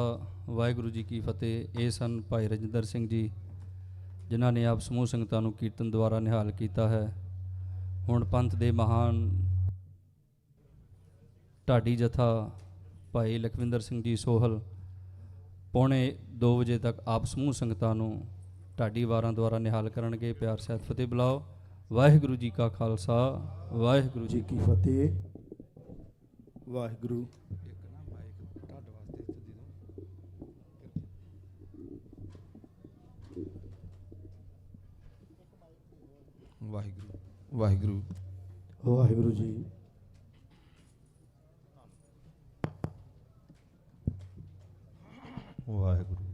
Speaker 10: ਵਾਹਿਗੁਰੂ ਜੀ ਕੀ ਫਤਿਹ। ਇਹ ਸਨ ਭਾਈ ਰਜਿੰਦਰ ਸਿੰਘ ਜੀ, ਜਿਨ੍ਹਾਂ ਨੇ ਆਪ ਸਮੂਹ ਸੰਗਤਾਂ ਨੂੰ ਕੀਰਤਨ ਦੁਆਰਾ ਨਿਹਾਲ ਕੀਤਾ ਹੈ। ਹੁਣ ਪੰਥ ਦੇ ਮਹਾਨ ਢਾਡੀ ਜਥਾ ਭਾਈ ਲਖਵਿੰਦਰ ਸਿੰਘ ਜੀ ਸੋਹਲ ਪੌਣੇ 2 ਵਜੇ ਤੱਕ ਆਪ ਸਮੂਹ ਸੰਗਤਾਂ ਨੂੰ ਢਾਡੀ ਵਾਰਾਂ ਦੁਆਰਾ ਨਿਹਾਲ ਕਰਨਗੇ। ਪਿਆਰ ਸਹਿਤ ਫਤਿਹ ਬੁਲਾਓ। ਵਾਹਿਗੁਰੂ ਜੀ ਕਾ ਖਾਲਸਾ, ਵਾਹਿਗੁਰੂ ਜੀ ਕੀ ਫਤਿਹ।
Speaker 23: ਵਾਹਿਗੁਰੂ।
Speaker 14: ਵਾਹਿਗੁਰੂ ਵਾਹਿਗੁਰੂ
Speaker 23: ਵਾਹਿਗੁਰੂ ਜੀ।
Speaker 14: ਵਾਹਿਗੁਰੂ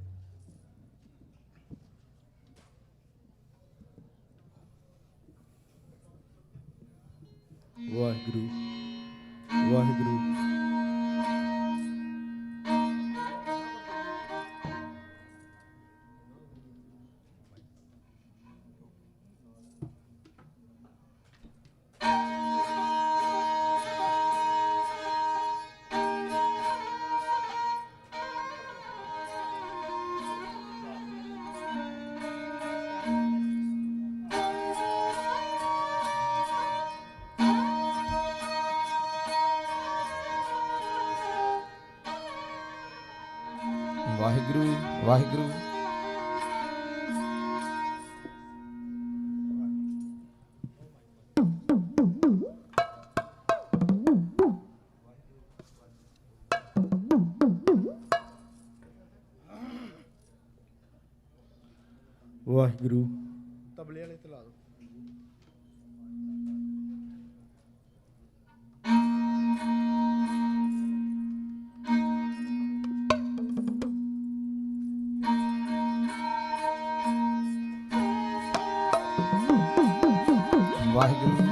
Speaker 23: ਵਾਹਿਗੁਰੂ ਵਾਹਿਗੁਰੂ।
Speaker 14: ਵਾਹਿਗੁਰੂ ਵਾਹਿਗੁਰੂ
Speaker 23: ਵਾਹਿਗੁਰੂ। ਤਬਲੇ ਵਾਲੇ ਤੇ ਲਾ ਦਿਓ।
Speaker 14: ਵਾਹਿਗੁਰੂ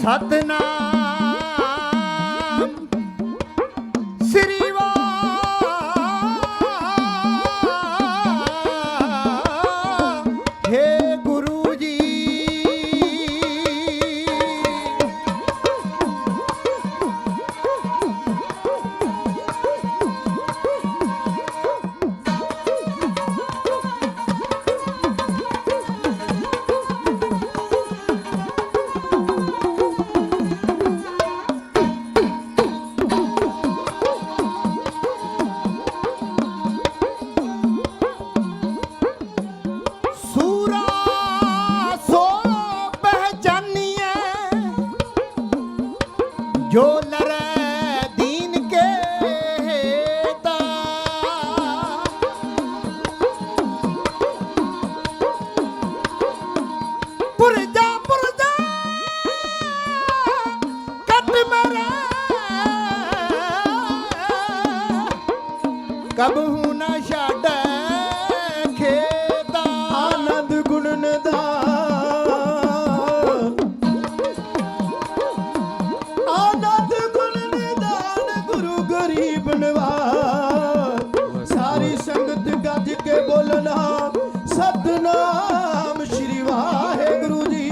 Speaker 9: ਸਤਨਾਮ ਸ੍ਰੀ ਵਾਹਿਗੁਰੂ ਜੀ। जो लरे दीन के हेता पुरजा पुरजा
Speaker 18: ਕਬਹੂ ਨਾ ਛਾੜੈ ਖੇਤਾ ਆਨੰਦ ਗੁਣ ਨਿਧਾਨ ਆਨੰਦ ਗੁਣ ਨਿਧਾਨ ਗੁਰੂ ਗਰੀਬ ਨਿਵਾਜ ਸਾਰੀ ਸੰਗਤ ਗੱਜ ਕੇ ਬੋਲਣਾ ਸਤਨਾਮ ਸ਼੍ਰੀ ਵਾਹਿਗੁਰੂ ਜੀ।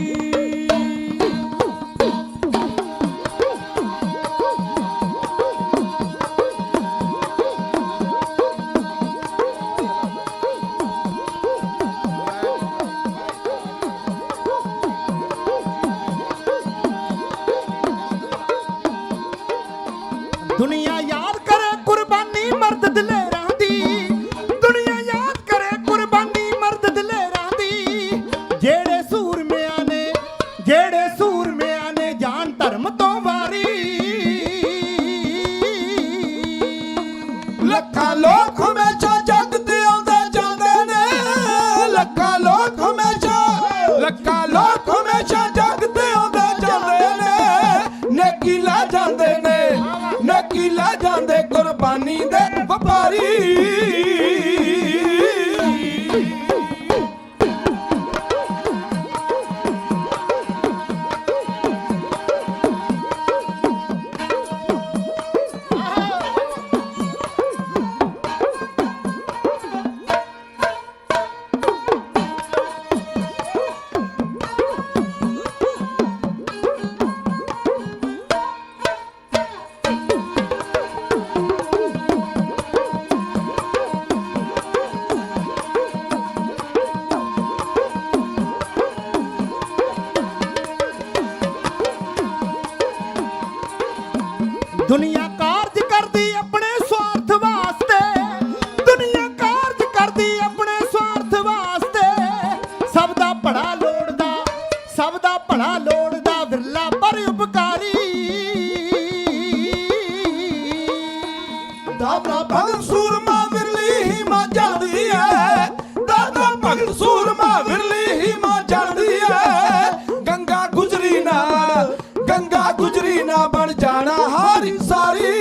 Speaker 18: ਦੁਨੀਆ ਯਾਦ ਕਰੇ ਕੁਰਬਾਨੀ ਮਰਦ ਦਲੇਰਾਂ ਦੀ ਦੁਨੀਆ ਯਾਦ ਕਰੇ ਕੁਰਬਾਨੀ ਮਰਦ ਦਲੇਰਾਂ ਦੀ ਜਿਹੜੇ ਸੂਰਮਿਆਂ ਨੇ ਜਾਨ ਧਰਮ ਤੋਂ ਵਾਰੀ ਲੱਖਾਂ ਲੋਕ ਹਮੇਸ਼ਾ ਜੱਗ ਤੇ ਆਉਂਦੇ ਜਾਂਦੇ ਨੇ ਲੱਖਾਂ ਲੋਕ ਹਮੇਸ਼ਾ ਜੱਗ ਤੇ ਆਉਂਦੇ ਜਾਂਦੇ ਨੇ ਨੇਕੀ ਲੈ ਜਾਂਦੇ ਨੇ ਨੇਕੀ ਲੈ ਜਾਂਦੇ ਕੁਰਬਾਨੀ ਦੇ ਵਪਾਰੀ ਦੁਨੀਆ ਕਾਰਜ ਕਰਦੀ ਆਪਣੇ ਸਵਾਰਥ ਵਾਸਤੇ ਦੁਨੀਆ ਕਾਰਜ ਕਰਦੀ ਆਪਣੇ ਸਵਾਰਥ ਵਾਸਤੇ ਸਭ ਦਾ ਭਲਾ ਲੋੜਦਾ ਵਿਰਲਾ ਪਰ ਉਪਕਾਰੀ ਦਾਦਾ ਭਗਤ ਸੂਰਮਾ ਵਿਰਲੀ ਹੀ ਮਾਂ ਜਲਦੀ ਹੈ ਦਾਦਾ ਭਗਤ ਸੂਰਮਾ ਵਿਰਲੀ ਹੀ ਮਾਂ ਜਲਦੀ ਹੈ ਗੰਗਾ ਗੁਜਰੀ ਨਾ ਬਣ ਜਾਣਾ ਹਾਰੀ ਸਾਰੀ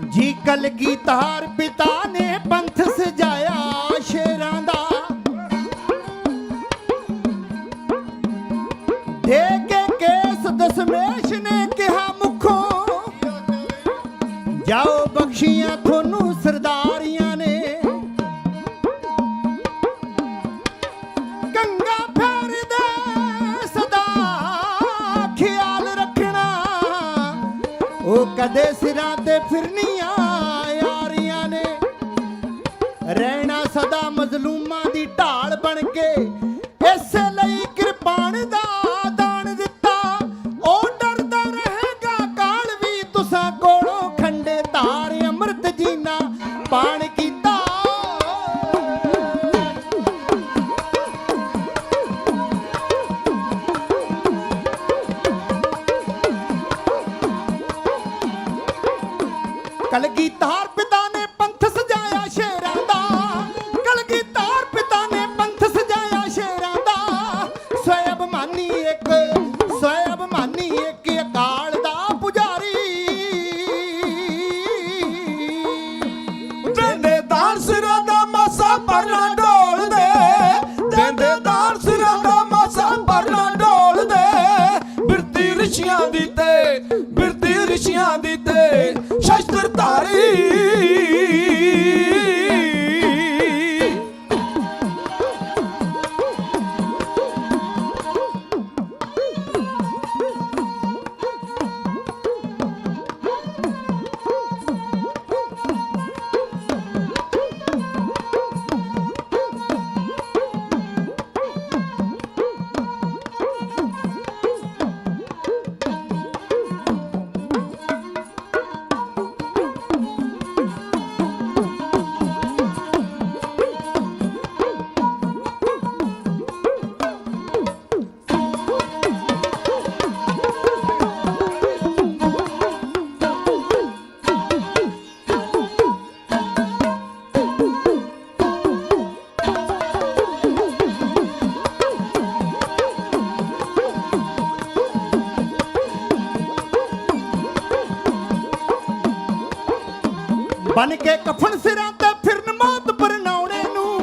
Speaker 18: ਜੀ ਕਲਗੀਧਰ ਪਿਤਾ ਨੇ ਪੰਥ ਸਜਾਇਆ ਸ਼ੇਰਾਂ ਦਾ ਦੇ ਕੇ ਕੇਸ ਦਸ਼ਮੇਸ਼ ਨੇ ਕਿਹਾ ਮੁਖੋਂ ਜਾਓ ਬਖਸ਼ੀਆਂ ਤੁਹਾਨੂੰ ਸਰਦਾਰੀਆਂ ਨੇ ਗੰਗਾ ਫੇਰਦੇ ਸਦਾ ਖਿਆਲ ਰੱਖਣਾ ਉਹ ਕਦੇ ਸਿਰਾਂ ਤੇ ਫਿਰਨੀਆਂ ਯਾਰੀਆਂ ਨੇ ਰਹਿਣਾ ਸਦਾ ਮਜ਼ਲੂਮਾਂ ਦੀ ਢਾਲ ਬਣ ਕੇ ਇਸੇ ਲਈ ਕਿਰਪਾਨ ਦਾ ਦਾਨ ਦਿੱਤਾ ਉਹ ਡਰਦਾ ਰਹੇਗਾ ਕਾਲ ਵੀ ਤੁਸਾਂ ਕੋਲੋਂ ਖੰਡੇ ਧਾਰ ਅੰਮ੍ਰਿਤ ਜੀਨਾ ਪਾਣ ਕੀਤਾ ਕਲਗੀਧਰ ਪਿਤਾ ਨੇ ਪੰਥ ਸਜਾਇਆ ਸ਼ੇਰਾਂ ਦਾ ਕਲਗੀਧਰ ਪਿਤਾ ਨੇ ਪੰਥ ਸਜਾਇਆ ਸ਼ੇਰਾਂ ਦਾ ਸਵੈ ਅਭਿਮਾਨੀ
Speaker 9: ਬਨ ਕੇ ਕਫਨ ਸਿਰਾਂ ਤੇ ਫਿਰਨ ਮੌਤ ਪਰਨਾਉਣੇ ਨੂੰ,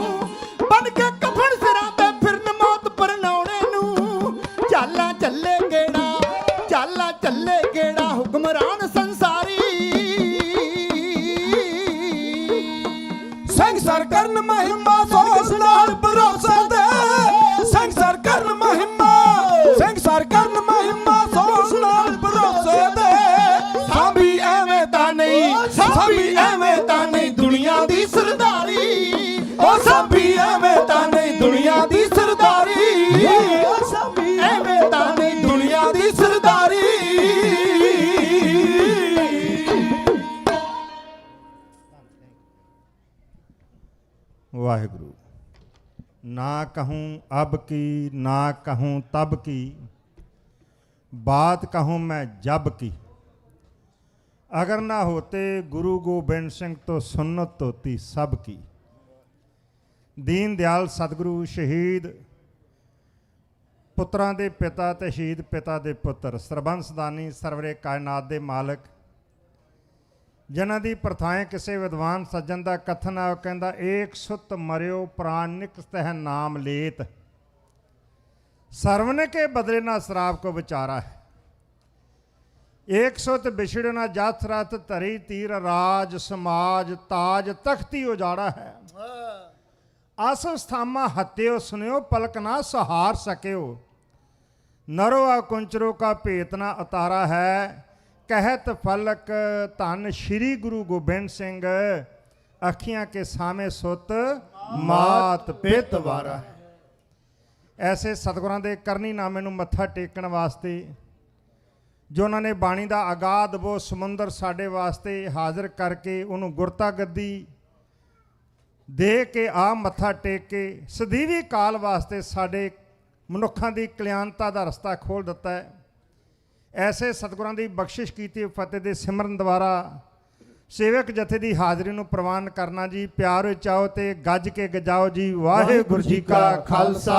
Speaker 9: ਬਨ ਕੇ ਕਫਨ ਸਿਰਾਂ ਤੇ ਫਿਰਨ ਮੌਤ ਪਰਨਾਉਣੇ ਨੂੰ। ਚਾਲਾ ਚੱਲੇ ਗੇੜਾ, ਚਾਲਾ ਚੱਲੇ ਗੇੜਾ ਹੁਕਮਰਾਨ ਸੰਸਾਰੀ।
Speaker 17: ਸੰਸਾਰ ਕਰਨ ਮਹਿਮਾ ਸੋਸ ਨਾਲ ਭਰੋਸਾ ਦੇ, ਸੰਸਾਰ ਕਰਨ ਮਹਿਮਾ, ਸੰਸਾਰ ਕਰਨ ਮਹਿਮਾ ਸੋਸ ਨਾਲ ਭਰੋਸੇ ਦੇ।
Speaker 9: ਸਾਂਭੀ ਐਵੇਂ ਤਾਂ ਨਹੀਂ, ਸਾਂਭੀ ਐਵੇਂ ਤਾਂ ਨਹੀਂ ਦੁਨੀਆ ਦੀ ਸਰਦਾਰੀ। ਉਹ ਸਾਂਭੀ ਐਵੇਂ ਤਾਂ ਨਹੀਂ ਦੁਨੀਆ ਦੀ ਸਰਦਾਰੀ। ਉਹ ਸਾਂਭੀ ਐਵੇਂ ਤਾਂ ਨਹੀਂ ਦੁਨੀਆ ਦੀ ਸਰਦਾਰੀ।
Speaker 11: ਵਾਹਿਗੁਰੂ। ਨਾ कहूँ अब की, ना कहूँ तब की, बात कहूँ मैं जब की। अगर ना होते गुरु गोबिंद सिंह तो सुन्नत होती सब की। दीन दयाल सतगुरु शहीद पुत्रां दे पिता ते शहीद पिता दे पुत्र, सरबंस दानी सरवरे कायनात दे मालक, जिन्हां दी प्रथाएं किसी विद्वान सज्जन का कथन है, वह कहता एक सुत मरियो प्राण निकस्त है नाम लेत, सर्वन के बदले ना शराब को विचारा है। एक सुत बिछड़े ना जात रत धरी तीर राज समाज ताज तख्ती उजाड़ा है। आस स्थामा हत्यो सुनियो पलक ना सहार सकेओ, नरो कुंचरो का भेत ना उतारा है। कहत फलक धन श्री गुरु गोबिंद सिंह, अखियां के सामे सुत मात पित वारा है। ऐसे सतगुरां दे करनी नामे नूं मत्था टेकण वास्ते जो उन्होंने बाणी का आगाध वो समुंदर साढ़े वास्ते हाजिर करके उन्होंने गुरता गद्दी दे के आ मत्था टेक के सदीवी काल वास्ते साढ़े मनुखों की कल्याणता का रस्ता खोल दिता है। ऐसे सतगुरां की बख्शिश की फतेह के सिमरन द्वारा सेवक जथे की हाज़री नूं प्रवान करना जी। प्यार चाहो तो गज के गजाओ जी। वाहिगुरू जी का खालसा,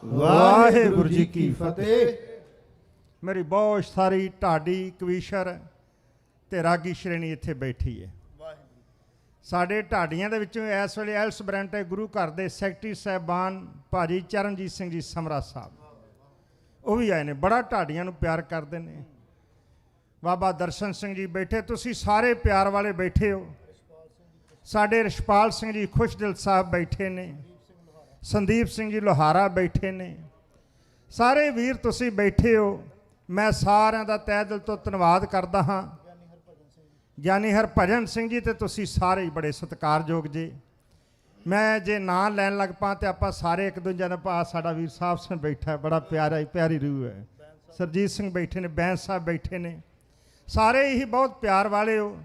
Speaker 11: वाहिगुरू जी की फतेह। मेरी बहुत सारी ढाडी कवीशर ते रागी श्रेणी इत्थे बैठी है। साढ़े ढाडियां दे विचों इस वेले एल्स ब्रैंटे गुरु घर के सैकटरी साहबान भाजी चरणजीत सिंह जी समरा साहब वो भी आए ने, बड़ा ढाडियां नूं प्यार करते हैं। बाबा दर्शन सिंह जी बैठे, तुसी सारे प्यार वाले बैठे हो। साढ़े रिशपाल सिंह जी खुशदिल साहब बैठे ने, संदीप सिंह जी लोहारा बैठे ने, सारे वीर तुसी बैठे हो। मैं सारिਆਂ ਦਾ तह दिल तो धन्यवाद करता हाँ। ਗਿਆਨੀ ਹਰਭਜਨ ਸਿੰਘ ਜੀ ਤੇ ਤੁਸੀਂ ਸਾਰੇ ਹੀ ਬੜੇ ਸਤਿਕਾਰਯੋਗ ਜੇ। ਮੈਂ ਜੇ ਨਾਂ ਲੈਣ ਲੱਗ ਪਾ ਤੇ ਆਪਾਂ ਸਾਰੇ ਇੱਕ ਦੂਜੇ ਦਾ ਭਾ ਸਾਡਾ ਵੀਰ ਸਾਹਿਬ ਸਿੰਘ ਬੈਠਾ ਹੈ, ਬੜਾ ਪਿਆਰਾ ਪਿਆਰੀ ਰੂਹ ਹੈ। ਸਰਜੀਤ ਸਿੰਘ ਬੈਠੇ ਨੇ, ਬੈਂਸ ਸਾਹਿਬ ਬੈਠੇ ਨੇ, ਸਾਰੇ ਹੀ ਬਹੁਤ ਪਿਆਰ ਵਾਲੇ ਹੋ।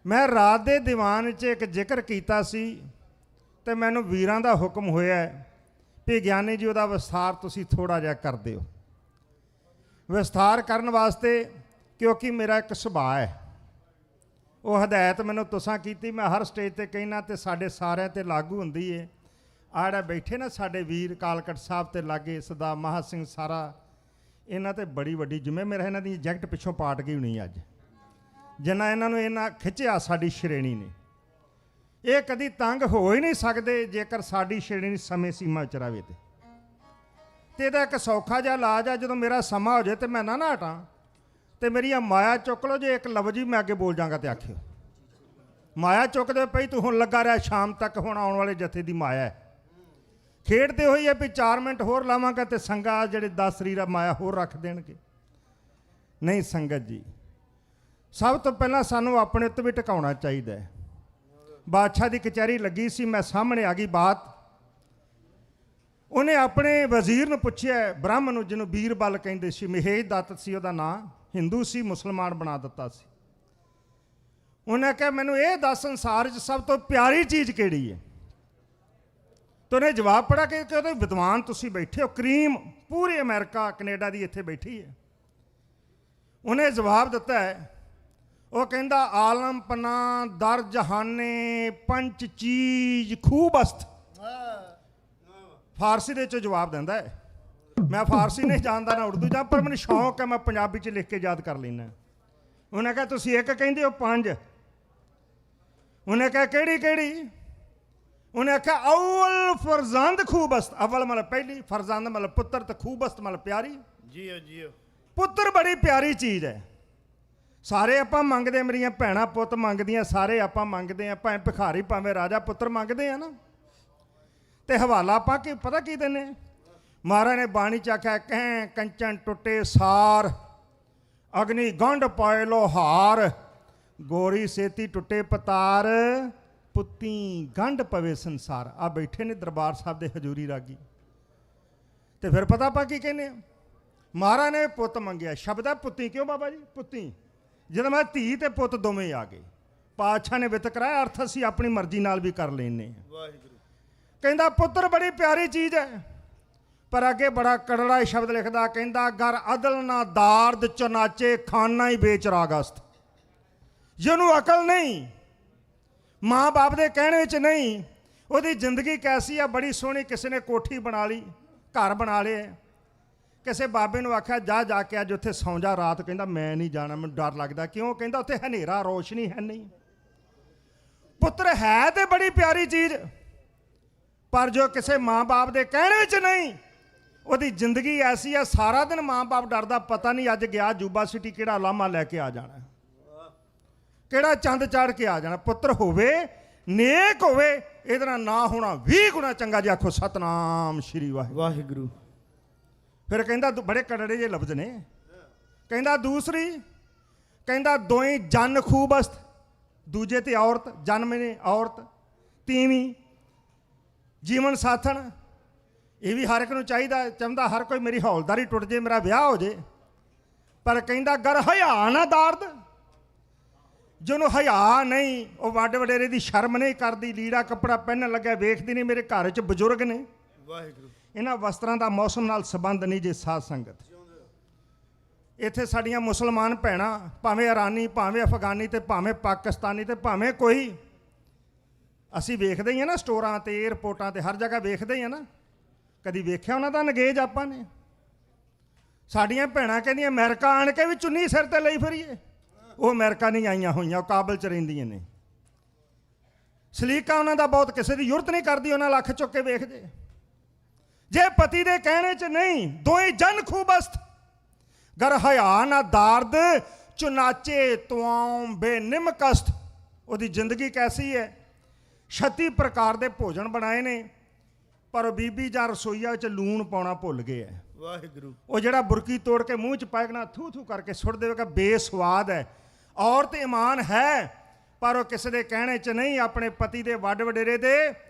Speaker 11: ਮੈਂ ਰਾਤ ਦੇ ਦੀਵਾਨ 'ਚ ਇੱਕ ਜ਼ਿਕਰ ਕੀਤਾ ਸੀ ਤੇ ਮੈਨੂੰ ਵੀਰਾਂ ਦਾ ਹੁਕਮ ਹੋਇਆ ਵੀ ਗਿਆਨੀ ਜੀ ਉਹਦਾ ਵਿਸਥਾਰ ਤੁਸੀਂ ਥੋੜਾ ਜਿਹਾ ਕਰ ਦਿਓ। ਵਿਸਥਾਰ ਕਰਨ ਵਾਸਤੇ ਕਿਉਂਕਿ ਮੇਰਾ ਇੱਕ ਸੁਭਾਅ ਹੈ, ਉਹ ਹਦਾਇਤ ਮੈਨੂੰ ਤੁਸਾਂ ਕੀਤੀ, ਮੈਂ ਹਰ ਸਟੇਜ ਤੇ ਕਹਿਣਾ ਤੇ ਸਾਡੇ ਸਾਰਿਆਂ ਤੇ ਲਾਗੂ ਹੁੰਦੀ ਹੈ। ਆ ਜਿਹੜਾ ਬੈਠੇ ਨਾ ਸਾਡੇ ਵੀਰ ਕਾਲਕਟ ਸਾਹਿਬ ਤੇ ਲਾਗੇ ਸਰਦਾਰ ਮਹਾ ਸਿੰਘ ਸਾਰਾ, ਇਹਨਾਂ ਤੇ ਬੜੀ ਵੱਡੀ ਜ਼ਿੰਮੇਵਾਰੀ ਹੈ। ਇਹਨਾਂ ਦੀ ਜੈਕਟ ਪਿੱਛੋਂ ਪਾਟ ਗਈ ਹੋਣੀ ਅੱਜ, ਜਿੰਨਾ ਇਹਨਾਂ ਨੂੰ ਇਹਨਾਂ ਖਿੱਚਿਆ ਸਾਡੀ ਸ਼੍ਰੇਣੀ ਨੇ। ਇਹ ਕਦੀ ਤੰਗ ਹੋ ਹੀ ਨਹੀਂ ਸਕਦੇ ਜੇਕਰ ਸਾਡੀ ਸ਼੍ਰੇਣੀ ਸਮੇਂ ਸੀਮਾ 'ਚ ਰਵੇ ਤੇ ਇਹਦਾ ਇੱਕ ਸੌਖਾ ਜਿਹਾ ਇਲਾਜ ਆ, ਜਦੋਂ ਮੇਰਾ ਸਮਾਂ ਹੋ ਜਾਏ ਤੇ ਮੈਂ ਨਾ ਹਟਾਂ ਤੇ ਮੇਰੀ ਆ ਮਾਇਆ ਚੁੱਕ ਲਓ। ਜੇ ਇੱਕ ਲਫ਼ਜ਼ ਵੀ ਮੈਂ ਅੱਗੇ ਬੋਲ ਜਾਂਗਾ ਤੇ ਆਖਿਓ ਮਾਇਆ ਚੁੱਕਦੇ ਪਈ ਤੂੰ ਹੁਣ ਲੱਗਾ ਰਿਹਾ ਸ਼ਾਮ ਤੱਕ, ਹੁਣ ਆਉਣ ਵਾਲੇ ਜਥੇ ਦੀ ਮਾਇਆ ਹੈ। ਖੇਡਦੇ ਹੋਈ ਹੈ ਵੀ 4 ਮਿੰਟ ਹੋਰ ਲਾਵਾਂਗਾ ਤੇ ਸੰਗਾ ਜਿਹੜੇ 10 ਸਰੀਰ ਆ ਮਾਇਆ ਹੋਰ ਰੱਖ ਦੇਣਗੇ। ਨਹੀਂ ਸੰਗਤ ਜੀ, ਸਭ ਤੋਂ ਪਹਿਲਾਂ ਸਾਨੂੰ ਆਪਣੇ ਉੱਤੇ ਵੀ ਟਿਕਾਉਣਾ ਚਾਹੀਦਾ ਹੈ। ਬਾਦਸ਼ਾਹ ਦੀ ਕਚਹਿਰੀ ਲੱਗੀ ਸੀ, ਮੈਂ ਸਾਹਮਣੇ ਆ ਗਈ ਬਾਤ। ਉਹਨੇ ਆਪਣੇ ਵਜ਼ੀਰ ਨੂੰ ਪੁੱਛਿਆ, ਬ੍ਰਾਹਮਣ ਨੂੰ ਜਿਹਨੂੰ ਬੀਰਬਲ ਕਹਿੰਦੇ ਸੀ, ਮਹੇਸ਼ ਦੱਤ ਸੀ ਉਹਦਾ ਨਾਂ, ਹਿੰਦੂ ਸੀ, ਮੁਸਲਮਾਨ ਬਣਾ ਦਿੱਤਾ ਸੀ। ਉਹਨੇ ਕਿਹਾ ਮੈਨੂੰ ਇਹ ਦੱਸ ਸੰਸਾਰ 'ਚ ਸਭ ਤੋਂ ਪਿਆਰੀ ਚੀਜ਼ ਕਿਹੜੀ ਹੈ? ਤਾਂ ਉਹਨੇ ਜਵਾਬ ਪੜਾ ਕਿ ਉਹਦੇ ਵਿਦਵਾਨ ਤੁਸੀਂ ਬੈਠੇ ਹੋ, ਕਰੀਮ ਪੂਰੇ ਅਮਰੀਕਾ ਕੈਨੇਡਾ ਦੀ ਇੱਥੇ ਬੈਠੀ ਹੈ। ਉਹਨੇ ਜਵਾਬ ਦਿੱਤਾ ਹੈ, ਉਹ ਕਹਿੰਦਾ ਆਲਮ ਪਨਾ ਦਰ ਜਹਾਨੇ ਪੰਚ ਚੀਜ਼ ਖੂਬਸਤ। ਫਾਰਸੀ ਦੇ 'ਚ ਜਵਾਬ ਦਿੰਦਾ ਹੈ। ਮੈਂ ਫਾਰਸੀ ਨਹੀਂ ਜਾਣਦਾ ਨਾ ਉਰਦੂ ਜਾਂ, ਪਰ ਮੈਨੂੰ ਸ਼ੌਂਕ ਹੈ, ਮੈਂ ਪੰਜਾਬੀ 'ਚ ਲਿਖ ਕੇ ਯਾਦ ਕਰ ਲੈਂਦਾ। ਉਹਨੇ ਕਿਹਾ ਤੁਸੀਂ ਇੱਕ ਕਹਿੰਦੇ ਹੋ 5,
Speaker 1: ਉਹਨੇ ਕਿਹਾ ਕਿਹੜੀ ਕਿਹੜੀ? ਉਹਨੇ ਆਖਿਆ ਅਵਲ ਫਰਜ਼ੰਦ ਖੂਬਸਤ। ਅਵਲ ਮਤਲਬ ਪਹਿਲੀ, ਫਰਜ਼ੰਦ ਮਤਲਬ ਪੁੱਤਰ, ਤੇ ਖੂਬਸਤ ਮਤਲਬ ਪਿਆਰੀ।
Speaker 11: JIO JIO.
Speaker 1: ਪੁੱਤਰ ਬੜੀ ਪਿਆਰੀ ਚੀਜ਼ ਹੈ। ਸਾਰੇ ਆਪਾਂ ਮੰਗਦੇ, ਮੇਰੀਆਂ ਭੈਣਾਂ ਪੁੱਤ ਮੰਗਦੀਆਂ, ਸਾਰੇ ਆਪਾਂ ਮੰਗਦੇ ਆ, ਭਾਵੇਂ ਭਿਖਾਰੀ ਭਾਵੇਂ ਰਾਜਾ, ਪੁੱਤਰ ਮੰਗਦੇ ਆ ਨਾ। ਤੇ ਹਵਾਲਾ ਆਪਾਂ ਕੀ ਪਤਾ ਕੀ ਦਿੰਦੇ? ਮਹਾਰਾਜ ਨੇ ਬਾਣੀ ਚ ਆਖਿਆ ਕਹਿ ਕੰਚਨ ਟੁੱਟੇ ਸਾਰ, ਅਗਨੀ ਗੰਢ ਪਾਏ ਲੋਹਾਰ, ਗੋਰੀ ਸੇਤੀ ਟੁੱਟੇ ਪਤਾਰ, ਪੁੱਤੀ ਗੰਢ ਪਵੇ ਸੰਸਾਰ। ਆ ਬੈਠੇ ਨੇ ਦਰਬਾਰ ਸਾਹਿਬ ਦੇ ਹਜ਼ੂਰੀ ਰਾਗੀ। ਤੇ ਫਿਰ ਪਤਾ ਆਪਾਂ ਕੀ ਕਹਿੰਦੇ ਆ? ਮਹਾਰਾਜ ਨੇ ਪੁੱਤ ਮੰਗਿਆ, ਸ਼ਬਦ ਹੈ ਪੁੱਤੀ। ਕਿਉਂ ਬਾਬਾ ਜੀ? ਪੁੱਤੀ। ਜਦੋਂ ਮੈਂ ਧੀ ਤੇ ਪੁੱਤ ਦੋਵੇਂ ਆ ਗਏ, ਪਾਤਸ਼ਾਹ ਨੇ ਵਿਤ ਕਰਾਇਆ, ਅਰਥ ਅਸੀਂ ਆਪਣੀ ਮਰਜ਼ੀ ਨਾਲ ਵੀ ਕਰ ਲੈਨੇ ਆ।
Speaker 11: ਵਾਹਿਗੁਰੂ।
Speaker 1: ਕਹਿੰਦਾ ਪੁੱਤਰ ਬੜੀ ਪਿਆਰੀ ਚੀਜ਼ ਹੈ, ਪਰ ਅੱਗੇ ਬੜਾ ਕੜੜਾ ਸ਼ਬਦ ਲਿਖਦਾ, ਕਹਿੰਦਾ ਗਰ ਅਦਲ ਨਾ ਦਾਰਦ ਚਨਾਚੇ, ਖਾਨਾ ਹੀ ਵੇਚ ਰਾਗਸਤ। ਜਿਹਨੂੰ ਅਕਲ ਨਹੀਂ, ਮਾਂ ਬਾਪ ਦੇ ਕਹਿਣੇ ਵਿੱਚ ਨਹੀਂ, ਉਹਦੀ ਜ਼ਿੰਦਗੀ ਕੈਸੀ ਆ? ਬੜੀ ਸੋਹਣੀ ਕਿਸੇ ਨੇ ਕੋਠੀ ਬਣਾ ਲਈ, ਘਰ ਬਣਾ ਲਿਆ। ਕਿਸੇ ਬਾਬੇ ਨੂੰ ਆਖਿਆ ਜਾ ਕੇ ਅੱਜ ਉੱਥੇ ਸੌਂ ਜਾ ਰਾਤ। ਕਹਿੰਦਾ ਮੈਂ ਨਹੀਂ ਜਾਣਾ, ਮੈਨੂੰ ਡਰ ਲੱਗਦਾ। ਕਿਉਂ? ਕਹਿੰਦਾ ਉੱਥੇ ਹਨੇਰਾ, ਰੋਸ਼ਨੀ ਹੈ ਨਹੀਂ। ਪੁੱਤਰ ਹੈ ਤੇ ਬੜੀ ਪਿਆਰੀ ਚੀਜ਼, ਪਰ ਜੋ ਕਿਸੇ ਮਾਂ ਬਾਪ ਦੇ ਕਹਿਣੇ ਵਿੱਚ ਨਹੀਂ, ਉਹਦੀ ਜ਼ਿੰਦਗੀ ਐਸੀ ਆ, ਸਾਰਾ ਦਿਨ ਮਾਂ ਬਾਪ ਡਰਦਾ, ਪਤਾ ਨਹੀਂ ਅੱਜ ਗਿਆ ਜੂਬਾ ਸਿਟੀ ਕਿਹੜਾ ਲਾਮਾ ਲੈ ਕੇ ਆ ਜਾਣਾ, ਕਿਹੜਾ ਚੰਦ ਚਾੜ ਕੇ ਆ ਜਾਣਾ। ਪੁੱਤਰ ਹੋਵੇ, ਨੇਕ ਹੋਵੇ, ਇਹਦੇ ਨਾਲ ਨਾ ਹੋਣਾ 20 ਗੁਣਾ ਚੰਗਾ। ਜੀ ਆਖੋ ਸਤਨਾਮ ਸ਼੍ਰੀ ਵਾਹਿਗੁਰੂ। ਫਿਰ ਕਹਿੰਦਾ ਬੜੇ ਕੜੜੇ ਜਿਹੇ ਲਫ਼ਜ਼ ਨੇ। ਕਹਿੰਦਾ ਦੂਸਰੀ, ਕਹਿੰਦਾ ਦੋਈ ਜਨ ਖੂਬਸਤ, ਦੂਜੇ ਤੇ ਔਰਤ, ਜਨਮ ਨੇ ਔਰਤ। ਤੀਵੀਂ ਜੀਵਨ ਸਾਥਣ, ਇਹ ਵੀ ਹਰ ਇੱਕ ਨੂੰ ਚਾਹੀਦਾ, ਚਾਹੁੰਦਾ ਹਰ ਕੋਈ ਮੇਰੀ ਹੌਲਦਾਰੀ ਟੁੱਟ ਜੇ, ਮੇਰਾ ਵਿਆਹ ਹੋ ਜੇ। ਪਰ ਕਹਿੰਦਾ ਗਰ ਹਯਾ ਨਾ ਦਾਰਦ, ਜਿਹਨੂੰ ਹਯਾ ਨਹੀਂ, ਉਹ ਵੱਡ ਵਡੇਰੇ ਦੀ ਸ਼ਰਮ ਨਹੀਂ ਕਰਦੀ, ਲੀੜਾ ਕੱਪੜਾ ਪਹਿਨਣ ਲੱਗਿਆ ਵੇਖਦੀ ਨਹੀਂ। ਮੇਰੇ ਘਰ 'ਚ ਬਜ਼ੁਰਗ ਨੇ,
Speaker 11: ਵਾਹਿਗੁਰੂ।
Speaker 1: ਇਹਨਾਂ ਵਸਤਰਾਂ ਦਾ ਮੌਸਮ ਨਾਲ ਸੰਬੰਧ ਨਹੀਂ ਜੇ ਸਾਧ ਸੰਗਤ। ਇੱਥੇ ਸਾਡੀਆਂ ਮੁਸਲਮਾਨ ਭੈਣਾਂ, ਭਾਵੇਂ ਇਰਾਨੀ, ਭਾਵੇਂ ਅਫਗਾਨੀ, ਤੇ ਭਾਵੇਂ ਪਾਕਿਸਤਾਨੀ, ਤੇ ਭਾਵੇਂ ਕੋਈ, ਅਸੀਂ ਵੇਖਦੇ ਹੀ ਆ ਨਾ ਸਟੋਰਾਂ ਤੇ, ਏਅਰਪੋਰਟਾਂ ਤੇ, ਹਰ ਜਗ੍ਹਾ ਵੇਖਦੇ ਹੀ ਆ ਨਾ। ਕਦੀ ਵੇਖਿਆ ਉਹਨਾਂ ਦਾ ਨਗੇਜ ਆਪਾਂ ਨੇ? ਸਾਡੀਆਂ ਭੈਣਾਂ ਕਹਿੰਦੀਆਂ ਅਮਰੀਕਾ ਆਣ ਕੇ ਵੀ ਚੁੰਨੀ ਸਿਰ ਤੇ ਲਈ ਫਿਰੀਏ। ਉਹ ਅਮਰੀਕਾ ਨਹੀਂ ਆਈਆਂ ਹੋਈਆਂ, ਉਹ ਕਾਬਲ 'ਚ ਰਹਿੰਦੀਆਂ ਨੇ। ਸਲੀਕਾ ਉਹਨਾਂ ਦਾ ਬਹੁਤ, ਕਿਸੇ ਦੀ ਜ਼ਰੂਰਤ ਨਹੀਂ ਕਰਦੀ, ਉਹਨਾਂ ਲੱਖ ਚੁੱਕ ਕੇ ਵੇਖਦੇ। ਜੇ ਪਤੀ ਦੇ ਕਹਿਣੇ 'ਚ ਨਹੀਂ, ਦੋਏ ਜਨ ਖੂਬਸਤ, ਗਰ ਹਯਾ ਨਾ ਦਾਰਦ, ਚੁਨਾਚੇ ਤੁਆਮ ਬੇਨਿਮਕਸਤ। ਉਹਦੀ ਜ਼ਿੰਦਗੀ ਕੈਸੀ ਹੈ? 36 ਪ੍ਰਕਾਰ ਦੇ ਭੋਜਨ ਬਣਾਏ ਨੇ, ਪਰ ਬੀਬੀ ਜਾਂ ਰਸੋਈਆ ਵਿੱਚ ਲੂਣ ਪਾਉਣਾ ਭੁੱਲ ਗਏ ਹੈ।
Speaker 11: ਵਾਹਿਗੁਰੂ।
Speaker 1: ਉਹ ਜਿਹੜਾ ਬੁਰਕੀ ਤੋੜ ਕੇ ਮੂੰਹ 'ਚ ਪਾਏਗਾ, ਥੂ ਥੂ ਕਰਕੇ ਸੁੱਟ ਦੇਵੇਗਾ, ਬੇਸਵਾਦ ਹੈ। ਔਰਤ ਇਮਾਨ ਹੈ, ਪਰ ਉਹ ਕਿਸੇ ਦੇ ਕਹਿਣੇ 'ਚ ਨਹੀਂ, ਆਪਣੇ ਪਤੀ ਦੇ ਵੱਡ ਵਡੇਰੇ ਦੇ।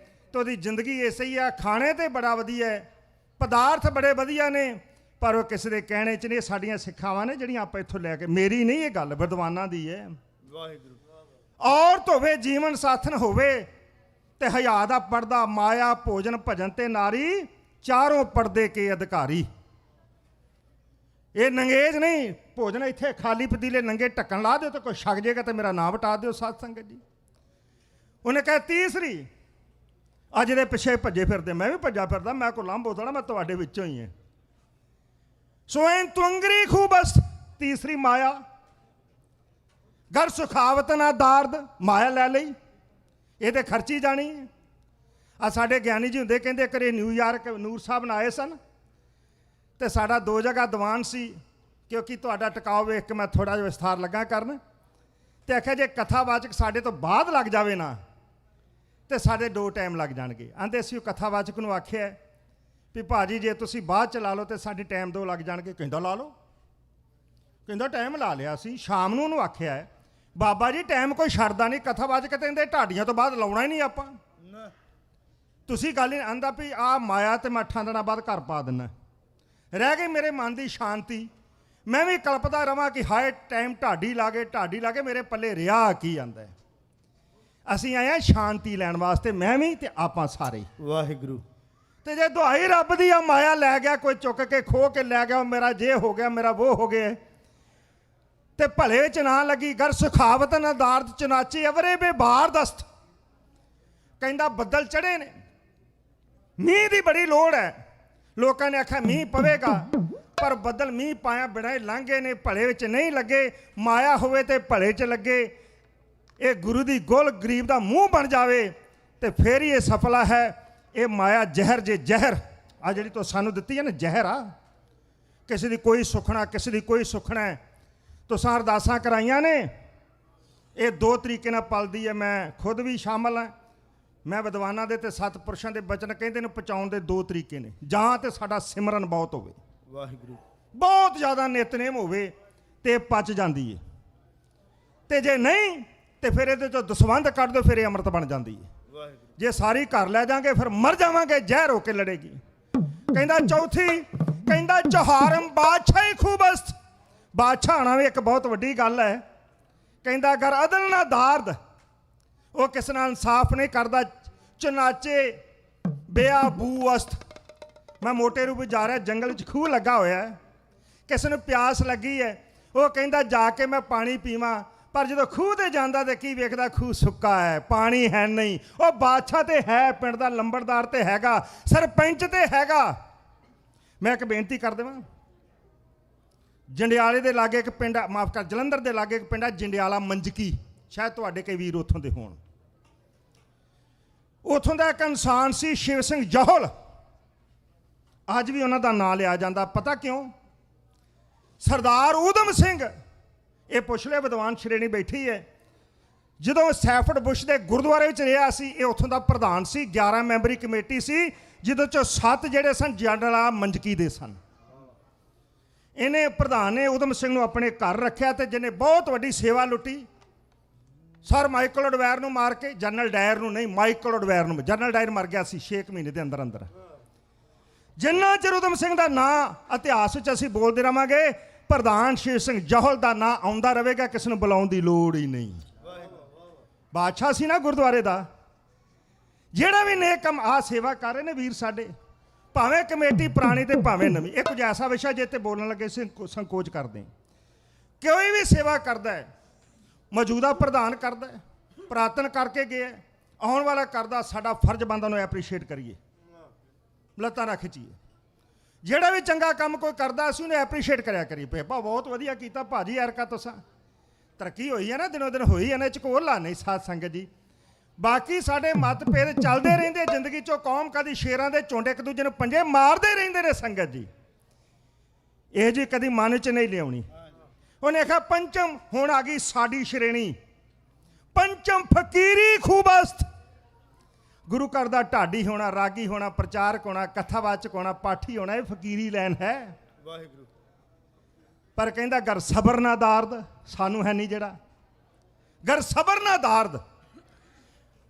Speaker 1: ਤਾਂ ਉਹਦੀ ਜ਼ਿੰਦਗੀ ਐਸੀ ਹੀ ਆ, ਖਾਣੇ ਤੇ ਬੜਾ ਵਧੀਆ ਹੈ, ਪਦਾਰਥ ਬੜੇ ਵਧੀਆ ਨੇ, ਪਰ ਉਹ ਕਿਸੇ ਦੇ ਕਹਿਣੇ 'ਚ ਨਹੀਂ। ਸਾਡੀਆਂ ਸਿੱਖਿਆਵਾਂ ਨੇ ਜਿਹੜੀਆਂ ਆਪਾਂ ਇੱਥੋਂ ਲੈ ਕੇ, ਮੇਰੀ ਨਹੀਂ ਇਹ ਗੱਲ, ਵਿਦਵਾਨਾਂ ਦੀ ਹੈ।
Speaker 11: ਵਾਹਿਗੁਰੂ।
Speaker 1: ਔਰਤ ਹੋਵੇ, ਜੀਵਨ ਸਾਥਣ ਹੋਵੇ, ਤੇ ਹਯਾ ਦਾ ਪਰਦਾ, ਮਾਇਆ ਭੋਜਨ ਭਜਨ ਤੇ ਨਾਰੀ, ਚਾਰੋਂ ਪਰਦੇ ਕੇ ਅਧਿਕਾਰੀ। ਇਹ ਨੰਗੇਜ ਨਹੀਂ। ਭੋਜਨ ਇੱਥੇ ਖਾਲੀ ਪਤੀਲੇ ਨੰਗੇ ਢੱਕਣ ਲਾ ਦਿਓ, ਤਾਂ ਕੋਈ ਛਕ ਜਾਏਗਾ ਤੇ ਮੇਰਾ ਨਾਮ ਵਟਾ ਦਿਓ। ਸਾਧ ਸੰਗਤ ਜੀ, ਉਹਨੇ ਕਿਹਾ ਤੀਸਰੀ, ਅੱਜ ਦੇ ਪਿੱਛੇ ਭੱਜੇ ਫਿਰਦੇ, ਮੈਂ ਵੀ ਭੱਜਾ ਫਿਰਦਾ, ਮੈਂ ਕੋ ਲਾਂਭੋ ਥੋੜਾ, ਮੈਂ ਤੁਹਾਡੇ ਵਿੱਚੋਂ ਹੀ ਹਾਂ। ਸੋਇਨ ਤੁੰਗਰੀ ਖੂਬਸਤ, ਤੀਸਰੀ ਮਾਇਆ। ਗਰ ਸੁਖਾਵਤ ਨਾ ਦਾਰਦ, ਮਾਇਆ ਲੈ ਲਈ, ਇਹ ਤੇ ਖਰਚੀ ਜਾਣੀ ਹੈ। ਆ ਸਾਡੇ ਗਿਆਨੀ ਜੀ ਹੁੰਦੇ, ਕਹਿੰਦੇ ਕਰੇ ਨਿਊਯਾਰਕ ਨੂਰ ਸਾਹਿਬ ਨਾਲ ਆਏ ਸਨ, ਤੇ ਸਾਡਾ 2 ਜਗ੍ਹਾ ਦੀਵਾਨ ਸੀ, ਕਿਉਂਕਿ ਤੁਹਾਡਾ ਟਿਕਾਓ ਵੇਖ ਕੇ ਮੈਂ ਥੋੜਾ ਜਿਹਾ ਵਿਸਥਾਰ ਲੱਗਾ ਕਰਨ। ਤੇ ਆਖਿਆ ਜੇ ਕਥਾਵਾਚਕ ਸਾਡੇ ਤੋਂ ਬਾਅਦ ਲੱਗ ਜਾਵੇ ਨਾ, ਤੇ ਸਾਡੇ 2 ਟਾਈਮ ਲੱਗ ਜਾਣਗੇ। ਆਂਦੇ ਸੀ ਉਹ ਕਥਾਵਾਚਕ ਨੂੰ ਆਖਿਆ ਵੀ ਭਾਜੀ ਜੇ ਤੁਸੀਂ ਬਾਅਦ ਚ ਲਾ ਲਓ ਤੇ ਸਾਡੇ ਟਾਈਮ 2 ਲੱਗ ਜਾਣਗੇ। ਕਹਿੰਦਾ ਲਾ ਲਓ। ਕਹਿੰਦਾ ਟਾਈਮ ਲਾ ਲਿਆ ਸੀ। ਸ਼ਾਮ ਨੂੰ ਉਹਨੂੰ ਆਖਿਆ ਬਾਬਾ ਜੀ ਟਾਈਮ ਕੋਈ ਛੱਡਦਾ ਨਹੀਂ, ਕਥਾਵਾਚਕ ਕਹਿੰਦੇ ਢਾਡੀਆਂ ਤੋਂ ਬਾਅਦ ਲਾਉਣਾ ਹੀ ਨਹੀਂ ਆਪਾਂ। ਤੁਸੀਂ ਗੱਲ ਹੀ ਆਂਦਾ ਵੀ ਆਹ ਮਾਇਆ ਤੇ ਮੈਂ 8 ਦਿਨਾਂ ਬਾਅਦ ਘਰ ਪਾ ਦਿੰਦਾ। ਰਹਿ ਗਈ ਮੇਰੇ ਮਨ ਦੀ ਸ਼ਾਂਤੀ। ਮੈਂ ਵੀ ਕਲਪਦਾ ਰਵਾਂ ਕਿ ਹਾਏ ਟਾਈਮ ਢਾਡੀ ਲਾ ਕੇ ਮੇਰੇ ਪੱਲੇ ਰਿਹਾ ਕੀ ਆਂਦਾ। ਅਸੀਂ ਆਏ ਆ ਸ਼ਾਂਤੀ ਲੈਣ ਵਾਸਤੇ, ਮੈਂ ਵੀ ਤੇ ਆਪਾਂ ਸਾਰੇ।
Speaker 11: ਵਾਹਿਗੁਰੂ।
Speaker 1: ਤੇ ਜੇ ਦੁਹਾਈ ਰੱਬ ਦੀ ਆ ਮਾਇਆ ਲੈ ਗਿਆ, ਕੋਈ ਚੁੱਕ ਕੇ ਖੋ ਕੇ ਲੈ ਗਿਆ, ਮੇਰਾ ਜੇ ਹੋ ਗਿਆ, ਮੇਰਾ ਉਹ ਹੋ ਗਿਆ, ਤੇ ਭਲੇ ਵਿੱਚ ਨਾ ਲੱਗੀ। ਗਰ ਸੁਖਾਵਤ ਨਾ ਦਾਰਦ ਚਨਾਚੇ, ਅਵਰੇ ਬੇਬਾਰ ਦਸਤ। ਕਹਿੰਦਾ ਬੱਦਲ ਚੜੇ ਨੇ, ਮੀਂਹ ਦੀ ਬੜੀ ਲੋੜ ਹੈ। ਲੋਕਾਂ ਨੇ ਆਖਿਆ ਮੀਂਹ ਪਵੇਗਾ, ਪਰ ਬੱਦਲ ਮੀਂਹ ਪਾਇਆ ਬਿਨਾਂ ਹੀ ਲੰਘੇ ਨੇ, ਭਲੇ ਵਿੱਚ ਨਹੀਂ ਲੱਗੇ। ਮਾਇਆ ਹੋਵੇ ਤੇ ਭਲੇ 'ਚ ਲੱਗੇ। ਇਹ ਗੁਰੂ ਦੀ ਗੁਲ ਗਰੀਬ ਦਾ ਮੂੰਹ ਬਣ ਜਾਵੇ ਤੇ ਫਿਰ ਹੀ ਇਹ ਸਫਲਾ ਹੈ। ਇਹ ਮਾਇਆ ਜ਼ਹਿਰ ਜੇ ਜ਼ਹਿਰ ਆ ਜਿਹੜੀ ਤੋਂ ਸਾਨੂੰ ਦਿੱਤੀ ਹੈ ਨਾ, ਜ਼ਹਿਰ ਆ। ਕਿਸੇ ਦੀ ਕੋਈ ਸੁਖਣਾ, ਕਿਸੇ ਦੀ ਕੋਈ ਸੁਖਣਾ। ਤੁਸਾਂ ਅਰਦਾਸਾਂ ਕਰਾਈਆਂ ਨੇ, ਇਹ 2 ਤਰੀਕੇ ਨਾਲ ਪਲਦੀ ਹੈ। ਮੈਂ ਖੁਦ ਵੀ ਸ਼ਾਮਲ ਹਾਂ। ਮੈਂ ਵਿਦਵਾਨਾਂ ਦੇ ਤੇ ਸਤਿਪੁਰਸ਼ਾਂ ਦੇ ਬਚਨ ਕਹਿੰਦੇ ਨੇ ਪਹੁੰਚਾਉਣ ਦੇ 2 ਤਰੀਕੇ ਨੇ। ਜਾਂ ਤੇ ਸਾਡਾ ਸਿਮਰਨ ਬਹੁਤ ਹੋਵੇ,
Speaker 11: ਵਾਹਿਗੁਰੂ,
Speaker 1: ਬਹੁਤ ਜ਼ਿਆਦਾ ਨਿਤਨੇਮ ਹੋਵੇ ਤੇ ਪਚ ਜਾਂਦੀ ਹੈ। ਤੇ ਜੇ ਨਹੀਂ ਤੇ ਫਿਰ ਇਹਦੇ ਚੋਂ ਦਸਵੰਧ ਕੱਢ ਦਿਓ, ਫਿਰ ਇਹ ਅੰਮ੍ਰਿਤ ਬਣ ਜਾਂਦੀ ਹੈ। ਜੇ ਸਾਰੀ ਘਰ ਲੈ ਜਾਾਂਗੇ ਫਿਰ ਮਰ ਜਾਵਾਂਗੇ, ਜ਼ਹਿਰ ਹੋ ਕੇ ਲੜੇਗੀ। ਕਹਿੰਦਾ ਚੌਥੀ, ਕਹਿੰਦਾ ਚੌਹਾਰਮ ਬਾਦਸ਼ਾਹੀ ਖੂਬਸਤ। ਬਾਦਸ਼ਾਹ ਆਣਾ ਵੀ ਇੱਕ ਬਹੁਤ ਵੱਡੀ ਗੱਲ ਹੈ। ਕਹਿੰਦਾ ਅਗਰ ਅਦਲ ਨਾ ਦਾਰਦ, ਉਹ ਕਿਸੇ ਨਾਲ ਇਨਸਾਫ ਨਹੀਂ ਕਰਦਾ। ਚਨਾਚੇ ਬਿਆ ਬੂਅਸਤ। ਮੈਂ ਮੋਟੇ ਰੂਪ ਜਾ ਰਿਹਾ, ਜੰਗਲ 'ਚ ਖੂਹ ਲੱਗਾ ਹੋਇਆ ਹੈ, ਕਿਸੇ ਨੂੰ ਪਿਆਸ ਲੱਗੀ ਹੈ। ਉਹ ਕਹਿੰਦਾ ਜਾ ਕੇ ਮੈਂ ਪਾਣੀ ਪੀਵਾਂ, ਪਰ ਜਦੋਂ ਖੂਹ ਤੇ ਜਾਂਦਾ ਤੇ ਕੀ ਵੇਖਦਾ, ਖੂਹ ਸੁੱਕਾ ਹੈ, ਪਾਣੀ ਹੈ ਨਹੀਂ। ਉਹ ਬਾਦਸ਼ਾਹ ਤੇ ਹੈ, ਪਿੰਡ ਦਾ ਲੰਬੜਦਾਰ ਤੇ ਹੈਗਾ, ਸਰਪੰਚ ਤੇ ਹੈਗਾ। ਮੈਂ ਇੱਕ ਬੇਨਤੀ ਕਰ ਦੇਵਾਂ, ਜੰਡਿਆਲੇ ਦੇ ਲਾਗੇ ਇੱਕ ਪਿੰਡ, ਮਾਫ ਕਰ, ਜਲੰਧਰ ਦੇ ਲਾਗੇ ਇੱਕ ਪਿੰਡ ਹੈ ਜੰਡਿਆਲਾ ਮੰਜਕੀ। ਸ਼ਾਇਦ ਤੁਹਾਡੇ ਕਈ ਵੀਰ ਉੱਥੋਂ ਦੇ ਹੋਣ। ਉੱਥੋਂ ਦਾ ਇੱਕ ਇਨਸਾਨ ਸੀ ਸ਼ਿਵ ਸਿੰਘ ਜੌਹਲ। ਅੱਜ ਵੀ ਉਹਨਾਂ ਦਾ ਨਾਂ ਲਿਆ ਜਾਂਦਾ। ਪਤਾ ਕਿਉਂ? ਸਰਦਾਰ ਊਧਮ ਸਿੰਘ, ਇਹ ਪੁੱਛ ਲਿਆ ਵਿਦਵਾਨ ਸ਼੍ਰੇਣੀ ਬੈਠੀ ਹੈ, ਜਦੋਂ ਸੈਫਰਡ ਬੁਸ਼ ਦੇ ਗੁਰਦੁਆਰੇ ਵਿੱਚ ਰਿਹਾ ਸੀ, ਇਹ ਉੱਥੋਂ ਦਾ ਪ੍ਰਧਾਨ ਸੀ। 11 ਮੈਂਬਰੀ ਕਮੇਟੀ ਸੀ, ਜਿਹਦੇ ਚੋਂ 7 ਜਿਹੜੇ ਸਨ ਜੰਡਿਆਲਾ ਮੰਜਕੀ ਦੇ ਸਨ। ਇਹਨੇ ਪ੍ਰਧਾਨ ਨੇ ਊਧਮ ਸਿੰਘ ਨੂੰ ਆਪਣੇ ਘਰ ਰੱਖਿਆ ਤੇ ਜਿਹਨੇ ਬਹੁਤ ਵੱਡੀ ਸੇਵਾ ਲੁੱਟੀ। ਸਰ ਮਾਈਕਲ ਉਡਵੈਰ ਨੂੰ ਮਾਰ ਕੇ, ਜਨਰਲ ਡਾਇਰ ਨੂੰ ਨਹੀਂ, ਮਾਈਕਲ ਉਡਵੈਰ ਨੂੰ। ਜਨਰਲ ਡਾਇਰ ਮਰ ਗਿਆ ਸੀ 6 ਮਹੀਨੇ ਦੇ ਅੰਦਰ ਅੰਦਰ। ਜਿੰਨਾ ਚਿਰ ਊਧਮ ਸਿੰਘ ਦਾ ਨਾਂ ਇਤਿਹਾਸ ਵਿੱਚ ਅਸੀਂ ਬੋਲਦੇ ਰਹਾਂਗੇ, ਪ੍ਰਧਾਨ ਸ਼ਿਵ ਸਿੰਘ ਜੌਹਲ ਦਾ ਨਾਂ ਆਉਂਦਾ ਰਹੇਗਾ, ਕਿਸੇ ਨੂੰ ਬੁਲਾਉਣ ਦੀ ਲੋੜ ਹੀ ਨਹੀਂ। ਬਾਦਸ਼ਾਹ ਸੀ ਨਾ ਗੁਰਦੁਆਰੇ ਦਾ। ਜਿਹੜਾ ਵੀ ਨੇਕ ਕੰਮ ਆ ਸੇਵਾ ਕਰ ਰਹੇ ਨੇ ਵੀਰ ਸਾਡੇ, ਭਾਵੇਂ ਕਮੇਟੀ ਪੁਰਾਣੀ ਤੇ ਭਾਵੇਂ ਨਵੀਂ। ਇਹ ਕੁਝ ਐਸਾ ਵਿਸ਼ਾ ਜੇ ਤੇ ਬੋਲਣ ਲੱਗੇ ਸੰਕੋਚ ਕਰਦੇ। ਕੋਈ ਵੀ ਸੇਵਾ ਕਰਦਾ ਹੈ, ਮੌਜੂਦਾ ਪ੍ਰਧਾਨ ਕਰਦਾ ਹੈ, ਪੁਰਾਤਨ ਕਰਕੇ ਗਿਆ, ਆਉਣ ਵਾਲਾ ਕਰਦਾ, ਸਾਡਾ ਫਰਜ਼ ਬਣਦਾ ਉਹਨੂੰ ਐਪਰੀਸ਼ੀਏਟ ਕਰੀਏ, ਲੱਤਾਂ ਨਾ ਖਿੱਚੀਏ। ਜਿਹੜਾ ਵੀ ਚੰਗਾ ਕੰਮ ਕੋਈ ਕਰਦਾ ਅਸੀਂ ਉਹਨੂੰ ਐਪਰੀਸ਼ੀਏਟ ਕਰਿਆ ਕਰੀਏ। ਭਾ ਬਹੁਤ ਵਧੀਆ ਕੀਤਾ ਭਾਜੀ, ਐਰਕਾ ਤੁਸਾਂ ਤਰੱਕੀ ਹੋਈ ਹੈ ਨਾ, ਦਿਨੋਂ ਦਿਨ ਹੋਈ ਹੈ ਨਾ, ਚਕੋਲਾ ਨਹੀਂ ਸਾਧ ਸੰਗਤ ਜੀ। ਬਾਕੀ ਸਾਡੇ ਮਤਭੇਦ ਚੱਲਦੇ ਰਹਿੰਦੇ ਜ਼ਿੰਦਗੀ 'ਚੋਂ। ਕੌਮ ਕਦੀ ਸ਼ੇਰਾਂ ਦੇ ਝੁੰਡ ਇੱਕ ਦੂਜੇ ਨੂੰ ਪੰਜੇ ਮਾਰਦੇ ਰਹਿੰਦੇ ਨੇ ਸੰਗਤ ਜੀ। ਇਹ ਜੀ ਕਦੀ ਮਨ 'ਚ ਨਹੀਂ ਲਿਆਉਣੀ। ਉਹਨੇ ਆਖਿਆ ਪੰਚਮ, ਹੁਣ ਆ ਗਈ ਸਾਡੀ ਸ਼੍ਰੇਣੀ। ਪੰਚਮ ਫਕੀਰੀ ਖੂਬਸਤ। ਗੁਰੂ ਘਰ ਦਾ ਢਾਡੀ ਹੋਣਾ, ਰਾਗੀ ਹੋਣਾ, ਪ੍ਰਚਾਰਕ ਹੋਣਾ, ਕਥਾਵਾਚਕ ਹੋਣਾ, ਪਾਠੀ ਹੋਣਾ, ਇਹ ਫਕੀਰੀ ਲੈਨ ਹੈ।
Speaker 11: ਵਾਹਿਗੁਰੂ।
Speaker 1: ਪਰ ਕਹਿੰਦਾ ਗਰ ਸਬਰ ਨਾ ਦਾਰਦ, ਸਾਨੂੰ ਹੈ ਨਹੀਂ ਜਿਹੜਾ। ਗਰ ਸਬਰ ਨਾ ਦਾਰਦ।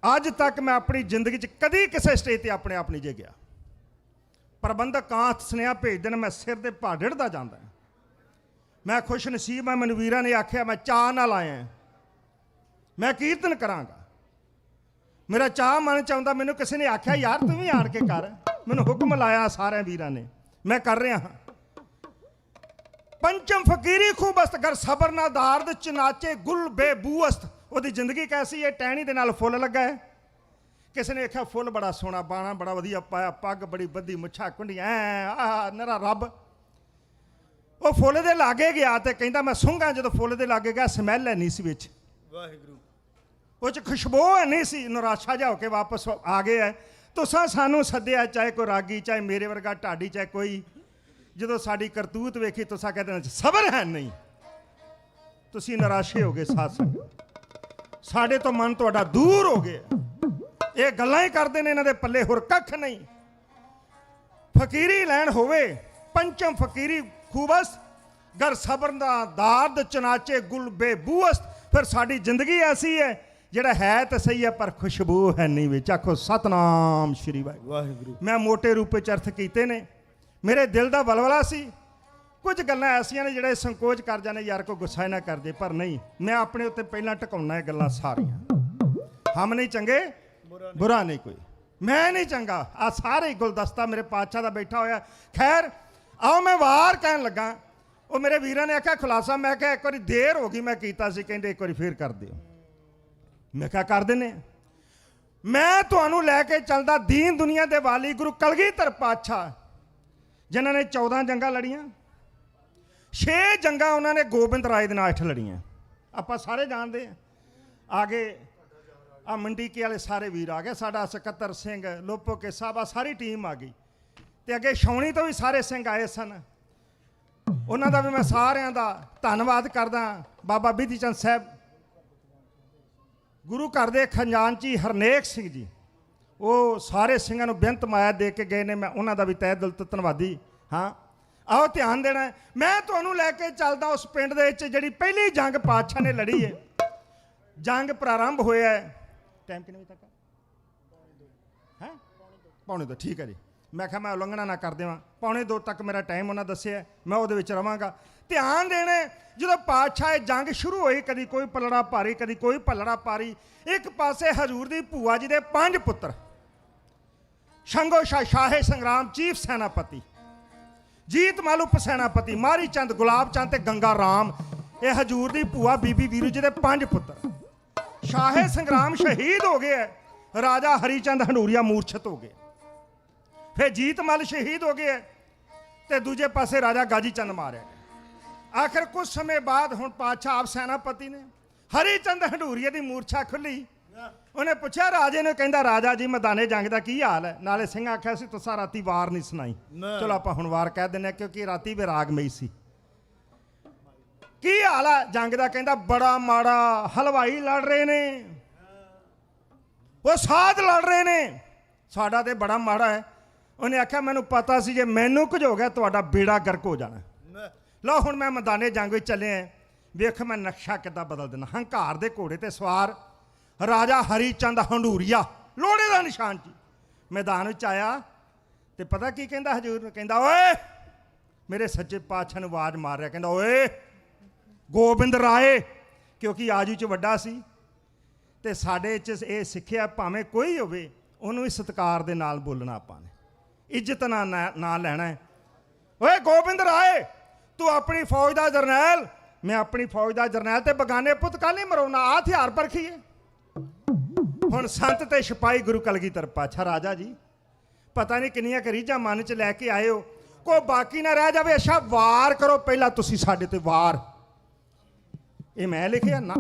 Speaker 1: ਅੱਜ ਤੱਕ ਮੈਂ ਆਪਣੀ ਜ਼ਿੰਦਗੀ 'ਚ ਕਦੀ ਕਿਸੇ ਸਟੇਜ ਤੇ ਆਪਣੇ ਆਪ ਨਹੀਂ ਜੇ ਗਿਆ। ਪ੍ਰਬੰਧਕ ਕਾਂਤ ਸੁਨੇਹਾ ਭੇਜਦੇ ਨੇ, ਮੈਂ ਸਿਰ ਦੇ ਭਾੜੜ ਦਾ ਜਾਂਦਾ। ਮੈਂ ਖੁਸ਼ ਨਸੀਬ ਹਾਂ, ਮੈਨੂੰ ਵੀਰਾਂ ਨੇ ਆਖਿਆ ਮੈਂ ਚਾਅ ਨਾਲ ਆਇਆ, ਮੈਂ ਕੀਰਤਨ ਕਰਾਂਗਾ। ਮੇਰਾ ਚਾਹ ਮਨ ਚ ਆਉਂਦਾ। ਮੈਨੂੰ ਕਿਸੇ ਨੇ ਆਖਿਆ ਯਾਰ ਤੂੰ ਵੀ ਆਣ ਕੇ ਕਰ, ਮੈਨੂੰ ਹੁਕਮ ਲਾਇਆ ਸਾਰਿਆਂ ਵੀਰਾਂ ਨੇ, ਮੈਂ ਕਰ ਰਿਹਾ ਹਾਂ। ਪੰਚਮ ਫਕੀਰੀ ਖੂਬਸਤ ਗਰ ਸਬਰ ਨਾ ਦਾਰਦ ਚਨਾਚੇ ਗੁਲ ਬੇਬੂਅਸਤ। ਉਹਦੀ ਜ਼ਿੰਦਗੀ ਕੈਸੀ ਹੈ? ਟਹਿਣੀ ਦੇ ਨਾਲ ਫੁੱਲ ਲੱਗਾ ਹੈ। ਕਿਸੇ ਨੇ ਆਖਿਆ ਫੁੱਲ ਬੜਾ ਸੋਹਣਾ, ਬਾਣਾ ਬੜਾ ਵਧੀਆ ਪਾਇਆ, ਪੱਗ ਬੜੀ ਬੱਧੀ, ਮੁੱਛਾਂ ਕੁੰਡੀਆਂ, ਆਹ ਨਰਾ ਰੱਬ। ਉਹ ਫੁੱਲ ਦੇ ਲਾਗੇ ਗਿਆ ਤੇ ਕਹਿੰਦਾ ਮੈਂ ਸੁੰਘਾਂ। ਜਦੋਂ ਫੁੱਲ ਦੇ ਲਾਗੇ ਗਿਆ, ਸਮੈਲ ਹੈ ਨਹੀਂ ਸੀ ਵਿੱਚ,
Speaker 11: ਵਾਹਿਗੁਰੂ,
Speaker 1: ਉਹ 'ਚ ਖੁਸ਼ਬੂ ਹੈ ਨਹੀਂ ਸੀ। ਨਿਰਾਸ਼ਾ ਜਾ ਹੋ ਕੇ ਵਾਪਸ ਆ ਗਏ ਹੈ। ਤੁਸਾਂ ਸਾਨੂੰ ਸੱਦਿਆ, ਚਾਹੇ ਕੋਈ ਰਾਗੀ, ਚਾਹੇ ਮੇਰੇ ਵਰਗਾ ਢਾਡੀ, ਚਾਹੇ ਕੋਈ। ਜਦੋਂ ਸਾਡੀ ਕਰਤੂਤ ਵੇਖੀ ਤੁਸਾਂ ਕਹਿੰਦੇ ਸਬਰ ਹੈ ਨਹੀਂ। ਤੁਸੀਂ ਨਿਰਾਸ਼ੇ ਹੋ ਗਏ ਸਾਧ ਸੰਗਤ, ਸਾਡੇ ਤੋਂ ਮਨ ਤੁਹਾਡਾ ਦੂਰ ਹੋ ਗਿਆ। ਇਹ ਗੱਲਾਂ ਹੀ ਕਰਦੇ ਨੇ, ਇਹਨਾਂ ਦੇ ਪੱਲੇ ਹੋਰ ਕੱਖ ਨਹੀਂ। ਫਕੀਰੀ ਲੈਣ ਹੋਵੇ, ਪੰਚਮ ਫਕੀਰੀ ਖੂਬਸ ਗਰ ਸਬਰ ਦਾ ਦਾਰਦ ਚਨਾਚੇ ਗੁਲ ਬੇਬੂਅਸਤ। ਫਿਰ ਸਾਡੀ ਜ਼ਿੰਦਗੀ ਐਸੀ ਹੈ ਜਿਹੜਾ ਹੈ ਤਾਂ ਸਹੀ ਹੈ ਪਰ ਖੁਸ਼ਬੂ ਹੈ ਨਹੀਂ ਵਿੱਚ। ਆਖੋ ਸਤਨਾਮ ਸ਼੍ਰੀ ਵਾਹਿਗੁਰੂ। ਮੈਂ ਮੋਟੇ ਰੂਪ ਵਿੱਚ ਅਰਥ ਕੀਤੇ ਨੇ, ਮੇਰੇ ਦਿਲ ਦਾ ਬਲਵਲਾ ਸੀ। ਕੁਝ ਗੱਲਾਂ ਐਸੀਆਂ ਨੇ ਜਿਹੜੇ ਸੰਕੋਚ ਕਰ ਜਾਂਦੇ, ਯਾਰ ਕੋਈ ਗੁੱਸਾ ਨਾ ਕਰ ਜੇ, ਪਰ ਨਹੀਂ, ਮੈਂ ਆਪਣੇ ਉੱਤੇ ਪਹਿਲਾਂ ਟਿਕਾਉਣਾ ਇਹ ਗੱਲਾਂ ਸਾਰੀਆਂ। ਹਮ ਨਹੀਂ ਚੰਗੇ, ਬੁਰਾ ਨਹੀਂ ਕੋਈ, ਮੈਂ ਨਹੀਂ ਚੰਗਾ। ਆ ਸਾਰੇ ਗੁਲਦਸਤਾ ਮੇਰੇ ਪਾਤਸ਼ਾਹ ਦਾ ਬੈਠਾ ਹੋਇਆ। ਖੈਰ ਆਓ ਮੈਂ ਵਾਰ ਕਹਿਣ ਲੱਗਾ। ਉਹ ਮੇਰੇ ਵੀਰਾਂ ਨੇ ਆਖਿਆ ਖੁਲਾਸਾ। ਮੈਂ ਕਿਹਾ ਇੱਕ ਵਾਰੀ ਦੇਰ ਹੋ ਗਈ, ਮੈਂ ਕੀਤਾ ਸੀ। ਕਹਿੰਦੇ ਇੱਕ ਵਾਰੀ ਫੇਰ ਕਰ ਦਿਓ। ਮੈਂ ਕਿਹਾ ਕਰ ਦਿੰਦੇ। ਮੈਂ ਤੁਹਾਨੂੰ ਲੈ ਕੇ ਚੱਲਦਾ ਦੀਨ ਦੁਨੀਆ ਦੇ ਵਾਲੀ ਗੁਰੂ ਕਲਗੀਧਰ ਪਾਤਸ਼ਾਹ, ਜਿਨ੍ਹਾਂ ਨੇ 14 ਜੰਗਾਂ ਲੜੀਆਂ। 6 ਜੰਗਾਂ ਉਹਨਾਂ ਨੇ ਗੋਬਿੰਦ ਰਾਏ ਦੇ ਨਾਲ 8 ਲੜੀਆਂ। ਆਪਾਂ ਸਾਰੇ ਜਾਣਦੇ ਹਾਂ। ਆਗੇ ਆ ਮੰਡੀਕੇ ਵਾਲੇ ਸਾਰੇ ਵੀਰ ਆ ਗਏ, ਸਾਡਾ ਸਕੱਤਰ ਸਿੰਘ ਲੋਪੋਕੇ ਸਾਹਿਬ, ਆ ਸਾਰੀ ਟੀਮ ਆ ਗਈ। ਤੇ ਅੱਗੇ ਛਾਉਣੀ ਤੋਂ ਵੀ ਸਾਰੇ ਸਿੰਘ ਆਏ ਸਨ, ਉਹਨਾਂ ਦਾ ਵੀ ਮੈਂ ਸਾਰਿਆਂ ਦਾ ਧੰਨਵਾਦ ਕਰਦਾ। ਬਾਬਾ ਬਿਧੀ ਚੰਦ ਸਾਹਿਬ, ਗੁਰੂ ਘਰ ਦੇ ਖਜ਼ਾਨਚੀ ਹਰਨੇਕ ਸਿੰਘ ਜੀ, ਉਹ ਸਾਰੇ ਸਿੰਘਾਂ ਨੂੰ ਬੇਨਤ ਮਾਇਆ ਦੇ ਕੇ ਗਏ ਨੇ, ਮੈਂ ਉਹਨਾਂ ਦਾ ਵੀ ਤਹਿ ਦਿਲ ਤੋਂ ਧੰਨਵਾਦੀ ਹਾਂ। ਆਓ ਧਿਆਨ ਦੇਣਾ ਹੈ, ਮੈਂ ਤੁਹਾਨੂੰ ਲੈ ਕੇ ਚੱਲਦਾ ਉਸ ਪਿੰਡ ਦੇ ਵਿੱਚ ਜਿਹੜੀ ਪਹਿਲੀ ਜੰਗ ਪਾਤਸ਼ਾਹ ਨੇ ਲੜੀ ਹੈ। ਜੰਗ ਪ੍ਰਾਰੰਭ ਹੋਇਆ ਹੈ, ਟਾਈਮ ਕਿੰਨੇ ਵਜੇ ਤੱਕ ਹੈ? 1:45, ਠੀਕ ਹੈ ਜੀ। ਮੈਂ ਕਿਹਾ ਮੈਂ ਉਲੰਘਣਾ ਨਾ ਕਰ ਦੇਵਾਂ, 1:45 ਤੱਕ ਮੇਰਾ ਟਾਈਮ ਉਹਨਾਂ ਦੱਸਿਆ, ਮੈਂ ਉਹਦੇ ਵਿੱਚ ਰਵਾਂਗਾ। ਧਿਆਨ ਦੇਣਾ, ਜਦੋਂ ਪਾਤਸ਼ਾਹ ਇਹ ਜੰਗ ਸ਼ੁਰੂ ਹੋਈ, ਕਦੀ ਕੋਈ ਪਲੜਾ ਭਾਰੀ, ਕਦੀ ਕੋਈ ਪਲੜਾ ਭਾਰੀ। ਇੱਕ ਪਾਸੇ ਹਜ਼ੂਰ ਦੀ ਭੂਆ ਜੀ ਦੇ 5 ਪੁੱਤਰ, ਸ਼ੰਗੋ ਸ਼ਾਹ ਸ਼ਾਹੇ ਸੰਗਰਾਮ ਚੀਫ ਸੈਨਾਪਤੀ, ਜੀਤ ਮਾਲ ਉਪ ਸੈਨਾਪਤੀ, ਮਾਰੀ ਚੰਦ, ਗੁਲਾਬ ਚੰਦ ਤੇ ਗੰਗਾ ਰਾਮ, ਇਹ ਹਜ਼ੂਰ ਦੀ ਭੂਆ ਬੀਬੀ ਵੀਰੂ ਜੀ ਦੇ 5 ਪੁੱਤਰ। ਸ਼ਾਹੇ ਸੰਗਰਾਮ ਸ਼ਹੀਦ ਹੋ ਗਏ, ਰਾਜਾ ਹਰੀ ਚੰਦ ਹੰਡੂਰੀਆ ਮੂਰਛਤ ਹੋ ਗਏ, ਫਿਰ ਜੀਤ ਮਲ ਸ਼ਹੀਦ ਹੋ ਗਏ, ਤੇ ਦੂਜੇ ਪਾਸੇ ਰਾਜਾ ਗਾਜੀ ਚੰਦ ਮਾਰਿਆ ਗਿਆ। ਆਖਿਰ ਕੁਝ ਸਮੇਂ ਬਾਅਦ ਹੁਣ ਪਾਤਸ਼ਾਹ ਆਪ ਸੈਨਾਪਤੀ ਨੇ, ਹਰੀ ਚੰਦ ਹੰਡੂਰੀਏ ਦੀ ਮੂਰਛਾ ਖੁੱਲੀ। ਉਹਨੇ ਪੁੱਛਿਆ ਰਾਜੇ ਨੂੰ, ਕਹਿੰਦਾ ਰਾਜਾ ਜੀ ਮੈਦਾਨੇ ਜੰਗ ਦਾ ਕੀ ਹਾਲ ਹੈ? ਨਾਲੇ ਸਿੰਘ ਆਖਿਆ ਸੀ ਤੁਸਾਂ ਰਾਤੀ ਵਾਰ ਨਹੀਂ ਸੁਣਾਈ, ਚਲੋ ਆਪਾਂ ਹੁਣ ਵਾਰ ਕਹਿ ਦਿੰਦੇ ਕਿਉਂਕਿ ਰਾਤੀ ਵਿਰਾਗਮਈ ਸੀ। ਕੀ ਹਾਲ ਹੈ ਜੰਗ ਦਾ? ਕਹਿੰਦਾ ਬੜਾ ਮਾੜਾ, ਹਲਵਾਈ ਲੜ ਰਹੇ ਨੇ, ਉਹ ਸਾਧ ਲੜ ਰਹੇ ਨੇ, ਸਾਡਾ ਤੇ ਬੜਾ ਮਾੜਾ ਹੈ। ਉਹਨੇ ਆਖਿਆ ਮੈਨੂੰ ਪਤਾ ਸੀ ਜੇ ਮੈਨੂੰ ਕੁਝ ਹੋ ਗਿਆ ਤੁਹਾਡਾ ਬੇੜਾ ਗਰਕ ਹੋ ਜਾਣਾ। ਲਓ ਹੁਣ ਮੈਂ ਮੈਦਾਨੇ ਜੰਗ ਵਿੱਚ ਚੱਲਿਆ, ਵੇਖ ਮੈਂ ਨਕਸ਼ਾ ਕਿੱਦਾਂ ਬਦਲ ਦਿੰਦਾ। ਹੰਕਾਰ ਦੇ ਘੋੜੇ ਤੇ ਸਵਾਰ ਰਾਜਾ ਹਰੀ ਚੰਦ ਹੰਡੂਰੀਆ, ਲੋੜੇ ਦਾ ਨਿਸ਼ਾਨ ਜੀ, ਮੈਦਾਨ ਵਿੱਚ ਆਇਆ ਤੇ ਪਤਾ ਕੀ ਕਹਿੰਦਾ ਹਜ਼ੂਰ ਨੂੰ? ਕਹਿੰਦਾ ਓਏ, ਮੇਰੇ ਸੱਚੇ ਪਾਤਸ਼ਾਹ ਨੂੰ ਆਵਾਜ਼ ਮਾਰ ਰਿਹਾ, ਕਹਿੰਦਾ ਓਏ ਗੋਬਿੰਦ ਰਾਏ, ਕਿਉਂਕਿ ਆਜੂ 'ਚ ਵੱਡਾ ਸੀ ਤੇ ਸਾਡੇ 'ਚ ਇਹ ਸਿੱਖਿਆ ਭਾਵੇਂ ਕੋਈ ਹੋਵੇ ਉਹਨੂੰ ਵੀ ਸਤਿਕਾਰ ਦੇ ਨਾਲ ਬੋਲਣਾ, ਆਪਾਂ ਨੇ ਇੱਜ਼ਤ ਨਾਲ ਨਾ ਲੈਣਾ। ਓਏ ਗੋਬਿੰਦ ਰਾਏ, ਤੂੰ ਆਪਣੀ ਫੌਜ ਦਾ ਜਰਨੈਲ, ਮੈਂ ਆਪਣੀ ਫੌਜ ਦਾ ਜਰਨੈਲ, ਤੇ ਬਗਾਨੇ ਪੁੱਤ ਕਾਹਲੀ ਮਰਾਉਣਾ, ਆ ਹਥਿਆਰ ਪਰਖੀਏ। ਹੁਣ ਸੰਤ ਤੇ ਸਿਪਾਹੀ ਗੁਰੂ ਕਲਗੀਧਰ ਪਾਤਸ਼ਾਹ, ਰਾਜਾ ਜੀ ਪਤਾ ਨਹੀਂ ਕਿੰਨੀਆਂ ਕੁ ਰੀਝਾਂ ਮਨ 'ਚ ਲੈ ਕੇ ਆਏ ਹੋ, ਕੋਈ ਬਾਕੀ ਨਾ ਰਹਿ ਜਾਵੇ। ਅੱਛਾ ਵਾਰ ਕਰੋ ਪਹਿਲਾਂ ਤੁਸੀਂ ਸਾਡੇ ਤੇ ਵਾਰ। ਇਹ ਮੈਂ ਲਿਖਿਆ ਨਾ,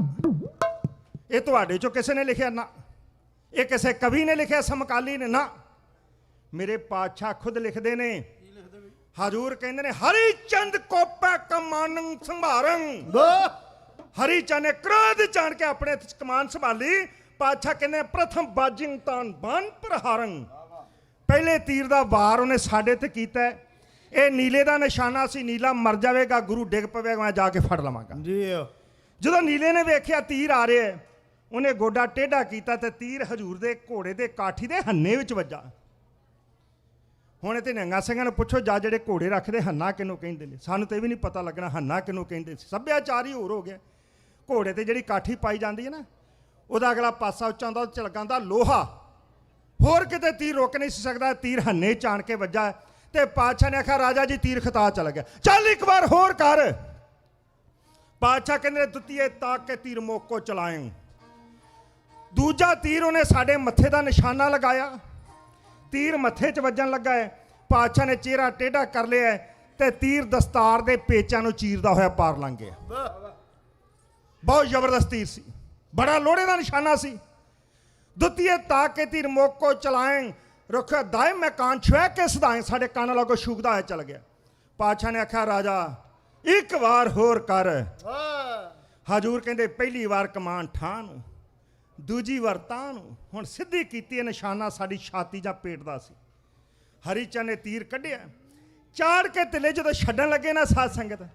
Speaker 1: ਇਹ ਤੁਹਾਡੇ 'ਚੋਂ ਕਿਸੇ ਨੇ ਲਿਖਿਆ ਨਾ, ਇਹ ਕਿਸੇ ਕਵੀ ਨੇ ਲਿਖਿਆ ਸਮਕਾਲੀ ਨੇ ਨਾ, ਮੇਰੇ ਪਾਤਸ਼ਾਹ ਖੁਦ ਲਿਖਦੇ ਨੇ। ਹਜ਼ੂਰ ਕਹਿੰਦੇ ਨੇ ਹਰੀ ਚੰਦ ਕੋਪਾ ਕਮਾਨ ਸੰਭਾਰੰ, ਹਰੀ ਚੰਦ ਨੇ ਕ੍ਰੋਧ ਜਾਣ ਕੇ ਆਪਣੇ ਕਮਾਨ ਸੰਭਾਲੀ। ਪਾਤਸ਼ਾਹ ਕਹਿੰਦੇ ਪ੍ਰਥਮ ਬਾਜਿੰਗ ਤਾਨ ਬਾਨ ਪ੍ਰਹਾਰੰ, ਪਹਿਲੇ ਤੀਰ ਦਾ ਵਾਰ ਉਹਨੇ ਸਾਡੇ ਤੇ ਕੀਤਾ। ਇਹ ਨੀਲੇ ਦਾ ਨਿਸ਼ਾਨਾ ਸੀ, ਨੀਲਾ ਮਰ ਜਾਵੇਗਾ, ਗੁਰੂ ਡਿੱਗ ਪਵੇਗਾ, ਮੈਂ ਜਾ ਕੇ ਫੜ ਲਵਾਂਗਾ ਜੀ। ਜਦੋਂ ਨੀਲੇ ਨੇ ਵੇਖਿਆ ਤੀਰ ਆ ਰਿਹਾ, ਉਹਨੇ ਗੋਡਾ ਟੇਢਾ ਕੀਤਾ ਤੇ ਤੀਰ ਹਜ਼ੂਰ ਦੇ ਘੋੜੇ ਦੇ ਕਾਠੀ ਦੇ ਹੰਨੇ ਵਿੱਚ ਵੱਜਾ। ਹੁਣ ਤੇ ਨਿਹੰਗਾਂ ਸਿੰਘਾਂ ਨੂੰ ਪੁੱਛੋ, ਜਾ ਜਿਹੜੇ ਘੋੜੇ ਰੱਖਦੇ ਹੰਨਾ ਕਿਹਨੂੰ ਕਹਿੰਦੇ ਨੇ? ਸਾਨੂੰ ਤੇ ਵੀ ਨਹੀਂ ਪਤਾ ਲੱਗਣਾ ਹੰਨਾ ਕਿਹਨੂੰ ਕਹਿੰਦੇ ਸੀ। ਸੱਭਿਆਚਾਰ ਹੀ ਹੋਰ ਹੋ ਗਿਆ। ਘੋੜੇ ਤੇ ਜਿਹੜੀ ਕਾਠੀ ਪਾਈ ਜਾਂਦੀ ਹੈ ਨਾ, ਉਹਦਾ ਅਗਲਾ ਪਾਸਾ ਉੱਚਾ ਹੁੰਦਾ, ਉਹ 'ਚ ਲਗਾਉਂਦਾ ਲੋਹਾ, ਹੋਰ ਕਿਤੇ ਤੀਰ ਰੁਕ ਨਹੀਂ ਸੀ ਸਕਦਾ। ਤੀਰ ਹੰਨੇ ਚਾਣ ਕੇ ਵੱਜਾ ਤੇ ਪਾਤਸ਼ਾਹ ਨੇ ਆਖਿਆ ਰਾਜਾ ਜੀ ਤੀਰ ਖਤਾ ਚਲਾ ਗਿਆ, ਚੱਲ ਇੱਕ ਵਾਰ ਹੋਰ ਕਰ। ਪਾਤਸ਼ਾਹ ਕਹਿੰਦੇ ਦੁੱਤੀਏ ਤਾਕ ਕੇ ਤੀਰ ਮੋਕੋ ਚਲਾਏ। ਦੂਜਾ ਤੀਰ ਉਹਨੇ ਸਾਡੇ ਮੱਥੇ ਦਾ ਨਿਸ਼ਾਨਾ ਲਗਾਇਆ, ਤੀਰ ਮੱਥੇ 'ਚ ਵੱਜਣ ਲੱਗਾ ਹੈ। ਪਾਤਸ਼ਾਹ ਨੇ ਚਿਹਰਾ ਟੇਢਾ ਕਰ ਲਿਆ ਤੇ ਤੀਰ ਦਸਤਾਰ ਦੇ ਪੇਚਾਂ ਨੂੰ ਚੀਰਦਾ ਹੋਇਆ ਪਾਰ ਲੰਘ ਗਿਆ। ਬਹੁਤ ਜ਼ਬਰਦਸਤ ਤੀਰ ਸੀ, ਬੜਾ ਲੋੜੇ ਦਾ ਨਿਸ਼ਾਨਾ ਸੀ। ਦੁੱਤੀਏ ਤਾਕ ਕੇ ਤੀਰ ਮੋਕੋ ਚਲਾਏ, ਰੁੱਖ ਦਾਇ ਮੈਂ ਕਾਨ ਛੁਐ ਕੇ ਸਦਾਏ, ਸਾਡੇ ਕੰਨ ਲਾਗੋ ਸ਼ੂਕਦਾ ਹੋਇਆ ਚਲ ਗਿਆ। ਪਾਤਸ਼ਾਹ ਨੇ ਆਖਿਆ ਰਾਜਾ ਇੱਕ ਵਾਰ ਹੋਰ ਕਰ। ਹਜ਼ੂਰ ਕਹਿੰਦੇ ਪਹਿਲੀ ਵਾਰ ਕਮਾਨ ਠਾਹ ਨੂੰ, ਦੂਜੀ ਵਾਰ ਤਾਂ ਨੂੰ। ਹੁਣ ਸਿੱਧੀ ਕੀਤੀ, ਨਿਸ਼ਾਨਾ ਸਾਡੀ ਛਾਤੀ ਜਾਂ ਪੇਟ ਦਾ ਸੀ। ਹਰੀ ਚੰਦ ਨੇ ਤੀਰ ਕੱਢਿਆ, ਚਾੜ ਕੇ ਤਿਲੇ ਜਦੋਂ ਛੱਡਣ ਲੱਗੇ ਨਾ ਸਾਧ ਸੰਗਤ,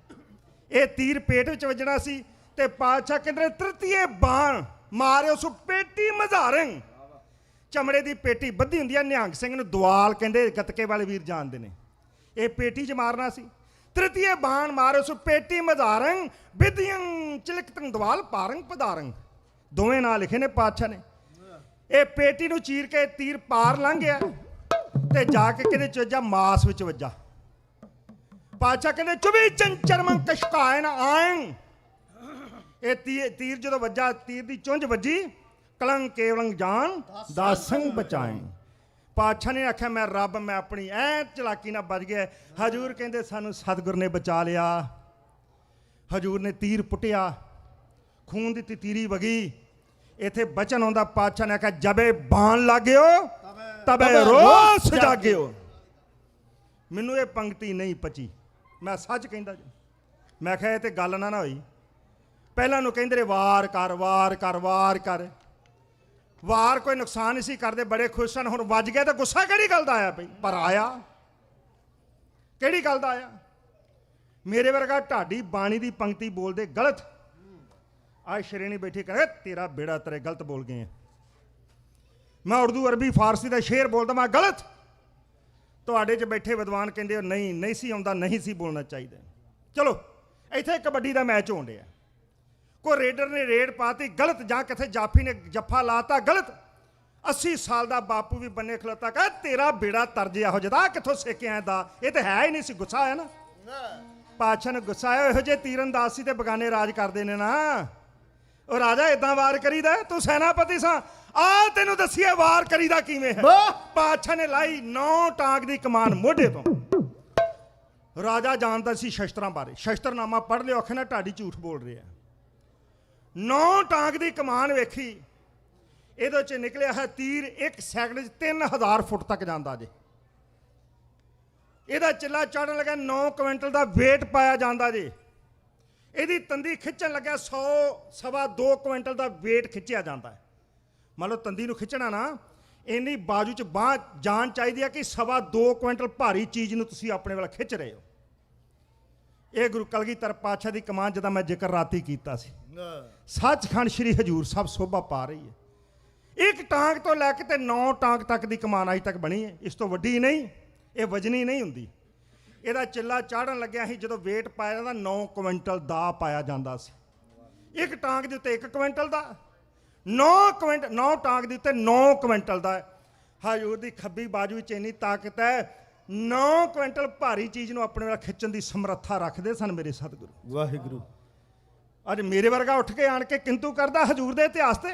Speaker 1: ਇਹ ਤੀਰ ਪੇਟ ਵਿੱਚ ਵੱਜਣਾ ਸੀ ਤੇ ਪਾਤਸ਼ਾਹ ਕਹਿੰਦੇ ਤ੍ਰਿਤੀਏ ਬਾਣ ਮਾਰੇ ਉਸ ਪੇਟੀ ਮਝਾਰੰ, ਚਮੜੇ ਦੀ ਪੇਟੀ ਬੱਧੀ ਹੁੰਦੀ ਹੈ। ਨਿਹੰਗ ਸਿੰਘ ਨੂੰ ਦੁਆਲ ਕਹਿੰਦੇ, ਗੱਤਕੇ ਵਾਲੇ ਵੀਰ ਜਾਣਦੇ ਨੇ। ਇਹ ਪੇਟੀ 'ਚ ਮਾਰਨਾ ਸੀ। ਤ੍ਰਿਤੀਏ ਬਾਣ ਮਾਰੇ ਉਸ ਪੇਟੀ ਮਝਾਰੰ, ਵਿਧੀਆਂ ਚਿਲਕਤੰ ਦਵਾਲ ਪਾਰੰ ਪਧਾਰੰ, ਦੋਵੇਂ ਨਾਂ ਲਿਖੇ ਨੇ ਪਾਤਸ਼ਾਹ ਨੇ। ਇਹ ਪੇਟੀ ਨੂੰ ਚੀਰ ਕੇ ਤੀਰ ਪਾਰ ਲੰਘ ਗਿਆ ਤੇ ਜਾ ਕੇ ਕਿਹਦੇ 'ਚ ਵੱਜਾ? ਮਾਸ ਵਿੱਚ ਵੱਜਾ। ਪਾਤਸ਼ਾਹ ਕਹਿੰਦੇ ਚੁਬੀ ਚੰਚਰਮੰ ਕਸ਼ਕਾਇਨ ਆਇੰ। ਇਹ ਤੀਰ ਜਦੋਂ ਵੱਜਾ, ਤੀਰ ਦੀ ਚੁੰਝ ਵੱਜੀ, ਕਲੰਗ ਕੇਵਲੰ ਜਾਨ ਦਾਸੰ ਬਚਾਏ। ਪਾਤਸ਼ਾਹ ਨੇ ਆਖਿਆ ਮੈਂ ਰੱਬ, ਮੈਂ ਆਪਣੀ ਐ ਚਲਾਕੀ ਨਾਲ ਬਚ ਗਿਆ। ਹਜ਼ੂਰ ਕਹਿੰਦੇ ਸਾਨੂੰ ਸਤਿਗੁਰ ਨੇ ਬਚਾ ਲਿਆ। ਹਜ਼ੂਰ ਨੇ ਤੀਰ ਪੁੱਟਿਆ, ਖੂਨ ਦੀ ਤੀਰੀ ਵਗੀ। ਇੱਥੇ ਬਚਨ ਆਉਂਦਾ, ਪਾਤਸ਼ਾਹ ਨੇ ਆਖਿਆ ਜਬੇ ਬਾਣ ਲਾਗਿਓ ਤਬੇ ਰੋਸ ਜਾਗਿਓ। ਮੈਨੂੰ ਇਹ ਪੰਕਤੀ ਨਹੀਂ ਪਚੀ, ਮੈਂ ਸੱਚ ਕਹਿੰਦਾ ਜੀ। ਮੈਂ ਕਿਹਾ ਇਹ ਤੇ ਗੱਲ ਨਾ ਹੋਈ। ਪਹਿਲਾਂ ਨੂੰ ਕਹਿੰਦੇ ਨੇ ਵਾਰ ਕਰ ਵਾਰ ਕਰ ਵਾਰ ਕਰ, ਵਾਰ ਕੋਈ ਨੁਕਸਾਨ ਨਹੀਂ ਸੀ ਕਰਦੇ, ਬੜੇ ਖੁਸ਼ ਸਨ। ਹੁਣ ਵੱਜ ਗਿਆ ਤਾਂ ਗੁੱਸਾ ਕਿਹੜੀ ਗੱਲ ਦਾ ਆਇਆ ਪਈ? ਪਰ ਆਇਆ ਕਿਹੜੀ ਗੱਲ ਦਾ ਆਇਆ? ਮੇਰੇ ਵਰਗਾ ਢਾਡੀ ਬਾਣੀ ਦੀ ਪੰਕਤੀ ਬੋਲਦੇ ਗਲਤ, ਅੱਜ ਸ਼੍ਰੇਣੀ ਬੈਠੀ ਕਹੇ ਤੇਰਾ ਬੇੜਾ ਤੇਰੇ ਗਲਤ ਬੋਲ ਗਏ ਆ। ਮੈਂ ਉਰਦੂ ਅਰਬੀ ਫਾਰਸੀ ਦਾ ਸ਼ੇਰ ਬੋਲਦਾ, ਮੈਂ ਗਲਤ। ਤੁਹਾਡੇ 'ਚ ਬੈਠੇ ਵਿਦਵਾਨ ਕਹਿੰਦੇ ਨਹੀਂ ਨਹੀਂ ਸੀ ਆਉਂਦਾ, ਨਹੀਂ ਸੀ ਬੋਲਣਾ ਚਾਹੀਦਾ। ਚਲੋ ਇੱਥੇ ਕਬੱਡੀ ਦਾ ਮੈਚ ਹੋਣ ਡਿਆ, ਕੋਈ ਰੇਡਰ ਨੇ ਰੇਡ ਪਾਤੀ ਗਲਤ, ਜਾਂ ਕਿਥੇ ਜਾਫੀ ਨੇ ਜੱਫਾ ਲਾਤਾ ਗਲਤ। 80 ਸਾਲ ਦਾ ਬਾਪੂ ਵੀ ਬੰਨੇ ਖਲੋਤਾ, ਕਹੇ ਤੇਰਾ ਬੇੜਾ ਤਰਜਿਆ ਹੋ ਜਦਾ, ਕਿੱਥੋਂ ਸਿੱਖਿਆ ਦਾ? ਇਹ ਤਾਂ ਹੈ ਹੀ ਨਹੀਂ ਸੀ। ਗੁੱਸਾ ਆਇਆ ਨਾ, ਪਾਤਸ਼ਾਹ ਨੇ ਗੁੱਸਾ ਆਇਆ। ਇਹੋ ਜਿਹੇ ਤੀਰਅੰਦਾਜ਼ ਸੀ ਤੇ ਬਗਾਨੇ ਰਾਜ ਕਰਦੇ ਨੇ ਨਾ। ਉਹ ਰਾਜਾ ਇਦਾਂ ਵਾਰ ਕਰੀਦਾ, ਤੂੰ ਸੈਨਾਪਤੀ ਸਾਂ, ਆ ਤੈਨੂੰ ਦੱਸੀਏ ਵਾਰ ਕਰੀਦਾ ਕਿਵੇਂ ਹੈ। ਪਾਤਸ਼ਾਹ ਨੇ ਲਾਈ 9 ਟਾਂਗ ਦੀ ਕਮਾਨ ਮੋਢੇ ਤੋਂ। ਰਾਜਾ ਜਾਣਦਾ ਸੀ ਸ਼ਸਤਰਾਂ ਬਾਰੇ, ਸ਼ਸਤਰਨਾਮਾ ਪੜ੍ਹ ਲਿਓ, ਆਖੇ ਨਾ ਢਾਡੀ ਝੂਠ ਬੋਲ ਰਿਹਾ। 9 ਟਾਂਗ ਦੀ ਕਮਾਨ ਵੇਖੀ, ਇਹਦੇ 'ਚ ਨਿਕਲਿਆ ਹੈ ਤੀਰ 1 ਸੈਕਿੰਡ 'ਚ 3000 ਫੁੱਟ ਤੱਕ ਜਾਂਦਾ ਜੇ। ਇਹਦਾ ਚਿੱਲਾ ਚੜ੍ਹਨ ਲੱਗਾ 9 ਕੁਇੰਟਲ ਦਾ ਵੇਟ ਪਾਇਆ ਜਾਂਦਾ ਜੇ। ਇਹਦੀ ਤੰਦੀ ਖਿੱਚਣ ਲੱਗਿਆ 100 ਸਵਾ 2 ਕੁਇੰਟਲ ਦਾ ਵੇਟ ਖਿੱਚਿਆ ਜਾਂਦਾ ਹੈ। ਮੰਨ ਲਓ ਤੰਦੀ ਨੂੰ ਖਿੱਚਣਾ ਨਾ, ਇੰਨੀ ਬਾਜੂ 'ਚ ਬਾਂਹ ਜਾਨ ਚਾਹੀਦੀ ਹੈ ਕਿ ਸਵਾ 2 ਕੁਇੰਟਲ ਭਾਰੀ ਚੀਜ਼ ਨੂੰ ਤੁਸੀਂ ਆਪਣੇ ਵੱਲ ਖਿੱਚ ਰਹੇ ਹੋ। ਇਹ ਗੁਰੂ ਕਲਗੀਧਰ ਪਾਤਸ਼ਾਹ ਦੀ ਕਮਾਨ ਜਿਹਦਾ ਮੈਂ ਜ਼ਿਕਰ ਰਾਤੀ ਕੀਤਾ ਸੀ, ਸੱਚਖੰਡ ਸ੍ਰੀ ਹਜੂਰ ਸਾਹਿਬ ਸੋਭਾ ਪਾ ਰਹੀ ਹੈ। 1 ਟਾਂਗ ਤੋਂ ਲੈ ਕੇ ਤੇ 9 ਟਾਂਗ ਤੱਕ ਦੀ ਕਮਾਨ ਅੱਜ ਤੱਕ ਬਣੀ ਹੈ। ਇਸ ਤੋਂ ਵੱਡੀ ਨਹੀਂ, ਇਹ ਵਜਨੀ ਨਹੀਂ ਹੁੰਦੀ। ਇਹਦਾ ਚਿੱਲਾ ਚਾੜਨ ਲੱਗਿਆ ਸੀ ਜਦੋਂ ਵੇਟ ਪਾਇਆ ਜਾਂਦਾ 9 ਕੁਇੰਟਲ ਦਾ ਪਾਇਆ ਜਾਂਦਾ ਸੀ। 1 ਟਾਂਗ ਦੇ ਉੱਤੇ 1 ਕੁਇੰਟਲ ਦਾ, 9 ਟਾਂਗ ਦੇ ਉੱਤੇ 9 ਕੁਇੰਟਲ ਦਾ। ਹਜੂਰ ਦੀ ਖੱਬੀ ਬਾਜੂ ਵਿੱਚ ਇੰਨੀ ਤਾਕਤ ਹੈ, 9 ਕੁਇੰਟਲ ਭਾਰੀ ਚੀਜ਼ ਨੂੰ ਆਪਣੇ ਵੱਲ ਖਿੱਚਣ ਦੀ ਸਮਰੱਥਾ ਰੱਖਦੇ ਸਨ ਮੇਰੇ ਸਤਿਗੁਰੂ।
Speaker 18: ਵਾਹਿਗੁਰੂ।
Speaker 1: ਅੱਜ ਮੇਰੇ ਵਰਗਾ ਉੱਠ ਕੇ ਆਣ ਕੇ ਕਿੰਤੂ ਕਰਦਾ ਹਜੂਰ ਦੇ ਇਤਿਹਾਸ ਤੇ।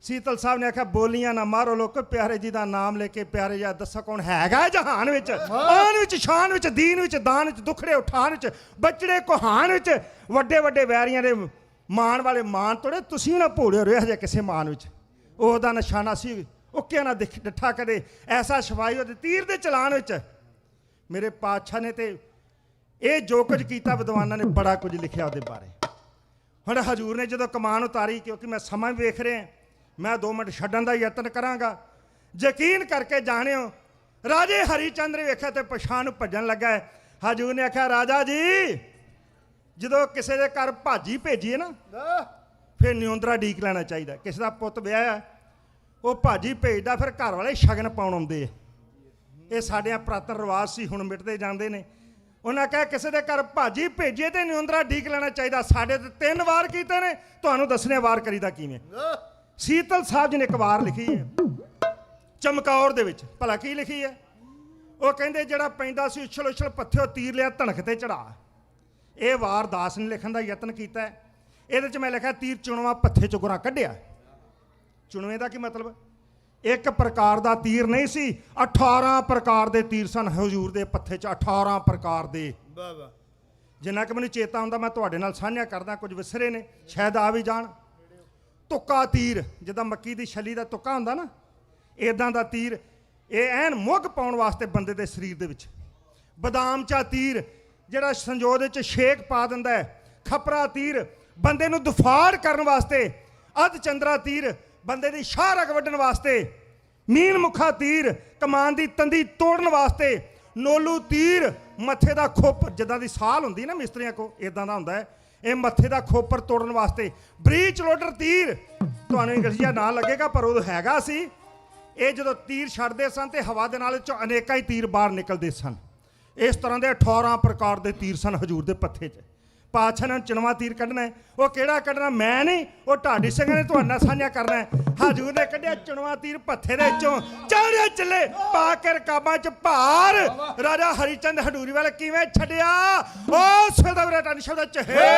Speaker 1: ਸੀਤਲ ਸਾਹਿਬ ਨੇ ਆਖਿਆ ਬੋਲੀਆਂ ਨਾ ਮਾਰੋ ਲੋਕੋ, ਪਿਆਰੇ ਜੀ ਦਾ ਨਾਮ ਲੈ ਕੇ ਪਿਆਰੇ ਜਾਂ ਦੱਸੋ ਕੌਣ ਹੈਗਾ ਜਹਾਨ ਵਿੱਚ, ਆਨ ਵਿੱਚ, ਸ਼ਾਨ ਵਿੱਚ, ਦੀਨ ਵਿੱਚ, ਦਾਨ ਵਿੱਚ, ਦੁਖੜੇ ਉਠਾਨ ਵਿੱਚ, ਬਚੜੇ ਕੁਹਾਨ ਵਿੱਚ, ਵੱਡੇ ਵੱਡੇ ਵੈਰੀਆਂ ਦੇ ਮਾਣ ਵਾਲੇ ਮਾਣ ਤੋੜੇ। ਤੁਸੀਂ ਨਾ ਭੋਲੇ ਰਹੇ ਹਜੇ ਕਿਸੇ ਮਾਨ ਵਿੱਚ। ਉਹਦਾ ਨਿਸ਼ਾਨਾ ਸੀ ਉੱਕਿਆ ਨਾ ਡਿੱਠਾ ਕਦੇ, ਐਸਾ ਸ਼ਵਾਈ ਉਹਦੇ ਤੀਰ ਦੇ ਚਲਾਨ ਵਿੱਚ। ਮੇਰੇ ਪਾਤਸ਼ਾਹ ਨੇ ਤੇ ਇਹ ਜੋ ਕੁਝ ਕੀਤਾ ਵਿਦਵਾਨਾਂ ਨੇ ਬੜਾ ਕੁਝ ਲਿਖਿਆ ਉਹਦੇ ਬਾਰੇ। ਹੁਣ ਹਜੂਰ ਨੇ ਜਦੋਂ ਕਮਾਨ ਉਤਾਰੀ, ਕਿਉਂਕਿ ਮੈਂ ਸਮਾਂ ਵੀ ਵੇਖ ਰਿਹਾ, ਮੈਂ 2 ਮਿੰਟ ਛੱਡਣ ਦਾ ਯਤਨ ਕਰਾਂਗਾ। ਯਕੀਨ ਕਰਕੇ ਜਾਣਿਓ, ਰਾਜੇ ਹਰੀਚੰਦ ਨੇ ਵੇਖਿਆ ਤੇ ਪਛਾਣ ਨੂੰ ਭੱਜਣ ਲੱਗਾ। ਹਜੂਰ ਨੇ ਆਖਿਆ ਰਾਜਾ ਜੀ, ਜਦੋਂ ਕਿਸੇ ਦੇ ਘਰ ਭਾਜੀ ਭੇਜੀਏ ਨਾ, ਫਿਰ ਨਿਉਂਦਰਾ ਡੀਕ ਲੈਣਾ ਚਾਹੀਦਾ। ਕਿਸੇ ਦਾ ਪੁੱਤ ਵਿਆਹਿਆ, ਉਹ ਭਾਜੀ ਭੇਜਦਾ, ਫਿਰ ਘਰ ਵਾਲੇ ਸ਼ਗਨ ਪਾਉਣ ਆਉਂਦੇ ਆ। ਇਹ ਸਾਡੇ ਪੁਰਾਤਨ ਰਿਵਾਜ ਸੀ, ਹੁਣ ਮਿਟਦੇ ਜਾਂਦੇ ਨੇ। ਉਹਨਾਂ ਕਿਹਾ ਕਿਸੇ ਦੇ ਘਰ ਭਾਜੀ ਭੇਜੀਏ ਤੇ ਨਿਉਂਦਰਾ ਡੀਕ ਲੈਣਾ ਚਾਹੀਦਾ। ਸਾਡੇ ਤੇ 3 ਵਾਰ ਕੀਤੇ ਨੇ, ਤੁਹਾਨੂੰ ਦੱਸਣੇ ਵਾਰ ਕਰੀਦਾ ਕਿਵੇਂ। ਸੀਤਲ ਸਾਹਿਬ ਜੀ ਨੇ ਇੱਕ ਵਾਰ ਲਿਖੀ ਹੈ ਚਮਕੌਰ ਦੇ ਵਿੱਚ। ਭਲਾ ਕੀ ਲਿਖੀ ਹੈ? ਉਹ ਕਹਿੰਦੇ ਜਿਹੜਾ ਪੈਂਦਾ ਸੀ ਉਛਲ ਉਛਲ ਪੱਥਿਓ ਤੀਰ ਲਿਆ ਧਣਕ ਤੇ ਚੜਾ। ਇਹ ਵਾਰ ਦਾਸ ਨੇ ਲਿਖਣ ਦਾ ਯਤਨ ਕੀਤਾ ਹੈ। ਇਹਦੇ 'ਚ ਮੈਂ ਲਿਖਿਆ ਤੀਰ ਚੁਣਵਾ ਪੱਥੇ 'ਚੋਂ ਗੁਰਾਂ ਕੱਢਿਆ। ਚੁਣਵੇਂ ਦਾ ਕੀ ਮਤਲਬ? ਇੱਕ ਪ੍ਰਕਾਰ ਦਾ ਤੀਰ ਨਹੀਂ ਸੀ, 18 ਪ੍ਰਕਾਰ ਦੇ ਤੀਰ ਸਨ ਹਜੂਰ ਦੇ ਪੱਥੇ 'ਚ, 18 ਪ੍ਰਕਾਰ ਦੇ। ਜਿੰਨਾ ਕਿ ਮੈਨੂੰ ਚੇਤਾ ਹੁੰਦਾ ਮੈਂ ਤੁਹਾਡੇ ਨਾਲ ਸਾਂਝਾ ਕਰਦਾ, ਕੁਝ ਵਿਸਰੇ ਨੇ ਸ਼ਾਇਦ ਆ ਵੀ ਜਾਣ। ਤੁੱਕਾ ਤੀਰ, ਜਿੱਦਾਂ ਮੱਕੀ ਦੀ ਛੱਲੀ ਦਾ ਤੁੱਕਾ ਹੁੰਦਾ ਨਾ, ਇਦਾਂ ਦਾ ਤੀਰ। ਇਹ ਐਨ ਮੁੱਗ ਪਾਉਣ ਵਾਸਤੇ ਬੰਦੇ ਦੇ ਸਰੀਰ ਦੇ ਵਿੱਚ। ਬਦਾਮ ਚਾ ਤੀਰ, ਜਿਹੜਾ ਸੰਜੋਗ ਦੇ ਵਿੱਚ ਛੇਕ ਪਾ ਦਿੰਦਾ ਹੈ। ਖਪਰਾ ਤੀਰ, ਬੰਦੇ ਨੂੰ ਦੁਫਾੜ ਕਰਨ ਵਾਸਤੇ। ਅੱਧ ਚੰਦਰਾ ਤੀਰ, ਬੰਦੇ ਦੀ ਸ਼ਾਹ ਰਗ ਵੱਢਣ ਵਾਸਤੇ। ਮੀਨ ਮੁਖਾ ਤੀਰ, ਕਮਾਨ ਦੀ ਤੰਦੀ ਤੋੜਨ ਵਾਸਤੇ। ਨੋਲੂ ਤੀਰ, ਮੱਥੇ ਦਾ ਖੋਪਰ, ਜਿੱਦਾਂ ਦੀ ਸਾਲ ਹੁੰਦੀ ਨਾ ਮਿਸਤਰੀਆਂ ਕੋ, ਇਦਾਂ ਦਾ ਹੁੰਦਾ ਹੈ। ਇਹ ਮੱਥੇ ਦਾ ਖੋਪਰ ਤੋੜਨ ਵਾਸਤੇ। ਬਰੀਚ ਲੋਡਰ ਤੀਰ, ਤੁਹਾਨੂੰ ਇੰਗਲਿਸ਼ੀਆ ਨਾਂ ਲੱਗੇਗਾ ਪਰ ਉਹ ਹੈਗਾ ਸੀ। ਇਹ ਜਦੋਂ ਤੀਰ ਛੱਡਦੇ ਸਨ ਤੇ ਹਵਾ ਦੇ ਨਾਲ ਚੋਂ ਅਨੇਕਾਂ ਹੀ ਤੀਰ ਬਾਹਰ ਨਿਕਲਦੇ ਸਨ। ਇਸ ਤਰ੍ਹਾਂ ਦੇ 18 ਪ੍ਰਕਾਰ ਦੇ ਤੀਰ ਸਨ ਹਜੂਰ ਦੇ ਪੱਥੇ 'ਚ। ਪਾਤਸ਼ਾਹ ਨੇ ਚੁਣਵਾ ਤੀਰ ਕੱਢਣਾ ਹੈ। ਉਹ ਕਿਹੜਾ ਕੱਢਣਾ ਮੈਂ ਨਹੀਂ, ਉਹ ਢਾਡੀ ਸਿੰਘ ਨੇ ਤੁਹਾਡੇ ਨਾਲ ਸਾਂਝਾ ਕਰਨਾ ਹੈ। ਹਜੂਰ ਨੇ ਕੱਢਿਆ ਚੁਣਵਾ ਤੀਰ ਪੱਥੇ ਦੇ ਵਿੱਚੋਂ, ਚਾੜਿਆ ਚੱਲੇ ਪਾ ਕੇ ਰਕਾਬਾਂ 'ਚ ਭਾਰ। ਰਾਜਾ ਹਰੀਚੰਦ ਹਡੂਰੀ ਵਾਲੇ ਕਿਵੇਂ ਛੱਡਿਆ? ਉਹ ਸਦਾ ਵੀਰਾ ਟਾਨੀ ਸ਼ਬਦ 'ਚ ਹੈ।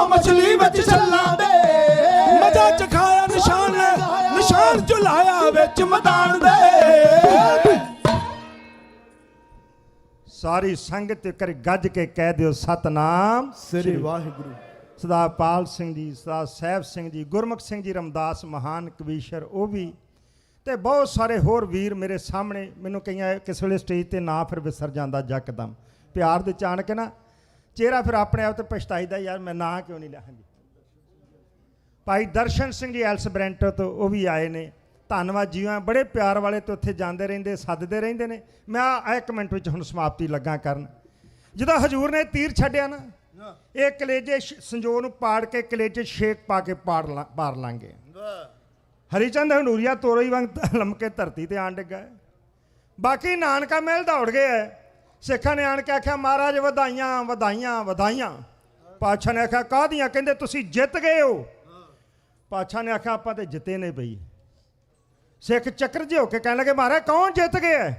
Speaker 17: ਮਛਲੀ ਵਿੱਚ ਛੱਲਾਂ ਦੇ ਮਜ਼ਾ ਚਖਾਇਆ ਨਿਸ਼ਾਨ ਝੁਲਾਇਆ ਵਿੱਚ ਮੈਦਾਨ ਦੇ।
Speaker 1: ਸਾਰੀ ਸੰਗਤ ਕਰ ਗੱਜ ਕੇ ਕਹਿ ਦਿਓ ਸਤਨਾਮ
Speaker 18: ਸ੍ਰੀ ਵਾਹਿਗੁਰੂ।
Speaker 1: ਸਰਦਾਰ ਪਾਲ ਸਿੰਘ ਜੀ, ਸਰਦਾਰ ਸਾਹਿਬ ਸਿੰਘ ਜੀ, ਗੁਰਮੁਖ ਸਿੰਘ ਜੀ ਰਮਦਾਸ ਮਹਾਨ ਕਵੀਸ਼ਰ, ਉਹ ਵੀ ਤੇ ਬਹੁਤ ਸਾਰੇ ਹੋਰ ਵੀਰ ਮੇਰੇ ਸਾਹਮਣੇ। ਮੈਨੂੰ ਕਈਆਂ ਕਿਸੇ ਵੇਲੇ ਸਟੇਜ ਤੇ ਨਾ ਫਿਰ ਵਿਸਰ ਜਾਂਦਾ ਯਕਦਮ ਪਿਆਰ ਦੇ ਚਾਣ ਕੇ ਨਾ ਚਿਹਰਾ ਫਿਰ ਆਪਣੇ ਆਪ ਤੇ ਪਛਤਾਈਦਾ, ਯਾਰ ਮੈਂ ਨਾਂ ਕਿਉਂ ਨਹੀਂ ਲਿਆ। ਹਾਂਜੀ ਭਾਈ ਦਰਸ਼ਨ ਸਿੰਘ ਜੀ ਐਲਸਬਰੈਂਟੋ ਤੋਂ ਉਹ ਵੀ ਆਏ ਨੇ, ਧੰਨਵਾਦ ਜੀ। ਬੜੇ ਪਿਆਰ ਵਾਲੇ ਤੇ ਉੱਥੇ ਜਾਂਦੇ ਰਹਿੰਦੇ, ਸੱਦਦੇ ਰਹਿੰਦੇ ਨੇ। ਮੈਂ 1 ਮਿੰਟ ਵਿੱਚ ਹੁਣ ਸਮਾਪਤੀ ਲੱਗਾ ਕਰਨ। ਜਦੋਂ ਹਜੂਰ ਨੇ ਤੀਰ ਛੱਡਿਆ ਨਾ, ਇਹ ਕਲੇਜੇ ਸੰਜੋ ਨੂੰ ਪਾੜ ਕੇ ਕਲੇਜੇ ਛੇਕ ਪਾ ਕੇ ਪਾਰ ਲਾਂਗੇ। ਹਰੀਚੰਦ ਹੰਡੂਰੀਆ ਤੋਰਈ ਵਾਂਗ ਲੰਮਕੇ ਧਰਤੀ ਤੇ ਆਣ ਡਿੱਗਾ। ਬਾਕੀ ਨਾਨਕਾ ਮਹਿਲ ਦੌੜ ਗਏ ਹੈ। ਸਿੱਖਾਂ ਨੇ ਆਣ ਕੇ ਆਖਿਆ ਮਹਾਰਾਜ ਵਧਾਈਆਂ ਵਧਾਈਆਂ ਵਧਾਈਆਂ। ਪਾਤਸ਼ਾਹ ਨੇ ਆਖਿਆ ਕਾਹਦੀਆਂ? ਕਹਿੰਦੇ ਤੁਸੀਂ ਜਿੱਤ ਗਏ ਹੋ। ਪਾਤਸ਼ਾਹ ਨੇ ਆਖਿਆ ਆਪਾਂ ਤੇ ਜਿੱਤੇ ਨੇ ਬਈ। ਸਿੱਖ ਚੱਕਰ ਜਿਹੇ ਹੋ ਕੇ ਕਹਿਣ ਲੱਗੇ ਮਹਾਰਾਜ ਕੌਣ ਜਿੱਤ ਗਿਆ?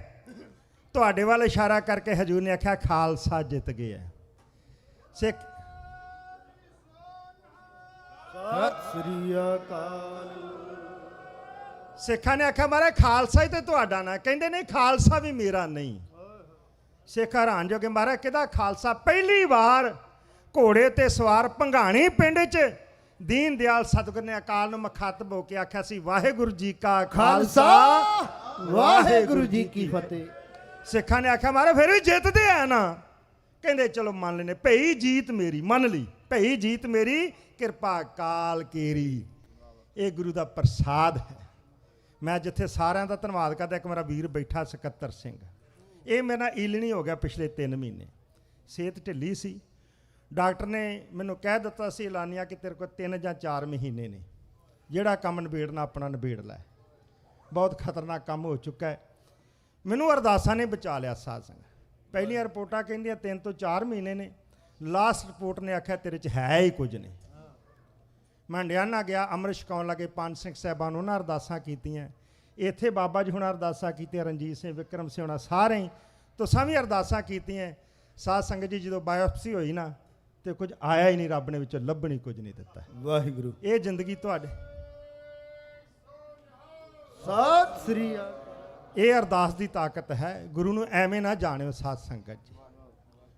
Speaker 1: ਤੁਹਾਡੇ ਵੱਲ ਇਸ਼ਾਰਾ ਕਰਕੇ ਹਜੂਰ ਨੇ ਆਖਿਆ ਖਾਲਸਾ ਜਿੱਤ ਗਿਆ। ਸਿੱਖ
Speaker 18: ਸਤਿ ਸ੍ਰੀ ਅਕਾਲ।
Speaker 1: ਸਿੱਖਾਂ ਨੇ ਆਖਿਆ ਮਹਾਰਾਜ ਖਾਲਸਾ ਹੀ ਤੇ ਤੁਹਾਡਾ ਨਾ। ਕਹਿੰਦੇ ਨਹੀਂ ਖਾਲਸਾ ਵੀ ਮੇਰਾ ਨਹੀਂ। ਸਿੱਖ ਹੈਰਾਨ ਜੋ ਕਿ ਮਹਾਰਾਜ ਕਿਹਦਾ ਖਾਲਸਾ? ਪਹਿਲੀ ਵਾਰ ਘੋੜੇ ਤੇ ਸਵਾਰ ਭੰਗਾਣੀ ਪਿੰਡ 'ਚ ਦੀਨ ਦਿਆਲ ਸਤਿਗੁਰ ਨੇ ਅਕਾਲ ਨੂੰ ਮੁਖਾਤਬ ਹੋ ਕੇ ਆਖਿਆ ਸੀ ਵਾਹਿਗੁਰੂ ਜੀ ਕਾ ਖਾਲਸਾ
Speaker 18: ਵਾਹਿਗੁਰੂ ਜੀ ਕੀ ਫਤਿਹ।
Speaker 1: ਸਿੱਖਾਂ ਨੇ ਆਖਿਆ ਮਹਾਰਾਜ ਫਿਰ ਵੀ ਜਿੱਤਦੇ ਆ ਨਾ। ਕਹਿੰਦੇ ਚਲੋ ਮੰਨ ਲੈਨੇ। ਭਈ ਜੀਤ ਮੇਰੀ ਮੰਨ ਲਈ, ਭਈ ਜੀਤ ਮੇਰੀ ਕਿਰਪਾ ਕਾਲ ਕੇਰੀ। ਇਹ ਗੁਰੂ ਦਾ ਪ੍ਰਸਾਦ ਹੈ। ਮੈਂ ਜਿੱਥੇ ਸਾਰਿਆਂ ਦਾ ਧੰਨਵਾਦ ਕਰਦਾ, ਇੱਕ ਮੇਰਾ ਵੀਰ ਬੈਠਾ ਸਕੱਤਰ ਸਿੰਘ, ਇਹ ਮੇਰੇ ਨਾਲ ਈਲਣੀ ਹੋ ਗਿਆ ਪਿਛਲੇ 3 ਮਹੀਨੇ। ਸਿਹਤ ਢਿੱਲੀ ਸੀ। ਡਾਕਟਰ ਨੇ ਮੈਨੂੰ ਕਹਿ ਦਿੱਤਾ ਸੀ ਐਲਾਨੀਆ ਕਿ ਤੇਰੇ ਕੋਲ 3 ਜਾਂ 4 ਮਹੀਨੇ ਨੇ, ਜਿਹੜਾ ਕੰਮ ਨਿਬੇੜਨਾ ਆਪਣਾ ਨਿਬੇੜ ਲੈ। ਬਹੁਤ ਖਤਰਨਾਕ ਕੰਮ ਹੋ ਚੁੱਕਾ ਹੈ। ਮੈਨੂੰ ਅਰਦਾਸਾਂ ਨੇ ਬਚਾ ਲਿਆ ਸਾਧ ਸੰਗਤ। ਪਹਿਲੀਆਂ ਰਿਪੋਰਟਾਂ ਕਹਿੰਦੀਆਂ 3 ਤੋਂ 4 ਮਹੀਨੇ ਨੇ। ਲਾਸਟ ਰਿਪੋਰਟ ਨੇ ਆਖਿਆ ਤੇਰੇ 'ਚ ਹੈ ਹੀ ਕੁਝ ਨਹੀਂ। ਮੈਂ ਹੰਡਿਆਣਾ ਗਿਆ, ਅੰਮ੍ਰਿਤ ਛਕਾਉਣ ਲੱਗੇ 5 ਸਿੰਘ ਸਾਹਿਬਾਨ, ਉਹਨਾਂ ਅਰਦਾਸਾਂ ਕੀਤੀਆਂ। ਇੱਥੇ ਬਾਬਾ ਜੀ ਹੁਣ ਅਰਦਾਸਾਂ ਕੀਤੀਆਂ, ਰਣਜੀਤ ਸਿੰਘ, ਵਿਕਰਮ ਸਿੰਘ ਹੋਣਾ ਸਾਰੇ ਹੀ ਤੁਸਾਂ ਵੀ ਅਰਦਾਸਾਂ ਕੀਤੀਆਂ। ਸਾਧ ਸੰਗਤ ਜੀ ਜਦੋਂ ਬਾਇਓਪਸੀ ਹੋਈ ਨਾ ਤੇ ਕੁਝ ਆਇਆ ਹੀ ਨਹੀਂ, ਰੱਬ ਨੇ ਵਿੱਚੋਂ ਲੱਭਣੀ ਕੁਝ ਨਹੀਂ ਦਿੱਤਾ।
Speaker 18: ਵਾਹਿਗੁਰੂ।
Speaker 1: ਇਹ ਜ਼ਿੰਦਗੀ ਤੁਹਾਡੇ
Speaker 18: ਸਤਿ ਸ੍ਰੀ ਅਕਾਲ।
Speaker 1: ਇਹ ਅਰਦਾਸ ਦੀ ਤਾਕਤ ਹੈ। ਗੁਰੂ ਨੂੰ ਐਵੇਂ ਨਾ ਜਾਣਿਓ ਸਾਧ ਸੰਗਤ ਜੀ,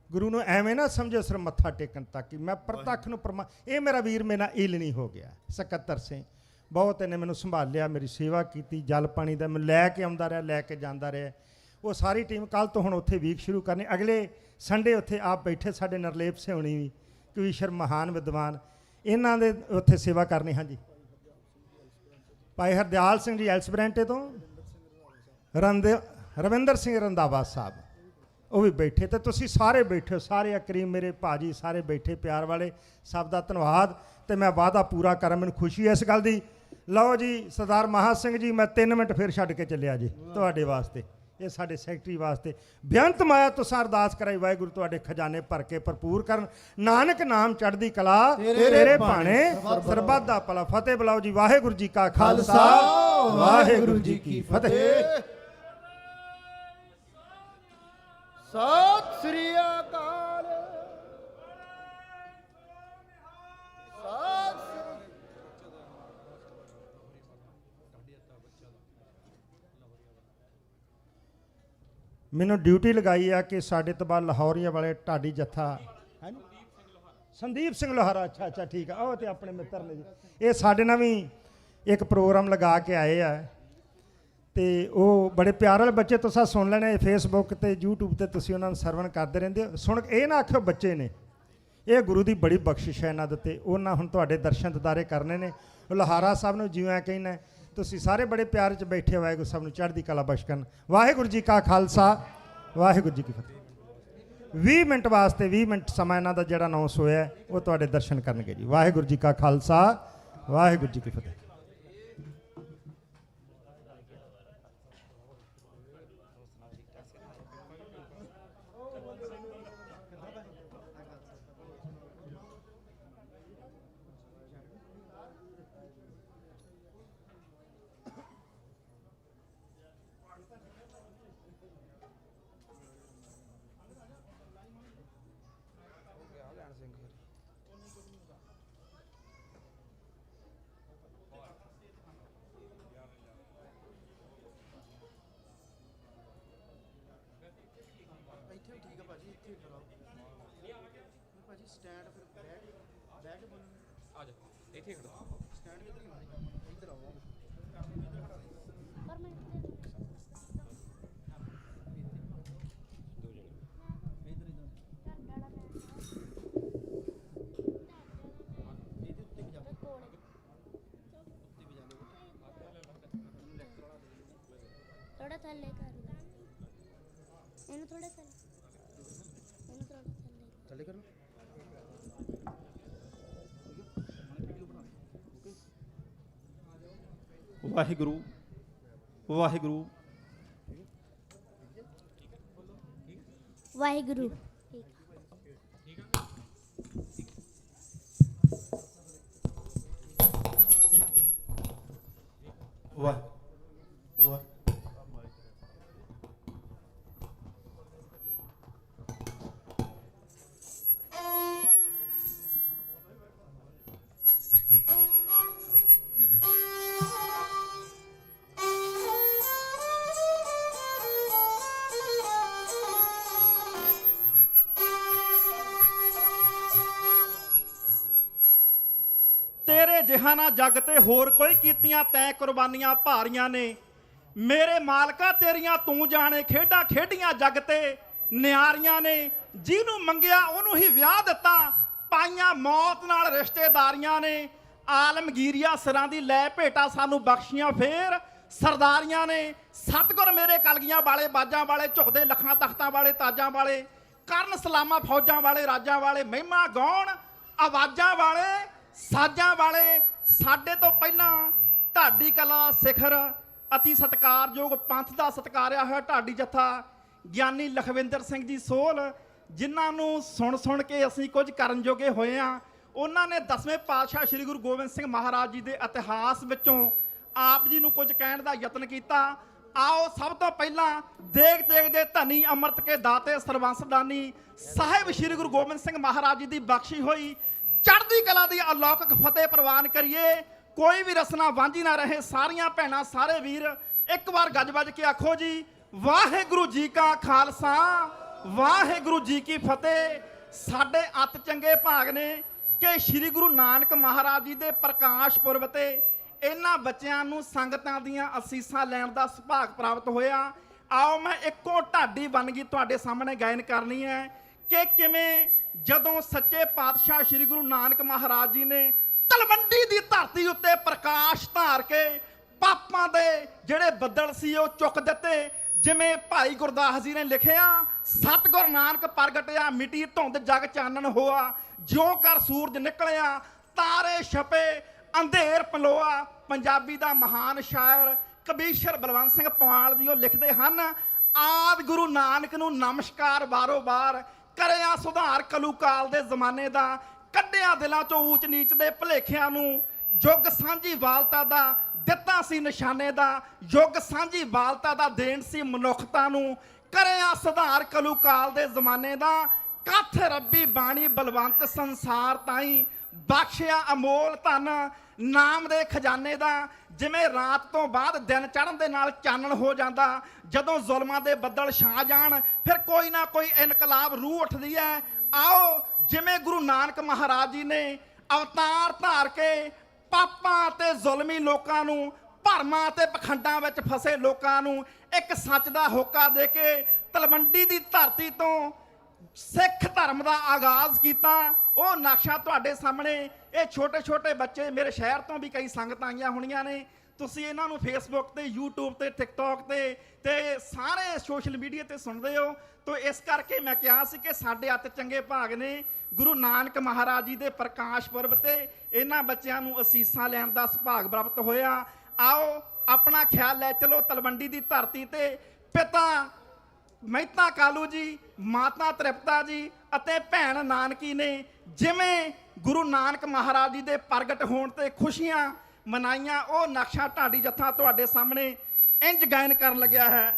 Speaker 1: ਗੁਰੂ ਨੂੰ ਐਵੇਂ ਨਾ ਸਮਝੋ ਸਿਰ ਮੱਥਾ ਟੇਕਣ ਤੱਕ ਕਿ ਮੈਂ ਪ੍ਰਤੱਖ ਨੂੰ ਇਹ ਮੇਰਾ ਵੀਰ ਮੇਰਾ ਈਲਣੀ ਹੋ ਗਿਆ ਸਕੱਤਰ ਸਿੰਘ। ਬਹੁਤ ਇਹਨੇ ਮੈਨੂੰ ਸੰਭਾਲਿਆ, ਮੇਰੀ ਸੇਵਾ ਕੀਤੀ, ਜਲ ਪਾਣੀ ਦਾ ਮੈਨੂੰ ਲੈ ਕੇ ਆਉਂਦਾ ਰਿਹਾ, ਲੈ ਕੇ ਜਾਂਦਾ ਰਿਹਾ। ਉਹ ਸਾਰੀ ਟੀਮ ਕੱਲ੍ਹ ਤੋਂ ਹੁਣ ਉੱਥੇ ਵੀਕ ਸ਼ੁਰੂ ਕਰਨੀ। ਅਗਲੇ ਸੰਡੇ ਉੱਥੇ ਆਪ ਬੈਠੇ ਸਾਡੇ ਨਰਲੇਪ ਸਿੰਘ ਹੋਣੀ ਵੀ ਕਵੀਸ਼ਰ ਮਹਾਨ ਵਿਦਵਾਨ, ਇਹਨਾਂ ਦੇ ਉੱਥੇ ਸੇਵਾ ਕਰਨੀ। ਹਾਂਜੀ ਭਾਈ ਹਰਦਿਆਲ ਸਿੰਘ ਜੀ ਐਲਸਬਰੈਂਟੇ ਤੋਂ, ਰਵਿੰਦਰ ਸਿੰਘ ਰੰਧਾਵਾ ਸਾਹਿਬ ਉਹ ਵੀ ਬੈਠੇ, ਤੇ ਤੁਸੀਂ ਸਾਰੇ ਬੈਠੇ ਹੋ, ਸਾਰੇ ਕਰੀਮ ਮੇਰੇ ਭਾਜੀ ਸਾਰੇ ਬੈਠੇ ਪਿਆਰ ਵਾਲੇ, ਸਭ ਦਾ ਧੰਨਵਾਦ। ਤੇ ਮੈਂ ਵਾਅਦਾ ਪੂਰਾ ਕਰਾਂ, ਮੈਨੂੰ ਖੁਸ਼ੀ ਹੈ ਇਸ ਗੱਲ ਦੀ। ਲਓ ਜੀ ਸਰਦਾਰ ਮਹਾ ਸਿੰਘ ਜੀ, ਮੈਂ 3 ਮਿੰਟ ਫਿਰ ਛੱਡ ਕੇ ਚੱਲਿਆ ਜੀ ਤੁਹਾਡੇ ਵਾਸਤੇ, ਇਹ ਸਾਡੇ ਸੈਕਟਰੀ ਵਾਸਤੇ। ਬੇਅੰਤ ਮਾਇਆ ਤੁਸਾਂ ਅਰਦਾਸ ਕਰਾਈ ਵਾਹਿਗੁਰੂ ਤੁਹਾਡੇ ਖਜ਼ਾਨੇ ਭਰ ਕੇ ਭਰਪੂਰ ਕਰਨ। ਨਾਨਕ ਨਾਮ ਚੜ੍ਹਦੀ ਕਲਾ ਤੇਰੇ ਭਾਣੇ ਸਰਬੱਤ ਦਾ ਭਲਾ। ਫਤਿਹ ਬੁਲਾਓ ਜੀ। ਵਾਹਿਗੁਰੂ ਜੀ ਕਾ ਖਾਲਸਾ ਵਾਹਿਗੁਰੂ ਜੀ ਕੀ ਫਤਿਹ।
Speaker 18: ਸਤਿ ਸ੍ਰੀ ਅਕਾਲ।
Speaker 1: ਮੈਨੂੰ ਡਿਊਟੀ ਲਗਾਈ ਆ ਕਿ ਸਾਡੇ ਤੋਂ ਬਾਅਦ ਲਾਹੌਰੀਆਂ ਵਾਲੇ ਢਾਡੀ ਜੱਥਾ ਸੰਦੀਪ ਸਿੰਘ ਲੋਹਾਰਾ, ਅੱਛਾ ਠੀਕ ਆ, ਉਹ ਤੇ ਆਪਣੇ ਮਿੱਤਰ ਨੇ ਜੀ। ਇਹ ਸਾਡੇ ਨਾਲ ਵੀ ਇੱਕ ਪ੍ਰੋਗਰਾਮ ਲਗਾ ਕੇ ਆਏ ਆ ਤੇ ਉਹ ਬੜੇ ਪਿਆਰ ਵਾਲੇ ਬੱਚੇ। ਤੁਸੀਂ ਸੁਣ ਲੈਣੇ ਫੇਸਬੁੱਕ ਤੇ YouTube ਤੇ, ਤੁਸੀਂ ਉਹਨਾਂ ਨੂੰ ਸਰਵਣ ਕਰਦੇ ਰਹਿੰਦੇ ਹੋ। ਸੁਣ ਇਹ ਨਾ ਆਖਿਓ ਬੱਚੇ ਨੇ, ਇਹ ਗੁਰੂ ਦੀ ਬੜੀ ਬਖਸ਼ਿਸ਼ ਹੈ ਇਹਨਾਂ ਦੇ ਉੱਤੇ। ਉਹਨਾਂ ਹੁਣ ਤੁਹਾਡੇ ਦਰਸ਼ਨ ਦਿਦਾਰੇ ਕਰਨੇ ਨੇ। ਲੋਹਾਰਾ ਸਾਹਿਬ ਨੂੰ ਜਿਵੇਂ ਕਹਿਣਾ, ਤੁਸੀਂ ਸਾਰੇ ਬੜੇ ਪਿਆਰ 'ਚ ਬੈਠੇ ਹੋ। ਵਾਹਿਗੁਰੂ ਸਭ ਨੂੰ ਚੜ੍ਹਦੀ ਕਲਾ ਬਖਸ਼ਣ। ਵਾਹਿਗੁਰੂ ਜੀ ਕਾ ਖਾਲਸਾ ਵਾਹਿਗੁਰੂ ਜੀ ਕੀ ਫਤਿਹ। 20 ਮਿੰਟ ਵਾਸਤੇ 20 ਮਿੰਟ ਸਮਾਂ ਇਹਨਾਂ ਦਾ ਜਿਹੜਾ ਅਨਾਉਂਸ ਹੋਇਆ ਉਹ ਤੁਹਾਡੇ ਦਰਸ਼ਨ ਕਰਨਗੇ ਜੀ। ਵਾਹਿਗੁਰੂ ਜੀ ਕਾ ਖਾਲਸਾ ਵਾਹਿਗੁਰੂ ਜੀ ਕੀ ਫਤਿਹ।
Speaker 4: ਥੋੜਾ ਥੱਲੇ ਕਰ ਇਹਨੂੰ, ਥੋੜਾ ਥੱਲੇ, ਇਹਨੂੰ ਥੋੜਾ ਥੱਲੇ
Speaker 12: ਕਰਨਾ।
Speaker 9: ਵਾਹਿਗੁਰੂ ਵਾਹਿਗੁਰੂ
Speaker 4: ਵਾਹਿਗੁਰੂ।
Speaker 9: ਵਾਹ ਵਾਹ
Speaker 19: ਤੇਰੇ ਜਿਹਾ ਨਾ ਜਗ ਤੇ ਹੋਰ ਕੋਈ ਕੀਤੀਆਂ ਤੈਂ ਕੁਰਬਾਨੀਆਂ ਭਾਰੀਆਂ ਨੇ। ਮੇਰੇ ਮਾਲਕਾ ਤੇਰੀਆਂ ਤੂੰ ਜਾਣੇ ਖੇਡਾਂ ਖੇਡੀਆਂ ਜਗ ਤੇ ਨਿਆਰੀਆਂ ਨੇ। ਜਿਹਨੂੰ ਮੰਗਿਆ ਉਹਨੂੰ ਹੀ ਵਿਆਹ ਦਿੱਤਾ, ਪਾਈਆਂ ਮੌਤ ਨਾਲ ਰਿਸ਼ਤੇਦਾਰੀਆਂ ਨੇ। ਆਲਮਗੀਰੀਆ ਸਿਰਾਂ ਦੀ ਲੈ ਭੇਟਾ ਸਾਨੂੰ ਬਖਸ਼ੀਆਂ ਫੇਰ ਸਰਦਾਰੀਆਂ ਨੇ। ਸਤਿਗੁਰ ਮੇਰੇ ਕਲਗੀਆਂ ਵਾਲੇ, ਬਾਜਾਂ ਵਾਲੇ, ਝੁਕਦੇ ਲੱਖਾਂ ਤਖਤਾਂ ਵਾਲੇ, ਤਾਜਾਂ ਵਾਲੇ, ਕਰਨ ਸਲਾਮਾਂ ਫੌਜਾਂ ਵਾਲੇ, ਰਾਜਾਂ ਵਾਲੇ, ਮਹਿਮਾ ਗਾਉਣ ਆਵਾਜ਼ਾਂ ਵਾਲੇ, ਸਾਜਾਂ ਵਾਲੇ। ਸਾਡੇ ਤੋਂ ਪਹਿਲਾਂ ਢਾਡੀ ਕਲਾ ਸਿਖਰ ਅਤੀ ਸਤਿਕਾਰਯੋਗ ਪੰਥ ਦਾ ਸਤਿਕਾਰਿਆ ਹੋਇਆ ਢਾਡੀ ਜੱਥਾ ਗਿਆਨੀ ਲਖਵਿੰਦਰ ਸਿੰਘ ਜੀ ਸੋਹਲ, ਜਿਨ੍ਹਾਂ ਨੂੰ ਸੁਣ ਕੇ ਅਸੀਂ ਕੁਝ ਕਰਨ ਜੋਗੇ ਹੋਏ ਹਾਂ। ਉਹਨਾਂ ਨੇ 10ਵੇਂ ਪਾਤਸ਼ਾਹ ਸ੍ਰੀ ਗੁਰੂ ਗੋਬਿੰਦ ਸਿੰਘ ਮਹਾਰਾਜ ਜੀ ਦੇ ਇਤਿਹਾਸ ਵਿੱਚੋਂ ਆਪ ਜੀ ਨੂੰ ਕੁਝ ਕਹਿਣ ਦਾ ਯਤਨ ਕੀਤਾ। ਆਓ ਸਭ ਤੋਂ ਪਹਿਲਾਂ ਦੇਗ ਤੇਗ ਦੇ ਧਨੀ ਅੰਮ੍ਰਿਤ ਕੇ ਦਾਤੇ ਸਰਬੰਸ ਦਾਨੀ ਸਾਹਿਬ ਸ੍ਰੀ ਗੁਰੂ ਗੋਬਿੰਦ ਸਿੰਘ ਮਹਾਰਾਜ ਜੀ ਦੀ ਬਖਸ਼ੀ ਹੋਈ ਚੜ੍ਹਦੀ ਕਲਾ ਦੀ ਅਲੌਕਿਕ ਫਤਿਹ ਪ੍ਰਵਾਨ ਕਰੀਏ। ਕੋਈ ਵੀ ਰਸਨਾ ਵਾਂਝੀ ਨਾ ਰਹੇ। ਸਾਰੀਆਂ ਭੈਣਾਂ ਸਾਰੇ ਵੀਰ ਇੱਕ ਵਾਰ ਗੱਜ ਵੱਜ ਕੇ ਆਖੋ ਜੀ, ਵਾਹਿਗੁਰੂ ਜੀ ਕਾ ਖਾਲਸਾ ਵਾਹਿਗੁਰੂ ਜੀ ਕੀ ਫਤਿਹ। ਸਾਡੇ ਅਤ ਚੰਗੇ ਭਾਗ ਨੇ ਕਿ ਸ੍ਰੀ ਗੁਰੂ ਨਾਨਕ ਮਹਾਰਾਜ ਜੀ ਦੇ ਪ੍ਰਕਾਸ਼ ਪੁਰਬ ਤੇ ਇਹਨਾਂ ਬੱਚਿਆਂ ਨੂੰ ਸੰਗਤਾਂ ਦੀਆਂ ਅਸੀਸਾਂ ਲੈਣ ਦਾ ਸੁਭਾਗ ਪ੍ਰਾਪਤ ਹੋਇਆ। ਆਓ ਮੈਂ ਇੱਕੋ ਢਾਡੀ ਬਣ ਗਈ ਤੁਹਾਡੇ ਸਾਹਮਣੇ ਗਾਇਨ ਕਰਨੀ ਹੈ ਕਿ ਕਿਵੇਂ ਜਦੋਂ ਸੱਚੇ ਪਾਤਸ਼ਾਹ ਸ੍ਰੀ ਗੁਰੂ ਨਾਨਕ ਮਹਾਰਾਜ ਜੀ ਨੇ ਤਲਵੰਡੀ ਦੀ ਧਰਤੀ ਉੱਤੇ ਪ੍ਰਕਾਸ਼ ਧਾਰ ਕੇ ਪਾਪਾਂ ਦੇ ਜਿਹੜੇ ਬੱਦਲ ਸੀ ਉਹ ਚੁੱਕ ਦਿੱਤੇ। ਜਿਵੇਂ ਭਾਈ ਗੁਰਦਾਸ ਜੀ ਨੇ ਲਿਖਿਆ, ਸਤਿਗੁਰ ਨਾਨਕ ਪ੍ਰਗਟਿਆ ਮਿੱਟੀ ਧੁੰਦ ਜਗ ਚਾਨਣ ਹੋਆ, ਜਿਉਂ ਕਰ ਸੂਰਜ ਨਿਕਲਿਆ ਤਾਰੇ ਛਪੇ ਅੰਧੇਰ ਪਲੋਆ। ਪੰਜਾਬੀ ਦਾ ਮਹਾਨ ਸ਼ਾਇਰ ਕਬੀਸ਼ਰ ਬਲਵੰਤ ਸਿੰਘ ਪਵਾਲ ਜੀ ਉਹ ਲਿਖਦੇ ਹਨ, ਆਦਿ ਗੁਰੂ ਨਾਨਕ ਨੂੰ ਨਮਸਕਾਰ ਬਾਰੋ ਬਾਰ, ਕਰਿਆ ਸੁਧਾਰ ਕਲੂਕਾਲ ਦੇ ਜ਼ਮਾਨੇ ਦਾ, ਕੱਢਿਆ ਦਿਲਾਂ ਚੋਂ ਊਚ ਨੀਚ ਦੇ ਭੁਲੇਖਿਆਂ ਨੂੰ, ਯੁੱਗ ਸਾਂਝੀ ਵਾਲਤਾ ਦਾ ਦਿੱਤਾ ਸੀ ਨਿਸ਼ਾਨੇ ਦਾ, ਯੁੱਗ ਸਾਂਝੀ ਵਾਲਤਾ ਦਾ ਦੇਣ ਸੀ ਮਨੁੱਖਤਾ ਨੂੰ, ਕਰਿਆ ਸੁਧਾਰ ਕਲੂਕਾਲ ਦੇ ਜ਼ਮਾਨੇ ਦਾ, ਕੱਥ ਰੱਬੀ ਬਾਣੀ ਬਲਵੰਤ ਸੰਸਾਰ ਤਾਈਂ, ਬਖਸ਼ਿਆ ਅਮੋਲ ਧਨ ਨਾਮ ਦੇ ਖਜ਼ਾਨੇ ਦਾ। ਜਿਵੇਂ ਰਾਤ ਤੋਂ ਬਾਅਦ ਦਿਨ ਚੜ੍ਹਨ ਦੇ ਨਾਲ ਚਾਨਣ ਹੋ ਜਾਂਦਾ, ਜਦੋਂ ਜ਼ੁਲਮਾਂ ਦੇ ਬੱਦਲ ਛਾ ਜਾਣ ਫਿਰ ਕੋਈ ਨਾ ਕੋਈ ਇਨਕਲਾਬ ਰੂਹ ਉੱਠਦੀ ਹੈ। ਆਓ ਜਿਵੇਂ ਗੁਰੂ ਨਾਨਕ ਮਹਾਰਾਜ ਜੀ ਨੇ ਅਵਤਾਰ ਧਾਰ ਕੇ ਪਾਪਾਂ ਤੇ ਜ਼ੁਲਮੀ ਲੋਕਾਂ ਨੂੰ, ਭਰਮਾਂ ਤੇ ਪਖੰਡਾਂ ਵਿੱਚ ਫਸੇ ਲੋਕਾਂ ਨੂੰ ਇੱਕ ਸੱਚ ਦਾ ਹੋਕਾ ਦੇ ਕੇ ਤਲਵੰਡੀ ਦੀ ਧਰਤੀ ਤੋਂ ਸਿੱਖ ਧਰਮ ਦਾ ਆਗਾਜ਼ ਕੀਤਾ, ਉਹ ਨਕਸ਼ਾ ਤੁਹਾਡੇ ਸਾਹਮਣੇ। ਇਹ ਛੋਟੇ ਛੋਟੇ ਬੱਚੇ ਮੇਰੇ ਸ਼ਹਿਰ ਤੋਂ ਵੀ ਕਈ ਸੰਗਤਾਂ ਆਈਆਂ ਹੋਣੀਆਂ ਨੇ। ਤੁਸੀਂ ਇਹਨਾਂ ਨੂੰ ਫੇਸਬੁੱਕ ਤੇ, YouTube ਤੇ, ਟਿਕਟੌਕ ਤੇ ਸਾਰੇ ਸੋਸ਼ਲ ਮੀਡੀਆ ਤੇ ਸੁਣਦੇ ਹੋ। ਤੋ ਇਸ ਕਰਕੇ ਮੈਂ ਕਿਹਾ ਸੀ ਕਿ ਸਾਡੇ ਅੱਤ ਚੰਗੇ ਭਾਗ ਨੇ ਗੁਰੂ ਨਾਨਕ ਮਹਾਰਾਜ ਜੀ ਦੇ ਪ੍ਰਕਾਸ਼ ਪੁਰਬ ਤੇ ਇਹਨਾਂ ਬੱਚਿਆਂ ਨੂੰ ਅਸੀਸਾਂ ਲੈਣ ਦਾ ਸੁਭਾਗ ਪ੍ਰਾਪਤ ਹੋਇਆ। ਆਓ ਆਪਣਾ ਖਿਆਲ ਲੈ ਚਲੋ ਤਲਵੰਡੀ ਦੀ ਧਰਤੀ ਤੇ ਪਿਤਾ ਮਹਿਤਾ ਕਾਲੂ ਜੀ, ਮਾਤਾ ਤ੍ਰਿਪਤਾ ਜੀ ਅਤੇ ਭੈਣ ਨਾਨਕੀ ਨੇ ਜਿਵੇਂ ਗੁਰੂ ਨਾਨਕ ਮਹਾਰਾਜ ਜੀ ਦੇ ਪ੍ਰਗਟ ਹੋਣ ਤੇ ਖੁਸ਼ੀਆਂ ਮਨਾਈਆਂ, ਉਹ ਨਕਸ਼ਾ ਢਾਡੀ ਜੱਥਾ ਤੁਹਾਡੇ ਸਾਹਮਣੇ ਇੰਜ ਗਾਇਨ ਕਰਨ ਲੱਗਿਆ ਹੈ।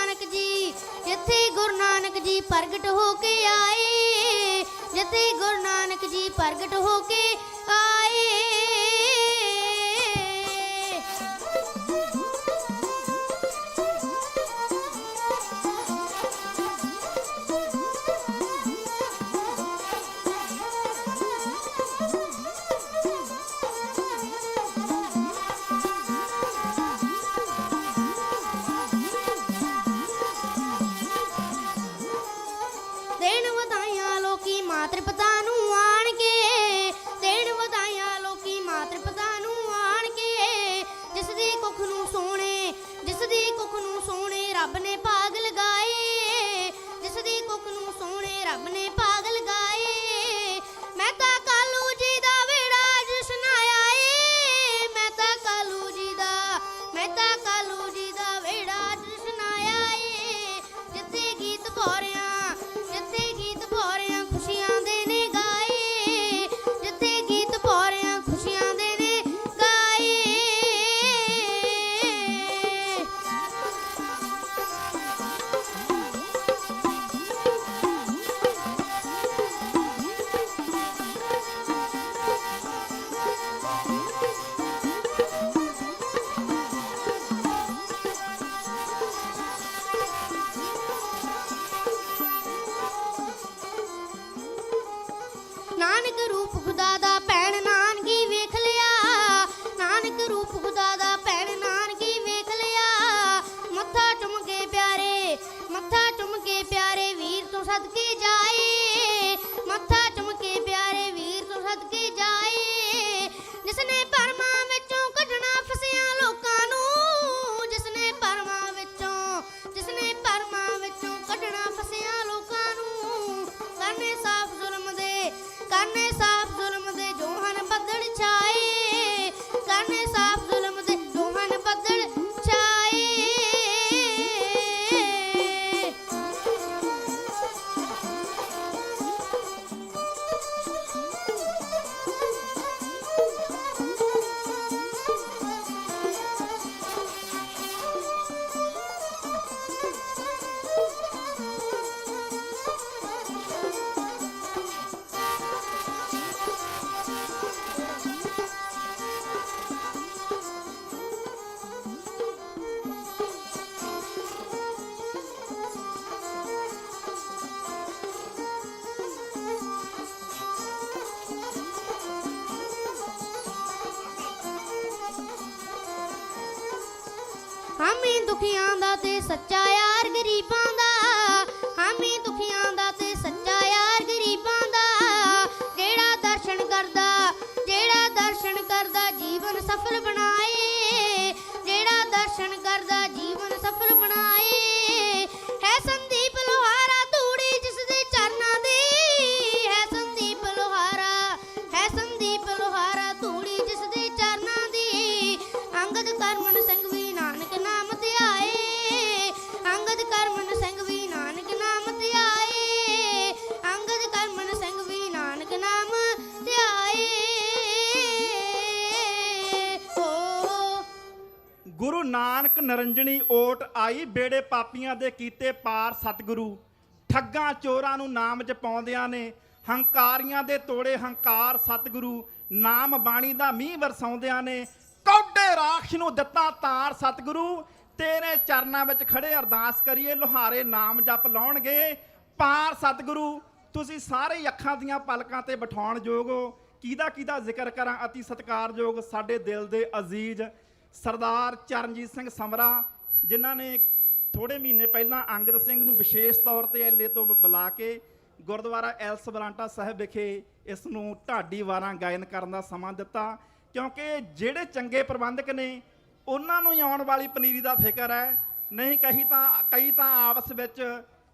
Speaker 4: ਨਾਨਕ ਜੀ, ਜਿੱਥੇ ਗੁਰੂ ਨਾਨਕ ਜੀ ਪ੍ਰਗਟ ਹੋ ਕੇ ਆਏ, ਜਿੱਥੇ ਗੁਰੂ ਨਾਨਕ ਜੀ ਪ੍ਰਗਟ ਹੋ ਕੇ ਆਏ। ਦੇਣ ਵਧਾਈਆਂ ਲੋਕੀ ਮਾਤਰ ਪਿਤਾ ਨੂੰ ਆਣ ਕੇ, ਦੇਣ ਵਧਾਈਆਂ ਲੋਕੀ ਮਾਤਰ ਪਿਤਾ ਨੂੰ ਆਣ ਕੇ, ਜਿਸ ਦੀ ਕੁੱਖ ਨੂੰ ਸੋਹਣੇ, ਜਿਸ ਦੀ ਕੁੱਖ ਨੂੰ ਸੋਹਣੇ ਰੱਬ ਨੇ ਭਾਗ ਲਗਾਏ, ਜਿਸ ਦੀ ਕੁੱਖ ਨੂੰ ਸੋਹਣੇ ਰੱਬ ਨੇ ਭਾਗ ਲਗਾਏ। ਮੈਂ ਤਾਂ ਕਾਲੂ ਜੀ ਦਾ ਵੇੜਾ ਜਸ਼ਨਾਇਆ ਏ, ਮੈਂ ਤਾਂ ਕਾਲੂ ਜੀ ਦਾ, ਮੈਂ ਤਾਂ ਕਾਲੂ ਜੀ ਦਾ ਵੇੜਾ ਜਸ਼ਨਾਇਆ ਏ। ਜਿੱਥੇ ਗੀਤ ਭੋਰਿਆਂ, ਜਿੱਥੇ ਗੀਤ ਭੋਰਿਆਂ ਖੁਸ਼ੀਆਂ ਦੇ ਨੇ ਗਾਏ, ਜਿੱਥੇ ਗੀਤ ਭੋਰਿਆਂ ਖੁਸ਼ੀਆਂ ਦੇ ਨੇ ਗਾਏ। ਨਾਨਕ ਰੂਪ ਖੁਦਾ ਦਾ ਭੈਣ ਨਾਨਕੀ ਵੇਖ ਲਿਆ, ਨਾਨਕ ਰੂਪ ਖੁਦਾ ਦਾ ਭੈਣ ਨਾਨਕੀ ਵੇਖ ਲਿਆ। ਮੱਥਾ ਚੁੰਮ ਕੇ ਪਿਆਰੇ, ਮੱਥਾ ਚੁੰਮ ਕੇ ਪਿਆਰੇ ਵੀਰ ਤੋਂ ਸਦਕੇ ਜਾਏ, ਮੱਥਾ ਚੁੰਮ ਕੇ ਪਿਆਰੇ ਵੀਰ ਤੋਂ ਸਦਕੇ ਜਾਏ। ਜਿਸਨੇ ਭਰਮਾਂ ਵਿੱਚੋਂ ਕੱਢਣਾ ਫਸਿਆਂ ਲੋਕਾਂ ਨੂੰ, ਜਿਸਨੇ ਭਰਮਾਂ ਵਿੱਚੋਂ, ਜਿਸਨੇ ਭਰਮਾਂ ਵਿੱਚੋਂ ਕੱਢਣਾ ਫਸਿਆਂ ਲੋਕਾਂ ਨੂੰ। ਕਰਨੇ ਸਾਫ਼ ਜ਼ੁਲਮ ਦੇ, ਕਰਨੇ ਸਾਫ਼ ਜ਼ੁਲਮ ਦੇ ਜੋ ਹਨ ਬੱਦਲ ਛਾਏ, ਕਰਨੇ ਸਾਫ਼ ਜ਼ੁਲਮ ਦੇ ਜੋ ਹਨ ਬੱਦਲ ਛਾਏ। ਹਾਮੀ ਦੁਖੀਆਂ ਦਾ ਤੇ ਸੱਚਾ ਯਾਰ ਗਰੀਬਾਂ ਦਾ, ਹਾਮੀ ਦੁਖੀਆਂ ਦਾ ਤੇ ਸੱਚਾ ਯਾਰ ਗਰੀਬਾਂ ਦਾ। ਜਿਹੜਾ ਦਰਸ਼ਨ ਕਰਦਾ, ਜਿਹੜਾ ਦਰਸ਼ਨ ਕਰਦਾ ਜੀਵਨ ਸਫਲ ਬਣਾਏ, ਜਿਹੜਾ ਦਰਸ਼ਨ ਕਰਦਾ ਜੀਵਨ ਸਫਲ ਬਣਾਏ। ਹੈ ਸੰਦੀਪ ਲੋਹਾਰਾ ਧੂੜੀ ਜਿਸ ਦੇ ਚਰਨਾਂ ਦੀ, ਹੈ ਸੰਦੀਪ ਲੋਹਾਰਾ, ਹੈ ਸੰਦੀਪ ਲੋਹਾਰਾ ਧੂੜੀ ਜਿਸ ਦੇ ਚਰਨਾਂ ਦੀ। ਅੰਗਦ ਕਰਮਨ ਸਿੰਘ ਵੀ ਨਾਨਕ ਨਾਮ ਧਿਆਏ, ਅੰਗਦ ਕਰਮਨ ਸਿੰਘ ਵੀ ਨਾਨਕ ਨਾਮ ਧਿਆਏ, ਅੰਗਦ ਕਰਮਨ ਸਿੰਘ ਵੀ ਨਾਨਕ ਨਾਮ ਧਿਆਏ। ਹੋ
Speaker 1: ਗੁਰੂ ਨਾਨਕ ਨਰੰਜਣੀ ਓਟ ਆਈ, ਬੇੜੇ ਪਾਪੀਆਂ ਦੇ ਕੀਤੇ ਪਾਰ ਸਤਿਗੁਰੂ। ਠੱਗਾਂ ਚੋਰਾਂ ਨੂੰ ਨਾਮ ਜਪਾਉਂਦਿਆਂ ਨੇ, ਹੰਕਾਰੀਆਂ ਦੇ ਤੋੜੇ ਹੰਕਾਰ ਸਤਿਗੁਰੂ। ਨਾਮ ਬਾਣੀ ਦਾ ਮੀਂਹ ਵਰਸਾਉਂਦਿਆਂ ਨੇ, ਕੌਡੇ ਰਾਖਸ਼ ਨੂੰ ਦਿੱਤਾ ਤਾਰ ਸਤਿਗੁਰੂ। ਤੇਰੇ ਚਰਨਾਂ ਵਿੱਚ ਖੜੇ ਅਰਦਾਸ ਕਰੀਏ, ਲੋਹਾਰੇ ਨਾਮ ਜਪ ਲਾਉਣਗੇ ਪਾਰ ਸਤਿਗੁਰੂ। ਤੁਸੀਂ ਸਾਰੇ ਹੀ ਅੱਖਾਂ ਦੀਆਂ ਪਲਕਾਂ ਤੇ ਬਿਠਾਉਣ ਯੋਗ ਹੋ। ਕਿਹਦਾ ਕਿਹਦਾ ਜ਼ਿਕਰ ਕਰਾਂ, ਅਤੀ ਸਤਿਕਾਰਯੋਗ ਸਾਡੇ ਦਿਲ ਦੇ ਅਜ਼ੀਜ਼ ਸਰਦਾਰ ਚਰਨਜੀਤ ਸਿੰਘ ਸਮਰਾ, ਜਿਨ੍ਹਾਂ ਨੇ ਥੋੜੇ ਮਹੀਨੇ ਪਹਿਲਾਂ ਅੰਗਦ ਸਿੰਘ ਨੂੰ ਵਿਸ਼ੇਸ਼ ਤੌਰ ਤੇ ਐਲੇ ਤੋਂ ਬੁਲਾ ਕੇ ਗੁਰਦੁਆਰਾ ਐਲਸ ਬਰਾਂਟਾ ਸਾਹਿਬ ਵਿਖੇ ਇਸ ਨੂੰ ਢਾਡੀ ਵਾਰਾਂ ਗਾਇਨ ਕਰਨ ਦਾ ਸਮਾਂ ਦਿੱਤਾ। ਕਿਉਂਕਿ ਜਿਹੜੇ ਚੰਗੇ ਪ੍ਰਬੰਧਕ ਨੇ ਉਹਨਾਂ ਨੂੰ ਹੀ ਆਉਣ ਵਾਲੀ ਪਨੀਰੀ ਦਾ ਫਿਕਰ ਹੈ, ਨਹੀਂ ਕਈ ਤਾਂ ਆਪਸ ਵਿੱਚ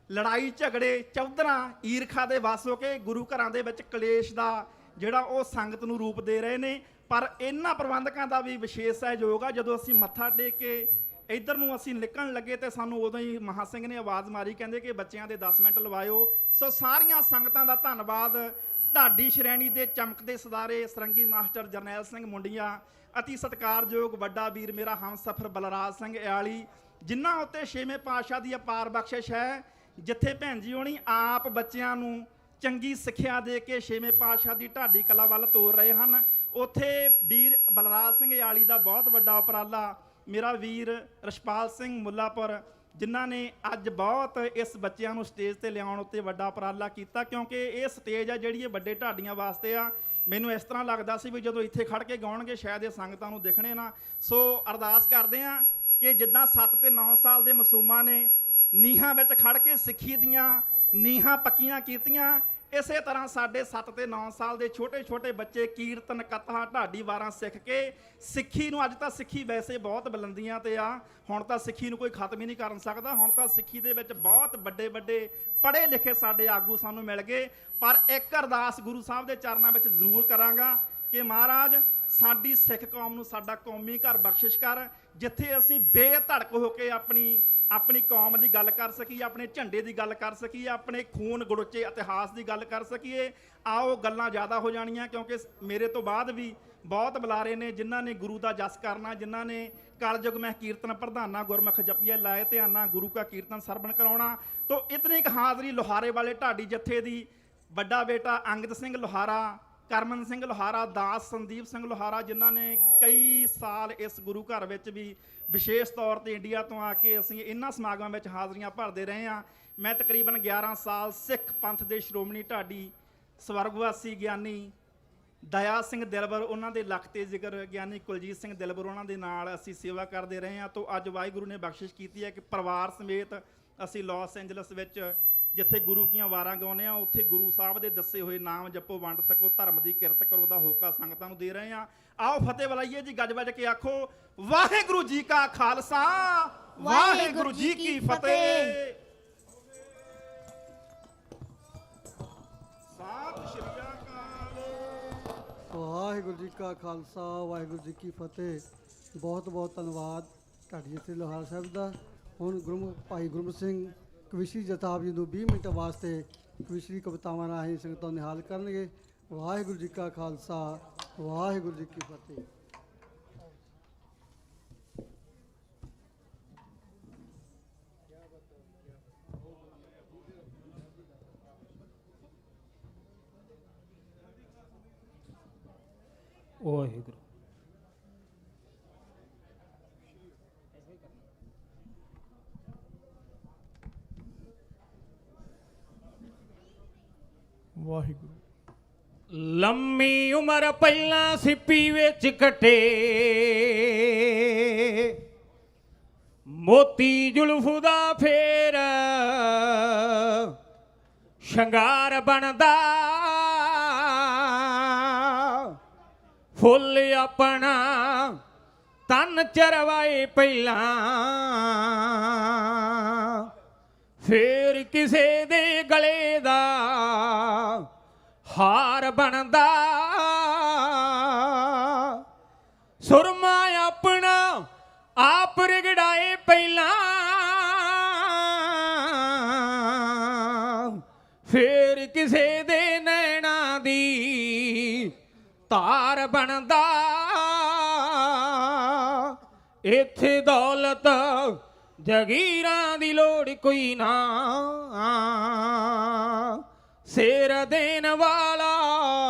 Speaker 1: ਲੜਾਈ ਝਗੜੇ ਚੌਧਰਾਂ ਈਰਖਾ ਦੇ ਵਸ ਹੋ ਕੇ ਗੁਰੂ ਘਰਾਂ ਦੇ ਵਿੱਚ ਕਲੇਸ਼ ਦਾ ਜਿਹੜਾ ਉਹ ਸੰਗਤ ਨੂੰ ਰੂਪ ਦੇ ਰਹੇ ਨੇ। ਪਰ ਇਹਨਾਂ ਪ੍ਰਬੰਧਕਾਂ ਦਾ ਵੀ ਵਿਸ਼ੇਸ਼ ਸਹਿਯੋਗ ਆ। ਜਦੋਂ ਅਸੀਂ ਮੱਥਾ ਟੇਕ ਕੇ ਇੱਧਰ ਨੂੰ ਅਸੀਂ ਨਿਕਲਣ ਲੱਗੇ ਤੇ ਸਾਨੂੰ ਉਦੋਂ ਹੀ ਮਹਾ ਸਿੰਘ ਨੇ ਆਵਾਜ਼ ਮਾਰੀ, ਕਹਿੰਦੇ ਕਿ ਬੱਚਿਆਂ ਦੇ 10 ਮਿੰਟ ਲਵਾਇਓ। ਸੋ ਸਾਰੀਆਂ ਸੰਗਤਾਂ ਦਾ ਧੰਨਵਾਦ। ਢਾਡੀ ਸ਼੍ਰੇਣੀ ਦੇ ਚਮਕਦੇ ਸਦਾਰੇ ਸਰੰਗੀ ਮਾਸਟਰ ਜਰਨੈਲ ਸਿੰਘ ਮੁੰਡੀਆਂ, ਅਤੀ ਸਤਿਕਾਰਯੋਗ ਵੱਡਾ ਵੀਰ ਮੇਰਾ ਹਮਸਫਰ ਬਲਰਾਜ ਸਿੰਘ ਇਆਲੀ,
Speaker 12: ਜਿਨ੍ਹਾਂ ਉੱਤੇ ਛੇਵੇਂ ਪਾਤਸ਼ਾਹ ਦੀ ਅਪਾਰ ਬਖਸ਼ਿਸ਼ ਹੈ। ਜਿੱਥੇ ਭੈਣ ਜੀ ਹੋਣੀ ਆਪ ਬੱਚਿਆਂ ਨੂੰ ਚੰਗੀ ਸਿੱਖਿਆ ਦੇ ਕੇ ਛੇਵੇਂ ਪਾਤਸ਼ਾਹ ਦੀ ਢਾਡੀ ਕਲਾ ਵੱਲ ਤੋਰ ਰਹੇ ਹਨ, ਉੱਥੇ ਵੀਰ ਬਲਰਾਜ ਸਿੰਘ ਯਾਲੀ ਦਾ ਬਹੁਤ ਵੱਡਾ ਉਪਰਾਲਾ, ਮੇਰਾ ਵੀਰ ਰਸ਼ਪਾਲ ਸਿੰਘ ਮੁੱਲਾਪੁਰ, ਜਿਨ੍ਹਾਂ ਨੇ ਅੱਜ ਬਹੁਤ ਇਸ ਬੱਚਿਆਂ ਨੂੰ ਸਟੇਜ ਤੇ ਲਿਆਉਣ ਉੱਤੇ ਵੱਡਾ ਉਪਰਾਲਾ ਕੀਤਾ, ਕਿਉਂਕਿ ਇਹ ਸਟੇਜ ਆ ਜਿਹੜੀ ਇਹ ਵੱਡੇ ਢਾਡੀਆਂ ਵਾਸਤੇ ਆ। ਮੈਨੂੰ ਇਸ ਤਰ੍ਹਾਂ ਲੱਗਦਾ ਸੀ ਵੀ ਜਦੋਂ ਇੱਥੇ ਖੜ ਕੇ ਗਾਉਣਗੇ ਸ਼ਾਇਦ ਇਹ ਸੰਗਤਾਂ ਨੂੰ ਦਿਖਣੇ ਨਾ। ਸੋ ਅਰਦਾਸ ਕਰਦੇ ਆ ਕਿ ਜਿੱਦਾਂ 7 ਤੇ 9 ਸਾਲ ਦੇ ਮਾਸੂਮਾਂ ਨੇ ਨੀਹਾਂ ਵਿੱਚ ਖੜ ਕੇ ਸਿੱਖੀ ਦੀਆਂ ਨੀਹਾਂ ਪੱਕੀਆਂ ਕੀਤੀਆਂ, ਇਸੇ ਤਰ੍ਹਾਂ ਸਾਡੇ 7 ਤੇ 9 ਸਾਲ ਦੇ ਛੋਟੇ ਛੋਟੇ ਬੱਚੇ ਕੀਰਤਨ ਕਥਾ ਢਾਡੀ ਵਾਰਾਂ ਸਿੱਖ ਕੇ ਸਿੱਖੀ ਨੂੰ, ਅੱਜ ਤਾਂ ਸਿੱਖੀ ਵੈਸੇ ਬਹੁਤ ਬੁਲੰਦੀਆਂ ਤੇ ਆ, ਹੁਣ ਤਾਂ ਸਿੱਖੀ ਨੂੰ ਕੋਈ ਖਤਮ ਹੀ ਨਹੀਂ ਕਰ ਸਕਦਾ। ਹੁਣ ਤਾਂ ਸਿੱਖੀ ਦੇ ਵਿੱਚ ਬਹੁਤ ਵੱਡੇ ਵੱਡੇ ਪੜ੍ਹੇ ਲਿਖੇ ਸਾਡੇ ਆਗੂ ਸਾਨੂੰ ਮਿਲ ਗਏ। ਪਰ ਇੱਕ ਅਰਦਾਸ ਗੁਰੂ ਸਾਹਿਬ ਦੇ ਚਰਨਾਂ ਵਿੱਚ ਜ਼ਰੂਰ ਕਰਾਂਗਾ ਕਿ ਮਹਾਰਾਜ ਸਾਡੀ ਸਿੱਖ ਕੌਮ ਨੂੰ ਸਾਡਾ ਕੌਮੀ ਘਰ ਬਖਸ਼ਿਸ਼ ਕਰ, ਜਿੱਥੇ ਅਸੀਂ ਬੇਧੜਕ ਹੋ ਕੇ ਆਪਣੀ ਕੌਮ ਦੀ ਗੱਲ ਕਰ ਸਕੀਏ, ਆਪਣੇ ਝੰਡੇ ਦੀ ਗੱਲ ਕਰ ਸਕੀਏ, ਆਪਣੇ ਖੂਨ ਗੜੋਚੇ ਇਤਿਹਾਸ ਦੀ ਗੱਲ ਕਰ ਸਕੀਏ। ਆਓ ਗੱਲਾਂ ਜ਼ਿਆਦਾ ਹੋ ਜਾਣੀਆਂ, ਕਿਉਂਕਿ ਮੇਰੇ ਤੋਂ ਬਾਅਦ ਵੀ ਬਹੁਤ ਬੁਲਾਰੇ ਨੇ ਜਿਨ੍ਹਾਂ ਨੇ ਗੁਰੂ ਦਾ ਜਸ ਕਰਨਾ, ਜਿਨ੍ਹਾਂ ਨੇ ਕਲਯੁਗ ਮੈਂ ਕੀਰਤਨ ਪ੍ਰਧਾਨਾ ਗੁਰਮੁਖ ਜਪੀਏ ਲਾਏ ਧਿਆਨਾ ਗੁਰੂ ਕਾ ਕੀਰਤਨ ਸਰਵਣ ਕਰਾਉਣਾ। ਤੋ ਇਤਨੀ ਕੁ ਹਾਜ਼ਰੀ ਲੋਹਾਰੇ ਵਾਲੇ ਢਾਡੀ ਜੱਥੇ ਦੀ, ਵੱਡਾ ਬੇਟਾ ਅੰਗਦ ਸਿੰਘ ਲੋਹਾਰਾ, ਕਰਮਨ ਸਿੰਘ ਲੋਹਾਰਾ, ਦਾਸ ਸੰਦੀਪ ਸਿੰਘ ਲੋਹਾਰਾ, ਜਿਨ੍ਹਾਂ ਨੇ ਕਈ ਸਾਲ ਇਸ ਗੁਰੂ ਘਰ ਵਿੱਚ ਵੀ ਵਿਸ਼ੇਸ਼ ਤੌਰ ਤੇ ਇੰਡੀਆ ਤੋਂ ਆ ਕੇ ਅਸੀਂ ਇਹਨਾਂ ਸਮਾਗਮਾਂ ਵਿੱਚ ਹਾਜ਼ਰੀਆਂ ਭਰਦੇ ਰਹੇ ਹਾਂ। ਮੈਂ ਤਕਰੀਬਨ 11 ਸਾਲ ਸਿੱਖ ਪੰਥ ਦੇ ਸ਼੍ਰੋਮਣੀ ਢਾਡੀ ਸਵਰਗਵਾਸੀ ਗਿਆਨੀ ਦਇਆ ਸਿੰਘ ਦਿਲਬਰ, ਉਹਨਾਂ ਦੇ ਲਖ ਤੇ ਜ਼ਿਕਰ ਗਿਆਨੀ ਕੁਲਜੀਤ ਸਿੰਘ ਦਿਲਬਰ, ਉਹਨਾਂ ਦੇ ਨਾਲ ਅਸੀਂ ਸੇਵਾ ਕਰਦੇ ਰਹੇ ਹਾਂ। ਤੋਂ ਅੱਜ ਵਾਹਿਗੁਰੂ ਨੇ ਬਖਸ਼ਿਸ਼ ਕੀਤੀ ਹੈ ਕਿ ਪਰਿਵਾਰ ਸਮੇਤ ਅਸੀਂ ਲਾਸ ਐਂਜਲਸ ਵਿੱਚ ਜਿੱਥੇ ਗੁਰੂ ਕੀਆਂ ਵਾਰਾਂ ਗਾਉਂਦੇ ਆ, ਉੱਥੇ ਗੁਰੂ ਸਾਹਿਬ ਦੇ ਦੱਸੇ ਹੋਏ ਨਾਮ ਜਪੋ, ਵੰਡ ਸਕੋ, ਧਰਮ ਦੀ ਕਿਰਤ ਕਰੋ ਦਾ ਹੋਕਾ ਸੰਗਤਾਂ ਨੂੰ ਦੇ ਰਹੇ ਆ। ਆਓ ਫਤਿਹ ਬੁਲਾਈਏ ਜੀ, ਗੱਜ ਵੱਜ ਕੇ ਆਖੋ ਵਾਹਿਗੁਰੂ ਜੀ ਕਾ ਖਾਲਸਾ, ਵਾਹਿਗੁਰੂ ਜੀ ਕੀ ਫਤਿਹ। ਸਤਿ ਸ਼੍ਰੀ ਅਕਾਲ।
Speaker 15: ਵਾਹਿਗੁਰੂ ਜੀ ਕਾ ਖਾਲਸਾ, ਵਾਹਿਗੁਰੂ ਜੀ ਕੀ ਫਤਿਹ। ਬਹੁਤ ਬਹੁਤ ਧੰਨਵਾਦ ਢਾਡੀ ਜਥੇ ਲੋਹਾਰਾ ਸਾਹਿਬ ਦਾ। ਹੁਣ ਗੁਰਮੁਖ ਭਾਈ ਗੁਰਮੁਖ ਸਿੰਘ ਕਵਿਸ਼ਰੀ ਜਥਾ ਆਪ ਜੀ ਨੂੰ 20 ਮਿੰਟ ਵਾਸਤੇ ਕਵਿਸ਼ਰੀ ਕਵਿਤਾਵਾਂ ਰਾਹੀਂ ਸੰਗਤਾਂ ਨਿਹਾਲ ਕਰਨਗੇ। ਵਾਹਿਗੁਰੂ ਜੀ ਕਾ ਖਾਲਸਾ, ਵਾਹਿਗੁਰੂ ਜੀ ਕੀ ਫਤਿਹ।
Speaker 3: ਵਾਹਿਗੁਰੂ।
Speaker 11: ਵਾਹਿਗੁਰੂ।
Speaker 3: ਲੰਮੀ ਉਮਰ ਪਹਿਲਾਂ ਸਿੱਪੀ ਵਿੱਚ ਕੱਟੇ, ਮੋਤੀ ਜ਼ੁਲਫ ਦਾ ਫੇਰ ਸ਼ਿੰਗਾਰ ਬਣਦਾ, ਫੁੱਲ ਆਪਣਾ ਤਨ ਚਰਵਾਏ ਪਹਿਲਾਂ, ਫੇਰ ਕਿਸੇ ਦੇ ਗਲੇ ਦਾ ਹਾਰ ਬਣਦਾ, ਸੁਰਮਾ ਆਪਣਾ ਆਪ ਰਿਗੜਾਏ ਪਹਿਲਾਂ, ਫੇਰ ਕਿਸੇ ਦੇ ਨੈਣਾ ਦੀ ਧਾਰ ਬਣਦਾ, ਇੱਥੇ ਦੌਲਤ ਜਗੀਰਾਂ ਦੀ ਲੋੜ ਕੋਈ ਨਾ, ਸਿਰ ਦੇਣ ਵਾਲਾ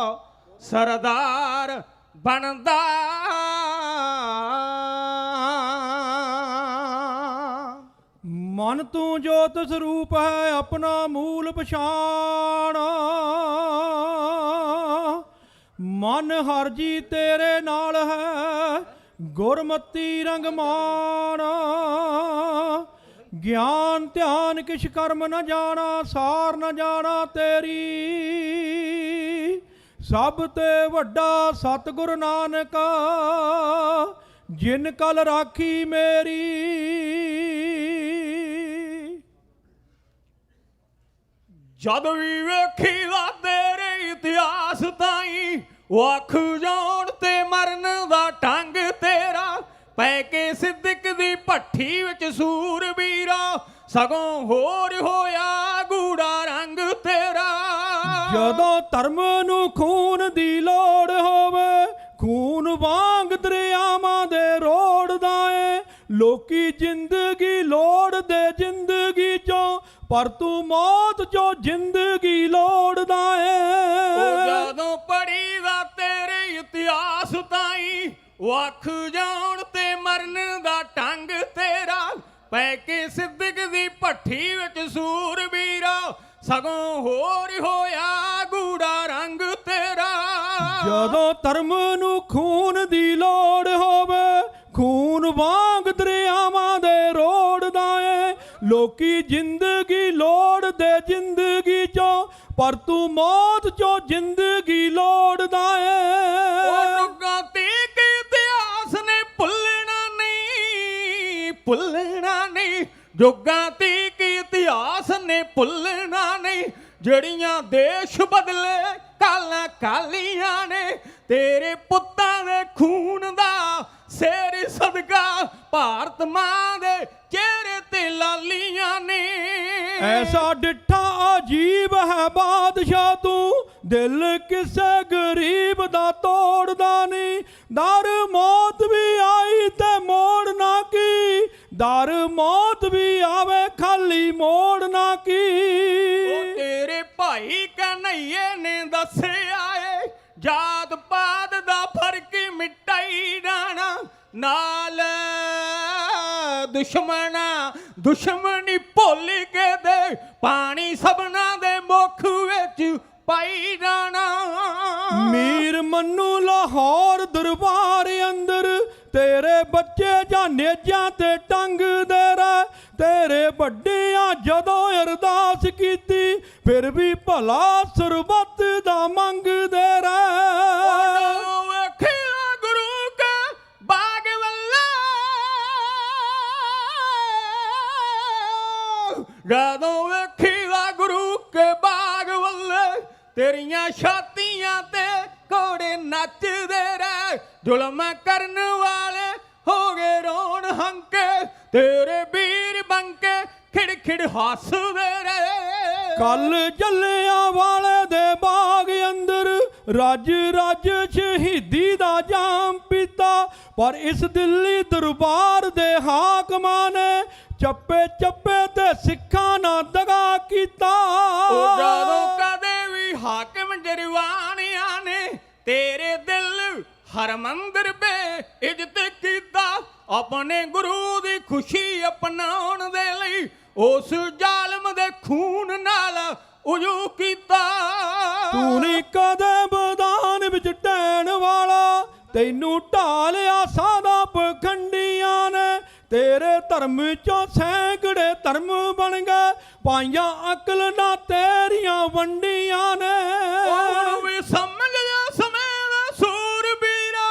Speaker 3: ਸਰਦਾਰ ਬਣਦਾ।
Speaker 11: ਮਨ ਤੂੰ ਜੋਤ ਸਰੂਪ ਹੈ ਆਪਣਾ ਮੂਲ ਪਛਾਣ, ਮਨ ਹਰ ਜੀ ਤੇਰੇ ਨਾਲ ਹੈ ਗੁਰਮਤੀ ਰੰਗ ਮਾਣ, ਗਿਆਨ ਧਿਆਨ ਕਿਛ ਕਰਮ ਨ ਜਾਣਾ, ਸਾਰ ਨ ਜਾਣਾ ਤੇਰੀ, ਸਭ ਤੇ ਵੱਡਾ ਸਤਿਗੁਰ ਨਾਨਕ ਜਿਨ ਕਲ ਰਾਖੀ ਮੇਰੀ।
Speaker 3: ਜਦ ਵੀ ਵੇਖੀ ਲਾ ਤੇਰੇ ਇਤਿਹਾਸ ਤਾਈ, ਅੱਖ ਜਾਣ ਤੇ ਮਰਨ ਦਾ ਢੰਗ ਤੇਰਾ, ਪੈ ਕੇ ਸਿੱਦਕ ਦੀ ਭੱਠੀ ਵਿੱਚ ਸੂਰਬੀਰਾ, ਸਗੋਂ ਹੋਰ ਹੋਇਆ ਗੂੜਾ ਰੰਗ ਤੇਰਾ।
Speaker 11: ਜਦੋਂ ਧਰਮ ਨੂੰ ਖੂਨ ਦੀ ਲੋੜ ਹੋਵੇ, ਖੂਨ ਵਾਂਗ ਦਰਿਆਵਾਂ ਦੇ ਰੋੜਦਾ ਏ, ਲੋਕੀ ਜ਼ਿੰਦਗੀ
Speaker 23: ਜ਼ਿੰਦਗੀ ਚੋਂ, ਪਰ ਤੂੰ ਮੌਤ ਚੋਂ ਜ਼ਿੰਦਗੀ ਲੋੜਦਾ ਏ।
Speaker 6: ਜਦੋਂ ਪੜੀਦਾ ਤੇਰੇ ਇਤਿਹਾਸ ਤਾਈਂ, ਵੱਖ ਜਾਣ ਤੇ ਮਰਨ ਦਾ ਢੰਗ ਤੇਰਾ, ਪੈ ਕੇ ਸਿੱਦਕ ਦੀ ਭੱਠੀ ਵਿੱਚ ਸੂਰਬੀਰਾ, ਸਗੋਂ ਹੋਰ ਹੋਇਆ ਗੂੜਾ ਰੰਗ ਤੇਰਾ।
Speaker 23: ਜਦੋਂ ਧਰਮ ਨੂੰ ਖੂਨ ਦੀ ਲੋੜ ਹੋਵੇ, ਖੂਨ ਵਾਂਗ ਦਰਿਆਵਾਂ ਦੇ ਰੋੜਦਾ ਏ। ਲੋਕੀ ਜ਼ਿੰਦਗੀ ਲੋੜਦੇ ਜ਼ਿੰਦਗੀ ਚੋਂ, ਪਰ ਤੂੰ ਮੌਤ ਚੋਂ ਜ਼ਿੰਦਗੀ ਲੋੜਦਾ ਏ।
Speaker 6: ਉਹ ਡੁੱਗਾ ਤੀਕ ਇਤਿਹਾਸ ਨੇ ਭੁੱਲਣਾ ਨਹੀਂ, ਭੁੱਲਣਾ ਨਹੀਂ। ਜੁੱਗਾਂ ਤੀਕ ਇਤਿਹਾਸ ਨੇ ਭੁੱਲਣਾ ਨਹੀਂ। ਜਿਹੜੀਆਂ ਦੇਸ਼ ਬਦਲੇ ਕਾਲਾਂ ਕਾਲੀਆਂ ਨੇ, ਤੇਰੇ ਪੁੱਤਾਂ ਦੇ ਖੂਨ ਦਾ ਸੇਰ ਸਦਕਾ ਭਾਰਤ ਮਾਂ ਦੇ ਚਿਹਰੇ ਤੇ ਲਾਲੀਆਂ ਨੇ।
Speaker 23: ਐਸਾ ਡਿੱਠਾ ਅਜੀਬ ਹੈ ਬਾਦਸ਼ਾਹ ਤੂੰ, ਦਿਲ ਕਿਸੇ ਗਰੀਬ ਦਾ ਤੋੜਦਾ ਨਹੀਂ। ਦਰ ਮੌਤ ਵੀ ਆਈ ਤੇ ਮੋੜ ਨਾ ਕੀ, ਦਰ ਮੌਤ ਵੀ ਆਵੇ ਖਾਲੀ ਮੋੜ ਨਾ ਕੀ।
Speaker 6: ਉਹ ਤੇਰੇ ਭਾਈ ਕਨਈਏ ਨੇ ਦੱਸਿਆ ਏ, ਜਾਤ ਪਾਤ ਦਾ ਫਰਕ ਮਿਟਾਈ ਜਾਣਾ। ਨਾਲ ਦੁਸ਼ਮਣੀ ਭੁੱਲ ਕੇ ਦੇ, ਪਾਣੀ ਸਭਨਾਂ ਦੇ ਮੁੱਖ ਵਿੱਚ ਪਾਈ ਜਾਣਾ।
Speaker 23: ਮੀਰ ਮੰਨੂ ਲਾਹੌਰ ਦਰਬਾਰ ਅੰਦਰ, ਤੇਰੇ ਬੱਚੇ ਜਾਂ ਨੇਜਾਂ ਤੇ ਟੰਗਦੇ ਰਹਿ। ਤੇਰੇ ਵੱਡਿਆਂ ਜਦੋਂ ਅਰਦਾਸ ਕੀਤੀ, ਫਿਰ ਵੀ ਭਲਾ ਸਰਬੱਤ ਦਾ ਮੰਗਦੇ ਰਹਿ।
Speaker 6: ਵੇਖਿਆ ਗੁਰੂ ਕੇ ਬਾਗ ਵੱਲੇ, ਜਦੋਂ ਵੇਖਿਆ ਗੁਰੂ ਕੇ ਬਾਗ ਵੱਲੇ, ਤੇਰੀਆਂ ਛਾਤੀਆਂ ਤੇ ਘੋੜੇ ਨੱਚਦੇ ਰਹਿ। ਜ਼ੁਲਮ ਕਰਨ ਵਾਲੇ ਹੋ ਗਏ ਰੋਣ ਹੰਕੇ, ਤੇਰੇ ਵੀਰ ਬੰਕੇ ਖਿੜ ਖਿੜ ਹੱਸਦੇ ਰਹੇ।
Speaker 23: ਕੱਲ ਜੱਲਿਆਂ ਵਾਲੇ ਦੇ ਬਾਗ ਅੰਦਰ, ਰੱਜ ਰੱਜ ਸ਼ਹੀਦੀ ਦਾ ਜਾਮ ਪੀਤਾ, ਪਰ ਇਸ ਦਿੱਲੀ ਦਰਬਾਰ ਦੇ ਹਾਕਮਾਂ ਨੇ ਚੱਪੇ ਚੱਪੇ ਤੇ ਸਿੱਖਾਂ ਨਾਲ ਦਗਾ ਕੀਤਾ।
Speaker 6: ਉਹ ਜਦੋਂ ਕਦੇ ਵੀ ਹਾਕਮ ਜਰਵਾਣਿਆਂ ਨੇ ਤੇਰੇ ਦਿਲ ਹਰਮੰਦਰ ਬੇ ਇੱਜ਼ਤ ਕੀਤਾ, ਆਪਣੇ ਗੁਰੂ ਦੀ ਖੁਸ਼ੀ ਅਪਣਾਉਣ ਦੇ ਲਈ ਉਸ ਜ਼ਾਲਮ ਦੇ ਖੂਨ ਨਾਲ ਉਜੂ ਕੀਤਾ।
Speaker 23: ਤੂੰ ਨਹੀਂ ਕਦੇ ਮੈਦਾਨ ਵਿੱਚ ਢਹਿਣ ਵਾਲਾ, ਤੈਨੂੰ ਢਾਲਿਆ ਸਾਦਾ ਪਖੰਡੀਆਂ ਨੇ। ਤੇਰੇ ਧਰਮ ਚੋਂ ਸੈਂਕੜੇ ਧਰਮ ਬਣ ਗਏ, ਪਾਈਆਂ ਅਕਲ ਨਾ ਤੇਰੀਆਂ ਵੰਡੀਆਂ ਨੇ।
Speaker 6: ਹੁਣ ਵੀ ਸਮਝ ਜਾ ਸਮੇਂ ਦਾ ਸੂਰਬੀਰਾ,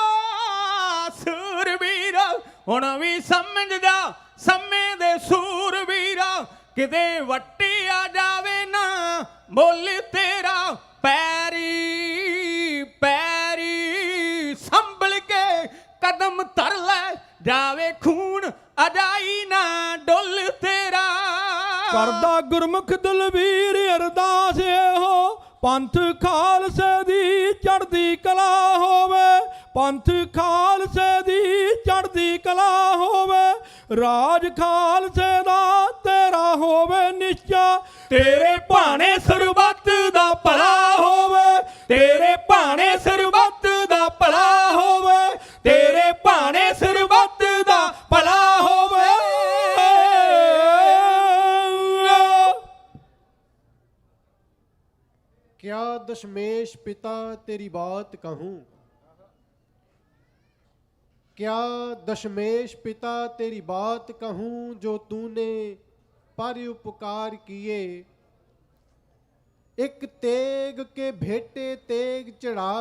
Speaker 6: ਸੂਰਬੀਰਾ। ਹੁਣ ਵੀ ਸਮਝ ਜਾ ਸਮੇਂ ਦੇ ਸੂਰਬੀਰਾ, ਕਿਤੇ ਵੱਟੀ ਆ ਜਾਵੇ ਨਾ ਮੁੱਲ ਤੇਰਾ। ਪੈਰੀ ਪੈਰੀ ਸੰਭਲ ਕੇ ਕਦਮ ਧਰ ਲੈ, ਜਾਵੇ ਖੂਨ ਅਜਾਈ ਨਾ ਡੁੱਲ ਤੇਰਾ।
Speaker 23: ਕਰਦਾ ਗੁਰਮੁਖ ਦਲਵੀਰ ਅਰਦਾਸ ਇਹੋ, ਪੰਥ ਖਾਲਸੇ ਦੀ ਚੜ੍ਹਦੀ ਕਲਾ ਹੋਵੇ, ਪੰਥ ਖਾਲਸੇ ਦੀ ਚੜ੍ਹਦੀ ਕਲਾ ਹੋਵੇ। ਰਾਜ ਖਾਲਸੇ ਦਾ ਤੇਰਾ ਹੋਵੇ ਨਿਸ਼ਚਾ, ਤੇਰੇ ਭਾਣੇ ਸਰਬੱਤ ਦਾ ਭਲਾ ਹੋਵੇ, ਤੇਰੇ ਭਾਣੇ ਸਰਬੱਤ ਦਾ ਭਲਾ ਹੋਵੇ, ਤੇਰੇ ਭਾਣੇ ਸਰਬੱਤ ਦਾ ਭਲਾ ਹੋਵੇ।
Speaker 8: क्या दशमेश पिता तेरी बात कहूँ, क्या दशमेश पिता तेरी बात कहूँ, जो तूने पर उपकार किए। एक तेग के भेटे तेग चढ़ा,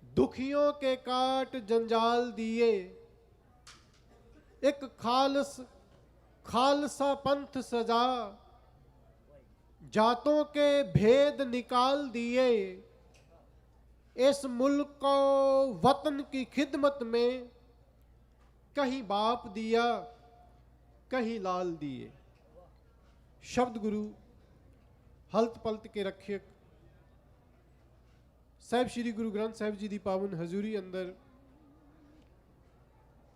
Speaker 8: दुखियों के काट जंजाल दिए। एक खालसा पंथ सजा, जातों के भेद निकाल दिए। इस मुल्क को वतन की खिदमत में कहीं बाप दिया, कहीं लाल दिए। शब्द गुरु हल्त पलत के रक्षक साहिब श्री गुरु ग्रंथ साहिब जी की पावन हजूरी अंदर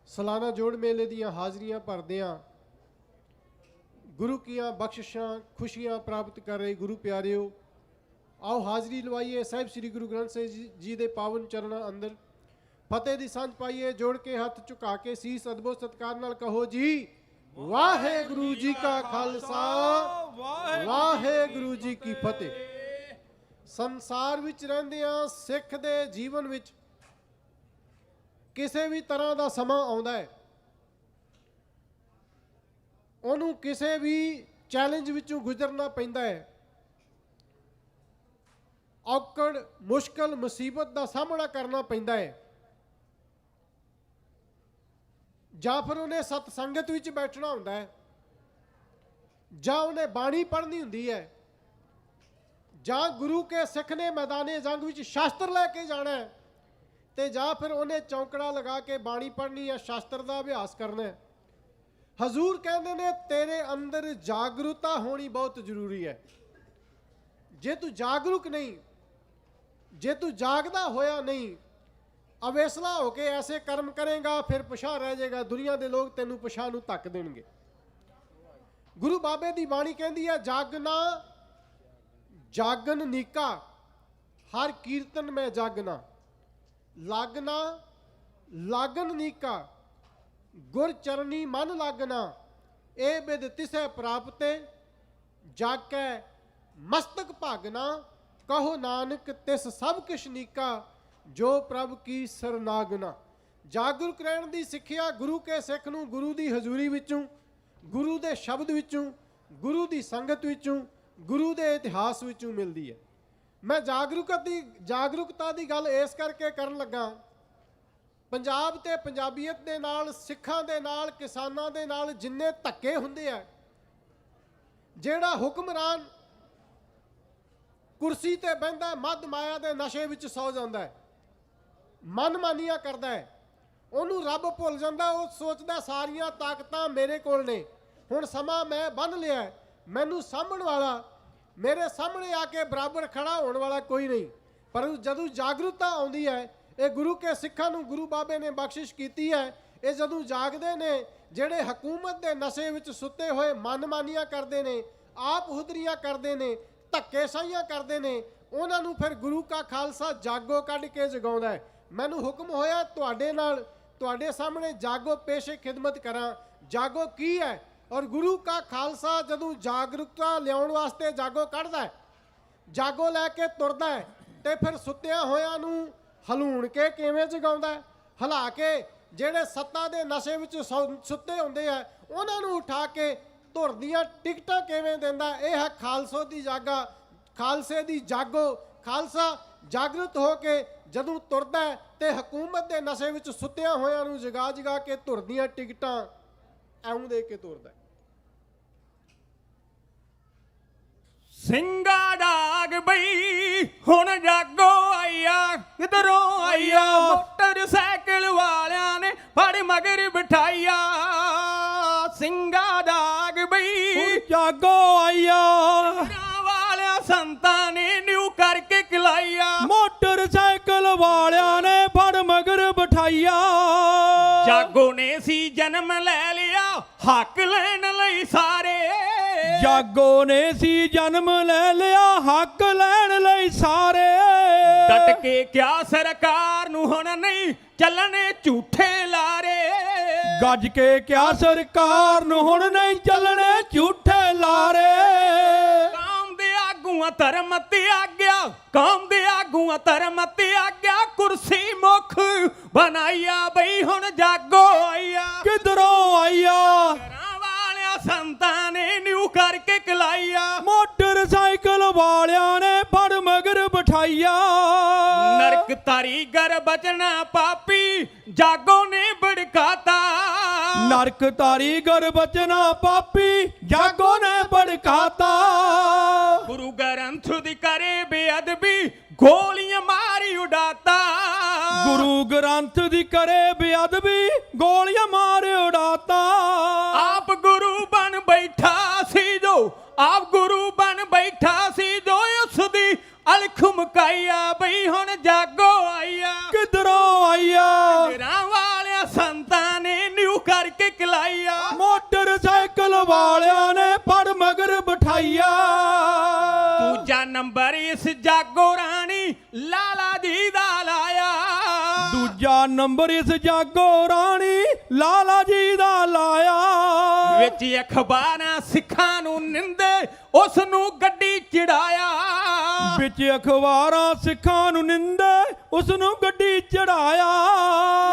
Speaker 8: सालाना जोड़ मेले दियां हाजरियां भरदियां ਗੁਰੂ ਕੀਆਂ ਬਖਸ਼ਿਸ਼ਾਂ ਖੁਸ਼ੀਆਂ ਪ੍ਰਾਪਤ ਕਰ ਰਹੇ ਗੁਰੂ ਪਿਆਰਿਓ, ਆਓ ਹਾਜ਼ਰੀ ਲਵਾਈਏ ਸਾਹਿਬ ਸ੍ਰੀ ਗੁਰੂ ਗ੍ਰੰਥ ਸਾਹਿਬ ਜੀ ਦੇ ਪਾਵਨ ਚਰਨਾਂ ਅੰਦਰ। ਫਤਿਹ ਦੀ ਸਾਂਝ ਪਾਈਏ, ਜੋੜ ਕੇ ਹੱਥ ਝੁਕਾ ਕੇ ਸੀਸ ਅਦਬੋ ਸਤਿਕਾਰ ਨਾਲ ਕਹੋ ਜੀ ਵਾਹਿਗੁਰੂ ਜੀ ਕਾ ਖਾਲਸਾ ਵਾਹਿਗੁਰੂ ਜੀ ਕੀ ਫਤਿਹ। ਸੰਸਾਰ ਵਿੱਚ ਰਹਿੰਦਿਆਂ ਸਿੱਖ ਦੇ ਜੀਵਨ ਵਿੱਚ ਕਿਸੇ ਵੀ ਤਰ੍ਹਾਂ ਦਾ ਸਮਾਂ ਆਉਂਦਾ ਹੈ, ਉਹਨੂੰ ਕਿਸੇ ਵੀ ਚੈਲੰਜ ਵਿੱਚੋਂ ਗੁਜ਼ਰਨਾ ਪੈਂਦਾ ਹੈ। ਔਕੜ ਮੁਸ਼ਕਲ ਮੁਸੀਬਤ ਦਾ ਸਾਹਮਣਾ ਕਰਨਾ ਪੈਂਦਾ ਹੈ, ਜਾਂ ਫਿਰ ਉਹਨੇ ਸਤ ਸੰਗਤ ਵਿੱਚ ਬੈਠਣਾ ਹੁੰਦਾ ਹੈ, ਜਾਂ ਉਹਨੇ ਬਾਣੀ ਪੜ੍ਹਨੀ ਹੁੰਦੀ ਹੈ, ਜਾਂ ਗੁਰੂ ਕੇ ਸਿੱਖ ਨੇ ਮੈਦਾਨੇ ਜੰਗ ਵਿੱਚ ਸ਼ਾਸਤਰ ਲੈ ਕੇ ਜਾਣਾ ਹੈ, ਤੇ ਜਾਂ ਫਿਰ ਉਹਨੇ ਚੌਂਕੜਾ ਲਗਾ ਕੇ ਬਾਣੀ ਪੜ੍ਹਨੀ ਜਾਂ ਸ਼ਾਸਤਰ ਦਾ ਅਭਿਆਸ ਕਰਨਾ ਹੈ। ਹਜ਼ੂਰ ਕਹਿੰਦੇ ਨੇ ਤੇਰੇ ਅੰਦਰ ਜਾਗਰੂਕਤਾ ਹੋਣੀ ਬਹੁਤ ਜ਼ਰੂਰੀ ਹੈ। ਜੇ ਤੂੰ ਜਾਗਰੂਕ ਨਹੀਂ, ਜੇ ਤੂੰ ਜਾਗਦਾ ਹੋਇਆ ਨਹੀਂ, ਅਵੇਸਲਾ ਹੋ ਕੇ ਐਸੇ ਕਰਮ ਕਰੇਗਾ, ਫਿਰ ਪਛਾਣ ਰਹਿ ਜਾਏਗਾ। ਦੁਨੀਆ ਦੇ ਲੋਕ ਤੈਨੂੰ ਪਛਾਣ ਨੂੰ ਧੱਕ ਦੇਣਗੇ। ਗੁਰੂ ਬਾਬੇ ਦੀ ਬਾਣੀ ਕਹਿੰਦੀ ਹੈ ਜਾਗਣਾ ਜਾਗਨ ਨੀਕਾ ਹਰ ਕੀਰਤਨ ਮੈਂ ਜਾਗਣਾ, ਲਾਗਣਾ ਲਾਗਨ ਨੀਕਾ ਗੁਰ ਚਰਨੀ ਮਨ ਲਾਗਣਾ, ਇਹ ਬਿਦ ਤਿਸੈ ਪ੍ਰਾਪਤੇ ਜਾਗੈ ਮਸਤਕ ਭਾਗਣਾ, ਕਹੋ ਨਾਨਕ ਤਿਸ ਸਭ ਕਿਛ ਨੀਕਾ ਜੋ ਪ੍ਰਭ ਕੀ ਸਰਨਾਗਨਾ। ਜਾਗਰੂਕ ਰਹਿਣ ਦੀ ਸਿੱਖਿਆ ਗੁਰੂ ਕੇ ਸਿੱਖ ਨੂੰ ਗੁਰੂ ਦੀ ਹਜ਼ੂਰੀ ਵਿੱਚੋਂ, ਗੁਰੂ ਦੇ ਸ਼ਬਦ ਵਿੱਚੋਂ, ਗੁਰੂ ਦੀ ਸੰਗਤ ਵਿੱਚੋਂ, ਗੁਰੂ ਦੇ ਇਤਿਹਾਸ ਵਿੱਚੋਂ ਮਿਲਦੀ ਹੈ। ਮੈਂ ਜਾਗਰੂਕਤਾ ਦੀ ਗੱਲ ਇਸ ਕਰਕੇ ਕਰਨ ਲੱਗਾ, ਪੰਜਾਬ ਤੇ ਪੰਜਾਬੀਅਤ ਦੇ ਨਾਲ, ਸਿੱਖਾਂ ਦੇ ਨਾਲ, ਕਿਸਾਨਾਂ ਦੇ ਨਾਲ ਜਿੰਨੇ ਧੱਕੇ ਹੁੰਦੇ ਆ, ਜਿਹੜਾ ਹੁਕਮਰਾਨ ਕੁਰਸੀ ਤੇ ਬਹਿੰਦਾ ਮੱਧ ਮਾਇਆ ਦੇ ਨਸ਼ੇ ਵਿੱਚ ਸੌ ਜਾਂਦਾ ਹੈ, ਮਨਮਾਨੀਆਂ ਕਰਦਾ ਹੈ, ਉਹਨੂੰ ਰੱਬ ਭੁੱਲ ਜਾਂਦਾ। ਉਹ ਸੋਚਦਾ ਸਾਰੀਆਂ ਤਾਕਤਾਂ ਮੇਰੇ ਕੋਲ ਨੇ, ਹੁਣ ਸਮਾਂ ਮੈਂ ਬੰਨ ਲਿਆ, ਮੈਨੂੰ ਸਾਂਭਣ ਵਾਲਾ, ਮੇਰੇ ਸਾਹਮਣੇ ਆ ਕੇ ਬਰਾਬਰ ਖੜਾ ਹੋਣ ਵਾਲਾ ਕੋਈ ਨਹੀਂ। ਪਰ ਜਦੋਂ ਜਾਗਰੂਕਤਾ ਆਉਂਦੀ ਹੈ, ਇਹ ਗੁਰੂ ਕੇ ਸਿੱਖਾਂ ਨੂੰ ਗੁਰੂ ਬਾਬੇ ਨੇ ਬਖਸ਼ਿਸ਼ ਕੀਤੀ ਹੈ, ਇਹ ਜਦੋਂ ਜਾਗਦੇ ਨੇ, ਜਿਹੜੇ ਹਕੂਮਤ ਦੇ ਨਸ਼ੇ ਵਿੱਚ ਸੁੱਤੇ ਹੋਏ ਮਨਮਾਨੀਆਂ ਕਰਦੇ ਨੇ, ਆਪ ਹੁਦਰੀਆਂ ਕਰਦੇ ਨੇ, ਧੱਕੇ ਸਾਈਆਂ ਕਰਦੇ ਨੇ, ਉਹਨਾਂ ਨੂੰ ਫਿਰ ਗੁਰੂ ਕਾ ਖਾਲਸਾ ਜਾਗੋ ਕੱਢ ਕੇ ਜਗਾਉਂਦਾ ਹੈ। ਮੈਨੂੰ ਹੁਕਮ ਹੋਇਆ ਤੁਹਾਡੇ ਨਾਲ, ਤੁਹਾਡੇ ਸਾਹਮਣੇ ਜਾਗੋ ਪੇਸ਼ੇ ਖਿਦਮਤ ਕਰਾਂ। ਜਾਗੋ ਕੀ ਹੈ? ਔਰ ਗੁਰੂ ਕਾ ਖਾਲਸਾ ਜਦੋਂ ਜਾਗਰੂਕਤਾ ਲਿਆਉਣ ਵਾਸਤੇ ਜਾਗੋ ਕੱਢਦਾ ਹੈ, ਜਾਗੋ ਲੈ ਕੇ ਤੁਰਦਾ ਹੈ, ਤੇ ਫਿਰ ਸੁੱਤਿਆਂ ਹੋਇਆਂ ਨੂੰ ਹਲੂਣ ਕੇ ਕਿਵੇਂ ਜਗਾਉਂਦਾ ਹੈ? ਹਿਲਾ ਕੇ ਜਿਹੜੇ ਸੱਤਾ ਦੇ ਨਸ਼ੇ ਵਿੱਚ ਸੁੱਤੇ ਹੁੰਦੇ ਆ, ਉਹਨਾਂ ਨੂੰ ਉਠਾ ਕੇ ਧੁਰ ਦੀਆਂ ਟਿਕਟਾਂ ਕਿਵੇਂ ਦਿੰਦਾ? ਇਹ ਹੈ ਖਾਲਸੋ ਦੀ ਜਾਗਾ, ਖਾਲਸੇ ਦੀ ਜਾਗੋ। ਖਾਲਸਾ ਜਾਗਰੂਕ ਹੋ ਕੇ ਜਦੋਂ ਤੁਰਦਾ ਹੈ ਤੇ ਹਕੂਮਤ ਦੇ ਨਸ਼ੇ ਵਿੱਚ ਸੁੱਤਿਆਂ ਹੋਇਆਂ ਨੂੰ ਜਗਾ ਜਗਾ ਕੇ ਧੁਰ ਦੀਆਂ ਟਿਕਟਾਂ ਐਉਂ ਦੇ ਕੇ ਤੁਰਦਾ।
Speaker 19: ਸਿੰਘਾ ਡਾਗ ਬਈ ਹੁਣ ਜਾਗੋ ਆਈਆ, ਕਿਧਰੋਂ ਆਈਆ? ਮੋਟਰਸਾਈਕਲ ਵਾਲਿਆਂ ਨੇ ਫੜ ਮਗਰ ਬਿਠਾਈਆ। ਸਿੰਘਾ ਡਾਗ ਬਈ
Speaker 9: ਜਾਗੋ ਆਈਆ,
Speaker 19: ਵਾਲਿਆਂ ਸੰਤਾਂ ਨੇ ਨਿਊ ਕਰਕੇ ਖਿਲਾਈਆ।
Speaker 9: ਮੋਟਰਸਾਈਕਲ ਵਾਲਿਆਂ ਨੇ ਫੜ ਮਗਰ ਬਿਠਾਈਆ।
Speaker 19: ਜਾਗੋ ਨੇ ਸੀ ਜਨਮ ਲੈ ਲਿਆ ਹੱਕ ਲੈਣ ਲਈ ਸਾਰੇ।
Speaker 9: ਜਾਗੋ ਨੇ ਸੀ ਜਨਮ ਲੈ ਲਿਆ ਹੱਕ ਲੈਣ ਲਈ ਸਾਰੇ।
Speaker 19: ਡਟ ਕੇ ਕਿਆ ਸਰਕਾਰ ਨੂੰ ਹੁਣ ਨਹੀਂ ਚੱਲਣੇ ਝੂਠੇ ਲਾਰੇ।
Speaker 9: ਗੱਜ ਕੇ ਕਿਆ ਸਰਕਾਰ ਨੂੰ ਹੁਣ ਨਹੀਂ ਚੱਲਣੇ ਝੂਠੇ ਲਾਰੇ।
Speaker 19: ਕੌਮ ਦੇ ਆਗੂਆਂ ਧਰਮ ਤਿਆਗਿਆ, ਕੌਮ ਦੇ ਆਗੂਆਂ ਧਰਮ ਤਿਆਗਿਆ, ਕੁਰਸੀ ਮੁੱਖ ਬਣਾਈਆ ਬਈ ਹੁਣ ਜਾਗੋ ਆਈਆ।
Speaker 9: ਕਿਧਰੋਂ ਆਈਆ?
Speaker 19: ਸੰਤਾਂ ਨੇ ਨਿਊ ਕਰਕੇ ਖਿਲਾਈਆ।
Speaker 9: ਮੋਟਰਸਾਈਕਲ ਵਾਲਿਆਂ ਨੇ ਫੜ ਮਗਰ ਬਿਠਾਈਆ।
Speaker 19: ਨਰਕ ਤਾਰੀ ਗਰ ਬਚਣਾ ਪਾਪੀ ਜਾਗੋ ਨੇ ਭੜਕਾਤਾ।
Speaker 9: ਨਰਕ ਤਾਰੀ ਗਰ ਬਚਣਾ ਪਾਪੀ ਜਾਗੋ ਨੇ ਭੜਕਾਤਾ।
Speaker 19: ਗੁਰੂ ਗ੍ਰੰਥ ਦੀ ਕਰੇ ਬੇਅਦਬੀ ਗੋਲੀਆਂ ਮਾਰੀ ਉਡਾਤਾ।
Speaker 9: ਗੁਰੂ ਗ੍ਰੰਥ ਦੀ ਕਰੇ ਬੇਅਦਬੀ ਗੋਲੀਆਂ ਮਾਰ ਉਡਾਤਾ।
Speaker 19: ਆਪ ਗੁਰੂ ਬਣ ਬੈਠਾ ਸੀ ਜੋ, ਆਪ ਗੁਰੂ ਬਣ ਬੈਠਾ ਸੀ ਜੋ, ਉਸ ਦੀ ਅਲਖ ਮੁਕਾਈਆ ਬਈ ਹੁਣ ਜਾਗੋ ਆਈਆ।
Speaker 9: ਕਿਧਰੋਂ ਆਈਆ?
Speaker 19: ਡੇਰਾਂ ਵਾਲਿਆਂ ਸੰਤਾਂ ਨੇ ਨਿਊ ਕਰਕੇ ਖਿਲਾਈਆ।
Speaker 9: ਮੋਟਰਸਾਈਕਲ ਵਾਲਿਆਂ ਨੇ ਬਿਠਾਈਆ।
Speaker 12: ਦੂਜਾ ਨੰਬਰ ਇਸ ਜਾਗੋ ਰਾਣੀ ਲਾਲਾ ਜੀ ਦਾ ਲਾਇਆ।
Speaker 9: ਦੂਜਾ ਨੰਬਰ ਇਸ ਜਾਗੋ ਰਾਣੀ ਲਾਲਾ ਜੀ ਦਾ ਲਾਇਆ।
Speaker 12: ਵਿੱਚ ਅਖਬਾਰਾਂ ਸਿੱਖਾਂ ਨੂੰ ਨਿੰਦੇ ਉਸ ਨੂੰ ਗੱਡੀ ਚੜਾਇਆ।
Speaker 9: ਵਿੱਚ ਅਖਬਾਰਾਂ ਸਿੱਖਾਂ ਨੂੰ ਨਿੰਦੇ ਉਸ ਨੂੰ ਗੱਡੀ ਚੜਾਇਆ।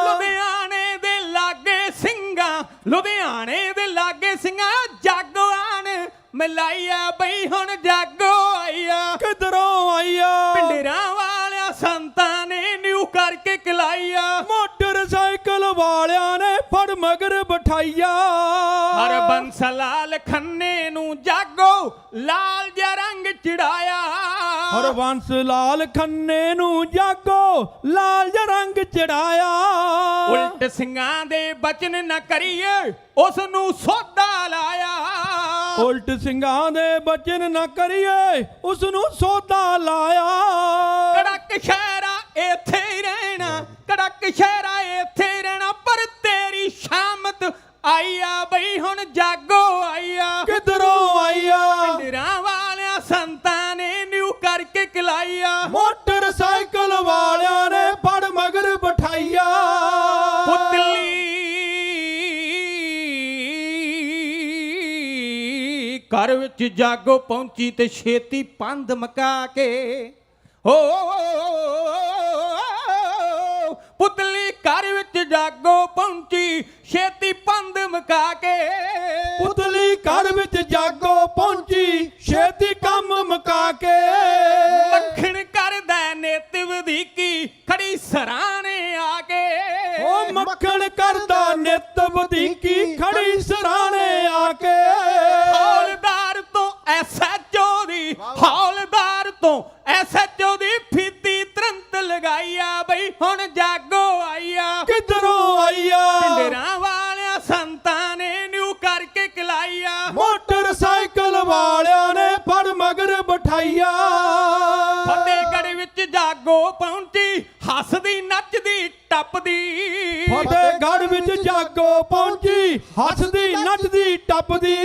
Speaker 12: ਲੁਧਿਆਣੇ ਦੇ ਲਾਗੇ ਸਿੰਘਾਂ, ਲੁਧਿਆਣੇ ਦੇ ਲਾਗੇ ਸਿੰਘਾਂ ਜਾਗੋ ਆਣ ਮਿਲਾਈਆ ਬਈ ਹੁਣ ਜਾਗੋ ਆਈਆ।
Speaker 9: ਕਿਧਰੋਂ ਆਈਆ?
Speaker 12: ਪਿੰਡਰਾਂ ਵਾਲਿਆਂ ਸੰਤਾਂ ਨੇ ਨਿਊ ਕਰਕੇ ਕਿਲਾਈਆ।
Speaker 9: ਮੋਟਰਸਾਈਕਲ ਵਾਲਿਆਂ ਨੇ ਫੜ ਮਗਰ ਬਿਠਾਈਆ।
Speaker 12: ਹਰਬੰਸ ਲਾਲ ਖੰਨੇ ਨੂੰ ਜਾਗੋ ਲਾਲ ਜਿਹਾ ਰੰਗ ਚੜਾਇਆ।
Speaker 9: ਹਰਬੰਸ ਲਾਲ ਖੰਨੇ ਨੂੰ ਜਾਗੋ ਲਾਲ ਜਿਹਾ ਰੰਗ ਚੜਾਇਆ।
Speaker 12: ਉਲਟ ਸਿੰਘਾਂ ਦੇ ਬਚਨ ਨਾ ਕਰੀਏ ਉਸ ਨੂੰ ਸੋਧਾ ਲਾਇਆ।
Speaker 9: ਉਲਟ ਸਿੰਘਾਂ ਦੇ ਬਚਨ ਨਾ ਕਰੀਏ ਉਸ ਨੂੰ ਸੋਧਾ ਲਾਇਆ।
Speaker 12: ਕੜਕ ਸ਼ਹਿਰਾ ਇੱਥੇ ਹੀ ਰਹਿਣਾ, ਕੜਕ ਸ਼ਹਿਰਾ ਇੱਥੇ ਹੀ ਰਹਿਣਾ, ਪਰ ਤੇਰੀ ਸ਼ਾਮਤ ਆਈਆ ਬਈ ਹੁਣ ਜਾਗੋ ਆਈਆ।
Speaker 9: ਕਿਧਰੋਂ ਆਈਆ?
Speaker 12: ਪਿੰਡਰਾਂ ਵਾਲਿਆਂ ਸੰਤਾਂ ਨੇ ਨਿਊ ਕਰਕੇ ਕਿਲਾਈਆ।
Speaker 9: ਮੋਟਰਸਾਈਕਲ ਵਾਲਿਆਂ ਨੇ ਫੜ ਮਗਰ ਬਿਠਾਈਆ।
Speaker 12: ਪੁਤਲੀ ਘਰ ਵਿੱਚ ਜਾਗੋ ਪਹੁੰਚੀ ਤੇ ਛੇਤੀ ਪੰਧ ਮਕਾ ਕੇ ਹੋ ਪੁਤਲੀ ਘਰ ਵਿੱਚ ਜਾਗੋ ਪਹੁੰਚੀ ਛੇਤੀ ਪੰਧ ਮਕਾ ਕੇ।
Speaker 9: ਪੁਤਲੀ ਘਰ ਵਿੱਚ ਜਾਗੋ ਪਹੁੰਚੀ ਛੇਤੀ ਕੰਮ ਮੁਕਾ ਕੇ।
Speaker 12: ਮੱਖਣ ਕਰਦਾ ਨਿਤ ਵਧੀਕੀ ਖੜੀ ਸਰਾਣੇ ਆ ਕੇ।
Speaker 9: ਉਹ ਮੱਖਣ ਕਰਦਾ ਨਿਤ ਵਧੀਕੀ ਖੜੀ ਸਰਾਣੇ ਆ ਕੇ।
Speaker 12: ਹੌਲਦਾਰ ਤੋਂ ਐਸਐਚਓ ਦੀ, ਹੌਲਦਾਰ ਤੋਂ ਐਸਐਚਓ ਦੀ ਫੀਤੀ ਤੁਰੰਤ ਲਗਾਈਆ ਬਈ ਹੁਣ ਜਾਗੋ ਆਈਆ।
Speaker 9: ਕਿਧਰੋਂ ਆਈਆ?
Speaker 12: ਪਿੰਡਰਾਂ ਵਾਲਿਆਂ ਸੰਤਾਂ ਨੇ ਨਿਊ ਕਰਕੇ ਕਿਲਾਈਆ।
Speaker 9: ਮੋਟਰਸਾਈਕਲ ਵਾਲਿਆਂ ਨੇ ਫੜ ਮਗਰ ਬਿਠਾਈਆ।
Speaker 12: ਫਤਿਹਗੜ੍ਹ ਵਿੱਚ ਜਾਗੋ ਪਹੁੰਚੀ ਹੱਸਦੀ ਨੱਚਦੀ ਟੱਪਦੀ।
Speaker 9: ਫਤਿਹਗੜ੍ਹ ਵਿੱਚ ਜਾਗੋ ਪਹੁੰਚੀ ਹੱਸਦੀ ਨੱਚਦੀ ਟੱਪਦੀ।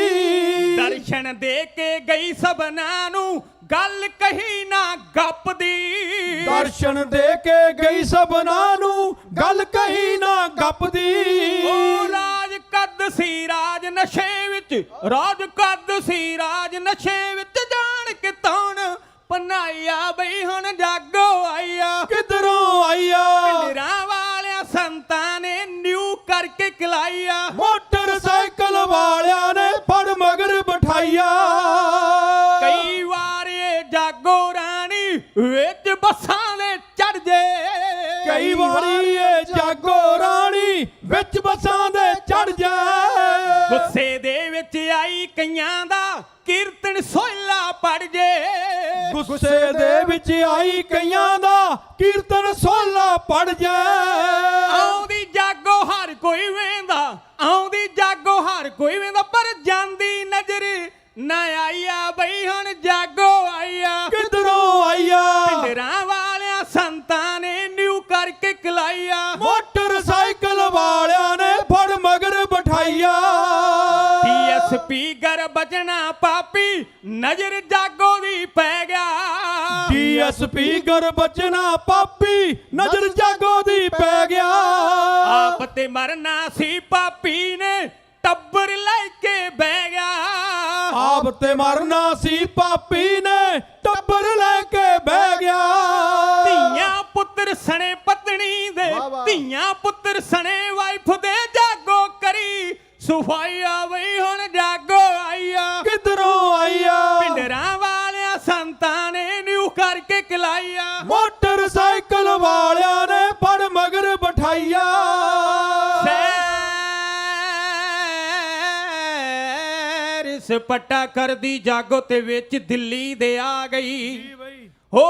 Speaker 12: ਦਰਸ਼ਨ ਦੇ ਕੇ ਗਈ ਸਭਨਾਂ ਨੂੰ ਗੱਲ ਕਹੀ ਨਾ ਗੱਪਦੀ।
Speaker 9: ਦਰਸ਼ਨ ਦੇ ਕੇ ਗਈ ਸਭਨਾਂ ਨੂੰ ਗੱਲ ਕਹੀ ਨਾ ਗੱਪਦੀ।
Speaker 12: ਉਹ ਰਾਜ ਕੱਦ ਸੀ ਰਾਜ ਨਸ਼ੇ ਵਿੱਚ, ਰਾਜ ਕੱਦ ਸੀ ਰਾਜ ਨਸ਼ੇ ਵਿੱਚ, ਜਾਣ ਕੇ ਤੌਣ ਪਨਾਈਆ ਬਈ ਹੁਣ ਜਾਗੋ ਆਈਆ।
Speaker 9: ਕਿਧਰੋਂ ਆਈਆ?
Speaker 12: ਪਿੰਡਰਾਂ ਵਾਲਿਆਂ ਸੰਤਾਂ ਨੇ ਨਿਊ ਕਰਕੇ ਕਿਲਾਈਆ।
Speaker 9: ਮੋਟਰਸਾਈਕਲ ਵਾਲਿਆਂ ਨੇ ਫੜ ਮਗਰ ਬਿਠਾਈਆ।
Speaker 12: ਕਈ ਵਾਰ ਇਹ ਜਾਗੋ ਰਾਣੀ ਵਿੱਚ ਬੱਸਾਂ ਦੇ ਚੜ ਜੇ।
Speaker 9: ਕਈ ਵਾਰੀ ਇਹ ਜਾਗੋ ਰਾਣੀ ਵਿੱਚ ਬੱਸਾਂ ਦੇ ਚੜ ਜਾ।
Speaker 12: ਗੁੱਸੇ ਦੇ ਵਿੱਚ ਆਈ ਕਈਆਂ ਦਾ ਕੀਰਤਨ ਸੋਹਿਲਾ ਪੜ ਜੇ।
Speaker 9: ਗੁੱਸੇ ਦੇ ਵਿੱਚ ਆਈ ਕਈਆਂ ਦਾ ਕੀਰਤਨ ਸੋਹਿਲਾ ਪੜ ਜਾ।
Speaker 12: ਆਉਂਦੀ ਜਾਗੋ ਹਰ ਕੋਈ ਵੇਂਦਾ, ਆਉਂਦੀ ਜਾਗੋ ਹਰ ਕੋਈ ਵੇਂਦਾ, ਪਰ ਜਾਂਦੀ ਨਜ਼ਰ ਨਾ ਆਈਆ ਬਈ ਹੁਣ ਜਾਗੋ ਆਈਆ।
Speaker 9: ਕਿਧਰੋਂ ਆਈਆ?
Speaker 12: ਪਿੰਡਰਾਂ ਵਾਲਿਆਂ ਸੰਤਾਂ ਨੇ ਨਿਊ ਕਰਕੇ ਕਿਲਾਈਆ।
Speaker 9: ਮੋਟਰਸਾਈਕਲ ਵਾਲਿਆਂ ਨੇ ਫੜ ਮਗਰ ਬਿਠਾਈਆ।
Speaker 12: ਡੀਐਸਪੀ ਗਰ ਬਚਣਾ ਪਾਪੀ ਨਜ਼ਰ ਜਾਗੋ ਦੀ ਪੈ ਗਿਆ।
Speaker 9: ਡੀਐਸਪੀ ਗਰ ਬਚਣਾ ਪਾਪੀ ਨਜ਼ਰ ਜਾਗੋ ਦੀ ਪੈ ਗਿਆ।
Speaker 12: ਆਪ ਤੇ ਮਰਨਾ ਸੀ ਪਾਪੀ ਨੇ ਟੱਬਰ ਲੈ ਕੇ ਬਹਿ ਗਿਆ।
Speaker 9: ਆਪ ਤੇ ਮਰਨਾ ਸੀ ਪਾਪੀ ਨੇ ਟੱਬਰ ਲੈ ਕੇ ਬਹਿ ਗਿਆ।
Speaker 12: ਧੀਆਂ ਪੁੱਤਰ ਸਣੇ ਪਤਨੀ ਦੇ, ਧੀਆਂ ਪੁੱਤਰ ਸਣੇ ਵਾਈਫ ਦੇ ਜਾਗੋ ਕਰੀ ਸੁਫਾਈਆ ਬਈ ਹੁਣ ਜਾਗੋ ਆਈਆ।
Speaker 9: ਕਿਧਰੋਂ ਆਈਆ?
Speaker 12: ਪਿੰਡਰਾਂ ਵਾਲਿਆਂ ਸੰਤਾਂ ਨੇ ਨਿਊ ਕਰਕੇ ਕਿਲਾਈਆ।
Speaker 9: ਮੋਟਰਸਾਈਕਲ ਵਾਲਿਆਂ ਨੇ ਫੜ ਮਗਰ ਬਿਠਾਈਆ।
Speaker 12: ਸਪੱਟਾ ਕਰਦੀ ਜਾਗੋ ਤੇ ਵਿੱਚ ਦਿੱਲੀ ਦੇ ਆ ਗਈ ਹੋ।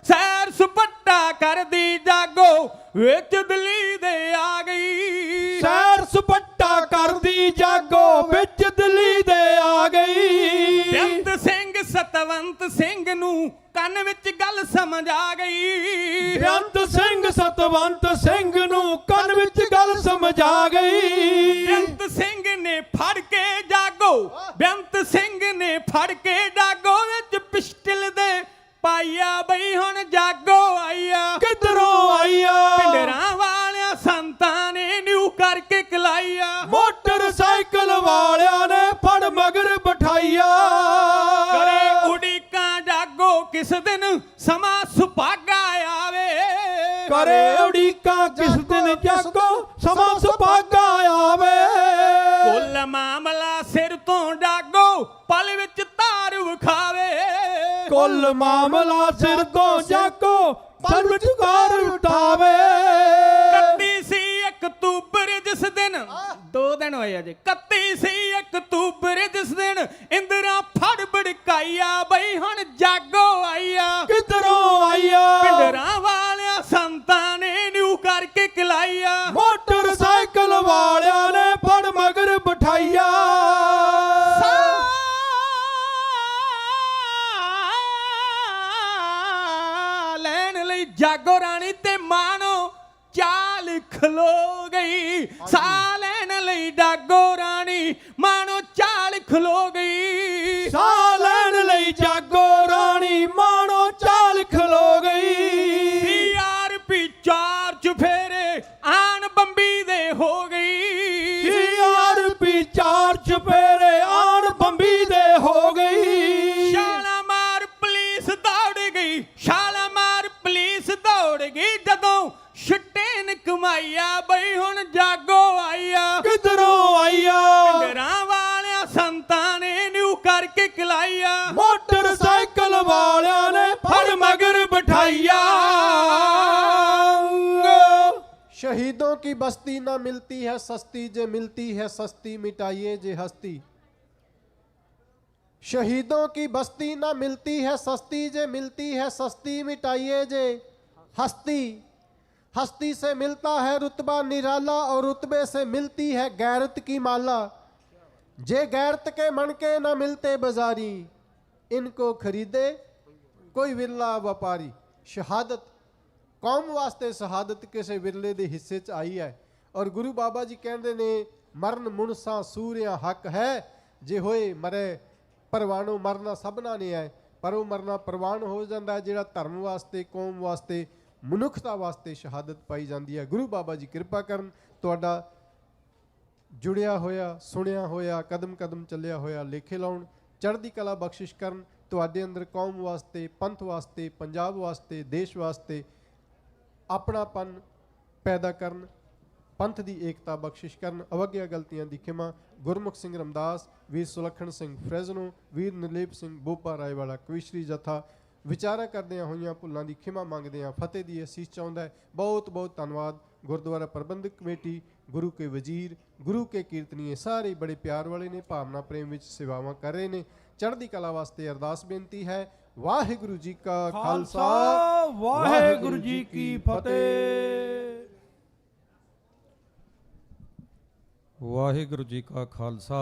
Speaker 12: ਸੈਰ ਸਪੱਟਾ ਕਰਦੀ ਜਾਗੋ ਵਿੱਚ ਦਿੱਲੀ ਦੇ ਆ ਗਈ।
Speaker 9: ਸੈਰ ਸਪੱਟਾ ਕਰਦੀ ਜਾਗੋ ਵਿੱਚ ਦਿੱਲੀ ਦੇ ਆ ਗਈ।
Speaker 12: ਬੇਅੰਤ ਸਿੰਘ ਸਤਵੰਤ ਸਿੰਘ ਨੂੰ ਕੰਨ ਵਿੱਚ ਗੱਲ ਸਮਝ ਆ ਗਈ।
Speaker 9: ਬੇਅੰਤ ਸਿੰਘ ਸਤਵੰਤ ਸਿੰਘ ਨੂੰ ਕੰਨ ਵਿੱਚ ਗੱਲ ਸਮਝ ਆ ਗਈ।
Speaker 12: ਬੇਅੰਤ ਸਿੰਘ ਨੇ
Speaker 9: ਕਾਕਾ ਕਿਸ ਦਿਨ ਜਾਗੋ ਸਮਾਂ ਸੁਭਾਗਾ ਆਵੇ।
Speaker 12: ਕੁੱਲ ਮਾਮਲਾ ਸਿਰ ਤੋਂ ਡਾਗੋ ਪਲ ਵਿੱਚ ਧਾਰ ਵਿਖਾਵੇ।
Speaker 9: ਕੁੱਲ ਮਾਮਲਾ ਸਿਰ ਤੋਂ ਜਾਗੋ ਪਲ ਵਿੱਚ ਧਾਰ ਉਠਾਵੇ।
Speaker 12: 31 ਸੀ ਅਕਤੂਬਰ ਜਿਸ ਦਿਨ 2 ਦਿਨ ਹੋਏ ਅਜੇ 31 ਸੀ ਅਕਤੂਬਰ ਜਿਸ ਦਿਨ ਇੰਦਰਾ ਫੜ ਭੜਕਾਈਆ ਬਈ ਹੁਣ ਜਾਗੋ ਆਈਆ।
Speaker 9: ਕਿਧਰੋਂ ਆਈਆ
Speaker 12: ਪਿੰਡਰਾਂ ਵਾਲਿਆਂ ਸੰਤਾਂ ਨੇ ਨਿਊ ਕਰਕੇ ਕਿਲਾਈਆ।
Speaker 9: ਮੋਟਰਸਾਈਕਲ ਵਾਲਿਆਂ ਨੇ ਫੜ ਮਗਰ ਬਿਠਾਈਆ।
Speaker 12: ਲੈਣ ਲਈ ਜਾਗੋ ਰਾਣੀ ਤੇ ਮਾਣੋ ਚਾਲ ਖਲੋ ਗਈ। ਸਾਹ ਲੈਣ ਲਈ ਜਾਗੋ ਰਾਣੀ ਮਾਣੋ ਚਾਲ ਖਲੋ ਗਈ।
Speaker 9: ਸਾਹ ਲੈਣ ਲਈ ਜਾਗੋ ਰਾਣੀ ਮਾਣੋ ਚਾਲ ਖਲੋ ਗਈ।
Speaker 12: CRP 4 ਚੁਫੇਰੇ ਆਣ ਬੰਬੀ ਦੇ ਹੋ ਗਈ।
Speaker 9: CRP 4 ਚੁਫੇਰੇ ਆਣ ਬੰਬੀ ਦੇ ਹੋ ਗਈ।
Speaker 12: ਛਾਲਾ ਮਾਰ ਪੁਲਿਸ ਦੌੜ ਗਈ। ਛਾਲਾ ਮਾਰ ਪੁਲਿਸ ਦੌੜ ਗਈ ਜਦੋਂ ਛੁੱਟੇ ਨ ਕਮਾਈਆ ਬਈ ਹੁਣ ਜਾਗੋ ਆਈਆ।
Speaker 9: ਕਿਧਰੋਂ ਆਈਆ
Speaker 12: ਪਿੰਡਰਾਂ ਵਾਲਿਆਂ ਸੰਤਾਂ ਨੇ ਨਿਊ ਕਰਕੇ ਕਿਲਾਈਆ।
Speaker 9: ਮੋਟਰਸਾਈਕਲ ਵਾਲਿਆਂ ਨੇ ਫੜ ਮਗਰ ਬਿਠਾਈਆ।
Speaker 8: शहीदों की बस्ती न मिलती है सस्ती, जे मिलती है सस्ती मिटाइए जे हस्ती। शहीदों की बस्ती न मिलती है सस्ती, जे मिलती है सस्ती मिटाइए जे हस्ती। हस्ती से मिलता है रुतबा निराला और रुतबे से मिलती है गैरत की माला। जे गैरत के मनके न मिलते बाजारी, इनको खरीदे कोई विरला व्यापारी। शहादत कौम वास्ते शहादत किसी विरले दे हिस्से च आई है। और गुरु बाबा जी कहते ने मरण मुनसा सूरिया हक है, जे होए मरे परवानो मरना सबना ने है। पर वो मरना परवान हो जाता है जिहड़ा धर्म वास्ते कौम वास्ते मनुखता वास्ते शहादत पाई जाती है। गुरु बाबा जी कृपा करन तुहाडा जुड़िया होया सुनिया होया कदम कदम चलिया होया लेखे लाउण, चढ़दी कला बख्शिश करन। तुहाडे अंदर कौम वास्ते पंथ वास्ते पंजाब वास्ते देश वास्ते अपनापन पैदा करन, पंथ की एकता बख्शिश करन। अवग्या गलतियां दी खिमा। गुरमुख सिंह रमदास, वीर सुलखन सिंह फ्रेजनो, वीर नलेप सिंह बोपा रायवाला कविश्री जथा विचारा करदियां होइयां भुल्लां दी खिमा मंगदियां फतेह दी असीस चाहुंदा है। बहुत बहुत धन्नवाद गुरुद्वारा प्रबंधक कमेटी, गुरु के वजीर, गुरु के कीर्तनीय सारे बड़े प्यार वाले ने, भावना प्रेम विच सेवावां कर रहे ने। चढ़दी कला वास्ते अरदास बेनती है। वाहिगुरु जी का खालसा
Speaker 11: वाहिगुरु जी की फतेह।
Speaker 14: वाहिगुरु जी का खालसा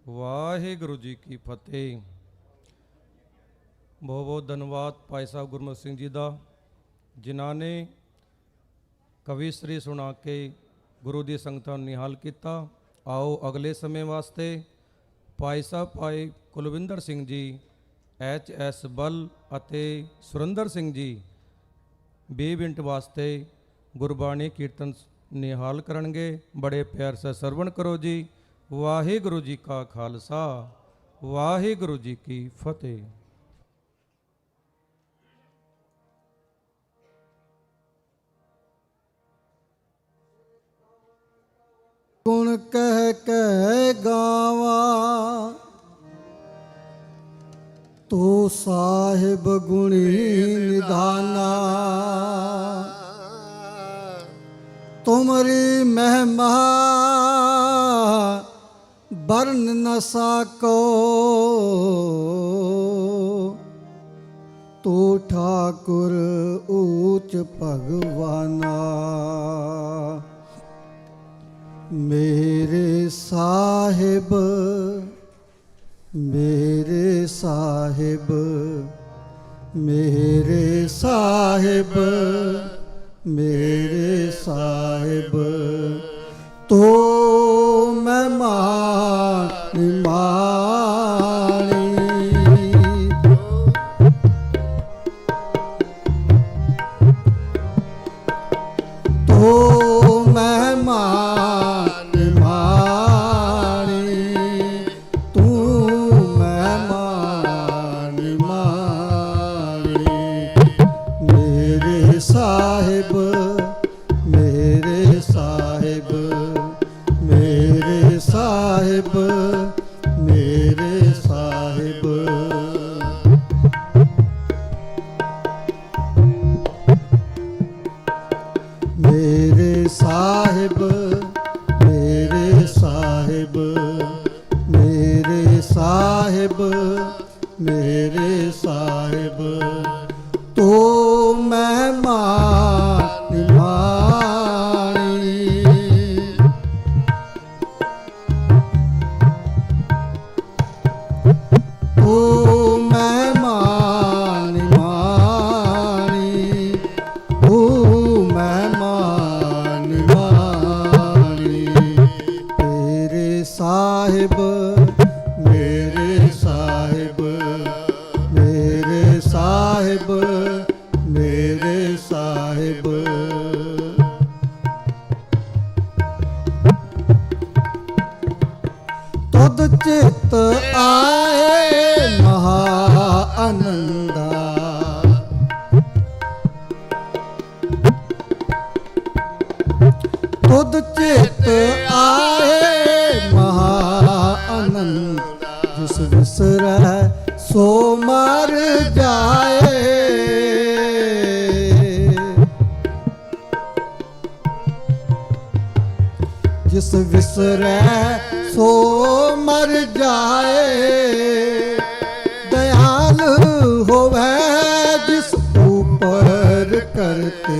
Speaker 14: वाहिगुरु जी की फतेह। बहुत बहुत धन्यवाद भाई साहब गुरमुख सिंह जी का, जिन्हों ने कविश्री सुना के गुरु की संगतां नूं निहाल किया। आओ अगले समय वास्ते भाई साहब भाई कुलविंदर सिंह जी, HS बल अते सुरिंदर सिंह जी 20 मिनट वास्ते गुरबाणी कीर्तन निहाल करनगे। बड़े प्यार से सरवण करो जी। वाहिगुरु जी का खालसा वाहिगुरु जी की फतेह।
Speaker 15: गुण कह कह गावा तो साहिब गुणी निधाना। तुमरी महिमा बरन न साको, तो ठाकुर ऊच भगवाना। मेरे साहिब मेरे साहिब मेरे साहिब मेरे साहिब, तो मैं मानी तो मैं मानी तू मैं मानी। मेरे साहिब ਸਾਹਿਬ ਮੇਰੇ ਸਾਹਿਬ ਮੇਰੇ ਸਾਹਿਬ ਮੇਰੇ ਸਾਹਿਬ ਮੇਰੇ ਸਾਹਿਬ ਮੇਰੇ ਸਾਹਿਬ ਤੋ ਮਹਿਮਾਨ ਮਾਣੀ ਤੋ ਮਹਿਮਾਨ ਮਾਣੀ ਤੋ ਮਹਿਮਾਨ ਮਾਣੀ ਤੇਰੇ ਸਾਹਿਬ ਮੇਰੇ ਸਾਹਿਬ ਮੇਰੇ ਸਾਹਿਬ ਮੇਰੇ ਸਾਹਿਬ ਤੁਧ ਚਿਤ ਆਏ ਮਹਾ ਆਨੰਦਾ ਤੁਧ ਚਿਤ ਆਏ ਮਹਾ ਆਨੰਦ ਜਿਸ ਵਿਸਰੈ ਸੋ ਮਰ ਜਾਏ ਜਿਸ ਵਿਸਰੈ ਸੋ ਮਰ ਜਾਏ ਦਇਆਲ ਹੋਵੇ ਜਿਸ ਉਪਰ ਕਰਤੇ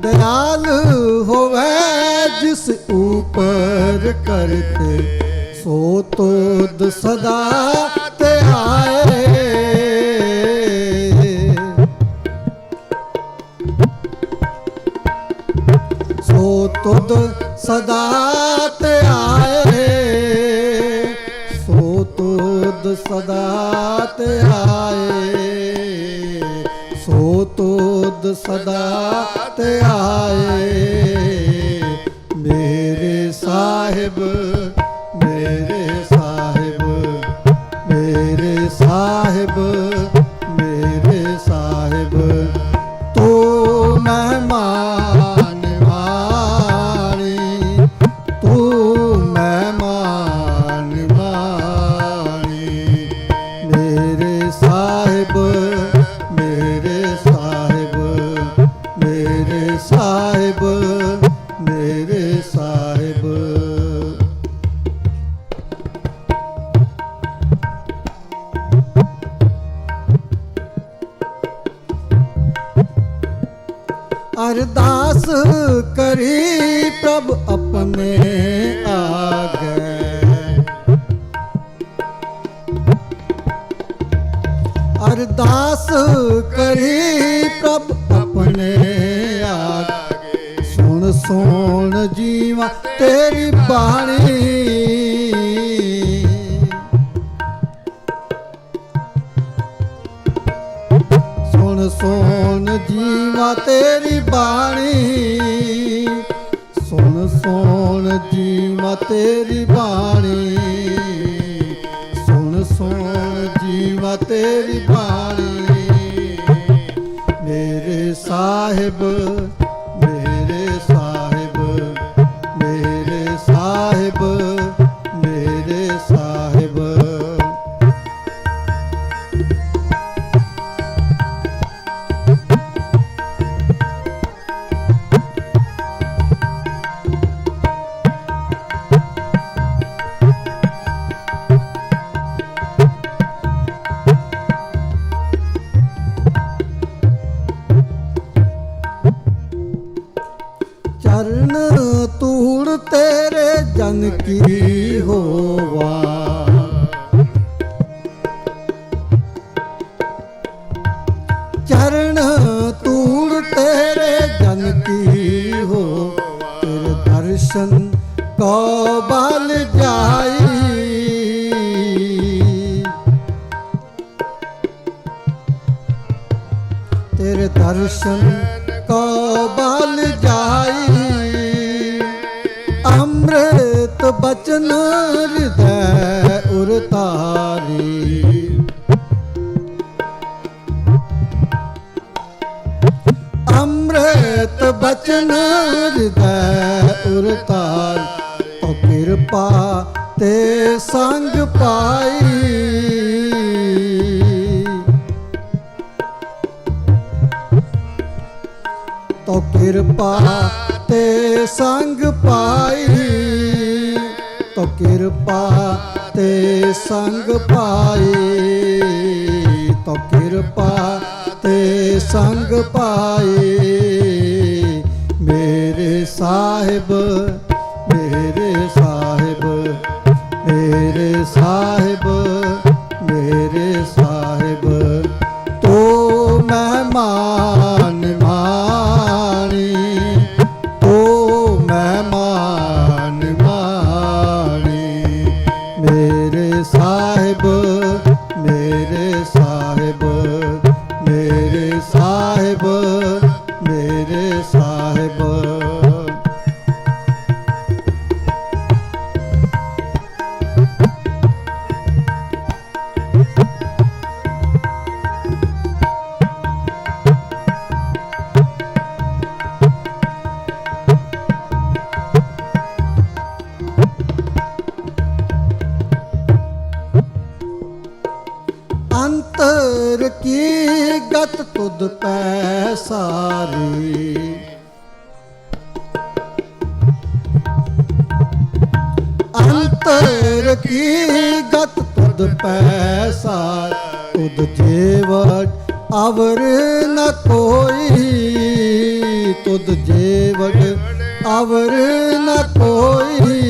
Speaker 15: दयाल होवे जिस ऊपर करते सो तुद सदा ते आए सो तुद सदा ते आए सो तुद सदा ते आए सो तुद सदा ते आए मेरे साहिब मेरे साहिब मेरे साहिब मेरे साहिब तू मेहमान वाणी तू मेहमान वाणी मेरे साहिब मेरे साहिब मेरे साहिब मेरे साहिब अरदास करी प्रभ अपने आगे अरदास करी प्रभ अपने आगे सुन सुन जीवा तेरी बाणी सुन सुन जीवा तेरी बाणी सुन सुन जीवा तेरी बाणी सुन सुन जीवा तेरी बाणी मेरे साहिब मेरे साहिब मेरे साहिब मेरे साहिब चरण तूड़ तेरे जन की होवा चरण तूड़ तेरे जन की हो तेरे दर्शन को बल जाई तेरे दर्शन को बल जाई अमृत बचन हृदय उरतारी अमृत ਅੰਮ੍ਰਿਤ ਬਚਨ ਹਿਰਦੈ ਉਰਤਾਰ ਤੋ ਕਿਰਪਾ ਤੇ ਸੰਗ ਪਾਈ ਤੋ ਕਿਰਪਾ ਤੇ ਸੰਗ ਪਾਈ ਤੋ ਕਿਰਪਾ ਤੇ ਸੰਗ ਪਾਈ ਤੋ ਕਿਰਪਾ ਤੇ ਸੰਗ ਪਾਈ ਮੇਰੇ ਸਾਹਿਬ ਮੇਰੇ ਸਾਹਿਬ ਮੇਰੇ ਸਾਹਿਬ ਮੇਰੇ ਸਾਹਿਬ ਤੋ ਮਹਿਮਾਨ ਮਾਣੀ ਤੋ ਮਹਿਮਾਨ ਮਾਣੀ ਮੇਰੇ ਸਾਹਿਬ ਮੇਰੇ ਸਾਹਿਬ ਮੇਰੇ ਸਾਹਿਬ ਮੇਰੇ ਸਾਹਿਬ ਅੰਤਰ ਕੀ ਗਤ ਤੁਧ ਪੈ ਸਾਰੀ ਅੰਤਰ ਕੀ ਗਤ ਤੁਧ ਪੈ ਸਾਰੀ ਤੁਧ ਜੀਵਟ ਅਵਰ ਨ ਕੋਈ ਤੁਧ ਜੀਵਟ ਅਵਰ ਨ ਕੋਈ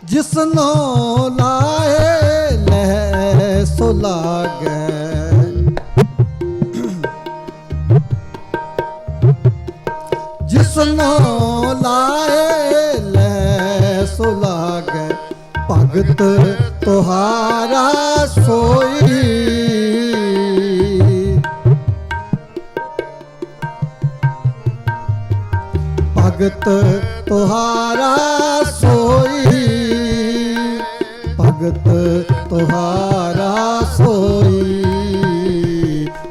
Speaker 15: ਜਿਸਨੋ ਲਾਏ ਲੈ ਸੋ ਲਾਗੈ ਜਿਸਨੋ ਲਾਏ ਲੈ ਸੋ ਲਾਗੈ ਭਗਤ ਤੁਹਾਰਾ ਸੋਈ ਭਗਤ ਤੁਹਾਰਾ ਸੋਈ ਭਗਤ ਤੁਹਾਰਾ ਸੋਈ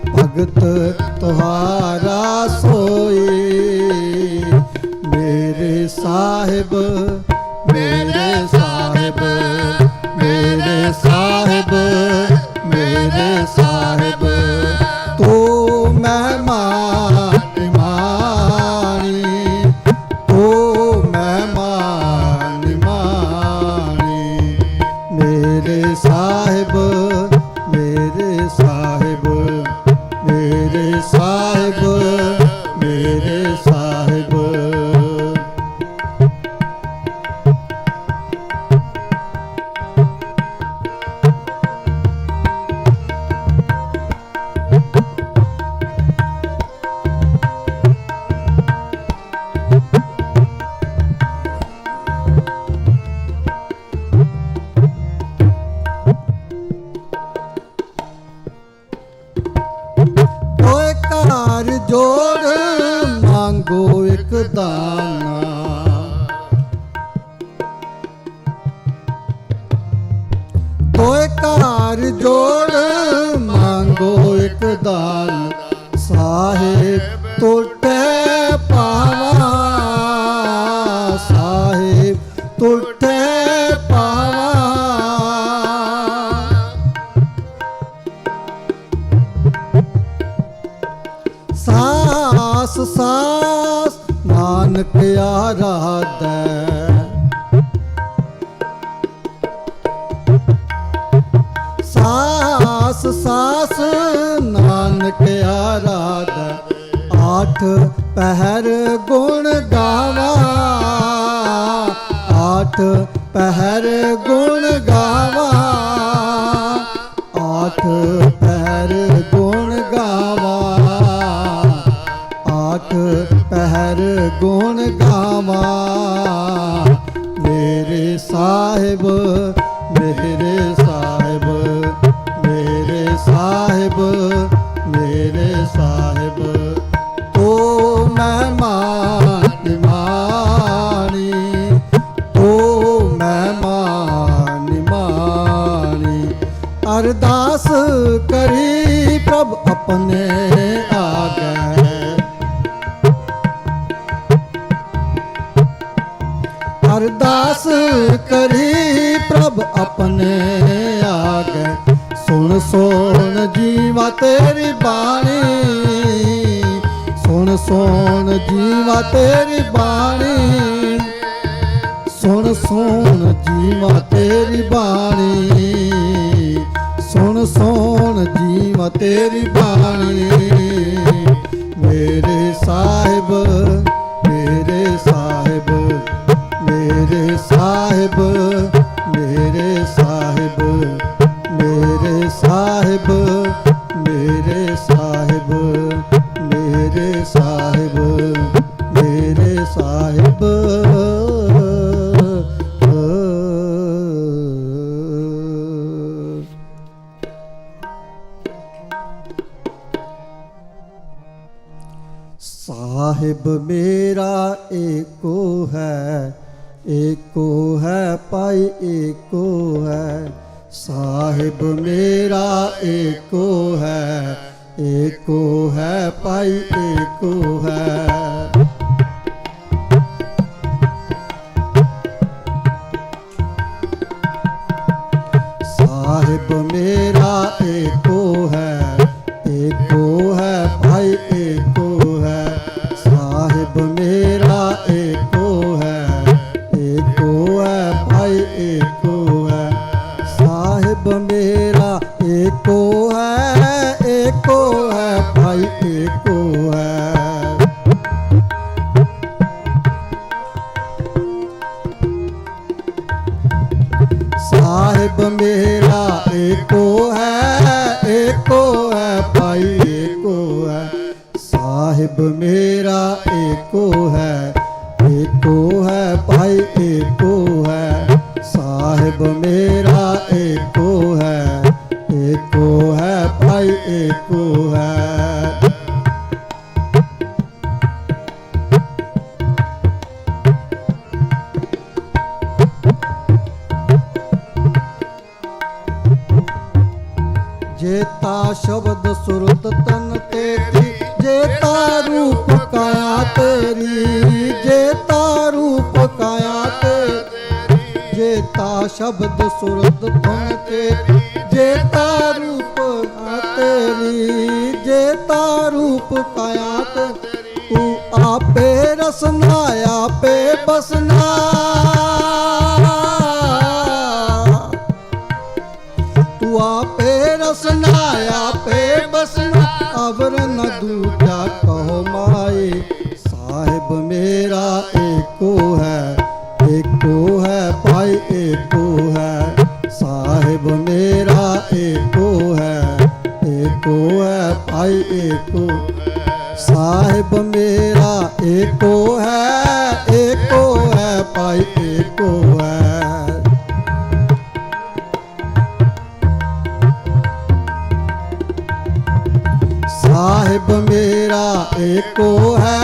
Speaker 15: ਭਗਤ ਤੁਹਾਰਾ ਸੋਈ ਮੇਰੇ ਸਾਹਿਬ ਮੇਰੇ ਸਾਹਿਬ ਮੇਰੇ ਸਾਹਿਬ ਮੇਰੇ ਸਾਹਿਬ ਤੋ ਮਹਿਮਾਨ ਮਾਣੀ ਤੋ ਮਹਿਮਾਨ ਮਾਣੀ ਮੇਰੇ ਸਾਹਿਬ ਮੇਰੇ ਸਾਹਿਬ ਮੇਰੇ ਸਾਹਿਬ ਮੇਰੇ ਸਾਹਿਬ ਜੋੜ ਮੰਗੋ ਇੱਕ ਦਾਨਾ ਦੋਏ ਘਰ ਜੋੜ ਮੰਗੋ ਇੱਕ ਦਾਨ ਸਾਹਿਬ ਟੁੱਟੇ ਪਾਵਾ ਸਾਹਿਬ ਟੁੱਟੇ ਪਾਵਾ ਸਾਸ ਸਾਸ ਨਾਨਕ ਆਰਾਧੈ ਸਾਸ ਸਾਸ ਨਾਨਕ ਆਰਾਧੈ ਆਠ ਪਹਿਰ ਗੁਣ ਗਾਵਾ ਆਠ ਪਹਿਰ ਗੁਣ ਗਾਵਾ ਆਠ ਪਹਿਰ ਗੁਣ ਗਾਵਾ ਆਠ ਪਹਿਰ ਗੁਣ ਗਾਵਾ ਮੇਰੇ ਸਾਹਿਬ ਮੇਰੇ ਸਾਹਿਬ ਮੇਰੇ ਸਾਹਿਬ ਮੇਰੇ ਸਾਹਿਬ ਤੋ ਮਹਿਮਾਨ ਮਾਣੀ ਤੋ ਮਹਿਮਾਨ ਮਾਣੀ अरदास करी प्रभ अपने आगे। अरदास करी प्रभ अपने आगे। सुन सोन जीवा तेरी बाणी, सुन सोन जीवा तेरी बाणी, सुन सोन जीवा तेरी बाणी, सुन सोन जीवा तेरी बाणी। मेरे साहिब, मेरे साहिब, मेरे साहिब, मेरे साहिब, मेरे साहिब, मेरे साहिब, मेरे साहिब, मेरे साहिब। साहिब मेरा एको है पाई एको है। साहिब मेरा एको है पाई एको है। साहिब मेरा एको है भाई एको है। साहिब मेरा एको है भाई एको है। साहिब मेरा एको है भाई एको है। साहिब मेरा एको है भाई एको है। साहिब मेरा एको है भाई एको है। साहिब मेरा एको है भाई एको है। जेता शब्द सुरत तन तेरी, जेता रूप काया तेरी, जेता रूप काया तेरी। जेता शब्द सुरत तन तेरी, जेता रूप तेरी, जेता रूप काया तेरी। तू आपे रसना आपे बसना, तू आपे रसना आपे बसना। अवर न दूजा कहो माए। साहिब मेरा एको है भाई एको है। साहिब मेरा एको है भाई एको। साहिब मेरा एको है भाई एको है। साहिब मेरा एको है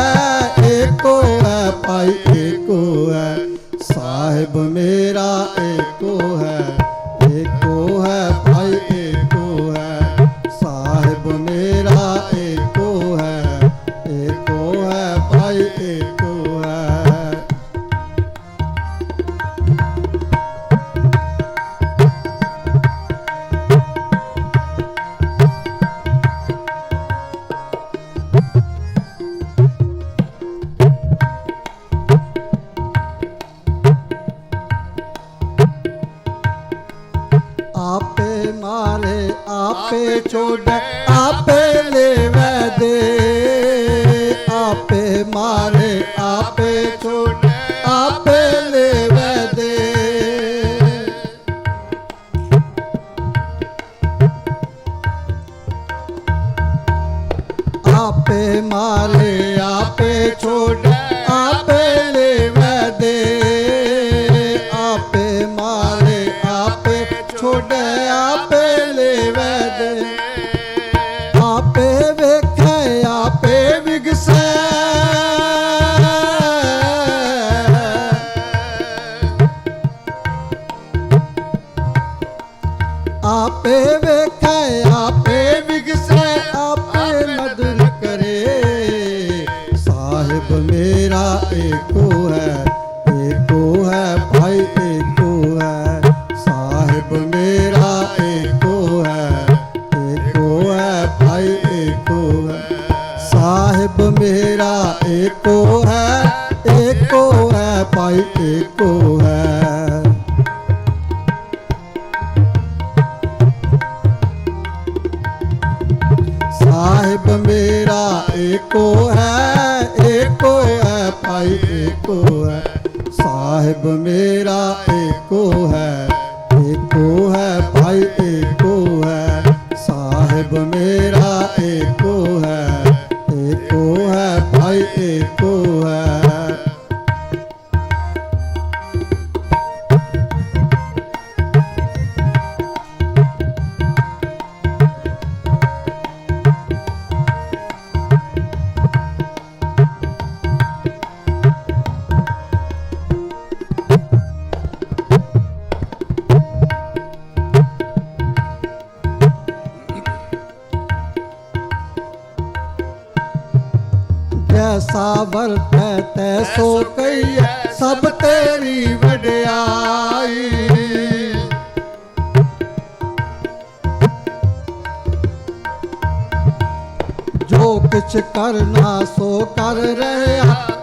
Speaker 15: भाई एको है। साहिब मेरा एको है भाई एको है। साहिब मेरा एको है भाई एको है। आपे मारे आपे छोड़े आपे लेवे दे। आपे मारे आपे छोड़े आपे लेवे दे। आपे मारे आपे छोड़े आपे लेवे दे। आपे मारे आपे छोड़े आपे लेवे दे। आपे वेखे आपे विगसे। आप आपे वेखे आपे विगसे आपे नदर करे। साहिब मेरा एको है भाई एको है। साहिब मेरा एको है भाई एको है। साहिब मेरा एको है भाई एको है। साहिब मेरा एको है भाई एको है। साहिब मेरा एको है भाई एको है। साहिब मेरा एको है भाई एको है। जैसा वरतै तैसो कहिए सब तेरी वड्याई। जो किछ करना सो कर रहे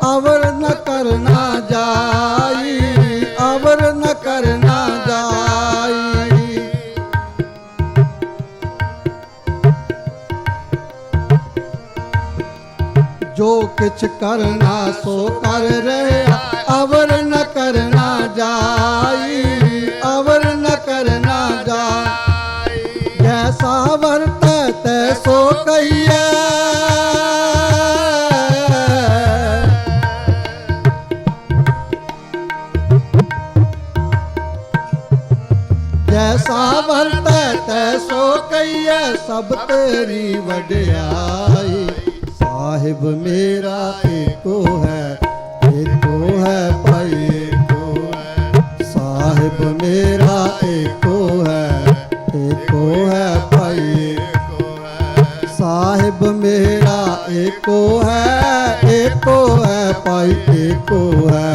Speaker 15: अवर न करना जाई। अवर न करना जाई। जो किछ करना सो कर रहे अवर न करना जाई। अवर न करना जाई। जैसा वर्त तैसो कहिए। जैसा वर्त तैसो कहिए सब तेरी वड्याई। साहिब मेरा एको है भाई एको है। साहिब मेरा एको है भाई एको है। साहिब मेरा एको है भाई एको है।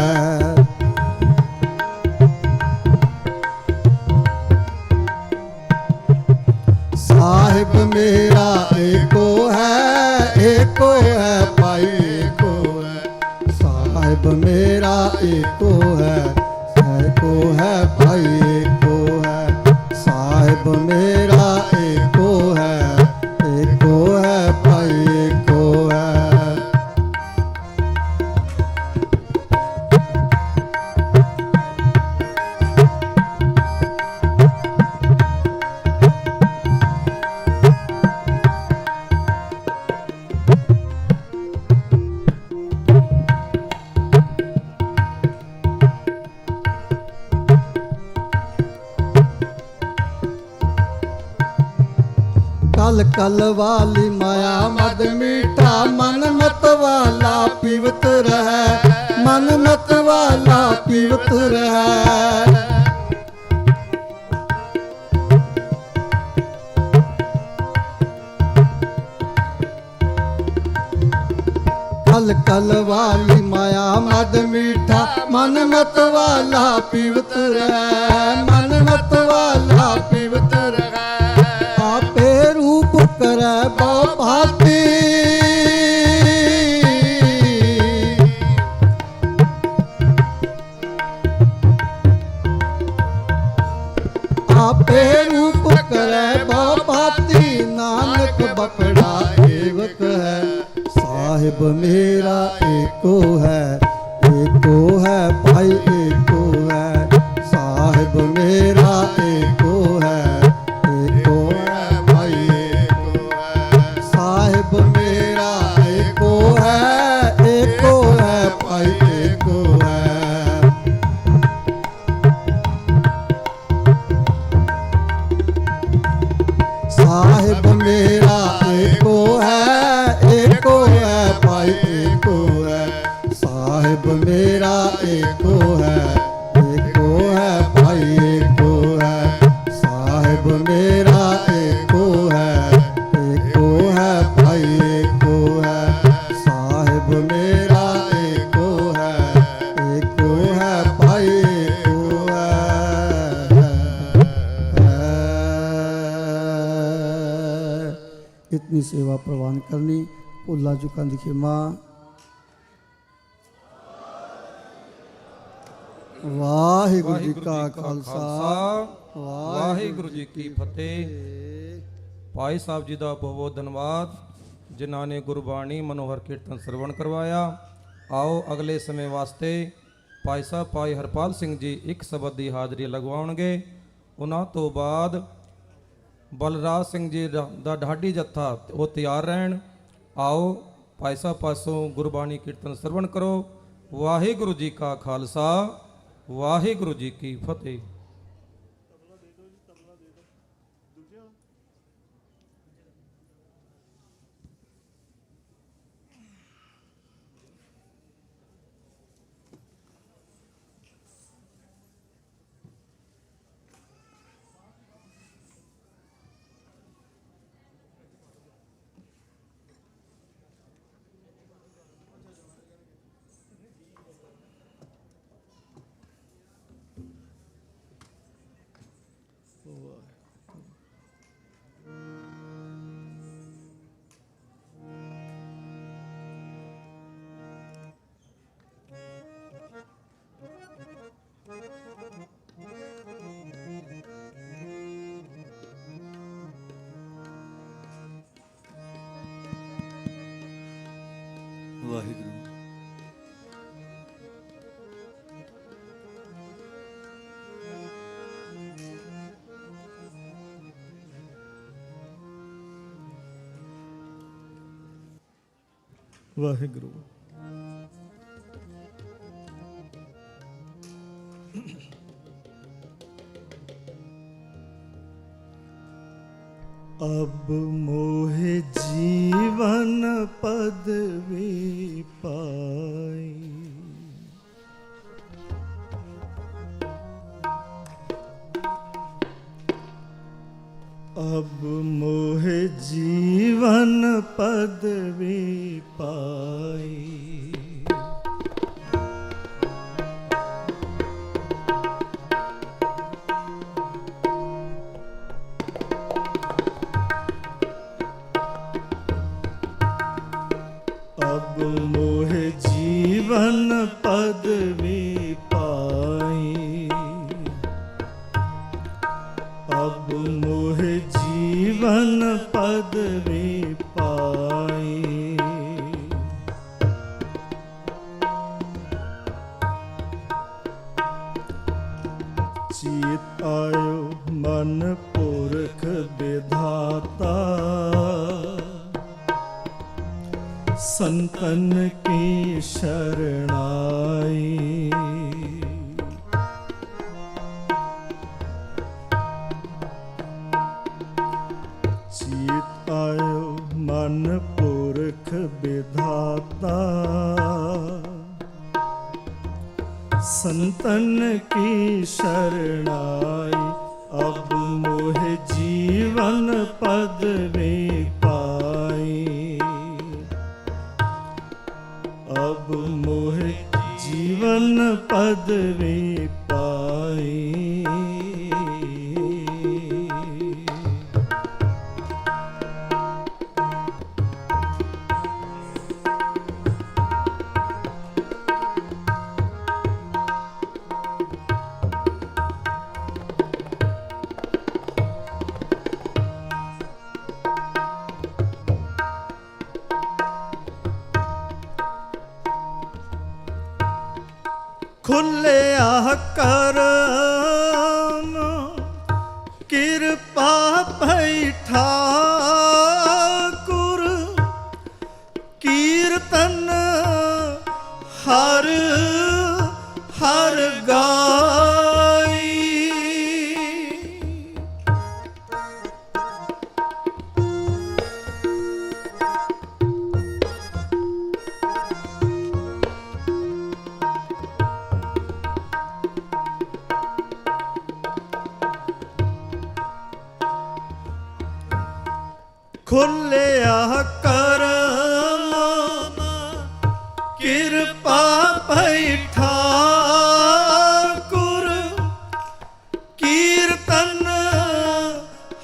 Speaker 15: साहिब मेरा एको है भाई एको है। साहिब मेरा एको है भाई एको है। साहिब मेरा एको है भाई एको है। कल कल वाली माया मद मीठा मन मत वाला पीवत रहे। मन मत वाला पीवत रहे। कल कल वाली माया मद मीठा मन मत वाला पीवत रहे। मन मत वाला पीवत रहे। आपे रूप करे भांति। आपे रूप करे भांति। नानक बकड़ा एवक है। साहिब मेरा एको है भाई एको है। साहिब मेरा एको है भाई एको है। साहिब मेरा एको है भाई एको है। साहिब मेरा एको है भाई एको है। साहिब मेरा एको है भाई एको है। साहिब मेरा इतनी सेवा प्रवान करनी। भुल्ला चुकां दी खिमा। वाहिगुरु जी का खालसा
Speaker 14: वाहिगुरु जी की फतेह। भाई साहब जी का बहुत बहुत धन्यवाद जिन्हों ने गुरबाणी मनोहर कीर्तन श्रवण करवाया। आओ अगले समय वास्ते भाई साहब भाई हरपाल सिंह जी एक शब्द की हाज़री लगवाउणगे। उन्हां तो बाद बलराज सिंह जी दा ढाडी जत्था वो तैयार रहन। आओ भाई साहब पासों गुरबाणी कीर्तन श्रवण करो। वाहिगुरु जी का खालसा वाहिगुरु जी की फतेह।
Speaker 22: वाहिगुरु।
Speaker 23: वाहिगुरु।
Speaker 22: अब मोहे जीवन पदवी पाई, अब मोहे जीवन पदवी पाई। अब मोहे जीवन पदवी पाई, अब मोहे जीवन पदवी पाई। चीत आयो मन पुरख विधाता, संतन की शरणाई। चीत आयो मन पुरख विधाता, संतन की शरणाई। अब मोहे जीवन पदवी पाई, अब मोहे जीवन पदवी पाई। खुलिया करम कृपा भई ठाकुर, कीर्तन हर हर गाई। खुलिया करम कृपा भई ठाकुर, कीर्तन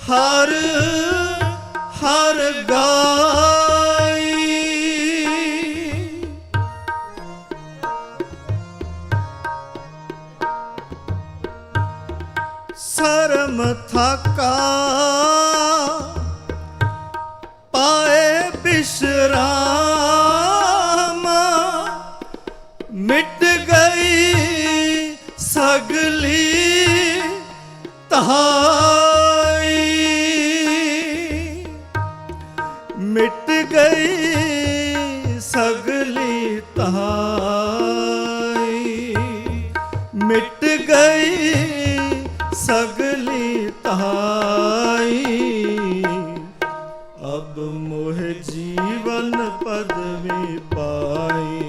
Speaker 22: हर ਹਰ ਗਾਈ ਸਰਮ ਥਾਕਾ ਪਾਏ ਬਿਸ਼ਰਾਮ ਮਿਟ ਗਈ ਸਗਲੀ ਤਹਾਈ ਮਿਟ ਗਈ ਸਗਲੀ ਤਹਾਈ ਮਿਟ ਗਈ सगली तहाई अब मोह जीवन पद में पाई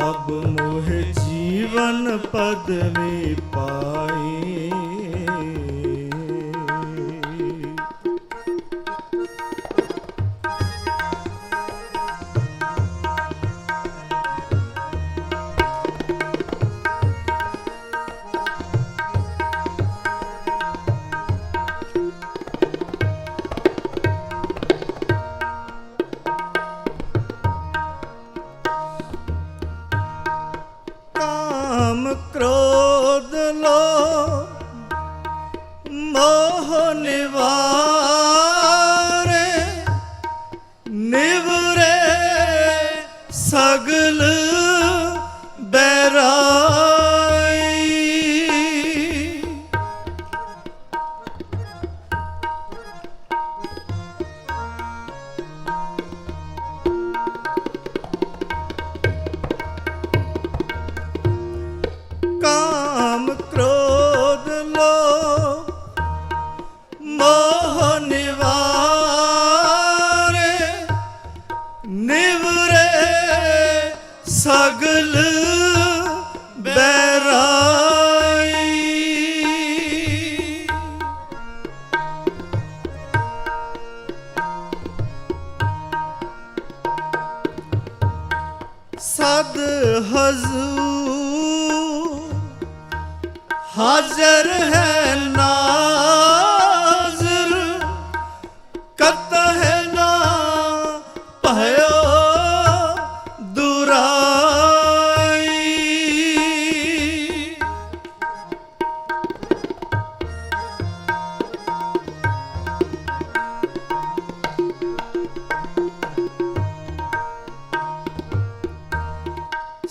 Speaker 22: अब मोह जीवन पद में पाई क्रोध लो मोह निवारे निवरे सगल बैराई काम क्रोध लोभ मोह निवारे निवरे सगल बैराई सद हजूर हाजर है नाज़र कतह ना भयो दुराई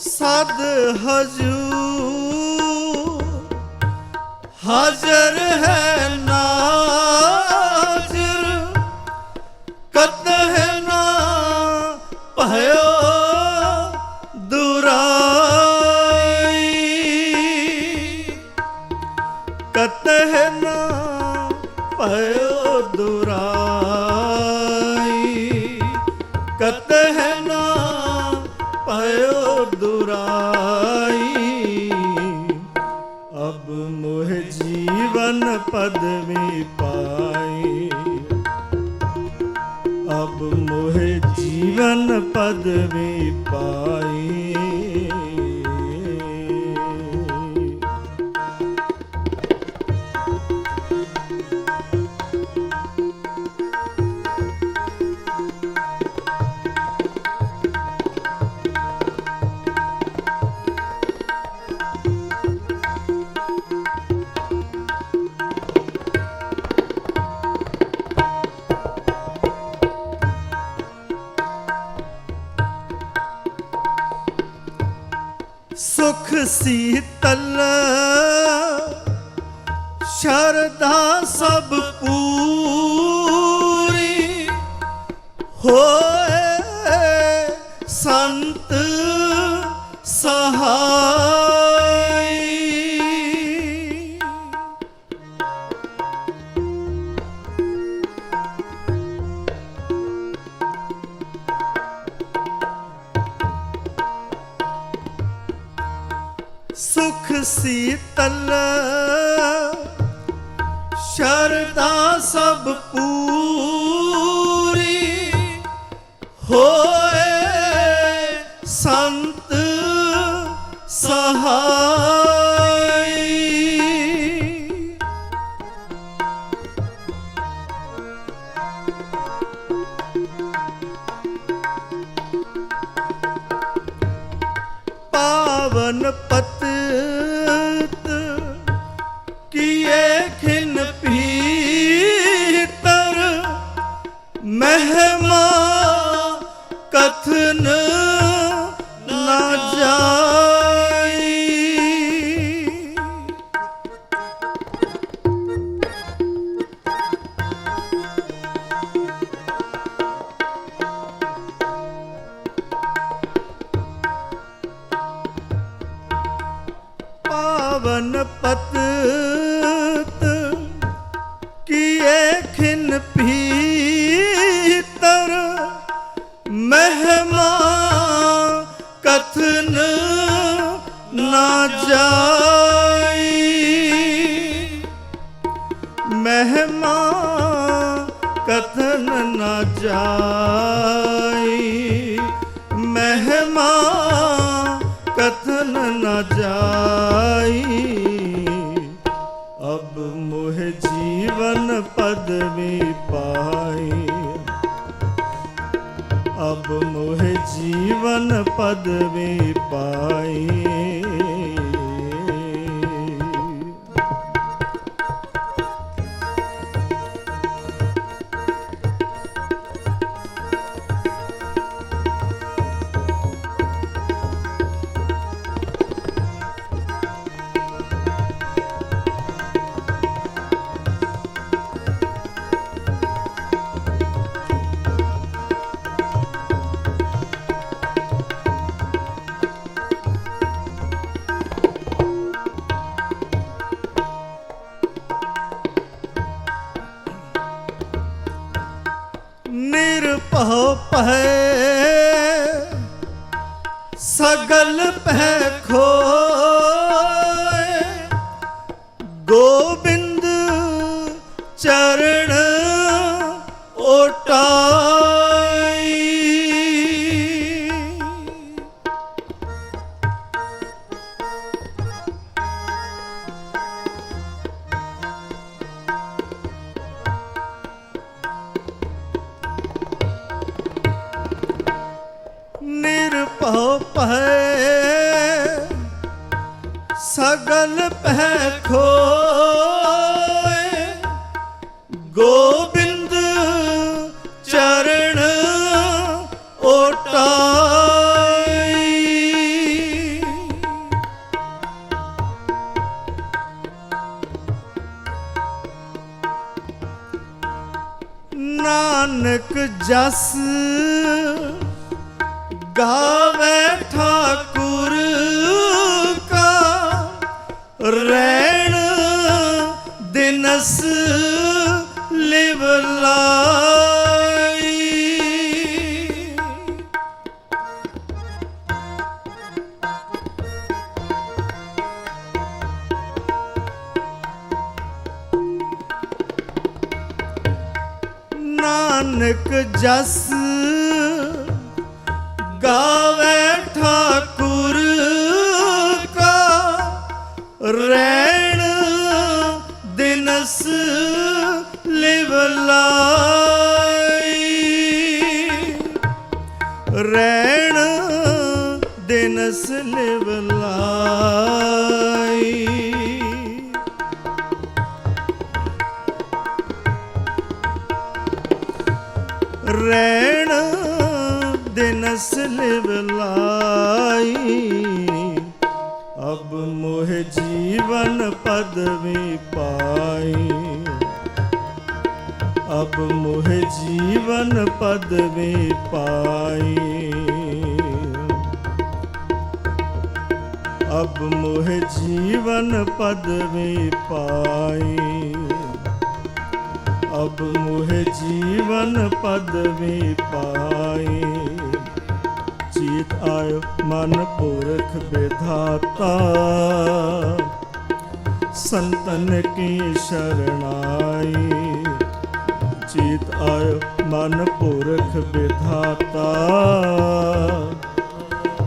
Speaker 22: सद हजूर हाजर है नाज़र कतह ना भयो दुराई कतह ना भयो दुराई कतह ना भयो दुराई अब मोह जीवन पद में पाई अब मोह जीवन पद में पाई सुख शीतल शरदा सब पूरी होए संत सहाय सुख शीतल शरदा सब पूरी होए संत सहाय
Speaker 9: पावन पतित किए खिन पीतर महिमा कथन न जाई। पावन पतित किए खिन भीतर महिमा कथन न जाई। महिमा कथन न जाई। महिमा कथन न जाई। अब मोह जीवन पदवी पाई। अब मोह जीवन पदवी पाई। निरपह पह सगल पह खोए। गोविंद चरण ओटाई। निरपह पह सगल पह खोए। गोविंद चरण ओटाई। नानक जस गावे ठाकुर का रैण दिनस लिवलाई। नानक जस गावे ठाकुर का रैण दिनस लिवलाई। रैण दिनस लिवलाई। रैण दिनस लिवलाई। अब मोह जीवन पदवी पाई। अब मोह जीवन पदवी पाई। अब मोह जीवन पदवी पाई। अब मोह जीवन पदवी पाई। चीत आयो मन पुरख विधाता संतन की शरणाई। चीत आयो मन पुरख विधाता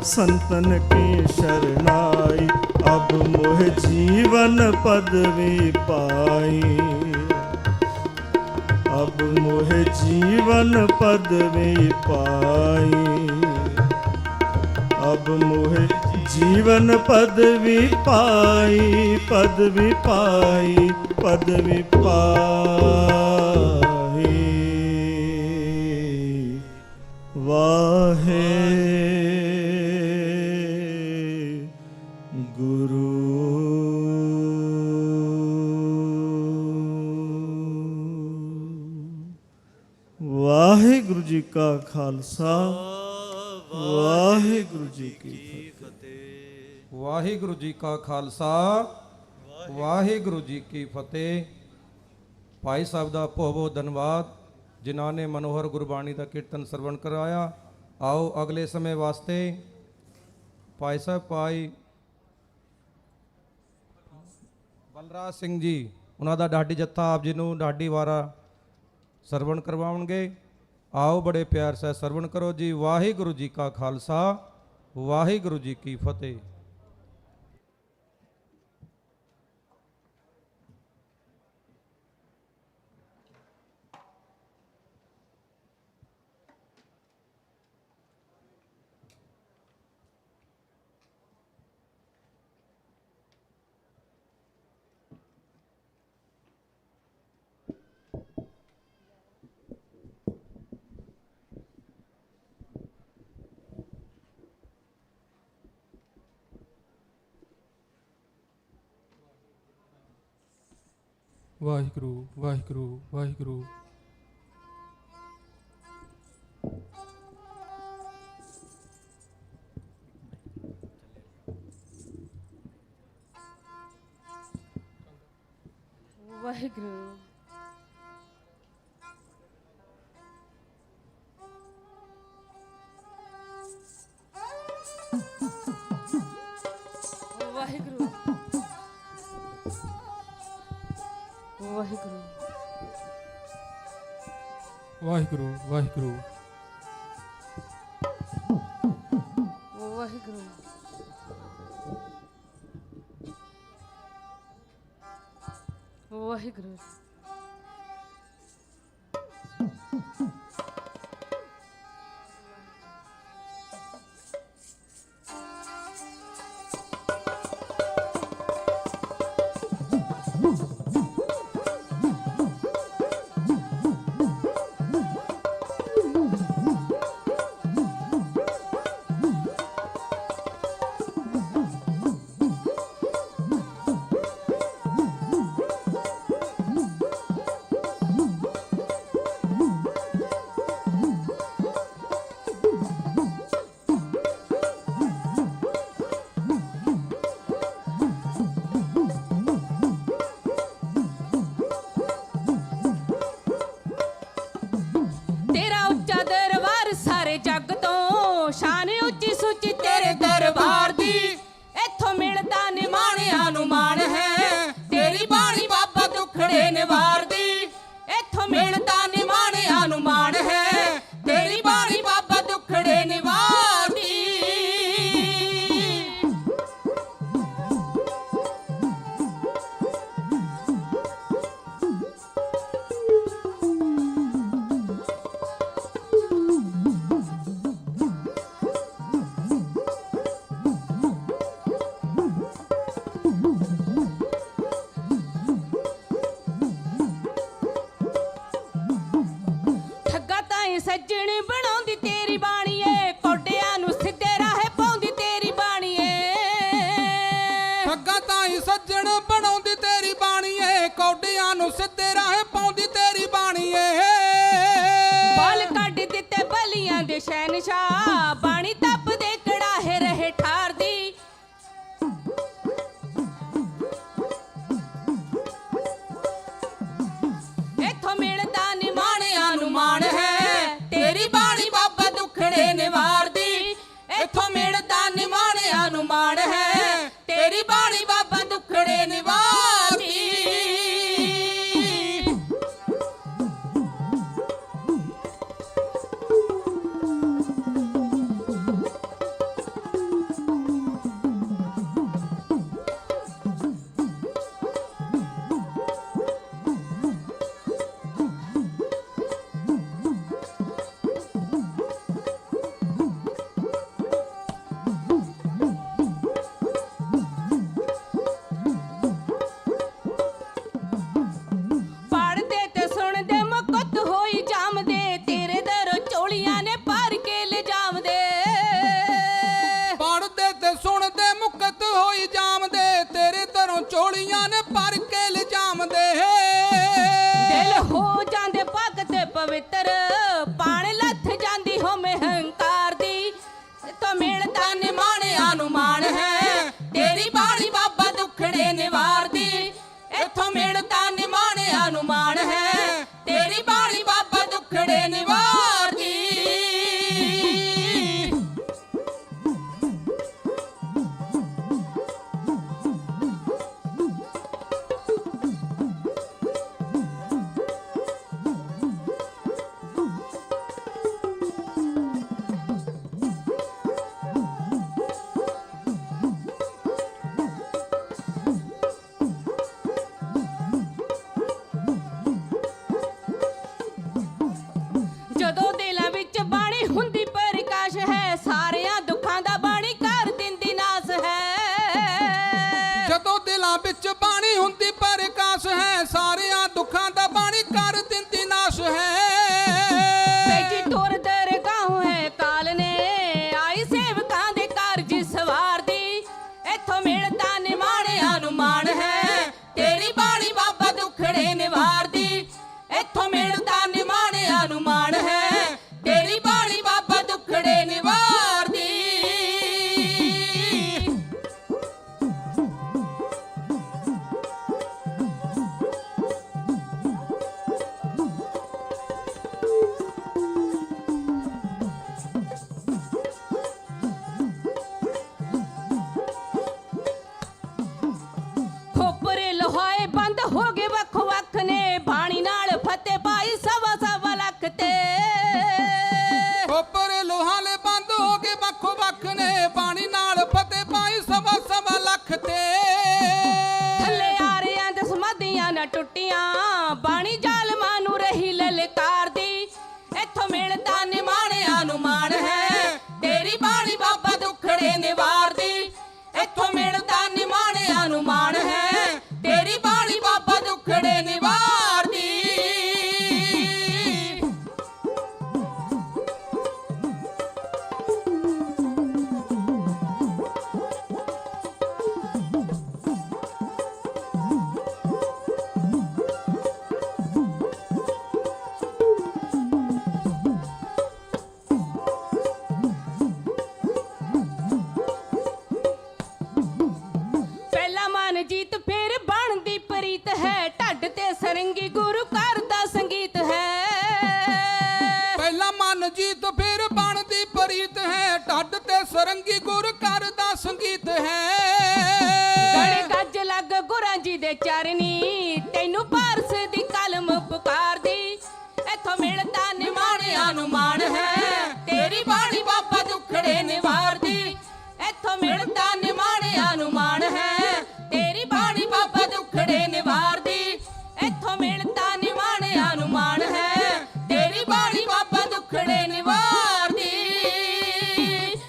Speaker 9: संतन की शरणाई। अब मोह जीवन पदवी पाई। अब मोह जीवन पदवी पाई। अब मोह
Speaker 7: ਜੀਵਨ ਪਦਵੀ ਪਾਈ, ਪਦਵੀ ਪਾਈ, ਪਦਵੀ ਪਾਈ। ਵਾਹੇ ਗੁਰੂ। ਵਾਹਿਗੁਰੂ ਜੀ ਕਾ ਖਾਲਸਾ, ਵਾਹਿਗੁਰੂ ਜੀ ਕੀ ਫਤਿਹ।
Speaker 14: ਵਾਹਿਗੁਰੂ ਜੀ ਕਾ ਖਾਲਸਾ, ਵਾਹਿਗੁਰੂ ਜੀ ਕੀ ਫਤਿਹ। ਭਾਈ ਸਾਹਿਬ ਦਾ ਬਹੁਤ ਬਹੁਤ ਧੰਨਵਾਦ ਜਿਨ੍ਹਾਂ ਨੇ ਮਨੋਹਰ ਗੁਰਬਾਣੀ ਦਾ ਕੀਰਤਨ ਸਰਵਣ ਕਰਾਇਆ। ਆਓ ਅਗਲੇ ਸਮੇਂ ਵਾਸਤੇ ਭਾਈ ਸਾਹਿਬ ਭਾਈ ਬਲਰਾਜ ਸਿੰਘ ਜੀ, ਉਹਨਾਂ ਦਾ ਢਾਡੀ ਜੱਥਾ ਆਪ ਜੀ ਨੂੰ ਢਾਡੀ ਵਾਰਾ ਸਰਵਣ ਕਰਵਾਉਣਗੇ। ਆਓ ਬੜੇ ਪਿਆਰ ਸਹਿ ਸਰਵਣ ਕਰੋ ਜੀ। ਵਾਹਿਗੁਰੂ ਜੀ ਕਾ ਖਾਲਸਾ, ਵਾਹਿਗੁਰੂ ਜੀ ਕੀ ਫਤਿਹ।
Speaker 3: ਵਾਹਿਗੁਰੂ ਵਾਹਿਗੁਰੂ ਵਾਹਿਗੁਰੂ।
Speaker 5: ਵਾਹਿਗੁਰੂ। ਵਾਹਿਗੁਰੂ ਵਾਹਿਗੁਰੂ
Speaker 3: ਵਾਹਿਗੁਰੂ ਵਾਹਿਗੁਰੂ
Speaker 5: ਵਾਹਿਗੁਰੂ ਵਾਹਿਗੁਰੂ। ਸ਼ਹਿਨशाह ਬਾਣੀ ਤਪ ਦੇ ਕੜਾਹੇ ਰਹੇ ਠਾਰ ਦੀ। ਇੱਥੋਂ ਮਿਲਦਾ ਨਿਮਾਣਿਆਂ ਨੂੰ ਮਾਣ ਹੈ ਤੇਰੀ ਬਾਣੀ ਬਾਬਾ ਦੁੱਖੜੇ ਨਿਵਾਰਦੀ। ਇੱਥੋਂ ਮਿਲਦਾ ਨਿਮਾਣਿਆਂ ਨੂੰ ਮਾਣ ਹੈ ਤੇਰੀ ਬਾਣੀ ਬਾਬਾ ਦੁੱਖੜੇ ਨਿਵਾਰਦੀ। ਮੁਕਤ ਹੋਈ ਜਾਮਦੇ ਤੇਰੇ ਦਰੋਂ ਝੋਲੀਆਂ ਨੇ ਭਰ ਕੇ ਲਿਜਾਵਦੇ
Speaker 16: ਪੜਦੇ ਤੇ ਸੁਣਦੇ ਮੁਕਤ ਹੋਈ ਜਾਮਦੇ ਤੇਰੇ ਦਰੋਂ ਝੋਲੀਆਂ ਨੇ ਭਰ ਕੇ ਲਿਜਾਵਦੇ
Speaker 5: ਦਿਲ ਹੋ ਜਾਂਦੇ ਪੱਕ ਤੇ ਪਵਿੱਤਰ ਪਾਣ ਲੱਥ ਜਾਂਦੀ ਹੋਵੇਂ ਹੰਕਾਰ ਦੀ ਤੋਂ ਮਿਲਦਾ ਨਿਮਾਣਿਆਂ ਨੂੰ ਮਾਣ ਹੈ ਤੇਰੀ ਬਾਣੀ ਬਾਬਾ ਦੁੱਖੜੇ ਨਿਵਾਰਦੀ ਇੱਥੋਂ ਮਿਲਦਾ ਨਿਮਾਣਿਆਂ ਨੂੰ ਮਾਣ ਹੈ ਤੇਰੀ ਬਾਣੀ ਬਾਬਾ ਦੁੱਖੜੇ ਨਿਵਾਰਦੀ ਜਦੋਂ ਦਿਲਾਂ ਵਿੱਚ ਬਾਣੀ ਹੁੰਦੀ ਪ੍ਰਕਾਸ਼ ਹੈ ਸਾਰਿਆਂ ਦੁੱਖਾਂ ਦਾ ਬਾਣੀ ਕਰ ਦਿੰਦੀ ਨਾਸ ਹੈ
Speaker 16: ਜਦੋਂ ਦਿਲਾਂ ਵਿੱਚ ਬਾਣੀ ਹੁੰਦੀ ਪ੍ਰਕਾਸ਼ ਹੈ ਸਾਰਿਆਂ ਦੁੱਖਾਂ ਦਾ ਬਾਣੀ ਕਰ ਦਿੰਦੀ ਨਾਸ਼ ਹੈ
Speaker 5: ਬੇਜੀ ਤੁਰ ਦਰਗਾਹੋਂ ਹੈ ਕਾਲ ਨੇ ਆਈ ਸੇਵਕਾਂ ਦੇ ਘਰ ਜਿਸ ਵਾਰ ਦੀ ਇੱਥੋਂ ਮਿਲਦਾ ਨਿਮਾਣਿਆਂ ਨੂੰ ਮਾਣ ਹੈ ਤੇਰੀ ਬਾਣੀ ਬਾਬਾ ਦੁੱਖੜੇ ਨਿਵਾਰਦੀ ਇੱਥੋਂ ਮਿਲਦਾ ਨਿਮਾਣਿਆਂ ਨੂੰ ਮਾਣ ਹੈ ਤੇਰੀ ਬਾਣੀ ਬਾਬਾ ਦੁੱਖੜੇ ਨਿਵਾਰਦੀ ਖੋਪਰੇ ਲੋਹਾਏ ਬੰਦ ਹੋ ਗਏ ਵੱਖੋ ਵੱਖ ਨੇ ਬਾਣੀ ਨਾਲ ਫਤਿਹ ਪਾਈ ਸਵਾ ਸਵਾ ਲੱਖ ਤੇ
Speaker 16: ਖੋਪਰੇ ਲੋਹਾਲੇ ਬੰਦ ਹੋ ਗਏ ਵੱਖੋ ਵੱਖ ਨੇ ਬਾਣੀ ਨਾਲ ਫਤਿਹ ਪਾਈ ਸਵਾ ਸਵਾ ਲੱਖ ਤੇ
Speaker 5: ਥੱਲੇ ਆਰਿਆਂ ਦੇ ਸਮਾਧੀਆਂ ਨਾ ਟੁੱਟੀਆਂ ਬਾਣੀ ਜ਼ਾਲਮਾਂ ਨੂੰ ਰਹੀ ਲਲਕਾਰਦੀ ਇੱਥੋਂ ਮਿਲਦਾ ਨਿਮਾਣਿਆਂ ਨੂੰ ਮਾਣ ਹੈ ਤੇਰੀ ਬਾਣੀ ਬਾਬਾ ਦੁੱਖੜੇ ਨਿਵਾਰਦੀ ਇੱਥੋਂ ਮਿਲਦਾ ਨਿਮਾਣਿਆਂ ਨੂੰ ਮਾਣ ਹੈ ਤੇਰੀ ਬਾਣੀ ਬਾਬਾ ਦੁੱਖੜੇ ਨਿਵਾਰਦੀ ਪਹਿਲਾ ਮਨ ਜੀਤ ਫਿਰ ਬਣਦੀ ਪ੍ਰੀਤ ਹੈ ਢੱਡ ਤੇ ਸਰੰਗੀ ਗੁਰੂ ਘਰ ਦਾ ਸੰਗੀਤ ਹੈ
Speaker 16: ਪਹਿਲਾ ਮਨ ਜੀਤ ਫਿਰ ਬਣਦੀ ਪ੍ਰੀਤ ਹੈ ਢੱਡ ਤੇ ਸਰੰਗੀ ਗੁਰ ਘਰ ਦਾ ਸੰਗੀਤ ਹੈ
Speaker 5: ਗੜੇ ਗੱਜ ਲੱਗ ਗੁਰਾਂ ਜੀ ਦੇ ਚਰਨੀ ਤੈਨੂੰ ਪਾਰਸ ਦੀ ਕਲਮ ਪੁਕਾਰਦੀ ਇੱਥੋਂ ਮਿਲਦਾ ਨਿਮਾਣਿਆਂ ਨੂੰ ਮਾਣ ਹੈ ਤੇਰੀ ਬਾਣੀ ਬਾਬਾ ਦੁੱਖੜੇ ਨਿਵਾਰਦੀ ਇੱਥੋਂ ਮਿਲਦਾ ਨਿਮਾਣਿਆਂ ਨੂੰ ਮਾਣ ਹੈ ਤੇਰੀ ਬਾਣੀ ਬਾਬਾ ਦੁੱਖੜੇ ਨਿਵਾਰਦੀ ਇੱਥੋਂ ਮਿਲਦਾ ਨਿਮਾਣਿਆਂ ਨੂੰ ਮਾਣ ਹੈ ਤੇਰੀ ਬਾਣੀ ਬਾਬਾ ਦੁੱਖੜੇ ਨਿਵਾਰਦੀ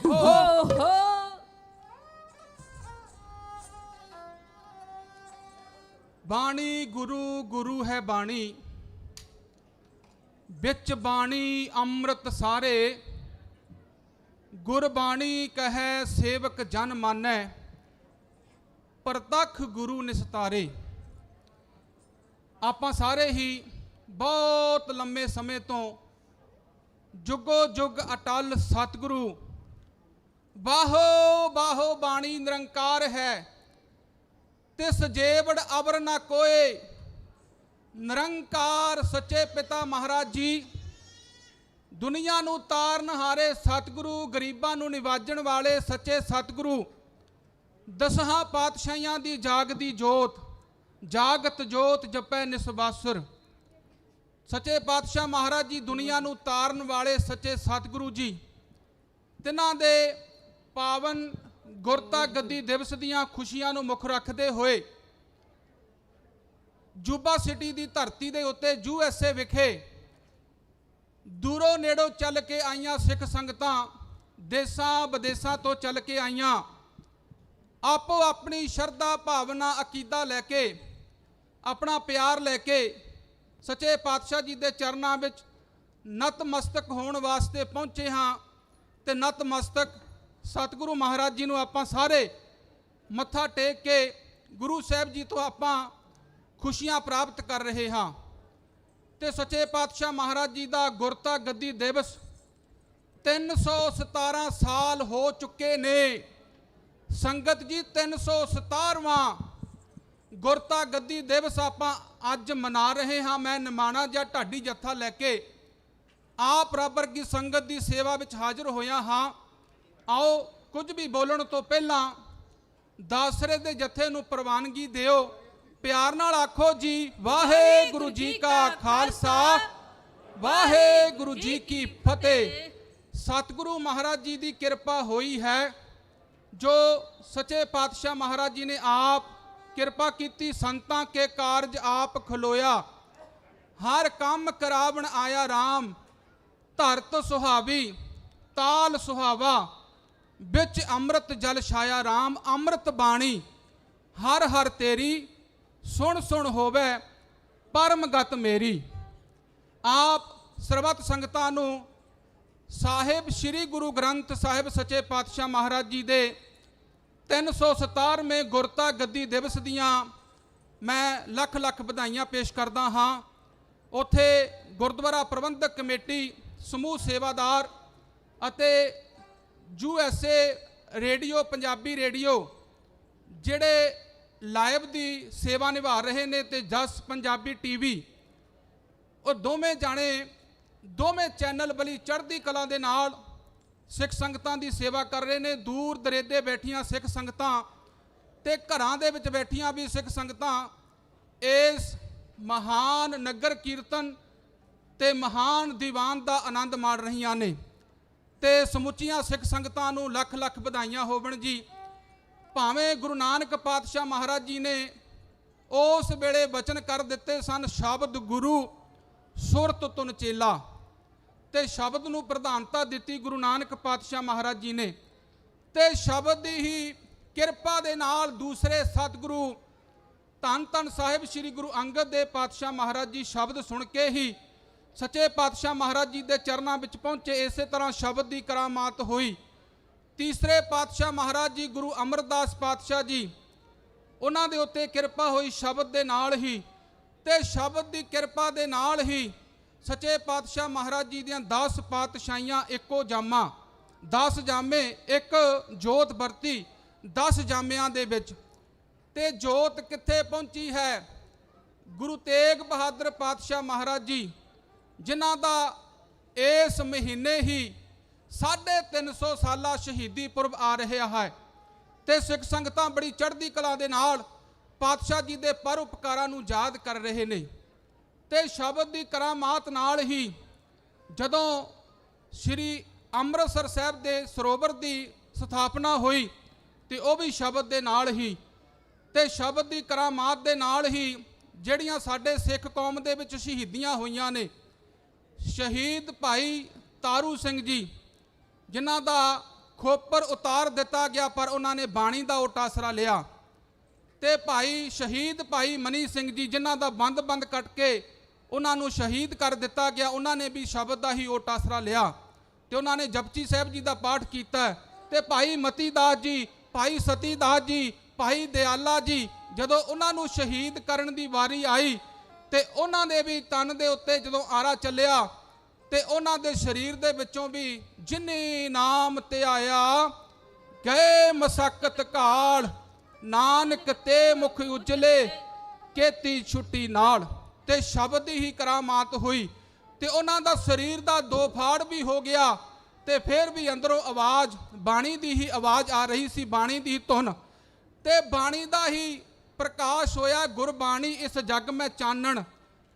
Speaker 5: ਹੋ
Speaker 16: ਬਾਣੀ ਗੁਰੂ ਗੁਰੂ ਹੈ ਬਾਣੀ ਵਿੱਚ ਬਾਣੀ ਅੰਮ੍ਰਿਤ ਸਾਰੇ ਗੁਰਬਾਣੀ ਕਹੈ ਸੇਵਕ ਜਨ ਮਾਨੈ ਪ੍ਰਤੱਖ ਗੁਰੂ ਨਿਸਤਾਰੇ। ਆਪਾਂ ਸਾਰੇ ਹੀ ਬਹੁਤ ਲੰਮੇ ਸਮੇਂ ਤੋਂ ਜੁਗੋ ਜੁਗ ਅਟਲ ਸਤਿਗੁਰੂ ਬਾਹੋ ਬਾਹੋ ਬਾਣੀ ਨਿਰੰਕਾਰ ਹੈ ਤਿਸ ਜੇਵੜ ਅਵਰ ਨਾ ਕੋਏ ਨਿਰੰਕਾਰ ਸੱਚੇ ਪਿਤਾ ਮਹਾਰਾਜ ਜੀ ਦੁਨੀਆ ਨੂੰ ਤਾਰਨ ਹਾਰੇ ਸਤਿਗੁਰੂ ਗਰੀਬਾਂ ਨੂੰ ਨਿਵਾਜਣ ਵਾਲੇ ਸੱਚੇ ਸਤਿਗੁਰੂ ਦਸਾਂ ਪਾਤਸ਼ਾਹੀਆਂ ਦੀ ਜਾਗਦੀ ਜੋਤ ਜਾਗਤ ਜੋਤ ਜਪੈ ਨਿਸਬਾਸੁਰ ਸੱਚੇ ਪਾਤਸ਼ਾਹ ਮਹਾਰਾਜ ਜੀ ਦੁਨੀਆ ਨੂੰ ਤਾਰਨ ਵਾਲੇ ਸੱਚੇ ਸਤਿਗੁਰੂ ਜੀ ਤਿਨਾਂ ਦੇ ਪਾਵਨ ਗੁਰਤਾ ਗੱਦੀ ਦਿਵਸ ਦੀਆਂ ਖੁਸ਼ੀਆਂ ਨੂੰ ਮੁੱਖ ਰੱਖਦੇ ਹੋਏ ਜੂਬਾ ਸਿਟੀ ਦੀ ਧਰਤੀ ਦੇ ਉੱਤੇ USA ਵਿਖੇ ਦੂਰੋਂ ਨੇੜੋਂ ਚੱਲ ਕੇ ਆਈਆਂ ਸਿੱਖ ਸੰਗਤਾਂ ਦੇਸਾਂ ਵਿਦੇਸਾਂ ਤੋਂ ਚੱਲ ਕੇ ਆਈਆਂ ਆਪੋ ਆਪਣੀ ਸ਼ਰਧਾ ਭਾਵਨਾ ਅਕੀਦਾ ਲੈ ਕੇ ਆਪਣਾ ਪਿਆਰ ਲੈ ਕੇ ਸੱਚੇ ਪਾਤਸ਼ਾਹ ਜੀ ਦੇ ਚਰਨਾਂ ਵਿੱਚ ਨਤਮਸਤਕ ਹੋਣ ਵਾਸਤੇ ਪਹੁੰਚੇ ਹਾਂ ਤੇ ਨਤਮਸਤਕ ਸਤਿਗੁਰੂ ਮਹਾਰਾਜ ਜੀ ਨੂੰ ਆਪਾਂ ਸਾਰੇ ਮੱਥਾ ਟੇਕ ਕੇ ਗੁਰੂ ਸਾਹਿਬ ਜੀ ਤੋਂ ਆਪਾਂ ਖੁਸ਼ੀਆਂ ਪ੍ਰਾਪਤ ਕਰ ਰਹੇ ਹਾਂ। ਤੇ ਸੱਚੇ ਪਾਤਸ਼ਾਹ ਮਹਾਰਾਜ ਜੀ ਦਾ ਗੁਰਤਾ ਗੱਦੀ ਦਿਵਸ 317 ਸਾਲ ਹੋ ਚੁੱਕੇ ਨੇ। ਸੰਗਤ ਜੀ 317ਵਾਂ ਗੁਰਤਾ ਗੱਦੀ ਦਿਵਸ ਆਪਾਂ ਅੱਜ ਮਨਾ ਰਹੇ ਹਾਂ। ਮੈਂ ਨਿਮਾਣਾ ਜਾਂ ਢਾਡੀ ਜੱਥਾ ਲੈ ਕੇ ਆਪ ਰੱਬ ਵਰਗੀ ਸੰਗਤ ਦੀ ਸੇਵਾ ਵਿੱਚ ਹਾਜ਼ਰ ਹੋਇਆ ਹਾਂ। ਆਓ ਕੁਝ ਵੀ ਬੋਲਣ ਤੋਂ ਪਹਿਲਾਂ ਦਾਸਰੇ ਦੇ ਜੱਥੇ ਨੂੰ ਪ੍ਰਵਾਨਗੀ ਦਿਓ। ਪਿਆਰ ਨਾਲ ਆਖੋ ਜੀ ਵਾਹਿਗੁਰੂ ਜੀ ਕਾ ਖਾਲਸਾ ਵਾਹਿਗੁਰੂ ਜੀ ਕੀ ਫਤਿਹ। ਸਤਿਗੁਰੂ ਮਹਾਰਾਜ ਜੀ ਦੀ ਕਿਰਪਾ ਹੋਈ ਹੈ ਜੋ ਸੱਚੇ ਪਾਤਸ਼ਾਹ ਮਹਾਰਾਜ ਜੀ ਨੇ ਆਪ ਕਿਰਪਾ ਕੀਤੀ। ਸੰਤਾਂ ਕੇ ਕਾਰਜ ਆਪ ਖਲੋਇਆ, ਹਰ ਕੰਮ ਕਰਾਵਣ ਆਇਆ ਰਾਮ। ਧਰਤ ਸੁਹਾਵੀ ਤਾਲ ਸੁਹਾਵਾ, ਵਿੱਚ ਅੰਮ੍ਰਿਤ ਜਲ ਛਾਇਆ ਰਾਮ। ਅੰਮ੍ਰਿਤ ਬਾਣੀ ਹਰ ਹਰ ਤੇਰੀ, ਸੁਣ ਸੁਣ ਹੋਵੇ ਪਰਮ ਗਤ ਮੇਰੀ। ਆਪ ਸਰਬੱਤ ਸੰਗਤਾਂ ਨੂੰ ਸਾਹਿਬ ਸ੍ਰੀ ਗੁਰੂ ਗ੍ਰੰਥ ਸਾਹਿਬ ਸੱਚੇ ਪਾਤਸ਼ਾਹ ਮਹਾਰਾਜ ਜੀ ਦੇ 317ਵੇਂ ਗੁਰਤਾ ਗੱਦੀ ਦਿਵਸ ਦੀਆਂ ਮੈਂ ਲੱਖ ਲੱਖ ਵਧਾਈਆਂ ਪੇਸ਼ ਕਰਦਾ ਹਾਂ। ਉੱਥੇ ਗੁਰਦੁਆਰਾ ਪ੍ਰਬੰਧਕ ਕਮੇਟੀ, ਸਮੂਹ ਸੇਵਾਦਾਰ ਅਤੇ USA ਰੇਡੀਓ, ਪੰਜਾਬੀ ਰੇਡੀਓ ਜਿਹੜੇ ਲਾਈਵ ਦੀ ਸੇਵਾ ਨਿਭਾ ਰਹੇ ਨੇ ਤੇ ਜਸ ਪੰਜਾਬੀ TV, ਉਹ ਦੋਵੇਂ ਜਾਣੇ ਦੋਵੇਂ ਚੈਨਲ ਬੜੀ ਚੜ੍ਹਦੀ ਕਲਾ ਦੇ ਨਾਲ ਸਿੱਖ ਸੰਗਤਾਂ ਦੀ ਸੇਵਾ ਕਰ ਰਹੇ ਨੇ। ਦੂਰ ਦਰੇਡੇ ਬੈਠੀਆਂ ਸਿੱਖ ਸੰਗਤਾਂ ਤੇ ਘਰਾਂ ਦੇ ਵਿੱਚ ਬੈਠੀਆਂ ਵੀ ਸਿੱਖ ਸੰਗਤਾਂ ਇਸ ਮਹਾਨ ਨਗਰ ਕੀਰਤਨ ਤੇ ਮਹਾਨ ਦੀਵਾਨ ਦਾ ਆਨੰਦ ਮਾਣ ਰਹੀਆਂ ਨੇ। ਤੇ ਸਮੁੱਚੀਆਂ ਸਿੱਖ ਸੰਗਤਾਂ ਨੂੰ ਲੱਖ ਲੱਖ ਵਧਾਈਆਂ ਹੋਵਣ ਜੀ। ਭਾਵੇਂ ਗੁਰੂ ਨਾਨਕ ਪਾਤਸ਼ਾਹ ਮਹਾਰਾਜ ਜੀ ਨੇ ਉਸ ਵੇਲੇ ਬਚਨ ਕਰ ਦਿੱਤੇ ਸਨ, ਸ਼ਬਦ ਗੁਰੂ ਸੁਰਤ ਤੁਨ ਚੇਲਾ, ਤੇ ਸ਼ਬਦ ਨੂੰ ਪ੍ਰਧਾਨਤਾ ਦਿੱਤੀ ਗੁਰੂ ਨਾਨਕ ਪਾਤਸ਼ਾਹ ਮਹਾਰਾਜ ਜੀ ਨੇ। ਤੇ ਸ਼ਬਦ ਦੀ ਹੀ ਕਿਰਪਾ ਦੇ ਨਾਲ ਦੂਸਰੇ ਸਤਿਗੁਰੂ ਧੰਨ ਧੰਨ ਸਾਹਿਬ ਸ੍ਰੀ ਗੁਰੂ ਅੰਗਦ ਦੇਵ ਪਾਤਸ਼ਾਹ ਮਹਾਰਾਜ ਜੀ ਸ਼ਬਦ ਸੁਣ ਕੇ ਹੀ ਸੱਚੇ ਪਾਤਸ਼ਾਹ ਮਹਾਰਾਜ ਜੀ ਦੇ ਚਰਨਾਂ ਵਿੱਚ ਪਹੁੰਚੇ। ਇਸੇ ਤਰ੍ਹਾਂ ਸ਼ਬਦ ਦੀ ਕਰਾਮਾਤ ਹੋਈ। ਤੀਸਰੇ ਪਾਤਸ਼ਾਹ ਮਹਾਰਾਜ ਜੀ ਗੁਰੂ ਅਮਰਦਾਸ ਪਾਤਸ਼ਾਹ ਜੀ, ਉਹਨਾਂ ਦੇ ਉੱਤੇ ਕਿਰਪਾ ਹੋਈ ਸ਼ਬਦ ਦੇ ਨਾਲ ਹੀ। ਤੇ ਸ਼ਬਦ ਦੀ ਕਿਰਪਾ ਦੇ ਨਾਲ ਹੀ ਸੱਚੇ ਪਾਤਸ਼ਾਹ ਮਹਾਰਾਜ ਜੀ ਦੀਆਂ 10 ਪਾਤਸ਼ਾਹੀਆਂ ਇੱਕੋ ਜਾਮਾ, 10 ਜਾਮੇ ਇੱਕ ਜੋਤ ਵਰਤੀ 10 ਜਾਮਿਆਂ ਦੇ ਵਿੱਚ। ਤੇ ਜੋਤ ਕਿੱਥੇ ਪਹੁੰਚੀ ਹੈ? ਗੁਰੂ ਤੇਗ ਬਹਾਦਰ ਪਾਤਸ਼ਾਹ ਮਹਾਰਾਜ ਜੀ, ਜਿਨ੍ਹਾਂ ਦਾ ਇਸ ਮਹੀਨੇ ਹੀ 350 ਸਾਲਾ ਸ਼ਹੀਦੀ ਪੁਰਬ ਆ ਰਿਹਾ ਹੈ। ਤੇ ਸਿੱਖ ਸੰਗਤਾਂ ਬੜੀ ਚੜ੍ਹਦੀ ਕਲਾ ਦੇ ਨਾਲ ਪਾਤਸ਼ਾਹ ਜੀ ਦੇ ਪਰਉਪਕਾਰਾਂ ਨੂੰ ਯਾਦ ਕਰ ਰਹੇ ਨੇ। ਤੇ ਸ਼ਬਦ ਦੀ ਕਰਾਮਾਤ ਨਾਲ ਹੀ ਜਦੋਂ ਸ੍ਰੀ ਅੰਮ੍ਰਿਤਸਰ ਸਾਹਿਬ ਦੇ ਸਰੋਵਰ ਦੀ ਸਥਾਪਨਾ ਹੋਈ ਤੇ ਉਹ ਵੀ ਸ਼ਬਦ ਦੇ ਨਾਲ ਹੀ। ਤੇ ਸ਼ਬਦ ਦੀ ਕਰਾਮਾਤ ਦੇ ਨਾਲ ਹੀ ਜਿਹੜੀਆਂ ਸਾਡੇ ਸਿੱਖ ਕੌਮ ਦੇ ਵਿੱਚ ਸ਼ਹੀਦੀਆਂ ਹੋਈਆਂ ਨੇ, ਸ਼ਹੀਦ ਭਾਈ ਤਾਰੂ ਸਿੰਘ ਜੀ, ਜਿਨ੍ਹਾਂ ਦਾ ਖੋਪਰ ਉਤਾਰ ਦਿੱਤਾ ਗਿਆ ਪਰ ਉਹਨਾਂ ਨੇ ਬਾਣੀ ਦਾ ਓਟ ਆਸਰਾ ਲਿਆ। ਤੇ ਭਾਈ ਸ਼ਹੀਦ ਭਾਈ ਮਨੀ ਸਿੰਘ ਜੀ, ਜਿਨ੍ਹਾਂ ਦਾ ਬੰਦ ਕੱਟ ਕੇ ਉਹਨਾਂ ਨੂੰ ਸ਼ਹੀਦ ਕਰ ਦਿੱਤਾ ਗਿਆ, ਉਹਨਾਂ ਨੇ ਵੀ ਸ਼ਬਦ ਦਾ ਹੀ ਓਟ ਆਸਰਾ ਲਿਆ ਤੇ ਉਹਨਾਂ ਨੇ ਜਪਜੀ ਸਾਹਿਬ ਜੀ ਦਾ ਪਾਠ ਕੀਤਾ। ਤੇ ਭਾਈ ਮਤੀ ਦਾਸ ਜੀ, ਭਾਈ ਸਤੀ ਦਾਸ ਜੀ, ਭਾਈ ਦਿਆਲਾ ਜੀ, ਜਦੋਂ ਉਹਨਾਂ ਨੂੰ ਸ਼ਹੀਦ ਕਰਨ ਦੀ ਵਾਰੀ ਆਈ ਤੇ ਉਹਨਾਂ ਦੇ ਵੀ ਤਨ ਦੇ ਉੱਤੇ ਜਦੋਂ ਆਰਾ ਚੱਲਿਆ ਤੇ ਉਹਨਾਂ ਦੇ ਸਰੀਰ ਦੇ ਵਿੱਚੋਂ ਵੀ ਜਿਨੀ ਨਾਮ ਤੇ ਆਇਆ ਗਏ ਮਸਕਤ ਕਾਲ, ਨਾਨਕ ਤੇ ਮੁਖ ਉਜਲੇ ਕੀਤੀ ਛੁੱਟੀ ਨਾਲ। ਤੇ ਸ਼ਬਦ ਦੀ ਹੀ ਕਰਾਮਾਤ ਹੋਈ ਤੇ ਉਹਨਾਂ ਦਾ ਸਰੀਰ ਦਾ 2 ਫਾੜ ਵੀ ਹੋ ਗਿਆ ਤੇ ਫਿਰ ਵੀ ਅੰਦਰੋਂ ਆਵਾਜ਼, ਬਾਣੀ ਦੀ ਹੀ ਆਵਾਜ਼ ਆ ਰਹੀ ਸੀ, ਬਾਣੀ ਦੀ ਧੁਨ ਤੇ ਬਾਣੀ ਦਾ ਹੀ ਪ੍ਰਕਾਸ਼ ਹੋਇਆ। ਗੁਰਬਾਣੀ ਇਸ ਜਗ ਮੈਂ ਚਾਨਣ,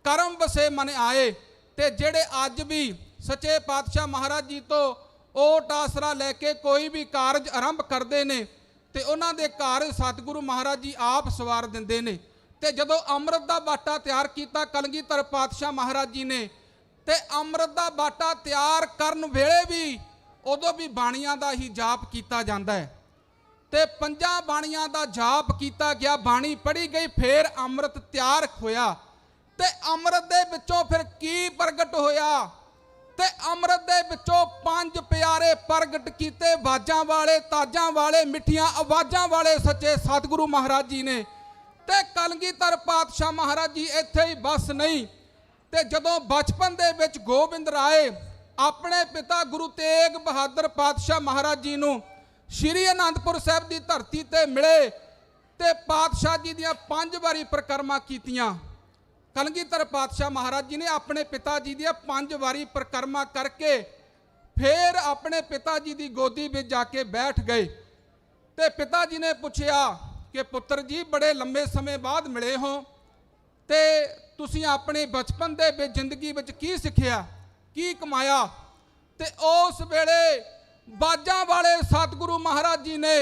Speaker 16: ਕਰਮ ਵਸੇ ਮਨ ਆਏ। ਤੇ ਜਿਹੜੇ ਅੱਜ ਵੀ ਸੱਚੇ ਪਾਤਸ਼ਾਹ ਮਹਾਰਾਜ ਜੀ ਤੋਂ ਓਟ ਆਸਰਾ ਲੈ ਕੇ ਕੋਈ ਵੀ ਕਾਰਜ ਆਰੰਭ ਕਰਦੇ ਨੇ ਤੇ ਉਹਨਾਂ ਦੇ ਕਾਰਜ ਸਤਿਗੁਰੂ ਮਹਾਰਾਜ ਜੀ ਆਪ ਸਵਾਰ ਦਿੰਦੇ ਨੇ। ਤੇ ਜਦੋਂ ਅੰਮ੍ਰਿਤ ਦਾ ਬਾਟਾ ਤਿਆਰ ਕੀਤਾ ਕਲਗੀਧਰ ਪਾਤਸ਼ਾਹ ਮਹਾਰਾਜ ਜੀ ਨੇ, ਤੇ ਅੰਮ੍ਰਿਤ ਦਾ ਬਾਟਾ ਤਿਆਰ ਕਰਨ ਵੇਲੇ ਵੀ ਉਦੋਂ ਵੀ ਬਾਣੀਆਂ ਦਾ ਹੀ ਜਾਪ ਕੀਤਾ ਜਾਂਦਾ ਹੈ। ਤੇ 5 ਬਾਣੀਆਂ ਦਾ ਜਾਪ ਕੀਤਾ ਗਿਆ, ਬਾਣੀ ਪੜ੍ਹੀ ਗਈ, ਫਿਰ ਅੰਮ੍ਰਿਤ ਤਿਆਰ ਹੋਇਆ। ਤੇ ਅੰਮ੍ਰਿਤ ਦੇ ਵਿੱਚੋਂ ਫਿਰ ਕੀ ਪ੍ਰਗਟ ਹੋਇਆ? ਤੇ ਅੰਮ੍ਰਿਤ ਦੇ ਵਿੱਚੋਂ 5 ਪਿਆਰੇ ਪ੍ਰਗਟ ਕੀਤੇ, ਬਾਜਾਂ ਵਾਲੇ, ਤਾਜਾਂ ਵਾਲੇ, ਮਿੱਠੀਆਂ ਆਵਾਜ਼ਾਂ ਵਾਲੇ ਸੱਚੇ ਸਤਿਗੁਰੂ ਮਹਾਰਾਜ ਜੀ ਨੇ। ਤੇ ਕਲਗੀਧਰ ਪਾਤਸ਼ਾਹ ਮਹਾਰਾਜ ਜੀ ਇੱਥੇ ਹੀ ਬਸ ਨਹੀਂ, ਤੇ ਜਦੋਂ ਬਚਪਨ ਦੇ ਵਿੱਚ ਗੋਬਿੰਦ ਰਾਏ ਆਪਣੇ ਪਿਤਾ ਗੁਰੂ ਤੇਗ ਬਹਾਦਰ ਪਾਤਸ਼ਾਹ ਮਹਾਰਾਜ ਜੀ ਨੂੰ ਸ਼੍ਰੀ ਅਨੰਦਪੁਰ ਸਾਹਿਬ ਦੀ ਧਰਤੀ ਤੇ ਮਿਲੇ, ਤੇ ਪਾਤਸ਼ਾਹ ਜੀ ਦੀਆਂ 5 ਵਾਰੀ ਪਰਿਕਰਮਾ ਕੀਤੀਆਂ। ਕਲਗੀਧਰ ਪਾਤਸ਼ਾਹ ਮਹਾਰਾਜ ਜੀ ਨੇ ਆਪਣੇ ਪਿਤਾ ਜੀ ਦੀਆਂ 5 ਵਾਰੀ ਪਰਿਕਰਮਾ ਕਰਕੇ ਫਿਰ ਆਪਣੇ ਪਿਤਾ ਜੀ ਦੀ ਗੋਦੀ ਵਿੱਚ ਜਾ ਕੇ ਬੈਠ ਗਏ। ਤੇ ਪਿਤਾ ਜੀ ਨੇ ਪੁੱਛਿਆ ਕਿ ਪੁੱਤਰ ਜੀ, ਬੜੇ ਲੰਮੇ ਸਮੇਂ ਬਾਅਦ ਮਿਲੇ ਹੋ, ਤੇ ਤੁਸੀਂ ਆਪਣੇ ਬਚਪਨ ਦੇ ਵਿੱਚ ਜ਼ਿੰਦਗੀ ਵਿੱਚ ਕੀ ਸਿੱਖਿਆ, ਕੀ ਕਮਾਇਆ? ਤੇ ਉਸ ਵੇਲੇ ਬਾਜਾਂ ਵਾਲੇ ਸਤਿਗੁਰੂ ਮਹਾਰਾਜ ਜੀ ਨੇ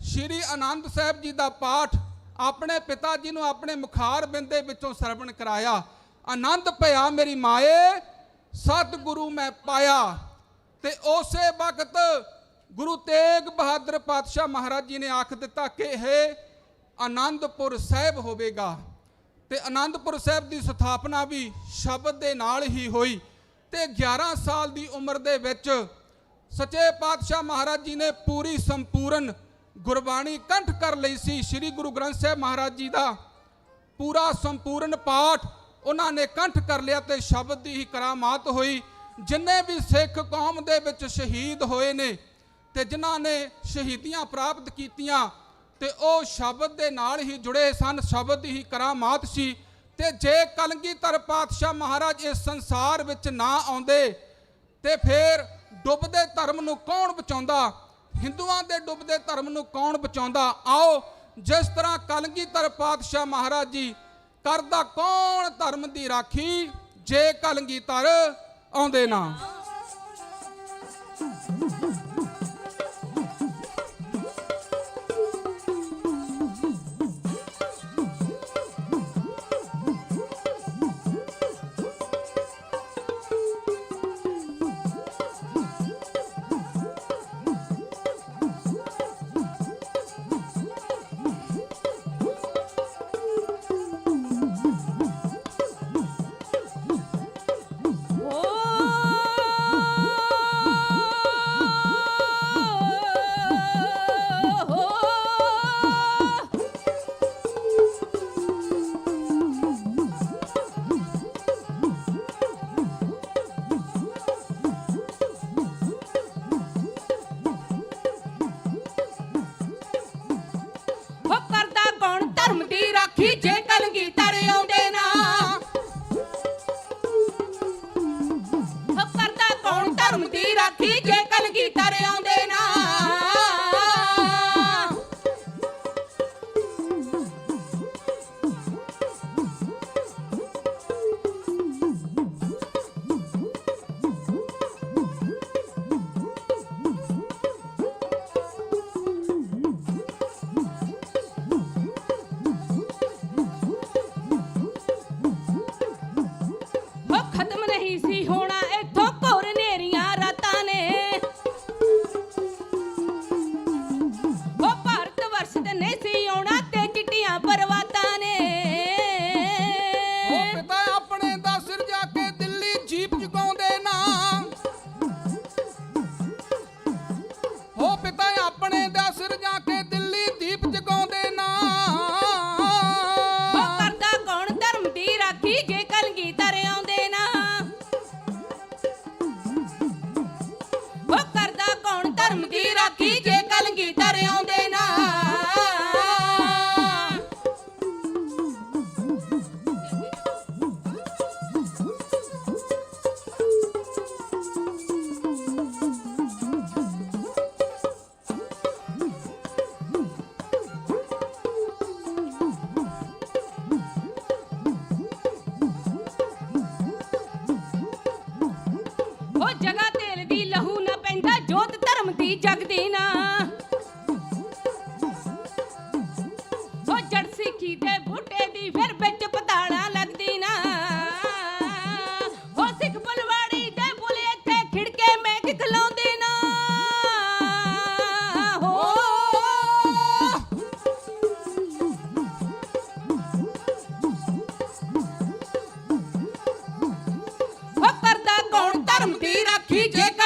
Speaker 16: ਸ਼੍ਰੀ ਆਨੰਦ ਸਾਹਿਬ ਜੀ ਦਾ ਪਾਠ ਆਪਣੇ ਪਿਤਾ ਜੀ ਨੂੰ ਆਪਣੇ ਮੁਖਾਰ ਬਿੰਦ ਦੇ ਵਿੱਚੋਂ ਸਰਵਣ ਕਰਾਇਆ। ਆਨੰਦ ਭਇਆ ਮੇਰੀ ਮਾਏ, ਸਤਿਗੁਰੂ ਮੈਂ ਪਾਇਆ। ਤੇ ਉਸੇ ਵਕਤ ਗੁਰੂ ਤੇਗ ਬਹਾਦਰ ਪਾਤਸ਼ਾਹ ਮਹਾਰਾਜ ਜੀ ਨੇ ਆਖ ਦਿੱਤਾ ਕਿ ਇਹ ਆਨੰਦਪੁਰ ਸਾਹਿਬ ਹੋਵੇਗਾ। ਤੇ ਆਨੰਦਪੁਰ ਸਾਹਿਬ ਦੀ ਸਥਾਪਨਾ ਵੀ ਸ਼ਬਦ ਦੇ ਨਾਲ ਹੀ ਹੋਈ। ਤੇ 11 ਸਾਲ ਦੀ ਉਮਰ ਦੇ ਵਿੱਚ ਸੱਚੇ ਪਾਤਸ਼ਾਹ ਮਹਾਰਾਜ ਜੀ ਨੇ ਪੂਰੀ ਸੰਪੂਰਨ ਗੁਰਬਾਣੀ ਕੰਠ ਕਰ ਲਈ ਸੀ। ਸ੍ਰੀ ਗੁਰੂ ਗ੍ਰੰਥ ਸਾਹਿਬ ਮਹਾਰਾਜ ਜੀ ਦਾ ਪੂਰਾ ਸੰਪੂਰਨ ਪਾਠ ਉਹਨਾਂ ਨੇ ਕੰਠ ਕਰ ਲਿਆ, ਤੇ ਸ਼ਬਦ ਦੀ ਹੀ ਕਰਾਮਾਤ ਹੋਈ। ਜਿੰਨੇ ਵੀ ਸਿੱਖ ਕੌਮ ਦੇ ਵਿੱਚ ਸ਼ਹੀਦ ਹੋਏ ਨੇ ਤੇ ਜਿਨ੍ਹਾਂ ਨੇ ਸ਼ਹੀਦੀਆਂ ਪ੍ਰਾਪਤ ਕੀਤੀਆਂ, ਤੇ ਉਹ ਸ਼ਬਦ ਦੇ ਨਾਲ ਹੀ ਜੁੜੇ ਸਨ, ਸ਼ਬਦ ਦੀ ਹੀ ਕਰਾਮਾਤ ਸੀ। ਤੇ ਜੇ ਕਲਗੀਧਰ ਪਾਤਸ਼ਾਹ ਮਹਾਰਾਜ ਇਸ ਸੰਸਾਰ ਵਿੱਚ ਨਾ ਆਉਂਦੇ ਤੇ ਫਿਰ ਡੁੱਬਦੇ ਧਰਮ ਨੂੰ ਕੌਣ ਬਚਾਉਂਦਾ? ਹਿੰਦੂਆਂ ਦੇ ਡੁੱਬਦੇ ਧਰਮ ਨੂੰ ਕੌਣ ਬਚਾਉਂਦਾ? ਆਓ ਜਿਸ ਤਰ੍ਹਾਂ ਕਲਗੀਧਰ ਪਾਤਸ਼ਾਹ ਮਹਾਰਾਜ ਜੀ ਕਰਦਾ ਕੌਣ ਧਰਮ ਦੀ ਰਾਖੀ ਜੇ ਕਲਗੀਧਰ ਆਉਂਦੇ ਨਾ।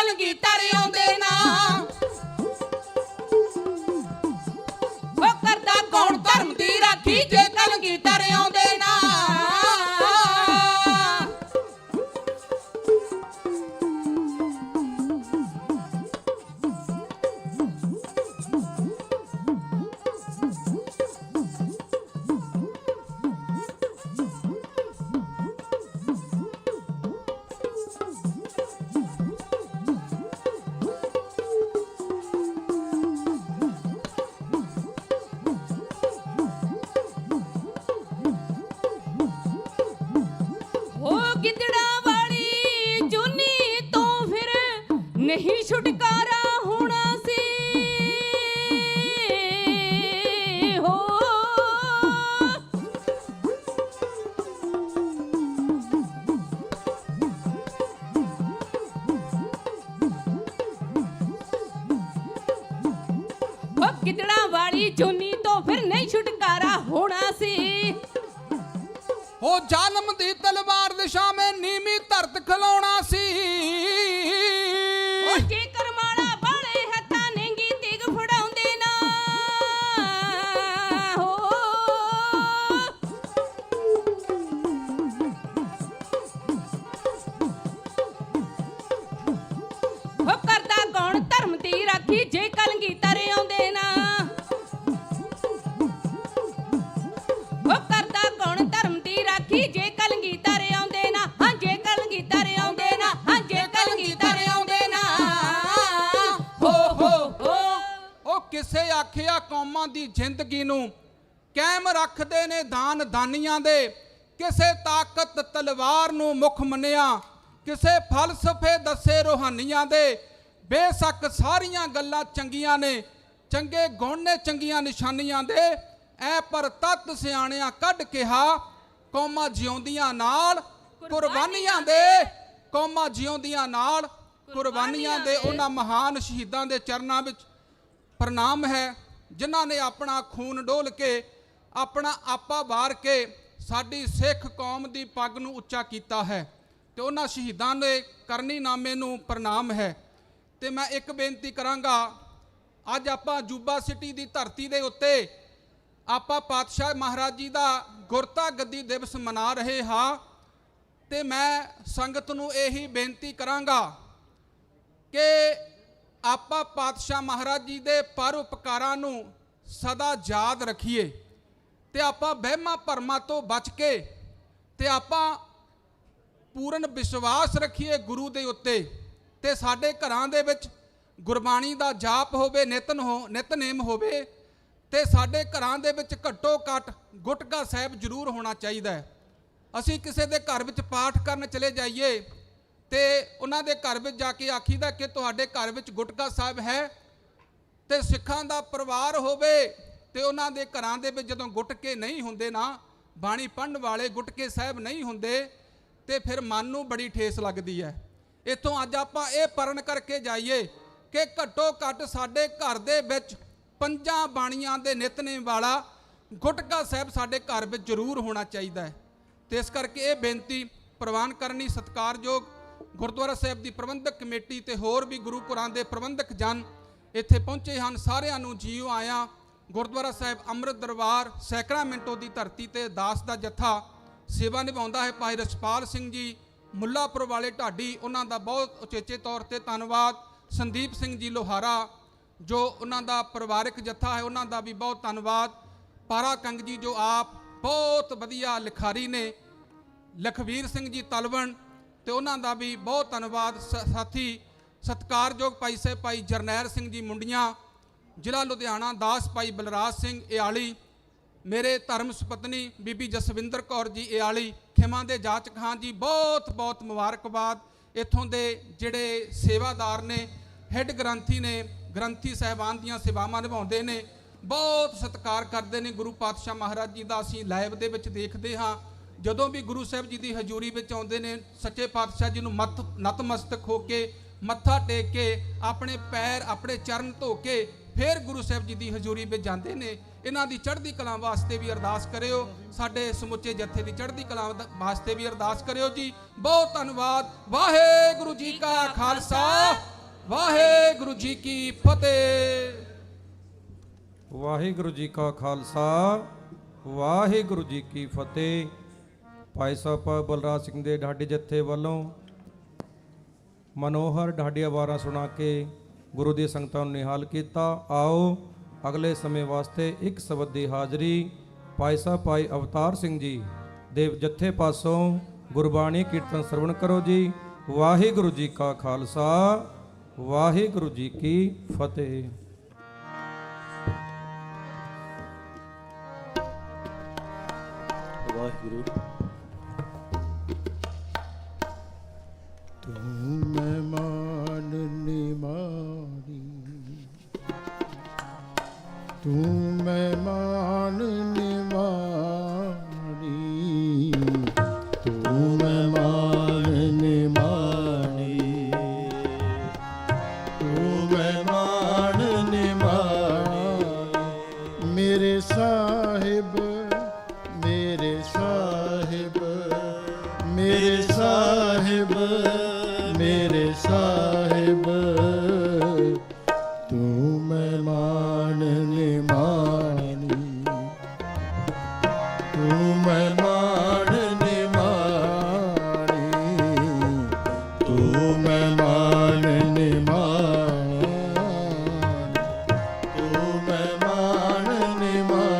Speaker 5: ਕਲਗੀਧਰ ਆਉਂਦੇ ਨਾ ਉਹ ਕਰਦਾ ਕੌਣ ਧਰਮ ਦੀ ਰਾਖੀ ਜੇ ਕਲਗੀਧਰ ਆਉਂਦੇ ਨਾ ਨਹੀਂ ਛੁਟਕਾਰਾ ਹੋਣਾ ਸੀ ਹੋ ਗਿੱਦੜਾਂ ਵਾਲੀ ਜੁਨੀ ਤੋਂ ਫਿਰ ਨਹੀਂ ਛੁਟਕਾਰਾ ਹੋਣਾ ਸੀ
Speaker 16: ਉਹ ਜ਼ਾਲਮ ਦੀ ਤਲਵਾਰ ਦੇ ਸਾਹਮਣੇ ਨੀਵੀਂ ਧਰਤ ਖਲਾਉਣਾ ਸੀ
Speaker 5: ਜੇ ਕਰਮਾਲਾ ਬਾਲੇ ਹੱਥਾਂ ਨੇਗੀ ਤਿਗ ਫੜਾਉਂਦੇ ਨਾ ਹੋ ਕਰਦਾ ਕੌਣ ਧਰਮ ਦੀ ਰਾਖੀ ਜੇ ਕਲਗੀਧਰ ਆਉਂਦੇ ਨਾ ਉਹ ਕਰਦਾ ਕੌਣ ਧਰਮ ਦੀ ਰਾਖੀ ਜੇ ਕਲਗੀਧਰ ਆਉਂਦੇ ਨਾ ਹਾਂ ਜੇ ਕਲਗੀਧਰ ਆਉਂਦੇ ਨਾ ਹਾਂ ਜੇ ਕਲਗੀਧਰ ਆਉਂਦੇ ਨਾ
Speaker 16: ਉਹ ਕਿਸੇ ਆਖਿਆ ਕੌਮਾਂ ਦੀ ਜ਼ਿੰਦਗੀ ਨੂੰ ਕਾਇਮ ਰੱਖਦੇ ਨੇ ਦਾਨ ਦਾਨੀਆਂ ਦੇ ਕਿਸੇ ਤਾਕਤ ਤਲਵਾਰ ਨੂੰ ਮੁੱਖ ਮੰਨਿਆ ਕਿਸੇ ਫਲਸਫੇ ਦੱਸੇ ਰੂਹਾਨੀਆਂ ਦੇ ਬੇਸ਼ੱਕ ਸਾਰੀਆਂ ਗੱਲਾਂ ਚੰਗੀਆਂ ਨੇ ਚੰਗੇ ਗੁਣ ਨੇ ਚੰਗੀਆਂ ਨਿਸ਼ਾਨੀਆਂ ਦੇ ਐ ਪਰ ਤਤ ਸਿਆਣਿਆਂ ਕੱਢ ਕਿਹਾ ਕੌਮਾਂ ਜਿਉਂਦੀਆਂ ਨਾਲ ਕੁਰਬਾਨੀਆਂ ਦੇ ਕੌਮਾਂ ਜਿਉਂਦੀਆਂ ਨਾਲ ਕੁਰਬਾਨੀਆਂ ਦੇ ਉਹਨਾਂ ਮਹਾਨ ਸ਼ਹੀਦਾਂ ਦੇ ਚਰਨਾਂ ਵਿੱਚ ਪ੍ਰਣਾਮ ਹੈ ਜਿਨ੍ਹਾਂ ਨੇ ਆਪਣਾ ਖੂਨ ਡੋਲ ਕੇ ਆਪਣਾ ਆਪਾ ਵਾਰ ਕੇ ਸਾਡੀ ਸਿੱਖ ਕੌਮ ਦੀ ਪੱਗ ਨੂੰ ਉੱਚਾ ਕੀਤਾ ਹੈ ਤੇ ਉਹਨਾਂ ਸ਼ਹੀਦਾਂ ਦੇ ਕਰਨੀਨਾਮੇ ਨੂੰ ਪ੍ਰਣਾਮ ਹੈ। ਤੇ ਮੈਂ ਇੱਕ ਬੇਨਤੀ ਕਰਾਂਗਾ, ਅੱਜ ਆਪਾਂ ਅਜੂਬਾ ਸਿਟੀ ਦੀ ਧਰਤੀ ਦੇ ਉੱਤੇ ਆਪਾਂ ਪਾਤਸ਼ਾਹ ਮਹਾਰਾਜ ਜੀ ਦਾ ਗੁਰਤਾ ਗੱਦੀ ਦਿਵਸ ਮਨਾ ਰਹੇ ਹਾਂ ਤੇ ਮੈਂ ਸੰਗਤ ਨੂੰ ਇਹੀ ਬੇਨਤੀ ਕਰਾਂਗਾ ਕਿ ਆਪਾਂ ਪਾਤਸ਼ਾਹ ਮਹਾਰਾਜ ਜੀ ਦੇ ਪਰਉਪਕਾਰਾਂ ਨੂੰ ਸਦਾ ਯਾਦ ਰੱਖੀਏ ਤੇ ਆਪਾਂ ਵਹਿਮਾਂ ਭਰਮਾਂ ਤੋਂ ਬਚ ਕੇ ਤੇ ਆਪਾਂ ਪੂਰਨ ਵਿਸ਼ਵਾਸ ਰੱਖੀਏ ਗੁਰੂ ਦੇ ਉੱਤੇ ਤੇ ਸਾਡੇ ਘਰਾਂ ਦੇ ਵਿੱਚ ਗੁਰਬਾਣੀ ਦਾ ਜਾਪ ਹੋਵੇ, ਨਿਤਨੇਮ ਹੋਵੇ ਤੇ ਸਾਡੇ ਘਰਾਂ ਦੇ ਵਿੱਚ ਘੱਟੋ ਘੱਟ ਗੁਟਕਾ ਸਾਹਿਬ ਜ਼ਰੂਰ ਹੋਣਾ ਚਾਹੀਦਾ ਹੈ। ਅਸੀਂ ਕਿਸੇ ਦੇ ਘਰ ਵਿੱਚ ਪਾਠ ਕਰਨ ਚਲੇ ਜਾਈਏ ਤੇ ਉਹਨਾਂ ਦੇ ਘਰ ਵਿੱਚ ਜਾ ਕੇ ਆਖੀਦਾ ਕਿ ਤੁਹਾਡੇ ਘਰ ਵਿੱਚ ਗੁਟਕਾ ਸਾਹਿਬ ਹੈ ਤੇ ਸਿੱਖਾਂ ਦਾ ਪਰਿਵਾਰ ਹੋਵੇ ਤੇ ਉਹਨਾਂ ਦੇ ਘਰਾਂ ਦੇ ਵਿੱਚ ਜਦੋਂ ਗੁਟਕੇ ਨਹੀਂ ਹੁੰਦੇ ਨਾ, ਬਾਣੀ ਪੜ੍ਹਨ ਵਾਲੇ ਗੁਟਕੇ ਸਾਹਿਬ ਨਹੀਂ ਹੁੰਦੇ ਤੇ ਫਿਰ ਮਨ ਨੂੰ ਬੜੀ ਠੇਸ ਲੱਗਦੀ ਹੈ। ਇੱਥੋਂ ਅੱਜ ਆਪਾਂ ਇਹ ਪਰਨ ਕਰਕੇ ਜਾਈਏ ਕਿ ਘੱਟੋ ਘੱਟ ਸਾਡੇ ਘਰ ਦੇ ਵਿੱਚ 5 ਬਾਣੀਆਂ ਦੇ ਨਿਤਨੇਮ ਵਾਲਾ ਗੁਟਕਾ ਸਾਹਿਬ ਸਾਡੇ ਘਰ ਵਿੱਚ ਜ਼ਰੂਰ ਹੋਣਾ ਚਾਹੀਦਾ ਹੈ। ਤੇ ਇਸ ਕਰਕੇ ਇਹ ਬੇਨਤੀ ਪ੍ਰਵਾਨ ਕਰਨੀ ਸਤਿਕਾਰਯੋਗ ਗੁਰਦੁਆਰਾ ਸਾਹਿਬ ਦੀ ਪ੍ਰਬੰਧਕ ਕਮੇਟੀ ਤੇ ਹੋਰ ਵੀ ਗੁਰੂ ਘਰਾਂ ਦੇ ਪ੍ਰਬੰਧਕ ਜਨ ਇੱਥੇ ਪਹੁੰਚੇ ਹਨ, ਸਾਰਿਆਂ ਨੂੰ ਜੀਓ ਆਇਆ। ਗੁਰਦੁਆਰਾ ਸਾਹਿਬ ਅੰਮ੍ਰਿਤ ਦਰਬਾਰ ਸੈਕਰਾਮੈਂਟੋ ਦੀ ਧਰਤੀ ਤੇ ਦਾਸ ਦਾ ਜੱਥਾ ਸੇਵਾ ਨਿਭਾਉਂਦਾ ਹੈ। ਭਾਈ ਰਛਪਾਲ ਸਿੰਘ ਜੀ ਮੁੱਲਾਪੁਰ ਵਾਲੇ ਢਾਡੀ, ਉਹਨਾਂ ਦਾ ਬਹੁਤ ਉਚੇਚੇ ਤੌਰ ਤੇ ਧੰਨਵਾਦ। ਸੰਦੀਪ ਸਿੰਘ ਜੀ ਲੋਹਾਰਾ ਜੋ ਉਹਨਾਂ ਦਾ ਪਰਿਵਾਰਕ ਜੱਥਾ ਹੈ, ਉਹਨਾਂ ਦਾ ਵੀ ਬਹੁਤ ਧੰਨਵਾਦ। ਪਾਰਾ ਕੰਗ ਜੀ ਜੋ ਆਪ ਬਹੁਤ ਵਧੀਆ ਲਿਖਾਰੀ ਨੇ। ਲਖਵੀਰ ਸਿੰਘ ਜੀ ਤਲਵਣ ਤੇ ਉਹਨਾਂ ਦਾ ਵੀ ਬਹੁਤ ਧੰਨਵਾਦ। ਸਾਥੀ ਸਤਿਕਾਰਯੋਗ ਭਾਈ ਸਾਹਿਬ ਭਾਈ ਜਰਨੈਲ ਸਿੰਘ ਜੀ ਮੁੰਡੀਆਂ, ਜ਼ਿਲ੍ਹਾ ਲੁਧਿਆਣਾ ਦਾਸ ਭਾਈ ਬਲਰਾਜ ਸਿੰਘ ਇਆਲੀ, ਮੇਰੇ ਧਰਮ ਸੁਪਤਨੀ ਬੀਬੀ ਜਸਵਿੰਦਰ ਕੌਰ ਜੀ ਇਆਲੀ, ਖਿਮਾ ਦੇ ਜਾਚ ਖਾਨ ਜੀ, ਬਹੁਤ ਬਹੁਤ ਮੁਬਾਰਕਬਾਦ। ਇੱਥੋਂ ਦੇ ਜਿਹੜੇ ਸੇਵਾਦਾਰ ਨੇ, ਹੈੱਡ ਗ੍ਰੰਥੀ ਨੇ, ਗ੍ਰੰਥੀ ਸਾਹਿਬਾਨ ਦੀਆਂ ਸੇਵਾਵਾਂ ਨਿਭਾਉਂਦੇ ਨੇ, ਬਹੁਤ ਸਤਿਕਾਰ ਕਰਦੇ ਨੇ ਗੁਰੂ ਪਾਤਸ਼ਾਹ ਮਹਾਰਾਜ ਜੀ ਦਾ। ਅਸੀਂ ਲਾਈਵ ਦੇ ਵਿੱਚ ਦੇਖਦੇ ਹਾਂ ਜਦੋਂ ਵੀ ਗੁਰੂ ਸਾਹਿਬ ਜੀ ਦੀ ਹਜ਼ੂਰੀ ਵਿੱਚ ਆਉਂਦੇ ਨੇ, ਸੱਚੇ ਪਾਤਸ਼ਾਹ ਜੀ ਨੂੰ ਨਤਮਸਤਕ ਹੋ ਕੇ ਮੱਥਾ ਟੇਕ ਕੇ ਆਪਣੇ ਪੈਰ ਆਪਣੇ ਚਰਨ ਧੋ ਕੇ ਫਿਰ ਗੁਰੂ ਸਾਹਿਬ ਜੀ ਦੀ ਹਜ਼ੂਰੀ ਵਿੱਚ ਜਾਂਦੇ ਨੇ। ਇਹਨਾਂ ਦੀ ਚੜ੍ਹਦੀ ਕਲਾ ਵਾਸਤੇ ਵੀ ਅਰਦਾਸ ਕਰਿਓ, ਸਾਡੇ ਸਮੁੱਚੇ ਜਥੇ ਦੀ ਚੜ੍ਹਦੀ ਕਲਾ ਵਾਸਤੇ ਵੀ ਅਰਦਾਸ ਕਰਿਓ ਜੀ। ਬਹੁਤ ਧੰਨਵਾਦ। ਵਾਹਿਗੁਰੂ ਜੀ ਕਾ ਖਾਲਸਾ ਵਾਹਿਗੁਰੂ ਜੀ ਕੀ ਫਤਿਹ।
Speaker 14: ਵਾਹਿਗੁਰੂ ਜੀ ਕਾ ਖਾਲਸਾ, ਵਾਹਿਗੁਰੂ ਜੀ ਕੀ ਫਤਿਹ। ਭਾਈ ਸਾਹਿਬ ਬਲਰਾਜ ਸਿੰਘ ਦੇ ਢਾਡੀ ਜੱਥੇ ਵੱਲੋਂ ਮਨੋਹਰ ਢਾਡੀਆਂ ਵਾਰਾਂ ਸੁਣਾ ਕੇ ਗੁਰੂ ਦੀ ਸੰਗਤਾਂ ਨੂੰ ਨਿਹਾਲ ਕੀਤਾ। ਆਓ ਅਗਲੇ ਸਮੇਂ ਵਾਸਤੇ ਇੱਕ ਸ਼ਬਦ ਦੀ ਹਾਜ਼ਰੀ ਭਾਈ ਸਾਹਿਬ ਭਾਈ ਅਵਤਾਰ ਸਿੰਘ ਜੀ ਦੇ ਜੱਥੇ ਪਾਸੋਂ ਗੁਰਬਾਣੀ ਕੀਰਤਨ ਸਰਵਣ ਕਰੋ ਜੀ। ਵਾਹਿਗੁਰੂ ਜੀ ਕਾ ਖਾਲਸਾ, ਵਾਹਿਗੁਰੂ ਜੀ ਕੀ ਫਤਿਹ।
Speaker 11: ਵਾਹਿਗੁਰੂ। ਤੂੰ ਮਹਿਮਾਨ ਨਿਮਾਣੀ, ਤੂੰ ਮਹਿਮਾਨ ਨਿਮਾਣੀ, ਤੂੰ ਮਹਿਮਾਨ ਨਿਮਾਣੀ, ਤੂੰ ਮਹਿਮਾਨ ਨਿਮਾਣੀ। ਮੇਰੇ ਸਾਹਿਬ, ਮੇਰੇ ਸਾਹਿਬ, ਮੇਰੇ ਸਾਹਿਬ, ਮੇਰੇ ਸਾਹਿਬ, ਤੂੰ ਮਹਿਮਾਨ ਨਿਮਾਣੀ, ਤੂੰ ਮਹਿਮਾਨ ਨਿਮਾਣੀ, ਤੂੰ ਮਹਿਮਾਨ ਨਿਮਾਣੀ, ਤੂੰ ਮਹਿਮਾਨ ਨਿਮਾਣੀ।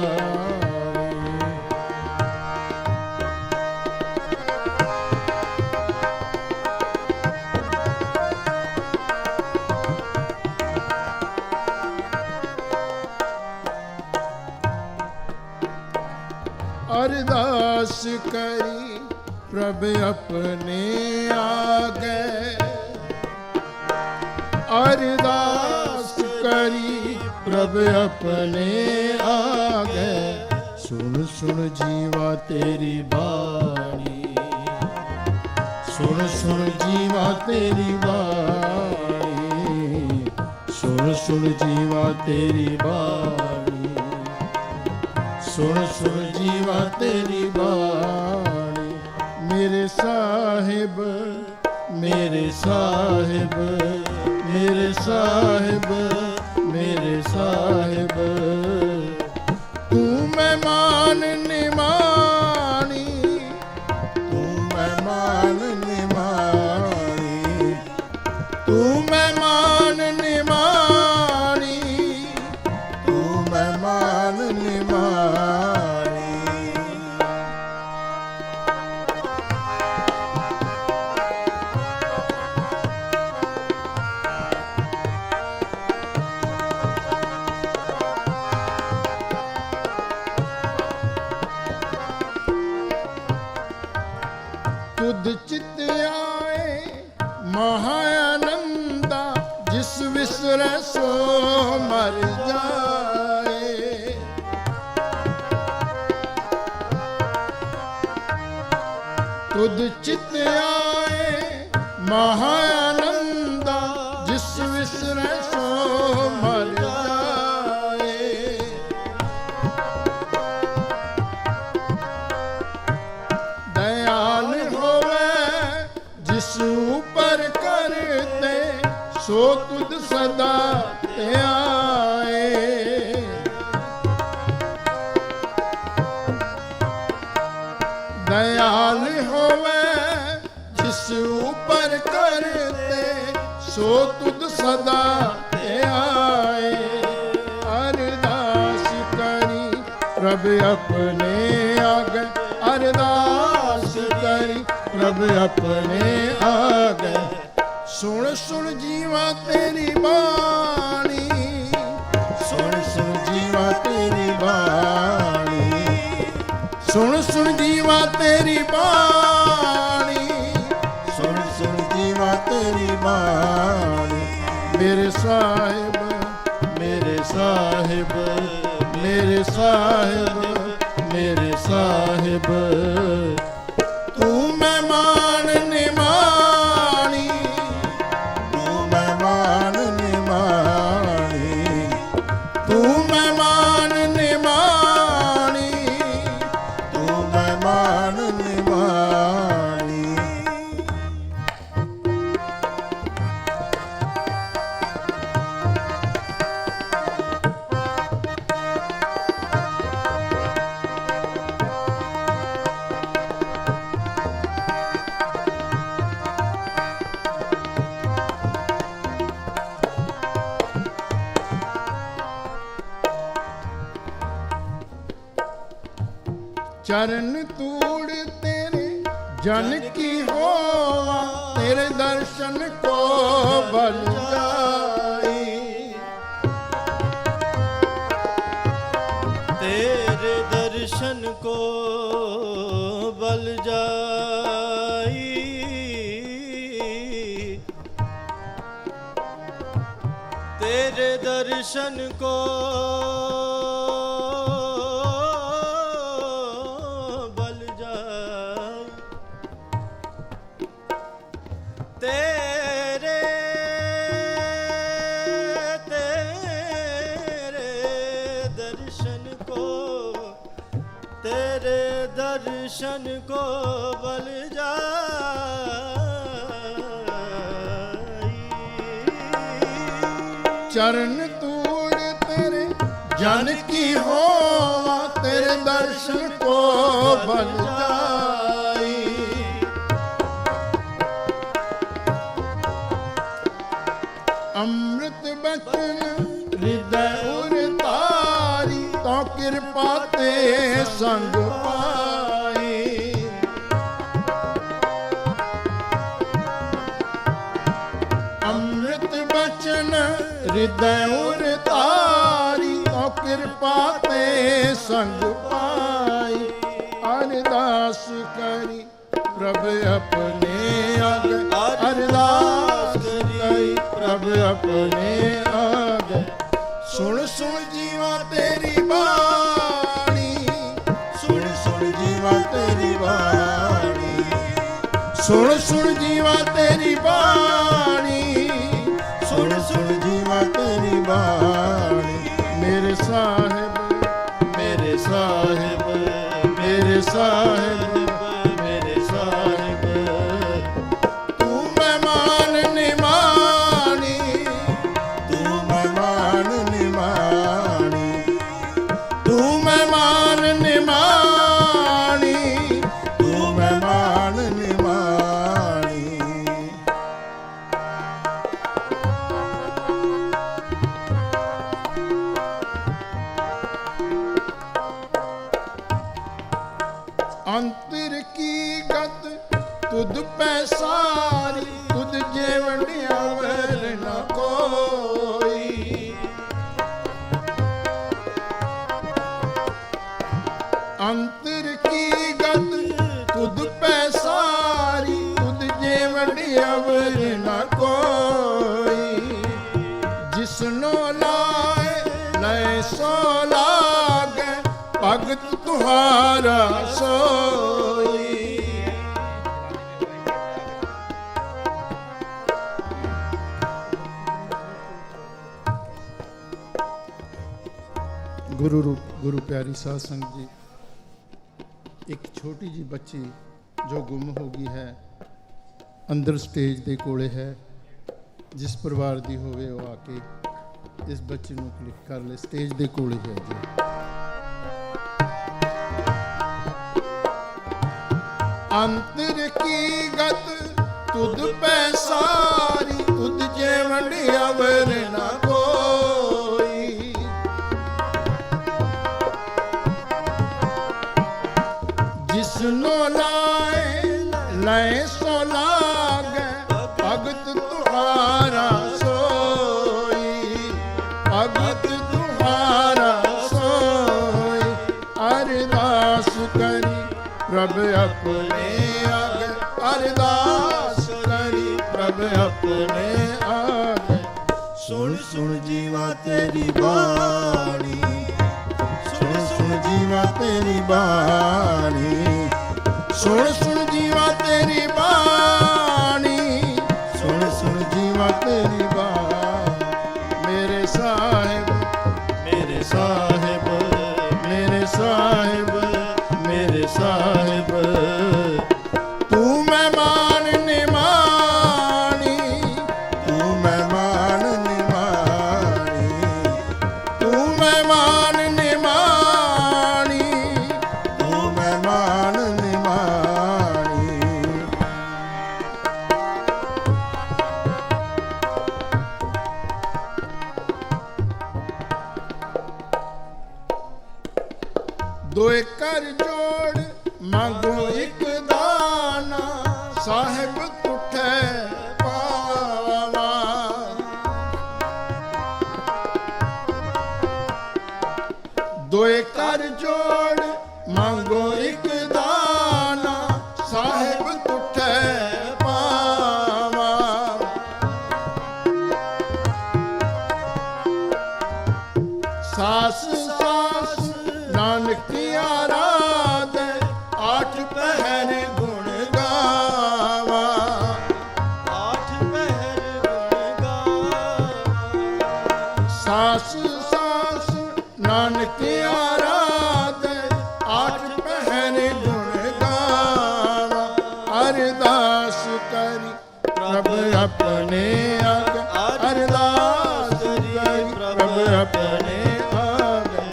Speaker 11: अरदास करी प्रभ अपने आगे, अरदास करी प्रभ अपने आगे। सुन सुन जीवा तेरी बाणी, सुन सुन जीवा तेरी बाणी, सुन सुन जीवा तेरी बाणी, सुन सुन जीवा तेरी बाणी। मेरे साहिब, मेरे साहिब, मेरे साहिब, मेरे साहिब, तू मेहमान निमानी, तू मेहमान निमानी, तू मेहमान निमानी, तू मेहमान निमानी। तुद चित आए महानंदा, जिस विसरे सो मर जाए। तुद चित आए महानंदा, जिस विसरे सो मर जाए। दयाल होवे जिस ऊपर करते, सो तुद सदा आए। दयाल होवे जिस ऊपर करते, सो तुद सदा आए। अरदास करी प्रभ अपने आगे, अरदास करी प्रभ अपने आगे। सुन सुन जीवा तेरी बाणी, सुन सुन जीवा तेरी बाणी, सुन सुन जीवा तेरी बाणी, सुन सुन जीवा तेरी बाणी। मेरे साहिब, मेरे साहिब, मेरे साहिब, मेरे साहिब, तू मेहमान निमानी, तू मेहमान निमानी, तू मेहमान निमानी, तू मेहमान निमानी।
Speaker 17: ਚਰਨ ਤੂੜ ਤੇਰੇ ਜਨ ਕੀ ਹੋਵਾ ਤੇਰੇ ਦਰਸ਼ਨ ਕੋ ਬਲ ਜਾਈ
Speaker 2: तेरे दर्शन को बल जाई तेरे दर्शन को बल जाई तेरे दर्शन को तेरे दर्शन को बल जाई
Speaker 17: ਚਰਨ ਤੂੜ ਤੇਰੇ ਜਨ ਕੀ ਹੋਵਾ ਤੇਰੇ ਦਰਸ਼ਨ ਕੋ ਬਲ ਜਾਈ ਅੰਮ੍ਰਿਤ ਬਚਨ ਹਿਰਦੈ ਉਰਤਾਰੀ ਤੋ ਕਿਰਪਾ ਤੇ ਸੰਗ ਪਾਈ ਅੰਮ੍ਰਿਤ ਬਚਨ ਹਿਰਦੈ ਉਰਤਾਰੀ ਤੋ ਕਿਰਪਾ ਤੇ ਸੰਗ ਪਾਈ ਅਰਦਾਸ ਕਰੀ ਪ੍ਰਭ ਆਪਣੇ ਆਗੇ ਅਰਦਾਸ ਕਰੀ ਪ੍ਰਭ ਆਪਣੇ ਆਗੇ ਸੁਣ ਸੁਣ ਜੀਵਾ ਤੇਰੀ ਬਾਣੀ ਸੁਣ ਸੁਣ ਜੀਵਾ ਤੇਰੀ ਬਾਣੀ ਸੁਣ ਸੁਣ ਜੀਵਾ ਤੇਰੀ ਬਾਣੀ ਸੁਣ ਸੁਣ ਜੀਵਾ ਤੇਰੀ ਬਾਣੀ ਮੇਰੇ ਸਾਹਿਬ ਮੇਰੇ ਸਾਹਿਬ ਮੇਰੇ ਸਾਹਿਬ ਮੇਰੇ ਸਾਹਿਬ ਤੂੰ ਮਹਿਮਾਨ ਨਿਮਾਣੀ ਤੂੰ ਮਹਿਮਾਨ ਨਿਮਾਣੀ ਤੂੰ ਮਹਿਮਾਨ ਨਿਮਾਣੀ ਤੂੰ ਮਹਿਮਾਨ ਨਿਮਾਣੀ ਅੰਤਰ ਕੀ ਗਤ ਤੁਧ ਪੈ ਸਾਰੀ ਤੁਧ ਜੇ ਵੰਡਿਆ ਵਰ ਨਾ ਕੋਈ ਅੰਤਰ ਕੀ ਗਤ ਤੁਧ ਪੈ ਸਾਰੀ ਤੁਧ ਜੇ ਵੰਡਿਆ ਵਰ ਨਾ ਕੋਈ ਜਿਸਨੋ ਲਾਏ ਲੈ ਸੋ ਲਾਗੇ ਭਗਤ ਤੁਹਾਰਾ ਸੋਈ ਗੁਰੂ ਰੂਪ ਗੁਰੂ ਪਿਆਰੀ ਸਾਧ ਸੰਗਤ ਜੀ ਇੱਕ ਛੋਟੀ ਜੀ ਬੱਚੀ ਜੋ ਗੁੰਮ ਹੋ ਗਈ ਹੈ ਅੰਦਰ ਸਟੇਜ ਦੇ ਕੋਲੇ ਹੈ ਜਿਸ ਪਰਿਵਾਰ ਦੀ ਹੋਵੇ ਉਹ ਆ ਕੇ ਇਸ ਬੱਚੇ ਨੂੰ ਕਲਿੱਕ ਕਰ ਲੈ ਸਟੇਜ ਦੇ ਕੋਲੇ ਹੈ ਜੀ ਅੰਤਰ ਕੀ ਗਤ ਤੁਧ ਪੈ ਸਾਰੀ ਤੁਧ ਜੇ ਵੰਡਿਆ ਵਰ ਨਾ ਕੋਈ ਜਿਸਨੋ ਲਾਏ ਲੈ ਸੋ ਲਾਗੇ ਭਗਤ ਤੁਹਾਰਾ ਸੋਈ ਭਗਤ ਤੁਹਾਰਾ ਸੋਈ ਅਰਦਾਸ ਕਰੀ ਪ੍ਰਭ ਆਪਣੇ ਆਗੇ ਅਰਦਾਸ ਕਰੀ ਪ੍ਰਭ ਆਪਣੇ ਆਗੇ ਸੁਣ ਸੁਣ ਜੀਵਾ ਤੇਰੀ ਬਾਣੀ ਸੁਣ ਸੁਣ ਜੀਵਾ ਤੇਰੀ ਬਾਣੀ ਸੁਣ ਸੁਣ ਜੀਵਾ ਤੇਰੀ ਬਾਣੀ ਸੁਣ ਸੁਣ ਜੀਵਾ ਤੇਰੀ ਬਾਣੀ ਮੇਰੇ ਸਾਹਿਬ ਮੇਰੇ ਸਾਹਿਬ ਮੇਰੇ ਸਾਹਿਬ ਮੇਰੇ ਸਾਹਿਬ ਤੂੰ ਮਹਿਮਾਨ ਨਿਮਾਣੀ ਤੂੰ ਮਹਿਮਾਨ ਨਿਮਾਣੀ ਤੂੰ ਮਹਿਮਾਨ ਨਿਮਾਣੀ ਤੂੰ ਮਹਿਮਾਨ ਨਿਮਾਣੀ ਦੋਏ ਕਰ ਜੋੜ ਮੰਗੋ ਇੱਕ ਦਾਨਾ ਸਾਹਿਬ ਤੁਠੈ ਪਾਵਾ। ਦੋਏ ਕਰ ਜੋੜ ਮੰਗੋ ਇੱਕ ਦਾਨਾ ਸਾਹਿਬ ਤੁਠੈ ਪਾਵਾ। ਸਾਸ ਸਾਸ ਨਾਨਕ ਆਰਾਧੈ ਆਠ ਪਹਿਰ ਗੁਣ ਗਾਵਾ।
Speaker 2: ਆਠ ਪਹਿਰ ਗੁਣ ਗਾਵਾ।
Speaker 17: ਸਾਸ ਸਾਸ ਨਾਨਕ ਆਰਾਧੈ ਆਠ ਪਹਿਰ ਗੁਣ ਗਾਵਾ। ਅਰਦਾਸ ਕਰੀ ਪ੍ਰਭ ਆਪਣੇ ਆਗੇ ਅਰਦਾਸ ਕਰੀ ਪ੍ਰਭ ਆਪਣੇ ਆਗੇ।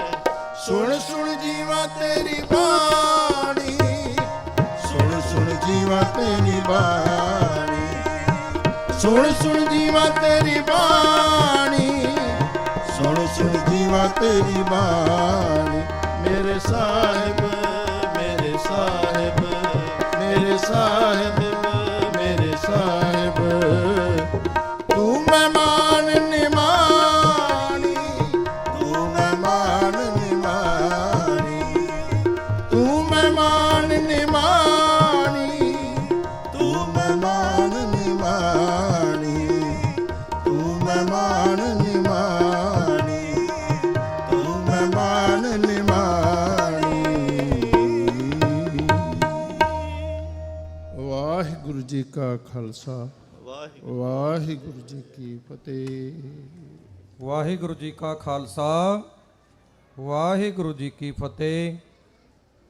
Speaker 17: ਸੁਣ ਸੁਣ ਜੀਵਾ ਤੇਰੀ ਬਾਣੀ ਸੁਣ ਸੁਣ ਜੀਵਾ ਤੇਰੀ ਬਾਣੀ ਸੁਣ ਸੁਣ ਜੀਵਾ ਤੇਰੀ ਬਾਣੀ ਸੁਣ ਸੁਣ ਜੀਵਾ ਤੇਰੀ ਬਾਣੀ। ਮੇਰੇ ਸਾਹਿਬ ਮੇਰੇ ਸਾਹਿਬ ਮੇਰੇ ਸਾਹਿਬ ਮੇਰੇ ਸਾਹਿਬ ਤੂੰ ਮਹਿਮਾਨ ਨਿਮਾਣੀ ਤੂੰ ਮਹਿਮਾਨ ਨਿਮਾਣੀ ਤੂੰ ਮਹਿਮਾਨ ਨਿਮਾਣੀ ਤੂੰ ਮਹਿਮਾਨ ਨਿਮਾਣੀ ਤੂੰ ਮਹਿਮਾਨ ਨਿਮਾਣੀ ਤੂੰ ਮਹਿਮਾਨ ਨਿਮਾਣੀ। ਵਾਹਿਗੁਰੂ ਜੀ ਕਾ ਖਾਲਸਾ ਵਾਹਿਗੁਰੂ ਜੀ ਕੀ ਫਤਿਹ।
Speaker 14: ਵਾਹਿਗੁਰੂ ਜੀ ਕਾ ਖਾਲਸਾ ਵਾਹਿਗੁਰੂ ਜੀ ਕੀ ਫਤਿਹ।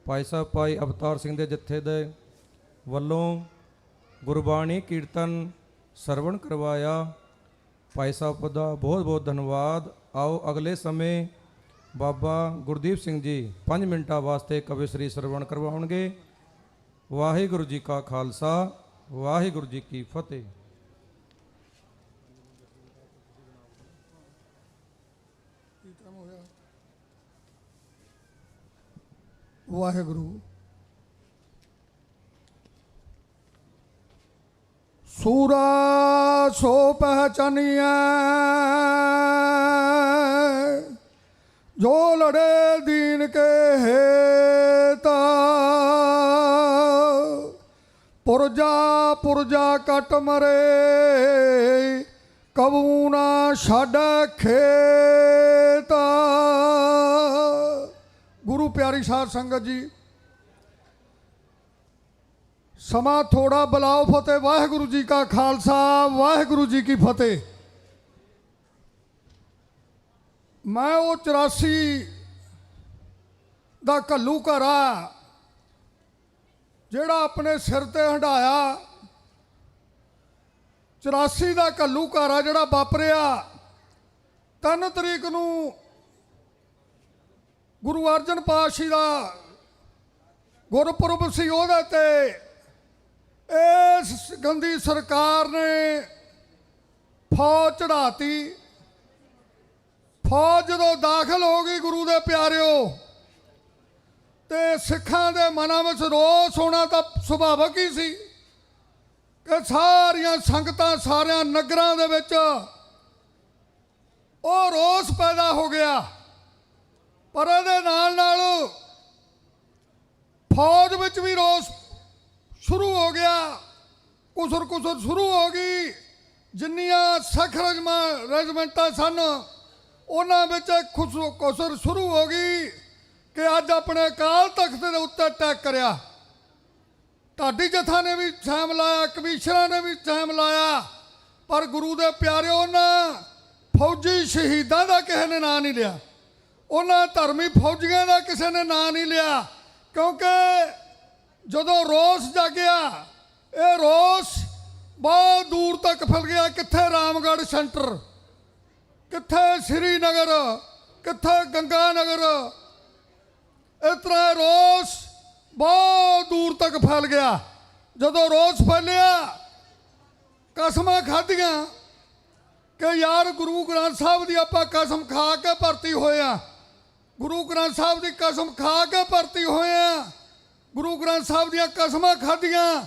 Speaker 14: ਭਾਈ ਸਾਹਿਬ ਭਾਈ ਅਵਤਾਰ ਸਿੰਘ ਦੇ ਜਥੇ ਦੇ ਵੱਲੋਂ ਗੁਰਬਾਣੀ ਕੀਰਤਨ ਸਰਵਣ ਕਰਵਾਇਆ। ਭਾਈ ਸਾਹਿਬ ਦਾ ਬਹੁਤ ਬਹੁਤ ਧੰਨਵਾਦ। ਆਓ ਅਗਲੇ ਸਮੇਂ ਬਾਬਾ ਗੁਰਦੀਪ ਸਿੰਘ ਜੀ 5 ਮਿੰਟਾਂ ਵਾਸਤੇ ਕਵਿਸ਼ਰੀ ਸਰਵਣ ਕਰਵਾਉਣਗੇ। ਵਾਹਿਗੁਰੂ ਜੀ ਕਾ ਖਾਲਸਾ ਵਾਹਿਗੁਰੂ ਜੀ ਕੀ ਫਤਿਹ।
Speaker 18: ਵਾਹਿਗੁਰੂ। ਸੂਰਾ ਸੋ ਪਹਿਚਾਨੀਐ ਜੋ ਲੜੇ ਦੀਨ ਕੇ ਹੇਤਾ। ਪੁਰਜਾ ਪੁਰਜਾ ਕਟ ਮਰੇ ਕਬੂ ਨਾ ਛੱਡ ਖੇਤਾ। ਗੁਰੂ ਪਿਆਰੀ ਸਾਧ ਸੰਗਤ ਜੀ, ਸਮਾਂ ਥੋੜਾ ਬੁਲਾਓ ਫਤਿਹ। ਵਾਹਿਗੁਰੂ ਜੀ ਕਾ ਖਾਲਸਾ ਵਾਹਿਗੁਰੂ ਜੀ ਕੀ ਫਤਿਹ। ਮੈਂ ਉਹ 84 ਦਾ ਘੱਲੂ ਘਰਾ ਜਿਹੜਾ ਆਪਣੇ ਸਿਰ ਤੇ ਹੰਢਾਇਆ। 84 ਦਾ ਘੱਲੂ ਘਰਾ ਜਿਹੜਾ ਵਾਪਰਿਆ 3 ਤਰੀਕ ਨੂੰ ਗੁਰੂ ਅਰਜਨ ਪਾਤਸ਼ਾਹ ਦਾ ਗੁਰਪੁਰਬ ਸੀ। ਉਹਦੇ ਤੇ ਇਸ ਗੰਦੀ ਸਰਕਾਰ ਨੇ ਫੌਜ ਚੜਾਤੀ। ਫੌਜ ਜਦੋਂ ਦਾਖਲ ਹੋ ਗਈ ਗੁਰੂ ਦੇ ਪਿਆਰਿਓ, ਤੇ ਸਿੱਖਾਂ ਦੇ ਮਨਾਂ ਵਿੱਚ ਰੋਸ ਹੋਣਾ ਤਾਂ ਸੁਭਾਵਿਕ ਹੀ ਸੀ ਕਿ ਸਾਰੀਆਂ ਸੰਗਤਾਂ ਸਾਰਿਆਂ ਨਗਰਾਂ ਦੇ ਵਿੱਚ ਉਹ ਰੋਸ ਪੈਦਾ ਹੋ ਗਿਆ। ਪਰ ਇਹਦੇ ਨਾਲ ਨਾਲ ਫੌਜ ਵਿੱਚ ਵੀ ਰੋਸ ਸ਼ੁਰੂ ਹੋ ਗਿਆ। ਕੁਸਰ ਕੁਸਰ ਸ਼ੁਰੂ ਹੋ ਗਈ। ਜਿੰਨੀਆਂ ਸਿੱਖ ਰੈਜੀਮੈਂਟਾਂ ਸਨ ਉਹਨਾਂ ਵਿੱਚ ਕੁਸਰ ਸ਼ੁਰੂ ਹੋ ਗਈ ਕਿ ਅੱਜ ਆਪਣੇ ਅਕਾਲ ਤਖਤ ਦੇ ਉੱਤੇ ਅਟੈਕ ਕਰਿਆ। ਢਾਡੀ ਜਥਾ ਨੇ ਵੀ ਸਹਿਮ ਲਾਇਆ, ਕਮਿਸ਼ਨਰਾਂ ਨੇ ਵੀ ਸਹਿਮ ਲਾਇਆ, ਪਰ ਗੁਰੂ ਦੇ ਪਿਆਰਿਓ ਉਹਨਾਂ ਫੌਜੀ ਸ਼ਹੀਦਾਂ ਦਾ ਕਿਸੇ ਨੇ ਨਾਂ ਨਹੀਂ ਲਿਆ। ਉਹਨਾਂ ਧਰਮੀ ਫੌਜੀਆਂ ਦਾ ਕਿਸੇ ਨੇ ਨਾਂ ਨਹੀਂ ਲਿਆ, ਕਿਉਂਕਿ ਜਦੋਂ ਰੋਸ ਜਾਗਿਆ ਇਹ ਰੋਸ ਬਹੁਤ ਦੂਰ ਤੱਕ ਫੈਲ ਗਿਆ। ਕਿੱਥੇ ਰਾਮਗੜ੍ਹ ਸੈਂਟਰ, ਕਿੱਥੇ ਸ਼੍ਰੀਨਗਰ, ਕਿੱਥੇ ਗੰਗਾ ਨਗਰ। ਇਸ ਤਰ੍ਹਾਂ ਰੋਸ ਬਹੁਤ ਦੂਰ ਤੱਕ ਫੈਲ ਗਿਆ। ਜਦੋਂ ਰੋਸ ਫੈਲਿਆ ਕਸਮਾਂ ਖਾਧੀਆਂ ਕਿ ਯਾਰ ਗੁਰੂ ਗ੍ਰੰਥ ਸਾਹਿਬ ਦੀ ਆਪਾਂ ਕਸਮ ਖਾ ਕੇ ਭਰਤੀ ਹੋਏ ਆ, ਗੁਰੂ ਗ੍ਰੰਥ ਸਾਹਿਬ ਦੀ ਕਸਮ ਖਾ ਕੇ ਭਰਤੀ ਹੋਏ ਆ,
Speaker 13: ਗੁਰੂ ਗ੍ਰੰਥ ਸਾਹਿਬ ਦੀਆਂ ਕਸਮਾਂ ਖਾਧੀਆਂ,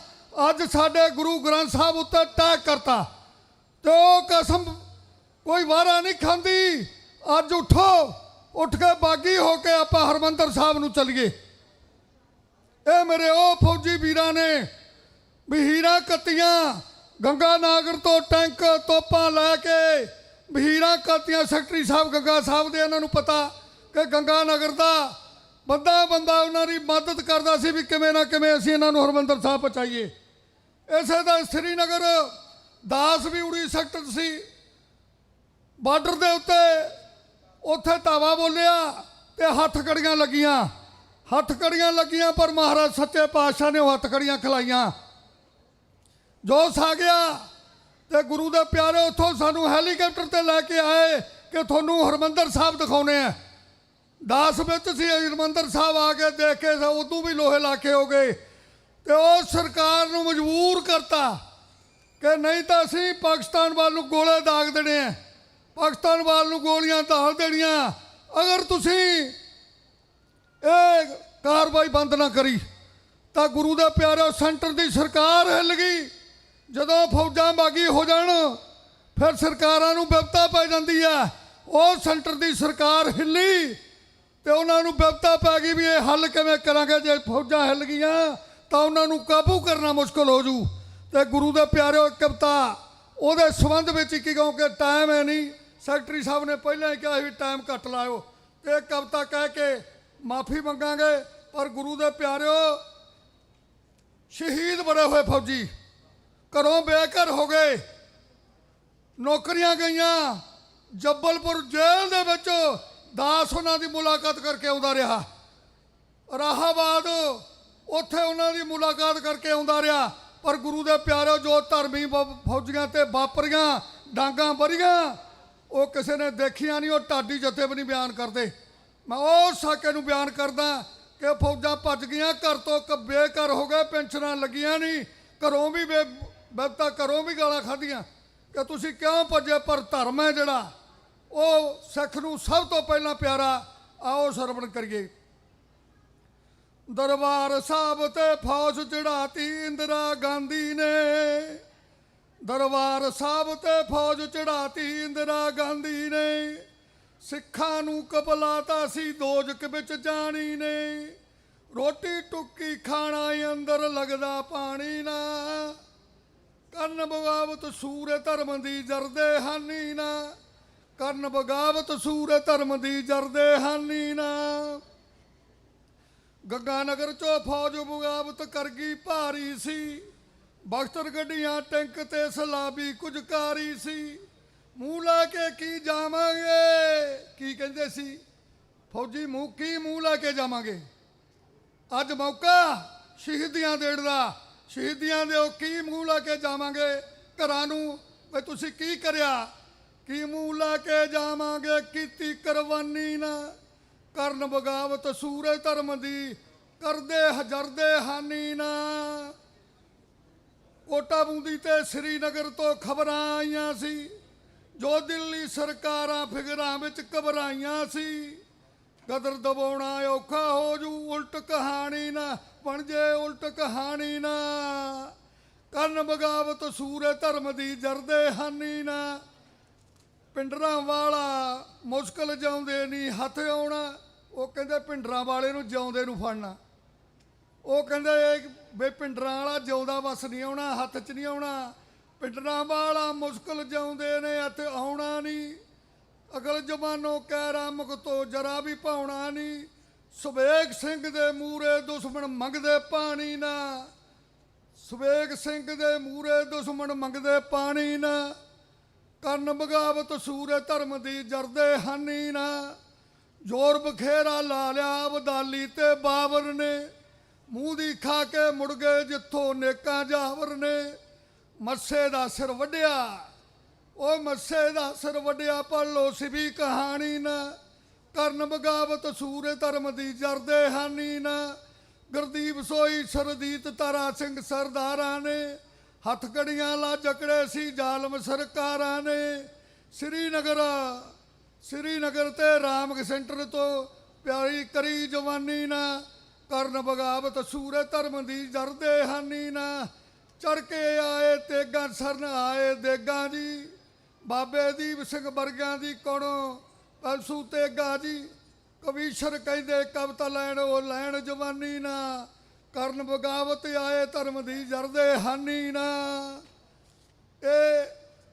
Speaker 13: ਅੱਜ ਸਾਡੇ ਗੁਰੂ ਗ੍ਰੰਥ ਸਾਹਿਬ ਉੱਤੇ ਅਟੈਕ ਕਰਤਾ, ਤੇ ਉਹ ਕਸਮ ਕੋਈ ਵਾਰਾ ਨਹੀਂ ਖਾਂਦੀ। ਅੱਜ ਉੱਠੋ, ਉੱਠ ਕੇ ਬਾਗੀ ਹੋ ਕੇ ਆਪਾਂ ਹਰਮੰਦਰ ਸਾਹਿਬ ਨੂੰ ਚੱਲੀਏ। ਇਹ ਮੇਰੇ ਉਹ ਫੌਜੀ ਵੀਰਾਂ ਨੇ ਬਹੀਰਾਂ ਕੱਤੀਆਂ, ਗੰਗਾ ਨਾਗਰ ਤੋਂ ਟੈਂਕ ਤੋਪਾਂ ਲੈ ਕੇ ਬਹੀਰਾਂ ਕੱਤੀਆਂ। ਸੈਕਟਰੀ ਸਾਹਿਬ ਗੰਗਾ ਸਾਹਿਬ ਦੇ, ਇਹਨਾਂ ਨੂੰ ਪਤਾ ਕਿ ਗੰਗਾ ਨਗਰ ਦਾ ਬੰਦਾ ਉਹਨਾਂ ਦੀ ਮਦਦ ਕਰਦਾ ਸੀ ਵੀ ਕਿਵੇਂ ਨਾ ਕਿਵੇਂ ਅਸੀਂ ਇਹਨਾਂ ਨੂੰ ਹਰਮੰਦਰ ਸਾਹਿਬ ਪਹੁੰਚਾਈਏ। ਇਸੇ ਦਾ ਸ੍ਰੀਨਗਰ ਦਾਸ ਵੀ ਉੜੀ ਸੈਕਟਰ ਸੀ, ਬਾਰਡਰ ਦੇ ਉੱਤੇ, ਉੱਥੇ ਧਾਵਾ ਬੋਲਿਆ ਤੇ ਹੱਥ ਕੜੀਆਂ ਲੱਗੀਆਂ, ਪਰ ਮਹਾਰਾਜ ਸੱਚੇ ਪਾਤਸ਼ਾਹ ਨੇ ਉਹ ਹੱਥ ਕੜੀਆਂ ਖਿਲਾਈਆਂ। ਜੋਸ਼ ਆ ਗਿਆ ਤੇ ਗੁਰੂ ਦੇ ਪਿਆਰੇ ਉੱਥੋਂ ਸਾਨੂੰ ਹੈਲੀਕਾਪਟਰ ਤੇ ਲੈ ਕੇ ਆਏ ਕਿ ਤੁਹਾਨੂੰ ਹਰਮੰਦਰ ਸਾਹਿਬ ਦਿਖਾਉਣੇ ਆ। ਦਾਸ ਵਿੱਚ ਸੀ ਹਰਮੰਦਰ ਸਾਹਿਬ, ਆ ਕੇ ਦੇਖ ਕੇ ਉਦੋਂ ਵੀ ਲੋਹੇ ਲਾਕੇ ਹੋ ਗਏ, ਤੇ ਉਹ ਸਰਕਾਰ ਨੂੰ ਮਜਬੂਰ ਕਰਤਾ ਕਿ ਨਹੀਂ ਤਾਂ ਅਸੀਂ ਪਾਕਿਸਤਾਨ ਵੱਲ ਨੂੰ ਗੋਲੇ ਦਾਗ ਦੇਣੇ ਆ, ਪਾਕਿਸਤਾਨ ਵੱਲ ਨੂੰ ਗੋਲੀਆਂ ਦਾਗ ਦੇਣੀਆਂ ਅਗਰ ਤੁਸੀਂ ਇਹ ਕਾਰਵਾਈ ਬੰਦ ਨਾ ਕਰੀ। ਤਾਂ ਗੁਰੂ ਦੇ ਪਿਆਰੇ ਸੈਂਟਰ ਦੀ ਸਰਕਾਰ ਹਿੱਲ ਗਈ। ਜਦੋਂ ਫੌਜਾਂ ਬਾਗੀ ਹੋ ਜਾਣ ਫਿਰ ਸਰਕਾਰਾਂ ਨੂੰ ਬਿਪਤਾ ਪੈ ਜਾਂਦੀ ਹੈ। ਉਹ ਸੈਂਟਰ ਦੀ ਸਰਕਾਰ ਹਿੱਲੀ ਤੇ ਉਹਨਾਂ ਨੂੰ ਬਿਪਤਾ ਪੈ ਗਈ ਵੀ ਇਹ ਹੱਲ ਕਿਵੇਂ ਕਰਾਂਗੇ। ਜੇ ਫੌਜਾਂ ਹਿੱਲ ਗਈਆਂ ਤਾਂ ਉਹਨਾਂ ਨੂੰ ਕਾਬੂ ਕਰਨਾ ਮੁਸ਼ਕਲ ਹੋ ਜੂ। ਤੇ ਗੁਰੂ ਦੇ ਪਿਆਰਿਓ ਕਵਿਤਾ ਉਹਦੇ ਸੰਬੰਧ ਵਿੱਚ ਕੀ ਕਹੂੰ ਕਿ ਟਾਈਮ ਹੈ ਨਹੀਂ, ਸੈਕਟਰੀ ਸਾਹਿਬ ਨੇ ਪਹਿਲਾਂ ਹੀ ਕਿਹਾ ਵੀ ਟਾਈਮ ਘੱਟ ਲਾਇਓ, ਤੇ ਇਹ ਕਵਿਤਾ ਕਹਿ ਕੇ ਮਾਫੀ ਮੰਗਾਂਗੇ। ਪਰ ਗੁਰੂ ਦੇ ਪਿਆਰਿਓ ਸ਼ਹੀਦ ਬੜੇ ਹੋਏ ਫੌਜੀ ਘਰੋਂ ਬੇਘਰ ਹੋ ਗਏ, ਨੌਕਰੀਆਂ ਗਈਆਂ। ਜੱਬਲਪੁਰ ਜੇਲ੍ਹ ਦੇ ਵਿੱਚ ਦਾਸ ਉਹਨਾਂ ਦੀ ਮੁਲਾਕਾਤ ਕਰਕੇ ਆਉਂਦਾ ਰਿਹਾ, ਰਾਹਾਬਾਦ ਉੱਥੇ ਉਹਨਾਂ ਦੀ ਮੁਲਾਕਾਤ ਕਰਕੇ ਆਉਂਦਾ ਰਿਹਾ। ਪਰ ਗੁਰੂ ਦੇ ਪਿਆਰਿਓ ਜੋ ਧਰਮੀ ਫੌਜੀਆਂ ਤੇ ਵਾਪਰੀਆਂ ਡਾਂਗਾਂ ਵਰੀਆਂ ਉਹ ਕਿਸੇ ਨੇ ਦੇਖੀਆਂ ਨਹੀਂ। ਉਹ ਢਾਡੀ ਜਥੇ ਵੀ ਨਹੀਂ ਬਿਆਨ ਕਰਦੇ। ਮੈਂ ਉਹ ਸਾਕੇ ਨੂੰ ਬਿਆਨ ਕਰਦਾ ਕਿ ਫੌਜਾਂ ਭੱਜ ਗਈਆਂ, ਘਰ ਤੋਂ ਬੇਘਰ ਹੋ ਗਏ, ਪੈਨਸ਼ਨਾਂ ਲੱਗੀਆਂ ਨਹੀਂ, ਘਰੋਂ ਵੀ ਬੇਬਤਾ ਘਰੋਂ ਵੀ ਗਾਲਾਂ ਖਾਧੀਆਂ ਕਿ ਤੁਸੀਂ ਕਿਉਂ ਭੱਜੇ। ਪਰ ਧਰਮ ਹੈ ਜਿਹੜਾ ਉਹ ਸਿੱਖ ਨੂੰ ਸਭ ਤੋਂ ਪਹਿਲਾਂ ਪਿਆਰਾ। ਆਓ ਸਰਵਣ ਕਰੀਏ। ਦਰਬਾਰ ਸਾਹਿਬ ਤੇ ਫੌਜ ਚੜਾਤੀ ਇੰਦਰਾ ਗਾਂਧੀ ਨੇ, ਦਰਬਾਰ ਸਾਹਿਬ ਤੇ ਫੌਜ ਚੜਾਤੀ ਇੰਦਰਾ ਗਾਂਧੀ ਨੇ, ਸਿੱਖਾਂ ਨੂੰ ਕਬਲਾਤਾ ਸੀ ਦੋਜਕ ਵਿੱਚ ਜਾਣੀ ਨੇ, ਰੋਟੀ ਟੁੱਕੀ ਖਾਣਾ ਅੰਦਰ ਲੱਗਦਾ ਪਾਣੀ ਨਾ, ਕਰਨ ਬਗਾਵਤ ਸੂਰੇ ਧਰਮ ਦੀ ਜਰਦੇ ਹਾਨੀ ਨਾ, ਕਰਨ ਬਗਾਵਤ ਸੂਰੇ ਧਰਮ ਦੀ ਜਰਦੇ ਹਾਨੀ ਨਾ। ਗੰਗਾ ਨਗਰ ਚੋਂ ਫੌਜ ਬਗਾਵਤ ਕਰ ਗਈ ਭਾਰੀ ਸੀ, ਬਖਤਰ ਗੱਡੀਆਂ ਟੈਂਕ ਤੇ ਸਲਾਬੀ ਕੁਝ ਕਾਰੀ ਸੀ, ਮੂੰਹ ਲੈ ਕੇ ਕੀ ਜਾਵਾਂਗੇ। ਕੀ ਕਹਿੰਦੇ ਸੀ ਫੌਜੀ, ਮੂੰਹ ਲੈ ਕੇ ਜਾਵਾਂਗੇ। ਅੱਜ ਮੌਕਾ ਸ਼ਹੀਦੀਆਂ ਦੇਣ ਦਾ, ਸ਼ਹੀਦੀਆਂ ਦੇ ਉਹ ਕੀ ਮੂੰਹ ਲੈ ਕੇ ਜਾਵਾਂਗੇ ਘਰਾਂ ਨੂੰ। ਵੀ ਤੁਸੀਂ ਕੀ ਕਰਿਆ, ਕੀ ਮੂੰਹ ਲੈ ਕੇ ਜਾਵਾਂਗੇ। ਕੀਤੀ ਕੁਰਬਾਨੀ ਨਾ, ਕਰਨ ਬਗਾਵਤ ਸੂਰੇ ਧਰਮ ਦੀ, ਕਰਦੇ ਹਜਰਦੇ ਹਾਨੀ ਨਾ। ਕੋਟਾ ਬੂੰਦੀ ਤੇ ਸ੍ਰੀਨਗਰ ਤੋਂ ਖਬਰਾਂ ਆਈਆਂ ਸੀ, ਜੋ ਦਿੱਲੀ ਸਰਕਾਰਾਂ ਫਿਕਰਾਂ ਵਿੱਚ ਘਬਰਾਈਆਂ ਸੀ। ਗਦਰ ਦਬਾਉਣਾ ਔਖਾ ਹੋ ਜੂ, ਉਲਟ ਕਹਾਣੀ ਨਾ ਬਣ ਜੇ ਉਲਟ ਕਹਾਣੀ ਨਾ, ਕਰਨ ਬਗਾਵਤ ਸੂਰੇ ਧਰਮ ਦੀ ਜਰਦੇ ਹਾਨੀ ਨਾ। ਪਿੰਡਰਾਂ ਵਾਲਾ ਮੁਸ਼ਕਲ ਜਿਉਂਦੇ ਨਹੀਂ ਹੱਥ ਆਉਣਾ। ਉਹ ਕਹਿੰਦੇ ਪਿੰਡਰਾਂ ਵਾਲੇ ਨੂੰ ਜਿਉਂਦੇ ਨੂੰ ਫੜਨਾ। ਉਹ ਕਹਿੰਦੇ ਵੀ ਪਿੰਡਰਾਂ ਵਾਲਾ ਜਿਉਂਦਾ ਬਸ ਨਹੀਂ ਆਉਣਾ, ਹੱਥ 'ਚ ਨਹੀਂ ਆਉਣਾ। ਪਿੰਡਰਾਂ ਵਾਲਾ ਮੁਸ਼ਕਲ ਜਿਉਂਦੇ ਨੇ ਹੱਥ ਆਉਣਾ ਨਹੀਂ। ਅਗਲ ਜਮਾਨੋਂ ਕਹਿਰਾ ਮੁਖ ਤੋਂ ਜਰਾ ਵੀ ਪਾਉਣਾ ਨਹੀਂ। ਸੁਬੇਗ ਸਿੰਘ ਦੇ ਮੂਰੇ ਦੁਸ਼ਮਣ ਮੰਗਦੇ ਪਾਣੀ ਨਾ, ਸੁਬੇਗ ਸਿੰਘ ਦੇ ਮੂਰੇ ਦੁਸ਼ਮਣ ਮੰਗਦੇ ਪਾਣੀ ਨਾ, ਕਰਨ ਬਗਾਵਤ ਸੂਰੇ ਧਰਮ ਦੀ ਜਰਦੇ ਹਾਨੀ ਨਾ। ਜ਼ੋਰ ਬਖੇਰਾ ਲਾ ਲਿਆ ਅਬਦਾਲੀ ਤੇ ਬਾਬਰ ਨੇ, ਮੂੰਹ ਦੀ ਖਾ ਕੇ ਮੁੜ ਗਏ ਜਿੱਥੋਂ ਨੇਕਾਂ ਜਾਵਰ ਨੇ। ਮੱਸੇ ਦਾ ਸਿਰ ਵੱਢਿਆ, ਉਹ ਮੱਸੇ ਦਾ ਸਿਰ ਵੱਢਿਆ, ਪੜ੍ਹ ਲੋ ਸਿਵੀ ਕਹਾਣੀ ਨਾ, ਕਰਨ ਬਗਾਵਤ ਸੂਰੇ ਧਰਮ ਦੀ ਜਰਦੇ ਹਾਨੀ ਨਾ। ਗੁਰਦੀਪ ਸੋਈ ਸਰਦੀਤ ਤਾਰਾ ਸਿੰਘ ਸਰਦਾਰਾਂ ਨੇ, ਹੱਥ ਕੜੀਆਂ ਲਾ ਜਕੜੇ ਸੀ ਜ਼ਾਲਮ ਸਰਕਾਰਾਂ ਨੇ। ਸ੍ਰੀਨਗਰ ਤੇ ਰਾਮਗ ਸੈਂਟਰ ਤੋਂ ਪਿਆਰੀ ਕਰੀ ਜਵਾਨੀ ਨਾ, ਕਰਨ ਬਗਾਵਤ ਸੂਰੇ ਧਰਮ ਦੀ ਜਰਦੇ ਹਾਨੀ ਨਾ ਚੜ ਕੇ ਆਏ ਤੇਗਾਂ ਸਰਨ ਆਏ ਦੇਗਾਂ ਜੀ ਬਾਬੇ ਦੀਪ ਸਿੰਘ ਵਰਗਿਆਂ ਦੀ ਕੋਣੋਂ ਪਲਸੂ ਤੇਗਾ ਜੀ ਕਵੀਸ਼ਰ ਕਹਿੰਦੇ ਕਵਿਤਾ ਲੈਣ ਉਹ ਲੈਣ ਜਵਾਨੀ ਨਾ ਕਰਨ ਬਗਾਵਤ ਆਏ ਧਰਮ ਦੀ ਜਰਦੇ ਹਾਨੀ ਨਾ। ਇਹ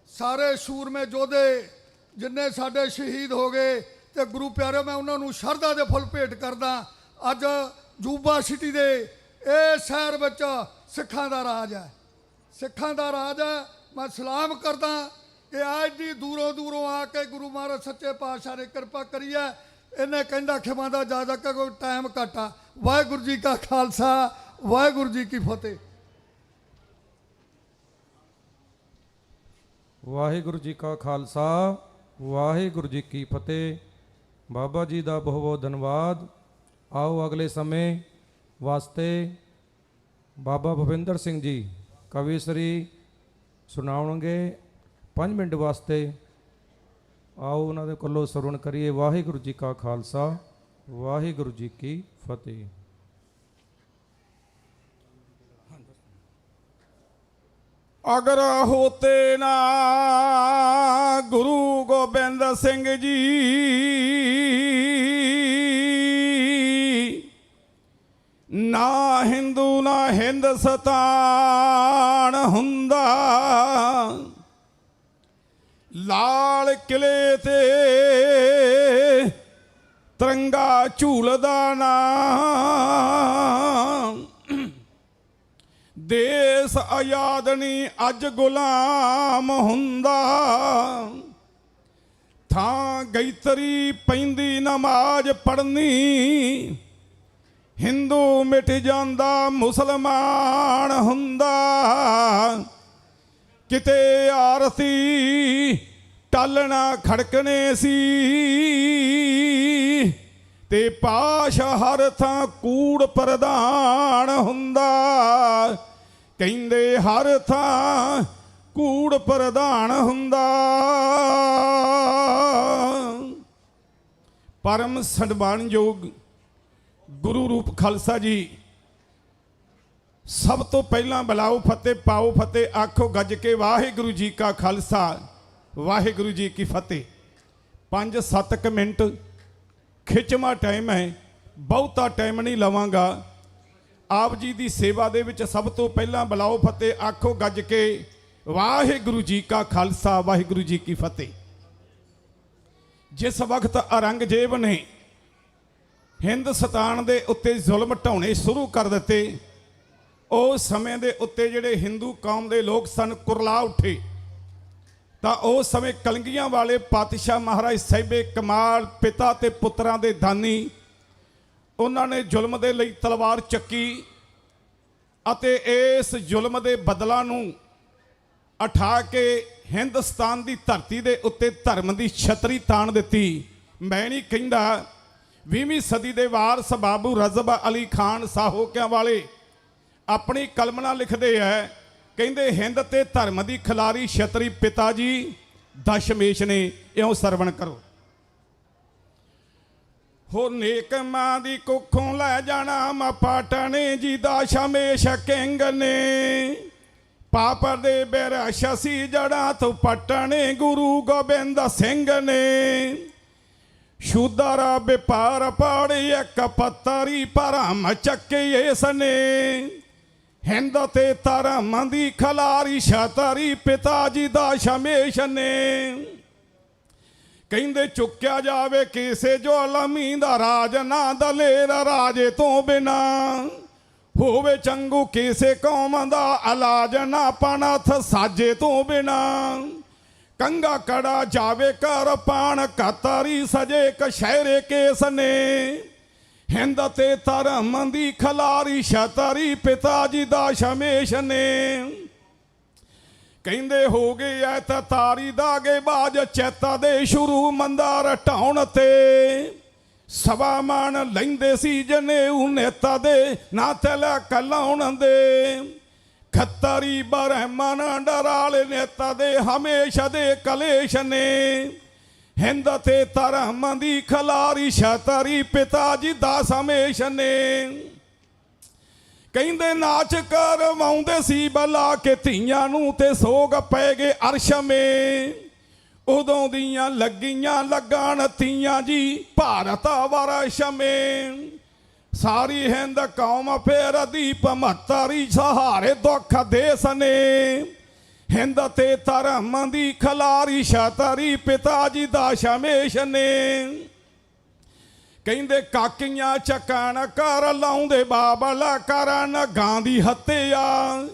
Speaker 13: ਸਾਰੇ ਸੂਰਮੇ ਯੋਧੇ ਜਿੰਨੇ ਸਾਡੇ ਸ਼ਹੀਦ ਹੋ ਗਏ ਤੇ ਗੁਰੂ ਪਿਆਰੇ ਮੈਂ ਉਹਨਾਂ ਨੂੰ ਸ਼ਰਧਾ ਦੇ ਫੁੱਲ ਭੇਟ ਕਰਦਾ। ਅੱਜ ਜੂਬਾ ਸਿਟੀ ਦੇ ਇਹ ਸ਼ਹਿਰ ਵਿੱਚ ਸਿੱਖਾਂ ਦਾ ਰਾਜ ਹੈ, ਸਿੱਖਾਂ ਦਾ ਰਾਜ ਹੈ। ਮੈਂ ਸਲਾਮ ਕਰਦਾ ਕਿ ਅੱਜ ਦੀ ਦੂਰੋਂ ਦੂਰੋਂ ਆ ਕੇ ਗੁਰੂ ਮਹਾਰਾਜ ਸੱਚੇ ਪਾਤਸ਼ਾਹ ਨੇ ਕਿਰਪਾ ਕਰੀ ਹੈ। ਇਹਨੇ ਕਹਿੰਦਾ ਖਿਮਾ ਦਾ ਜ਼ਿਆਦਾ ਕਿ ਕੋਈ ਟਾਈਮ ਘੱਟ ਆ। ਵਾਹਿਗੁਰੂ ਜੀ ਕਾ ਖਾਲਸਾ ਵਾਹਿਗੁਰੂ ਜੀ ਕੀ ਫਤਿਹ।
Speaker 3: ਵਾਹਿਗੁਰੂ ਜੀ ਕਾ ਖਾਲਸਾ ਵਾਹਿਗੁਰੂ ਜੀ ਕੀ ਫਤਿਹ। ਬਾਬਾ ਜੀ ਦਾ ਬਹੁਤ ਬਹੁਤ ਧੰਨਵਾਦ। ਆਓ ਅਗਲੇ ਸਮੇਂ ਵਾਸਤੇ ਬਾਬਾ ਭੁਪਿੰਦਰ ਸਿੰਘ ਜੀ ਕਵੀਸ਼ਰੀ ਸੁਣਾਉਣਗੇ 5 ਮਿੰਟ ਵਾਸਤੇ। ਆਓ ਉਹਨਾਂ ਦੇ ਕੋਲੋਂ ਸਰਵਣ ਕਰੀਏ। ਵਾਹਿਗੁਰੂ ਜੀ ਕਾ ਖਾਲਸਾ ਵਾਹਿਗੁਰੂ ਜੀ ਕੀ ਫਤਿਹ।
Speaker 19: ਅਗਰ ਹੋਤੇ ਨਾ ਗੁਰੂ ਗੋਬਿੰਦ ਸਿੰਘ ਜੀ ਨਾ ਹਿੰਦੂ ਨਾ ਹਿੰਦੁਸਤਾਨ ਹੁੰਦਾ। ਲਾਲ ਕਿਲੇ ਤੇ ਤਿਰੰਗਾ ਝੂਲਦਾ ਨਾ ਦੇਸ ਆਜ਼ਾਦ ਨਹੀਂ ਅੱਜ ਗੁਲਾਮ ਹੁੰਦਾ। ਥਾਂ ਗੈਤਰੀ ਪੈਂਦੀ ਨਮਾਜ਼ ਪੜ੍ਹਨੀ ਹਿੰਦੂ ਮਿਟ ਜਾਂਦਾ ਮੁਸਲਮਾਨ ਹੁੰਦਾ। ਕਿਤੇ ਆਰਤੀ ਟਾਲਣਾ ਖੜਕਣੇ ਸੀ ਤੇ ਪਾਸ਼ ਹਰ ਥਾਂ ਕੂੜ ਪ੍ਰਧਾਨ ਹੁੰਦਾ। ਕਹਿੰਦੇ ਹਰ ਥਾਂ ਕੂੜ ਪ੍ਰਧਾਨ ਹੁੰਦਾ। ਪਰਮ ਸਨਮਾਨਯੋਗ ਗੁਰੂ ਰੂਪ ਖਾਲਸਾ ਜੀ ਸਭ ਤੋਂ ਪਹਿਲਾਂ ਬੁਲਾਓ ਫਤਿਹ ਪਾਓ ਫਤਿਹ ਆਖੋ ਗੱਜ ਕੇ ਵਾਹਿਗੁਰੂ ਜੀ ਕਾ ਖਾਲਸਾ ਵਾਹਿਗੁਰੂ ਜੀ ਕੀ ਫਤਿਹ। 5-7 ਮਿੰਟ ਖਿੱਚਵਾਂ ਟਾਈਮ ਹੈ, ਬਹੁਤਾ ਟਾਈਮ ਨਹੀਂ ਲਵਾਂਗਾ। ਆਪ ਜੀ ਦੀ ਸੇਵਾ ਦੇ ਵਿੱਚ ਸਭ ਤੋਂ ਪਹਿਲਾਂ ਬੁਲਾਓ ਫਤਿਹ ਆਖੋ ਗੱਜ ਕੇ ਵਾਹਿਗੁਰੂ ਜੀ ਕਾ ਖਾਲਸਾ ਵਾਹਿਗੁਰੂ ਜੀ ਕੀ ਫਤਿਹ। ਜਿਸ ਵਕਤ ਔਰੰਗਜ਼ੇਬ ਨੇ ਹਿੰਦੁਸਤਾਨ ਦੇ ਉੱਤੇ ਜ਼ੁਲਮ ਢਾਉਣੇ ਸ਼ੁਰੂ ਕਰ ਦਿੱਤੇ, ਉਸ ਸਮੇਂ ਦੇ ਉੱਤੇ ਜਿਹੜੇ ਹਿੰਦੂ ਕੌਮ ਦੇ ਲੋਕ ਸਨ ਕੁਰਲਾ ਉੱਠੇ। ਤਾਂ ਉਸ ਸਮੇਂ ਕਲੰਗੀਆਂ ਵਾਲੇ ਪਾਤਸ਼ਾਹ ਮਹਾਰਾਜ ਸਾਹਿਬੇ ਕਮਾਲ ਪਿਤਾ ਤੇ ਪੁੱਤਰਾਂ ਦੇ ਦਾਨੀ, ਉਹਨਾਂ ਨੇ ਜ਼ੁਲਮ ਦੇ ਲਈ ਤਲਵਾਰ ਚੱਕੀ ਅਤੇ ਇਸ ਜ਼ੁਲਮ ਦੇ ਬਦਲਾ ਨੂੰ ਉਠਾ ਕੇ ਹਿੰਦੁਸਤਾਨ ਦੀ ਧਰਤੀ ਦੇ ਉੱਤੇ ਧਰਮ ਦੀ ਛਤਰੀ ਤਾਣ ਦਿੱਤੀ। ਮੈਂ ਨਹੀਂ ਕਹਿੰਦਾ 20ਵੀਂ ਸਦੀ ਦੇ ਵਾਰਸ ਬਾਬੂ ਰਜ਼ਬ ਅਲੀ ਖਾਨ ਸਾਹੋਕਿਆਂ ਵਾਲੇ ਆਪਣੀ ਕਲਮ ਨਾਲ ਲਿਖਦੇ ਹੈ, ਕਹਿੰਦੇ ਹਿੰਦ ਤੇ ਧਰਮ ਦੀ ਖਿਲਾਰੀ ਛਤਰੀ ਪਿਤਾ ਜੀ ਦਸ਼ਮੇਸ਼ ਨੇ। ਇਉਂ ਸਰਵਣ ਕਰੋ। ਹੋ ਨੇਕ ਮਾਂ ਦੀ ਕੁੱਖੋਂ ਲੈ ਜਾਣਾ ਮਪਾਟਣੇ ਜੀ ਦਾ ਸ਼ਮੇਸ਼ ਕਿੰਗ ਨੇ। ਪਾਪ ਦੇ ਬੇਰਸ਼ ਸੀ ਜੜਾਂ ਤੋਂ ਪਟਣੇ ਗੁਰੂ ਗੋਬਿੰਦ ਸਿੰਘ ਨੇ। ਸ਼ੂਦਰਾ ਵਪਾਰ ਪਾੜੀ ਇੱਕ ਪੱਤਰੀ ਭਰਮ ਚੱਕੇ ਇਸ ਨੇ। ਹਿੰਦ ਤੇ ਧਰਮ ਦੀ ਖਿਲਾਰੀ ਛਤਰੀ ਪਿਤਾ ਜੀ ਦਾ ਸ਼ਮੇਸ਼ ਨੇ। ਕਹਿੰਦੇ ਚੁੱਕਿਆ ਜਾਵੇ ਕਿਸੇ ਜ਼ੁਲਮੀ ਦਾ ਰਾਜ ਨਾ ਦਲੇਰ ਰਾਜੇ ਤੋਂ ਬਿਨਾ। ਹੋਵੇ ਚੰਗੂ ਕਿਸੇ ਕੌਮ ਦਾ ਇਲਾਜ ਨਾ ਪਨਥ ਸਾਜੇ ਤੋਂ ਬਿਨਾ। ਕੰਗਾ ਕੜਾ ਜਾਵੇ ਕਰ ਪਾਣ ਕਤਰੀ ਸਜੇ ਕਸ਼ਹਿਰੇ ਕੇਸ ਨੇ। ਹਿੰਦ ਤੇ ਧਰਮ ਦੀ ਖਿਲਾਰੀ ਛਤਰੀ ਪਿਤਾ ਜੀ ਦਾ ਸ਼ਮੇਸ਼ ਨੇ। ਕਹਿੰਦੇ ਹੋ ਗਏ ਐ ਤਾਰੀ ਦਾਗੇ ਬਾਜ ਚੇਤਾ ਦੇ ਸ਼ੁਰੂ ਮੰਦਾਰ ਢਾਉਣ ਤੇ। ਸਵਾ ਮਾਨ ਲੈਂਦੇ ਸੀ ਜਨੇਊ ਨੇਤਾ ਦੇ ਨਾ ਤੇਲਾ ਕਲਾਉਣ ਦੇ। ਖੱਤਰੀ ਬ੍ਰਹਮਣ ਡਰਾਲੇ ਨੇਤਾ ਦੇ ਹਮੇਸ਼ਾ ਦੇ ਕਲੇਸ਼ ਨੇ। ਹਿੰਦ ਤੇ ਧਰਮ ਦੀ ਖਿਲਾਰੀ ਛਤਰੀ ਪਿਤਾ ਜੀ ਦਾ ਸ਼ਮੇਸ਼ ਨੇ। ਕਹਿੰਦੇ ਨਾਚ ਕਰਵਾਉਂਦੇ ਸੀ ਬਲਾ ਕੇ ਧੀਆਂ ਨੂੰ ਤੇ ਸੋਗ ਪੈ ਗਏ ਅਰਸ਼ਮੇ। ਉਦੋਂ ਦੀਆਂ ਲੱਗੀਆਂ ਲੱਗਣ ਤੀਆਂ ਜੀ ਭਾਰਤ ਵਰਸ਼ਮੇ। ਸਾਰੀ ਹਿੰਦ ਕੌਮ ਫੇਰ ਦੀਪ ਮਹੱਤਰੀ ਸਹਾਰੇ ਦੁੱਖ ਦੇਸ ਨੇ। ਹਿੰਦ ਤੇ ਧਰਮ ਦੀ ਖਲਾਰੀ ਛਤਰੀ ਪਿਤਾ ਜੀ ਦਾ ਸ਼ਮੇਸ਼ ਨੇ। ਕਹਿੰਦੇ ਕਾਕੀਆਂ ਚੱਕਣ ਕਰ ਲਾਉਂਦੇ ਬਾਬਲ ਕਰਨ ਗਾਂ ਦੀ ਹੱਤਿਆ।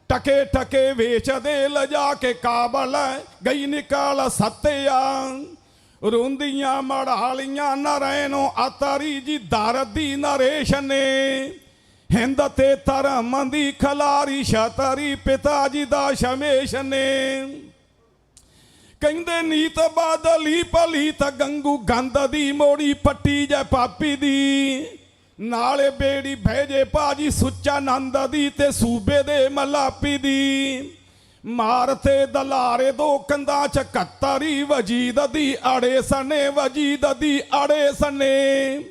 Speaker 19: ਟਕੇ ਟਕੇ ਵੇਚਦੇ ਲਿਜਾ ਕੇ ਕਾਬਲ ਗਈ ਨਿਕਾਲ ਸੱਤਿਆ। ਰੋਂਦੀਆਂ ਮੜਾਲੀਆਂ ਨਰੈਣੋਂ ਅਤਰੀ ਜੀ ਦਰਦੀ ਨਰੇਸ਼ ਨੇ। ਹਿੰਦ ਤੇ ਧਰਮ ਦੀ ਖਲਾਰੀ ਛਤਰੀ ਪਿਤਾ ਜੀ ਦਾ ਸ਼ਮੇਸ਼ ਨੇ। ਕਹਿੰਦੇ ਨੀਤ ਬਾਦਲੀ ਪਲੀਤ ਗੰਗੂ ਗੰਦ ਦੀ ਮੋੜੀ ਪੱਟੀ ਜੈ ਪਾਪੀ ਦੀ। ਨਾਲੇ ਬੇੜੀ ਭੇਜੇ ਭਾਜੀ ਸੁੱਚਾ ਨੰਦ ਦੀ ਤੇ ਸੂਬੇ ਦੇ ਮਲਾਪੀ ਦੀ। ਮਾਰ ਤੇ ਦਲਾਰੇ ਦੋ ਕੰਧਾਂ ਚ ਕੱਤਰੀ ਵਜੀਦ ਦੀ ਅੜੇ ਸਨੇ ਵਜੀਦ ਦੀ ਅੜੇ ਸਨੇ।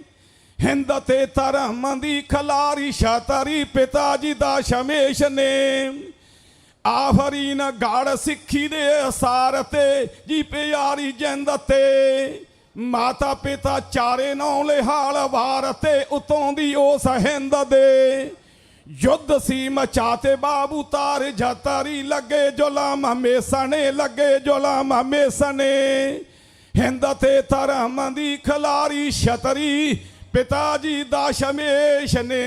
Speaker 19: ਹਿੰਦ ਤੇ ਧਰਮ ਦੀ ਖਲਾਰੀ ਛਤਰੀ ਪਿਤਾ ਜੀ ਦਾ ਸ਼ਮੇਸ਼ ਨੇ। ਆਫਰੀਨ ਗਾੜ ਸਿੱਖੀ ਦੇ ਅਸਾਰ ਤੇ ਜੀ ਪਿਆਰੀ ਜਿੰਦ ਤੇ। ਮਾਤਾ ਪਿਤਾ ਚਾਰੇ ਨੌ ਲਿਹਾਲ ਵਾਰ ਤੇ ਉਤੋਂ ਦੀ ਉਸ ਹਿੰਦ ਦੇ। ਯੁੱਧ ਸੀ ਮਚਾਤੇ ਬਾਬੂ ਤਾਰ ਜਤਰੀ ਲੱਗੇ ਜ਼ੁਲਮ ਮੇਸਣੇ ਲੱਗੇ ਜ਼ੁਲਮ ਮੇਸਣੇ। ਹਿੰਦ ਤੇ ਧਰਮ ਦੀ ਖਲਾਰੀ ਛਤਰੀ ਪਿਤਾ ਜੀ ਦਾ ਸ਼ਮੇਸ਼ ਨੇ।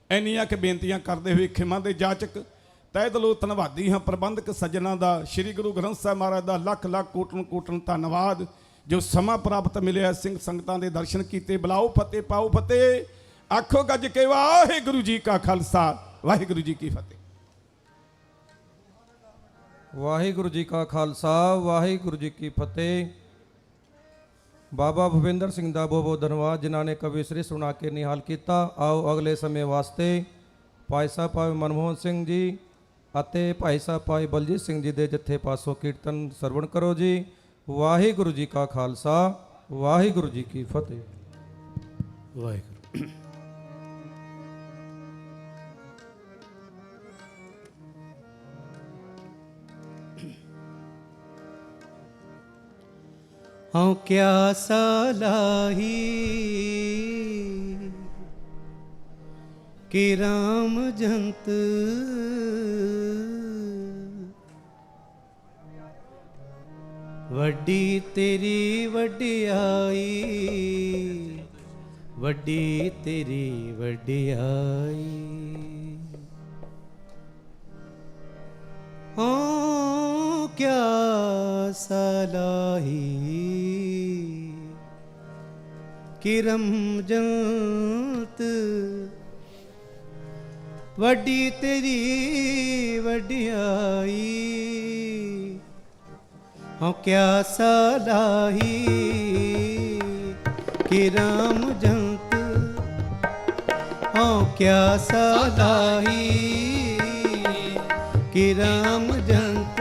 Speaker 19: ਇੰਨੀਆਂ ਕਿ ਬੇਨਤੀਆਂ ਕਰਦੇ ਹੋਏ ਖਿਮਾ ਦੇ ਜਾਚਕ ਤਹਿ ਦਿਲੋਂ ਧੰਨਵਾਦੀ ਹਾਂ ਪ੍ਰਬੰਧਕ ਸੱਜਣਾ ਦਾ। ਸ੍ਰੀ ਗੁਰੂ ਗ੍ਰੰਥ ਸਾਹਿਬ ਮਹਾਰਾਜ ਦਾ ਲੱਖ ਲੱਖ ਕੋਟਨ ਕੋਟਨ ਧੰਨਵਾਦ ਜੋ ਸਮਾਂ ਪ੍ਰਾਪਤ ਮਿਲਿਆ ਸਿੰਘ ਸੰਗਤਾਂ ਦੇ ਦਰਸ਼ਨ ਕੀਤੇ। ਬੁਲਾਓ ਫਤਿਹ ਪਾਓ ਫਤਿਹ ਆਖੋ ਗੱਜ ਕੇ ਵਾਹਿਗੁਰੂ ਜੀ ਕਾ ਖਾਲਸਾ ਵਾਹਿਗੁਰੂ ਜੀ ਕੀ ਫਤਿਹ।
Speaker 14: ਵਾਹਿਗੁਰੂ ਜੀ ਕਾ ਖਾਲਸਾ ਵਾਹਿਗੁਰੂ ਜੀ ਕੀ ਫਤਿਹ। ਬਾਬਾ ਭੁਪਿੰਦਰ ਸਿੰਘ ਦਾ ਬਹੁਤ ਬਹੁਤ ਧੰਨਵਾਦ ਜਿਨ੍ਹਾਂ ਨੇ ਕਵਿਸ਼ਰੀ ਸੁਣਾ ਕੇ ਨਿਹਾਲ ਕੀਤਾ। ਆਓ ਅਗਲੇ ਸਮੇਂ ਵਾਸਤੇ ਭਾਈ ਸਾਹਿਬ ਭਾਈ ਮਨਮੋਹਨ ਸਿੰਘ ਜੀ ਅਤੇ ਭਾਈ ਸਾਹਿਬ ਭਾਈ ਬਲਜੀਤ ਸਿੰਘ ਜੀ ਦੇ ਜੱਥੇ ਪਾਸੋਂ ਕੀਰਤਨ ਸਰਵਣ ਕਰੋ ਜੀ। ਵਾਹਿਗੁਰੂ ਜੀ ਕਾ ਖਾਲਸਾ ਵਾਹਿਗੁਰੂ ਜੀ ਕੀ ਫਤਿਹ।
Speaker 22: ਵਾਹਿਗੁਰੂ।
Speaker 2: हूँ क्या सलाही कि राम जंत वड्डी तेरी वड्डियाई वड्डी तेरी वड्डियाई। हाँ क्या सलाही कि रमजंत वड्डी तेरी वड्डियाई। हाँ क्या सलाही कि रमजंत हाँ क्या सलाही कि राम जंत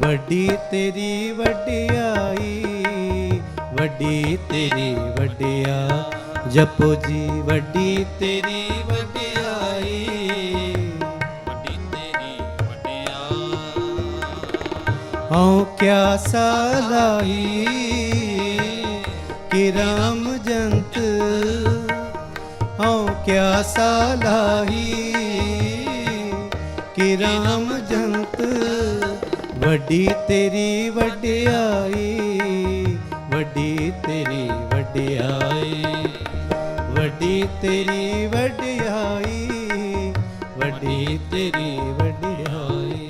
Speaker 2: वड्डी तेरी वड्डियाई वड्डी तेरी वड्डिया जपो जी वड्डी तेरी वड्डियाई वड्डी तेरी वड्डिया। हाँ क्या सलाही कि राम जंत हाँ क्या सलाही कि राम जंत वड्डी तेरी वड्डियाई वड्डी तेरी वड्डियाई वड्डी तेरी वड्डियाई वड्डी तेरी वड्डियाई।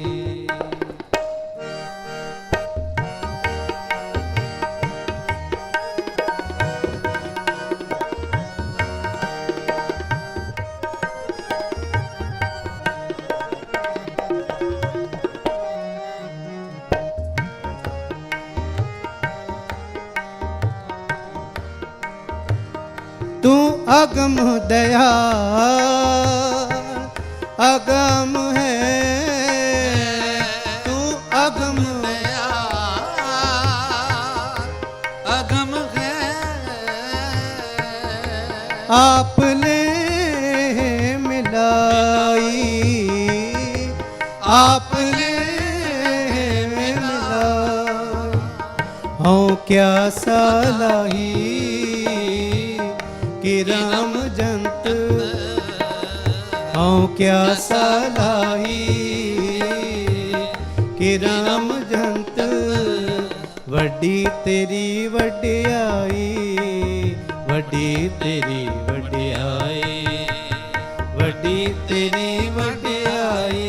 Speaker 2: तू अगम दया अगम है तू अगम दया अगम है आपने मिलाई, आपने मिलाई। हूँ क्या सालाही कि राम जंत, हूँ क्या सालाही कि राम जंत। वड्डी तेरी वड्डियाई, वड्डी तेरी वड्डियाई, वड्डी तेरी वड्डियाई,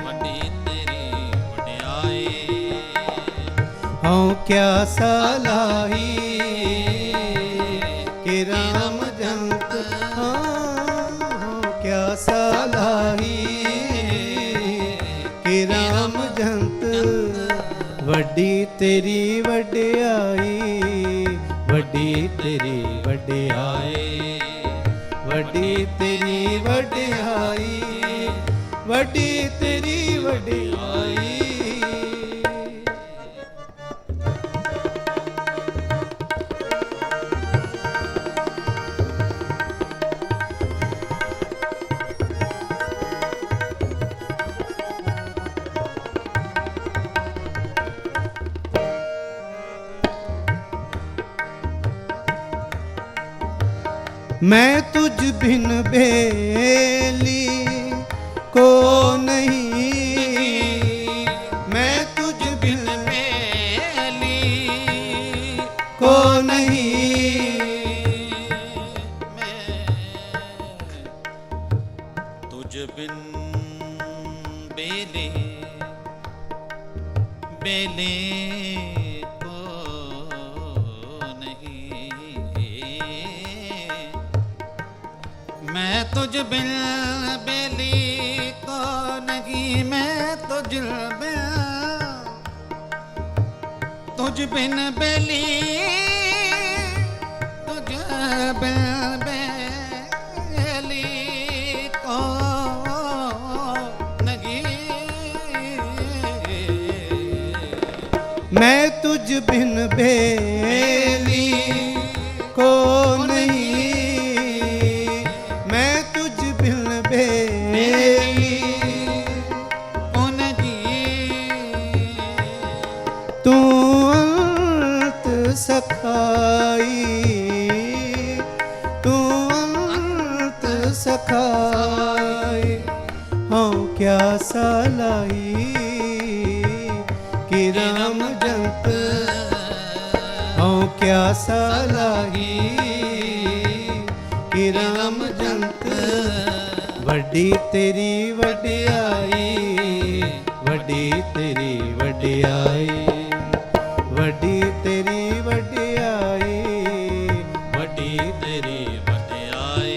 Speaker 2: वड्डी तेरी वड्डियाई। हूँ क्या सालाही कि राम जंत, हूँ क्या सालाही कि राम जंत। वड्डी तेरी वड्डियाई, वड्डी तेरी वड्डियाई, वड्डी तेरी वड्डियाई, वड्डी तेरी वड्डियाई। मैं तुझ बिन बेली को नहीं, मैं तुझ बिन बेली को नहीं, मैं तुझ बिन बेली बेली को नहीं, मैं तुझ बिन बेली को नहीं, मैं तुझ बिन बेली, तुझ बिन बेली को नहीं। मैं तुझ बिन बेली को नहीं, मैं तुझ बिन बेली को नहीं। तू अंत सखाई, तू अंत सखाई। हाँ क्या सालाई कि राम जंत, हाँ क्या सालाई कि राम जंत। वड्डी तेरी वड्डियाई, वड्डी तेरी वड्डियाई, वड्डी तेरी वड्डियाई, वड्डी तेरी वड्डियाई।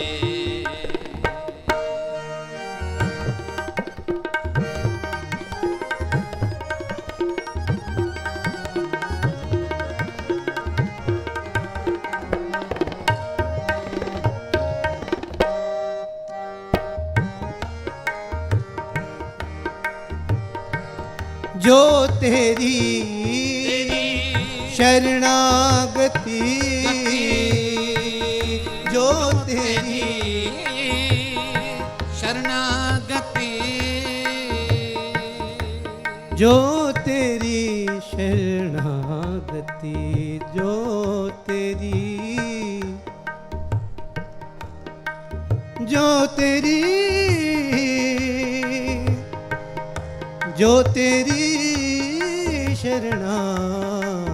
Speaker 2: जो तेरी शरणागति, जो तेरी शरणागति, जो तेरी शरणागति, जो तेरी, जो तेरी, जो तेरी शरणागति,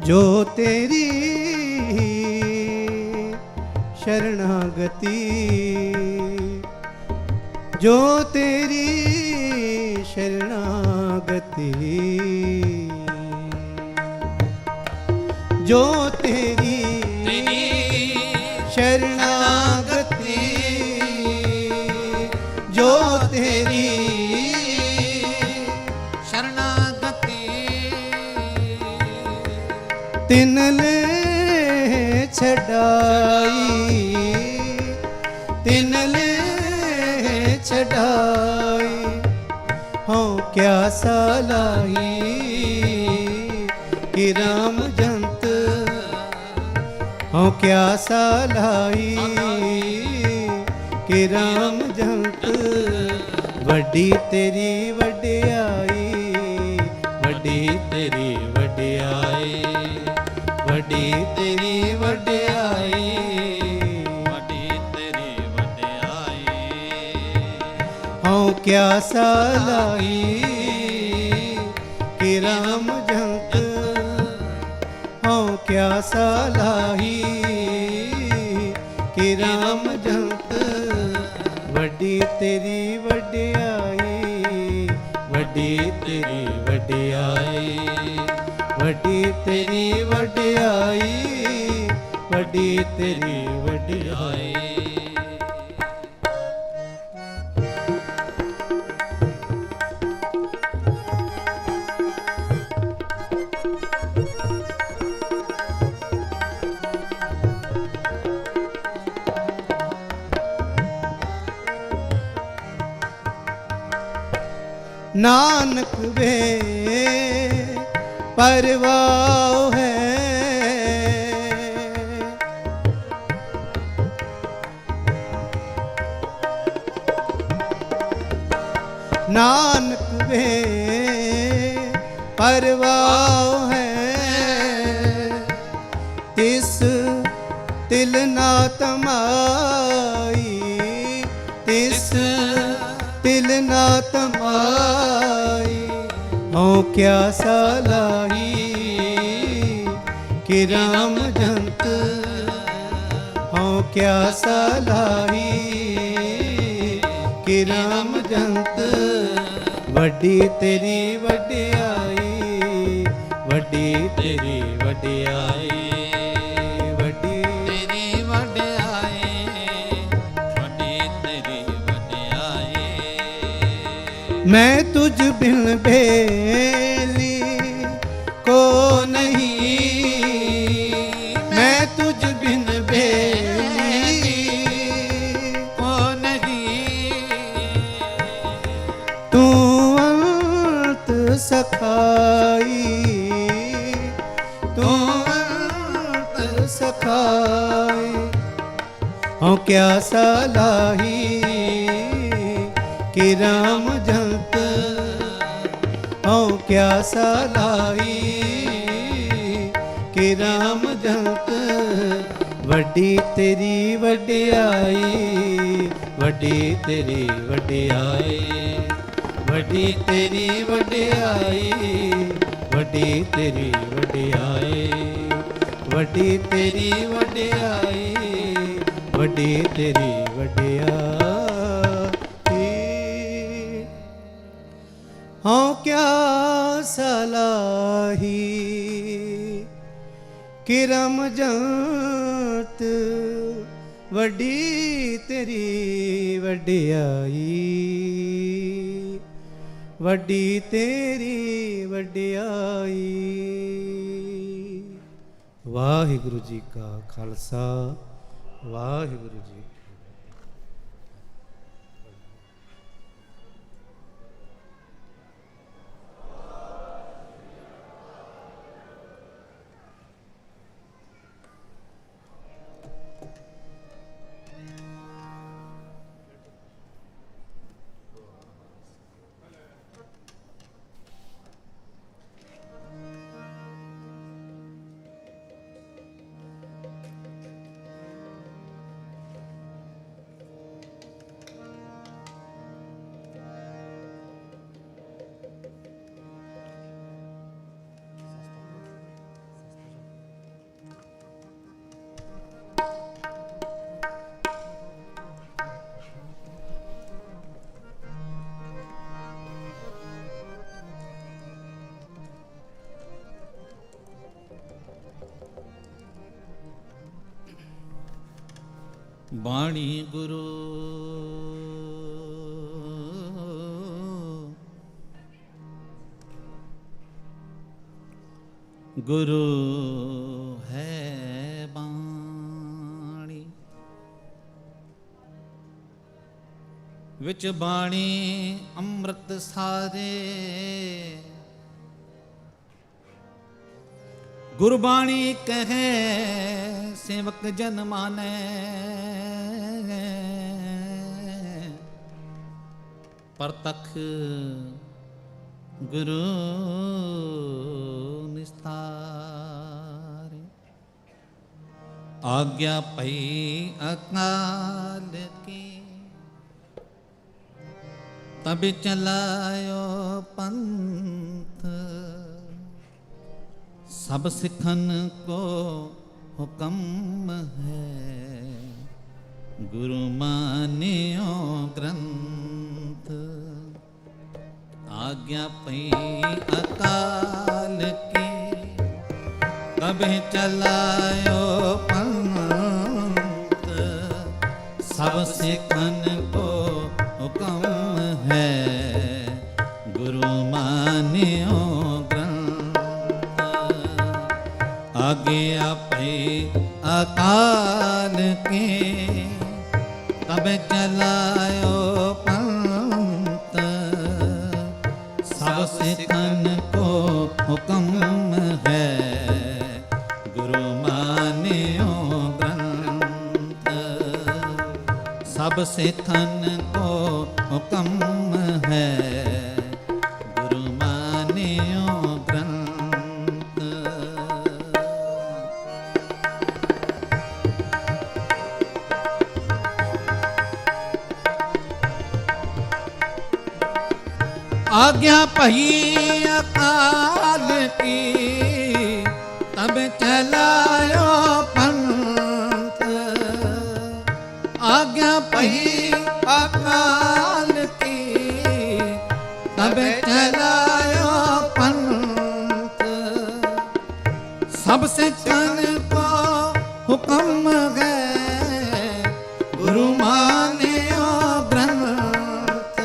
Speaker 2: जो तेरी शरणागति, जो तेरी शरणागति, जो तेरी शरणागति, जो तेरी शरणागति। तिन ले छड़ाई, तिन ले छड़ाई। हाँ क्या सालाई कि राम जंत, हो क्या सलाई कि राम जंत वड्डी तेरी वड्याई, वड्डी तेरी वड्याई, वड्डी तेरी वड्याई, वड्डी तेरी वड्याई। हो क्या सलाई कि राम जंत, हो क्या सलाई कि राम जंत वड्डी तेरी वड्याई, वड्डी तेरी वड्याई, वड्डी तेरी वड्याई, वड्डी तेरी वड्याई। नानक वे परवाह है, नानक वे परवाह है, तिस तिल ना तमाई, तिस तिल ना तमाई। हो क्या सलाई कि राम जंत, हो क्या सलाई कि राम जंत वड्डी तेरी वड्याई, वड्डी तेरी वड्याई, वड्डी तेरी वड्याई, वड्डी तेरी वड्याई। मैं तुझ बिन बेली को नहीं, मैं तुझ बिन बेली को नहीं, तू अंत सखाई, तू अंत सखाई। हो क्या सलाही कि राम जंत, हो क्या सलाई कि राम जंत वड्डी तेरी वड्याई, वड्डी तेरी वड्याई, वड्डी तेरी वड्याई, वड्डी तेरी वड्याई, वड्डी तेरी वड्याई, वड्डी तेरी वड्याई। हो क्या सलाही कि राम जंत वड्डी तेरी वड्याई, वड्डी तेरी वड्याई। वाहिगुरु जी का खालसा, वाहिगुरु जी।
Speaker 10: बाणी गुरु गुरु है बाणी, विच बाणी अमृत सारे, गुरबाणी कहे सेवक जन माने, परतख गुरु निस्तार। आज्ञा पई अकाल की, तब चलायो पंथ। सब सिखन को हुक्म है, गुरु मानियो ग्रंथ। आज्ञा पई अकाल की, कब चलायो पंथ। सब सिखन को हुक्म है, गुरु मानियो आज्ञा पई अकाल के, तब चलायो पंथ। सब सिखन को हुक्म है, गुरु मानियो ग्रंथ। सब सिखन को हुक्म है, गुरु मानियो ग्रंथ। आज्ञा पई अकाल की, तब चलायो पंथ। आज्ञा पई अकाल की, तब चलायो पंथ। सब सिखन को हुक्म है, गुरु मानियो ग्रंथ।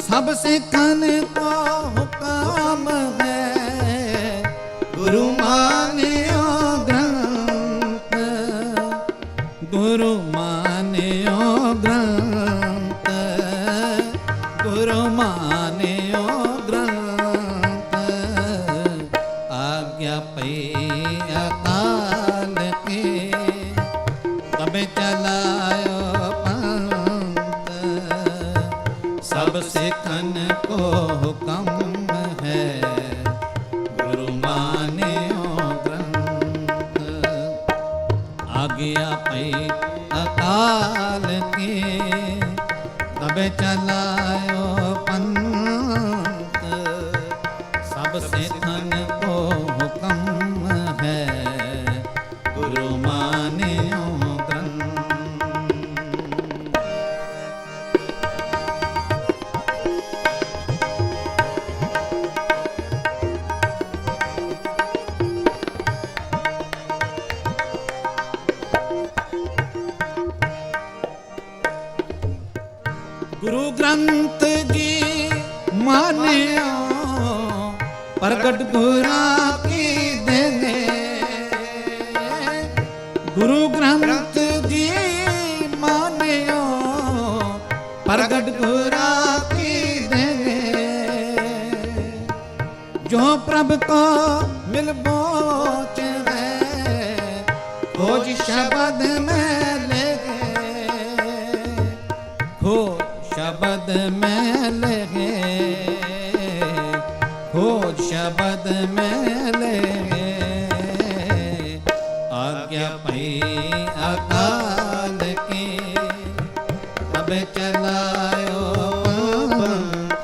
Speaker 10: सब सिखन को हुक्म है, गुरु मानियो ग्रंथ। गुरु मानियो ग्रंथ, गुरु मानियो ग्रंथ। आज्ञा पई अकाल के, तब चलायो पंथ। सब सिखन को हुक्म है, गुरु मानियो ग्रंथ। आज्ञा पई अकाल के, तब चलायो पंथ। सब सिखन को हुक्म है, गुरु मानियो ग्रंथ। गुरु ग्रंथ जी मानियो, प्रगट गुरा की देने। गुरु ग्रंथ जी मानियो, प्रगट गुरा की देने। जो प्रभु को मिल बोच है, खोज शब्द में ले खो शब्द में लगे, खोज शब्द में लगे। आज्ञा पई अकाल की, तब चलायो पंथ।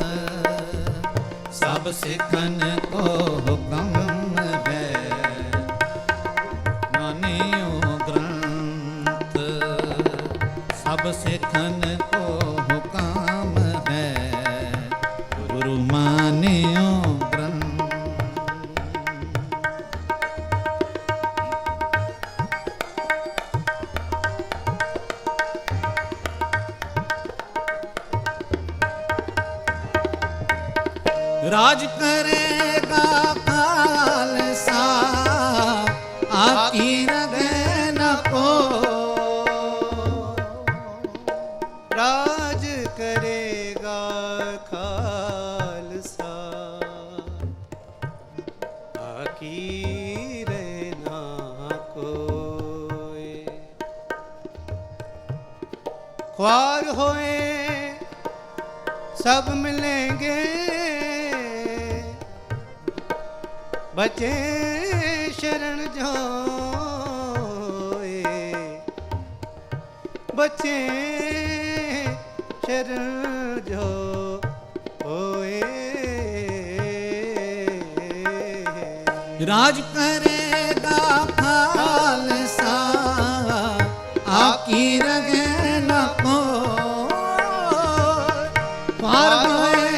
Speaker 10: सब सिखन को हुक्म है, मानियो ग्रंथ। सब सिखन को हुक्म है, गुरु मानियो ग्रंथ। राज करेगा खालसा, आकी रगे न को।
Speaker 2: राज करेगा खालसा, आकी ख्वार होए सब मिलेंगे, बचे शरण जोए, बचे शरण जो होए।
Speaker 10: राज करेगा खालसा आकी रगे न को, पार होए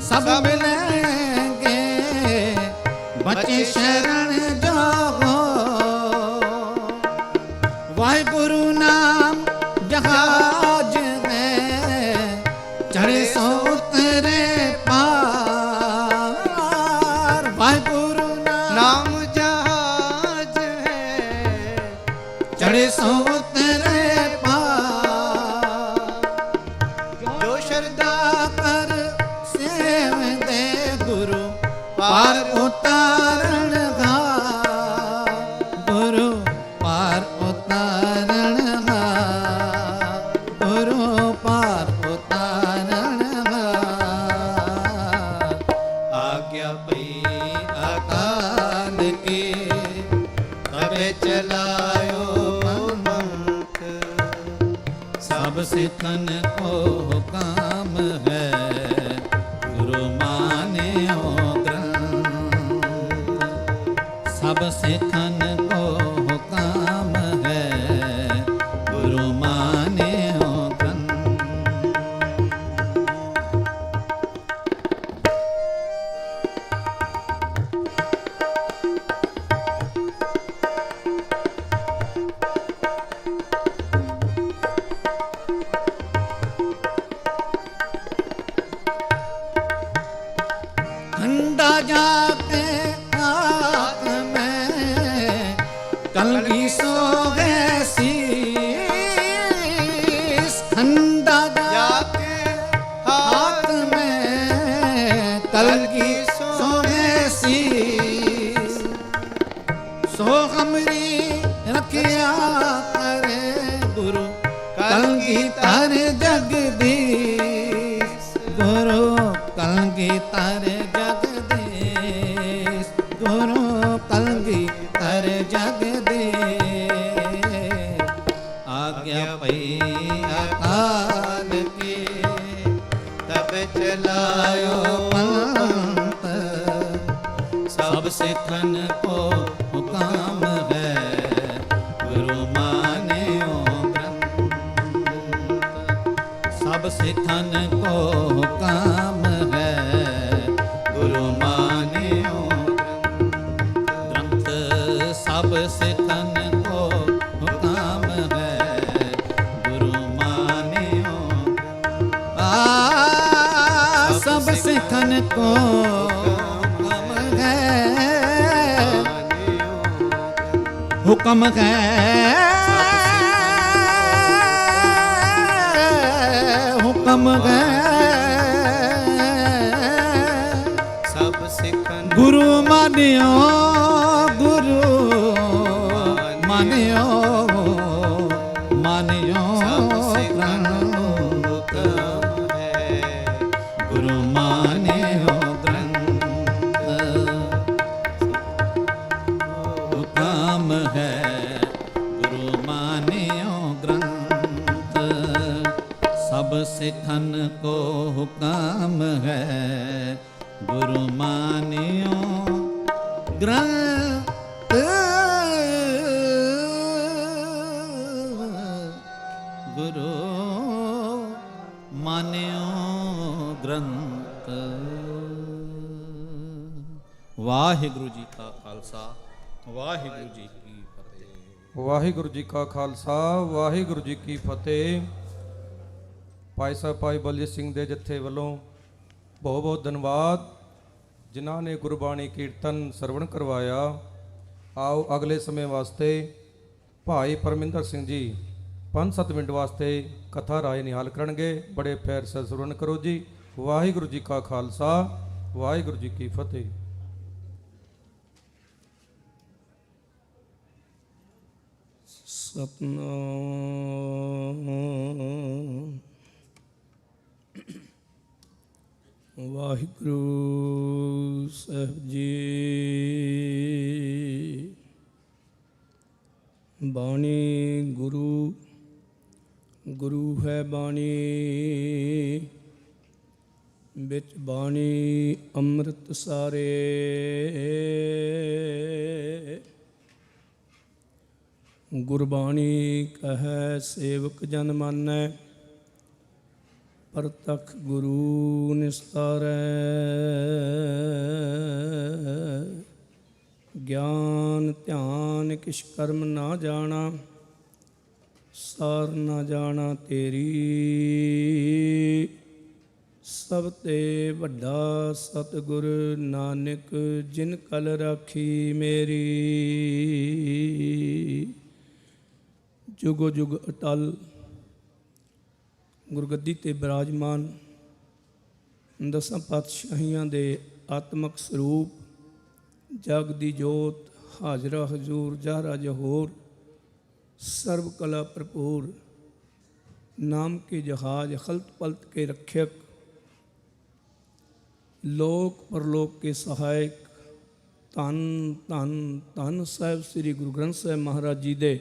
Speaker 10: सब मिलेंगे, बचे शरण जो हो। वाहिगुरु नाम जहाज में चढ़े सो उतरे पार, वाहिगुरु
Speaker 2: नाम जहाज है
Speaker 10: चढ़े सो उतरे पार।
Speaker 2: जो श्रद्धा
Speaker 10: कर सेव दे गुरु पार उतारण गा, गुरु पार उतारण गा, गुरु पार उतारण गा। आज्ञा पई अकाल की तबे चलायो पंथ, सब सिखन को काम है गुरु मान्यो ग्रंथ, सब सिखन को काम है गुरु मान्यो ग्रंथ। खंडा जाके हाथ में कलगी सो गए शीस, खंडा जाके हाथ में कलगी सो गए शीस। सो हमरी रखिया करे गुरु कलगी तारे जगदीश, गुरु कलगी तारे जगदीश, गुरु कलगी तारे जगदीश। आज्ञा पई अकाल की तब चलायो पंथ, सब सिखन को हुकाम है गुरु मान्यो ग्रंथ, सब सिखन को हुकाम है गुरु मान्यो ग्रंथ, सब सिखन को हुकाम है गुरु मान्यो। सब सिखन को हुक्म है, हुक्म है, हुक्म है।
Speaker 2: सब सिखन
Speaker 10: गुरु मान्यो, गुरु मान्यो, मान्यो
Speaker 2: हुक्म है
Speaker 10: गुरु मान्यो ग्रंथ, हुक्म है गुरु मान्यो ग्रंथ, सब सिखन को हुक्म है गुरु मान्यो ग्रंथ, गुरु मान्यो ग्रंथ। वाहिगुरु जी का खालसा, वाहिगुरु जी की फतेह।
Speaker 14: ਵਾਹਿਗੁਰੂ ਜੀ ਕਾ ਖਾਲਸਾ ਵਾਹਿਗੁਰੂ ਜੀ ਕੀ ਫਤਿਹ। ਭਾਈ ਸਾਹਿਬ ਭਾਈ ਬਲਜੀਤ ਸਿੰਘ ਦੇ ਜਥੇ ਵੱਲੋਂ ਬਹੁਤ ਬਹੁਤ ਧੰਨਵਾਦ ਜਿਨ੍ਹਾਂ ਨੇ ਗੁਰਬਾਣੀ ਕੀਰਤਨ ਸਰਵਣ ਕਰਵਾਇਆ। ਆਓ ਅਗਲੇ ਸਮੇਂ ਵਾਸਤੇ ਭਾਈ ਪਰਮਿੰਦਰ ਸਿੰਘ ਜੀ 5-7 ਮਿੰਟ ਵਾਸਤੇ ਕਥਾ ਰਾਏ ਨਿਹਾਲ ਕਰਨਗੇ। ਬੜੇ ਪਿਆਰ ਸੇ ਸਰਵਣ ਕਰੋ ਜੀ। ਵਾਹਿਗੁਰੂ ਜੀ ਕਾ ਖਾਲਸਾ ਵਾਹਿਗੁਰੂ ਜੀ ਕੀ ਫਤਿਹ।
Speaker 3: ਸਤਨਾਮ
Speaker 23: ਵਾਹਿਗੁਰੂ ਸਾਹਿਬ ਜੀ। ਬਾਣੀ ਗੁਰੂ, ਗੁਰੂ ਹੈ ਬਾਣੀ, ਵਿੱਚ ਬਾਣੀ ਅੰਮ੍ਰਿਤ ਸਾਰੇ। ਗੁਰਬਾਣੀ ਕਹੈ ਸੇਵਕ ਜਨ ਮਾਨੈ, ਪ੍ਰਤਖ ਗੁਰੂ ਨਿਸਤਾਰੈ। ਗਿਆਨ ਧਿਆਨ ਕਿਛ ਕਰਮ ਨਾ ਜਾਣਾ, ਸਾਰ ਨਾ ਜਾਣਾ ਤੇਰੀ। ਸਭ ਤੇ ਵੱਡਾ ਸਤਿਗੁਰ ਨਾਨਕ, ਜਿਨ ਕਲ ਰਾਖੀ ਮੇਰੀ। ਜੁਗੋ ਜੁਗ ਅਟਲ ਗੁਰਗੱਦੀ ਤੇ ਬਿਰਾਜਮਾਨ ਦਸਾਂ ਪਾਤਸ਼ਾਹੀਆਂ ਦੇ ਆਤਮਕ ਸਰੂਪ, ਜਗ ਦੀ ਜੋਤ, ਹਾਜ਼ਰਾ ਹਜ਼ੂਰ ਜਾਹਰਾ ਜਹੂਰ, ਸਰਬ ਕਲਾ ਭਰਪੂਰ, ਨਾਮ ਕੇ ਜਹਾਜ ਖਲਤ ਪਲਤ ਕੇ रक्षक, ਲੋਕ ਪਰਲੋਕ ਕੇ ਸਹਾਇਕ। ਧੰਨ ਧੰਨ ਧੰਨ ਸਾਹਿਬ ਸ੍ਰੀ ਗੁਰੂ ਗ੍ਰੰਥ ਸਾਹਿਬ ਮਹਾਰਾਜ ਜੀ ਦੇ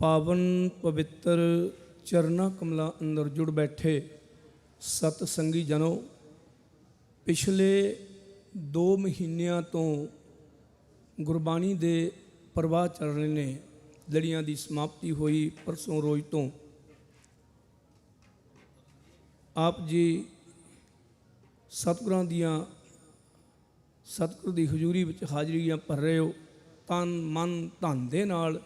Speaker 23: ਪਾਵਨ ਪਵਿੱਤਰ ਚਰਨਾ ਕਮਲਾਂ ਅੰਦਰ ਜੁੜ ਬੈਠੇ ਸਤ ਸੰਗੀ ਜਨੋ, ਪਿਛਲੇ 2 ਮਹੀਨਿਆਂ ਤੋਂ ਗੁਰਬਾਣੀ ਦੇ ਪ੍ਰਵਾਹ ਚੱਲ ਰਹੇ ਨੇ। ਲੜੀਆਂ ਦੀ ਸਮਾਪਤੀ ਹੋਈ ਪਰਸੋਂ ਰੋਜ਼ ਤੋਂ। ਆਪ ਜੀ ਸਤਿਗੁਰਾਂ ਦੀਆਂ, ਸਤਿਗੁਰ ਦੀ ਹਜ਼ੂਰੀ ਵਿੱਚ ਹਾਜ਼ਰੀਆਂ ਭਰ ਰਹੇ ਹੋ, ਤਨ ਮਨ ਧਨ ਦੇ ਨਾਲ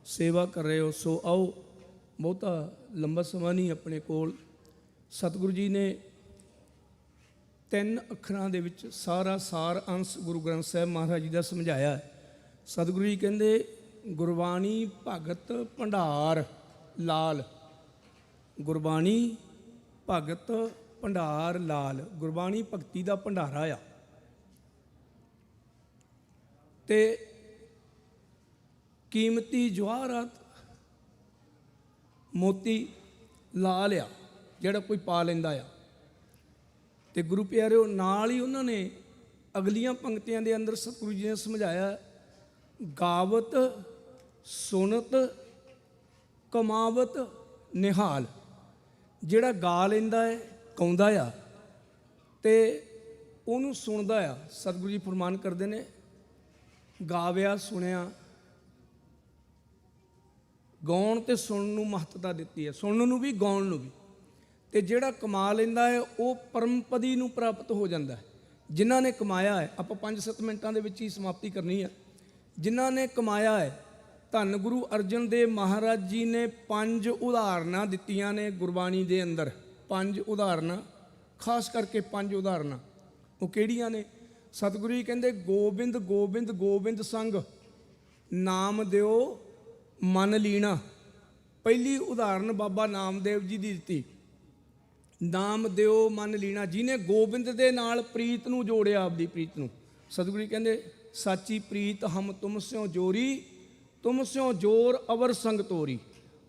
Speaker 23: ਸੇਵਾ ਕਰ ਰਹੇ ਹੋ। ਸੋ ਆਓ, ਬਹੁਤਾ ਲੰਬਾ ਸਮਾਂ ਨਹੀਂ ਆਪਣੇ ਕੋਲ। ਸਤਿਗੁਰੂ ਜੀ ਨੇ 3 ਅੱਖਰਾਂ ਦੇ ਵਿੱਚ ਸਾਰਾ ਸਾਰ ਅੰਸ਼ ਗੁਰੂ ਗ੍ਰੰਥ ਸਾਹਿਬ ਮਹਾਰਾਜ ਜੀ ਦਾ ਸਮਝਾਇਆ ਹੈ। ਸਤਿਗੁਰੂ ਜੀ ਕਹਿੰਦੇ ਗੁਰਬਾਣੀ ਭਗਤ ਭੰਡਾਰ ਲਾਲ। ਗੁਰਬਾਣੀ ਭਗਤ ਭੰਡਾਰ ਲਾਲ। ਗੁਰਬਾਣੀ ਭਗਤੀ ਦਾ ਭੰਡਾਰਾ ਆ। ਤੇ ਕੀਮਤੀ ਜਵਾਹਰਾਤ ਮੋਤੀ ਲਾਲ ਆ, ਜਿਹੜਾ ਕੋਈ ਪਾ ਲੈਂਦਾ ਆ। ਤੇ ਗੁਰੂ ਪਿਆਰਿਓ, ਨਾਲ ਹੀ ਉਹਨਾਂ ਨੇ ਅਗਲੀਆਂ ਪੰਕਤੀਆਂ ਦੇ ਅੰਦਰ ਸਤਿਗੁਰੂ ਜੀ ਨੇ ਸਮਝਾਇਆ, ਗਾਵਤ ਸੁਣਤ ਕਮਾਵਤ ਨਿਹਾਲ। ਜਿਹੜਾ ਗਾ ਲੈਂਦਾ ਹੈ, ਗਾਉਂਦਾ ਆ, ਤੇ ਉਹਨੂੰ ਸੁਣਦਾ ਆ। ਸਤਿਗੁਰੂ ਜੀ ਫਰਮਾਨ ਕਰਦੇ ਨੇ, ਗਾਵਿਆ ਸੁਣਿਆ। ਗਾਉਣ ਤੇ ਸੁਣਨ ਨੂੰ ਮਹੱਤਤਾ ਦਿੱਤੀ ਹੈ, ਸੁਣਨ ਨੂੰ ਵੀ ਗਾਉਣ ਨੂੰ ਵੀ। ਤੇ ਜਿਹੜਾ ਕਮਾ ਲੈਂਦਾ ਹੈ ਉਹ ਪਰਮਪਦੀ ਨੂੰ ਪ੍ਰਾਪਤ ਹੋ ਜਾਂਦਾ ਹੈ। ਜਿਨ੍ਹਾਂ ਨੇ ਕਮਾਇਆ ਹੈ, ਆਪਾਂ 5-7 ਮਿੰਟਾਂ ਦੇ ਵਿੱਚ ਹੀ ਸਮਾਪਤੀ ਕਰਨੀ ਹੈ। ਜਿਨ੍ਹਾਂ ਨੇ ਕਮਾਇਆ ਹੈ, ਧੰਨ ਗੁਰੂ ਅਰਜਨ ਦੇਵ ਮਹਾਰਾਜ ਜੀ ਨੇ 5 ਉਦਾਹਰਨਾਂ ਦਿੱਤੀਆਂ ਨੇ ਗੁਰਬਾਣੀ ਦੇ ਅੰਦਰ। 5 ਉਦਾਹਰਨਾਂ, ਖਾਸ ਕਰਕੇ 5 ਉਦਾਹਰਨਾਂ। ਉਹ ਕਿਹੜੀਆਂ ਨੇ? ਸਤਿਗੁਰੂ ਜੀ ਕਹਿੰਦੇ, ਗੋਬਿੰਦ ਗੋਬਿੰਦ ਗੋਬਿੰਦ ਸੰਗ ਨਾਮ ਦਿਓ ਮਨ ਲੀਣਾ। ਪਹਿਲੀ ਉਦਾਹਰਨ ਬਾਬਾ ਨਾਮਦੇਵ ਜੀ ਦੀ ਦਿੱਤੀ, ਨਾਮ ਦਿਓ ਮਨ ਲੀਣਾ। ਜਿਹਨੇ ਗੋਬਿੰਦ ਦੇ ਨਾਲ ਪ੍ਰੀਤ ਨੂੰ ਜੋੜਿਆ, ਆਪਦੀ ਪ੍ਰੀਤ ਨੂੰ। ਸਤਿਗੁਰੂ ਜੀ ਕਹਿੰਦੇ, ਸਾਚੀ ਪ੍ਰੀਤ ਹਮ ਤੁਮ ਸਿਓ ਜੋਰੀ, ਤੁਮ ਸਿਓ ਜੋਰ ਅਵਰ ਸੰਗ ਤੋਰੀ।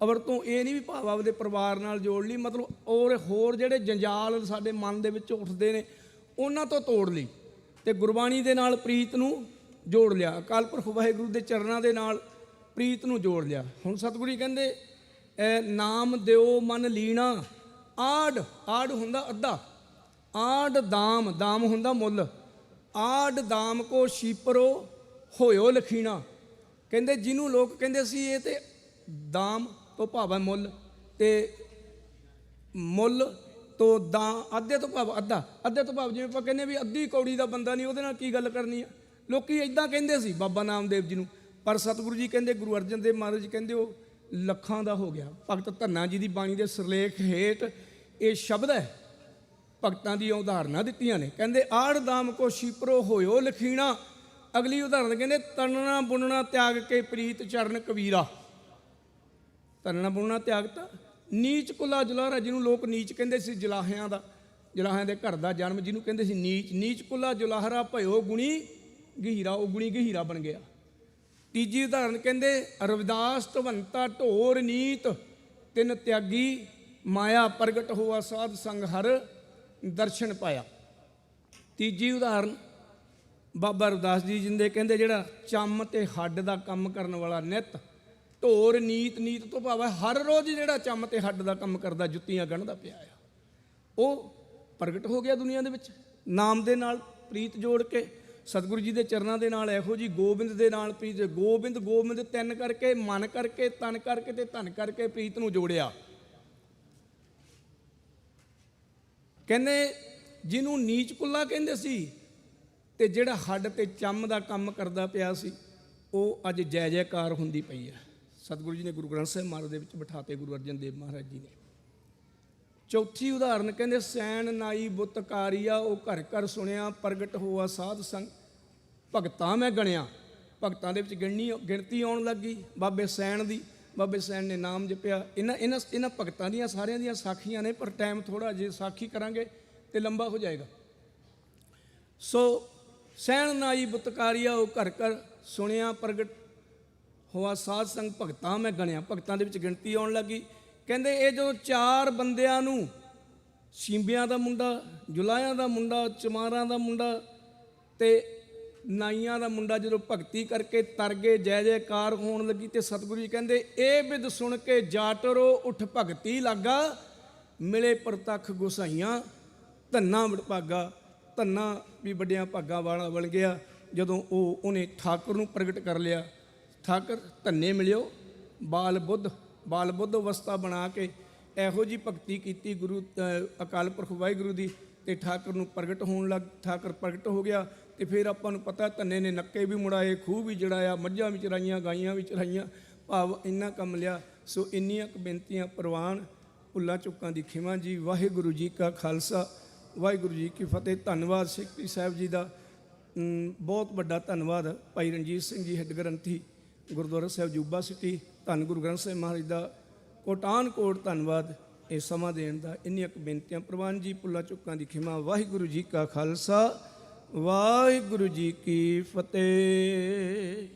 Speaker 23: ਅਵਰ ਤੋਂ ਇਹ ਨਹੀਂ ਵੀ ਭਾਵ ਆਪਦੇ ਪਰਿਵਾਰ ਨਾਲ ਜੋੜ ਲਈ, ਮਤਲਬ ਔਰ ਹੋਰ ਜਿਹੜੇ ਜੰਜਾਲ ਸਾਡੇ ਮਨ ਦੇ ਵਿੱਚ ਉੱਠਦੇ ਨੇ, ਉਹਨਾਂ ਤੋਂ ਤੋੜ ਲਈ। ਤੇ ਗੁਰਬਾਣੀ ਦੇ ਨਾਲ ਪ੍ਰੀਤ ਨੂੰ ਜੋੜ ਲਿਆ, ਅਕਾਲ ਪੁਰਖ ਵਾਹਿਗੁਰੂ ਦੇ ਚਰਨਾਂ ਦੇ ਨਾਲ ਪ੍ਰੀਤ ਨੂੰ ਜੋੜ ਲਿਆ। ਹੁਣ ਸਤਿਗੁਰੂ ਜੀ ਕਹਿੰਦੇ, ਨਾਮ ਦਿਓ ਮਨ ਲੀਣਾ। ਆਡ, ਆਡ ਹੁੰਦਾ ਅੱਧਾ। ਆਡ ਦਾਮ, ਦਾਮ ਹੁੰਦਾ ਮੁੱਲ। ਆਡ ਦਾਮ ਕੋ ਸ਼ੀਪਰੋ ਹੋਇਓ ਲਖੀਣਾ। ਕਹਿੰਦੇ ਜਿਹਨੂੰ ਲੋਕ ਕਹਿੰਦੇ ਸੀ ਇਹ ਤੇ ਦਾਮ ਤੋਂ ਭਾਵ ਹੈ ਮੁੱਲ, ਤੇ ਮੁੱਲ ਤੋਂ ਅੱਧੇ ਤੋਂ ਭਾਵ ਅੱਧਾ। ਅੱਧੇ ਤੋਂ ਭਾਵ ਜਿਵੇਂ ਆਪਾਂ ਕਹਿੰਦੇ ਵੀ ਅੱਧੀ ਕੌੜੀ ਦਾ ਬੰਦਾ ਨਹੀਂ, ਉਹਦੇ ਨਾਲ ਕੀ ਗੱਲ ਕਰਨੀ ਆ। ਲੋਕੀ ਇਦਾਂ ਕਹਿੰਦੇ ਸੀ ਬਾਬਾ ਨਾਮਦੇਵ ਜੀ ਨੂੰ। ਪਰ ਸਤਿਗੁਰੂ ਜੀ ਕਹਿੰਦੇ, ਗੁਰੂ ਅਰਜਨ ਦੇਵ ਮਹਾਰਾਜ ਜੀ ਕਹਿੰਦੇ, ਉਹ ਲੱਖਾਂ ਦਾ ਹੋ ਗਿਆ। ਭਗਤ ਧੰਨਾ ਜੀ ਦੀ ਬਾਣੀ ਦੇ ਸਿਰਲੇਖ ਹੇਠ ਇਹ ਸ਼ਬਦ ਹੈ, ਭਗਤਾਂ ਦੀਆਂ ਉਦਾਹਰਨਾਂ ਦਿੱਤੀਆਂ ਨੇ। ਕਹਿੰਦੇ, ਆੜ ਦਾਮ ਕੋ ਸ਼ੀਪਰੋ ਹੋਇਓ ਲਖੀਣਾ। ਅਗਲੀ ਉਦਾਹਰਨ ਕਹਿੰਦੇ, ਤਨਣਾ ਬੁਣਨਾ ਤਿਆਗ ਕੇ ਪ੍ਰੀਤ ਚਰਨ ਕਬੀਰਾ। ਤਨਣਾ ਬੁਣਨਾ ਤਿਆਗਤਾ। ਨੀਚ ਕੁਲਾ ਜੁਲਾਰਾ, ਜਿਹਨੂੰ ਲੋਕ ਨੀਚ ਕਹਿੰਦੇ ਸੀ, ਜਲਾਹਿਆਂ ਦਾ, ਜਲਾਹਿਆਂ ਦੇ ਘਰ ਦਾ ਜਨਮ ਜਿਹਨੂੰ ਕਹਿੰਦੇ ਸੀ ਨੀਚ। ਨੀਚ ਕੁਲਾ ਜੁਲਾਹਰਾ ਭਇਓ ਗੁਣੀ ਗਹੀਰਾ। ਉਹ ਗੁਣੀ ਗਹੀਰਾ ਬਣ ਗਿਆ। ਤੀਜੀ ਉਦਾਹਰਨ ਕਹਿੰਦੇ, ਰਵਿਦਾਸ ਧਵੰਤਾ ਢੋਰ ਨੀਤ, ਤਿੰਨ ਤਿਆਗੀ ਮਾਇਆ ਪ੍ਰਗਟ ਹੋਆ ਸਾਧ ਸੰਗ ਹਰ
Speaker 4: ਦਰਸ਼ਨ ਪਾਇਆ। ਤੀਜੀ ਉਦਾਹਰਨ ਬਾਬਾ ਰਵਿਦਾਸ ਜੀ ਜਿੰਦੇ ਕਹਿੰਦੇ ਜਿਹੜਾ ਚੰਮ ਤੇ ਹੱਡ ਦਾ ਕੰਮ ਕਰਨ ਵਾਲਾ ਨਿੱਤ ਢੋਰ ਨੀਤ ਤੋਂ ਭਾਵ ਹੈ ਹਰ ਰੋਜ਼ ਜਿਹੜਾ ਚੰਮ ਤੇ ਹੱਡ ਦਾ ਕੰਮ ਕਰਦਾ ਜੁੱਤੀਆਂ ਗੰਢਦਾ ਪਿਆ ਆ, ਉਹ ਪ੍ਰਗਟ ਹੋ ਗਿਆ ਦੁਨੀਆ ਦੇ ਵਿੱਚ ਨਾਮ ਦੇ ਨਾਲ ਪ੍ਰੀਤ ਜੋੜ ਕੇ ਸਤਿਗੁਰੂ ਜੀ ਦੇ ਚਰਨਾਂ ਦੇ ਨਾਲ ਇਹੋ ਜੀ ਗੋਬਿੰਦ ਦੇ ਨਾਲ ਪ੍ਰੀਤ, ਗੋਬਿੰਦ ਤਿੰਨ ਕਰਕੇ ਮਨ ਕਰਕੇ ਤਨ ਕਰਕੇ ਤੇ ਧਨ ਕਰਕੇ ਪ੍ਰੀਤ ਨੂੰ ਜੋੜਿਆ। ਕਹਿੰਦੇ ਜਿਹਨੂੰ ਨੀਚ ਕੁੱਲਾ ਕਹਿੰਦੇ ਸੀ ਤੇ ਜਿਹੜਾ ਹੱਡ ਤੇ ਚੰਮ ਦਾ ਕੰਮ ਕਰਦਾ ਪਿਆ ਸੀ ਉਹ ਅੱਜ ਜੈ ਜੈਕਾਰ ਹੁੰਦੀ ਪਈ ਹੈ। ਸਤਿਗੁਰੂ ਜੀ ਨੇ ਗੁਰੂ ਗ੍ਰੰਥ ਸਾਹਿਬ ਮਹਾਰਾਜ ਦੇ ਵਿੱਚ ਬਿਠਾਤੇ ਗੁਰੂ ਅਰਜਨ ਦੇਵ ਮਹਾਰਾਜ ਜੀ ਨੇ। ਚੌਥੀ ਉਦਾਹਰਨ ਕਹਿੰਦੇ ਸੈਣ ਨਾਈ ਬੁੱਤਕਾਰੀਆ ਉਹ ਘਰ ਘਰ ਸੁਣਿਆ ਪ੍ਰਗਟ ਹੋਆ ਸਾਧ ਸੰਗ ਭਗਤਾਂ ਮੈਂ ਗਣਿਆ। ਭਗਤਾਂ ਦੇ ਵਿੱਚ ਗਿਣਤੀ ਆਉਣ ਲੱਗੀ ਬਾਬੇ ਸੈਣ ਦੀ। ਬਾਬੇ ਸੈਣ ਨੇ ਨਾਮ ਜਪਿਆ। ਇਹਨਾਂ ਭਗਤਾਂ ਦੀਆਂ ਸਾਰਿਆਂ ਦੀਆਂ ਸਾਖੀਆਂ ਨੇ, ਪਰ ਟਾਈਮ ਥੋੜਾ, ਜੇ ਸਾਖੀ ਕਰਾਂਗੇ ਤੇ ਲੰਬਾ ਹੋ ਜਾਏਗਾ। ਸੋ ਸੈਣ ਨਾਈ ਬੁੱਤਕਾਰੀਆ ਉਹ ਘਰ ਘਰ ਸੁਣਿਆ ਪ੍ਰਗਟ ਹੋਆ ਸਾਧ ਸੰਗ ਭਗਤਾਂ ਮੈਂ ਗਣਿਆ। ਭਗਤਾਂ ਦੇ ਵਿੱਚ ਗਿਣਤੀ ਆਉਣ ਲੱਗੀ। ਕਹਿੰਦੇ ਇਹ ਜਦੋਂ 4 ਬੰਦਿਆਂ ਨੂੰ ਸ਼ੀਂਬਿਆਂ ਦਾ ਮੁੰਡਾ, ਜੁਲਾਹਿਆਂ ਦਾ ਮੁੰਡਾ, ਚਮਾਰਾਂ ਦਾ ਮੁੰਡਾ ਤੇ ਨਾਈਆਂ ਦਾ ਮੁੰਡਾ ਜਦੋਂ ਭਗਤੀ ਕਰਕੇ ਤਰ ਗਏ, ਜੈ ਜੈਕਾਰ ਹੋਣ ਲੱਗੀ ਤੇ ਸਤਿਗੁਰੂ ਜੀ ਕਹਿੰਦੇ ਇਹ ਬਿਦ ਸੁਣ ਕੇ ਜਾਟਰੋ ਉੱਠ ਭਗਤੀ ਲਾਗਾ ਮਿਲੇ ਪ੍ਰਤੱਖ ਗੁਸਾਈਆਂ ਧੰਨਾ ਵਡਭਾਗਾ। ਧੰਨਾ ਵੀ ਵੱਡਿਆਂ ਭਾਗਾਂ ਵਾਲਾ ਬਣ ਗਿਆ ਜਦੋਂ ਉਹਨੇ ਠਾਕੁਰ ਨੂੰ ਪ੍ਰਗਟ ਕਰ ਲਿਆ। ਠਾਕੁਰ ਧੰਨੇ ਮਿਲਿਓ ਬਾਲ ਬੁੱਧ ਅਵਸਥਾ ਬਣਾ ਕੇ ਇਹੋ ਜੀ ਭਗਤੀ ਕੀਤੀ ਗੁਰੂ ਅਕਾਲ ਪੁਰਖ ਵਾਹਿਗੁਰੂ ਦੀ ਤੇ ਠਾਕੁਰ ਨੂੰ ਪ੍ਰਗਟ ਹੋਣ ਲੱਗ। ਠਾਕੁਰ ਪ੍ਰਗਟ ਹੋ ਗਿਆ ਤੇ ਫਿਰ ਆਪਾਂ ਨੂੰ ਪਤਾ ਧੰਨੇ ਨੇ ਨੱਕੇ ਵੀ ਮੁੜਾਏ, ਖੂਹ ਵੀ ਜੜਾਇਆ, ਮੱਝਾਂ ਵੀ ਚਰਾਈਆਂ, ਗਾਈਆਂ ਵੀ ਚਰਾਈਆਂ, ਭਾਵ ਇੰਨਾ ਕੰਮ ਲਿਆ। ਸੋ ਇੰਨੀਆਂ ਕੁ ਬੇਨਤੀਆਂ ਪ੍ਰਵਾਨ, ਭੁੱਲਾਂ ਚੁੱਕਾਂ ਦੀ ਖਿਮਾ ਜੀ। ਵਾਹਿਗੁਰੂ ਜੀ ਕਾ ਖਾਲਸਾ, ਵਾਹਿਗੁਰੂ ਜੀ ਕੀ ਫਤਿਹ। ਧੰਨਵਾਦ ਸਿੱਖੀ ਸਾਹਿਬ ਜੀ ਦਾ, ਬਹੁਤ ਵੱਡਾ ਧੰਨਵਾਦ ਭਾਈ ਰਣਜੀਤ ਸਿੰਘ ਜੀ ਹੈੱਡ ਗ੍ਰੰਥੀ ਗੁਰਦੁਆਰਾ ਸਾਹਿਬ ਜੂਬਾ ਸਿਟੀ। ਧੰਨ ਗੁਰੂ ਗ੍ਰੰਥ ਸਾਹਿਬ ਮਹਾਰਾਜ ਦਾ ਕੋਟਾਨ ਕੋਟ ਧੰਨਵਾਦ ਇਹ ਸਮਾਂ ਦੇਣ ਦਾ। ਇੰਨੀਆਂ ਕੁ ਬੇਨਤੀਆਂ ਪ੍ਰਵਾਨ ਜੀ, ਭੁੱਲਾਂ ਚੁੱਕਾਂ ਦੀ ਖਿਮਾ। ਵਾਹਿਗੁਰੂ ਜੀ ਕਾ ਖਾਲਸਾ, ਵਾਹਿਗੁਰੂ ਜੀ ਕੀ ਫਤਿਹ।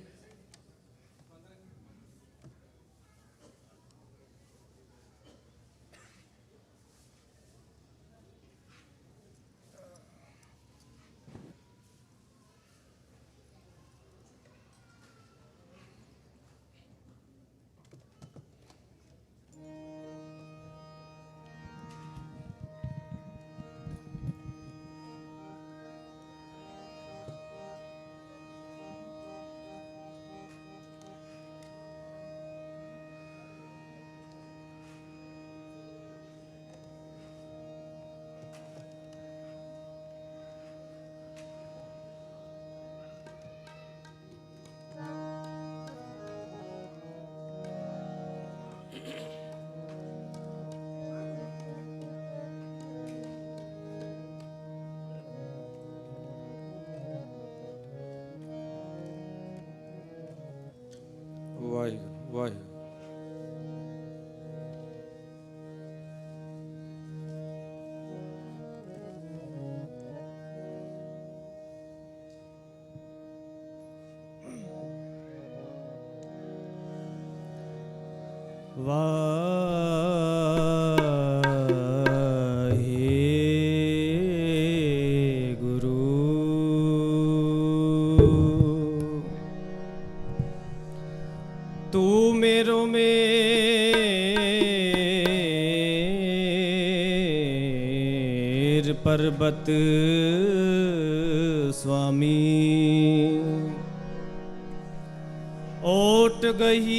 Speaker 14: ਵਾਹਿਗੁਰੂ ਵਾਹਿਗੁਰੂ।
Speaker 19: ਤੂੰ ਮੇਰੋ ਮੇਰ ਪਰਬਤ स्वामी ओट गई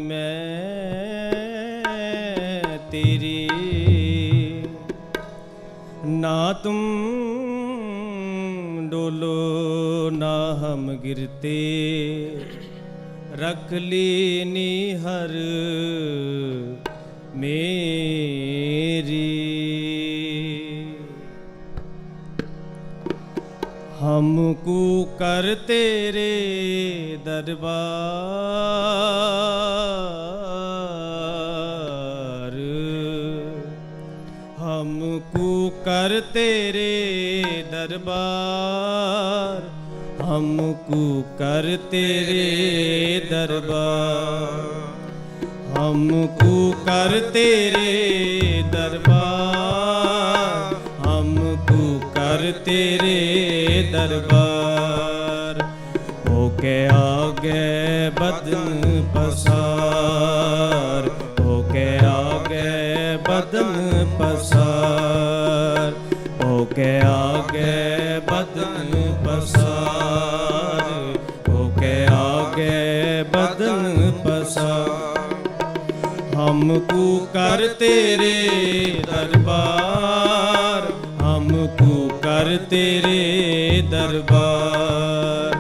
Speaker 19: मैं तेरी ना तुम डोलो ना हम गिरते रख लीनी हर मेरी हमको कर तेरे दरबार हमको कर तेरे दरबार हमको कर तेरे दरबार हमको कर तेरे दरबार, हमको कर तेरे दरबार। होके आगे बदन पसार, होके आगे बदन पसार, होके आगे बदन पसार, होके आगे बदन पसार। हमको कर तेरे दरबार, हमको कर तेरे दरबार,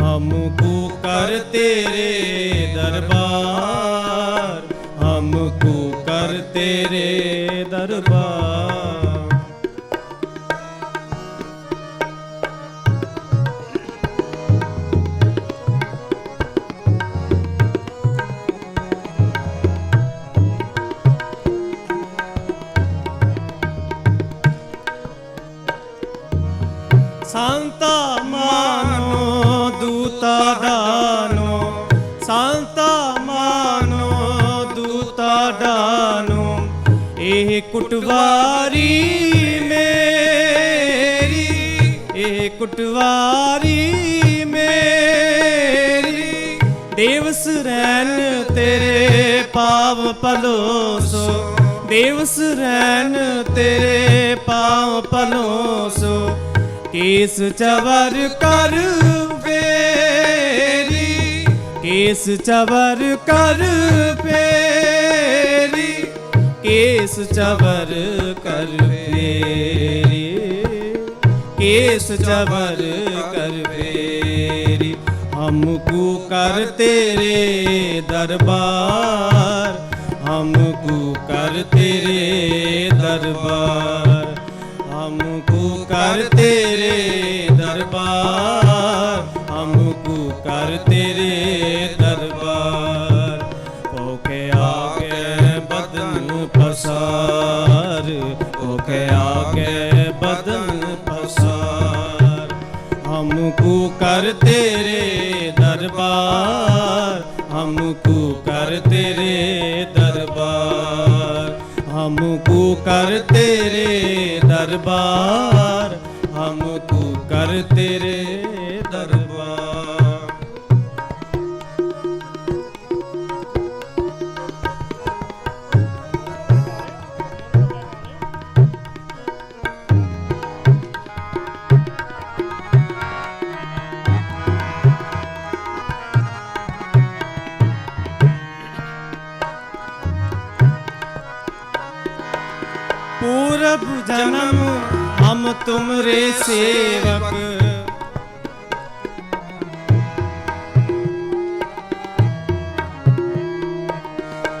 Speaker 19: हमको कर तेरे दरबार, हमको कर तेरे दरबार। सांता मानो दूता दानो, सांता मानो दूता दानो। एह कुटवारी मेरी, एह कुटवारी मेरी। देवस रैन तेरे पाव पलोसो, देवस रैन तेरे पाव पलोसो। केस चवर कर फेरी, केस चवर कर फेरी, केस चवर कर फेरी, केस चवर कर फेरी। हमको कर तेरे दरबार, हमको कर तेरे दरबार, हमको कर तेरे दरबार, हमको कर तेरे दरबार। होके आगे बदन पसार, होके आगे बदन पसार। हमको कर तेरे दरबार, हमको कर तेरे दरबार, हमको कर तेरे दरबार, हमको कर तेरे दरबार। पूरब जन्म हम तुमरे सेवक,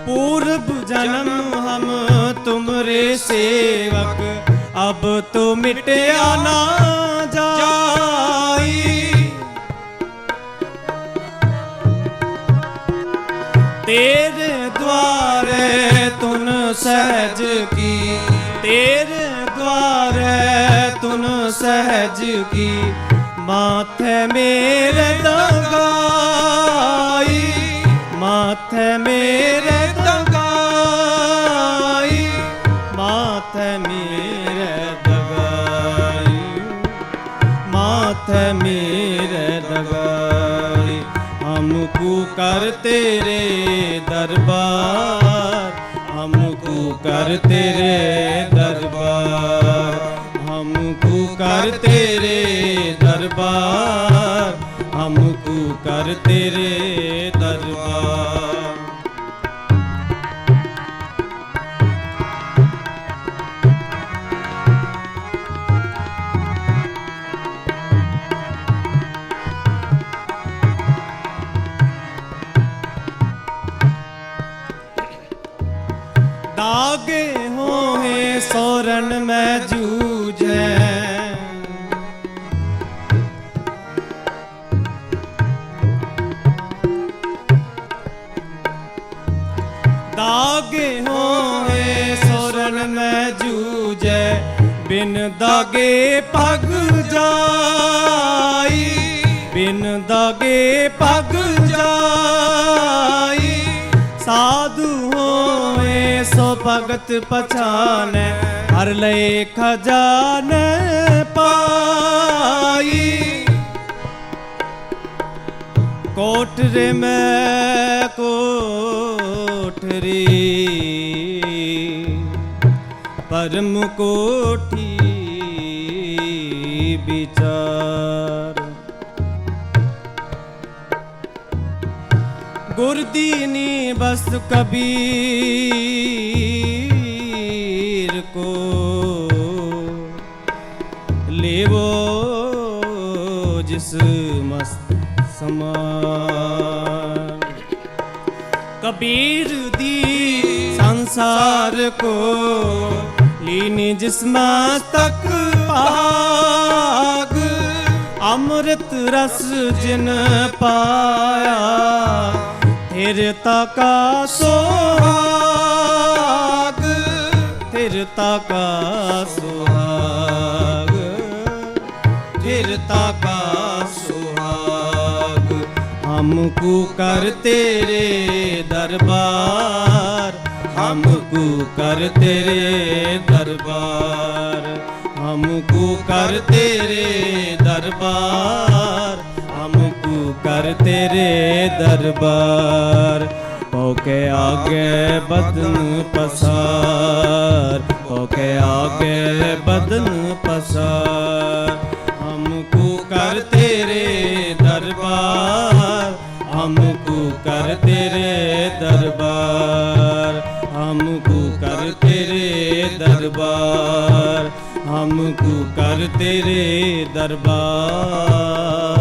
Speaker 19: पूरब जन्म हम तुमरे सेवक। अब तो मिटया ना जाई, तेरे द्वारे तुन सहज की, तेरे द्वारे तुन सहज की। माथे मेरे दगाई, माथे मेरे दगाई, माथे मेरे दगाई, माथे मेरे दगाई। हमको कर तेरे दरबार, हमको कर तेरे दरबार, हमको कर तेरे दरबार, हमको कर तेरे दरबार। दागे होए सोरन में जूझे, दागे होए सोरन में जूझे। बिन दागे पग जाई, बिन दागे पग जाई।
Speaker 1: साधु होए सो भगत पछाने, हर लय खजाने पाई। कोठरे में कोठरी, परम कोठी विचार। गुरदीनी बस कबीर को, लेवो जिस मस्त समान। कबीर दी संसार को, लीनी जिस मस्तक भाग। अमृत रस जिन पाया, स्थिरता का सोहाग। स्थिरता का सोहाग, स्थिरता का सुहाग। हमको कर तेरे दरबार, हमको कर तेरे दरबार, हमको कर तेरे दरबार, हमको कर तेरे दरबार। होके आगे बदन पसार, होके आगे बदन पसार। हमको कर तेरे दरबार, हमको कर तेरे दरबार, हमको कर तेरे दरबार, हमको कर तेरे दरबार।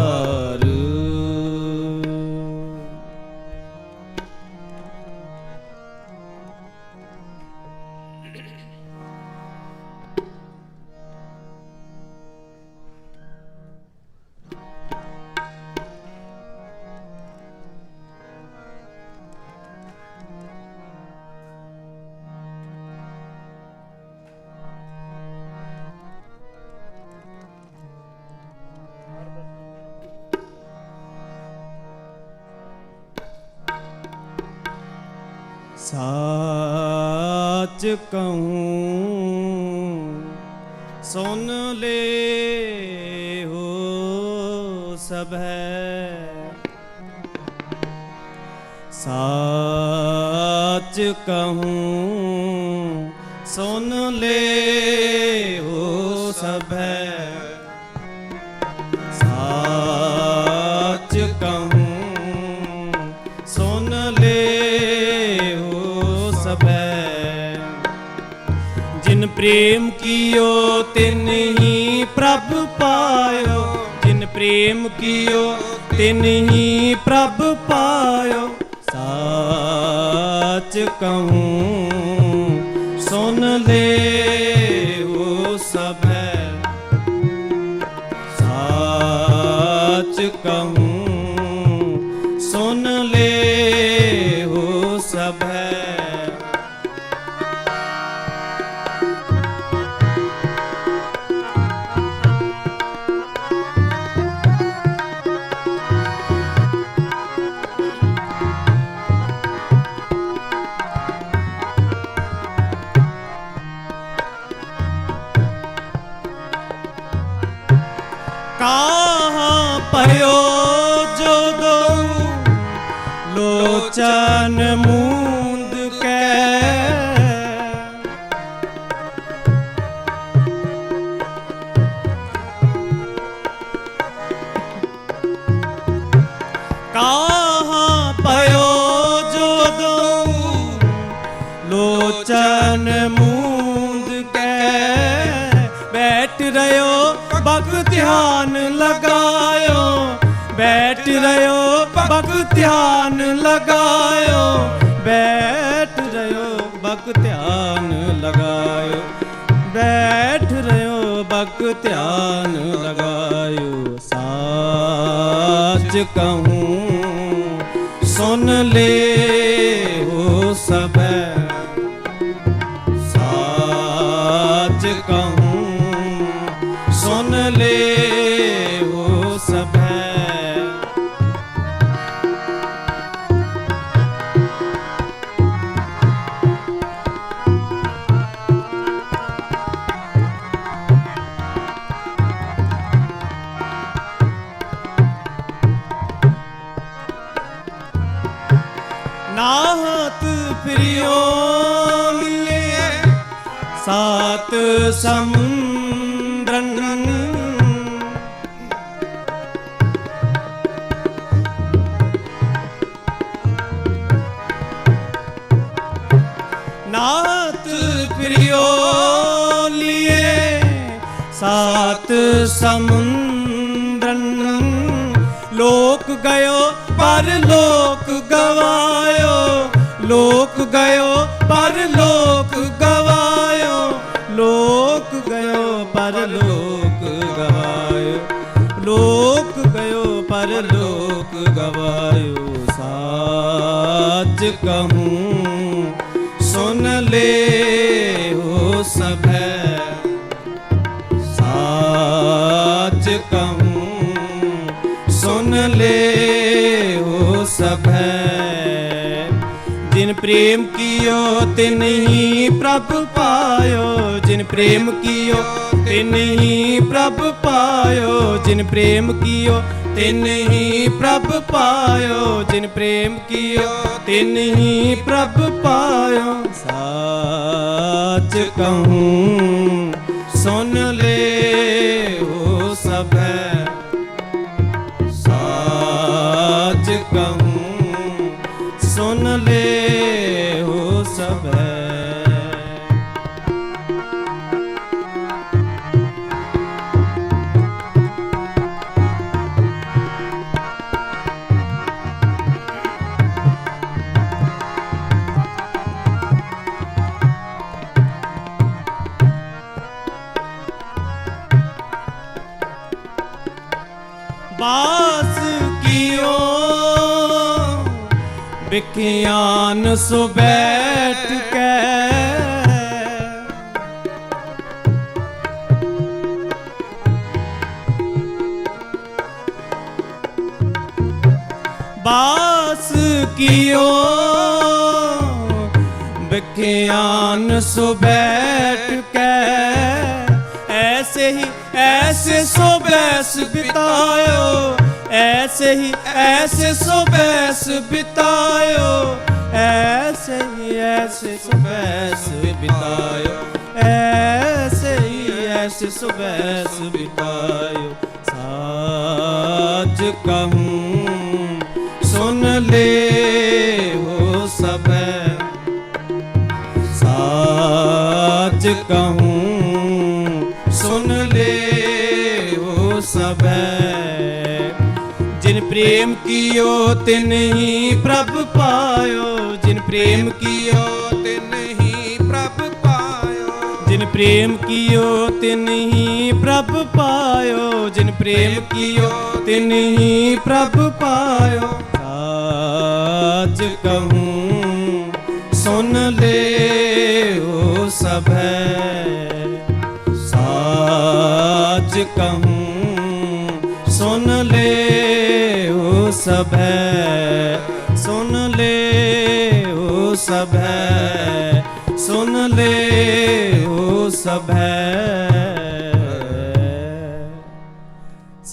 Speaker 1: साच कहूँ सुन ले हो सब है, साच कहूँ सुन ले हो सब है। साच कहूँ सुन ले जिन प्रेम कियो तिन ही प्रभ पायो, जिन प्रेम कियो तिन ही प्रभ पायो। साच कहूँ सुन ले वो सब है, साच कहूँ सुन ले वो सब है। कहाँ पयो जो दो लोचन मूंद के, कहाँ पयो जो दो लोचन मूंद के। बैठ रहो बग ध्यान लगायो, बैठ रहो बग ध्यान लगायो, बैठ रहो बग ध्यान लगायो, बैठ रहो बग ध्यान लगायो। साच कहूँ सुन ले हो सब है, साच कहूँ सुन ले वो सब है। प्रियो मिलिए सात समुद्रन नाथ प्रियो लिए सात समुद्रन लोक गयो पर लोक गवायो लोक गयो पर लोक गवायो लोक गयो पर लोक गवायो लोक गयो पर लोक गवायो साच कहूँ सुन ले हो सभै साच कहूँ सुन ले हो सभै जिन प्रेम कियो तिन ही प्रभु पायो जिन प्रेम कियो तिन ही प्रभु पायो जिन प्रेम कियो तिन ही प्रभु पायो जिन प्रेम कियो तिन ही प्रभु पायो साच कहूँ सुन ले हो सभै साच कहूँ सुन ले हो सभै बास कियो विज्ञान सो बैठ के बास कियो विज्ञान सो बैठ के ऐसे सो बैस बितायो ऐसे सो बैस बितायो ऐसे सो बैस बितायो ऐसे सो बैस बितायो साच कहूँ सुन ले हो सभै साच कहूँ सुन ले हो सभै जिन प्रेम कियो तिन ही प्रभु पायो जिन प्रेम कियो तिन ही प्रभु पायो जिन प्रेम कियो तिन ही प्रभु पायो जिन प्रेम कियो तिन ही प्रभु पायो साच कहूँ सुन ले हो सभै साच कहूँ सुन ले हो सभै सुन ले हो सभै सुन ले हो सभै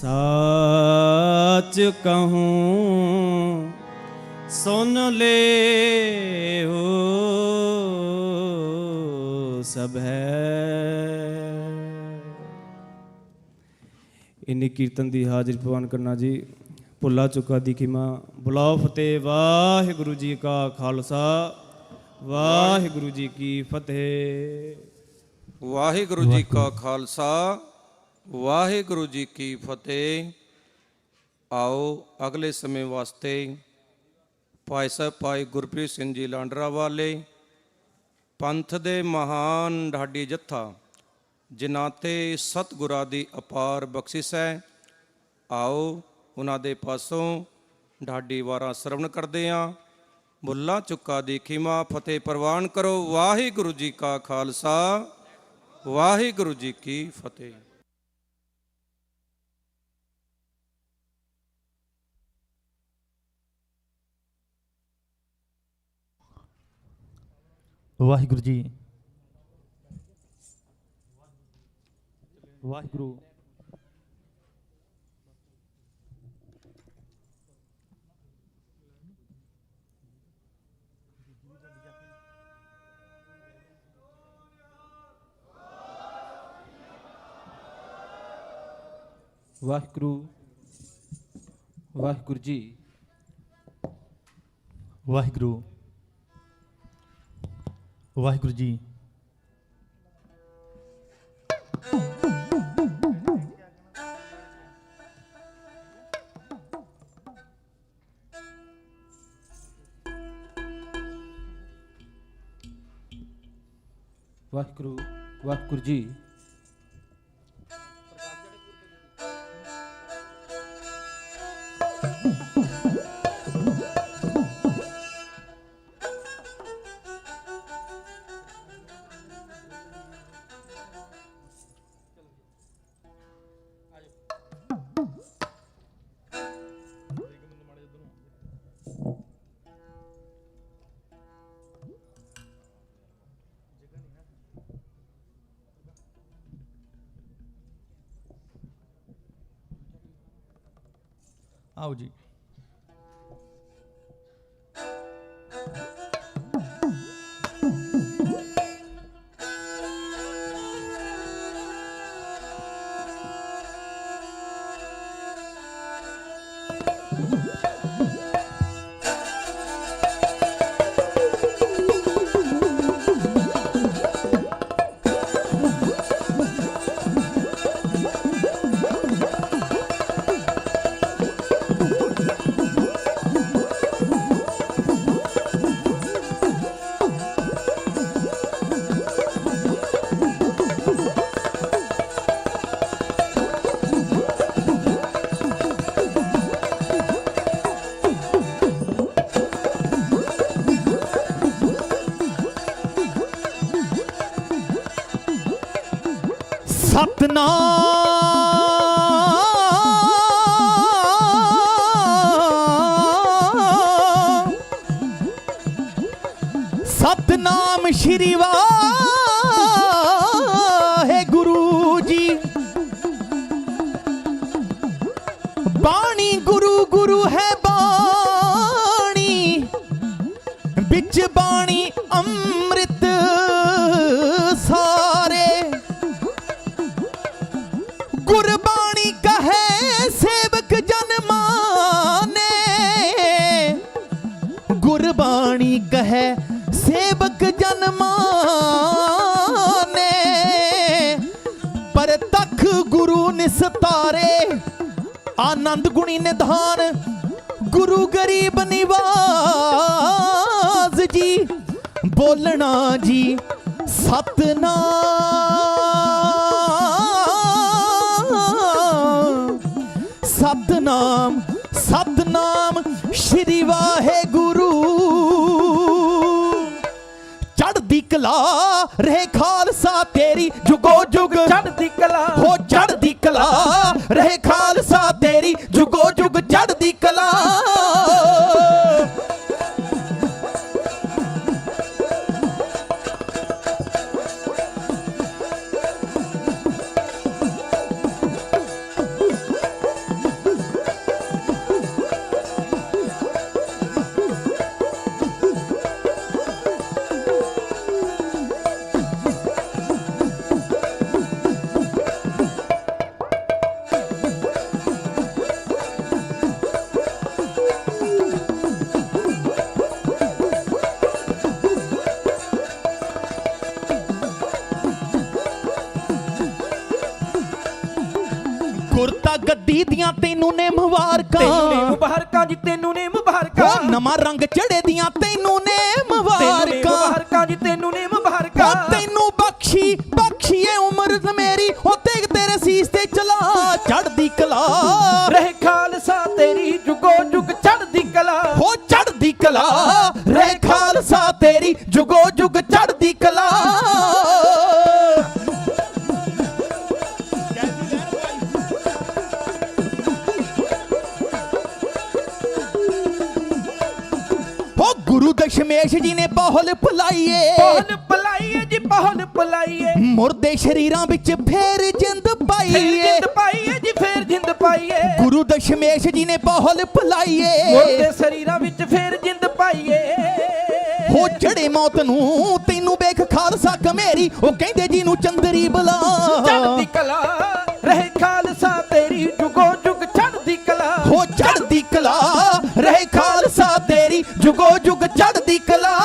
Speaker 1: साच कहूँ सुन ले हो सभै इन्नी कीर्तन की हाजिरी प्रवान करना जी भुला चुका दी खिमा बुलाओ फतेह वाहिगुरु जी का खालसा वाहिगुरु जी की फतेह
Speaker 14: वाहिगुरु जी का खालसा वाहिगुरु जी की फतेह आओ अगले समय वास्ते भाई साहब भाई गुरप्रीत सिंह जी लांडरा वाले पंथ दे महान ढाडी जत्था जिन्हां ते सतगुरां दी अपार बख्शिश है आओ उन्हां दे पासों ढाडी वारां सरवण करदे हां भुल्ला चुका दी खिमा फतेह प्रवान करो वाहिगुरु जी का खालसा वाहिगुरु जी की फतेह।
Speaker 9: वाहिगुरु जी वाहिगुरु
Speaker 6: ਵਾਹਿਗੁਰੂ ਵਾਹਿਗੁਰੂ ਜੀ।
Speaker 9: ਵਾਹਿਗੁਰੂ ਵਾਹਿਗੁਰੂ ਜੀ।
Speaker 6: ਵਾਹਿਗੁਰੂ ਵਾਹਿਗੁਰੂ ਜੀ।
Speaker 9: आओ जी। ਸਤਨਾਮ ਸ਼੍ਰੀ ਵਾਹਿਗੁਰੂ ਜੀ। ਬਾਣੀ ਗੁਰੂ ਗੁਰੂ ਹੈ ਬਾਣੀ, ਵਿੱਚ ਬਾਣੀ ਅੰਮ੍ਰਿਤ ਸਾਰੇ। ਗੁਰਬਾਣੀ ਕਹੇ ਸੇਵਕ ਜਨ ਮਾਨੇ, ਗੁਰਬਾਣੀ ਕਹੇ ਸੇਵਕ ਜਨ ਮਾਨੇ। ਪਰ ਤਖ ਗੁਰੂ ਨਿਸਤਾਰੇ, ਆਨੰਦ ਗੁਣੀ ਨਿਧਾਨ ਗੁਰੂ ਗਰੀਬ ਨਿਵਾਜ਼ ਜੀ। ਬੋਲਣਾ ਜੀ ਸਤਨਾਮ ਸਤਨਾਮ ਸਤਨਾਮ ਸ਼੍ਰੀ ਵਾਹਿਗੁਰੂ। ਚੜ੍ਹਦੀ ਕਲਾ ਰਹੇ ਖਾਲਸਾ ਤੇਰੀ ਜੁਗੋ ਜੁਗ, ਚੜ੍ਹਦੀ ਕਲਾ ਹੋ ਚੜ੍ਹਦੀ ਕਲਾ ਰਹੇ ਖਾਲਸਾ ਤੇਰੀ ਜੁਗੋ ਜੁਗ, ਚੜ੍ਹਦੀ ਕਲਾ। ਗੁਰਤਾ ਗੱਦੀ ਦੀਆਂ ਤੈਨੂੰ ਨੇ ਮੁਬਾਰਕਾਂ,
Speaker 19: ਤੈਨੂੰ ਨੇ ਮੁਬਾਰਕਾਂ ਜੀ, ਤੈਨੂੰ ਨੇ ਮੁਬਾਰਕਾਂ।
Speaker 9: ਉਹ ਨਵਾਂ ਰੰਗ ਚੜੇ ਦੀਆਂ ਤੈਨੂੰ ਨੇ ਮੁਬਾਰਕਾਂ,
Speaker 19: ਮੁਬਾਰਕਾਂ ਜੀ, ਤੈਨੂੰ ਨੇ ਮੁਬਾਰਕਾਂ।
Speaker 9: ਉਹ ਤੈਨੂੰ ਬਖਸ਼ੀ ਬਖਸ਼ੀਏ ਉਮਰ ਮੇਰੀ, ਉਹ ਤੇਗ ਤੇਰੇ ਸੀਸ ਤੇ ਚਲਾ ਚੜ੍ਹਦੀ ਕਲਾ
Speaker 19: ਰਹੇ ਖਾਲਸਾ ਤੇਰੀ ਜੁਗੋ ਜੁਗ, ਚੜ੍ਹਦੀ ਕਲਾ
Speaker 9: ਹੋ ਚੜ੍ਹਦੀ ਕਲਾ ਰਹੇ ਖਾਲਸਾ ਤੇਰੀ ਜੁਗੋ ਜੁਗ, ਚੜ੍ਹਦੀ ਕਲਾ। ਗੁਰੂ ਦਸ਼ਮੇਸ਼ ਜੀ ਨੇ ਪਹੁਲ ਭੁਲਾਈਏ,
Speaker 19: ਪਹੁਲ ਭੁਲਾਈਏ ਜੀ, ਪਹੁਲ ਭੁਲਾਈਏ।
Speaker 9: ਮੁਰਦੇ ਸ਼ਰੀਰਾਂ ਵਿੱਚ ਫੇਰ ਜਿੰਦ ਪਾਈਏ,
Speaker 19: ਜਿੰਦ ਪਾਈਏ ਜੀ, ਫੇਰ ਜਿੰਦ ਪਾਈਏ।
Speaker 9: ਗੁਰੂ ਦਸ਼ਮੇਸ਼ ਜੀ ਨੇ ਪਹੁਲ ਭੁਲਾਈਏ,
Speaker 19: ਮੁਰਦੇ ਸ਼ਰੀਰਾਂ ਵਿੱਚ ਫੇਰ ਜਿੰਦ ਪਾਈਏ।
Speaker 9: ਹੋ ਚੜੇ ਮੌਤ ਨੂੰ ਤੈਨੂੰ ਵੇਖ ਖਾਲਸਾ ਕਮੇਰੀ, ਉਹ ਕਹਿੰਦੇ ਜੀ ਨੂੰ ਚੰਦਰੀ ਬੁਲਾ।
Speaker 19: ਚੜ੍ਹਦੀ ਕਲਾ ਰਹੇ ਖਾਲਸਾ ਤੇਰੀ ਜੁਗੋ
Speaker 9: ਜੁਗੋ ਜੁਗ ਚੜ੍ਹਦੀ ਕਲਾ।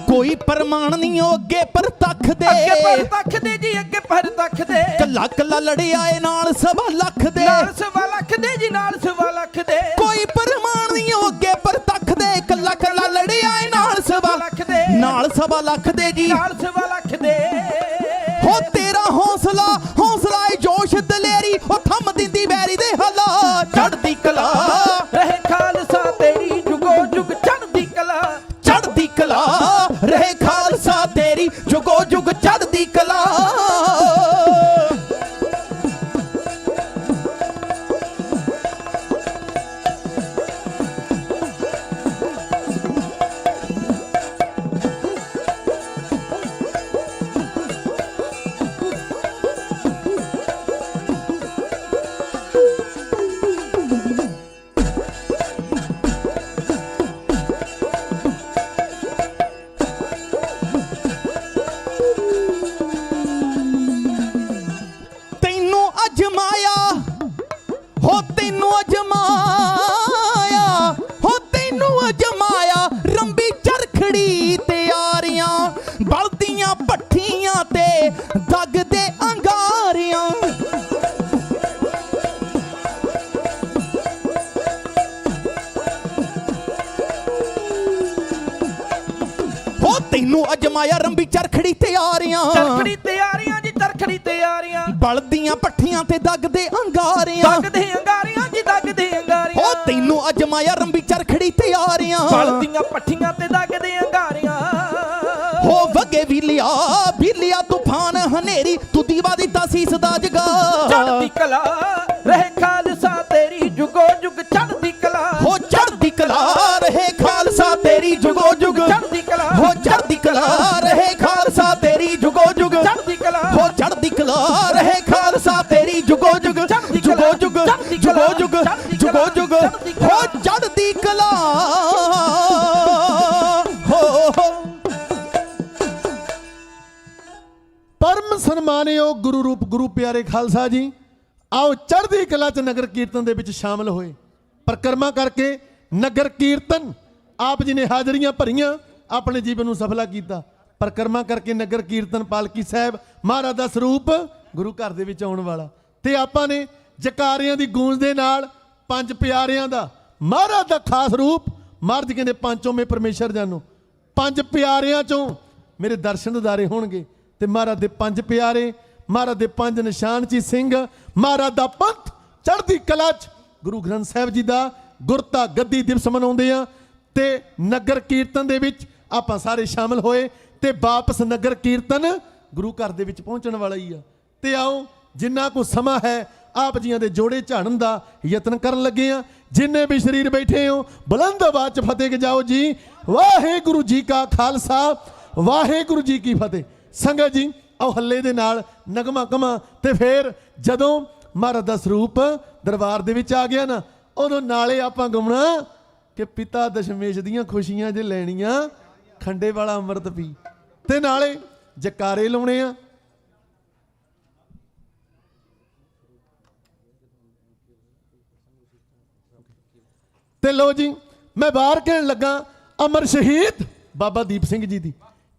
Speaker 9: ਕੋਈ ਪਰਮਾਨ ਨਹੀਂ ਉਹ ਅੱਗੇ ਪਰ ਤੱਕਦੇ,
Speaker 12: ਅੱਗੇ ਪਰ ਤੱਕਦੇ ਜੀ, ਅੱਗੇ ਪਰ ਤੱਕਦੇ।
Speaker 9: ਕੱਲਾ ਕੱਲਾ ਲੜਿਆ ਏ ਨਾਲ ਸਵਾ ਲੱਖ ਦੇ,
Speaker 12: ਨਾਲ ਸਵਾ ਲੱਖ ਦੇ ਜੀ, ਨਾਲ ਸਵਾ ਲੱਖ ਦੇ।
Speaker 9: ਕੋਈ ਪਰਮਾਨ ਨਹੀਂ ਉਹ ਅੱਗੇ ਪਰ ਤੱਕਦੇ, ਕੱਲਾ ਕੱਲਾ ਲੜਿਆ ਏ ਨਾਲ ਸਵਾ ਲੱਖ ਦੇ, ਨਾਲ ਸਵਾ ਲੱਖ ਦੇ ਜੀ,
Speaker 12: ਨਾਲ ਸਵਾ ਲੱਖ ਦੇ।
Speaker 9: ਹੋ ਤੇਰਾ ਹੌਸਲਾ ਹੌਸਲਾ ਏ ਜੋਸ਼ ਦਲੇਰੀ, ਉਹ ਥੰਮ ਦਿੰਦੀ ਵੈਰੀ ਦੇ ਹਾਲਾ। ਚੜ੍ਹਦੀ ਕਲਾ
Speaker 12: ਰਹੇ ਖਾਲਸਾ ਤੇਰੀ ਜੁਗੋ ਜੁਗ ਚੜ੍ਹਦੀ ਕਲਾ।
Speaker 9: ਚੜ੍ਹਦੀ ਕਲਾ ਰਹੇ ਖਾਲਸਾ ਤੇਰੀ ਜੁਗੋ ਜੁਗ ਚੜ੍ਹਦੀ ਕਲਾ। ਬਲਦੀਆਂ ਭੱਠੀਆਂ ਤੇ ਦਗਦੇ ਅੰਗਾਰਿਆਂ। ਹੋ ਤੈਨੂੰ ਅਜਮਾਇਆ ਰੰਬੀ ਚਰਖੜੀ ਤਿਆਰੀਆਂ,
Speaker 12: ਚਰਖੜੀ ਤਿਆਰੀਆਂ ਜੀ, ਚਰਖੜੀ ਤਿਆਰੀਆਂ।
Speaker 9: ਬਲਦੀਆਂ ਭੱਠੀਆਂ ਤੇ ਦਗਦੇ ਅੰਗਾਰਿਆਂ,
Speaker 12: ਦਗਦੇ ਅੰਗਾਰਿਆਂ ਜੀ, ਦਗਦੇ ਅੰਗਾਰਿਆਂ।
Speaker 9: ਹੋ ਤੈਨੂੰ ਅਜਮਾਇਆ ਰੰਬੀ ਚਰਖੜੀ ਤਿਆਰੀਆਂ,
Speaker 12: ਬਲਦੀਆਂ ਭੱਠੀਆਂ ਤੇ ਦਗਦੇ ਅੰਗਾਰਿਆਂ।
Speaker 9: ਹੋ ਵਗੇ ਬਿਲਿਆ ਤੂਫਾਨ ਹਨੇਰੀ, ਤੂੰ ਦੀਵਾ ਦਿੱਤਾ ਸੀਸ ਦਾ ਜਗਾ।
Speaker 12: ਚੜ੍ਹਦੀ ਕਲਾ ਰਹੇ ਖਾਲਸਾ ਤੇਰੀ ਜੁਗੋ ਜੁਗ ਚੜ੍ਹਦੀ ਕਲਾ।
Speaker 9: ਹੋ ਚੜ੍ਹਦੀ ਕਲਾ ਰਹੇ ਖਾਲਸਾ ਤੇਰੀ ਜੁਗੋ ਜੁਗ
Speaker 12: ਚੜ੍ਹਦੀ ਕਲਾ।
Speaker 9: ਹੋ ਚੜ੍ਹਦੀ ਕਲਾ ਰਹੇ ਖਾਲਸਾ ਤੇਰੀ ਜੁਗੋ ਜੁਗ
Speaker 12: ਚੜ੍ਹਦੀ ਕਲਾ।
Speaker 9: ਹੋ ਚੜ੍ਹਦੀ ਕਲਾ ਰਹੇ ਖਾਲਸਾ ਤੇਰੀ ਜੁਗੋ ਜੁਗ ਜੁਗੋ ਜੁਗ ਜੁਗੋ ਜੁਗ ਜੁਗੋ ਜੁਗ ਹੋ ਚੜ੍ਹਦੀ ਕਲਾ।
Speaker 18: ਪਰਮ ਸਨਮਾਨਿਓ ਗੁਰੂ ਰੂਪ ਗੁਰੂ ਪਿਆਰੇ ਖਾਲਸਾ ਜੀ, ਆਓ ਚੜ੍ਹਦੀ ਕਲਾ ਚ ਨਗਰ ਕੀਰਤਨ ਦੇ ਵਿੱਚ ਸ਼ਾਮਲ ਹੋਏ। ਪਰਿਕਰਮਾ ਕਰਕੇ ਨਗਰ ਕੀਰਤਨ ਆਪ ਜੀ ਨੇ ਹਾਜ਼ਰੀਆਂ ਭਰੀਆਂ, ਆਪਣੇ ਜੀਵਨ ਨੂੰ ਸਫਲਾ ਕੀਤਾ। ਪਰਿਕਰਮਾ ਕਰਕੇ ਨਗਰ ਕੀਰਤਨ ਪਾਲਕੀ ਸਾਹਿਬ ਮਹਾਰਾਜ ਦਾ ਸਰੂਪ ਗੁਰੂ ਘਰ ਦੇ ਵਿੱਚ ਆਉਣ ਵਾਲਾ, ਤੇ ਆਪਾਂ ਨੇ ਜਕਾਰਿਆਂ ਦੀ ਗੂੰਜ ਦੇ ਨਾਲ ਪੰਜ ਪਿਆਰਿਆਂ ਦਾ ਮਹਾਰਾਜ ਦਾ ਖਾਸ ਰੂਪ। ਮਹਾਰਾਜ ਕਹਿੰਦੇ ਪੰਚੋਂ ਮੇ ਪਰਮੇਸ਼ਰ ਜਾਨੋ, ਪੰਜ ਪਿਆਰਿਆਂ ਚੋਂ ਮੇਰੇ ਦਰਸ਼ਨ ਦਿਦਾਰੇ ਹੋਣਗੇ। ਤੇ ਮਹਾਰਾਜ ਦੇ ਪੰਜ ਪਿਆਰੇ, ਮਹਾਰਾਜ ਦੇ ਪੰਜ ਨਿਸ਼ਾਨ ਚੀ ਸਿੰਘ, ਮਹਾਰਾਜ ਦਾ ਪੰਥ ਚੜ੍ਹਦੀ ਕਲਾ ਚ ਗੁਰੂ ਗ੍ਰੰਥ ਸਾਹਿਬ ਜੀ ਦਾ ਗੁਰਤਾ ਗੱਦੀ ਦਿਵਸ ਮਨਾਉਂਦੇ ਆ। ਤੇ ਨਗਰ ਕੀਰਤਨ ਦੇ ਵਿੱਚ ਆਪਾਂ ਸਾਰੇ ਸ਼ਾਮਲ ਹੋਏ ਤੇ ਵਾਪਸ ਨਗਰ ਕੀਰਤਨ ਗੁਰੂ ਘਰ ਦੇ ਵਿੱਚ ਪਹੁੰਚਣ ਵਾਲਾ ਹੀ ਆ। ਤੇ ਆਓ ਜਿੰਨਾ ਕੁ ਸਮਾਂ ਹੈ ਆਪ ਜੀਆਂ ਦੇ ਜੋੜੇ ਝਾੜਨ ਦਾ ਯਤਨ ਕਰਨ ਲੱਗੇ ਆ। ਜਿੰਨੇ ਵੀ ਸ਼ਰੀਰ ਬੈਠੇ ਹੋ ਬੁਲੰਦ ਆਵਾਜ਼ ਚ ਫਤਿਹ ਜਾਓ ਜੀ। ਵਾਹਿਗੁਰੂ ਜੀ ਕਾ ਖਾਲਸਾ, ਵਾਹਿਗੁਰੂ ਜੀ ਕੀ ਫਤਿਹ। ਸੰਗਤ ਜੀ ਆਓ ਹੱਲੇ ਦੇ ਨਾਲ ਨਗਮਾ ਕਮਾ। ਤੇ ਫਿਰ ਜਦੋਂ ਮਹਾਰਾਜ ਦਾ ਸਰੂਪ ਦਰਬਾਰ ਦੇ ਵਿੱਚ ਆ ਗਿਆ ਨਾ, ਉਦੋਂ ਨਾਲੇ ਆਪਾਂ ਗਾਉਣਾ ਕਿ ਪਿਤਾ ਦਸ਼ਮੇਸ਼ ਦੀਆਂ ਖੁਸ਼ੀਆਂ ਜੇ ਲੈਣੀਆਂ, ਖੰਡੇ ਵਾਲਾ ਅੰਮ੍ਰਿਤ ਪੀ। ਤੇ ਨਾਲੇ ਜਕਾਰੇ ਲਾਉਣੇ ਆ। ਤੇ ਲੋ ਜੀ ਮੈਂ ਬਾਹਰ ਕਹਿਣ ਲੱਗਾ ਅਮਰ ਸ਼ਹੀਦ ਬਾਬਾ ਦੀਪ ਸਿੰਘ ਜੀ ਦੀ,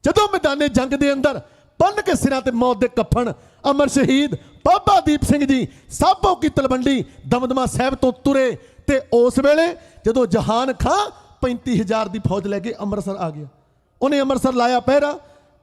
Speaker 18: ਜਦੋਂ ਮੈਦਾਨੇ ਜੰਗ ਦੇ ਅੰਦਰ ਬੰਨ ਕੇ ਸਿਰਾਂ ਤੇ ਮੌਤ ਦੇ ਕਫਨ ਅਮਰ ਸ਼ਹੀਦ ਬਾਬਾ ਦੀਪ ਸਿੰਘ ਜੀ ਸਾਬੋ ਕੀ ਤਲਵੰਡੀ ਦਮਦਮਾ ਸਾਹਿਬ ਤੋਂ ਤੁਰੇ। ਤੇ ਉਸ ਵੇਲੇ ਜਦੋਂ ਜਹਾਨ ਖਾਂ 35,000 ਦੀ ਫੌਜ ਲੈ ਕੇ ਅੰਮ੍ਰਿਤਸਰ ਆ ਗਿਆ, ਉਹਨੇ ਅੰਮ੍ਰਿਤਸਰ ਲਾਇਆ ਪਹਿਰਾ।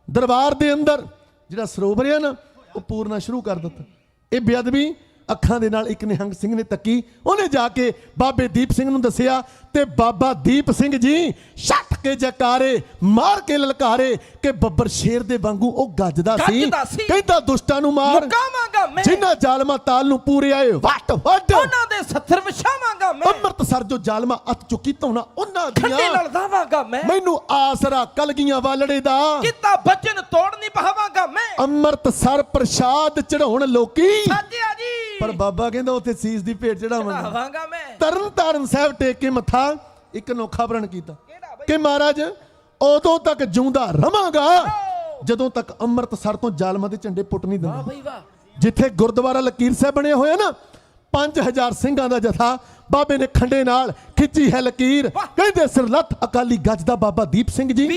Speaker 18: ਦਰਬਾਰ ਦੇ ਅੰਦਰ ਜਿਹੜਾ ਸਰੋਵਰ ਹੈ ਨਾ, ਉਹ ਪੂਰਨਾ ਸ਼ੁਰੂ ਕਰ ਦਿੱਤਾ। ਇਹ ਬੇਅਦਬੀ ਅੱਖਾਂ ਦੇ ਨਾਲ ਇੱਕ ਨਿਹੰਗ ਸਿੰਘ ਨੇ ਤੱਕੀ। ਉਹਨੇ ਜਾ ਕੇ ਬਾਬੇ ਦੀਪ ਸਿੰਘ ਨੂੰ ਦੱਸਿਆ ਤੇ ਬਾਬਾ ਦੀਪ ਸਿੰਘ ਜੀ ਛੱਟ ਕੇ ਜਕਾਰੇ ਮਾਰ ਕੇ ਲਲਕਾਰੇ ਕਿ ਬੱਬਰ ਸ਼ੇਰ ਦੇ ਵਾਂਗੂ ਉਹ ਗੱਜਦਾ ਸੀ। ਕਹਿੰਦਾ ਦੁਸ਼ਟਾਂ ਨੂੰ ਮਾਰ,
Speaker 12: ਮੁਕਾਵਾਂਗਾ
Speaker 5: ਮੈਂ
Speaker 18: ਜਿਨ੍ਹਾਂ ਜ਼ਾਲਮਾਂ ਤਾਲ ਨੂੰ ਪੂਰੇ ਆਏ ਵੱਟ ਵੱਡ
Speaker 5: ਉਹਨਾਂ ਦੇ ਸੱਥਰ ਵਿਛਾਵਾਂਗਾ ਮੈਂ
Speaker 18: ਅੰਮ੍ਰਿਤਸਰ ਜੋ ਜ਼ਾਲਮਾਂ ਅੱਤ ਚੁੱਕੀ ਧੌਣਾ ਉਹਨਾਂ
Speaker 5: ਖੰਡੇ
Speaker 18: ਦੀਆਂ
Speaker 5: ਨਾਲ ਦਾਵਾਂਗਾ ਮੈਂ
Speaker 18: ਮੈਨੂੰ ਆਸਰਾ ਕਲਗੀਆਂ ਵਾਲੜੇ ਦਾ
Speaker 5: ਕੀਤਾ ਬਚਨ ਤੋੜ ਨਹੀਂ ਪਾਵਾਂਗਾ ਮੈਂ
Speaker 18: ਅੰਮ੍ਰਿਤਸਰ ਪ੍ਰਸ਼ਾਦ ਚੜਾਉਣ ਲੋਕੀ
Speaker 5: ਸਾਜਿਆ ਜੀ
Speaker 18: ਪਰ ਬਾਬਾ ਕਹਿੰਦਾ ਉੱਥੇ ਸੀਸ ਦੀ ਭੇਟ ਚੜਾਵਾਂਗਾ
Speaker 5: ਚੜਾਵਾਂਗਾ ਮੈਂ
Speaker 18: ਤਰਨ ਤਾਰਨ ਸਾਹਿਬ ਟੇਕ ਕੇ ਮੱਥਾ ਇੱਕ ਅਨੋਖਾ ਪ੍ਰਣ ਕੀਤਾ ਕਿ ਮਹਾਰਾਜ ਉਦੋਂ ਤੱਕ ਜਿਉਂਦਾ ਰਵਾਂਗਾ ਜਦੋਂ ਤੱਕ ਅੰਮ੍ਰਿਤਸਰ ਤੋਂ ਜ਼ਾਲਮਾਂ ਦੇ ਝੰਡੇ ਪੁੱਟ ਨਹੀਂ ਦਿੰਦੇ
Speaker 5: ਬਈ ਵਾਹ
Speaker 18: ਜਿੱਥੇ ਗੁਰਦੁਆਰਾ ਲਕੀਰ ਸਾਹਿਬ ਬਣਿਆ ਹੋਇਆ ਨਾ 5000 ਸਿੰਘਾਂ ਦਾ ਜਥਾ ਬਾਬੇ ਨੇ ਖੰਡੇ ਨਾਲ ਖਿੱਚੀ ਹੈ ਲਕੀਰ ਕਹਿੰਦੇ ਸਿਰਲੱਥ ਅਕਾਲੀ ਗੱਜ ਦਾ ਬਾਬਾ ਦੀਪ ਸਿੰਘ ਜੀ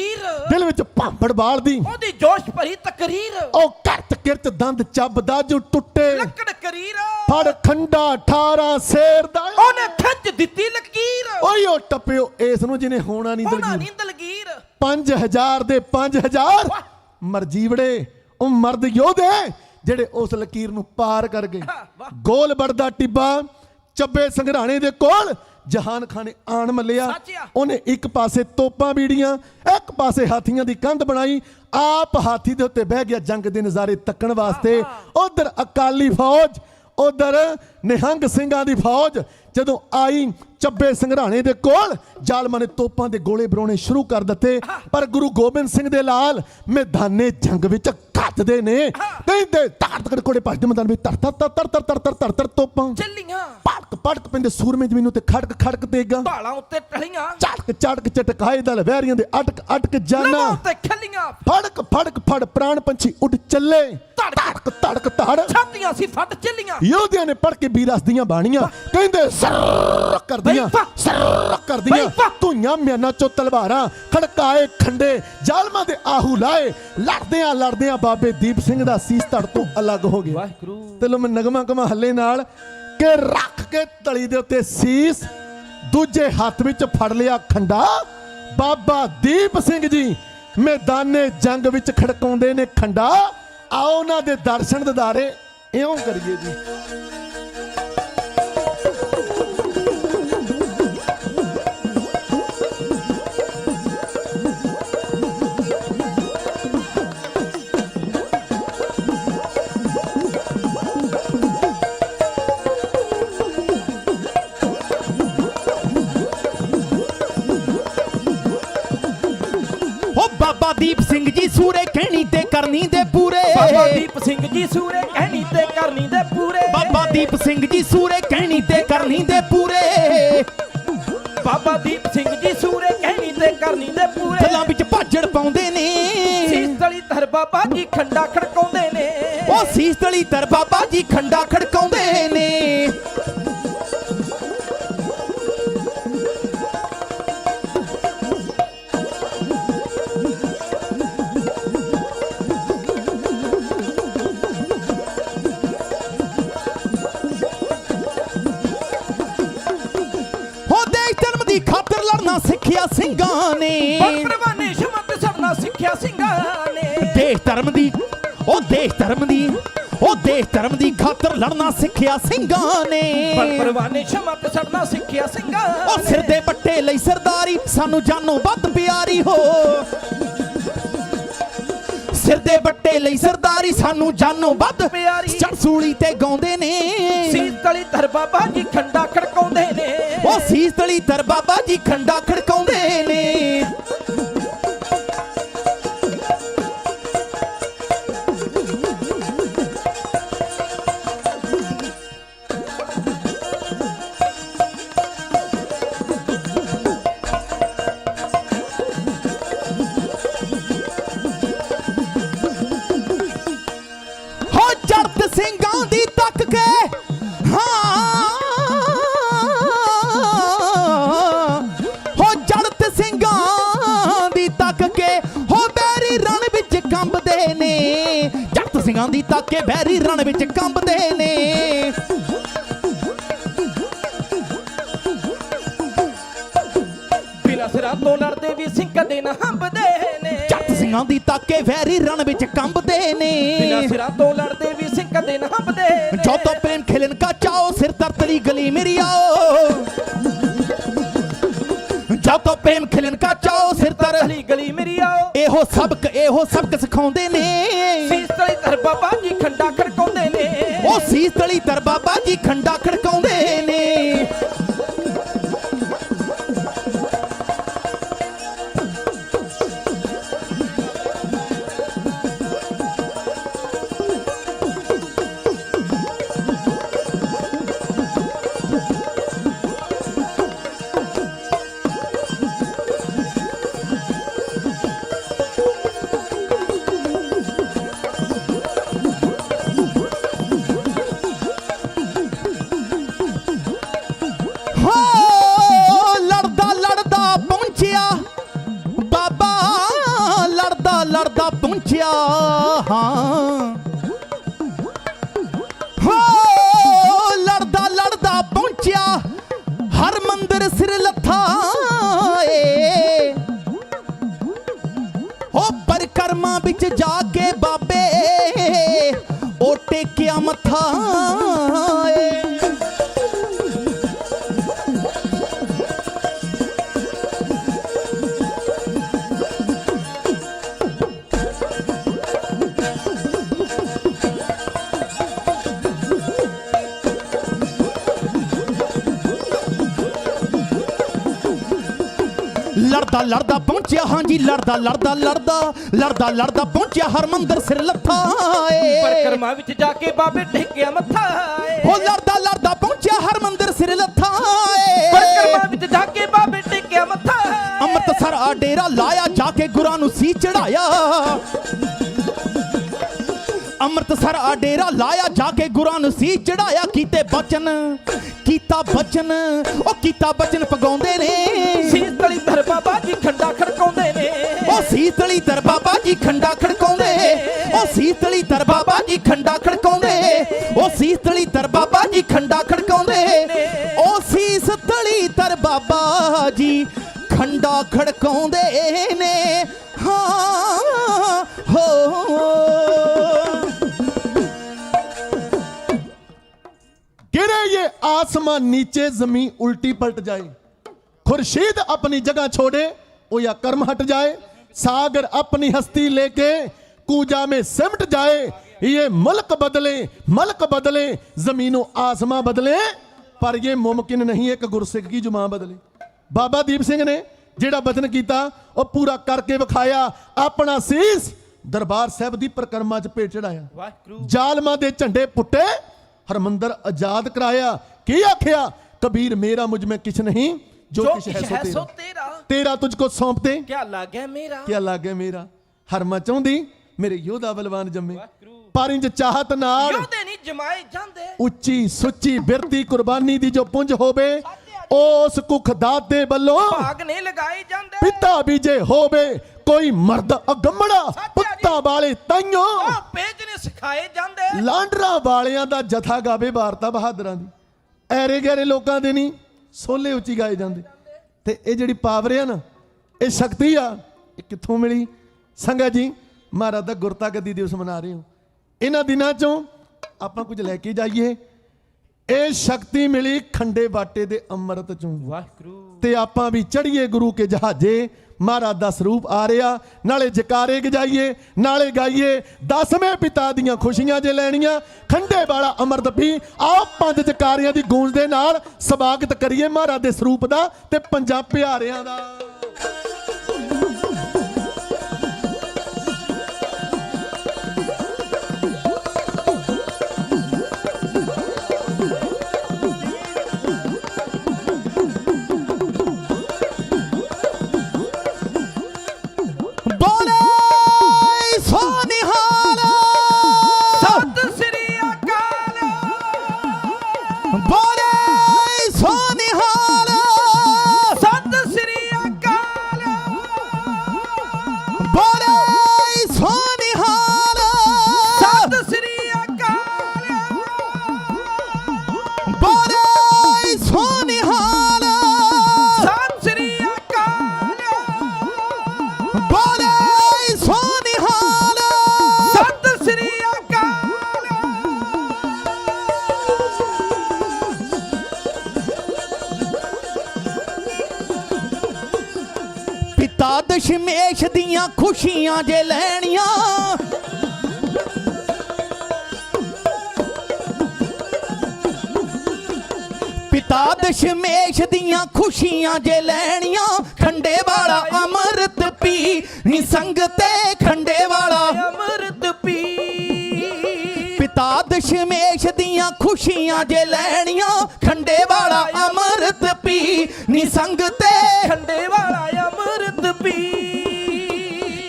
Speaker 18: ਦਿਲ ਵਿੱਚ ਭਾਂਬੜ ਬਾਲਦੀ
Speaker 5: ਉਹਦੀ ਜੋਸ਼ ਭਰੀ ਤਕਰੀਰ
Speaker 18: ਉਹ ਕਰਤ ਕਿਰਤ ਦੰਦ ਚੱਬਦਾ ਜੋ ਟੁੱਟੇ
Speaker 5: ਲੱਕੜ ਕਰੀਰ
Speaker 18: ਫੜ ਖੰਡਾ 18 ਸ਼ੇਰ ਦਾ
Speaker 5: ਉਹਨੇ ਖਿੱਚ ਦਿੱਤੀ ਲਕੀਰ
Speaker 18: ਓਏ ਉਹ ਟੱਪਿਓ ਇਸ ਨੂੰ ਜਿਹਨੇ ਹੋਣਾ ਨਹੀਂ
Speaker 5: ਦਲਗੀਰ
Speaker 18: 5000 ਦੇ 5000 ਮਰਜੀਵੜੇ ਉਹ ਮਰਦ ਯੋਧੇ ਜਿਹੜੇ ਉਸ ਲਕੀਰ ਨੂੰ ਪਾਰ ਕਰ ਗਏ ਗੋਲ ਬੜਦਾ ਟਿੱਬਾ ਚੱਬੇ ਸੰਘਰਾਣੇ ਦੇ ਕੋਲ ਜਹਾਨ ਖਾਨ ਨੇ ਆਣ ਮੱਲਿਆ ਉਹਨੇ ਇੱਕ ਪਾਸੇ ਤੋਪਾਂ ਬੀੜੀਆਂ ਇੱਕ ਪਾਸੇ ਹਾਥੀਆਂ ਦੀ ਕੰਧ ਬਣਾਈ ਆਪ ਹਾਥੀ ਦੇ ਉੱਤੇ ਬਹਿ ਗਿਆ ਜੰਗ ਦੇ ਨਜ਼ਾਰੇ ਤੱਕਣ ਵਾਸਤੇ ਉਧਰ ਅਕਾਲੀ ਫੌਜ ਉਧਰ ਨਿਹੰਗ ਸਿੰਘਾਂ ਦੀ ਫੌਜ ਜਦੋਂ ਆਈ ਚੱਬੇ ਸੰਘਰਾਣੇ ਦੇ ਕੋਲ ਜ਼ਾਲਮਾਂ ਨੇ ਤੋਪਾਂ ਦੇ ਗੋਲੇ ਬਰੋਣੇ ਸ਼ੁਰੂ ਕਰ ਦਿੱਤੇ ਪਰ ਗੁਰੂ ਗੋਬਿੰਦ ਸਿੰਘ ਦੇ ਲਾਲ ਮੈਦਾਨੇ ਜੰਗ ਵਿੱਚ ਘੱਟਦੇ ਨੇ ਕਹਿੰਦੇ ਧੜ ਧੜ ਕੋੜੇ ਭੱਜਦੇ ਮੈਦਾਨ ਵਿੱਚ ਤਰ ਤਰ ਤਰ ਤਰ ਤਰ ਤਰ ਤਰ ਤਰ ਤੋਪਾਂ
Speaker 5: ਚੱਲੀਆਂ
Speaker 18: ਪੜਕ ਪੜਕ ਪੈਂਦੇ ਸੂਰਮੇ ਜ਼ਮੀਨ ਉੱਤੇ ਖੜਕ ਖੜਕ ਦੇਗਾ
Speaker 5: ਢਾਲਾਂ ਉੱਤੇ ਟਲੀਆਂ
Speaker 18: ਝਟਕ ਝਟਕ ਝਟਕਾਏ ਦਲ ਵਹਿਰੀਆਂ ਦੇ ਅਟਕ ਅਟਕ ਜਾਨਾ
Speaker 5: ਉੱਤੇ ਖੱਲੀਆਂ
Speaker 18: ਫੜਕ ਫੜਕ ਫੜ ਪ੍ਰਾਣ ਪੰਛੀ ਉੱਡ ਚੱਲੇ ਧੜਕ ਧੜਕ ਧੜ
Speaker 5: ਛਾਤੀਆਂ ਸੀ ਫੱਟ ਚੱਲੀਆਂ
Speaker 18: ਯੋਧਿਆਂ ਨੇ ਪੜ ਕੇ ਵੀਰਸ ਦੀਆਂ ਬਾਣੀਆਂ ਕਹਿੰਦੇ ਸਰ ਕਰਦੀਆਂ ਸਰ ਕਰਦੀਆਂ ਧੂਆਂ ਮਿਆਨਾਂ ਚੋਂ ਤਲਵਾਰਾਂ ਖੜਕਾਏ ਖੰਡੇ ਜ਼ਾਲਮਾਂ ਦੇ ਆਹੂ ਲਾਏ ਲੜਦਿਆਂ ਲੜਦਿਆਂ ਬਾਬੇ ਦੀਪ ਸਿੰਘ ਦਾ ਸੀਸ ਧੜ ਤੋਂ ਅਲੱਗ ਹੋ ਗਿਆ ਤੇ ਲੋ ਮੈਂ ਨਗਮਾ ਕਮਾ ਹੱਲੇ ਨਾਲ ਕਿ ਰੱਖ ਕੇ ਤਲੀ ਦੇ ਉੱਤੇ ਸੀਸ ਦੂਜੇ ਹੱਥ ਵਿੱਚ ਫੜ ਲਿਆ ਖੰਡਾ ਬਾਬਾ ਦੀਪ ਸਿੰਘ ਜੀ ਮੈਦਾਨੇ ਜੰਗ ਵਿੱਚ ਖੜਕਾਉਂਦੇ ਨੇ ਖੰਡਾ ਆਓ ਉਹਨਾਂ ਦੇ ਦਰਸ਼ਨ ਦਿਦਾਰੇ ਇਉਂ ਕਰੀਏ ਜੀ
Speaker 9: ਬਾਬਾ ਦੀਪ ਸਿੰਘ ਜੀ ਸੂਰੇ ਕਹਿਣੀ ਤੇ ਕਰਨੀ ਦੇ ਪੂਰੇ
Speaker 5: ਬਾਬਾ ਦੀਪ ਸਿੰਘ ਜੀ ਸੂਰੇ ਕਹਿਣੀ ਤੇ ਕਰਨੀ ਦੇ ਪੂਰੇ
Speaker 9: ਬਾਬਾ ਦੀਪ ਸਿੰਘ ਜੀ ਸੂਰੇ ਕਹਿਣੀ ਤੇ ਕਰਨੀ ਦੇ ਪੂਰੇ
Speaker 5: ਬਾਬਾ ਦੀਪ ਸਿੰਘ ਜੀ ਸੂਰੇ ਕਹਿਣੀ ਤੇ ਕਰਨੀ ਦੇ ਪੂਰੇ
Speaker 9: ਦਿਲਾਂ ਵਿੱਚ ਭਾਜੜ ਪਾਉਂਦੇ ਨੇ
Speaker 5: ਸੀਸ ਤਲੀ ਧਰ ਬਾਬਾ ਜੀ ਖੰਡਾ ਖੜਕਾਉਂਦੇ ਨੇ
Speaker 9: ਉਹ ਸੀਸ ਤਲੀ ਧਰ ਬਾਬਾ ਜੀ ਖੰਡਾ ਖੜਕਾਉਂਦੇ ਨੇ ਖਾਤਰ ਲੜਨਾ ਸਿੱਖਿਆ ਸਿੰਘਾਂ ਨੇ
Speaker 5: ਪਰਵਾਨੇ ਸ਼ਮਤ ਸੜਨਾ ਸਿੱਖਿਆ ਸਿੰਘਾਂ ਨੇ
Speaker 9: ਦੇਸ਼ ਧਰਮ ਦੀ ਉਹ ਦੇਸ਼ ਧਰਮ ਦੀ ਉਹ ਦੇਸ਼ ਧਰਮ ਦੀ ਖਾਤਰ ਲੜਨਾ ਸਿੱਖਿਆ ਸਿੰਘਾਂ ਨੇ
Speaker 5: ਪਰਵਾਨੇ ਸ਼ਮਤ ਸੜਨਾ ਸਿੱਖਿਆ ਸਿੰਘਾਂ
Speaker 9: ਉਹ ਸਿਰ ਦੇ ਪੱਟੇ ਲਈ ਸਰਦਾਰੀ ਸਾਨੂੰ ਜਾਨੋਂ ਵੱਧ ਪਿਆਰੀ ਹੋ ਸਿਰ ਦੇ ਬੱਟੇ ਲਈ ਸਰਦਾਰੀ ਸਾਨੂੰ ਜਾਨੋਂ ਵੱਧ
Speaker 5: ਪਿਆਰੀ
Speaker 9: ਚੜਸੂਲੀ ਤੇ ਗਾਉਂਦੇ ਨੇ
Speaker 5: ਸੀਸ ਤਲੀ ਧਰ ਬਾਬਾ ਜੀ ਖੰਡਾ ਖੜਕਾਉਂਦੇ ਨੇ
Speaker 9: ਉਹ ਸੀਸ ਤਲੀ ਧਰ ਬਾਬਾ ਜੀ ਖੰਡਾ ਖੜਕਾਉਂਦੇ ਨੇ ਸਿੰਘਾਂ ਦੀ ਤੱਕ ਕੇ ਹੋ ਜੜਤ ਸਿੰਘਾਂ ਦੀ ਤੱਕ ਕੇ ਹੋ ਬੈਰੀ ਰਣ ਵਿੱਚ ਕੰਬਦੇ ਨੇ ਜੜਤ ਸਿੰਘਾਂ ਦੀ ਤੱਕ ਕੇ ਬੈਰੀ ਰਣ ਵਿੱਚ ਕੰਬਦੇ ਨੇ
Speaker 5: ਬਿਨਾਂ ਸਿਰਾਂ ਤੋਂ ਲੜਦੇ ਵੀ ਸਿੰਘ ਕਦੇ ਨਾ ਹੰਬਦੇ ਨੇ
Speaker 9: ਜੜਤ ਸਿੰਘਾਂ ਦੀ ਤੱਕ ਕੇ ਵੈਰੀ ਰਣ ਵਿੱਚ ਕੰਬਦੇ ਨੇ
Speaker 5: ਬਿਨਾਂ ਸਿਰਾਂ ਤੋਂ ਲੜਦੇ ਵੀ ਸਿੰਘ ਕਦੇ ਨਾ ਹੰਬਦੇ
Speaker 9: जो तो प्रेम खेलन का चाओ सिर तरतरी गली मेरी आओ जो तो प्रेम खेलन का चाओ सिर तरतरी
Speaker 5: गली मेरी आओ
Speaker 9: एहो सबक सिखाਉਂਦੇ ਨੇ
Speaker 5: ਸੀਸ ਤਲੀ ਧਰ ਬਾਬਾ ਜੀ ਖੰਡਾ ਖੜਕਾਉਂਦੇ ਨੇ
Speaker 9: ਉਹ ਸੀਸ ਤਲੀ ਦਰ ਬਾਬਾ ਜੀ ਖੰਡਾ ਖੜਕਾਉਂਦੇ ਨੇ ਲੜਦਾ ਪਹੁੰਚਿਆ ਹਾਂਜੀ ਲੜਦਾ ਪਹੁੰਚਿਆ ਹਰਮੰਦਰ ਸਿਰ ਲੱਥਾ ਏ
Speaker 19: ਪਰਕਰਮਾ ਵਿੱਚ ਜਾ ਕੇ ਬਾਬੇ ਟੇਕਿਆ ਮੱਥਾ ਏ
Speaker 9: ਉਹ ਲੜਦਾ ਪਹੁੰਚਿਆ ਹਰਮੰਦਰ ਸਿਰ ਲੱਥਾ ਏ
Speaker 19: ਪਰਕਰਮਾ ਵਿੱਚ ਜਾ ਕੇ ਬਾਬੇ ਟੇਕਿਆ ਮੱਥਾ
Speaker 9: ਅੰਮ੍ਰਿਤਸਰ ਆ ਡੇਰਾ ਲਾਇਆ ਜਾ ਕੇ ਗੁਰਾਂ ਨੂੰ ਸੀ ਚੜਾਇਆ ਅੰਮ੍ਰਿਤਸਰ ਆ ਡੇਰਾ ਲਾਇਆ ਜਾ ਕੇ ਗੁਰਾਂ ਨੂੰ ਸੀ ਚੜਾਇਆ ਕੀਤਾ ਬਚਨ ਪਗਾਉਂਦੇ ਨੇ
Speaker 19: ਸੀਸ ਤਲੀ ਦਰ ਬਾਬਾ ਜੀ ਖੰਡਾ ਖੜਕਾਉਂਦੇ ਨੇ
Speaker 9: ਉਹ ਸੀਸ ਤਲੀ ਦਰ ਬਾਬਾ ਜੀ ਖੰਡਾ ਖੜਕਾਉਂਦੇ ਉਹ ਸੀਸ ਤਲੀ ਦਰ ਬਾਬਾ ਜੀ ਖੰਡਾ ਖੜਕਾਉਂਦੇ ਉਹ ਸੀਸ ਤਲੀ ਦਰ ਬਾਬਾ ਜੀ ਖੰਡਾ ਖੜਕਾਉਂਦੇ ਉਹ ਸੀਸ ਤਲੀ ਦਰ ਬਾਬਾ ਜੀ ਖੰਡਾ ਖੜਕਾਉਂਦੇ ਨੇ ਹਾਂ ਹੋ
Speaker 18: गिरे ये आसमान नीचे जमीन उल्टी पलट जाए खुर्शीद अपनी जगह छोड़े ओ या कर्म हट जाए सागर अपनी हस्ती लेके कूजा में सिमट जाए ये मुल्क बदले जमीनों आसमां बदले पर ये मुमकिन नहीं है कि गुरसिख की जुबान बदले बाबा दीप सिंह ने जेड़ा बचन किया और पूरा करके विखाया अपना सीस दरबार साहब की परिक्रमा च भेट चढ़ाया जालमा दे झंडे पुट्टे हरमंदर आजाद कराया की आख्या कबीर मेरा मुझ में किछ नहीं जो किछ है सो तेरा तुझको सौंपते
Speaker 19: क्या
Speaker 18: लागे मेरा हरमा चाहुंदी मेरे योधा बलवान जम्मे पर इंज चाहत नाल
Speaker 19: योधे नहीं जमाए जांदे
Speaker 18: उच्ची सुच्ची बिरती कुर्बानी दी जो पुंज होवे उस कुख दाते बल्लों
Speaker 19: भाग नहीं लगाए जांदे
Speaker 18: पिता बीजे होवे कोई मर्द अगमड़ा पुत्ता वाले ताइयों
Speaker 19: पेज ने सिखाए जांदे
Speaker 18: लांडरा वालियां दा जथा गावे वारता बहादरां दी ऐरे गैरे लोकां दे नहीं सोले उच्ची गाए जांदे ते ये जिहड़ी पावर है ना ये शक्ति आ कित्थों मिली संगत जी महाराज दा गुरता गद्दी दिवस मना रहे हो इन्हां दिनां चों आपां कुछ लैके जाइए ਇਹ ਸ਼ਕਤੀ ਮਿਲੀ ਖੰਡੇ ਬਾਟੇ ਦੇ ਅੰਮ੍ਰਿਤ ਚੋਂ ਵਾਹਿਗੁਰੂ ਤੇ ਆਪਾਂ ਵੀ ਚੜੀਏ ਗੁਰੂ ਕੇ ਜਹਾਜੇ ਮਹਾਰਾਜ ਦਾ ਸਰੂਪ ਆ ਰਿਹਾ ਨਾਲੇ ਜਕਾਰੇ ਗਜਾਈਏ ਨਾਲੇ ਗਾਈਏ 10ਵੇਂ ਪਿਤਾ ਦੀਆਂ ਖੁਸ਼ੀਆਂ ਜੇ ਲੈਣੀਆਂ ਖੰਡੇ ਵਾਲਾ ਅੰਮ੍ਰਿਤ ਪੀ ਆਓ 5 ਜਕਾਰਿਆਂ ਦੀ ਗੂੰਜ ਦੇ ਨਾਲ ਸਵਾਗਤ ਕਰੀਏ ਮਹਾਰਾਜ ਦੇ ਸਰੂਪ ਦਾ ਤੇ ਪੰਜਾਂ ਪਿਆਰਿਆਂ ਦਾ
Speaker 9: ਦਸ਼ਮੇਸ਼ ਦੀਆਂ ਖੁਸ਼ੀਆਂ ਜੇ ਲੈਣੀਆਂ ਪਿਤਾ ਦਸ਼ਮੇਸ਼ ਦੀਆਂ ਖੁਸ਼ੀਆਂ ਜੇ ਲੈਣੀਆਂ ਖੰਡੇ ਵਾਲਾ ਅੰਮ੍ਰਿਤ ਪੀ ਨੀ ਸੰਗਤੇ ਖੰਡੇ ਵਾਲਾ ਅੰਮ੍ਰਿਤ ਪੀ ਪਿਤਾ ਦਸ਼ਮੇਸ਼ ਦੀਆਂ ਖੁਸ਼ੀਆਂ ਜੇ ਲੈਣੀਆਂ ਖੰਡੇ ਵਾਲਾ ਅੰਮ੍ਰਿਤ ਪੀ ਨੀ ਸੰਗਤੇ ਖੰਡੇ ਵਾਲਾ ਅੰਮ੍ਰਿਤ ਪੀ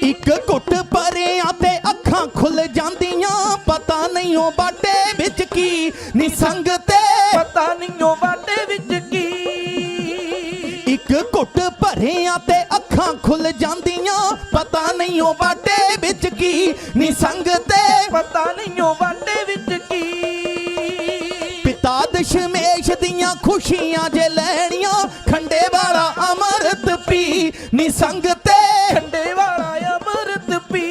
Speaker 9: ਇੱਕ ਘੁੱਟ ਪਰਿਆਂ ਤੇ ਅੱਖਾਂ ਖੁੱਲ ਜਾਂਦੀਆਂ ਪਤਾ ਨਹੀਂ ਉਹ ਬਾਟੇ ਵਿੱਚ ਕੀ ਨੀ ਸੰਗਤੇ ਪਤਾ ਨਹੀਂ ਉਹ ਬਾਟੇ ਵਿੱਚ ਕੀ ਇੱਕ ਘੁੱਟ ਭਰਿਆਂ ਤੇ ਅੱਖਾਂ ਖੁੱਲ ਜਾਂਦੀਆਂ ਪਤਾ ਨਹੀਂ ਉਹ ਬਾਟੇ ਵਿੱਚ ਕੀ ਨੀ ਸੰਗਤੇ ਪਤਾ ਨਹੀਂ ਉਹ ਬਾਟੇ ਵਿੱਚ ਕੀ ਪਿਤਾ ਦਸ਼ਮੇਸ਼ ਦੀਆਂ ਖੁਸ਼ੀਆਂ ਜੇ ਲੈਣੀਆਂ ਖੰਡੇ ਵਾਲਾ ਅੰਮ੍ਰਿਤ ਪੀ ਨੀ ਸੰਗਤੇ ਖੰਡੇ ਵਾਲਾ ਅੰਮ੍ਰਿਤ ਪੀ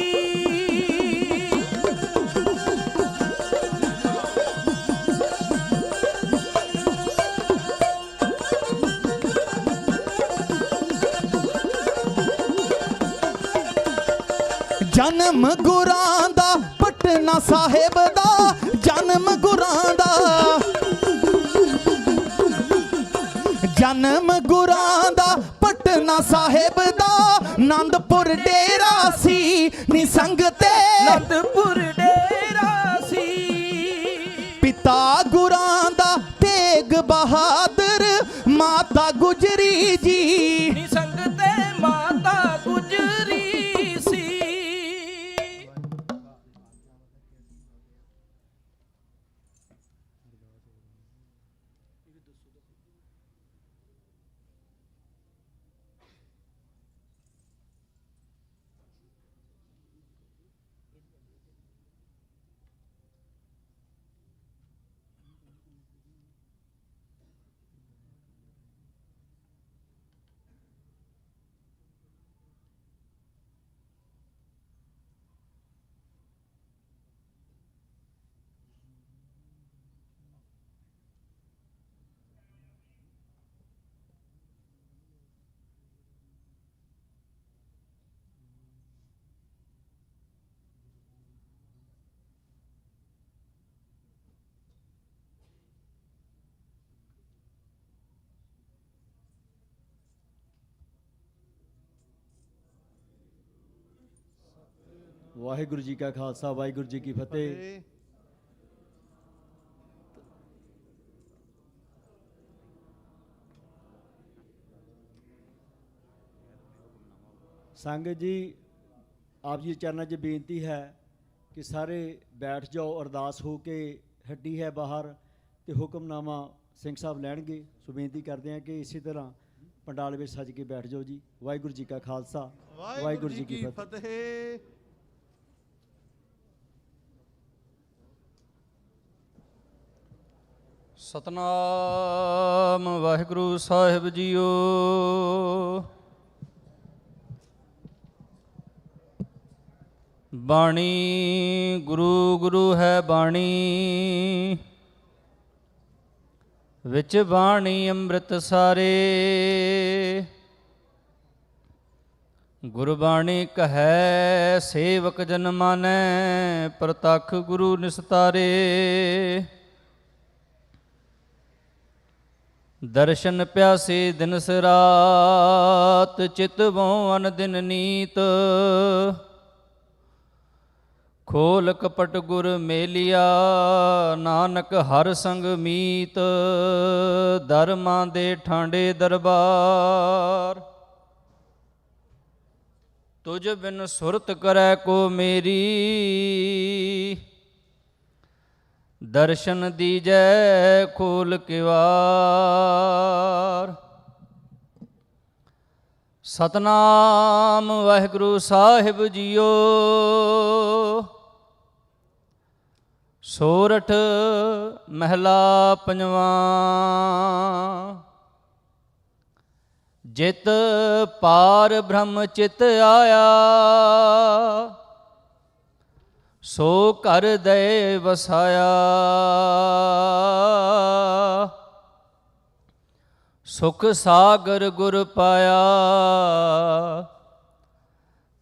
Speaker 9: ਜਨਮ ਗੁਰਾਂ ਦਾ ਪਟਨਾ ਸਾਹਿਬ ਦਾ ਜਨਮ ਗੁਰਾਂ ਦਾ ਜਨਮ ਗੁਰਾਂ ਦਾ ਪਟਨਾ ਸਾਹਿਬ ਦਾ ਆਨੰਦਪੁਰ ਡੇਰਾ ਸੀ ਨੀ ਸੰਗਤੇ ਆਨੰਦਪੁਰ ਡੇਰਾ ਸੀ ਪਿਤਾ ਗੁਰਾਂ ਦਾ ਤੇਗ ਬਹਾਦਰ ਮਾਤਾ ਗੁਜਰੀ ਜੀ ਨੀ ਸੰਗਤੇ ਮਾਤਾ ਗੁਜਰੀ ਸੀ
Speaker 7: ਵਾਹਿਗੁਰੂ ਜੀ ਕਾ ਖਾਲਸਾ ਵਾਹਿਗੁਰੂ ਜੀ ਕੀ ਫਤਿਹ। ਸੰਗਤ ਜੀ, ਆਪ ਜੀ ਚਰਨਾਂ 'ਚ ਬੇਨਤੀ ਹੈ ਕਿ ਸਾਰੇ ਬੈਠ ਜਾਓ। ਅਰਦਾਸ ਹੋ ਕੇ ਹੱਡੀ ਹੈ ਬਾਹਰ ਤੇ ਹੁਕਮਨਾਮਾ ਸਿੰਘ ਸਾਹਿਬ ਲੈਣਗੇ। ਸੋ ਬੇਨਤੀ ਕਰਦੇ ਹਾਂ ਕਿ ਇਸੇ ਤਰ੍ਹਾਂ ਪੰਡਾਲ ਵਿੱਚ ਸੱਜ ਕੇ ਬੈਠ ਜਾਓ ਜੀ। ਵਾਹਿਗੁਰੂ ਜੀ ਕਾ ਖਾਲਸਾ ਵਾਹਿਗੁਰੂ ਜੀ ਕੀ ਫਤਿਹ।
Speaker 6: ਸਤਨਾਮ ਵਾਹਿਗੁਰੂ ਸਾਹਿਬ ਜੀਓ। ਬਾਣੀ ਗੁਰੂ ਗੁਰੂ ਹੈ ਬਾਣੀ, ਵਿੱਚ ਬਾਣੀ ਅੰਮ੍ਰਿਤ ਸਾਰੇ। ਗੁਰਬਾਣੀ ਕਹੈ ਸੇਵਕ ਜਨ ਮਾਨੈ, ਪ੍ਰਤੱਖ ਗੁਰੂ ਨਿਸਤਾਰੇ। ਦਰਸ਼ਨ ਪਿਆਸੇ ਦਿਨਸ ਰਾਤ, ਚਿਤਵੋਂ ਅਨ ਦਿਨ ਨੀਤ। ਖੋਲ ਕਪਟ ਗੁਰ ਮੇਲਿਆ, ਨਾਨਕ ਹਰ ਸੰਗ ਮੀਤ। ਧਰਮਾਂ ਦੇ ਠਾਂਡੇ ਦਰਬਾਰ, ਤੁਝ ਬਿਨ ਸੁਰਤ ਕਰੈ ਕੋ ਮੇਰੀ। ਦਰਸ਼ਨ ਦੀਜੈ ਖੋਲ ਕਿਵਾਰ। ਸਤਨਾਮ ਵਾਹਿਗੁਰੂ ਸਾਹਿਬ ਜੀਓ। ਸੋਰਠ ਮਹਿਲਾ ਪੰਜਵਾਂ। ਜਿਤ ਪਾਰ ਬ੍ਰਹਮ ਚਿਤ ਆਇਆ, ਸੋ ਘਰ ਦੇ ਵਸਾਇਆ। ਸੁਖ ਸਾਗਰ ਗੁਰ ਪਾਇਆ,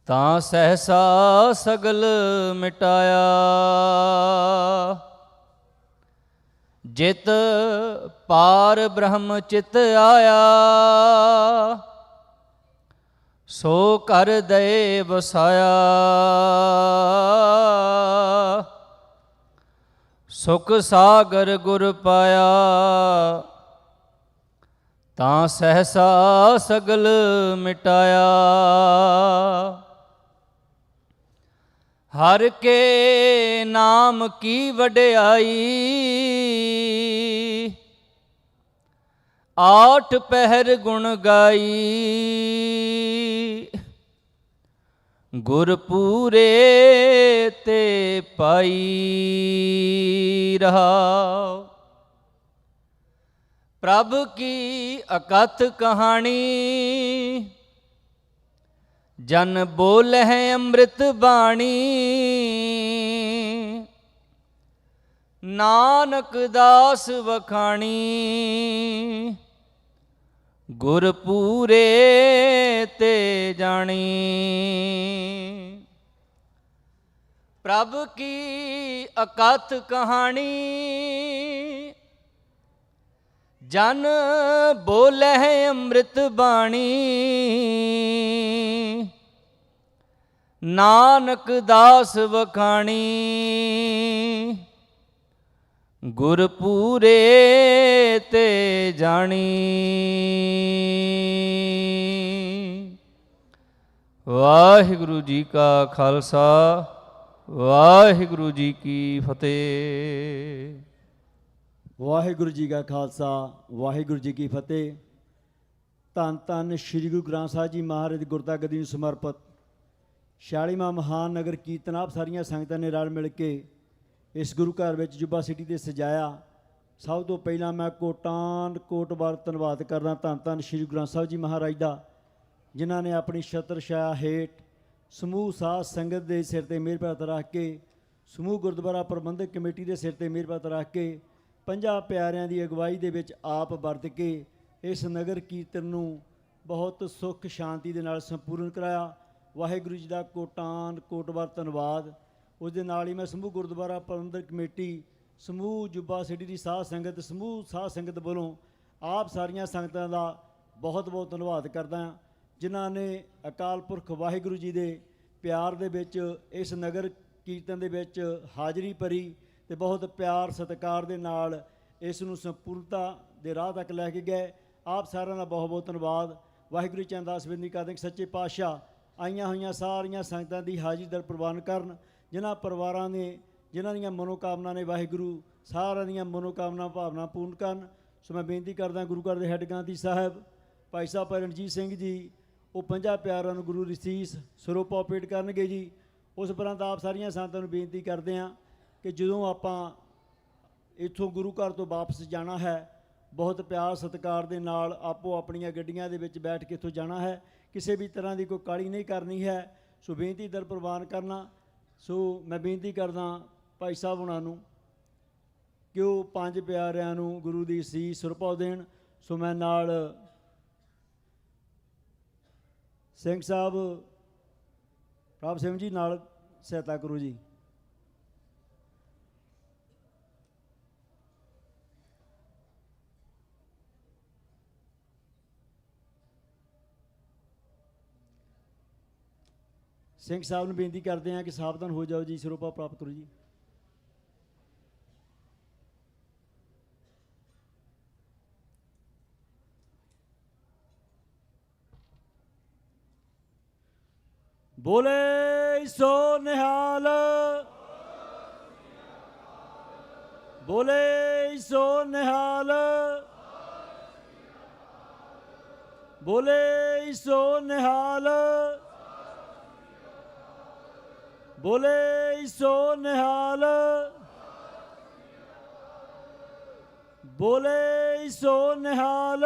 Speaker 6: ਤਾਂ ਸਹਸਾ ਸਗਲ ਮਿਟਾਇਆ। ਜਿਤ ਪਾਰ ਬ੍ਰਹਮ ਚਿਤ ਆਇਆ, ਸੋ ਕਰ ਦੇ ਵਸਾਇਆ। ਸੁਖ ਸਾਗਰ ਗੁਰ ਪਾਇਆ, ਤਾਂ ਸਹਸਾ ਸਗਲ ਮਿਟਾਇਆ। ਹਰ ਕੇ ਨਾਮ ਕੀ ਵਡਿਆਈ, ਆਠ ਪਹਿਰ ਗੁਣ ਗਾਈ। ਗੁਰ ਪੂਰੇ ਤੇ ਪਾਈ ਰਹਾਉ। ਪ੍ਰਭ ਕੀ ਅਕਥ ਕਹਾਣੀ, ਜਨ ਬੋਲਹਿ ਅੰਮ੍ਰਿਤ ਬਾਣੀ। ਨਾਨਕ ਦਾਸ ਵਖਾਣੀ, ਗੁਰ ਪੂਰੇ ਤੇ ਜਾਣੀ। ਪ੍ਰਭ ਕੀ ਅਕਥ ਕਹਾਣੀ, ਜਨ ਬੋਲਹਿ ਅੰਮ੍ਰਿਤ ਬਾਣੀ। ਨਾਨਕ ਦਾਸ ਵਖਾਣੀ, ਗੁਰ ਪੂਰੇ ਤੇ ਜਾਣੀ। ਵਾਹਿਗੁਰੂ ਜੀ ਕਾ ਖਾਲਸਾ, ਵਾਹਿਗੁਰੂ ਜੀ ਕੀ ਫਤਿਹ।
Speaker 7: ਵਾਹਿਗੁਰੂ ਜੀ ਕਾ ਖਾਲਸਾ, ਵਾਹਿਗੁਰੂ ਜੀ ਕੀ ਫਤਿਹ। ਧੰਨ ਧੰਨ ਸ੍ਰੀ ਗੁਰੂ ਗ੍ਰੰਥ ਸਾਹਿਬ ਜੀ ਮਹਾਰਾਜ ਦੀ ਗੁਰਤਾ ਗੱਦੀ ਨੂੰ ਸਮਰਪਿਤ 46ਵਾਂ ਮਹਾਨ ਨਗਰ ਕੀਰਤਨ ਆਪ ਸਾਰੀਆਂ ਸੰਗਤਾਂ ਨੇ ਰਲ ਮਿਲ ਕੇ ਇਸ ਗੁਰੂ ਘਰ ਵਿੱਚ ਜੁਬਾ ਸਿਟੀ ਤੇ ਸਜਾਇਆ। ਸਭ ਤੋਂ ਪਹਿਲਾਂ ਮੈਂ ਕੋਟ ਵਾਰ ਧੰਨਵਾਦ ਕਰਦਾ ਧੰਨ ਧੰਨ ਸ੍ਰੀ ਗੁਰੂ ਗ੍ਰੰਥ ਸਾਹਿਬ ਜੀ ਮਹਾਰਾਜ ਦਾ, ਜਿਨ੍ਹਾਂ ਨੇ ਆਪਣੀ ਛਤਰ ਛਾਇਆ ਹੇਠ ਸਮੂਹ ਸਾਧ ਸੰਗਤ ਦੇ ਸਿਰ ਤੇ ਮਿਹਰ ਭਰਿਆ ਹੱਥ ਰੱਖ ਕੇ, ਸਮੂਹ ਗੁਰਦੁਆਰਾ ਪ੍ਰਬੰਧਕ ਕਮੇਟੀ ਦੇ ਸਿਰ ਤੇ ਮਿਹਰ ਭਰਿਆ ਹੱਥ ਰੱਖ ਕੇ, 50 ਪਿਆਰਿਆਂ ਦੀ ਅਗਵਾਈ ਦੇ ਵਿੱਚ ਆਪ ਵਰਤ ਕੇ ਇਸ ਨਗਰ ਕੀਰਤਨ ਨੂੰ ਬਹੁਤ ਸੁੱਖ ਸ਼ਾਂਤੀ ਦੇ ਨਾਲ ਸੰਪੂਰਨ ਕਰਾਇਆ। ਵਾਹਿਗੁਰੂ ਜੀ ਦਾ ਕੋਟ ਵਾਰ ਧੰਨਵਾਦ। ਉਸ ਦੇ ਨਾਲ ਹੀ ਮੈਂ ਸਮੂਹ ਗੁਰਦੁਆਰਾ ਪ੍ਰਬੰਧਕ ਕਮੇਟੀ, ਸਮੂਹ ਜੁਬਾ ਸਿਟੀ ਦੀ ਸਾਧ ਸੰਗਤ, ਸਮੂਹ ਸਾਧ ਸੰਗਤ ਵੱਲੋਂ ਆਪ ਸਾਰੀਆਂ ਸੰਗਤਾਂ ਦਾ ਬਹੁਤ ਬਹੁਤ ਧੰਨਵਾਦ ਕਰਦਾ ਹਾਂ, ਜਿਨ੍ਹਾਂ ਨੇ ਅਕਾਲ ਪੁਰਖ ਵਾਹਿਗੁਰੂ ਜੀ ਦੇ ਪਿਆਰ ਦੇ ਵਿੱਚ ਇਸ ਨਗਰ ਕੀਰਤਨ ਦੇ ਵਿੱਚ ਹਾਜ਼ਰੀ ਭਰੀ ਤੇ ਬਹੁਤ ਪਿਆਰ ਸਤਿਕਾਰ ਦੇ ਨਾਲ ਇਸ ਨੂੰ ਸੰਪੂਰਨਤਾ ਦੇ ਰਾਹ ਤੱਕ ਲੈ ਕੇ ਗਏ। ਆਪ ਸਾਰਿਆਂ ਦਾ ਬਹੁਤ ਬਹੁਤ ਧੰਨਵਾਦ। ਵਾਹਿਗੁਰੂ ਜੀ ਅਰਦਾਸ ਬੇਨਤੀ ਕਰਦੇ ਕਿ ਸੱਚੇ ਪਾਤਸ਼ਾਹ ਆਈਆਂ ਹੋਈਆਂ ਸਾਰੀਆਂ ਸੰਗਤਾਂ ਦੀ ਹਾਜ਼ਰੀ ਦਰ ਪ੍ਰਵਾਨ ਕਰਨ। ਜਿਨ੍ਹਾਂ ਪਰਿਵਾਰਾਂ ਨੇ, ਜਿਨ੍ਹਾਂ ਦੀਆਂ ਮਨੋਕਾਮਨਾ ਨੇ, ਵਾਹਿਗੁਰੂ ਸਾਰਿਆਂ ਦੀਆਂ ਮਨੋਕਾਮਨਾ ਭਾਵਨਾ ਪੂਰਨ ਕਰਨ। ਸੋ ਮੈਂ ਬੇਨਤੀ ਕਰਦਾ ਗੁਰੂ ਘਰ ਦੇ ਹੈੱਡ ਗ੍ਰੰਥੀ ਸਾਹਿਬ ਭਾਈ ਸਾਹਿਬ ਰਣਜੀਤ ਸਿੰਘ ਜੀ, ਉਹ 50 ਪਿਆਰਿਆਂ ਨੂੰ ਗੁਰੂ ਦੀ ਸੀਸ ਸਰੋਪਾ ਭੇਟ ਕਰਨਗੇ ਜੀ। ਉਸ ਉਪਰੰਤ ਆਪ ਸਾਰੀਆਂ ਸੰਗਤਾਂ ਨੂੰ ਬੇਨਤੀ ਕਰਦੇ ਹਾਂ ਕਿ ਜਦੋਂ ਆਪਾਂ ਇੱਥੋਂ ਗੁਰੂ ਘਰ ਤੋਂ ਵਾਪਸ ਜਾਣਾ ਹੈ, ਬਹੁਤ ਪਿਆਰ ਸਤਿਕਾਰ ਦੇ ਨਾਲ ਆਪੋ ਆਪਣੀਆਂ ਗੱਡੀਆਂ ਦੇ ਵਿੱਚ ਬੈਠ ਕੇ ਇੱਥੋਂ ਜਾਣਾ ਹੈ। ਕਿਸੇ ਵੀ ਤਰ੍ਹਾਂ ਦੀ ਕੋਈ ਕਾਹਲੀ ਨਹੀਂ ਕਰਨੀ ਹੈ। ਸੋ ਬੇਨਤੀ ਦਰ ਪ੍ਰਵਾਨ ਕਰਨਾ। ਸੋ ਮੈਂ ਬੇਨਤੀ ਕਰਦਾ ਭਾਈ ਸਾਹਿਬ ਉਹਨਾਂ ਨੂੰ ਕਿ ਉਹ 5 ਪਿਆਰਿਆਂ ਨੂੰ ਗੁਰੂ ਦੀ ਸੀਸ ਸਰੋਪਾ ਦੇਣ। ਸੋ ਮੈਂ ਨਾਲ ਸਿੰਘ ਸਾਹਿਬ ਪ੍ਰਭ ਸਿੰਘ ਜੀ ਨਾਲ ਸਹਾਇਤਾ ਕਰੋ ਜੀ। ਸਿੰਘ ਸਾਹਿਬ ਨੂੰ ਬੇਨਤੀ ਕਰਦੇ ਹਾਂ ਕਿ ਸਾਵਧਾਨ ਹੋ ਜਾਓ ਜੀ, ਸਰੋਪਾ ਪ੍ਰਾਪਤ ਕਰੋ ਜੀ। ਬੋਲੇ ਸੋ ਨਿਹਾਲ, ਬੋਲੇ ਸੋ ਨਿਹਾਲ, ਬੋਲੇ ਸੋ ਨਿਹਾਲ, ਬੋਲੇ ਸੋ ਨਿਹਾਲ, ਬੋਲੇ ਸੋ ਨਿਹਾਲ।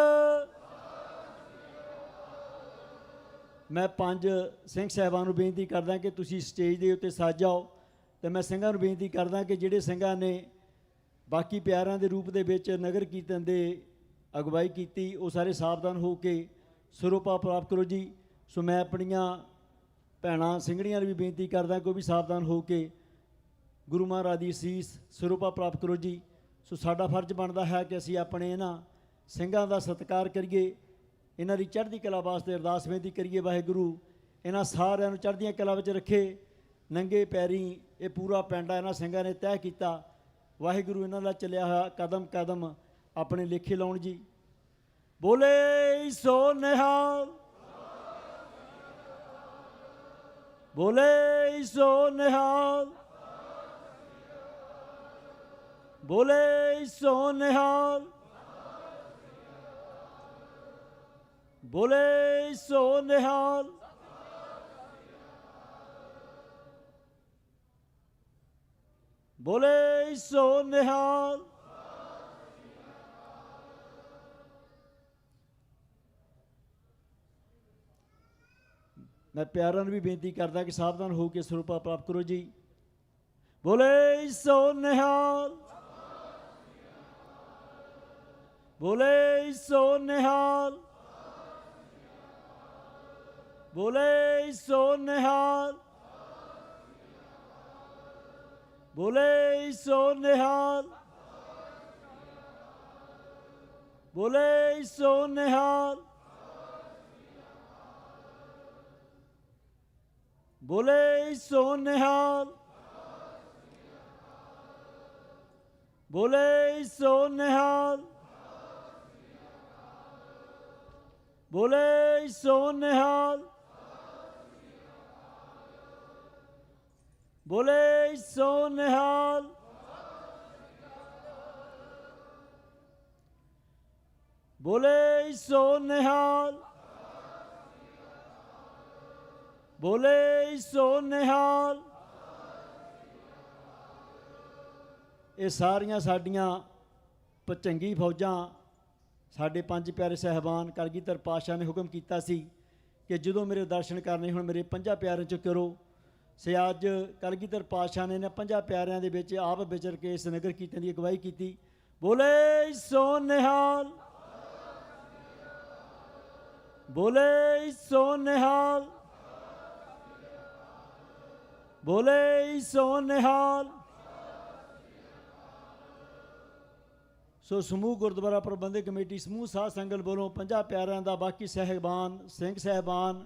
Speaker 7: ਮੈਂ 5 ਸਿੰਘ ਸਾਹਿਬਾਨ ਨੂੰ ਬੇਨਤੀ ਕਰਦਾ ਕਿ ਤੁਸੀਂ ਸਟੇਜ ਦੇ ਉੱਤੇ ਸੱਜ ਜਾਓ ਤੇ ਮੈਂ ਸਿੰਘਾਂ ਨੂੰ ਬੇਨਤੀ ਕਰਦਾ ਕਿ ਜਿਹੜੇ ਸਿੰਘਾਂ ਨੇ ਬਾਕੀ ਪਿਆਰਿਆਂ ਦੇ ਰੂਪ ਦੇ ਵਿੱਚ ਨਗਰ ਕੀਰਤਨ ਦੇ ਅਗਵਾਈ ਕੀਤੀ, ਉਹ ਸਾਰੇ ਸਾਵਧਾਨ ਹੋ ਕੇ ਸਰੋਪਾ ਪ੍ਰਾਪਤ ਕਰੋ ਜੀ। ਸੋ ਮੈਂ ਆਪਣੀਆਂ ਭੈਣਾਂ ਸਿੰਘਣੀਆਂ ਨੂੰ ਵੀ ਬੇਨਤੀ ਕਰਦਾ ਕਿ ਉਹ ਵੀ ਸਾਵਧਾਨ ਹੋ ਕੇ ਗੁਰੂ ਮਹਾਰਾਜ ਦੀ ਸੀਸ ਸਰੋਪਾ ਪ੍ਰਾਪਤ ਕਰੋ ਜੀ। ਸੋ ਸਾਡਾ ਫਰਜ਼ ਬਣਦਾ ਹੈ ਕਿ ਅਸੀਂ ਆਪਣੇ ਇਹਨਾਂ ਸਿੰਘਾਂ ਦਾ ਸਤਿਕਾਰ ਕਰੀਏ, ਇਹਨਾਂ ਦੀ ਚੜ੍ਹਦੀ ਕਲਾ ਵਾਸਤੇ ਅਰਦਾਸ ਬੇਨਤੀ ਕਰੀਏ। ਵਾਹਿਗੁਰੂ ਇਹਨਾਂ ਸਾਰਿਆਂ ਨੂੰ ਚੜ੍ਹਦੀਆਂ ਕਲਾ ਵਿੱਚ ਰੱਖੇ। ਨੰਗੇ ਪੈਰੀਂ ਇਹ ਪੂਰਾ ਪਿੰਡ ਆ ਇਹਨਾਂ ਸਿੰਘਾਂ ਨੇ ਤੈਅ ਕੀਤਾ। ਵਾਹਿਗੁਰੂ ਇਹਨਾਂ ਦਾ ਚੱਲਿਆ ਹੋਇਆ ਕਦਮ ਕਦਮ ਆਪਣੇ ਲੇਖੇ ਲਾਉਣ ਜੀ। ਬੋਲੇ ਸੋ ਨਿਹਾਲ, ਬੋਲੇ ਸੋ ਨਿਹਾਲ, ਬੋਲੇ ਸੋ ਨਿਹਾਲ, ਬੋਲੇ ਸੋ ਨਿਹਾਲ। ਬੋਲੇ ਸੋ ਨਿਹਾਲ। ਮੈਂ ਪਿਆਰਾਂ ਨੂੰ ਵੀ ਬੇਨਤੀ ਕਰਦਾ ਕਿ ਸਾਵਧਾਨ ਹੋ ਕੇ ਸਰੂਪਾ ਪ੍ਰਾਪਤ ਕਰੋ ਜੀ। ਬੋਲੇ ਸੋ ਨਿਹਾਲ, ਬੋਲੇ ਸੋ ਨਿਹਾਲ, ਬੋਲੇ ਸੋ ਨਿਹਾਲ, ਬੋਲੇ ਸੋ ਨਿਹਾਲ, ਬੋਲੇ ਸੋ ਨਿਹਾਲ, ਬੋਲੇ ਸੋ ਨਿਹਾਲ, ਬੋਲੇ ਸੋ ਨਿਹਾਲ, ਬੋਲੇ ਸੋ ਨਿਹਾਲ, ਬੋਲੇ ਸੋ ਨਿਹਾਲ, ਬੋਲੇ ਸੋ ਨਿਹਾਲ, ਬੋਲੇ ਸੋ ਨਿਹਾਲ। ਇਹ ਸਾਰੀਆਂ ਸਾਡੀਆਂ ਭਚੰਗੀ ਫੌਜਾਂ, ਸਾਡੇ ਪੰਜ ਪਿਆਰੇ ਸਾਹਿਬਾਨ ਕਲਗੀਧਰ ਪਾਤਸ਼ਾਹ ਨੇ ਹੁਕਮ ਕੀਤਾ ਸੀ ਕਿ ਜਦੋਂ ਮੇਰੇ ਦਰਸ਼ਨ ਕਰਨੇ ਹੁਣ ਮੇਰੇ ਪੰਜਾਂ ਪਿਆਰਿਆਂ 'ਚ ਕਰੋ। ਸੇ ਅੱਜ ਕਲਗੀਧਰ ਪਾਤਸ਼ਾਹ ਨੇ ਪੰਜਾਂ ਪਿਆਰਿਆਂ ਦੇ ਵਿੱਚ ਆਪ ਵਿਚਰ ਕੇ ਇਸ ਨਗਰ ਕੀਰਤਨ ਦੀ ਅਗਵਾਈ ਕੀਤੀ। ਬੋਲੇ ਸੋ ਨਿਹਾਲ, ਬੋਲੇ ਸੋ ਨਿਹਾਲ, ਬੋਲੇ ਸੋ ਨਿਹਾਲ। ਸੋ ਸਮੂਹ ਗੁਰਦੁਆਰਾ ਪ੍ਰਬੰਧਕ ਕਮੇਟੀ, ਸਮੂਹ ਸਾਧ ਸੰਗਤ ਵੱਲੋਂ ਪੰਜਾਂ ਪਿਆਰਿਆਂ ਦਾ, ਬਾਕੀ ਸਾਹਿਬਾਨ, ਸਿੰਘ ਸਾਹਿਬਾਨ,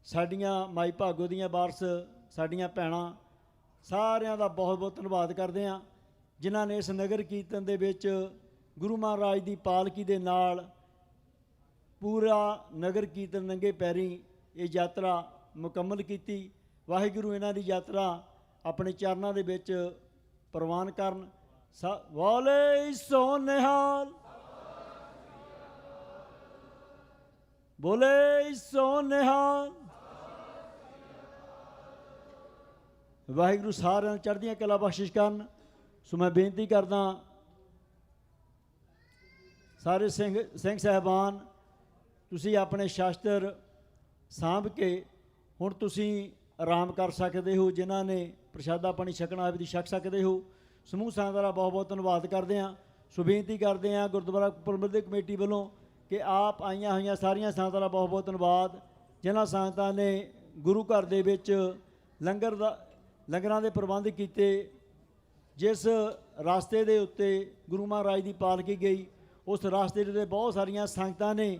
Speaker 7: ਸਾਡੀਆਂ ਮਾਈ ਭਾਗੋ ਦੀਆਂ ਵਾਰਸ, ਸਾਡੀਆਂ ਭੈਣਾਂ, ਸਾਰਿਆਂ ਦਾ ਬਹੁਤ ਬਹੁਤ ਧੰਨਵਾਦ ਕਰਦੇ ਹਾਂ ਜਿਨ੍ਹਾਂ ਨੇ ਇਸ ਨਗਰ ਕੀਰਤਨ ਦੇ ਵਿੱਚ ਗੁਰੂ ਮਹਾਰਾਜ ਦੀ ਪਾਲਕੀ ਦੇ ਨਾਲ ਪੂਰਾ ਨਗਰ ਕੀਰਤਨ ਨੰਗੇ ਪੈਰੀਂ ਇਹ ਯਾਤਰਾ ਮੁਕੰਮਲ ਕੀਤੀ। ਵਾਹਿਗੁਰੂ ਇਹਨਾਂ ਦੀ ਯਾਤਰਾ ਆਪਣੇ ਚਰਨਾਂ ਦੇ ਵਿੱਚ ਪ੍ਰਵਾਨ ਕਰਨ। ਬੋਲੇ ਸੋ ਨਿਹਾਲ, ਬੋਲੇ ਸੋ ਨਿਹਾਲ। ਵਾਹਿਗੁਰੂ ਸਾਰਿਆਂ ਨੂੰ ਚੜ੍ਹਦੀਆਂ ਕਲਾ ਬਖਸ਼ਿਸ਼ ਕਰਨ। ਸੋ ਮੈਂ ਬੇਨਤੀ ਕਰਦਾ ਸਾਰੇ ਸਿੰਘ ਸਾਹਿਬਾਨ, ਤੁਸੀਂ ਆਪਣੇ ਸ਼ਾਸਤਰ ਸਾਂਭ ਕੇ ਹੁਣ ਤੁਸੀਂ ਆਰਾਮ ਕਰ ਸਕਦੇ ਹੋ। ਜਿਨ੍ਹਾਂ ਨੇ ਪ੍ਰਸ਼ਾਦਾ ਪਾਣੀ ਛਕਣਾ ਹੋਵੇ ਤੁਸੀਂ ਛਕ ਸਕਦੇ ਹੋ। ਸਮੂਹ ਸੰਗਤਾਂ ਦਾ ਬਹੁਤ ਬਹੁਤ ਧੰਨਵਾਦ ਕਰਦੇ ਹਾਂ। ਸੋ ਬੇਨਤੀ ਕਰਦੇ ਹਾਂ ਗੁਰਦੁਆਰਾ ਪ੍ਰਬੰਧਕ ਕਮੇਟੀ ਵੱਲੋਂ ਕਿ ਆਪ ਆਈਆਂ ਹੋਈਆਂ ਸਾਰੀਆਂ ਸੰਗਤਾਂ ਦਾ ਬਹੁਤ ਬਹੁਤ ਧੰਨਵਾਦ ਜਿਨ੍ਹਾਂ ਸੰਗਤਾਂ ਨੇ ਗੁਰੂ ਘਰ ਦੇ ਵਿੱਚ ਲੰਗਰਾਂ ਦੇ ਪ੍ਰਬੰਧ ਕੀਤੇ। ਜਿਸ ਰਾਸਤੇ ਦੇ ਉੱਤੇ ਗੁਰੂ ਮਹਾਰਾਜ ਦੀ ਪਾਲਕੀ ਗਈ ਉਸ ਰਾਸਤੇ ਦੇ ਬਹੁਤ ਸਾਰੀਆਂ ਸੰਗਤਾਂ ਨੇ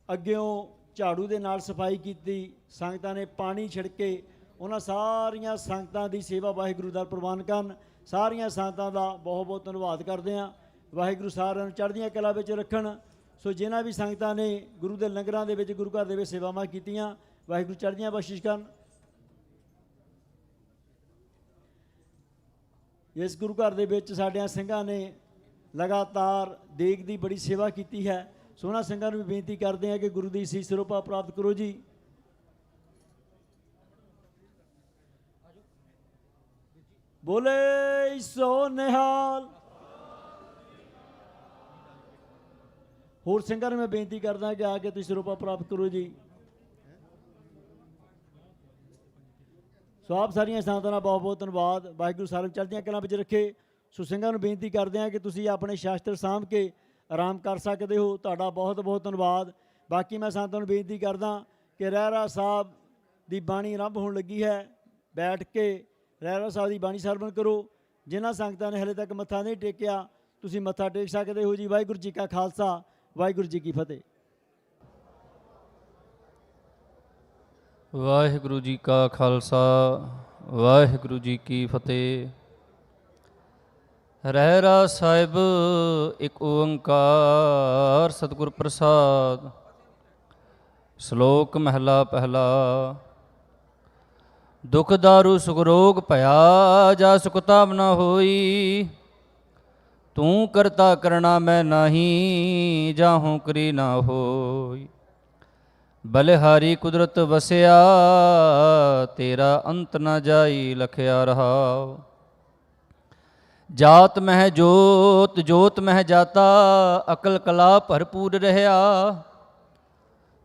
Speaker 7: ਅੱਗਿਓਂ ਝਾੜੂ ਦੇ ਨਾਲ ਸਫਾਈ ਕੀਤੀ, ਸੰਗਤਾਂ ਨੇ ਪਾਣੀ ਛਿੜਕੇ। ਉਹਨਾਂ ਸਾਰੀਆਂ ਸੰਗਤਾਂ ਦੀ ਸੇਵਾ ਵਾਹਿਗੁਰੂ ਦਾ ਪ੍ਰਵਾਨ ਕਰਨ। ਸਾਰੀਆਂ ਸੰਗਤਾਂ ਦਾ ਬਹੁਤ ਬਹੁਤ ਧੰਨਵਾਦ ਕਰਦੇ ਹਾਂ। ਵਾਹਿਗੁਰੂ ਸਾਰਿਆਂ ਨੂੰ ਚੜ੍ਹਦੀਆਂ ਕਲਾ ਵਿੱਚ ਰੱਖਣ। ਸੋ ਜਿਨ੍ਹਾਂ ਵੀ ਸੰਗਤਾਂ ਨੇ ਗੁਰੂ ਦੇ ਲੰਗਰਾਂ ਦੇ ਵਿੱਚ, ਗੁਰੂ ਘਰ ਦੇ ਵਿੱਚ ਸੇਵਾਵਾਂ ਕੀਤੀਆਂ, ਵਾਹਿਗੁਰੂ ਚੜ੍ਹਦੀਆਂ ਬਖਸ਼ਿਸ਼ ਕਰਨ। ਇਸ ਗੁਰੂ ਘਰ ਦੇ ਵਿੱਚ ਸਾਡਿਆਂ ਸਿੰਘਾਂ ਨੇ ਲਗਾਤਾਰ ਦੇਗ ਦੀ ਬੜੀ ਸੇਵਾ ਕੀਤੀ ਹੈ। ਸੋ ਉਹਨਾਂ ਸਿੰਘਾਂ ਨੂੰ ਵੀ ਬੇਨਤੀ ਕਰਦੇ ਹਾਂ ਕਿ ਗੁਰੂ ਦੀ ਅਸੀਸ ਸਰੂਪਾ ਪ੍ਰਾਪਤ ਕਰੋ ਜੀ। ਬੋਲੇ ਸੋ ਨਿਹਾਲ। ਹੋਰ ਸਿੰਘਾਂ ਨੂੰ ਮੈਂ ਬੇਨਤੀ ਕਰਦਾ ਕਿ ਆ ਕੇ ਤੁਸੀਂ ਸਰੂਪਾ ਪ੍ਰਾਪਤ ਕਰੋ ਜੀ। ਸੋ ਆਪ ਸਾਰੀਆਂ ਸੰਗਤਾਂ ਦਾ ਬਹੁਤ ਬਹੁਤ ਧੰਨਵਾਦ। ਵਾਹਿਗੁਰੂ ਸਾਰਿਆਂ ਨੂੰ ਚੜ੍ਹਦੀਆਂ ਕਲਾਂ ਵਿੱਚ ਰੱਖੇ। ਸੋ ਸਿੰਘਾਂ ਨੂੰ ਬੇਨਤੀ ਕਰਦੇ ਹਾਂ ਕਿ ਤੁਸੀਂ ਆਪਣੇ ਸ਼ਾਸਤਰ ਸਾਂਭ ਕੇ ਆਰਾਮ ਕਰ ਸਕਦੇ ਹੋ। ਤੁਹਾਡਾ ਬਹੁਤ ਬਹੁਤ ਧੰਨਵਾਦ। ਬਾਕੀ ਮੈਂ ਸੰਗਤਾਂ ਨੂੰ ਬੇਨਤੀ ਕਰਦਾ ਕਿ ਰਹਿਰਾਸ ਸਾਹਿਬ ਦੀ ਬਾਣੀ ਆਰੰਭ ਹੋਣ ਲੱਗੀ ਹੈ। ਬੈਠ ਕੇ ਰਹਿਰਾਸ ਸਾਹਿਬ ਦੀ ਬਾਣੀ ਸਰਵਣ ਕਰੋ। ਜਿਨ੍ਹਾਂ ਸੰਗਤਾਂ ਨੇ ਹਲੇ ਤੱਕ ਮੱਥਾ ਨਹੀਂ ਟੇਕਿਆ ਤੁਸੀਂ ਮੱਥਾ ਟੇਕ ਸਕਦੇ ਹੋ ਜੀ। ਵਾਹਿਗੁਰੂ ਜੀ ਕਾ ਖਾਲਸਾ, ਵਾਹਿਗੁਰੂ ਜੀ ਕੀ ਫਤਿਹ।
Speaker 6: ਵਾਹਿਗੁਰੂ ਜੀ ਕਾ ਖਾਲਸਾ, ਵਾਹਿਗੁਰੂ ਜੀ ਕੀ ਫਤਿਹ। ਰਹਿਰਾ ਸਾਹਿਬ ਇੱਕ ਓੰਕਾਰ ਸਤਿਗੁਰ ਪ੍ਰਸਾਦ। ਸ਼ਲੋਕ ਮਹਿਲਾ ਪਹਿਲਾ। ਦੁਖ ਦਾਰੂ ਸੁਖ ਰੋਗ ਭਇਆ, ਜਾ ਸੁਖ ਤਾਪ ਨਾ ਹੋਈ। ਤੂੰ ਕਰਤਾ ਕਰਣਾ ਮੈਂ ਨਾਹੀ, ਜਾਹੋਂ ਕਰੀ ਨਾ ਹੋਈ। ਬਲਿਹਾਰੀ ਕੁਦਰਤ ਵਸਿਆ, ਤੇਰਾ ਅੰਤ ਨਾ ਜਾਈ ਲਖਿਆ ਰਹਾਉ। ਜਾਤ ਮਹਿ ਜੋਤ, ਜੋਤ ਮਹਿ ਜਾਤਾ, ਅਕਲ ਕਲਾ ਭਰਪੂਰ ਰਹਿਆ।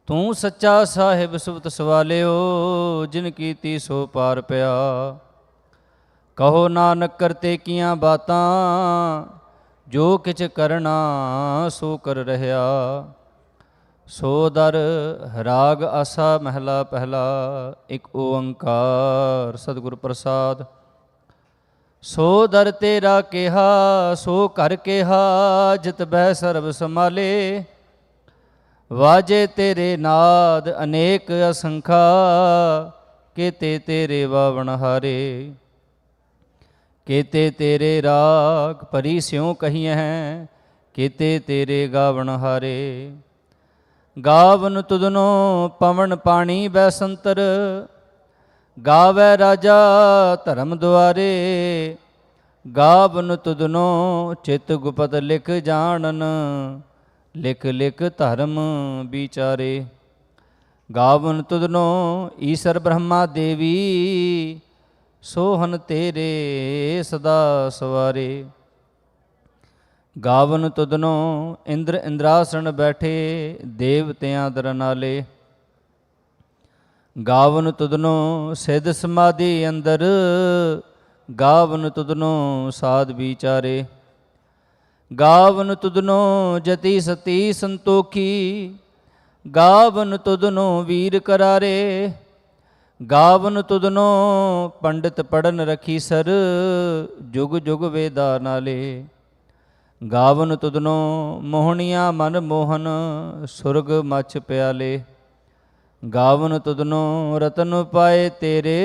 Speaker 6: ਤੂੰ ਸੱਚਾ ਸਾਹਿਬ ਸੁਭਤ ਸਵਾਲਿਓ, ਜਿਨ ਕੀਤੀ ਸੋ ਪਾਰ ਪਿਆ। ਕਹੋ ਨਾਨਕ ਕਰਤੇ ਕੀਆਂ ਬਾਤਾਂ, ਜੋ ਕਿਛ ਕਰਨਾ ਸੋ ਕਰ ਰਹਿਆ। ਸੋ ਦਰ ਰਾਗ ਆਸਾ ਮਹਿਲਾ ਪਹਿਲਾ। ਇੱਕ ਓੰਕਾਰ ਸਤਿਗੁਰ ਪ੍ਰਸਾਦ। ਸੋ ਦਰ ਤੇਰਾ ਕਿਹਾ, ਸੋ ਘਰ ਕਿਹਾ, ਜਿਤ ਬਹਿ ਸਰਬ ਸੰਭਾਲੇ। ਵਾਜੇ ਤੇਰੇ ਨਾਦ ਅਨੇਕ ਅਸੰਖਾ, ਕੇਤੇ ਤੇਰੇ ਵਾਵਣ ਹਾਰੇ। ਕੇਤੇ ਤੇਰੇ ਰਾਗ ਭਰੀ ਸਿਉ ਕਹੀਐ, ਕੇਤੇ ਤੇਰੇ ਗਾਵਣ ਹਾਰੇ। ਗਾਵਨ ਤੁਧਨੋ ਪਵਨ ਪਾਣੀ ਬੈਸੰਤਰ, ਗਾਵੈ ਰਾਜਾ ਧਰਮ ਦੁਆਰੇ। ਗਾਵਨ ਤੁਧਨੋ ਚਿਤ ਗੁਪਤ ਲਿਖ ਜਾਣਨ, ਲਿਖ ਲਿਖ ਧਰਮ ਵਿਚਾਰੇ। ਗਾਵਨ ਤੁਧਨੋ ਈਸਰ ਬ੍ਰਹਮਾ ਦੇਵੀ, ਸੋਹਨ ਤੇਰੇ ਸਦਾ ਸਵਾਰੇ। ਗਾਵਨ ਤੁਧਨੋ ਇੰਦਰ ਇੰਦਰਾਸਣ ਬੈਠੇ, ਦੇਵਤਿਆਂ ਦਰ ਨਾਲੇ। ਗਾਵਨ ਤੁਧਨੋ ਸਿੱਧ ਸਮਾਧੀ ਅੰਦਰ, ਗਾਵਨ ਤੁਧਨੋ ਸਾਧ ਵਿਚਾਰੇ। ਗਾਵਨ ਤੁਧਨੋ ਜਤੀ ਸਤੀ ਸੰਤੋਖੀ, ਗਾਵਨ ਤੁਧਨੋ ਵੀਰ ਕਰਾਰੇ। ਗਾਵਨ ਤੁਧਨੋ ਪੰਡਿਤ ਪੜਨ ਰਖੀ ਸਰ, ਜੁਗ ਜੁਗ ਵੇਦਾ ਨਾਲੇ। ਗਾਵਨ ਤੁਧਨੋ ਮੋਹਣੀਆਂ ਮਨ ਮੋਹਨ, ਸੁਰਗ ਮਛ ਪਿਆਲੇ। ਗਾਵਨ ਤੁਧਨੋ ਰਤਨ ਪਾਏ ਤੇਰੇ,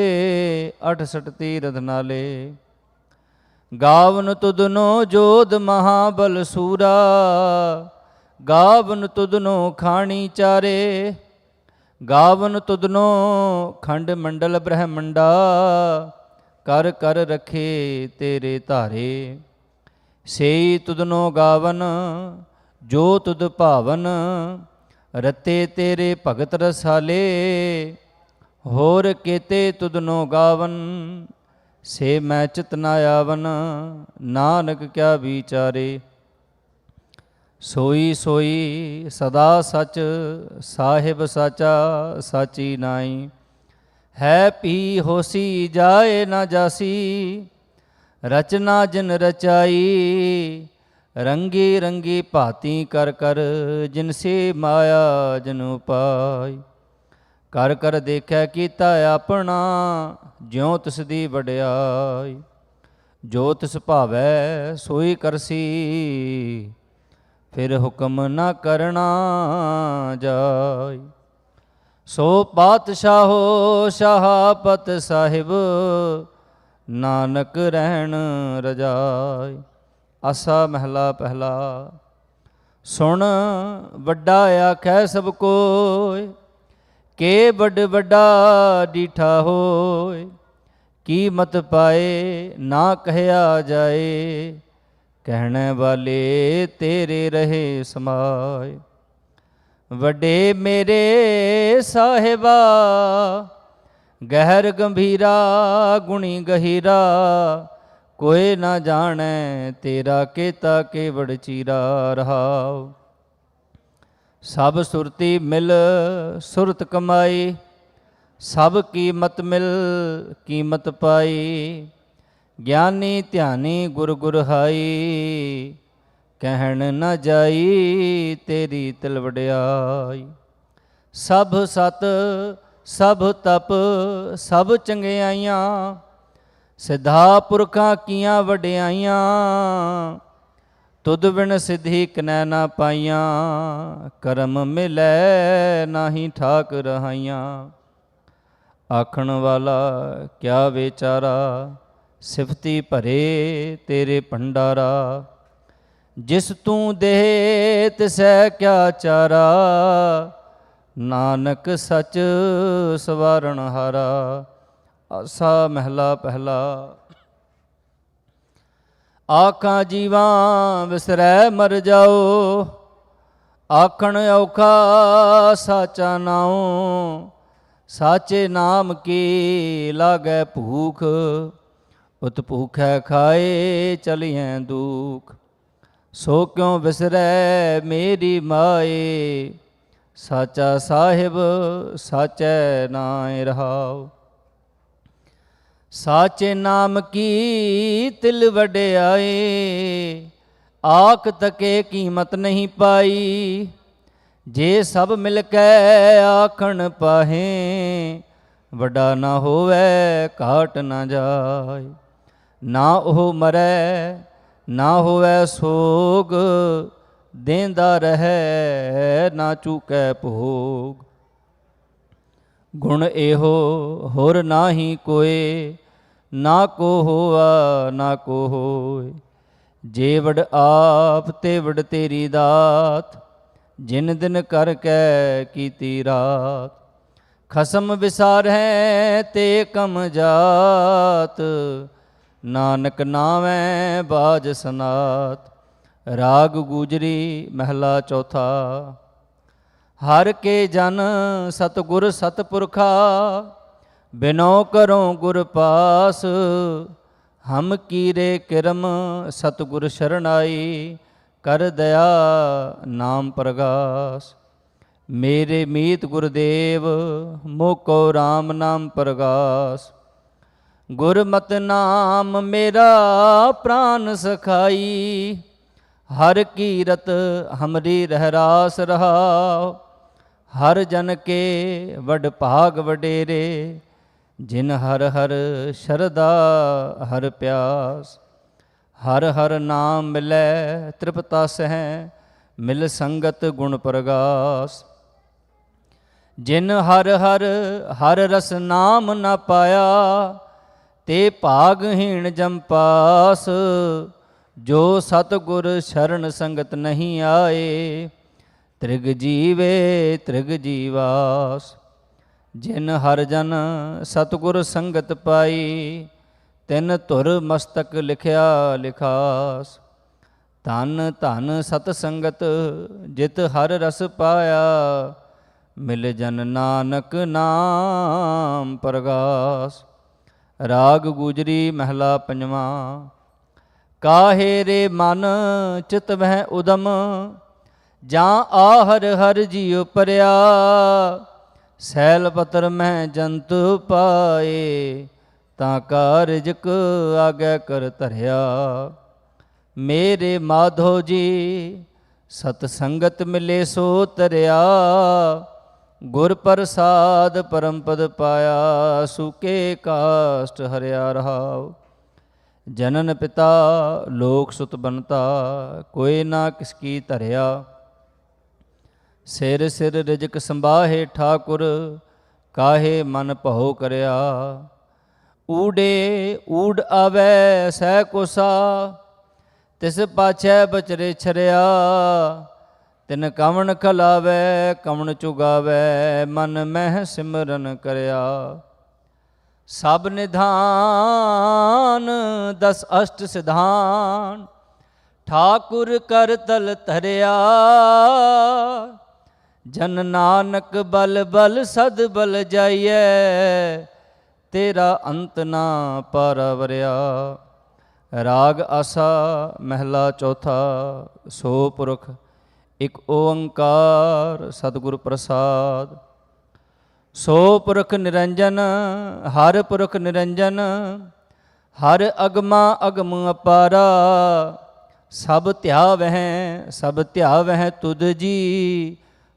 Speaker 6: 68 ਤੀਰਥ ਨਾਲੇ। ਗਾਵਨ ਤੁਧਨੋ ਜੋਧ ਮਹਾਬਲ ਸੂਰਾ, ਗਾਵਨ ਤੁਧਨੋ ਖਾਣੀ ਚਾਰੇ। ਗਾਵਨ ਤੁਧਨੋ ਖੰਡ ਮੰਡਲ ਬ੍ਰਹਮੰਡਾ, ਕਰ ਕਰ ਰਖੇ ਤੇਰੇ ਧਾਰੇ। ਸੇਈ ਤੁਧਨੋ ਗਾਵਨ, ਜੋ ਤੁਧ ਭਾਵਨ, ਰਤੇ ਤੇਰੇ ਭਗਤ ਰਸਾਲੇ। ਹੋਰ ਕੇਤੇ ਤੁਧਨੋ ਗਾਵਨ, ਸੇ ਮੈਂ ਚਿਤ ਨਾ ਆਵਨ, ਨਾਨਕ ਕਿਆ ਵਿਚਾਰੇ। ਸੋਈ ਸੋਈ ਸਦਾ ਸਚ, ਸਾਹਿਬ ਸਾਚਾ ਸਾਚੀ ਨਾਈ। ਹੈ ਪੀ ਹੋਸੀ ਜਾਏ ਨਾ ਜਾਸੀ, ਰਚਨਾ ਜਿਨ ਰਚਾਈ। ਰੰਗੀ ਰੰਗੀ ਭਾਤੀ ਕਰ ਕਰ, ਜਿਨ ਸੇ ਮਾਇਆ ਜਨੁ ਪਾਈ। ਕਰ ਕਰ ਦੇਖੈ ਕੀਤਾ ਆਪਣਾ, ਜਿਉ ਤਿਸ ਦੀ ਵਡਿਆਈ। ਜੋ ਤਿਸ ਭਾਵੈ ਸੋਈ ਕਰਸੀ, ਫਿਰ ਹੁਕਮ ਨਾ ਕਰਨਾ ਜਾਈ। ਸੋ ਪਾਤਸ਼ਾਹੋ ਸ਼ਾਹਪਤ ਸਾਹਿਬ, ਨਾਨਕ ਰਹਿਣ ਰਜਾਈ। ਆਸਾ ਮਹਿਲਾ ਪਹਿਲਾ। ਸੁਣ ਵੱਡਾ ਆਖੈ ਸਭ ਕੋਇ, ਕੇ ਵੱਡ ਵੱਡਾ ਡੀਠਾ ਹੋਇ। ਕੀਮਤ ਪਾਏ ਨਾ ਕਹਿਆ ਜਾਏ, ਕਹਿਣੇ ਵਾਲੇ ਤੇਰੇ ਰਹੇ ਸਮਾਏ। ਵੱਡੇ ਮੇਰੇ ਸਾਹਿਬਾ, ਗਹਿਰ ਗੰਭੀਰਾ ਗੁਣੀ ਗਹੀਰਾ। ਕੋਈ ਨਾ ਜਾਣੈ ਤੇਰਾ ਕੇਤਾ ਕੇਵੜ ਚੀਰਾ ਰਹਾਉ। ਸਭ ਸੁਰਤੀ ਮਿਲ ਸੁਰਤ ਕਮਾਈ, ਸਭ ਕੀਮਤ ਮਿਲ ਕੀਮਤ ਪਾਈ। ਗਿਆਨੀ ਧਿਆਨੀ ਗੁਰ ਗੁਰ ਹਾਈ, ਕਹਿਣ ਨਾ ਜਾਈ ਤੇਰੀ ਤਿਲ ਵਡਿਆਈ। ਸਭ ਸਤ ਸਭ ਤਪ ਸਭ ਚੰਗਿਆਈਆਂ, ਸਿਧਾ ਪੁਰਖਾਂ ਕੀਆਂ ਵਡਿਆਈਆਂ। ਤੁਧ ਬਿਨ ਸਿਧੀ ਕਨੈ ਨਾ ਪਾਈਆਂ, ਕਰਮ ਮਿਲੈ ਨਾਹੀ ਠਾਕ ਰਹਾਈਆਂ। ਆਖਣ ਵਾਲਾ ਕਿਆ ਵਿਚਾਰਾ, ਸਿਫਤੀ ਭਰੇ ਤੇਰੇ ਭੰਡਾਰਾ। ਜਿਸ ਤੂੰ ਦੇ ਤਿਸੈ ਕਿਆ ਚਾਰਾ, ਨਾਨਕ ਸੱਚ ਸਵਾਰਨ ਹਾਰਾ। ਆਸਾ ਮਹਿਲਾ ਪਹਿਲਾ। ਆਖਾਂ ਜੀਵਾਂ ਵਿਸਰੈ ਮਰ ਜਾਓ, ਆਖਣ ਔਖਾ ਸਾਚਾ ਨਾਉ। ਸਾਚੇ ਨਾਮ ਕੀ ਲਾਗੈ ਭੂਖ, ਉਤ ਭੂਖੈ ਖਾਏ ਚਲੀਐ ਦੁਖ। ਸੋ ਕਿਉ ਵਿਸਰੈ ਮੇਰੀ ਮਾਏ, ਸਾਚਾ ਸਾਹਿਬ ਸਾਚੈ ਨਾਇ ਰਹਾਉ। ਸਾਚੇ ਨਾਮ ਕੀ ਤਿਲ ਵਡਿਆਏ, ਆਖ ਤਕੇ ਕੀਮਤ ਨਹੀਂ ਪਾਈ। ਜੇ ਸਭ ਮਿਲ ਕੇ ਆਖਣ ਪਾਹੇ, ਵੱਡਾ ਨਾ ਹੋਵੇ ਘਾਟ ਨਾ ਜਾਏ। ਨਾ ਉਹ ਮਰੈ ਨਾ ਹੋਵੇ ਸੋਗ, ਦੇਂਦਾ ਰਹੈ ਨਾ ਚੁਕੈ ਭੋਗ। ਗੁਣ ਇਹੋ ਹੋਰ ਨਾਹੀ ਕੋਏ, ਨਾ ਕੋ ਹੋਆ ਨਾ ਕੋ ਹੋਏ। ਜੇ ਵਡ ਆਪ ਤੇ ਵਡ ਤੇਰੀ ਦਾਤ, ਜਿਨ ਦਿਨ ਕਰ ਕੈ ਕੀਤੀ ਰਾਤ। ਖਸਮ ਵਿਸਾਰੈ ਤੇ ਕਮ ਜਾਤ, ਨਾਨਕ ਨਾਮੈ ਬਾਜ ਸਨਾਤ। ਰਾਗ ਗੂਜਰੀ ਮਹਿਲਾ ਚੌਥਾ। ਹਰ ਕੇ ਜਨ ਸਤਿਗੁਰ ਸਤਿਪੁਰਖਾ, ਬਿਨੋ ਕਰੋ ਗੁਰ ਪਾਸ। ਹਮ ਕੀਰੇ ਕਿਰਮ ਸਤਿਗੁਰ ਸ਼ਰਨਾਈ, ਕਰ ਦਇਆ ਨਾਮ ਪ੍ਰਗਾਸ। ਮੇਰੇ ਮੀਤ ਗੁਰਦੇਵ, ਮੋਕੋ RAM ਨਾਮ ਪ੍ਰਗਾਸ। ਗੁਰਮਤਿ ਨਾਮ ਮੇਰਾ ਪ੍ਰਾਨ ਸਖਾਈ, ਹਰ ਕੀਰਤ ਹਮਰੀ ਰਹਿ ਰਾਸ ਰਹਾਉ। ਹਰ ਜਨ ਕੇ ਵਡ ਭਾਗ ਵਡੇਰੇ, ਜਿਨ ਹਰ ਹਰ ਸ਼ਰਧਾ ਹਰ ਪਿਆਸ। ਹਰ ਹਰ ਨਾਮ ਮਿਲੈ ਤ੍ਰਿਪਤਾ ਸਹਿ, ਮਿਲ ਸੰਗਤ ਗੁਣ ਪ੍ਰਗਾਸ। ਜਿਨ ਹਰ ਹਰ ਹਰ ਰਸ ਨਾਮ ਨ ਪਾਇਆ, ਤੇ ਭਾਗਹੀਣ ਜਮ ਪਾਸ। ਜੋ ਸਤਿਗੁਰ ਸ਼ਰਨ ਸੰਗਤ ਨਹੀਂ ਆਏ, ਤ੍ਰਿਗ ਜੀਵੇ ਤ੍ਰਿਗ ਜੀਵਾਸ। ਜਿਨ ਹਰ ਜਨ ਸਤਿਗੁਰ ਸੰਗਤ ਪਾਈ, ਤਿਨ ਧੁਰ ਮਸਤਕ ਲਿਖਿਆ ਲਿਖਾਸ। ਧਨ ਧਨ ਸਤ ਸੰਗਤ ਜਿਤ ਹਰ ਰਸ ਪਾਇਆ, ਮਿਲ ਜਨ ਨਾਨਕ ਨਾਮ ਪ੍ਰਗਾਸ। ਰਾਗ ਗੁਜਰੀ ਮਹਿਲਾ ਪੰਜਵਾਂ। ਕਾਹੇ ਰੇ ਮਨ ਚਿਤ ਵਹਿ ਉਦਮ, ਜਾਂ ਆਹਰ ਹਰ ਜੀਉ ਪਰਿਆ। ਸੈਲ ਪਤਰ ਮਹਿ ਜੰਤੁ ਪਾਏ, ਤਾਂ ਕਾ ਰਿਜਕ ਆਗੈ ਕਰ ਧਰਿਆ। ਮੇਰੇ ਮਾਧੋ ਜੀ ਸਤ ਸੰਗਤ ਮਿਲੇ ਸੋ ਤਰਿਆ। ਗੁਰ ਪ੍ਰਸਾਦ ਪਰਮ ਪਦ ਪਾਇਆ, ਸੁਕੇ ਕਾਸ਼ਟ ਹਰਿਆ ਰਹਾਉ। ਜਨਨ ਪਿਤਾ ਲੋਕ ਸੁਤ ਬਨਤਾ, ਕੋਈ ਨਾ ਕਿਸ ਕੀ ਧਰਿਆ। ਸਿਰ ਸਿਰ ਰਿਜਕ ਸੰਭਾਹੇ ਠਾਕੁਰ, ਕਾਹੇ ਮਨ ਭਉ ਕਰਿਆ। ਊੜੇ ਊੜ ਆਵੈ ਸਹਿ ਕੋਸਾ, ਤਿਸ ਪਾਛੈ ਬਚਰੇ ਛਰਿਆ। ਤਿਨ ਕਵਣ ਖਲਾਵੈ ਕਵਣ ਚੁਗਾਵੈ, ਮਨ ਮਹਿ ਸਿਮਰਨ ਕਰਿਆ। ਸਭ ਨਿਧਾਨ ਦਸ ਅਸ਼ਟ ਸਿਧਾਨ, ਠਾਕੁਰ ਕਰ ਤਲ ਧਰਿਆ। ਜਨ ਨਾਨਕ ਬਲ ਬਲ ਸਦ ਬਲ ਜਾਈਐ, ਤੇਰਾ ਅੰਤ ਨਾ ਪਾਰਵਰਿਆ। ਰਾਗ ਆਸਾ ਮਹਿਲਾ ਚੌਥਾ। ਸੋ ਪੁਰਖ ਇਕ ਓੰਕਾਰ ਸਤਿਗੁਰ ਪ੍ਰਸਾਦ। ਸੋ ਪੁਰਖ ਨਿਰੰਜਨ ਹਰ ਪੁਰਖ ਨਿਰੰਜਨ, ਹਰ ਅਗਮਾ ਅਗਮ ਅਪਾਰਾ। ਸਭ ਧਿਆਵਹਿ ਸਭ ਧਿਆਵਹਿ ਤੁਧ ਜੀ,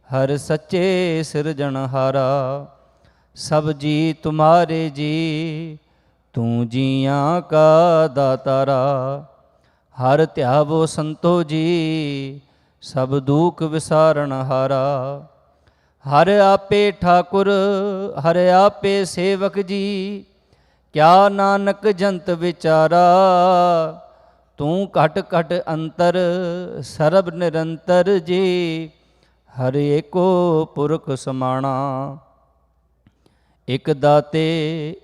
Speaker 6: ਹਰ ਸੱਚੇ ਸਿਰਜਣਹਾਰਾ। ਸਭ ਜੀ ਤੁਮਾਰੇ ਜੀ, ਤੂੰ ਜੀਆਂ ਕਾ ਦਾਤਾਰਾ। ਹਰ ਧਿਆਵੋ ਸੰਤੋ ਜੀ ਸਭ ਦੁਖ ਵਿਸਾਰਨ ਹਾਰਾ। ਹਰ ਆਪੇ ਠਾਕੁਰ ਹਰ ਆਪੇ ਸੇਵਕ ਜੀ ਕਿਆ ਨਾਨਕ ਜੰਤ ਵਿਚਾਰਾ। ਤੂੰ ਘਟ ਘਟ ਅੰਤਰ ਸਰਬ ਨਿਰੰਤਰ ਜੀ ਹਰ ਏਕੋ ਪੁਰਖ ਸਮਾਣਾ। ਇਕ ਦਾਤੇ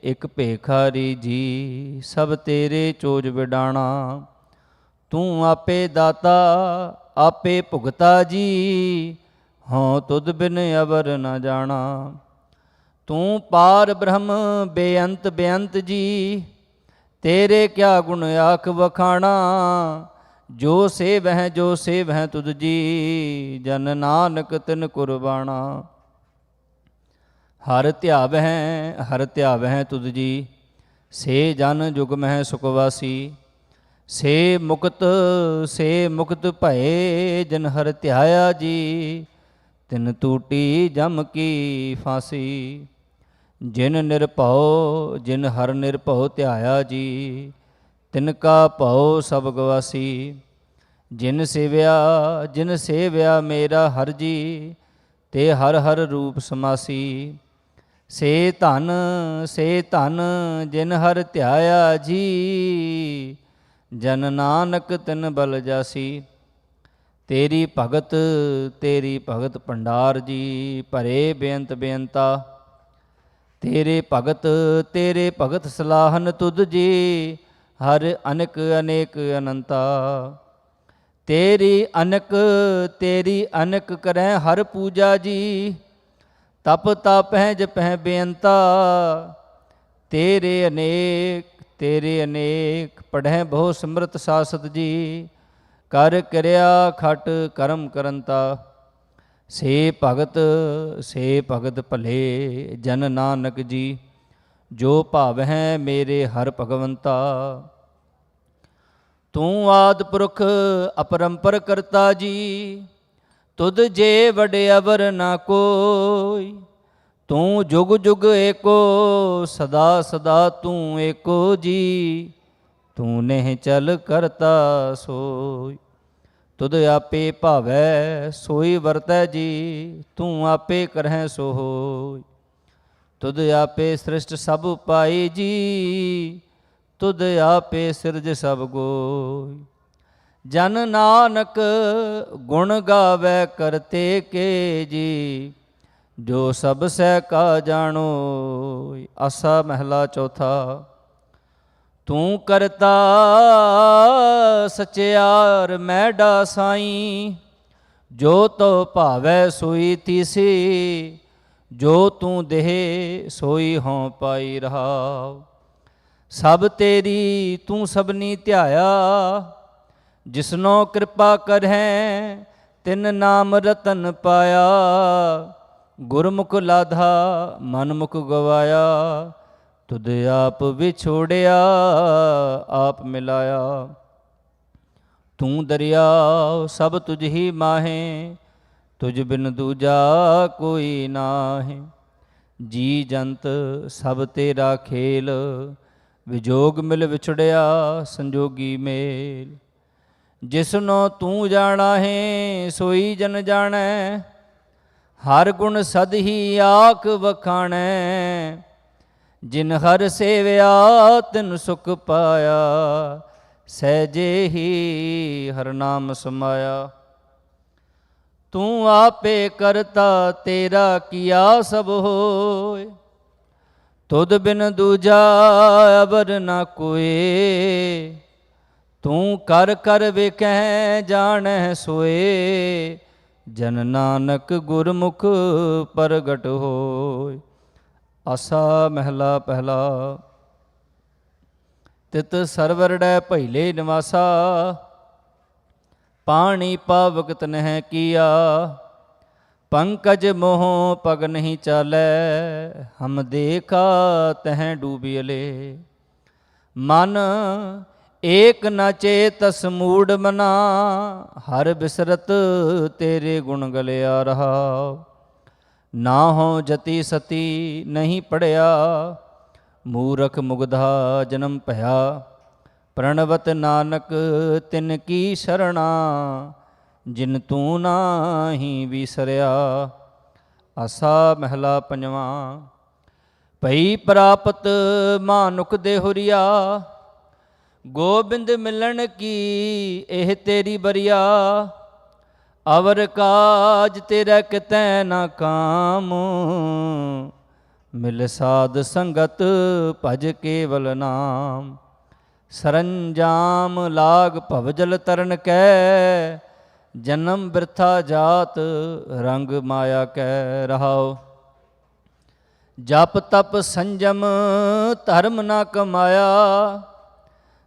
Speaker 6: ਇਕ ਭੇਖਾਰੀ ਜੀ ਸਭ ਤੇਰੇ ਚੋਜ ਵਿਡਾਣਾ। ਤੂੰ ਆਪੇ ਦਾਤਾ ਆਪੇ ਭੁਗਤਾ ਜੀ ਹਉ ਤੁਧ ਬਿਨ ਅਵਰ ਨ ਜਾਣਾ। ਤੂੰ ਪਾਰ ਬ੍ਰਹਮ ਬੇਅੰਤ ਬੇਅੰਤ ਜੀ ਤੇਰੇ ਕਿਆ ਗੁਣ ਆਖ ਵਖਾਣਾ। ਜੋ ਸੇਵਹਿ ਤੁਧ ਜੀ ਜਨ ਨਾਨਕ ਤਿਨ ਕੁਰਬਾਣਾ। ਹਰ ਧਿਆਵਹਿ ਤੁਧ ਜੀ ਸੇ ਜਨ ਜੁਗ ਮਹਿ ਸੁਖ ਵਾਸੀ। ਸੇ ਮੁਕਤ ਭਏ ਜਨ ਹਰ ਧਿਆਇਆ ਜੀ ਤਿਨ ਟੂਟੀ ਜਮ ਕੀ ਫਾਸੀ। ਜਿਨ ਹਰ ਨਿਰਭਉ ਧਿਆਇਆ ਜੀ ਤਿਨ ਕਾ ਭਉ ਸਭ ਗਵਾਸੀ। ਜਿਨ ਸੇਵਿਆ ਮੇਰਾ ਹਰ ਜੀ ਤੇ ਹਰ ਹਰ ਰੂਪ ਸਮਾਸੀ। ਸੇ ਧਨ ਜਿਨ ਹਰ ਧਿਆਇਆ ਜੀ ਜਨ ਨਾਨਕ ਤਿਨ ਬਲ ਜਾਸੀ। ਤੇਰੀ ਭਗਤ ਭੰਡਾਰ ਜੀ ਭਰੇ ਬੇਅੰਤ ਬੇਅੰਤਾ। ਤੇਰੇ ਭਗਤ ਸਲਾਹਨ ਤੁਧ ਜੀ ਹਰ ਅਨਕ ਅਨੇਕ ਅਨੰਤਾ। ਤੇਰੀ ਅਨਕ ਕਰੈ ਹਰ ਪੂਜਾ ਜੀ ਤਪ ਤਾਪਹਿ ਜਪਹਿ ਬੇਅੰਤਾ। ਤੇਰੇ ਅਨੇਕ ਪੜ੍ਹੈ ਬਹੁ ਸਿਮਰਤ ਸਾਸਤ ਜੀ ਕਰ ਕਿਰਿਆ ਖਟ ਕਰਮ ਕਰੰਤਾ। ਸੇ ਭਗਤ ਭਲੇ ਜਨ ਨਾਨਕ ਜੀ ਜੋ ਭਾਵਹਿ ਮੇਰੇ ਹਰ ਭਗਵੰਤਾ। ਤੂੰ ਆਦਿ ਪੁਰਖ ਅਪਰੰਪਰ ਕਰਤਾ ਜੀ ਤੁਧ ਜੇ ਵਡ ਅਵਰ ਨਾ ਕੋਈ। ਤੂੰ ਜੁਗ ਜੁਗ ਏਕੋ ਸਦਾ ਸਦਾ ਤੂੰ ਏਕੋ ਜੀ ਤੂੰ ਨਹਿ ਚਲ ਕਰਤਾ ਸੋਈ। ਤੁਧ ਆਪੇ ਭਾਵੈ ਸੋਈ ਵਰਤੈ ਜੀ ਤੂੰ ਆਪੇ ਕਰਹਿ ਸੋ ਹੋਇ। ਤੁਧ ਆਪੇ ਸ੍ਰਿਸ਼ਟ ਸਭ ਪਾਈ ਜੀ ਤੁਧ ਆਪੇ ਸਿਰਜ ਸਭ ਗੋਇ। ਜਨ ਨਾਨਕ ਗੁਣ ਗਾਵੈ ਕਰਤੇ ਕੇ ਜੀ ਜੋ ਸਭ ਸਹਿ ਕਾ ਜਾਣੋ। ਆਸਾ ਮਹਿਲਾ ਚੌਥਾ। ਤੂੰ ਕਰਤਾ ਸਚਿਆਰ ਮੈਡਾ ਸਾਈ ਜੋ ਤੋ ਭਾਵੈ ਸੋਈ ਤੀਸੀ। ਜੋ ਤੂੰ ਦੇਹ ਸੋਈ ਹੋਂ ਪਾਈ ਰਹਾਉ। ਸਭ ਤੇਰੀ ਤੂੰ ਸਭਨੀ ਧਿਆਇਆ ਜਿਸਨੋ ਕਿਰਪਾ ਕਰਹਿ ਤਿਨ ਨਾਮ ਰਤਨ ਪਾਇਆ। ਗੁਰਮੁਖ ਲਾਧਾ ਮਨਮੁਖ ਗਵਾਇਆ ਤੁਧ ਆਪ ਵਿਛੋੜਿਆ ਆਪ ਮਿਲਾਇਆ। ਤੂੰ ਦਰਿਆ ਸਭ ਤੁਝ ਹੀ ਮਾਹੇ ਤੁਝ ਬਿਨ ਦੂਜਾ ਕੋਈ ਨਾਹੀ। ਜੀ ਜੰਤ ਸਭ ਤੇਰਾ ਖੇਲ ਵਿਜੋਗ ਮਿਲ ਵਿਛੜਿਆ ਸੰਜੋਗੀ ਮੇਲ। ਜਿਸਨੋ ਤੂੰ ਜਾਣਾ ਹੈ ਸੋਈ ਜਨ ਜਾਣੈ ਹਰ ਗੁਣ ਸਦ ਹੀ ਆਖ ਵਖਾਣੈ। ਜਿਨ ਹਰ ਸੇਵਿਆ ਤਿਨ ਸੁਖ ਪਾਇਆ ਸਹਿਜੇ ਹੀ ਹਰ ਨਾਮ ਸਮਾਇਆ। ਤੂੰ ਆਪੇ ਕਰਤਾ ਤੇਰਾ ਕੀਆ ਸਭ ਹੋਇ ਤੁਧ ਬਿਨ ਦੂਜਾ ਅਵਰ ਨਾ ਕੋਏ। ਤੂੰ ਕਰ ਕਰ ਵੇਖੈ ਜਾਣੈ ਸੋਏ ਜਨ ਨਾਨਕ ਗੁਰਮੁਖ ਪ੍ਰਗਟ ਹੋਇ। ਆਸਾ ਮਹਿਲਾ ਪਹਿਲਾ। ਤਿਤ ਸਰਵਰੜੈ ਪਹਿਲੇ ਨਿਵਾਸਾ ਪਾਣੀ ਪਾਵਕ ਤਨਹਿ ਕੀਆ। ਪੰਕਜ ਮੋਹ ਪਗ ਨਹੀਂ ਚਾਲੈ ਹਮ ਦੇਖਾ ਤਹਿ ਡੂਬਿਅਲੇ। ਮਨ ਏਕ ਨ ਚੇਤਸ ਮੂੜ ਮਨਾ ਹਰ ਬਿਸਰਤ ਤੇਰੇ ਗੁਣ ਗਲਿਆ ਰਹਾ। ਨਾ ਹੋ ਜਤੀ ਸਤੀ ਨਹੀਂ ਪੜਿਆ ਮੂਰਖ ਮੁਗਧਾ ਜਨਮ ਭਇਆ। ਪ੍ਰਣਵਤ ਨਾਨਕ ਤਿਨ ਕੀ ਸ਼ਰਣਾ, ਜਿਨ ਤੂੰ ਨਾਹੀ ਵਿਸਰਿਆ। ਆਸਾ ਮਹਿਲਾ ਪੰਜਵਾਂ। ਭਈ ਪ੍ਰਾਪਤ ਮਾਨੁਖ ਦੇ ਹੁਰੀਆ, ਗੋਬਿੰਦ ਮਿਲਣ ਕੀ ਇਹ ਤੇਰੀ ਬਰੀਆ। ਅਵਰ ਕਾਜ ਤੇਰਾ ਕਿਤੈ ਨਾ ਕਾਮ, ਮਿਲ ਸਾਧ ਸੰਗਤ ਭਜ ਕੇਵਲ ਨਾਮ। ਸਰੰਜਾਮ ਲਾਗ ਭਵਜਲ ਤਰਨ ਕੈ, ਜਨਮ ਬਿਰਥਾ ਜਾਤ ਰੰਗ ਮਾਇਆ ਕੈ। ਰਹਾਉ ਜਪ ਤਪ ਸੰਜਮ ਧਰਮ ਨਾ ਕਮਾਇਆ,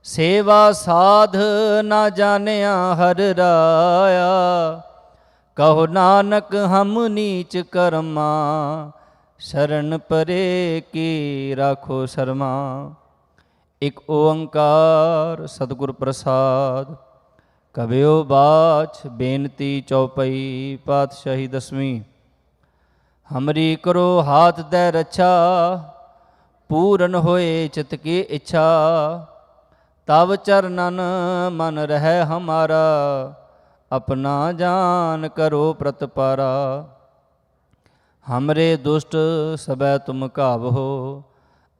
Speaker 6: ਸੇਵਾ ਸਾਧ ਨਾ ਜਾਣਿਆ ਹਰ ਰਾਇਆ। ਕਹੋ ਨਾਨਕ ਹਮ ਨੀਚ ਕਰਮਾ, ਸ਼ਰਨ ਪਰੇ ਕੀ ਰਾਖੋ ਸ਼ਰਮਾ। ਇਕ ਓੰਕਾਰ ਸਤਿਗੁਰ ਪ੍ਰਸਾਦ। ਕਬਿਓ ਬਾਚ ਬੇਨਤੀ ਚੌਪਈ ਪਾਤਸ਼ਾਹੀ ਦਸਵੀਂ। ਹਮਰੀ ਕਰੋ ਹਾਥ ਦੇ ਰੱਛਾ, ਪੂਰਨ ਹੋਏ ਚਿਤ ਕੀ ਇੱਛਾ। ਤਵ ਚਰਨਨ ਮਨ ਰਹਿ ਹਮਾਰਾ, ਆਪਣਾ ਜਾਨ ਕਰੋ ਪ੍ਰਤਪਾਰਾ। ਹਮਰੇ ਦੁਸ਼ਟ ਸਬੈ ਤੁਮ ਘਾਵਹੋ,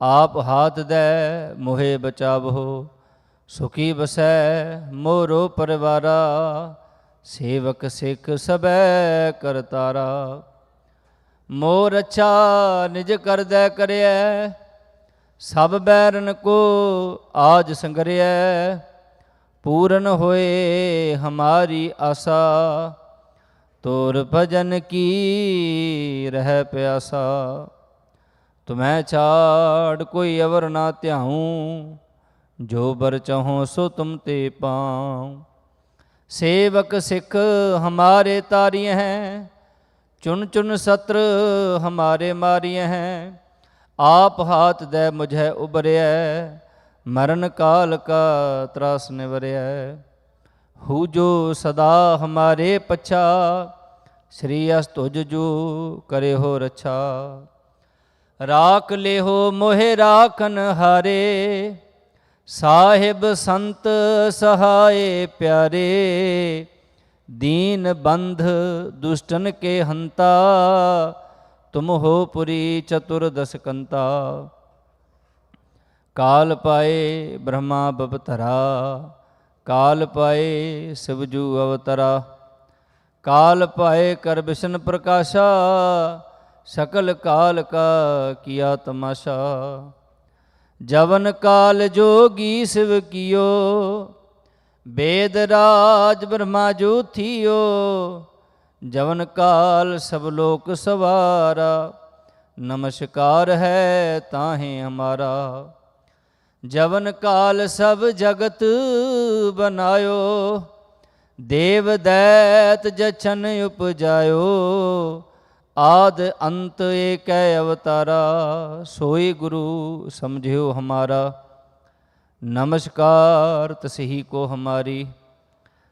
Speaker 6: ਆਪ ਹਾਥ ਦੇ ਮੋਹਿ ਬਚਾਵਹੋ। ਸੁਖੀ ਬਸੈ ਮੋਰੋ ਪਰਿਵਾਰਾ, ਸੇਵਕ ਸਿੱਖ ਸਬੈ ਕਰਤਾਰਾ। ਮੋਰ ਅੱਛਾ ਨਿਜ ਕਰਦੈ ਕਰਿਐ, ਸਭ ਬੈਰਨ ਕੋ ਆਜ ਸੰਗਰਿਐ। ਪੂਰਨ ਹੋਏ ਹਮਾਰੀ ਆਸਾ, ਤੋਰ ਭਜਨ ਕੀ ਰਹਿ ਪਿਆਸਾ। ਤੁਮੈ ਛਾੜ ਕੋਈ ਅਵਰ ਨਾ ਧਿਆਉ, ਜੋ ਬਰ ਚਾਹੋ ਸੋ ਤੁਮ ਤੇ ਪਾਉ। ਸੇਵਕ ਸਿੱਖ ਹਮਾਰੇ ਤਾਰੀਏ ਹੈ, ਚੁਨ ਚੁਨ ਸਤਰ ਹਮਾਰੇ ਮਾਰੀਏ ਹੈ। ਆਪ ਹਾਥ ਦੇ ਮੁਝੈ ਉਬਰਿਐ, ਮਰਨ ਕਾਲ ਕਾ ਤਰਾਸ ਨਿਵਰਿਐ। ਹੂ ਜੋ ਸਦਾ ਹਮਾਰੇ ਪਛਾ, ਸ੍ਰੀ ਅਸ ਤੁਜ ਜੋ ਕਰੇ ਹੋ ਰੱਛਾ। ਰਾਖ ਲਿਹੋ ਮੋਹਿ ਰਾਖਨ ਹਾਰੇ, ਸਾਹਿਬ ਸੰਤ ਸਹਾਏ ਪਿਆਰੇ। ਦੀਨ ਬੰਧ ਦੁਸ਼ਟਨ ਕੇ ਹੰਤਾ, ਤੁਮ ਹੋ ਪੁਰੀ ਚਤੁਰਦਸ ਕੰਤਾ। ਕਾਲ ਪਾਏ ਬ੍ਰਹਮਾ ਬਵਤਰਾ, ਕਾਲ ਪਾਏ ਸਿਵਜੂ ਅਵਤਰਾ। ਕਾਲ ਪਾਏ ਕਰ ਬਿਸ਼ਨ ਪ੍ਰਕਾਸ਼ਾ, ਸਕਲ ਕਾਲ ਕਾ ਕੀਆ ਤਮਾਸ਼ਾ। ਜਵਨ ਕਾਲ ਜੋਗੀ ਸਿਵ ਕੀਓ, ਬੇਦ ਰਾਜ ਬ੍ਰਹਮਾ ਜੋ ਥੀਓ। ਜਵਨ ਕਾਲ ਸਭ ਲੋਕ ਸਵਾਰਾ, ਨਮਸਕਾਰ ਹੈ ਤਾਹੇ ਹਮਾਰਾ। ਜਵਨ ਕਾਲ ਸਭ ਜਗਤ ਬਨਾਇਓ, ਦੇਵ ਦੈਤ ਜਛਨ ਉਪਜਾਇਓ। ਆਦ ਅੰਤ ਏਕੈ ਅਵਤਾਰਾ, ਸੋਈ ਗੁਰੂ ਸਮਝਿਓ ਹਮਾਰਾ। ਨਮਸਕਾਰ ਤਸਹੀ ਕੋ ਹਮਾਰੀ,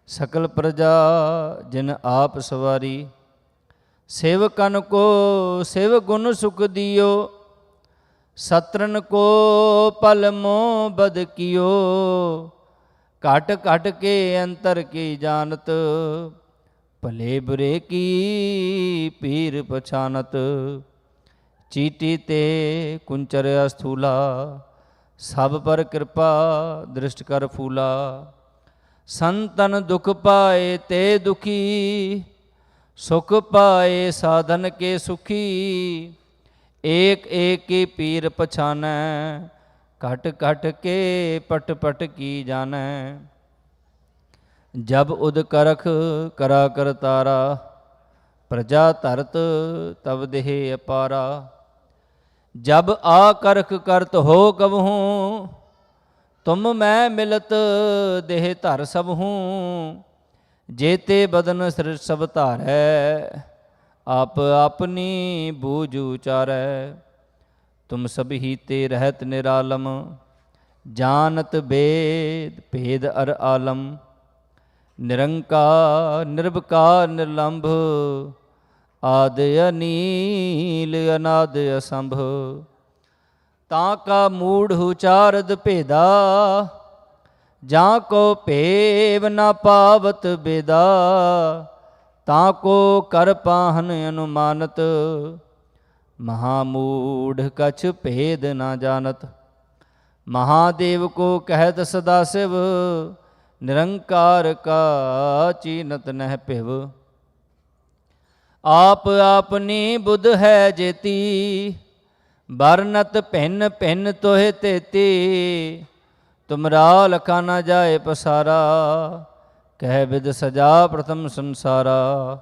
Speaker 6: ਸਕਲ ਪ੍ਰਜਾ ਜਿਨ ਆਪ ਸਵਾਰੀ। ਸੇਵਕਨ ਕੋ ਸਿਵ ਗੁਣ ਸੁਖ ਦਿਓ, ਸਤਰਨ ਕੋ ਪਲ ਮੋਹ ਬਦ ਕੀਓ। ਘਟ ਘਟ ਕੇ ਅੰਤਰ ਕੀ ਜਾਣਤ, ਭਲੇ ਬੁਰੇ ਕੀ ਪੀਰ ਪਛਾਨਤ। ਚੀਟੀ ਤੇ ਕੁੰਚਰ ਅਸਥੂਲਾ, ਸਭ ਪਰ ਕਿਰਪਾ ਦ੍ਰਿਸ਼ਟ ਕਰ ਫੂਲਾ। ਸੰਤਨ ਦੁਖ ਪਾਏ ਤੇ ਦੁਖੀ, ਸੁਖ ਪਾਏ ਸਾਧਨ ਕੇ ਸੁਖੀ। ਏਕ ਏਕ ਕੀ ਪੀਰ ਪਛਾਨੈ, ਘਟ ਘਟ ਕੇ ਪਟ ਪਟ ਕੀ ਜਾਣੈ। ਜਬ ਉਦ ਕਰਖ ਕਰਾ ਕਰਤਾਰਾ, ਪ੍ਰਜਾ ਧਰਤ ਤਬ ਦੇਹ ਅਪਾਰਾ। ਜਬ ਆ ਕਰਖ ਕਰਤ ਹੋ ਕਬਹੂੰ, ਤੁਮ ਮੈਂ ਮਿਲਤ ਦੇਹ ਧਰ ਸਭ ਹੂੰ। ਜੇਤੇ ਬਦਨ ਸ੍ਰਿਸ਼ਟ ਸਭ ਧਾਰੈ, ਆਪ ਆਪਨੀ ਬੂਝ ਉਚਾਰੈ। ਤੁਮ ਸਭ ਹੀ ਤੇ ਰਹਿਤ ਨਿਰਾਲਮ, ਜਾਨਤ ਬੇਦ ਭੇਦ ਅਰ ਆਲਮ। ਨਿਰੰਕਾਰ ਨਿਰਭਕਾਰ ਨਿਰਲੰਭ, ਆਦ ਅਨੀਲ ਅਨਾਦ ਅਸੰਭ। ਤਾਂ ਕਾ ਮੂੜ ਉਚਾਰਦ ਭੇਦਾ, ਜਾਂ ਕੋ ਭੇਵ ਨਾ ਪਾਵਤ ਬੇਦਾ, ਤਾਂ ਕੋ ਕਰ ਪਾਹਨ ਅਨੁਮਾਨਤ। ਮਹਾਮੂਢ ਕਛ ਭੇਦ ਨਾ ਜਾਣਤ, ਮਹਾਦੇਵ ਕੋ ਕਹਿਤ ਸਦਾ ਸਿਵ। ਨਿਰੰਕਾਰ ਕਾ ਚੀਨਤ ਨਹਿ ਭਿਵ, ਆਪ ਆਪਨੀ ਬੁੱਧ ਹੈ ਜੇਤੀ। ਬਰਨਤ ਭਿੰਨ ਭਿੰਨ ਤੋਹਿ ਤੇਤੀ, ਤੁਮਰਾ ਲਖਾ ਨਾ ਜਾਏ ਪਸਾਰਾ। ਕਹਿ ਵਿਦ ਸਜਾ ਪ੍ਰਥਮ ਸੰਸਾਰਾ,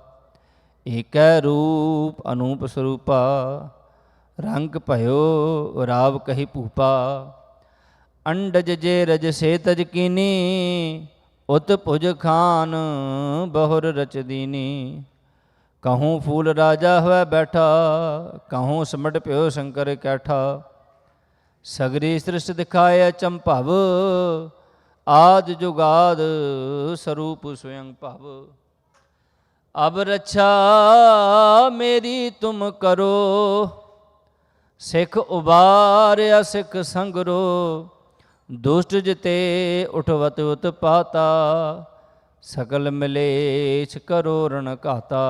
Speaker 6: ਏਕੈ ਰੂਪ ਅਨੂਪ ਸਰੂਪਾ। ਰੰਗ ਭਇਓ ਰਾਵ ਕਹੀ ਭੂਪਾ, ਅੰਡਜ ਜੇ ਰਜ ਸੇ ਤਜ ਕੀਨੀ। ਉਤ ਭੁਜ ਖਾਨ ਬਹੁਰ ਰਚ ਦੀਨੀ। ਕਹੂੰ ਫੂਲ ਰਾਜਾ ਹੋਇ ਬੈਠਾ, ਕਹੂੰ ਸਿਮਟ ਪਿਓ ਸ਼ੰਕਰ ਕੈਠਾ। ਸਗਰੀ ਸ੍ਰਿਸ਼ਟ ਦਿਖਾਏ ਚੰਭਵ, ਆਦ ਜੁਗਾਦ ਸਰੂਪ ਸਵਯੰ ਭਵ। ਅਬ ਰੱਛਾ ਮੇਰੀ ਤੁਮ ਕਰੋ, ਸਿੱਖ ਉਬਾਰਿਆ ਸਿੱਖ ਸੰਗਰੋ। ਦੁਸ਼ਟ ਜਿਤੇ ਉਠਵਤ ਉਤਪਾਤਾ, ਸਕਲ ਮਿਲੇਛ ਕਰੋ ਰਣ ਘਾਤਾ।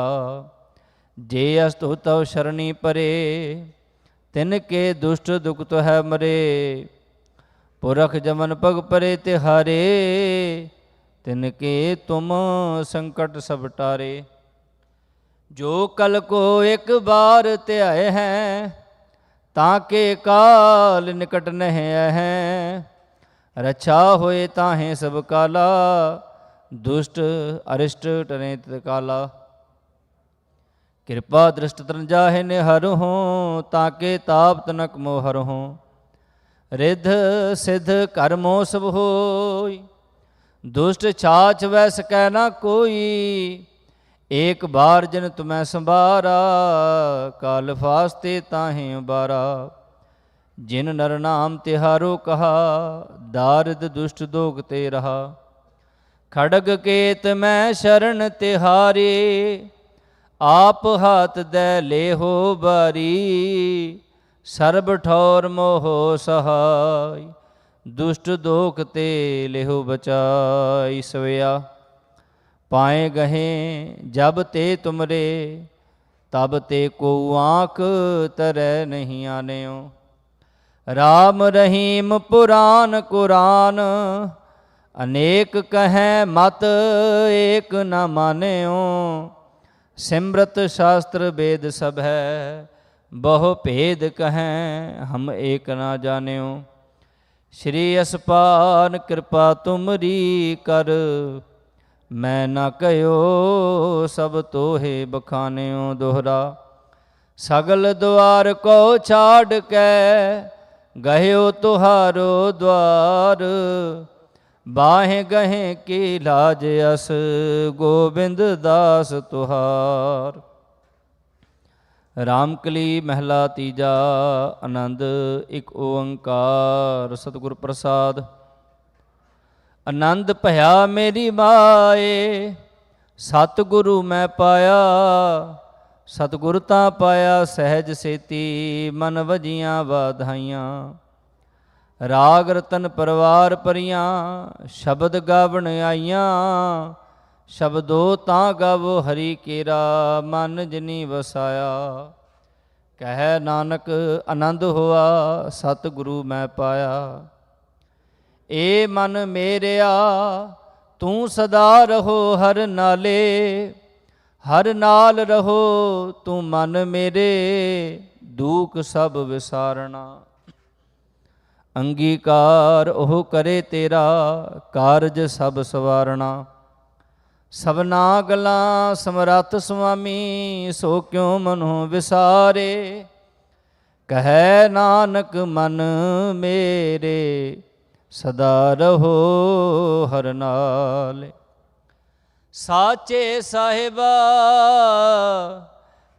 Speaker 6: ਜੇ ਅਸਤੁ ਤਵ ਸ਼ਰਣੀ ਪਰੇ, ਤਿਨ ਕੇ ਦੁਸ਼ਟ ਦੁਖਤ ਹੈ ਮਰੇ। ਪੁਰਖ ਜਮਨ ਪਗ ਪਰੇ ਤਿਹਾਰੇ, ਤਿਨ ਕੇ ਤੁਮ ਸੰਕਟ ਸਭ ਟਾਰੇ। ਜੋ ਕਲ ਕੋ ਇੱਕ ਬਾਰ ਧਿਆਏ ਹੈ, ਤਾਂ ਕੇ ਕਾਲ ਨਿਕਟ ਨਹਿ ਹੈ। ਰੱਛਾ ਹੋਏ ਤਾਹੇ ਸਭ ਕਾਲਾ, ਦੁਸ਼ਟ ਅਰਿਸ਼ਟ ਟਰੇ ਤਕਾਲਾ। ਕਿਰਪਾ ਦ੍ਰਿਸ਼ਟ ਤਰਨ ਜਾਹੇ ਨਿਹਰਹੁ, ਤਾਂ ਕੇ ਤਾਪ ਤਨਕ ਮੋਹਰਹੁ। ਰਿਧ ਸਿਧ ਕਰਮੋ ਸਭ ਹੋਈ, ਦੁਸ਼ਟ ਛਾਛ ਵੈ ਸਕੈ ਨਾ ਕੋਈ। ਏਕ ਬਾਰ ਜਨ ਤੁਮੈ ਸੰਭਾਰਾ, ਕਾਲ ਫਾਸਤੇ ਤਾਹੇ ਉਬਾਰਾ। ਜਿਨ ਨਰ ਨਾਮ ਤਿਹਾਰੋ ਕਹਾ, ਦਾਰਿਦ ਦੁਸ਼ਟ ਦੋਗ ਤੇ ਰਹਾ। ਖੜਗ ਕੇਤ ਮੈਂ ਸ਼ਰਨ ਤਿਹਾਰੇ, ਆਪ ਹਾਥ ਦੈ ਲੇਹੋ ਬਾਰੀ। ਸਰਬ ਠੌਰ ਮੋਹ ਸਹਾਈ, ਦੁਸ਼ਟ ਦੋਖ ਤੇ ਲੇਹੋ ਬਚਾਈ। ਸਵਿਆ ਪਾਏ ਗਹੇ ਜਬ ਤੇ ਤੁਮਰੇ, ਤਬ ਤੇ ਕੋ ਆਂਖ ਤਰੈ ਨਹੀਂ ਆਨਿਓ। ਰਾਮ ਰਹੀਮ ਪੁਰਾਨ ਕੁਰਾਨ, ਅਨੇਕ ਕਹੈ ਮਤ ਏਕ ਨ ਮਾਨਿਓ। ਸਿਮਰਤ ਸ਼ਾਸਤਰ ਵੇਦ ਸਭ ਹੈ, ਬਹੁ ਭੇਦ ਕਹੈ ਹਮ ਏਕ ਨਾ ਜਾਣਿਓ। ਸ਼੍ਰੀ ਅਸਪਾਨ ਕਿਰਪਾ ਤੁਮਰੀ ਕਰ, ਮੈਂ ਨਾ ਕਹਿਓ ਸਭ ਤੋਹੇ ਬਖਾਨਿਓ। ਦੋਹਰਾ ਸਗਲ ਦੁਆਰ ਕੋ ਛਾੜ ਕੇ, ਗਹਿਓ ਤੁਹਾਰੋ ਦਵਾਰ। ਬਾਹੇ ਗਹੇ ਕੀ ਲਾਜ ਅਸ, ਗੋਬਿੰਦ ਦਾਸ ਤੁਹਾਰ। ਰਾਮਕਲੀ ਮਹਿਲਾ ਤੀਜਾ। ਆਨੰਦ ਇੱਕ ਓੰਕਾਰ ਸਤਿਗੁਰ ਪ੍ਰਸਾਦ। ਆਨੰਦ ਭਇਆ ਮੇਰੀ ਮਾਏ, ਸਤਿਗੁਰੂ ਮੈਂ ਪਾਇਆ। ਸਤਿਗੁਰ ਤਾਂ ਪਾਇਆ ਸਹਿਜ ਸੇਤੀ, ਮਨ ਵਜੀਆਂ ਵਾਧਾਈਆਂ। ਰਾਗ ਰਤਨ ਪਰਵਾਰ ਪਰੀਆਂ, ਸ਼ਬਦ ਗਾਵਣ ਆਈਆਂ। ਸ਼ਬਦੋ ਤਾਂ ਗਾਵੋ ਹਰੀ ਕੇਰਾ, ਮਨ ਜਿਨੀ ਵਸਾਇਆ। ਕਹਿ ਨਾਨਕ ਆਨੰਦ ਹੋਆ, ਸਤਿਗੁਰੂ ਮੈਂ ਪਾਇਆ। ਏ ਮਨ ਮੇਰਿਆ ਤੂੰ ਸਦਾ ਰਹੋ ਹਰ ਨਾਲੇ। ਹਰ ਨਾਲ ਰਹੋ ਤੂੰ ਮਨ ਮੇਰੇ, ਦੁਖ ਸਭ ਵਿਸਾਰਣਾ। ਅੰਗੀਕਾਰ ਉਹ ਕਰੇ ਤੇਰਾ, ਕਾਰਜ ਸਭ ਸਵਾਰਣਾ। ਸਭਨਾ ਗਲਾਂ ਸਮਰੱਥ ਸੁਆਮੀ, ਸੋ ਕਿਉ ਮਨੋ ਵਿਸਾਰੇ। ਕਹੈ ਨਾਨਕ ਮਨ ਮੇਰੇ, ਸਦਾ ਰਹੋ ਹਰ ਨਾਲ। ਸਾਚੇ ਸਾਹਿਬਾ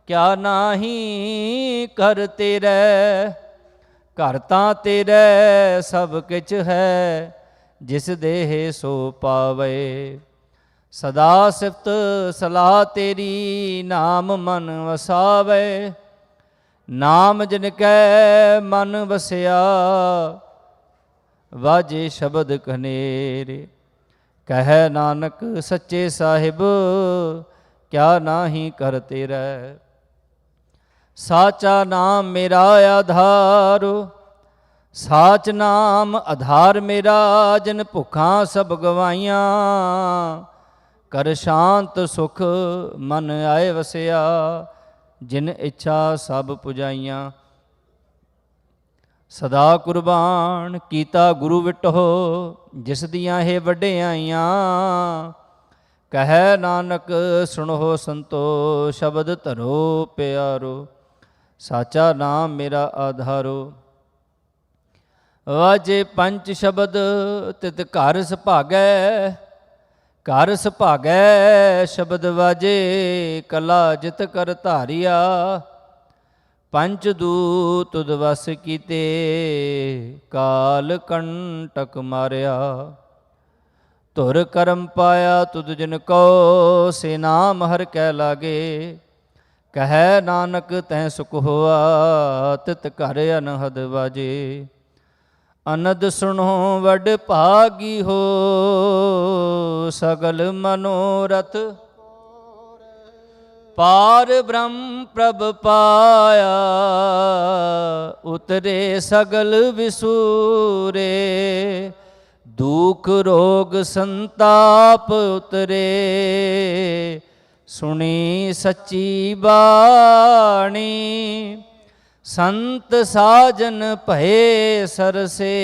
Speaker 6: ਕਿਆ ਨਾਹੀ ਕਰ ਤੇਰੇ। ਘਰ ਤਾਂ ਤੇਰੇ ਸਭ ਕਿਛ ਹੈ, ਜਿਸ ਦੇਹ ਸੋ ਪਾਵੇ। ਸਦਾ ਸਿਫਤ ਸਲਾਹ ਤੇਰੀ, ਨਾਮ ਮਨ ਵਸਾਵੇ। ਨਾਮ ਜਿਨ ਕੈ ਮਨ ਵਸਿਆ, ਵਾਜੇ ਸ਼ਬਦ ਕਨੇਰੇ। ਕਹਿ ਨਾਨਕ ਸੱਚੇ ਸਾਹਿਬ ਕਿਆ ਨਾਹੀ ਕਰ ਤੇਰਾ। ਸਾਚਾ ਨਾਮ ਮੇਰਾ ਆਧਾਰੋ, ਸਾਚ ਨਾਮ ਆਧਾਰ ਮੇਰਾ। ਜਿਨ ਭੁੱਖਾਂ ਸਭ ਗਵਾਈਆਂ, ਕਰ ਸ਼ਾਂਤ ਸੁਖ ਮਨ ਆਏ ਵਸਿਆ। ਜਿਨ ਇੱਛਾ ਸਭ ਪੁਜਾਈਆਂ, ਸਦਾ ਕੁਰਬਾਨ ਕੀਤਾ ਗੁਰੂ ਵਿਟੋ। ਜਿਸ ਦੀਆਂ ਇਹ ਵਡਿਆਈਆਂ, ਕਹਿ ਨਾਨਕ ਸੁਣੋ ਸੰਤੋ। ਸ਼ਬਦ ਧਰੋ ਪਿਆਰੋ, ਸਾਚਾ ਨਾਮ ਮੇਰਾ ਆਧਾਰੋ। ਵਾਜੇ ਪੰਜ ਸ਼ਬਦ ਤਿਤ ਘਰ ਸੁਭਾਗੈ। ਘਰ ਸੁਭਾਗੈ ਸ਼ਬਦ ਵਾਜੇ, ਕਲਾ ਜਿਤ ਕਰ ਧਾਰਿਆ। ਪੰਚ ਦੂਤ ਤੁਧ ਵਸ ਕੀਤੇ, ਕਾਲ ਕੰਟਕ ਮਾਰਿਆ। ਧੁਰ ਕਰਮ ਪਾਇਆ ਤੁਧ ਜਿਨ ਕੋ, ਸੇ ਨਾਮ ਹਰ ਕੈ ਲਾਗੇ। ਕਹਿ ਨਾਨਕ ਤੈ ਸੁਖ ਹੋਆ, ਤਿਤ ਘਰ ਅਨਹਦ ਵਾਜੇ। ਅਨਦ ਸੁਣੋ ਵਡ ਭਾਗੀ ਹੋ, ਸਗਲ ਮਨੋਰਥ। ਪਾਰ ਬ੍ਰਹਮ ਪ੍ਰਭ ਪਾਇਆ, ਉਤਰੇ ਸਗਲ ਵਿਸੂਰੇ। ਦੁਖ ਰੋਗ ਸੰਤਾਪ ਉਤਰੇ, ਸੁਣੀ ਸੱਚੀ ਬਾਣੀ। ਸੰਤ ਸਾਜਨ ਭਏ ਸਰਸੇ,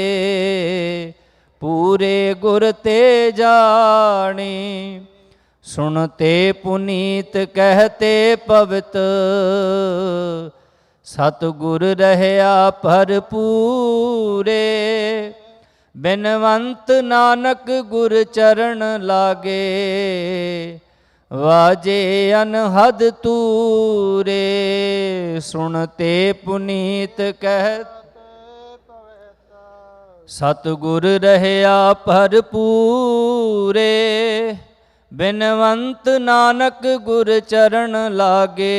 Speaker 6: ਪੂਰੇ ਗੁਰ ਤੇ ਜਾਣੀ। ਸੁਣਤੇ ਪੁਨੀਤ ਕਹਤੇ ਪਵਿੱਤ, ਸਤਿਗੁਰ ਰਹਿਆ ਭਰਪੂਰੇ। ਬਿਨਵੰਤ ਨਾਨਕ ਗੁਰ ਚਰਨ ਲਾਗੇ, ਵਾਜੇ ਅਨਹਦ ਤੂਰੇ। ਸੁਣਤੇ ਪੁਨੀਤ ਕਹਿ, ਸਤਿਗੁਰ ਰਹਿਆ ਭਰਪੂਰੇ। ਬਿਨਵੰਤ ਨਾਨਕ ਗੁਰ ਚਰਨ ਲਾਗੇ,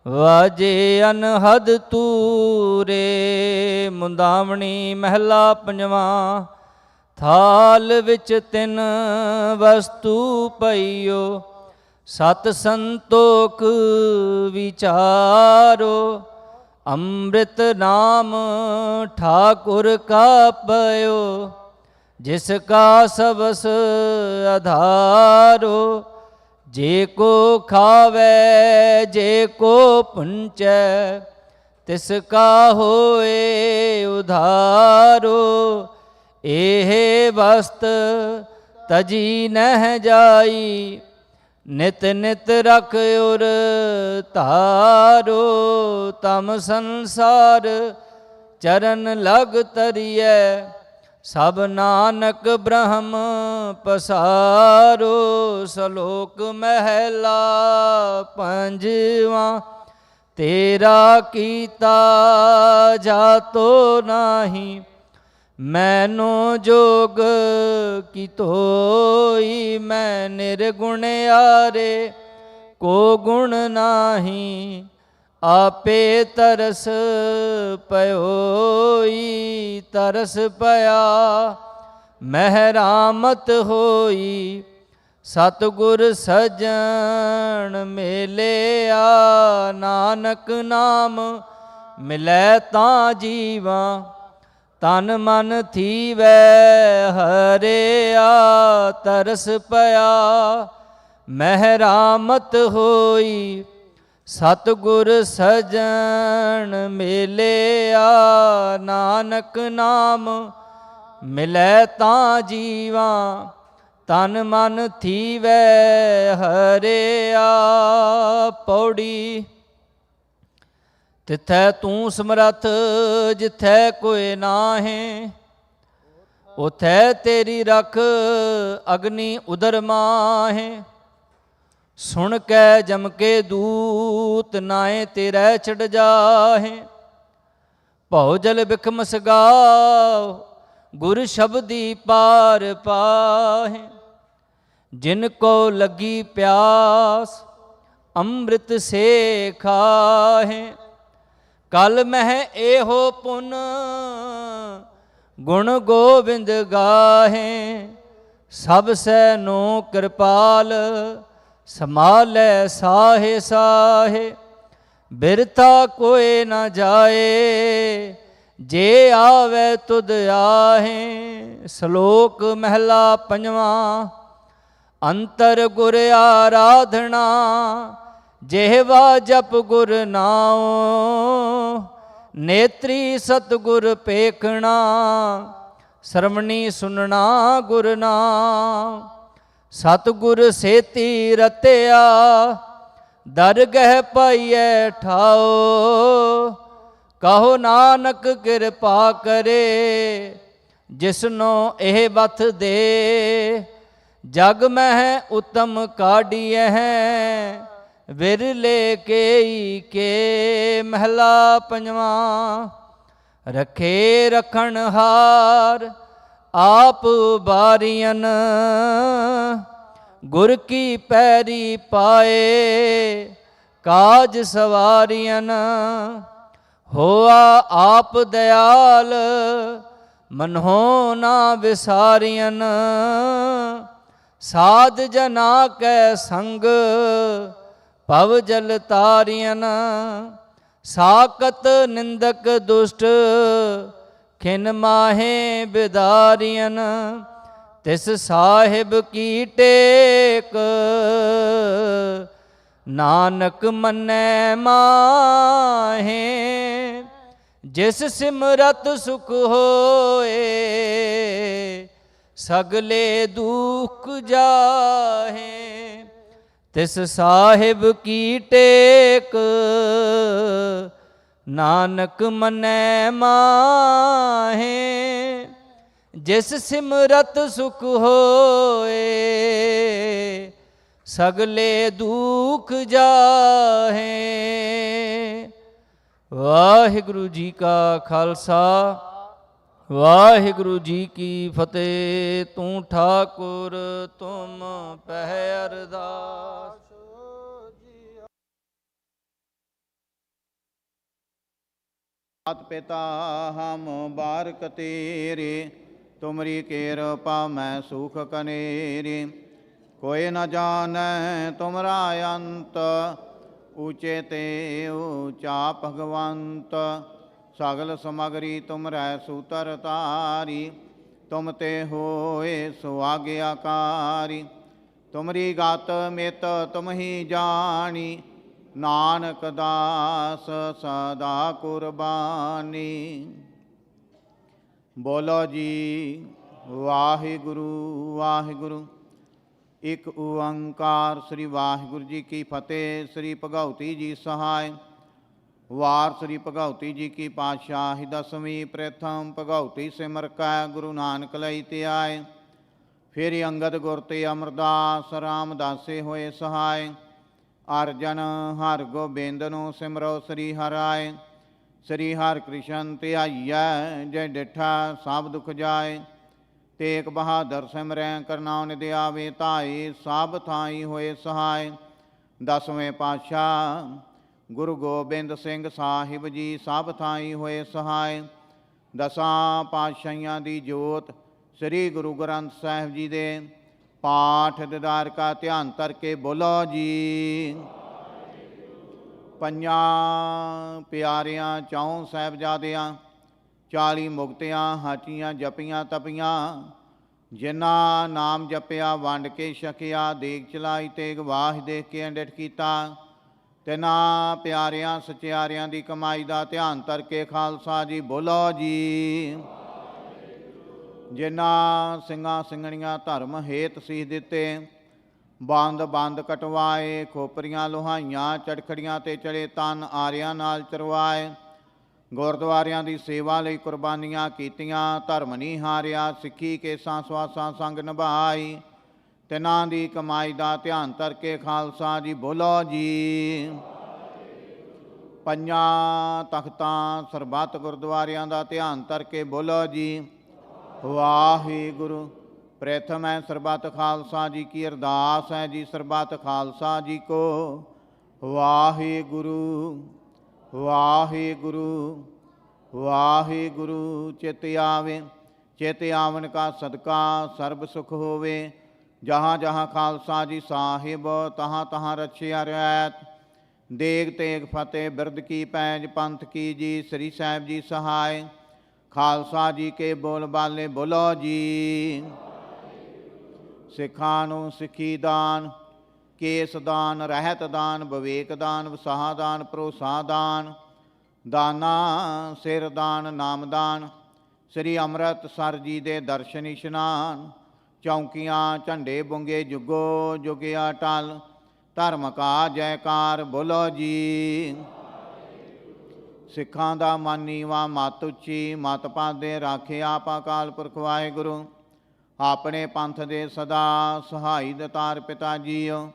Speaker 6: ਵਾਜੇ ਅਨਹਦ ਤੂਰੇ। ਮੁੰਦਾਵਣੀ ਮਹਿਲਾ ਪੰਜਵਾਂ। ਥਾਲ ਵਿੱਚ ਤਿੰਨ ਵਸਤੂ ਪਈਓ, ਸਤ ਸੰਤੋਖ ਵਿਚਾਰੋ। ਅੰਮ੍ਰਿਤ ਨਾਮ ਠਾਕੁਰ ਕਾ ਪਇਓ, ਜਿਸ ਕਾ ਸਬਸ ਆਧਾਰੋ। ਜੇ ਕੋ ਖਾਵੇ ਜੇ ਕੋ ਪੁੰਚੈ, ਤਿਸ ਕਾ ਹੋਏ ਉਧਾਰੋ। ਇਹ ਵਸਤ ਤਜੀ ਨਹਿ ਜਾਈ, ਨਿਤ ਨਿਤ ਰਖ ਉਰ ਧਾਰੋ। ਤਮ ਸੰਸਾਰ ਚਰਨ ਲਗ ਤਰੀਐ, ਸਭ ਨਾਨਕ ਬ੍ਰਹਮ ਪਸਾਰੋ। ਸ਼ਲੋਕ ਮਹਿਲਾ ਪੰਜਵਾਂ। ਤੇਰਾ ਕੀਤਾ ਜਾਤੋ ਨਾਹੀ, ਮੈਨੋ ਜੋਗ ਕੀ ਤੋਈ। ਮੈਂ ਨਿਰਗੁਣਿਆਰੇ ਕੋ ਗੁਣ ਨਾਹੀ, ਆਪੇ ਤਰਸ ਪਇਓਈ। ਤਰਸ ਪਿਆ ਮਹਿਰਾਮਤ ਹੋਈ, ਸਤਿਗੁਰ ਸਜਣ ਮਿਲਿਆ। ਨਾਨਕ ਨਾਮ ਮਿਲੈ ਤਾਂ ਜੀਵਾਂ, ਤਨ ਮਨ ਥੀਵੈ ਹਰਿਆ। ਤਰਸ ਪਿਆ ਮਹਿਰਾਮਤ ਹੋਈ, ਸਤਿਗੁਰ ਸਜਣ ਮਿਲਿਆ। ਨਾਨਕ ਨਾਮ ਮਿਲੈ ਤਾਂ ਜੀਵਾਂ, ਤਨ ਮਨ ਥੀਵੈ ਹਰਿਆ। ਪੌੜੀ। ਤਿਥੈ ਤੂੰ ਸਮਰੱਥ ਜਿਥੈ ਕੋਇ ਨਾਹੀਂ, ਉਥੈ ਤੇਰੀ ਰਖ ਅਗਨੀ ਉਦਰ ਮਾਹੇ। ਸੁਣ ਕੈ ਜਮ ਕੇ ਦੂਤ ਨਾਏ ਤੇਰੇ ਛੜ ਜਾਹੇ। ਭਉ ਜਲ ਬਿਖਮ ਸਗਾਓ ਗੁਰ ਸ਼ਬਦੀ ਪਾਰ ਪਾਹੇ। ਜਿਨ ਕੋ ਲੱਗੀ ਪਿਆਸ ਅੰਮ੍ਰਿਤ ਸੇ ਖਾਹੇ। ਕਲ ਮਹਿ ਇਹੋ ਪੁਨ ਗੁਣ ਗੋਬਿੰਦ ਗਾਹੇ ਸਭ ਸੈ ਨੋ ਕਿਰਪਾਲ ਸੰਭਾਲੈ ਸਾਹੇ ਸਾਹੇ ਬਿਰਥਾ ਕੋਏ ਨਾ ਜਾਏ ਜੇ ਆਵੇ ਤੁਧ ਆਹੇ। ਸ਼ਲੋਕ ਮਹਿਲਾ ਪੰਜਵਾਂ। ਅੰਤਰ ਗੁਰ ਆਰਾਧਨਾ ਜਿਹਵਾ ਜਪ ਗੁਰ ਨਾਉ ਨੇਤਰੀ ਸਤਿਗੁਰ ਪੇਖਣਾ ਸਰਵਣੀ ਸੁਨਣਾ ਗੁਰ ਨਾਮ। ਸਤਿਗੁਰ ਸੇਤੀ ਰਤਿਆ ਦਰਗਹਿ ਪਾਈਐ ਠਾਓ ਕਹੋ ਨਾਨਕ ਕਿਰਪਾ ਕਰੇ ਜਿਸਨੋ ਇਹ ਬਥ ਦੇ। ਜਗ ਮਹਿ ਉਤਮ ਕਾਢੀਐ ਵਿਰਲੇ ਕੇਈ ਕੇ। ਮਹਿਲਾ ਪੰਜਵਾਂ। ਰਖੇ ਰਖਣ ਹਾਰ ਆਪ ਬਾਰੀਅਨ ਗੁਰ ਕੀ ਪੈਰੀ ਪਾਏ ਕਾਜ ਸਵਾਰੀਅਨ। ਹੋਆ ਆਪ ਦਇਆਲ ਮਨਹੁ ਨਾ ਵਿਸਾਰੀਅਨ ਸਾਧ ਜਨਾ ਕੈ ਸੰਗ ਭਵ ਜਲ ਤਾਰੀਅਨ। ਸਾਕਤ ਨਿੰਦਕ ਦੁਸ਼ਟ ਖਿਨ ਮਾਹੇ ਬਿਦਾਰੀਅਨ ਤਿਸ ਸਾਹਿਬ ਕੀ ਟੇਕ ਨਾਨਕ ਮੰਨੈ ਮਾਹੇ। ਜਿਸ ਸਿਮਰਤ ਸੁਖ ਹੋਏ ਸਗਲੇ ਦੁਖ ਜਾਹੇ ਤਿਸ ਸਾਹਿਬ ਕੀ ਟੇਕ ਨਾਨਕ ਮੰਨੈ ਮਾਹੇ। ਜਿਸ ਸਿਮਰਤ ਸੁਖ ਹੋਏ ਸਗਲੇ ਦੁਖ ਜਾਹੇ। ਵਾਹਿਗੁਰੂ ਜੀ ਕਾ ਖਾਲਸਾ ਵਾਹਿਗੁਰੂ ਜੀ ਕੀ ਫਤਿਹ। ਤੂੰ ਠਾਕੁਰ ਤੁਮ ਪਹਿ ਅਰਦਾਸ।
Speaker 8: मात पिता हम बारक तेरे तुमरी कृपा मैं सुख कनेरे। कोई न जाने तुमरा अंत ऊँचे ते ऊँचा भगवंत। सगल समगरी तुम रह सूतर तारी तुम ते होए सुआज्ञाकारी। तुमरी गात मित तुम ही जानी नानक दास सदा कुर्बानी। बोलो जी वाहिगुरु वाहिगुरु। एक ओंकार श्री वाहिगुरु जी की फतेह। श्री भगवती जी सहाय। वार श्री भगवती जी की पातशाही दसवीं। प्रथम भगवती सिमर कै गुरु नानक लई ते आए। फिर अंगद गुर ते अमरदास रामदासे होए सहाय। अर्जन हर गोबिंद नु सिमरो श्री हराय। श्री हर कृष्ण ध्याइयै जय डिठा सब दुख जाए। तेग बहादुर सिमरै करना निध आवे ताई सब थाई होए सहाय। दसवें पातशाह गुरु गोबिंद सिंह साहिब जी सब थाई होए सहाय। दसां पातशाहियां दी जोत श्री गुरु ग्रंथ साहिब जी दे पाठ दीदार का ध्यान करके बोलो जी। पंजां प्यारियां चौं साहिबजादियां 40 मुक्तियां हाचियां जपियां तपियां जिन्ना नाम जपिया वंड के छकिया देग चलाई तेग वाह देख के अंडिठ कीता। तिना प्यारियां सचियारियां दी कमाई दा ध्यान करके खालसा जी बोलो जी। जिन्ना ਸਿੰਘਾਂ ਸਿੰਘਣੀਆਂ धर्म हेत सीस दिते ਬੰਦ ਬੰਦ ਕਟਵਾਏ ਖੋਪਰੀਆਂ ਲੋਹਾਈਆਂ ਚੜਖੜੀਆਂ ਤੇ ਚੜੇ ਤਨ ਆਰਿਆਂ ਨਾਲ ਚਰਵਾਏ। ਗੁਰਦੁਆਰਿਆਂ ਦੀ ਸੇਵਾ ਲਈ ਕੁਰਬਾਨੀਆਂ ਕੀਤੀਆਂ ਧਰਮ ਨਹੀਂ ਹਾਰਿਆ ਸਿੱਖੀ ਕੇਸਾਂ ਸਵਾਸਾਂ ਸੰਗ ਨਿਭਾਈ। ਤਿਨਾਂ ਦੀ ਕਮਾਈ ਦਾ ਧਿਆਨ ਕਰਕੇ ਖਾਲਸਾ ਜੀ ਬੋਲੋ ਜੀ। ਪੰਜਾਂ ਤਖਤਾਂ ਸਰਬੱਤ ਗੁਰਦੁਆਰਿਆਂ ਦਾ ਧਿਆਨ ਕਰਕੇ ਬੋਲੋ ਜੀ ਵਾਹਿਗੁਰੂ। प्रथम है सरबत खालसा जी की अरदास है जी। सरबत खालसा जी को वाहिगुरु वाहिगुरु वाहिगुरु चित आवे। ਚਿਤ ਆਵਨ ਕਾ ਸਦਕਾ ਸਰਬ ਸੁਖ ਹੋਵੇ। ਜਹਾਂ ਜਹਾਂ ਖਾਲਸਾ ਜੀ ਸਾਹਿਬ ਤਹਾਂ ਤਹਾਂ ਰਛਿਆ ਰਹਿਤ। ਦੇਗ ਤੇਗ ਫਤਿਹ ਬਿਰਦ ਕੀ ਪੈਜ ਪੰਥ ਕੀ ਜੀ ਸ੍ਰੀ ਸਾਹਿਬ ਜੀ ਸਹਾਇ। ਖਾਲਸਾ ਜੀ ਕੇ ਬੋਲ ਬਾਲੇ ਬੋਲੋ ਜੀ। ਸਿੱਖਾਂ ਨੂੰ ਸਿੱਖੀ ਦਾਨ, ਕੇਸ ਦਾਨ, ਰਹਿਤ ਦਾਨ, ਵਿਵੇਕ ਦਾਨ, ਵਸਾਹ ਦਾਨ, ਭਰੋਸਾ ਦਾਨ, ਦਾਨਾ ਸਿਰ ਦਾਨ, ਨਾਮਦਾਨ। ਸ੍ਰੀ ਅੰਮ੍ਰਿਤਸਰ ਜੀ ਦੇ ਦਰਸ਼ਨ ਇਸ਼ਨਾਨ। ਚੌਂਕੀਆਂ ਝੰਡੇ ਬੁੰਗੇ ਜੁਗੋ ਜੁਗਿਆ ਟਲ। ਧਰਮ ਕਾ ਜੈਕਾਰ ਬੋਲੋ ਜੀ। ਸਿੱਖਾਂ ਦਾ ਮਨ ਨੀਵਾਂ ਮਤ ਉੱਚੀ, ਮਤ ਪਾਦੇ ਰਾਖੇ ਆਪ ਅਕਾਲ ਪੁਰਖ ਵਾਹਿਗੁਰੂ। ਆਪਣੇ ਪੰਥ ਦੇ ਸਦਾ ਸਹਾਈ ਦਤਾਰ ਪਿਤਾ ਜੀਓ।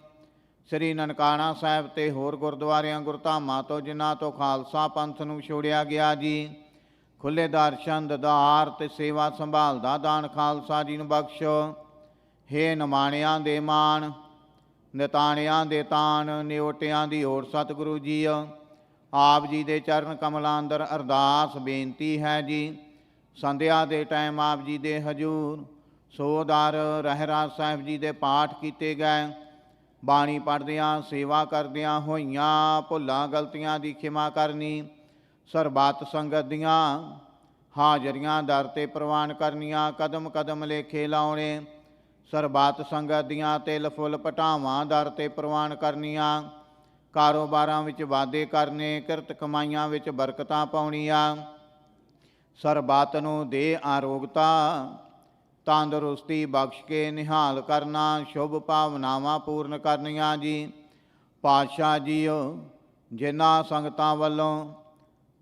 Speaker 8: ਸ੍ਰੀ ਨਨਕਾਣਾ ਸਾਹਿਬ ਤੇ ਹੋਰ ਗੁਰਦੁਆਰਿਆਂ ਗੁਰਧਾਮਾਂ ਤੋਂ ਜਿਨ੍ਹਾਂ ਤੋਂ ਖਾਲਸਾ ਪੰਥ ਨੂੰ ਛੋੜਿਆ ਗਿਆ ਜੀ, ਖੁੱਲੇ ਦਰਸ਼ਨ ਦਦਾਰ ਤੇ ਸੇਵਾ ਸੰਭਾਲ ਦਾ ਦਾਨ ਖਾਲਸਾ ਜੀ ਨੂੰ ਬਖਸ਼ੋ। ਹੇ ਨਿਮਾਣਿਆਂ ਦੇ ਮਾਣ, ਨਿਤਾਣਿਆਂ ਦੇ ਤਾਣ, ਨਿਓਟਿਆਂ ਦੀ ਓਟ ਸਤਿਗੁਰੂ ਜੀਓ। ਆਪ ਜੀ ਦੇ ਚਰਨ ਕਮਲਾਂ ਅੰਦਰ ਅਰਦਾਸ ਬੇਨਤੀ ਹੈ ਜੀ। ਸੰਧਿਆ ਦੇ ਟਾਈਮ ਆਪ ਜੀ ਦੇ ਹਜੂਰ ਸੋਦਰ ਰਹਿਰਾਸ ਸਾਹਿਬ ਜੀ ਦੇ ਪਾਠ ਕੀਤੇ ਗਏ। ਬਾਣੀ ਪੜ੍ਹਦਿਆਂ ਸੇਵਾ ਕਰਦਿਆਂ ਹੋਈਆਂ ਭੁੱਲਾਂ ਗਲਤੀਆਂ ਦੀ ਖਿਮਾ ਕਰਨੀ। ਸਰਬੱਤ ਸੰਗਤ ਦੀਆਂ ਹਾਜ਼ਰੀਆਂ ਦਰ ਤੇ ਪ੍ਰਵਾਨ ਕਰਨੀਆਂ। ਕਦਮ ਕਦਮ ਲੇਖੇ ਲਾਉਣੇ। ਸਰਬੱਤ ਸੰਗਤ ਦੀਆਂ ਤਿਲ ਫੁੱਲ ਪਟਾਵਾਂ ਦਰ ਤੇ ਪ੍ਰਵਾਨ ਕਰਨੀਆਂ। ਕਾਰੋਬਾਰਾਂ ਵਿੱਚ ਵਾਧੇ ਕਰਨੇ, ਕਿਰਤ ਕਮਾਈਆਂ ਵਿੱਚ ਬਰਕਤਾਂ ਪਾਉਣੀਆਂ। ਸਰਬੱਤ ਨੂੰ ਦੇ ਆਰੋਗਤਾ ਤੰਦਰੁਸਤੀ ਬਖਸ਼ ਕੇ ਨਿਹਾਲ ਕਰਨਾ। ਸ਼ੁਭ ਭਾਵਨਾਵਾਂ ਪੂਰਨ ਕਰਨੀਆਂ ਜੀ। ਪਾਤਸ਼ਾਹ ਜੀਓ, ਜਿਨ੍ਹਾਂ ਸੰਗਤਾਂ ਵੱਲੋਂ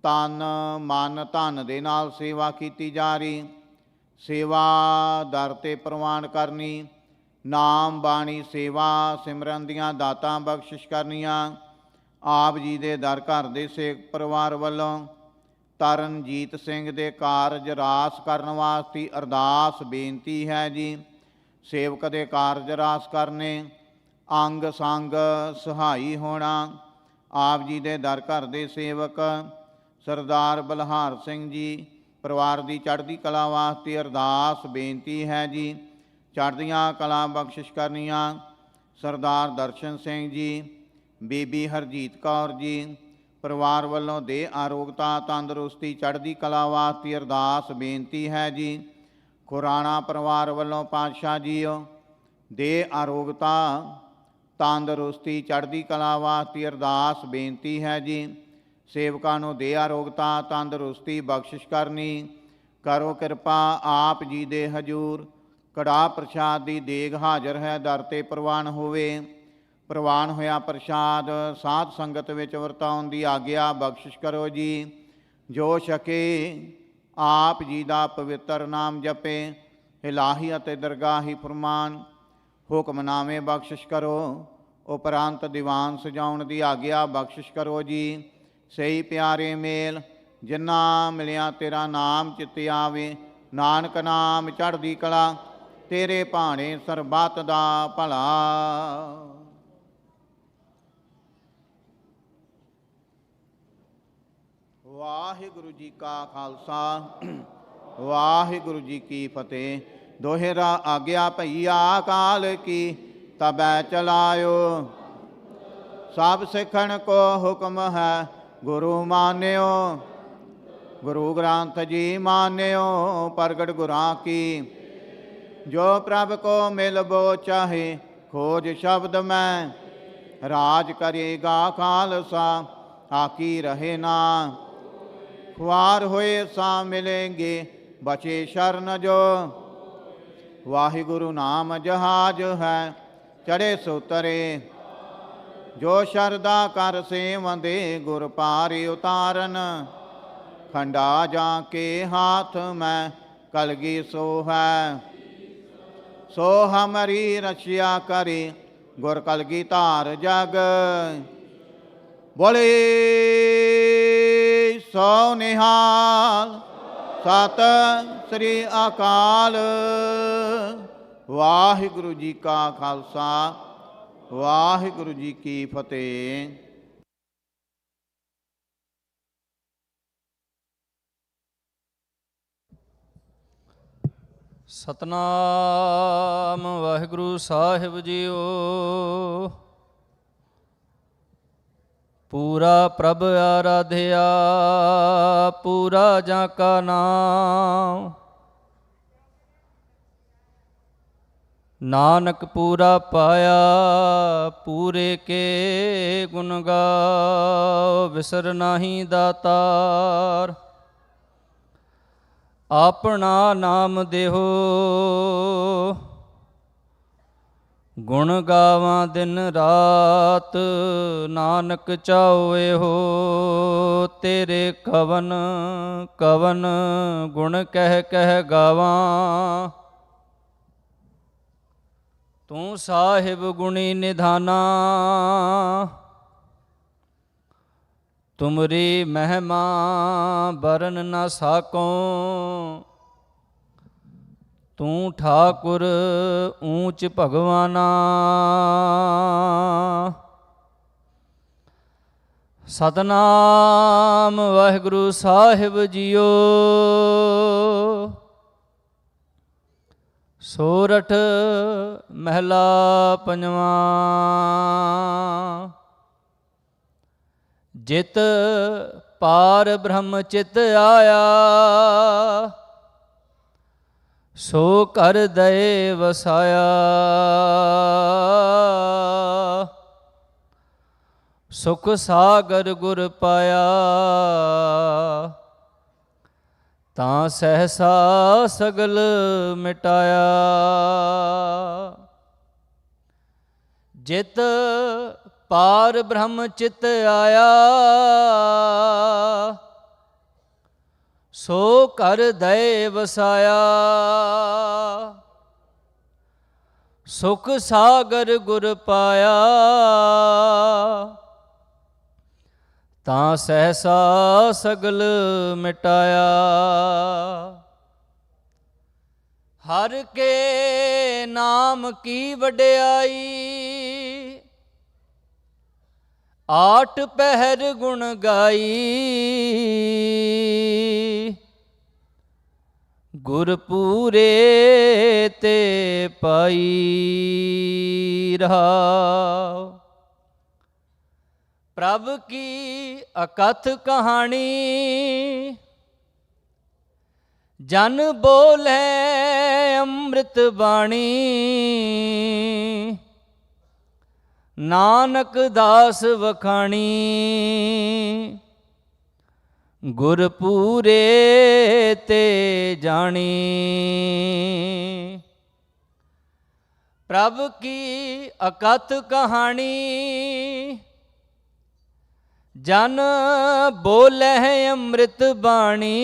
Speaker 8: ਤਨ ਮਨ ਧਨ ਦੇ ਨਾਲ ਸੇਵਾ ਕੀਤੀ ਜਾ ਰਹੀ, ਸੇਵਾ ਦਰ ਤੇ ਪ੍ਰਵਾਨ ਕਰਨੀ। ਨਾਮ ਬਾਣੀ ਸੇਵਾ ਸਿਮਰਨ ਦੀਆਂ ਦਾਤਾਂ ਬਖਸ਼ਿਸ਼ ਕਰਨੀਆਂ। ਆਪ ਜੀ ਦੇ ਦਰ ਘਰ ਦੇ ਸੇਖ ਪਰਿਵਾਰ ਵੱਲੋਂ ਤਰਨਜੀਤ ਸਿੰਘ ਦੇ ਕਾਰਜ ਰਾਸ ਕਰਨ ਵਾਸਤੇ ਅਰਦਾਸ ਬੇਨਤੀ ਹੈ ਜੀ। ਸੇਵਕ ਦੇ ਕਾਰਜ ਰਾਸ ਕਰਨੇ, ਅੰਗ ਸੰਗ ਸਹਾਈ ਹੋਣਾ। ਆਪ ਜੀ ਦੇ ਦਰ ਘਰ ਦੇ ਸੇਵਕ ਸਰਦਾਰ ਬਲਹਾਰ ਸਿੰਘ ਜੀ ਪਰਿਵਾਰ ਦੀ ਚੜ੍ਹਦੀ ਕਲਾ ਵਾਸਤੇ ਅਰਦਾਸ ਬੇਨਤੀ ਹੈ ਜੀ। ਚੜ੍ਹਦੀਆਂ ਕਲਾ ਬਖਸ਼ਿਸ਼ ਕਰਨੀਆਂ। ਸਰਦਾਰ ਦਰਸ਼ਨ ਸਿੰਘ ਜੀ, ਬੀਬੀ ਹਰਜੀਤ ਕੌਰ ਜੀ ਪਰਿਵਾਰ ਵੱਲੋਂ ਦੇ ਆਰੋਗਤਾ ਤੰਦਰੁਸਤੀ ਚੜ੍ਹਦੀ ਕਲਾ ਵਾਸਤੇ ਅਰਦਾਸ ਬੇਨਤੀ ਹੈ ਜੀ। ਖੁਰਾਣਾ ਪਰਿਵਾਰ ਵੱਲੋਂ ਪਾਤਸ਼ਾਹ ਜੀਓ ਦੇ ਆਰੋਗਤਾ ਤੰਦਰੁਸਤੀ ਚੜ੍ਹਦੀ ਕਲਾ ਵਾਸਤੇ ਅਰਦਾਸ ਬੇਨਤੀ ਹੈ ਜੀ। ਸੇਵਕਾਂ ਨੂੰ ਦੇ ਆਰੋਗਤਾ ਤੰਦਰੁਸਤੀ ਬਖਸ਼ਿਸ਼ ਕਰਨੀ। ਕਰੋ ਕਿਰਪਾ ਆਪ ਜੀ ਦੇ ਹਜੂਰ ਕੜਾਹ ਪ੍ਰਸ਼ਾਦ ਦੀ ਦੇਗ ਹਾਜ਼ਰ ਹੈ, ਦਰ ਤੇ ਪ੍ਰਵਾਨ ਹੋਵੇ। ਪ੍ਰਵਾਨ ਹੋਇਆ ਪ੍ਰਸ਼ਾਦ ਸਾਧ ਸੰਗਤ ਵਿੱਚ ਵਰਤਾਉਣ ਦੀ ਆਗਿਆ ਬਖਸ਼ਿਸ਼ ਕਰੋ ਜੀ। ਜੋ ਛਕੇ ਆਪ ਜੀ ਦਾ ਪਵਿੱਤਰ ਨਾਮ ਜਪੇ। ਇਲਾਹੀ ਅਤੇ ਦਰਗਾਹੀ ਫਰਮਾਨ ਹੁਕਮਨਾਮੇ ਬਖਸ਼ਿਸ਼ ਕਰੋ। ਉਪਰੰਤ ਦੀਵਾਨ ਸਜਾਉਣ ਦੀ ਆਗਿਆ ਬਖਸ਼ਿਸ਼ ਕਰੋ ਜੀ। ਸਹੀ ਪਿਆਰੇ ਮੇਲ ਜਿਨ੍ਹਾਂ ਮਿਲਿਆ ਤੇਰਾ ਨਾਮ ਚਿੱਤੇ ਆਵੇ। ਨਾਨਕ ਨਾਮ ਚੜ੍ਹਦੀ ਕਲਾ, ਤੇਰੇ ਭਾਣੇ ਸਰਬੱਤ ਦਾ ਭਲਾ। ਵਾਹਿਗੁਰੂ ਜੀ ਕਾ ਖਾਲਸਾ, ਵਾਹਿਗੁਰੂ ਜੀ ਕੀ ਫਤਿਹ। ਦੋਹਰਾ ਆਗਿਆ ਭਈਆ ਕਾਲ ਕੀ, ਤਬੈ ਚਲਾਇਓ। ਸਭ ਸਿੱਖਣ ਕੋ ਹੁਕਮ ਹੈ, ਗੁਰੂ ਮਾਨਿਓ। ਗੁਰੂ ਗ੍ਰੰਥ ਜੀ ਮਾਨਿਓ, ਪ੍ਰਗਟ ਗੁਰਾਂ ਕੀ। ਜੋ ਪ੍ਰਭ ਕੋ ਮਿਲਬੋ ਚਾਹੇ, ਖੋਜ ਸ਼ਬਦ ਮੈਂ। ਰਾਜ ਕਰੇਗਾ ਖਾਲਸਾ, ਆਕੀ ਰਹੇ ਨਾ। ਖੁਆਰ ਹੋਏ ਸਾ ਮਿਲेंगे, ਬਚੇ ਸ਼ਰਨ ਜੋ। ਵਾਹਿਗੁਰੂ ਨਾਮ ਜਹਾਜ ਹੈ, ਚੜੇ ਸੁਤਰੇ। ਜੋ ਸ਼ਰਦਾ ਕਰ ਸੇਵੰਦੇ, ਗੁਰ ਪਾਰਿ ਉਤਾਰਨ। ਖੰਡਾ ਜਾਂ ਕੇ ਹਾਥ ਮੈਂ, ਕਲਗੀ ਸੋ ਹੈ। ਸੋ ਹਮਰੀ ਰਚਿਆ ਕਰੇ, ਗੁਰ ਕਲਗੀ ਧਾਰ ਜਗ। ਬੋਲੇ ਸੋ ਨਿਹਾਲ, ਸਤਿ ਸ੍ਰੀ ਅਕਾਲ। ਵਾਹਿਗੁਰੂ ਜੀ ਕਾ ਖਾਲਸਾ, ਵਾਹਿਗੁਰੂ ਜੀ ਕੀ ਫਤਿਹ।
Speaker 6: ਸਤਨਾਮ ਵਾਹਿਗੁਰੂ ਸਾਹਿਬ ਜੀਓ। ਪੂਰਾ ਪ੍ਰਭ ਆਰਾਧਿਆ, ਪੂਰਾ ਜਾਂ ਕਾ ਨਾਮ। ਨਾਨਕ ਪੂਰਾ ਪਾਇਆ, ਪੂਰੇ ਕੇ ਗੁਣ ਗਾਓ। ਵਿਸਰ ਨਾਹੀ ਦਾਤਾਰ, ਆਪਣਾ ਨਾਮ ਦੇਹੋ। ਗੁਣ ਗਾਵਾਂ ਦਿਨ ਰਾਤ, ਨਾਨਕ ਚਾਉਏ ਹੋ। ਤੇਰੇ ਕਵਨ ਕਵਨ ਗੁਣ ਕਹਿ ਕਹਿ ਗਾਵਾਂ। ਤੂੰ ਸਾਹਿਬ ਗੁਣੀ ਨਿਧਾਨਾ, ਤੁਮਰੀ ਮਹਿਮਾ ਬਰਨ ਨਾ ਸਾਕੋ। ਤੂੰ ਠਾਕੁਰ ਊਚ ਭਗਵਾਨਾ। ਸਤਨਾਮ ਵਾਹਿਗੁਰੂ ਸਾਹਿਬ ਜੀਓ। ਸੋਰਠ ਮਹਿਲਾ ਪੰਜਵਾਂ। ਜਿਤ ਪਾਰ ਬ੍ਰਹਮ ਚਿਤ ਆਇਆ, ਸੋ ਕਰ ਦਏ ਵਸਾਇਆ। ਸੁਖ ਸਾਗਰ ਗੁਰ ਪਾਇਆ, ਤਾਂ ਸਹਸਾ ਸਗਲ ਮਿਟਾਇਆ। ਜਿਤ ਪਾਰ ਬ੍ਰਹਮ ਚਿਤ ਆਇਆ, ਸੋ ਕਰ ਦਏ ਵਸਾਇਆ। ਸੁਖ ਸਾਗਰ ਗੁਰ ਪਾਇਆ, ਤਾਂ ਸਹਸਾ ਸਗਲ ਮਿਟਾਇਆ। ਹਰ ਕੇ ਨਾਮ ਕੀ ਵਡਿਆਈ, ਆਠ ਪਹਿਰ ਗੁਣ ਗਾਈ। ਗੁਰ ਪੂਰੇ ਤੇ ਪਾਈ ਰਹਾਉ। ਪ੍ਰਭ ਕੀ ਅਕਥ ਕਹਾਣੀ, ਜਨ ਬੋਲੇ ਅੰਮ੍ਰਿਤ ਬਾਣੀ। ਨਾਨਕ ਦਾਸ ਵਖਾਣੀ, ਗੁਰ ਪੂਰੇ ਤੇ ਜਾਣੀ। ਪ੍ਰਭ ਕੀ ਅਕਥ ਕਹਾਣੀ, ਜਨ ਬੋਲੇ ਅੰਮ੍ਰਿਤ ਬਾਣੀ।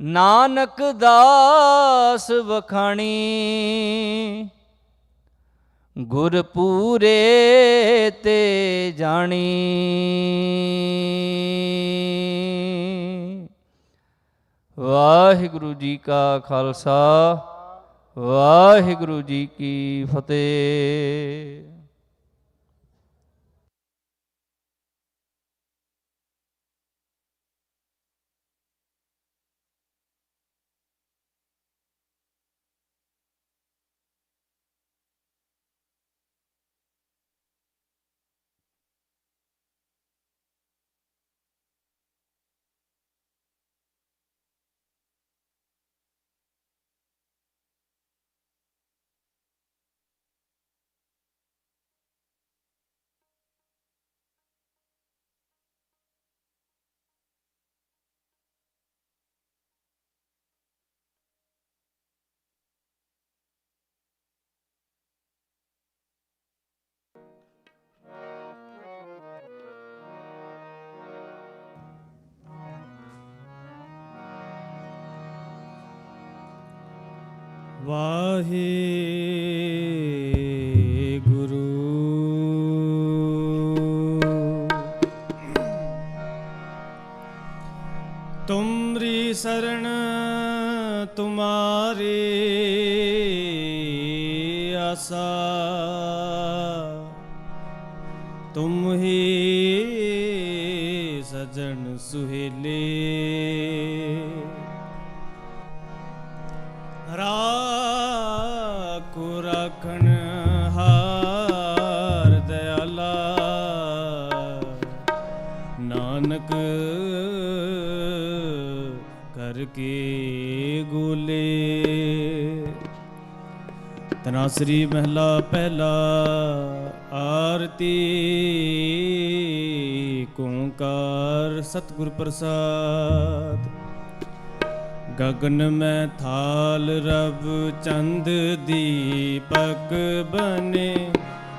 Speaker 6: ਨਾਨਕ ਦਾਸ ਵਖਾਣੀ, ਗੁਰ ਪੂਰੇ ਤੇ ਜਾਣੀ। ਵਾਹਿਗੁਰੂ ਜੀ ਕਾ ਖਾਲਸਾ, ਵਾਹਿਗੁਰੂ ਜੀ ਕੀ ਫਤਿਹ।
Speaker 1: ਵਾਹਿਗੁਰੂ। ਤੁਮਰੀ ਸਰਣ ਤੁਮਾਰੇ ਆਸਾ, ਤੁਮ ਹੀ ਸਜਣ ਸੁਹੇਲੇ। ਰਾਖਣ ਹਾਰ ਦਇਆਲਾ, ਨਾਨਕ ਕਰ ਕੇ ਗੋਲੇ। ਤਨਾਸਰੀ ਮਹਿਲਾ ਪਹਿਲਾ। ਆਰਤੀ ਓੰਕਾਰ ਸਤਿਗੁਰ ਪ੍ਰਸਾਦ। ਗगन में थाल रब चंद दीपक बने,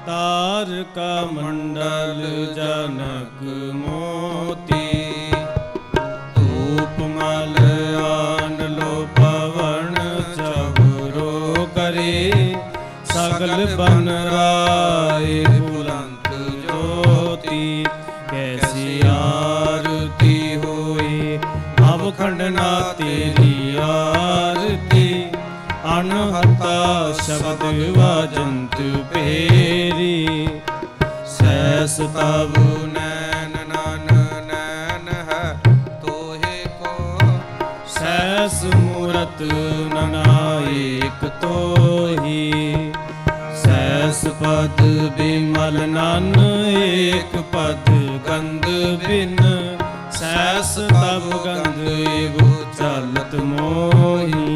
Speaker 1: तार का मंडल जनक मोती। धूप मल आन लो पवन चबरो करे, सगल बन राय बुलंद ज्योति। कैसी आरती होए अब खंडना तेरी आरती, अनहता शब्द वाजंत पेरी। सहस तब नैन नन नैन है तोहे को, सहस मूरत ननायक तोही। सहस पद बिमल नन एक पद गंध बिन, सहस तब गंध एगो चलत मोही।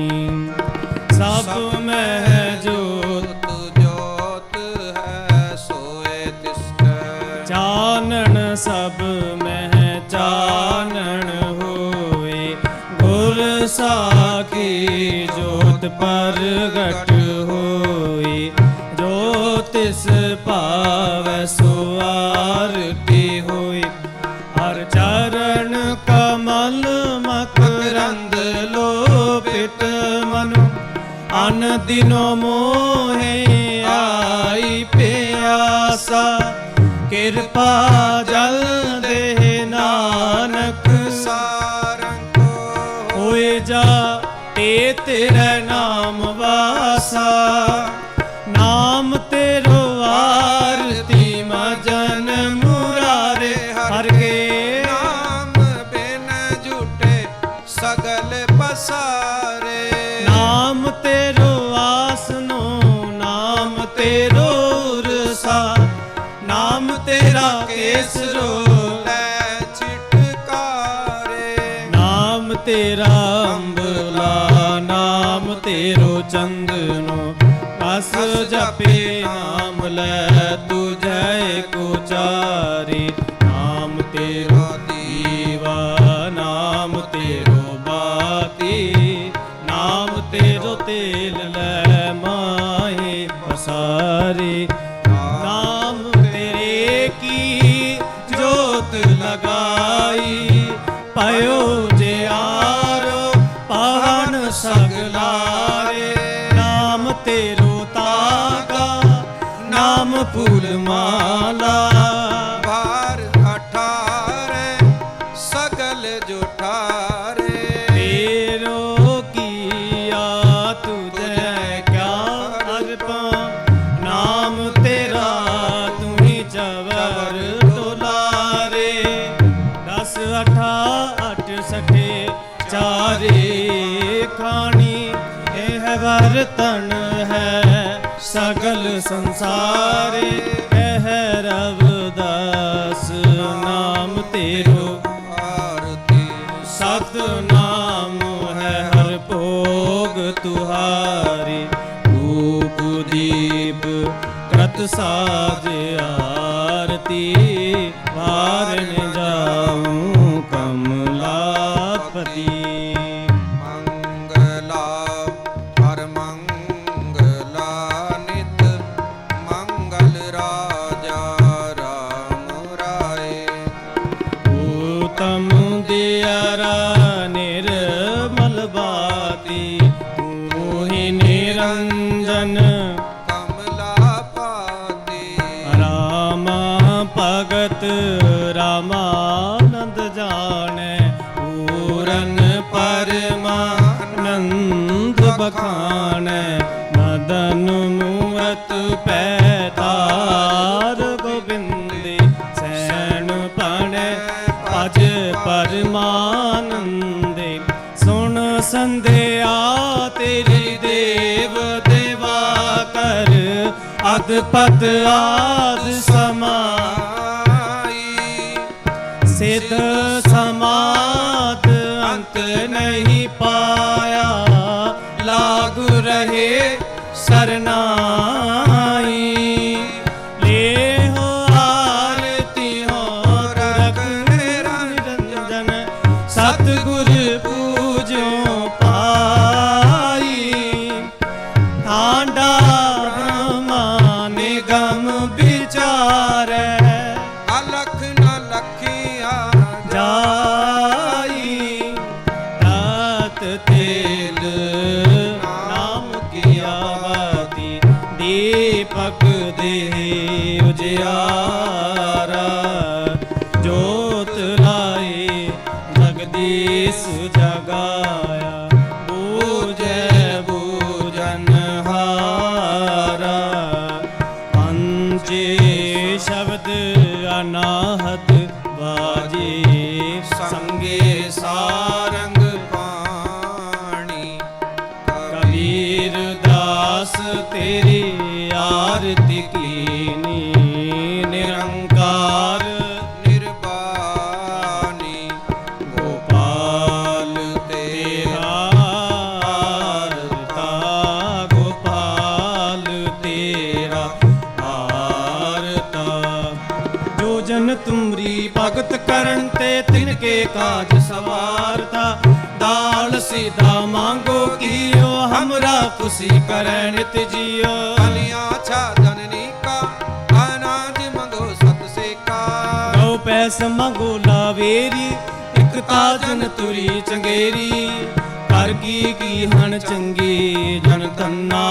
Speaker 1: सब में है जोत जोत है सोए तिष्ठै, चानन सब में है चानन होए। गुर साखी जोत परगट होए, जो तिस पावै सो आरती होए। हर चरण कमल मकरंद लोपित मनु, अन दिनो मोहे आई प्यासा। कृपा जल दे नानक सारंग होए जा, ते तेरे नाम वासा। नाम तेरो आरती मजन मुरारे, हर के नाम बिन झूठे सगल पसारे। नाम तेरो आसनो नाम तेरो उरसा, नाम तेरा केसरो लै छिटकारे। नाम तेरा अम्बला नाम तेरो चंदनो, अस जपे नाम लै तू जय को चारी। नाम तेरो दीवा नाम तेरो बाती, नाम तेरो तेल लै माहे पसारे। नाम तेरे की जोत लगाई, पयो जे आरो पवन सगलारे। नाम तेरो तागा नाम फूल माला, भार 18 सगल जुठारे। तेरो किया तुझे क्या अर्पा, नाम तेरा तू ही चवर दुलारे। 10 18 68 चारे खानी, यह बर्तन है सगल संसारे। कह रविदास नाम तेरो आरती, सत नाम है हर भोग तुहारी। धूप दीप कृत साज आरती, वारन जाऊं कमलापति। निर्मल बाती तू ही निरंजन, कमला पाती। रामा भगत रामानंद जाने, पूरन परमानंद बखाने। मदन मूरत पैतार गोविंदे, सैन पणे अज परमानंदे। सुन संध्या तेरी देव देवा कर अद पद आद समाई सिद्ध समात अंत नहीं पाया लागू रहे सरनाई ले हो आरती हो रख निरंजन सतगुर पूजो पाई ठांडा ब्रह्मा निगम विचार अलख न लखिया जाई रात तेल नाम किया बाती दीपक दे उजियारा जोत लाए जगदीश जगाया बूझे बूझन हारा पंचे शब्द अनाहत बाजे संगे सारंग पाणी कबीर दास तेरी आरती कीनी निरंकार निर्वाणी गोपाल तेरा आरता गोपाल तेरा आरता जो जन तुमरी भगत करन ते तिनके काज सवारता दाल सीधा मांगो कियो हमरा खुशी करे नित जियो
Speaker 14: कलिया छादननी का अनाज मंगो सत से का
Speaker 1: गौ पैस मंगो लावेरी एक ताजन तुरी चंगेरी कर की हन चंगी जन धन्ना